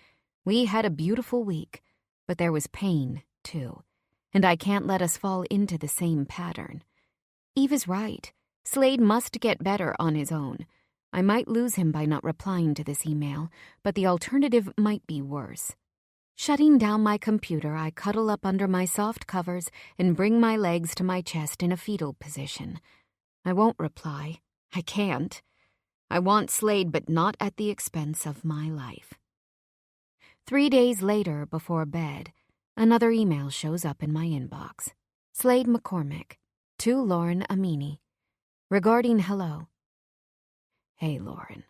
We had a beautiful week, but there was pain, too, and I can't let us fall into the same pattern. Eve is right. Slade must get better on his own. I might lose him by not replying to this email, but the alternative might be worse. Shutting down my computer, I cuddle up under my soft covers and bring my legs to my chest in a fetal position. I won't reply. I can't. I want Slade, but not at the expense of my life. 3 days later, before bed, another email shows up in my inbox. Slade McCormick, to Lauren Amini. Regarding hello. Hey, Lauren.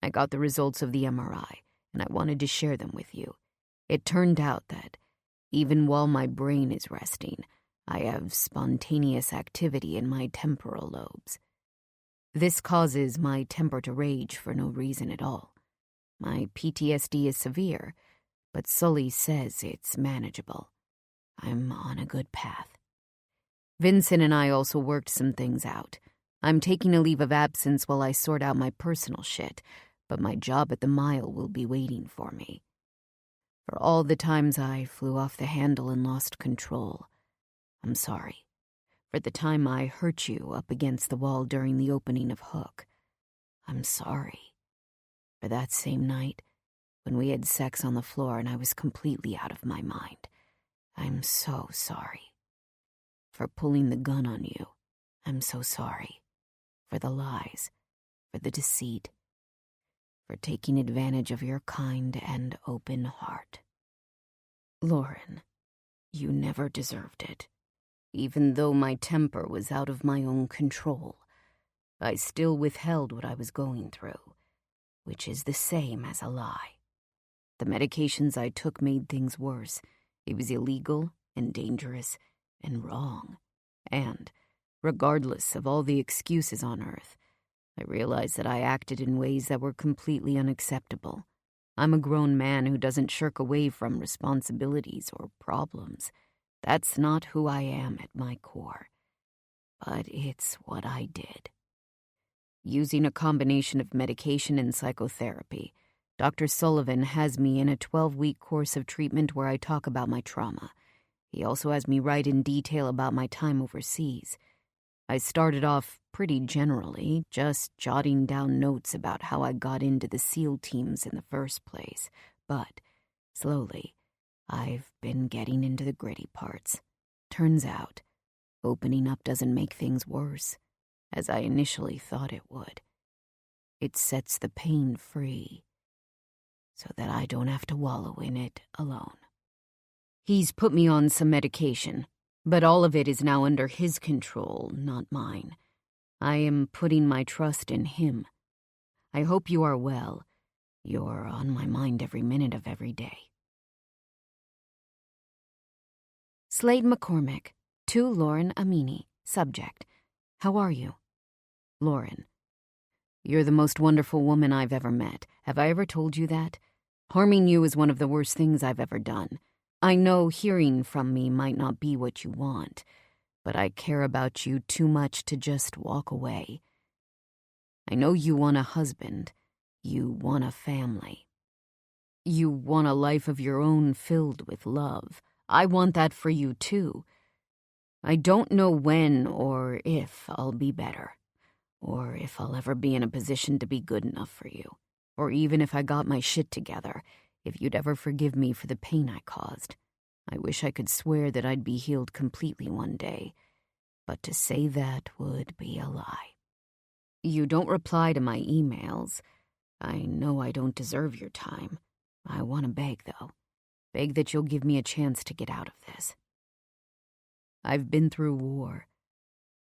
I got the results of the MRI, and I wanted to share them with you. It turned out that, even while my brain is resting, I have spontaneous activity in my temporal lobes. This causes my temper to rage for no reason at all. My PTSD is severe, but Sully says it's manageable. I'm on a good path. Vincent and I also worked some things out. I'm taking a leave of absence while I sort out my personal shit, but my job at the mile will be waiting for me. For all the times I flew off the handle and lost control, I'm sorry. For the time I hurt you up against the wall during the opening of Hook, I'm sorry. For that same night, when we had sex on the floor and I was completely out of my mind, I'm so sorry. For pulling the gun on you, I'm so sorry. For the lies, for the deceit, for taking advantage of your kind and open heart. Lauren, you never deserved it. Even though my temper was out of my own control, I still withheld what I was going through, which is the same as a lie. The medications I took made things worse. It was illegal and dangerous and wrong. And, regardless of all the excuses on earth, I realized that I acted in ways that were completely unacceptable. I'm a grown man who doesn't shirk away from responsibilities or problems. That's not who I am at my core. But it's what I did. Using a combination of medication and psychotherapy, Dr. Sullivan has me in a 12-week course of treatment where I talk about my trauma. He also has me write in detail about my time overseas. I started off pretty generally, just jotting down notes about how I got into the SEAL teams in the first place. But, slowly, I've been getting into the gritty parts. Turns out, opening up doesn't make things worse, as I initially thought it would. It sets the pain free, so that I don't have to wallow in it alone. He's put me on some medication, but all of it is now under his control, not mine. I am putting my trust in him. I hope you are well. You're on my mind every minute of every day. Slade McCormick, to Lauren Amini. Subject: How are you? Lauren: You're the most wonderful woman I've ever met. Have I ever told you that? Harming you is one of the worst things I've ever done. I know hearing from me might not be what you want, but I care about you too much to just walk away. I know you want a husband. You want a family. You want a life of your own filled with love. I want that for you, too. I don't know when or if I'll be better, or if I'll ever be in a position to be good enough for you, or even if I got my shit together, if you'd ever forgive me for the pain I caused. I wish I could swear that I'd be healed completely one day, but to say that would be a lie. You don't reply to my emails. I know I don't deserve your time. I want to beg, though. Beg that you'll give me a chance to get out of this. I've been through war.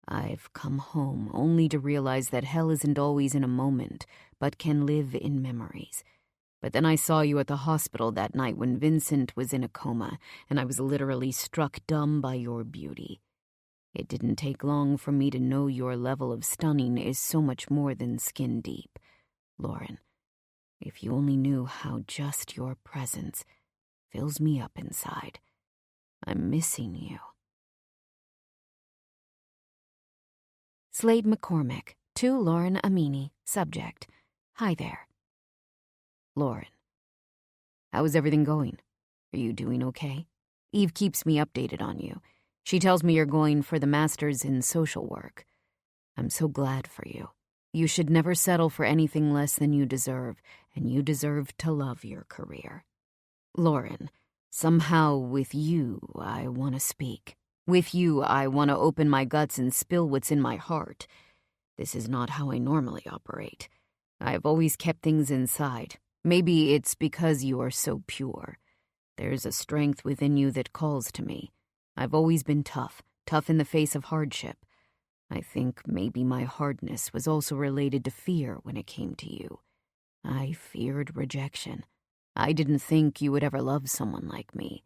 I've come home only to realize that hell isn't always in a moment, but can live in memories. But then I saw you at the hospital that night when Vincent was in a coma, and I was literally struck dumb by your beauty. It didn't take long for me to know your level of stunning is so much more than skin deep. Lauren, if you only knew how just your presence fills me up inside. I'm missing you. Slade McCormick, to Lauren Amini, subject. Hi there. Lauren, how is everything going? Are you doing okay? Eve keeps me updated on you. She tells me you're going for the master's in social work. I'm so glad for you. You should never settle for anything less than you deserve, and you deserve to love your career. Lauren, somehow with you I want to speak. With you I want to open my guts and spill what's in my heart. This is not how I normally operate. I've always kept things inside. Maybe it's because you are so pure. There's a strength within you that calls to me. I've always been tough in the face of hardship. I think maybe my hardness was also related to fear when it came to you. I feared rejection. I didn't think you would ever love someone like me.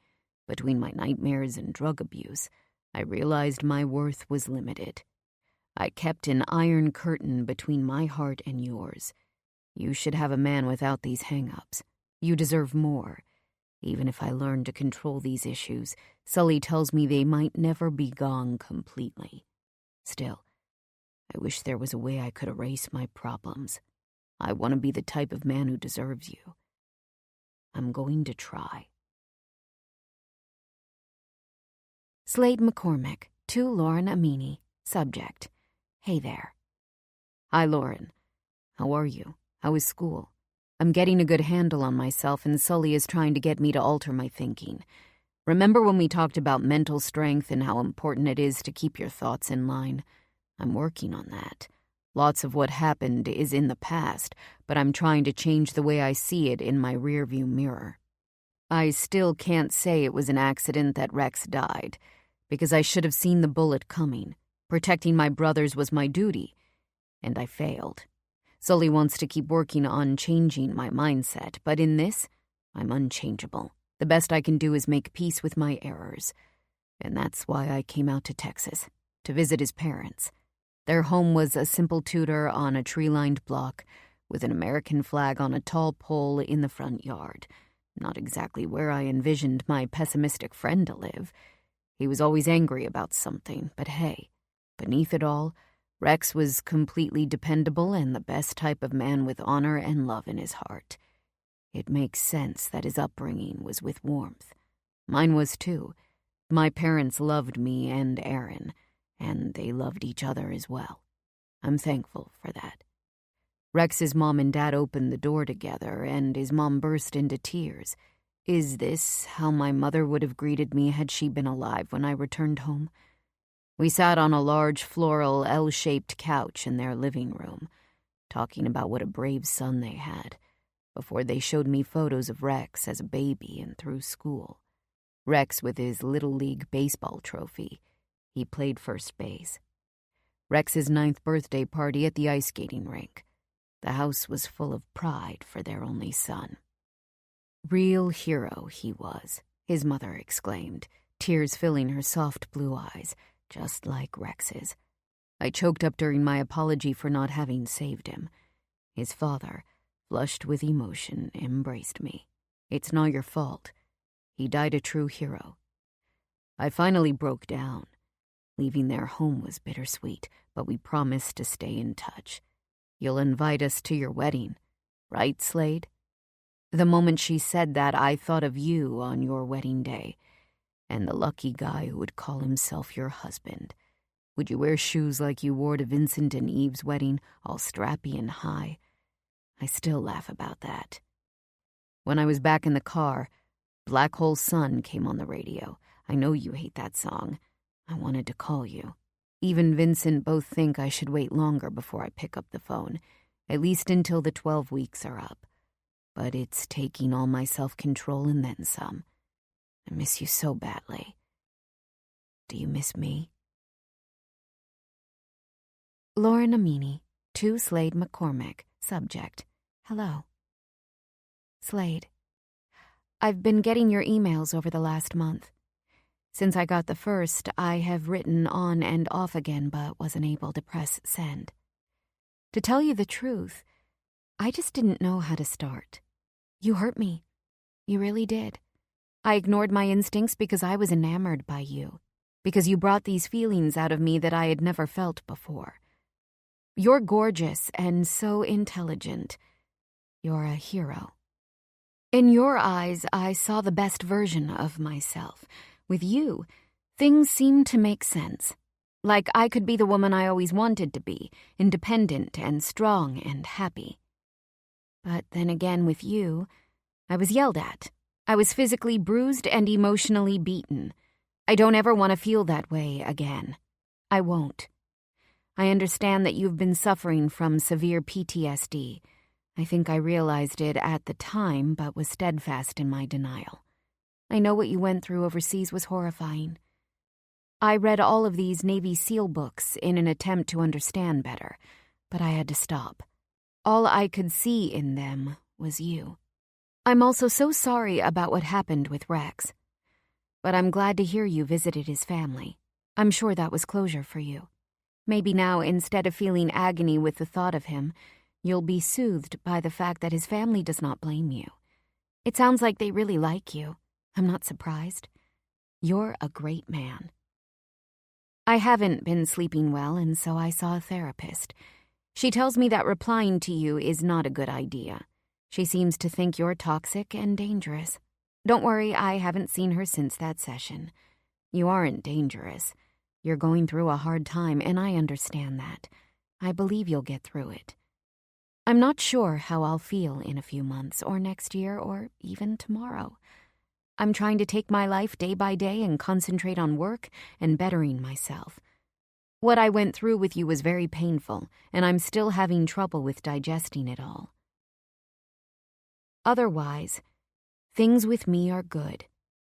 Between my nightmares and drug abuse, I realized my worth was limited. I kept an iron curtain between my heart and yours. You should have a man without these hang-ups. You deserve more. Even if I learn to control these issues, Sully tells me they might never be gone completely. Still, I wish there was a way I could erase my problems. I want to be the type of man who deserves you. I'm going to try. Slade McCormick, to Lauren Amini, subject. Hey there. Hi, Lauren. How are you? How is school? I'm getting a good handle on myself, and Sully is trying to get me to alter my thinking. Remember when we talked about mental strength and how important it is to keep your thoughts in line? I'm working on that. Lots of what happened is in the past, but I'm trying to change the way I see it in my rearview mirror. I still can't say it was an accident that Rex died, because I should have seen the bullet coming. Protecting my brothers was my duty, and I failed. Sully wants to keep working on changing my mindset, but in this, I'm unchangeable. The best I can do is make peace with my errors. And that's why I came out to Texas, to visit his parents. Their home was a simple Tudor on a tree-lined block, with an American flag on a tall pole in the front yard. Not exactly where I envisioned my pessimistic friend to live. He was always angry about something, but hey, beneath it all, Rex was completely dependable and the best type of man with honor and love in his heart. It makes sense that his upbringing was with warmth. Mine was too. My parents loved me and Aaron, and they loved each other as well. I'm thankful for that. Rex's mom and dad opened the door together, and his mom burst into tears. Is this how my mother would have greeted me had she been alive when I returned home? We sat on a large floral L-shaped couch in their living room, talking about what a brave son they had, before they showed me photos of Rex as a baby and through school. Rex with his Little League baseball trophy. He played first base. Rex's 9th birthday party at the ice skating rink. The house was full of pride for their only son. Real hero he was, his mother exclaimed, tears filling her soft blue eyes, just like Rex's. I choked up during my apology for not having saved him. His father, flushed with emotion, embraced me. It's not your fault. He died a true hero. I finally broke down. Leaving their home was bittersweet, but we promised to stay in touch. You'll invite us to your wedding, right, Slade? The moment she said that, I thought of you on your wedding day, and the lucky guy who would call himself your husband. Would you wear shoes like you wore to Vincent and Eve's wedding, all strappy and high? I still laugh about that. When I was back in the car, Black Hole Sun came on the radio. I know you hate that song. I wanted to call you. Even Vincent both think I should wait longer before I pick up the phone, at least until the 12 weeks are up. But it's taking all my self-control and then some. I miss you so badly. Do you miss me? Lauren Amini, to Slade McCormick. Subject: Hello. Slade, I've been getting your emails over the last month. Since I got the first, I have written on and off again but wasn't able to press send. To tell you the truth, I just didn't know how to start. You hurt me. You really did. I ignored my instincts because I was enamored by you, because you brought these feelings out of me that I had never felt before. You're gorgeous and so intelligent. You're a hero. In your eyes, I saw the best version of myself. With you, things seemed to make sense. Like I could be the woman I always wanted to be, independent and strong and happy. But then again with you, I was yelled at. I was physically bruised and emotionally beaten. I don't ever want to feel that way again. I won't. I understand that you've been suffering from severe PTSD. I think I realized it at the time, but was steadfast in my denial. I know what you went through overseas was horrifying. I read all of these Navy SEAL books in an attempt to understand better, but I had to stop. All I could see in them was you. I'm also so sorry about what happened with Rex. But I'm glad to hear you visited his family. I'm sure that was closure for you. Maybe now, instead of feeling agony with the thought of him, you'll be soothed by the fact that his family does not blame you. It sounds like they really like you. I'm not surprised. You're a great man. I haven't been sleeping well, and so I saw a therapist. She tells me that replying to you is not a good idea. She seems to think you're toxic and dangerous. Don't worry, I haven't seen her since that session. You aren't dangerous. You're going through a hard time, and I understand that. I believe you'll get through it. I'm not sure how I'll feel in a few months, or next year, or even tomorrow. I'm trying to take my life day by day and concentrate on work and bettering myself. What I went through with you was very painful, and I'm still having trouble with digesting it all. Otherwise, things with me are good.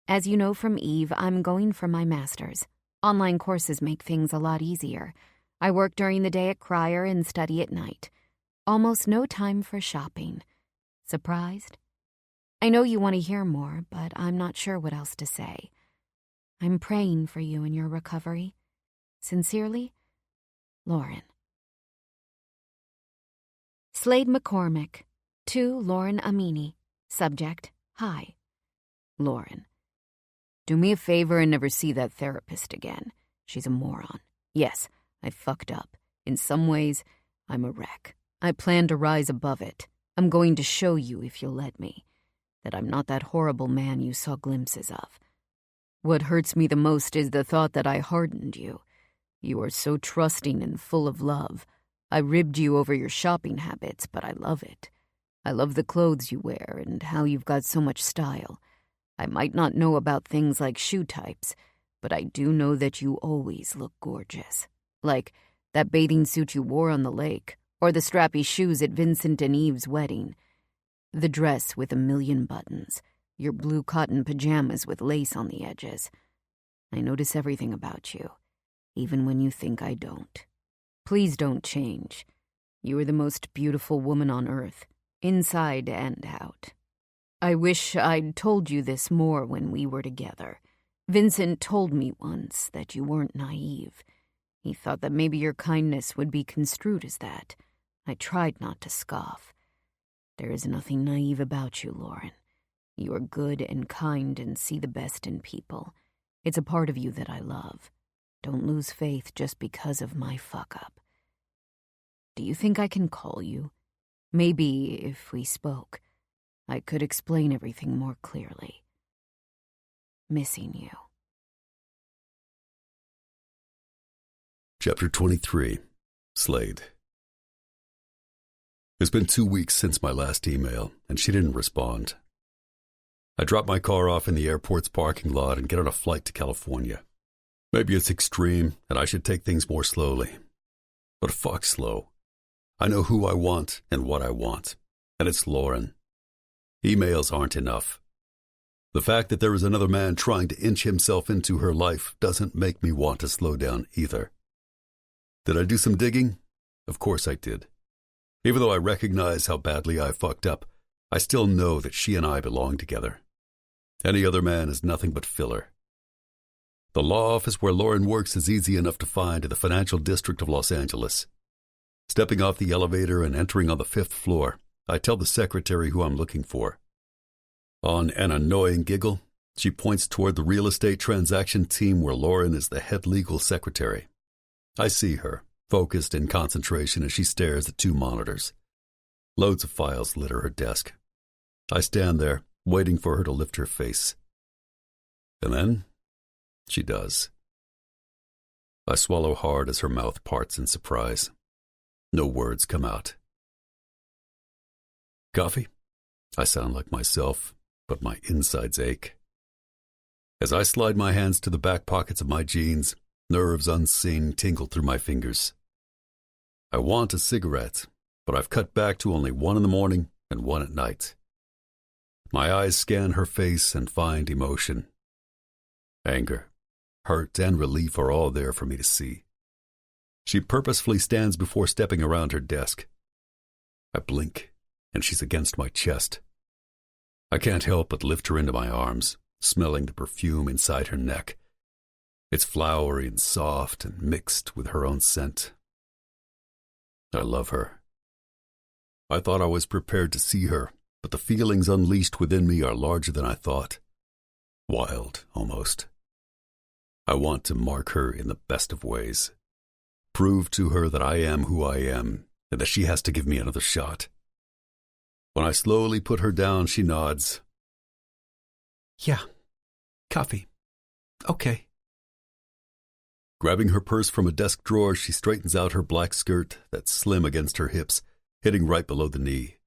As you know from Eve, I'm going for my master's. Online courses make things a lot easier. I work during the day at Crier and study at night. Almost no time for shopping. Surprised? I know you want to hear more, but I'm not sure what else to say. I'm praying for you in your recovery. Sincerely, Lauren. Slade McCormick, to Lauren Amini. Subject: Hi. Lauren, do me a favor and never see that therapist again. She's a moron. Yes, I fucked up. In some ways, I'm a wreck. I plan to rise above it. I'm going to show you, if you'll let me, that I'm not that horrible man you saw glimpses of. What hurts me the most is the thought that I hardened you. You are so trusting and full of love. I ribbed you over your shopping habits, but I love it. I love the clothes you wear and how you've got so much style. I might not know about things like shoe types, but I do know that you always look gorgeous. Like that bathing suit you wore on the lake, or the strappy shoes at Vincent and Eve's wedding. The dress with 1,000,000 buttons, your blue cotton pajamas with lace on the edges. I notice everything about you, even when you think I don't. Please don't change. You are the most beautiful woman on earth, inside and out. I wish I'd told you this more when we were together. Vincent told me once that you weren't naive. He thought that maybe your kindness would be construed as that. I tried not to scoff. There is nothing naive about you, Lauren. You are good and kind and see the best in people. It's a part of you that I love. Don't lose faith just because of my fuck-up. Do you think I can call you? Maybe if we spoke. I could explain everything more clearly. Missing you. Chapter 23. Slade. It's been 2 weeks since my last email, and she didn't respond. I drop my car off in the airport's parking lot and get on a flight to California. Maybe it's extreme, and I should take things more slowly. But fuck slow. I know who I want and what I want, and it's Lauren. Emails aren't enough. The fact that there is another man trying to inch himself into her life doesn't make me want to slow down either. Did I do some digging? Of course I did. Even though I recognize how badly I fucked up, I still know that she and I belong together. Any other man is nothing but filler. The law office where Lauren works is easy enough to find in the financial district of Los Angeles. Stepping off the elevator and entering on the 5th floor, I tell the secretary who I'm looking for. On an annoying giggle, she points toward the real estate transaction team where Lauren is the head legal secretary. I see her, focused in concentration as she stares at 2 monitors. Loads of files litter her desk. I stand there, waiting for her to lift her face. And then, she does. I swallow hard as her mouth parts in surprise. No words come out. Coffee? I sound like myself, but my insides ache. As I slide my hands to the back pockets of my jeans, nerves unseen tingle through my fingers. I want a cigarette, but I've cut back to only 1 in the morning and 1 at night. My eyes scan her face and find emotion. Anger, hurt, and relief are all there for me to see. She purposefully stands before stepping around her desk. I blink, and she's against my chest. I can't help but lift her into my arms, smelling the perfume inside her neck. It's flowery and soft and mixed with her own scent. I love her. I thought I was prepared to see her, but the feelings unleashed within me are larger than I thought. Wild, almost. I want to mark her in the best of ways. Prove to her that I am who I am, and that she has to give me another shot. When I slowly put her down, she nods. Yeah. Coffee. Okay. Grabbing her purse from a desk drawer, she straightens out her black skirt that's slim against her hips, hitting right below the knee.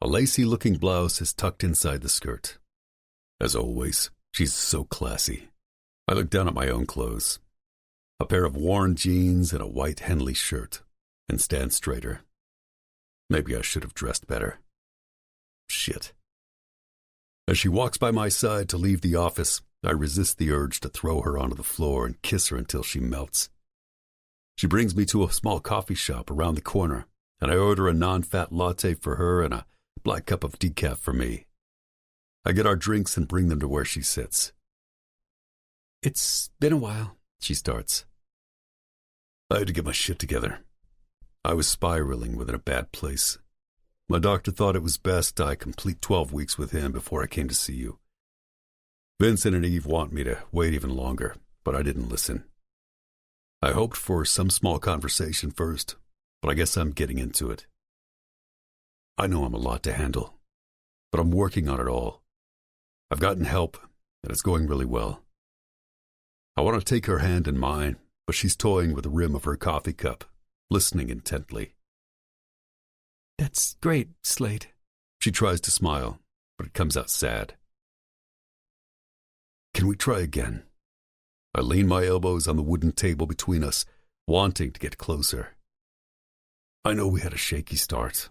A lacy-looking blouse is tucked inside the skirt. As always, she's so classy. I look down at my own clothes. A pair of worn jeans and a white Henley shirt, and stand straighter. Maybe I should have dressed better. Shit. As she walks by my side to leave the office, I resist the urge to throw her onto the floor and kiss her until she melts. She brings me to a small coffee shop around the corner, and I order a non-fat latte for her and a black cup of decaf for me. I get our drinks and bring them to where she sits. It's been a while, she starts. I had to get my shit together. I was spiraling within a bad place. My doctor thought it was best I complete 12 weeks with him before I came to see you. Vincent and Eve want me to wait even longer, but I didn't listen. I hoped for some small conversation first, but I guess I'm getting into it. I know I'm a lot to handle, but I'm working on it all. I've gotten help, and it's going really well. I want to take her hand in mine, but she's toying with the rim of her coffee cup, listening intently. That's great, Slade. She tries to smile, but it comes out sad. Can we try again? I lean my elbows on the wooden table between us, wanting to get closer. I know we had a shaky start.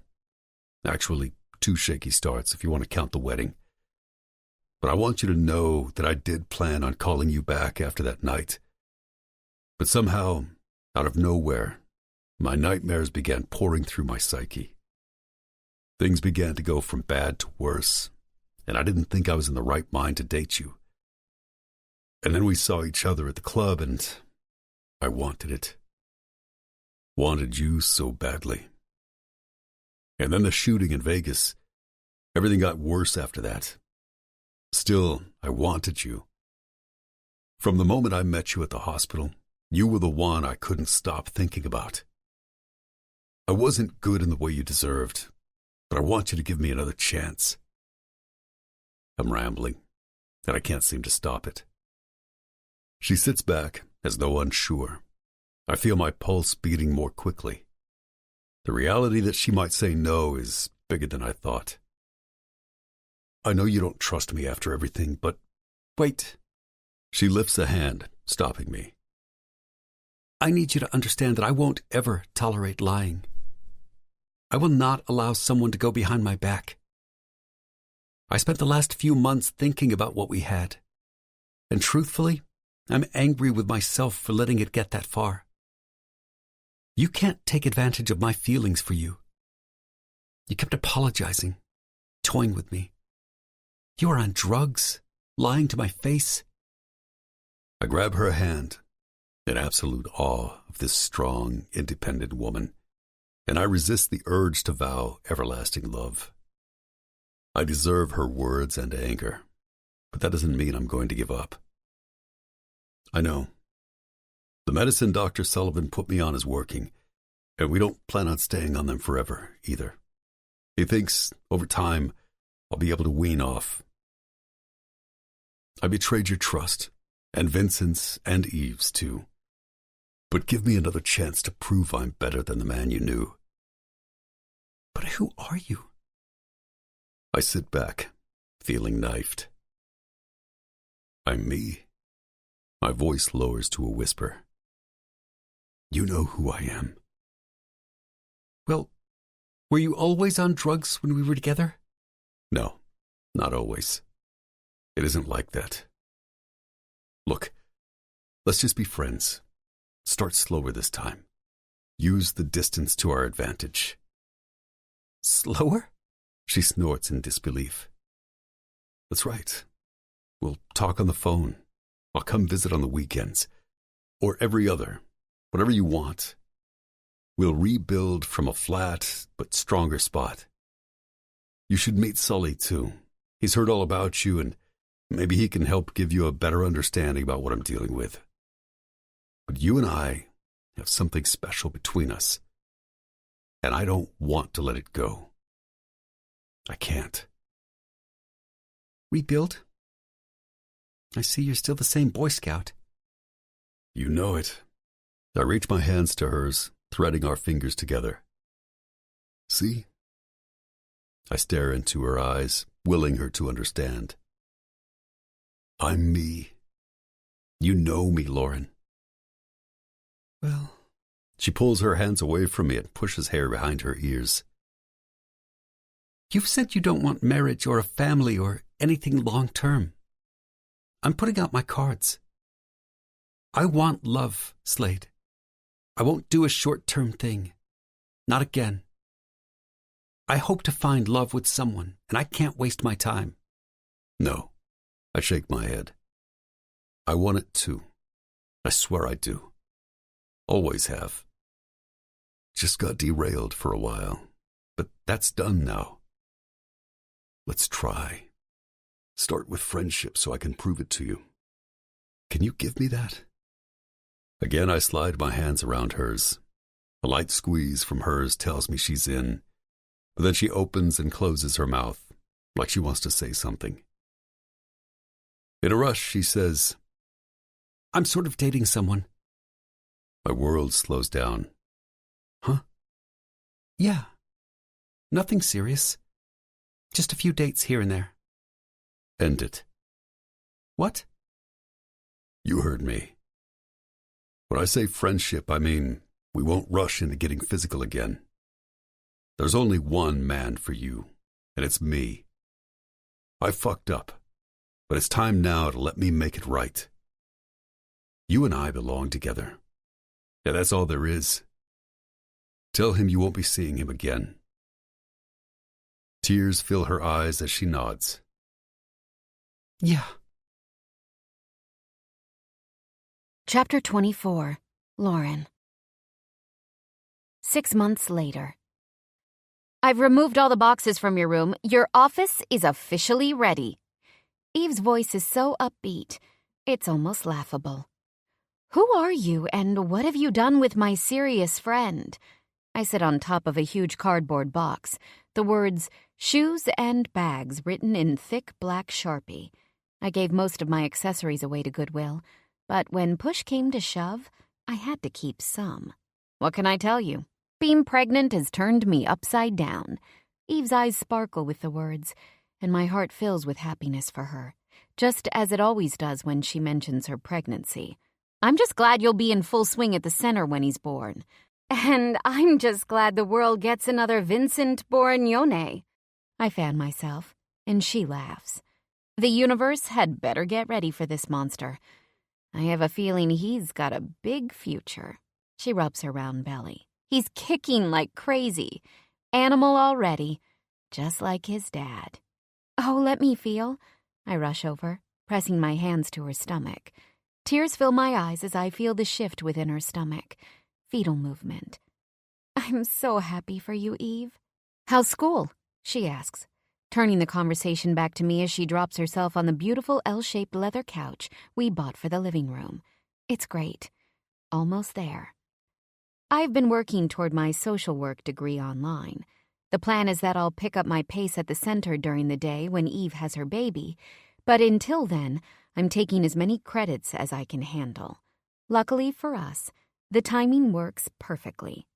Actually, 2 shaky starts if you want to count the wedding. But I want you to know that I did plan on calling you back after that night. But somehow, out of nowhere, my nightmares began pouring through my psyche. Things began to go from bad to worse, and I didn't think I was in the right mind to date you. And then we saw each other at the club, and I wanted it. Wanted you so badly. And then the shooting in Vegas. Everything got worse after that. Still, I wanted you. From the moment I met you at the hospital, you were the one I couldn't stop thinking about. I wasn't good in the way you deserved, but I want you to give me another chance. I'm rambling, and I can't seem to stop it. She sits back, as though unsure. I feel my pulse beating more quickly. The reality that she might say no is bigger than I thought. I know you don't trust me after everything, but wait. She lifts a hand, stopping me. I need you to understand that I won't ever tolerate lying. I will not allow someone to go behind my back. I spent the last few months thinking about what we had, and truthfully, I'm angry with myself for letting it get that far. You can't take advantage of my feelings for you. You kept apologizing, toying with me. You are on drugs, lying to my face. I grab her hand, in absolute awe of this strong, independent woman, and I resist the urge to vow everlasting love. I deserve her words and anger, but that doesn't mean I'm going to give up. I know. The medicine Dr. Sullivan put me on is working, and we don't plan on staying on them forever, either. He thinks, over time, I'll be able to wean off. I betrayed your trust, and Vincent's and Eve's, too. But give me another chance to prove I'm better than the man you knew. But who are you? I sit back, feeling knifed. I'm me. My voice lowers to a whisper. You know who I am. Well, were you always on drugs when we were together? No, not always. It isn't like that. Look, let's just be friends. Start slower this time. Use the distance to our advantage. Slower? She snorts in disbelief. That's right. We'll talk on the phone. I'll come visit on the weekends. Or every other. Whatever you want. We'll rebuild from a flat but stronger spot. You should meet Sully, too. He's heard all about you, and maybe he can help give you a better understanding about what I'm dealing with. But you and I have something special between us, and I don't want to let it go. I can't. Rebuild? I see you're still the same Boy Scout. You know it. I reach my hands to hers, threading our fingers together. See? I stare into her eyes, willing her to understand. I'm me. You know me, Lauren. Well, she pulls her hands away from me and pushes hair behind her ears. You've said you don't want marriage or a family or anything long-term. I'm putting out my cards. I want love, Slade. I won't do a short-term thing. Not again. I hope to find love with someone, and I can't waste my time. No. I shake my head. I want it too. I swear I do. Always have. Just got derailed for a while, but that's done now. Let's try. Start with friendship so I can prove it to you. Can you give me that? Again, I slide my hands around hers. A light squeeze from hers tells me she's in, but then she opens and closes her mouth, like she wants to say something. In a rush, she says, I'm sort of dating someone. My world slows down. Huh? Yeah. Nothing serious. Just a few dates here and there. End it. What? You heard me. When I say friendship, I mean we won't rush into getting physical again. There's only one man for you, and it's me. I fucked up, but it's time now to let me make it right. You and I belong together. Yeah, that's all there is. Tell him you won't be seeing him again. Tears fill her eyes as she nods. Yeah. Chapter 24. Lauren. 6 months later. I've removed all the boxes from your room. Your office is officially ready. Eve's voice is so upbeat, it's almost laughable. Who are you, and what have you done with my serious friend? I sit on top of a huge cardboard box, the words shoes and bags written in thick black Sharpie. I gave most of my accessories away to Goodwill, but when push came to shove, I had to keep some. What can I tell you? Being pregnant has turned me upside down. Eve's eyes sparkle with the words, and my heart fills with happiness for her, just as it always does when she mentions her pregnancy. I'm just glad you'll be in full swing at the center when he's born. And I'm just glad the world gets another Vincent Borognone. I fan myself, and she laughs. The universe had better get ready for this monster. I have a feeling he's got a big future. She rubs her round belly. He's kicking like crazy. Animal already, just like his dad. Oh, let me feel. I rush over, pressing my hands to her stomach. Tears fill my eyes as I feel the shift within her stomach. Fetal movement. I'm so happy for you, Eve. How's school? She asks, turning the conversation back to me as she drops herself on the beautiful L-shaped leather couch we bought for the living room. It's great. Almost there. I've been working toward my social work degree online. The plan is that I'll pick up my pace at the center during the day when Eve has her baby, but until then, I'm taking as many credits as I can handle. Luckily for us, the timing works perfectly.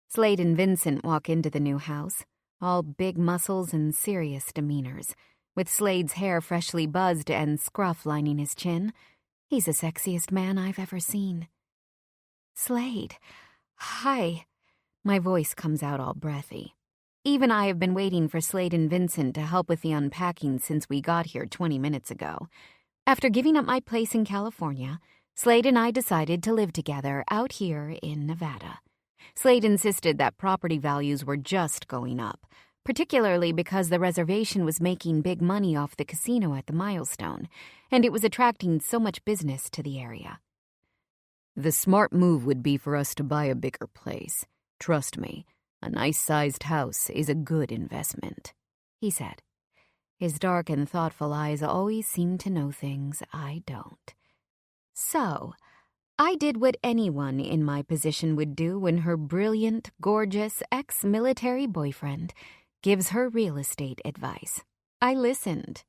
Slade and Vincent walk into the new house, all big muscles and serious demeanors, with Slade's hair freshly buzzed and scruff lining his chin. He's the sexiest man I've ever seen. Slade, hi. My voice comes out all breathy. Eve and I have been waiting for Slade and Vincent to help with the unpacking since we got here 20 minutes ago. After giving up my place in California, Slade and I decided to live together out here in Nevada. Slade insisted that property values were just going up, particularly because the reservation was making big money off the casino at the Milestone, and it was attracting so much business to the area. The smart move would be for us to buy a bigger place. Trust me, a nice-sized house is a good investment, he said. His dark and thoughtful eyes always seem to know things I don't. So, I did what anyone in my position would do when her brilliant, gorgeous ex-military boyfriend gives her real estate advice. I listened.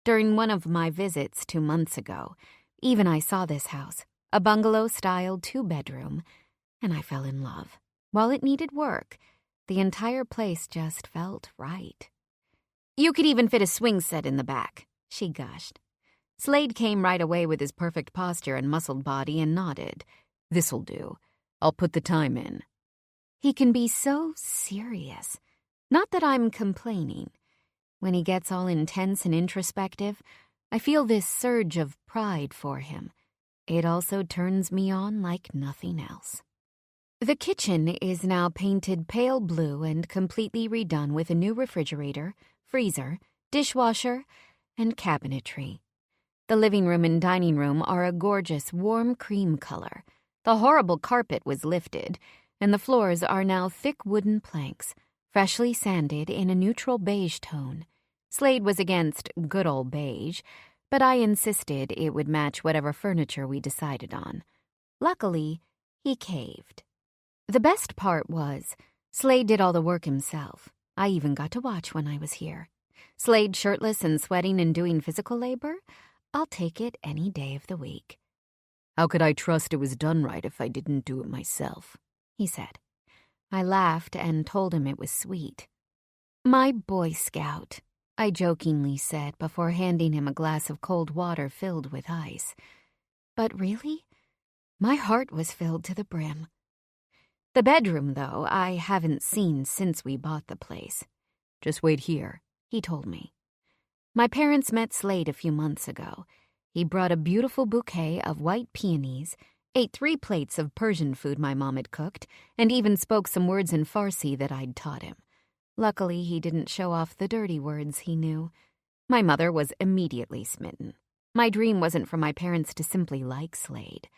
During one of my visits 2 months ago, Eve and I saw this house, a bungalow-style 2-bedroom, and I fell in love. While it needed work, the entire place just felt right. You could even fit a swing set in the back, she gushed. Slade came right away with his perfect posture and muscled body and nodded. This'll do. I'll put the time in. He can be so serious. Not that I'm complaining. When he gets all intense and introspective, I feel this surge of pride for him. It also turns me on like nothing else. The kitchen is now painted pale blue and completely redone with a new refrigerator, freezer, dishwasher, and cabinetry. The living room and dining room are a gorgeous warm cream color. The horrible carpet was lifted, and the floors are now thick wooden planks, freshly sanded in a neutral beige tone. Slade was against good old beige, but I insisted it would match whatever furniture we decided on. Luckily, he caved. The best part was, Slade did all the work himself. I even got to watch when I was here. Slade shirtless and sweating and doing physical labor? I'll take it any day of the week. How could I trust it was done right if I didn't do it myself? He said. I laughed and told him it was sweet. My Boy Scout, I jokingly said before handing him a glass of cold water filled with ice. But really, my heart was filled to the brim. The bedroom, though, I haven't seen since we bought the place. Just wait here, he told me. My parents met Slade a few months ago. He brought a beautiful bouquet of white peonies, ate 3 plates of Persian food my mom had cooked, and even spoke some words in Farsi that I'd taught him. Luckily, he didn't show off the dirty words he knew. My mother was immediately smitten. My dream wasn't for my parents to simply like Slade.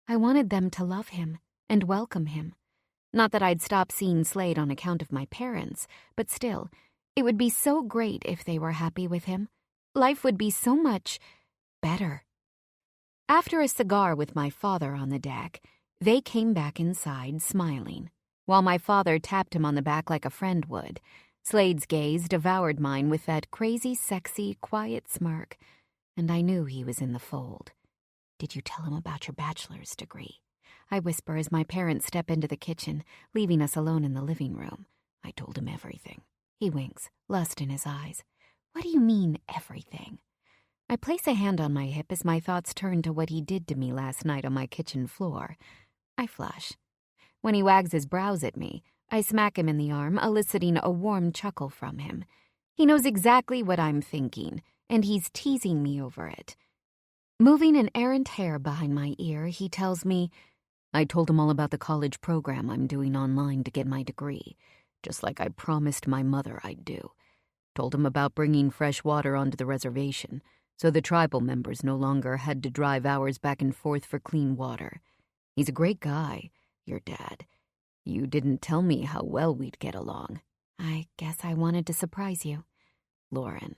I wanted them to love him and welcome him. Not that I'd stop seeing Slade on account of my parents, but still, it would be so great if they were happy with him. Life would be so much better. After a cigar with my father on the deck, they came back inside smiling. while my father tapped him on the back like a friend would. Slade's gaze devoured mine with that crazy, sexy, quiet smirk, and I knew he was in the fold. "Did you tell him about your bachelor's degree?" I whisper as my parents step into the kitchen, leaving us alone in the living room. I told him everything. He winks, lust in his eyes. "What do you mean, everything?" I place a hand on my hip as my thoughts turn to what he did to me last night on my kitchen floor. I flush. When he wags his brows at me, I smack him in the arm, eliciting a warm chuckle from him. He knows exactly what I'm thinking, and he's teasing me over it. Moving an errant hair behind my ear, he tells me, "I told him all about the college program I'm doing online to get my degree, just like I promised my mother I'd do. Told him about bringing fresh water onto the reservation, so the tribal members no longer had to drive hours back and forth for clean water. He's a great guy, your dad. You didn't tell me how well we'd get along." "I guess I wanted to surprise you." "Lauren,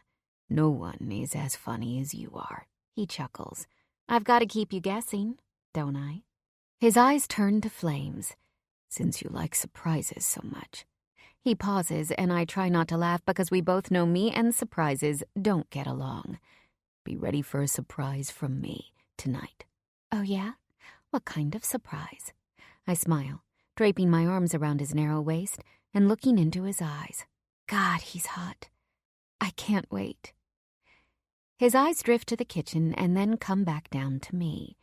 no one is as funny as you are." He chuckles. "I've got to keep you guessing, don't I?" His eyes turn to flames. "Since you like surprises so much." He pauses, and I try not to laugh because we both know me and surprises don't get along. "Be ready for a surprise from me tonight." "Oh, yeah? What kind of surprise?" I smile, draping my arms around his narrow waist and looking into his eyes. God, he's hot. I can't wait. His eyes drift to the kitchen and then come back down to me.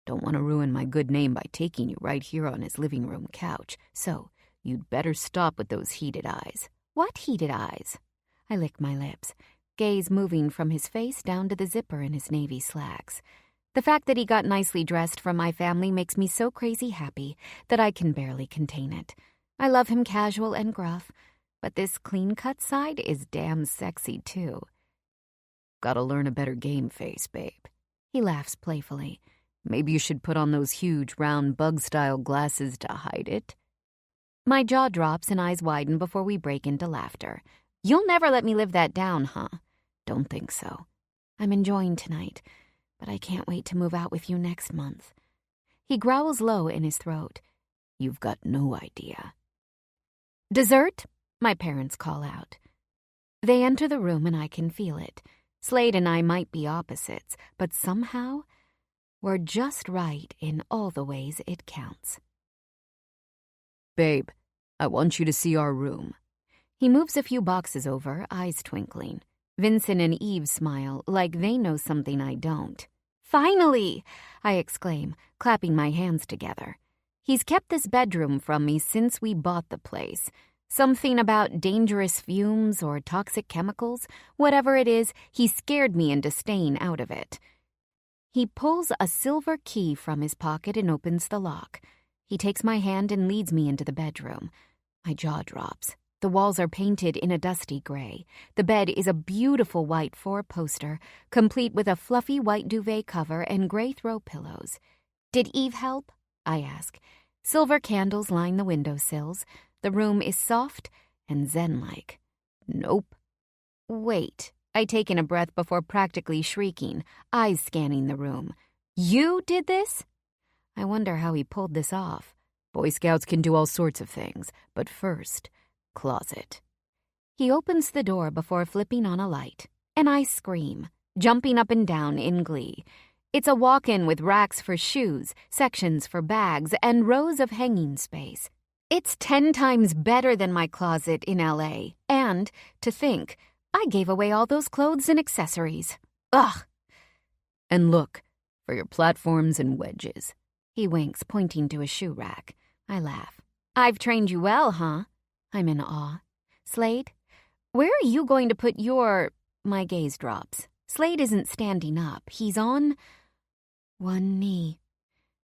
"Don't want to ruin my good name by taking you right here on his living room couch, so you'd better stop with those heated eyes." "What heated eyes?" I lick my lips, gaze moving from his face down to the zipper in his navy slacks. The fact that he got nicely dressed from my family makes me so crazy happy that I can barely contain it. I love him casual and gruff, but this clean-cut side is damn sexy, too. "Gotta learn a better game face, babe." He laughs playfully. "Maybe you should put on those huge, round, bug-style glasses to hide it." My jaw drops and eyes widen before we break into laughter. "You'll never let me live that down, huh?" "Don't think so." "I'm enjoying tonight, but I can't wait to move out with you next month." He growls low in his throat. "You've got no idea." "Dessert?" my parents call out. They enter the room and I can feel it. Slade and I might be opposites, but somehow we're just right in all the ways it counts. "Babe, I want you to see our room." He moves a few boxes over, eyes twinkling. Vincent and Eve smile like they know something I don't. "Finally!" I exclaim, clapping my hands together. He's kept this bedroom from me since we bought the place. Something about dangerous fumes or toxic chemicals. Whatever it is, he scared me into staying out of it. He pulls a silver key from his pocket and opens the lock. He takes my hand and leads me into the bedroom. My jaw drops. The walls are painted in a dusty gray. The bed is a beautiful white four-poster, complete with a fluffy white duvet cover and gray throw pillows. "Did Eve help?" I ask. Silver candles line the windowsills. The room is soft and zen-like. "Nope." "Wait." I take in a breath before practically shrieking, eyes scanning the room. "You did this?" I wonder how he pulled this off. Boy Scouts can do all sorts of things, but first, closet. He opens the door before flipping on a light, and I scream, jumping up and down in glee. It's a walk-in with racks for shoes, sections for bags, and rows of hanging space. It's 10 times better than my closet in LA, and, to think, I gave away all those clothes and accessories. Ugh! "And look, for your platforms and wedges." He winks, pointing to a shoe rack. I laugh. "I've trained you well, huh?" I'm in awe. "Slade, where are you going to put your—" My gaze drops. Slade isn't standing up. He's on one knee.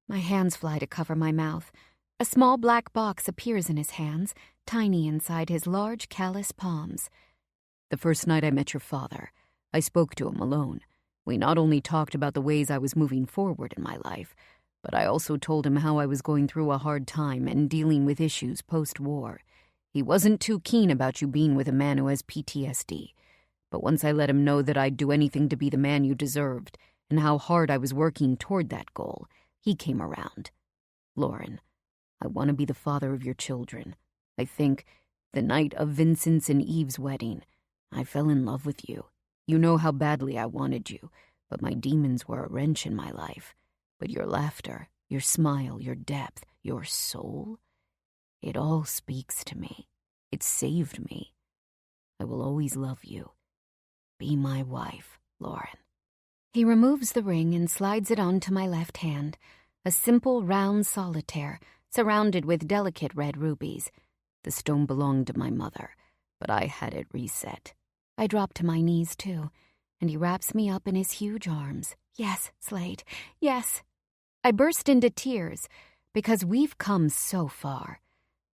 My hands fly to cover my mouth. A small black box appears in his hands, tiny inside his large, callous palms. "The first night I met your father, I spoke to him alone. We not only talked about the ways I was moving forward in my life, but I also told him how I was going through a hard time and dealing with issues post-war. He wasn't too keen about you being with a man who has PTSD. But once I let him know that I'd do anything to be the man you deserved, and how hard I was working toward that goal, he came around. Lauren, I want to be the father of your children. I think the night of Vincent's and Eve's wedding, I fell in love with you. You know how badly I wanted you, but my demons were a wrench in my life. But your laughter, your smile, your depth, your soul, it all speaks to me. It saved me. I will always love you. Be my wife, Lauren." He removes the ring and slides it onto my left hand, a simple round solitaire surrounded with delicate red rubies. The stone belonged to my mother, but I had it reset. I drop to my knees, too, and he wraps me up in his huge arms. "Yes, Slade, yes." I burst into tears because we've come so far.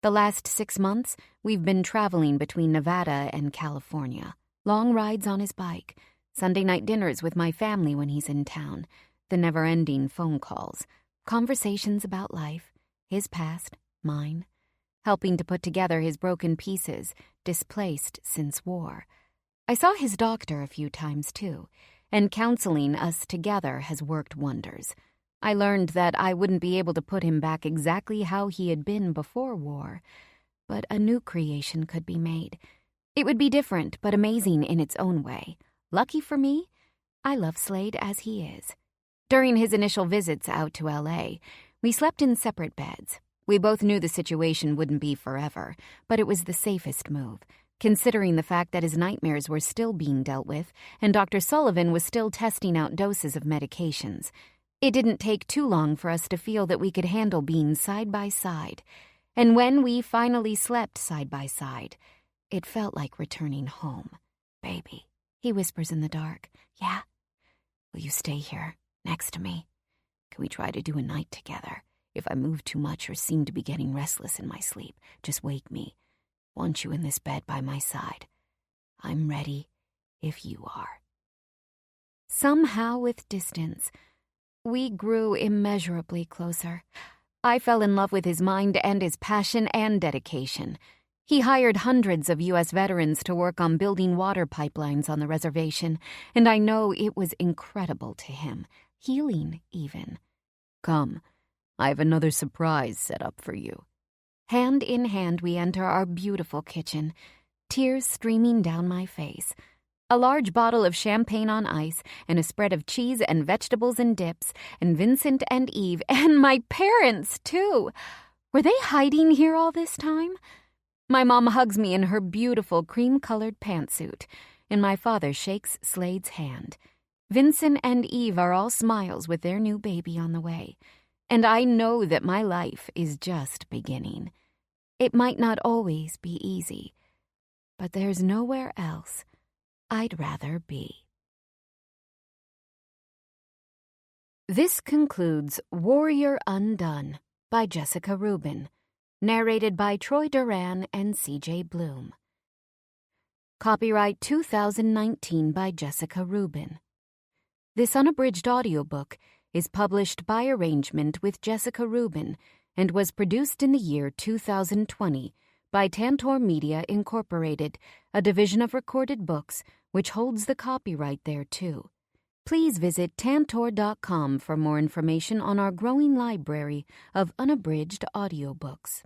The last 6 months, we've been traveling between Nevada and California. Long rides on his bike, Sunday night dinners with my family when he's in town, the never-ending phone calls, conversations about life, his past, mine, helping to put together his broken pieces, displaced since war. I saw his doctor a few times, too, and counseling us together has worked wonders. I learned that I wouldn't be able to put him back exactly how he had been before war, but a new creation could be made. It would be different, but amazing in its own way. Lucky for me, I love Slade as he is. During his initial visits out to L.A., we slept in separate beds. We both knew the situation wouldn't be forever, but it was the safest move, considering the fact that his nightmares were still being dealt with and Dr. Sullivan was still testing out doses of medications. It didn't take too long for us to feel that we could handle being side by side. And when we finally slept side by side, it felt like returning home. "Baby," he whispers in the dark. "Yeah? Will you stay here, next to me? Can we try to do a night together? If I move too much or seem to be getting restless in my sleep, just wake me. Want you in this bed by my side. I'm ready if you are." Somehow, with distance, we grew immeasurably closer. I fell in love with his mind and his passion and dedication. He hired hundreds of U.S. veterans to work on building water pipelines on the reservation, and I know it was incredible to him, healing even. "Come, I have another surprise set up for you." Hand in hand, we enter our beautiful kitchen, tears streaming down my face. A large bottle of champagne on ice, and a spread of cheese and vegetables and dips, and Vincent and Eve, and my parents, too. Were they hiding here all this time? My mom hugs me in her beautiful cream-colored pantsuit, and my father shakes Slade's hand. Vincent and Eve are all smiles with their new baby on the way, and I know that my life is just beginning. It might not always be easy, but there's nowhere else I'd rather be. This concludes Warrior Undone by Jessica Ruben, narrated by Troy Duran and C.J. Bloom. Copyright 2019 by Jessica Ruben. This unabridged audiobook is published by arrangement with Jessica Ruben and was produced in the year 2020 by Tantor Media Incorporated, a division of Recorded Books, which holds the copyright thereto. Please visit tantor.com for more information on our growing library of unabridged audiobooks.